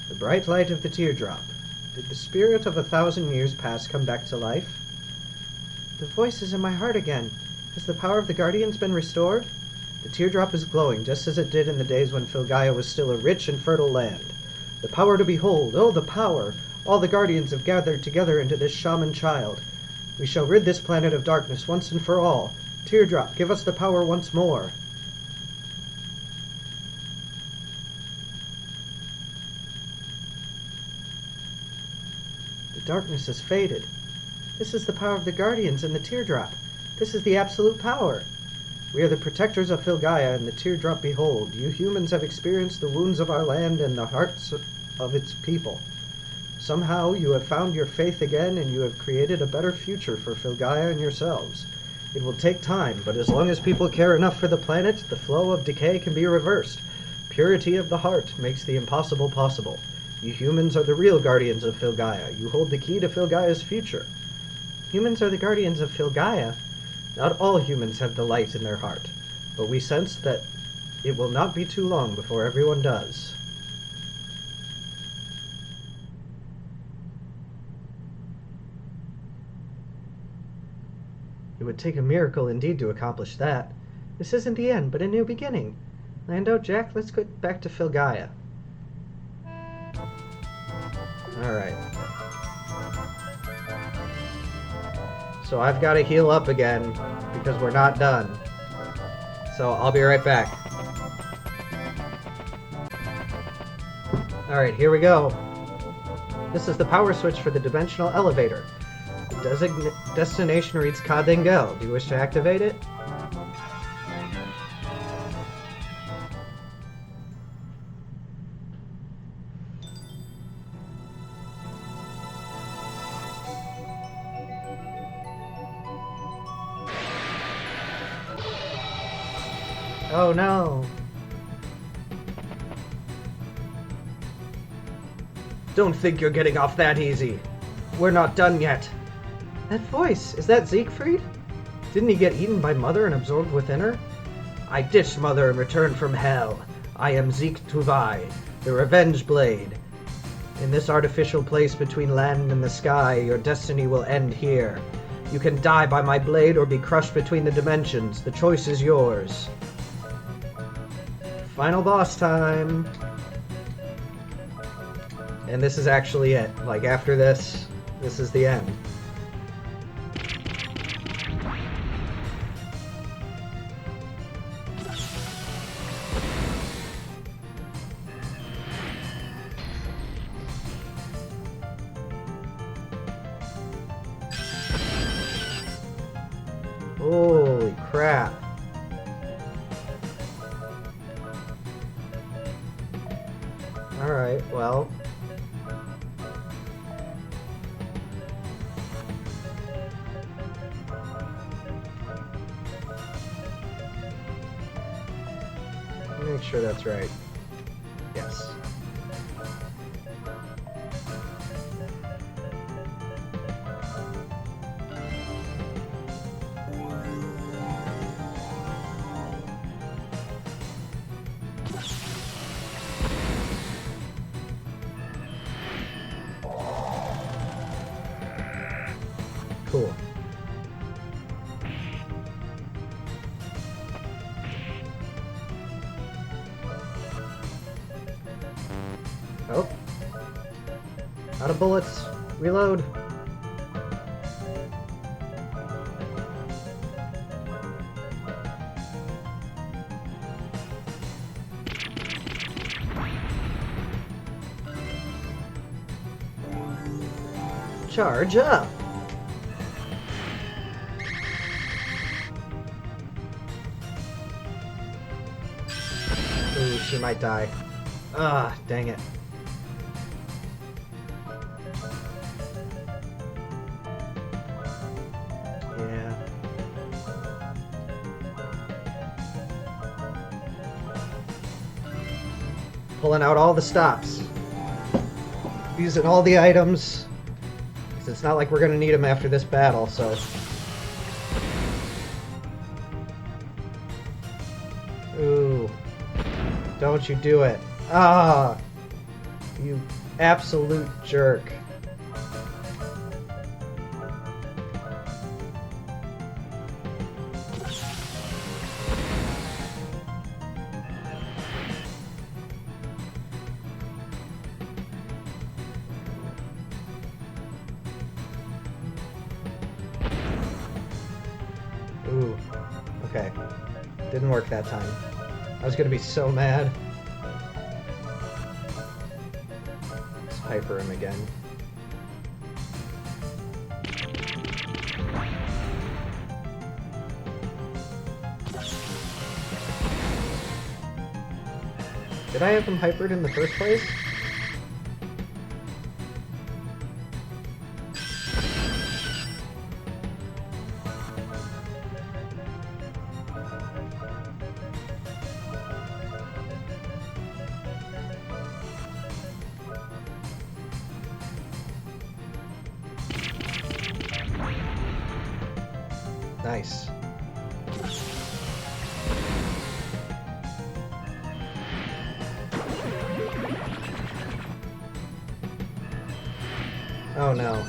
Speaker 1: The bright light of the teardrop. Did the spirit of 1,000 years past come back to life? The voice is in my heart again. Has the power of the Guardians been restored? The teardrop is glowing, just as it did in the days when Filgaia was still a rich and fertile land. The power to behold, oh, the power! All the Guardians have gathered together into this shaman child. We shall rid this planet of darkness once and for all. Teardrop, give us the power once more. The darkness has faded. This is the power of the Guardians and the teardrop. This is the absolute power. We are the protectors of Filgaia, and the teardrop behold. You humans have experienced the wounds of our land and the hearts of its people. Somehow you have found your faith again, and you have created a better future for Filgaia and yourselves. It will take time, but as long as people care enough for the planet, the flow of decay can be reversed. Purity of the heart makes the impossible possible. You humans are the real guardians of Filgaia. You hold the key to Filgaia's future. Humans are the guardians of Filgaia? Not all humans have the light in their heart, but we sense that it will not be too long before everyone does. It would take a miracle indeed to accomplish that. This isn't the end, but a new beginning. Lando, Jack, let's get back to Filgaia. Alright. So I've got to heal up again, because we're not done. So I'll be right back. Alright, here we go. This is the power switch for the dimensional elevator. Destination reads Kadengel. Do you wish to activate it? Oh no! Don't think you're getting off that easy. We're not done yet. That voice, is that Siegfried? Didn't he get eaten by Mother and absorbed within her? I ditched Mother and returned from hell. I am Zeke Tuvai, the Revenge Blade. In this artificial place between land and the sky, your destiny will end here. You can die by my blade or be crushed between the dimensions. The choice is yours. Final boss time. And this is actually it. Like, after this is the end. Holy crap. Alright, well. Make sure that's right. Yes. Cool. Oh. Out of bullets. Reload. Charge up. Ooh, she might die. Ah, dang it. Yeah. Pulling out all the stops. Using all the items. 'Cause it's not like we're gonna need them after this battle, so... Ooh. Don't you do it. Ah! You absolute jerk. Ooh. Okay. Didn't work that time. I was gonna be so mad. Let's hyper him again. Did I have him hypered in the first place? Nice. Oh no.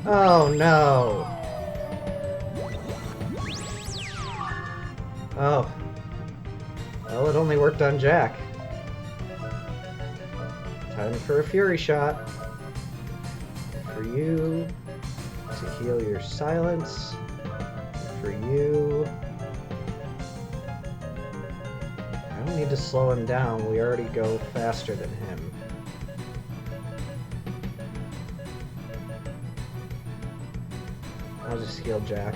Speaker 1: Oh no! Oh. Well, it only worked on Jack. Time for a Fury Shot. For you to heal your silence. For you. I don't need to slow him down. We already go faster than him. I'll just heal Jack.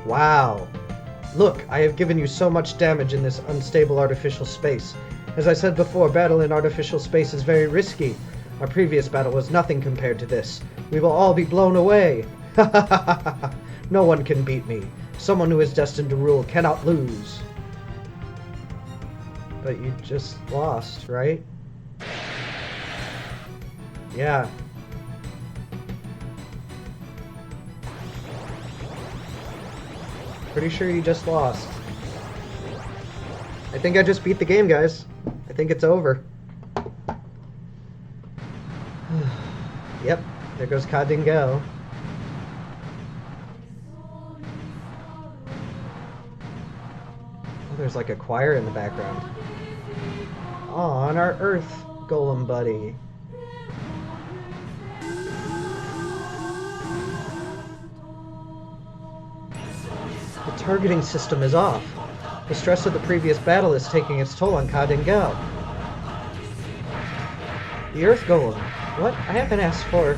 Speaker 1: Wow. Look, I have given you so much damage in this unstable artificial space. As I said before, battle in artificial space is very risky. Our previous battle was nothing compared to this. We will all be blown away. No one can beat me. Someone who is destined to rule cannot lose. But you just lost, right? Yeah. Pretty sure you just lost. I think I just beat the game, guys. I think it's over. Yep, there goes Kadingel. Oh, there's like a choir in the background. Aw, and our Earth Golem buddy. The targeting system is off. The stress of the previous battle is taking its toll on Kadingel. The Earth Golem. What? I haven't asked for...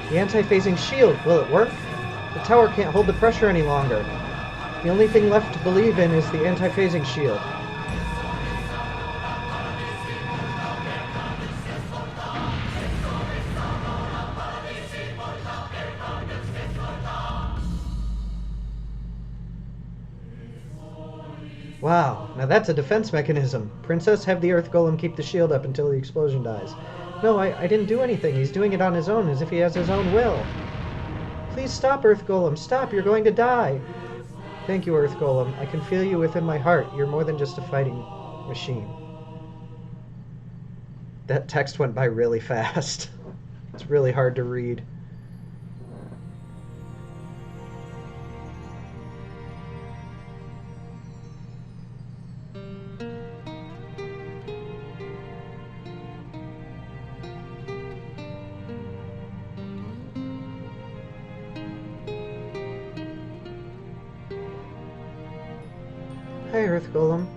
Speaker 1: The anti-phasing shield. Will it work? The tower can't hold the pressure any longer. The only thing left to believe in is the anti-phasing shield. Wow, now that's a defense mechanism. Princess, have the Earth Golem keep the shield up until the explosion dies. No, I didn't do anything. He's doing it on his own, as if he has his own will. Please stop, Earth Golem. Stop, you're going to die. Thank you, Earth Golem. I can feel you within my heart. You're more than just a fighting machine. That text went by really fast. It's really hard to read. Hi, Earth Golem.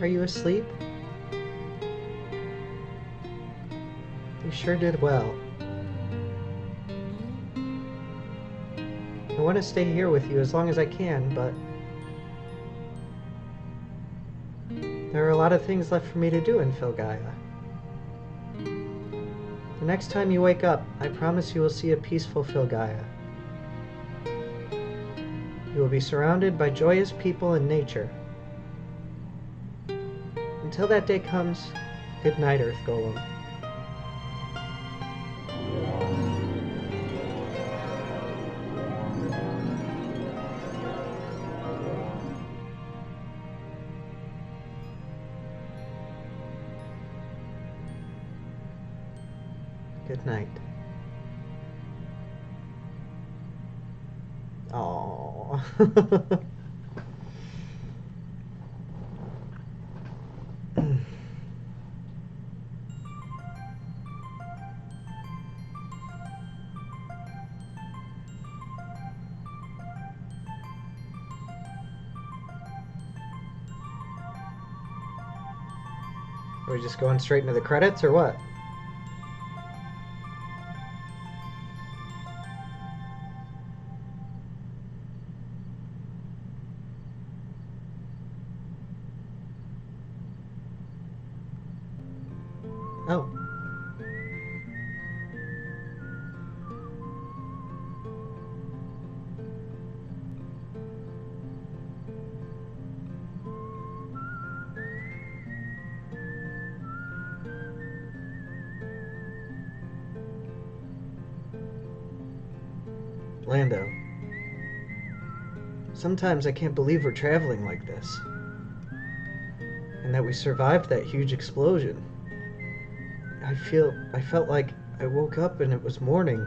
Speaker 1: Are you asleep? You sure did well. I want to stay here with you as long as I can, but... there are a lot of things left for me to do in Filgaia. The next time you wake up, I promise you will see a peaceful Filgaia. You will be surrounded by joyous people and nature. Until that day comes, good night, Earth Golem. Good night. Aww. Are we just going straight into the credits, or what? Oh. Lando. Sometimes I can't believe we're traveling like this. And that we survived that huge explosion. I felt like I woke up and it was morning.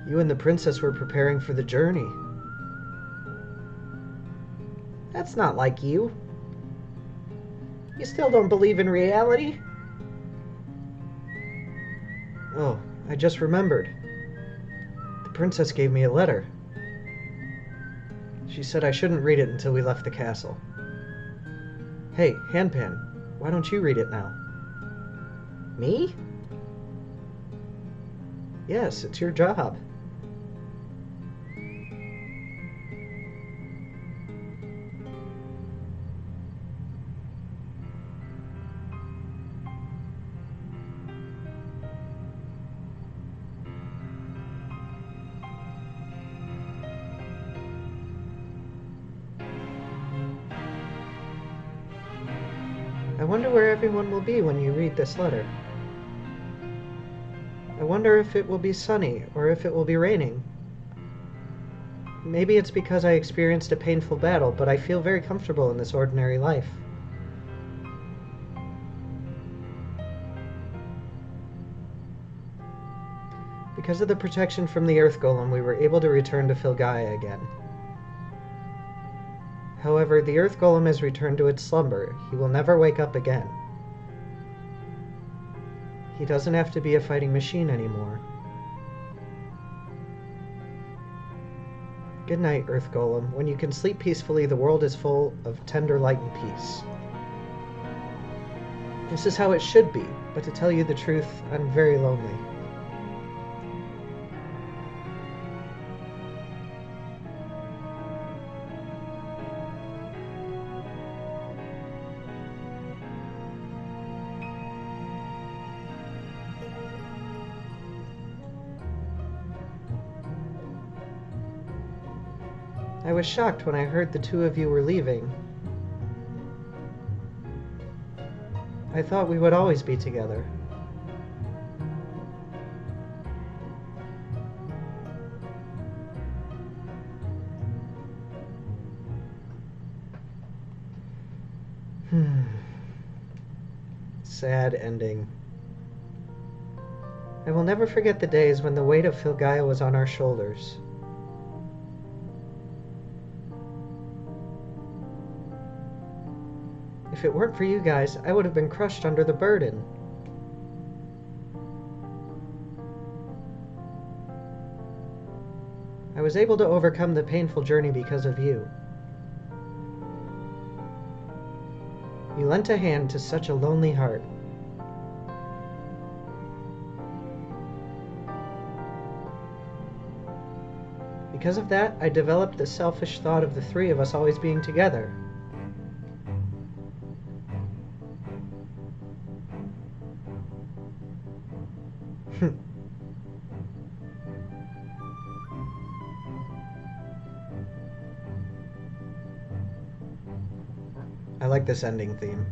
Speaker 1: You and the princess were preparing for the journey. That's not like you. You still don't believe in reality? Oh, I just remembered. The princess gave me a letter. She said I shouldn't read it until we left the castle. Hey, Handpan, why don't you read it now? Me? Yes, it's your job. I wonder where everyone will be when you read this letter. I wonder if it will be sunny or if it will be raining. Maybe it's because I experienced a painful battle, but I feel very comfortable in this ordinary life. Because of the protection from the Earth Golem, we were able to return to Filgaia again. However, the Earth Golem has returned to its slumber. He will never wake up again. He doesn't have to be a fighting machine anymore. Good night, Earth Golem. When you can sleep peacefully, the world is full of tender light and peace. This is how it should be, but to tell you the truth, I'm very lonely. I was shocked when I heard the two of you were leaving. I thought we would always be together. Sad ending. I will never forget the days when the weight of Filgaia was on our shoulders. If it weren't for you guys, I would have been crushed under the burden. I was able to overcome the painful journey because of you. You lent a hand to such a lonely heart. Because of that, I developed the selfish thought of the three of us always being together. I like this ending theme.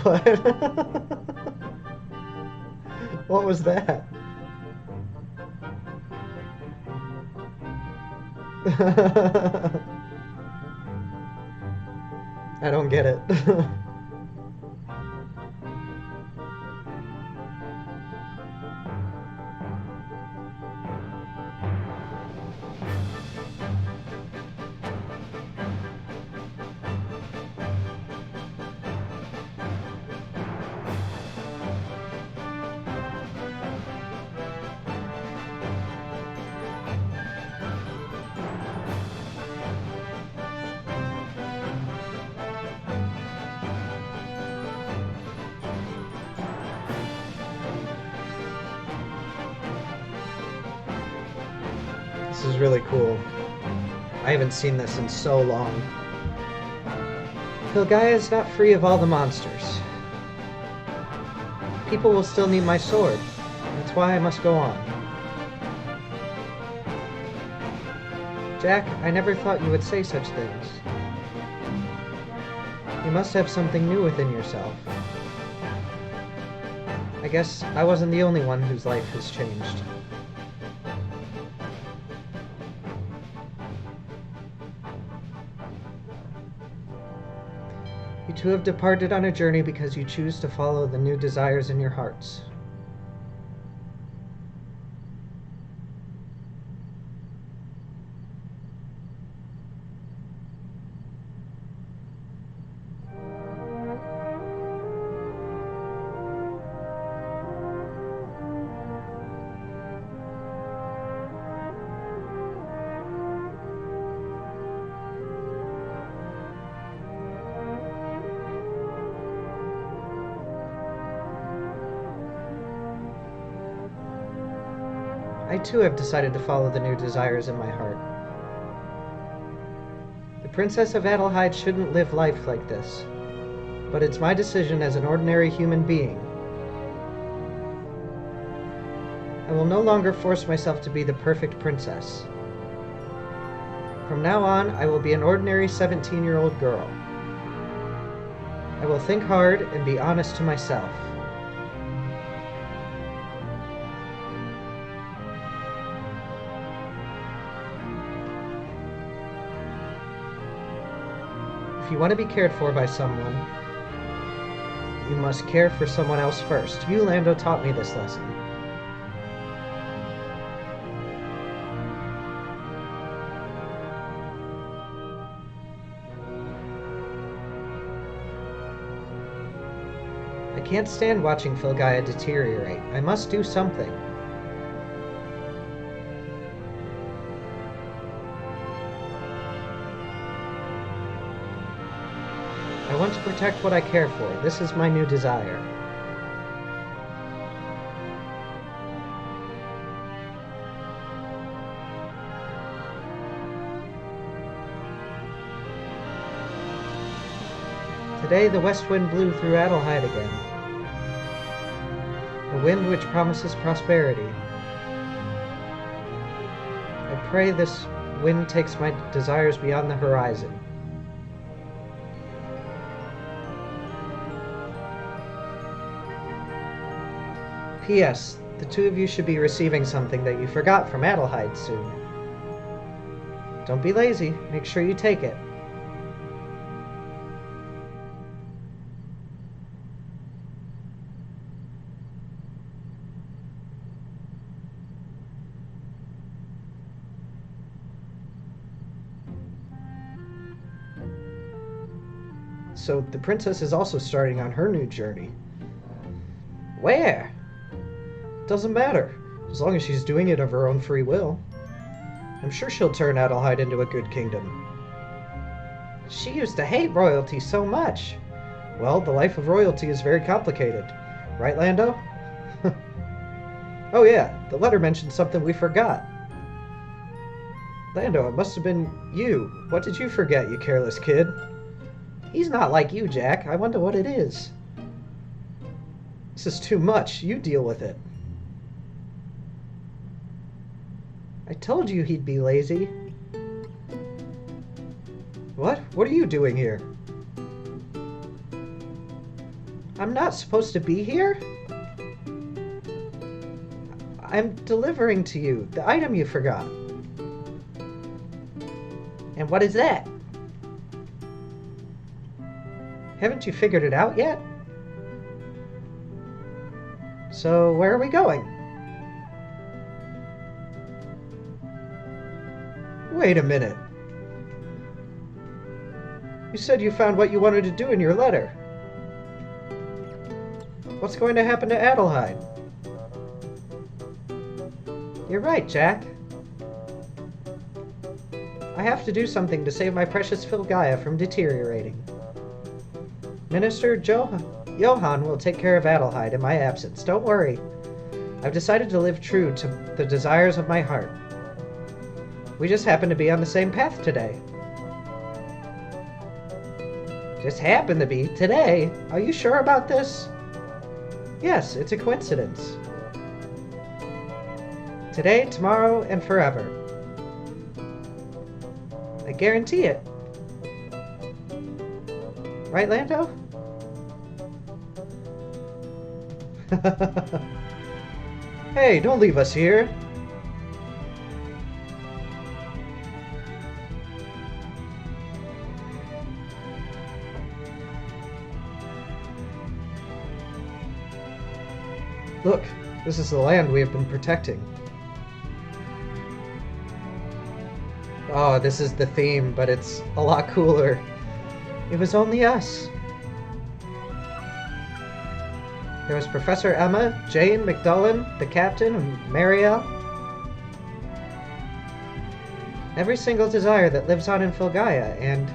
Speaker 1: What? What was that? I don't get it. This is really cool. I haven't seen this in so long. Filgaia is not free of all the monsters. People will still need my sword. That's why I must go on. Jack, I never thought you would say such things. You must have something new within yourself. I guess I wasn't the only one whose life has changed. You two have departed on a journey because you choose to follow the new desires in your hearts. I too have decided to follow the new desires in my heart. The Princess of Adelheid shouldn't live life like this, but it's my decision as an ordinary human being. I will no longer force myself to be the perfect princess. From now on, I will be an ordinary 17-year-old girl. I will think hard and be honest to myself. If you want to be cared for by someone, you must care for someone else first. You, Lando, taught me this lesson. I can't stand watching Filgaia deteriorate. I must do something. I want to protect what I care for. This is my new desire. Today the west wind blew through Adelheid again. A wind which promises prosperity. I pray this wind takes my desires beyond the horizon. P.S. The two of you should be receiving something that you forgot from Adelheid soon. Don't be lazy. Make sure you take it. So the princess is also starting on her new journey. Where? Doesn't matter, as long as she's doing it of her own free will. I'm sure she'll turn Adelheid into a good kingdom. She used to hate royalty so much. Well, the life of royalty is very complicated. Right, Lando? Oh yeah, the letter mentioned something we forgot. Lando, it must have been you. What did you forget, you careless kid? He's not like you, Jack. I wonder what it is. This is too much. You deal with it. I told you he'd be lazy. What? What are you doing here? I'm not supposed to be here? I'm delivering to you the item you forgot. And what is that? Haven't you figured it out yet? So, where are we going? Wait a minute. You said you found what you wanted to do in your letter. What's going to happen to Adelheid? You're right, Jack. I have to do something to save my precious Filgaia from deteriorating. Minister Johann will take care of Adelheid in my absence. Don't worry. I've decided to live true to the desires of my heart. We just happen to be on the same path today. Just happen to be today? Are you sure about this? Yes, it's a coincidence. Today, tomorrow, and forever. I guarantee it. Right, Lando? Hey, don't leave us here. Look, this is the land we have been protecting. Oh, this is the theme, but it's a lot cooler. It was only us. There was Professor Emma, Jane, McDullen, the captain, and Marielle. Every single desire that lives on in Filgaia, and...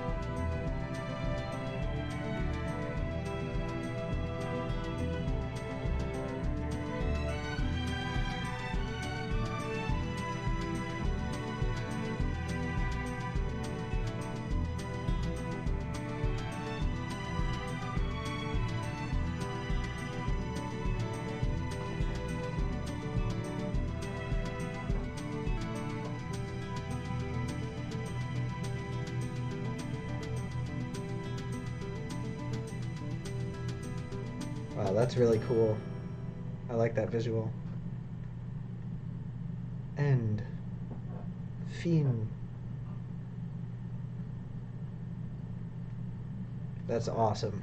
Speaker 1: Wow, that's really cool. I like that visual. End. Fiend. That's awesome.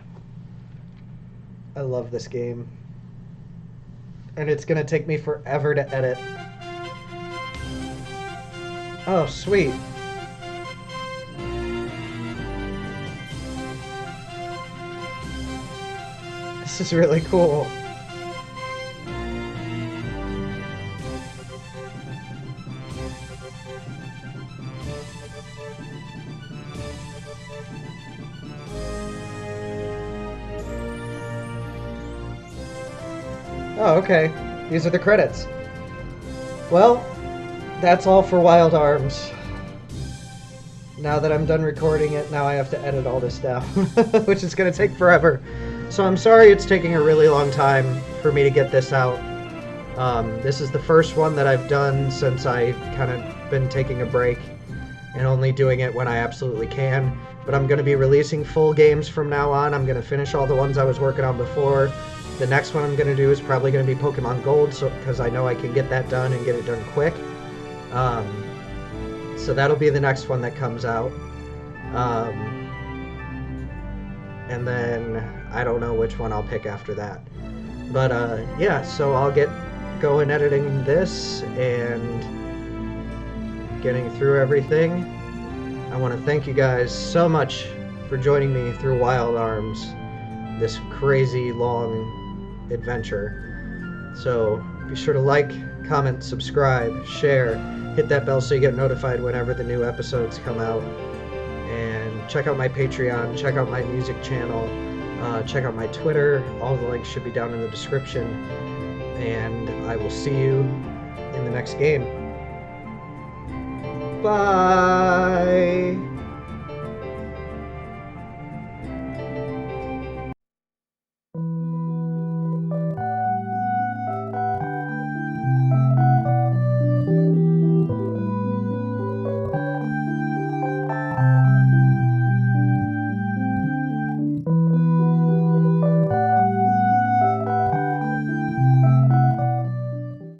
Speaker 1: I love this game. And it's gonna take me forever to edit. Oh, sweet. This is really cool. Oh, okay. These are the credits. Well, that's all for Wild Arms. Now that I'm done recording it, now I have to edit all this down, which is going to take forever. So I'm sorry it's taking a really long time for me to get this out. This is the first one that I've done since I kind of been taking a break and only doing it when I absolutely can. But I'm going to be releasing full games from now on. I'm going to finish all the ones I was working on before. The next one I'm going to do is probably going to be Pokemon Gold, because I know I can get that done and get it done quick. So that'll be the next one that comes out. And then I don't know which one I'll pick after that. But yeah, so I'll get going editing this and getting through everything. I want to thank you guys so much for joining me through Wild Arms, this crazy long adventure. So be sure to like, comment, subscribe, share, hit that bell so you get notified whenever the new episodes come out, and check out my Patreon, check out my music channel, check out my Twitter. All the links should be down in the description, and I will see you in the next game. Bye.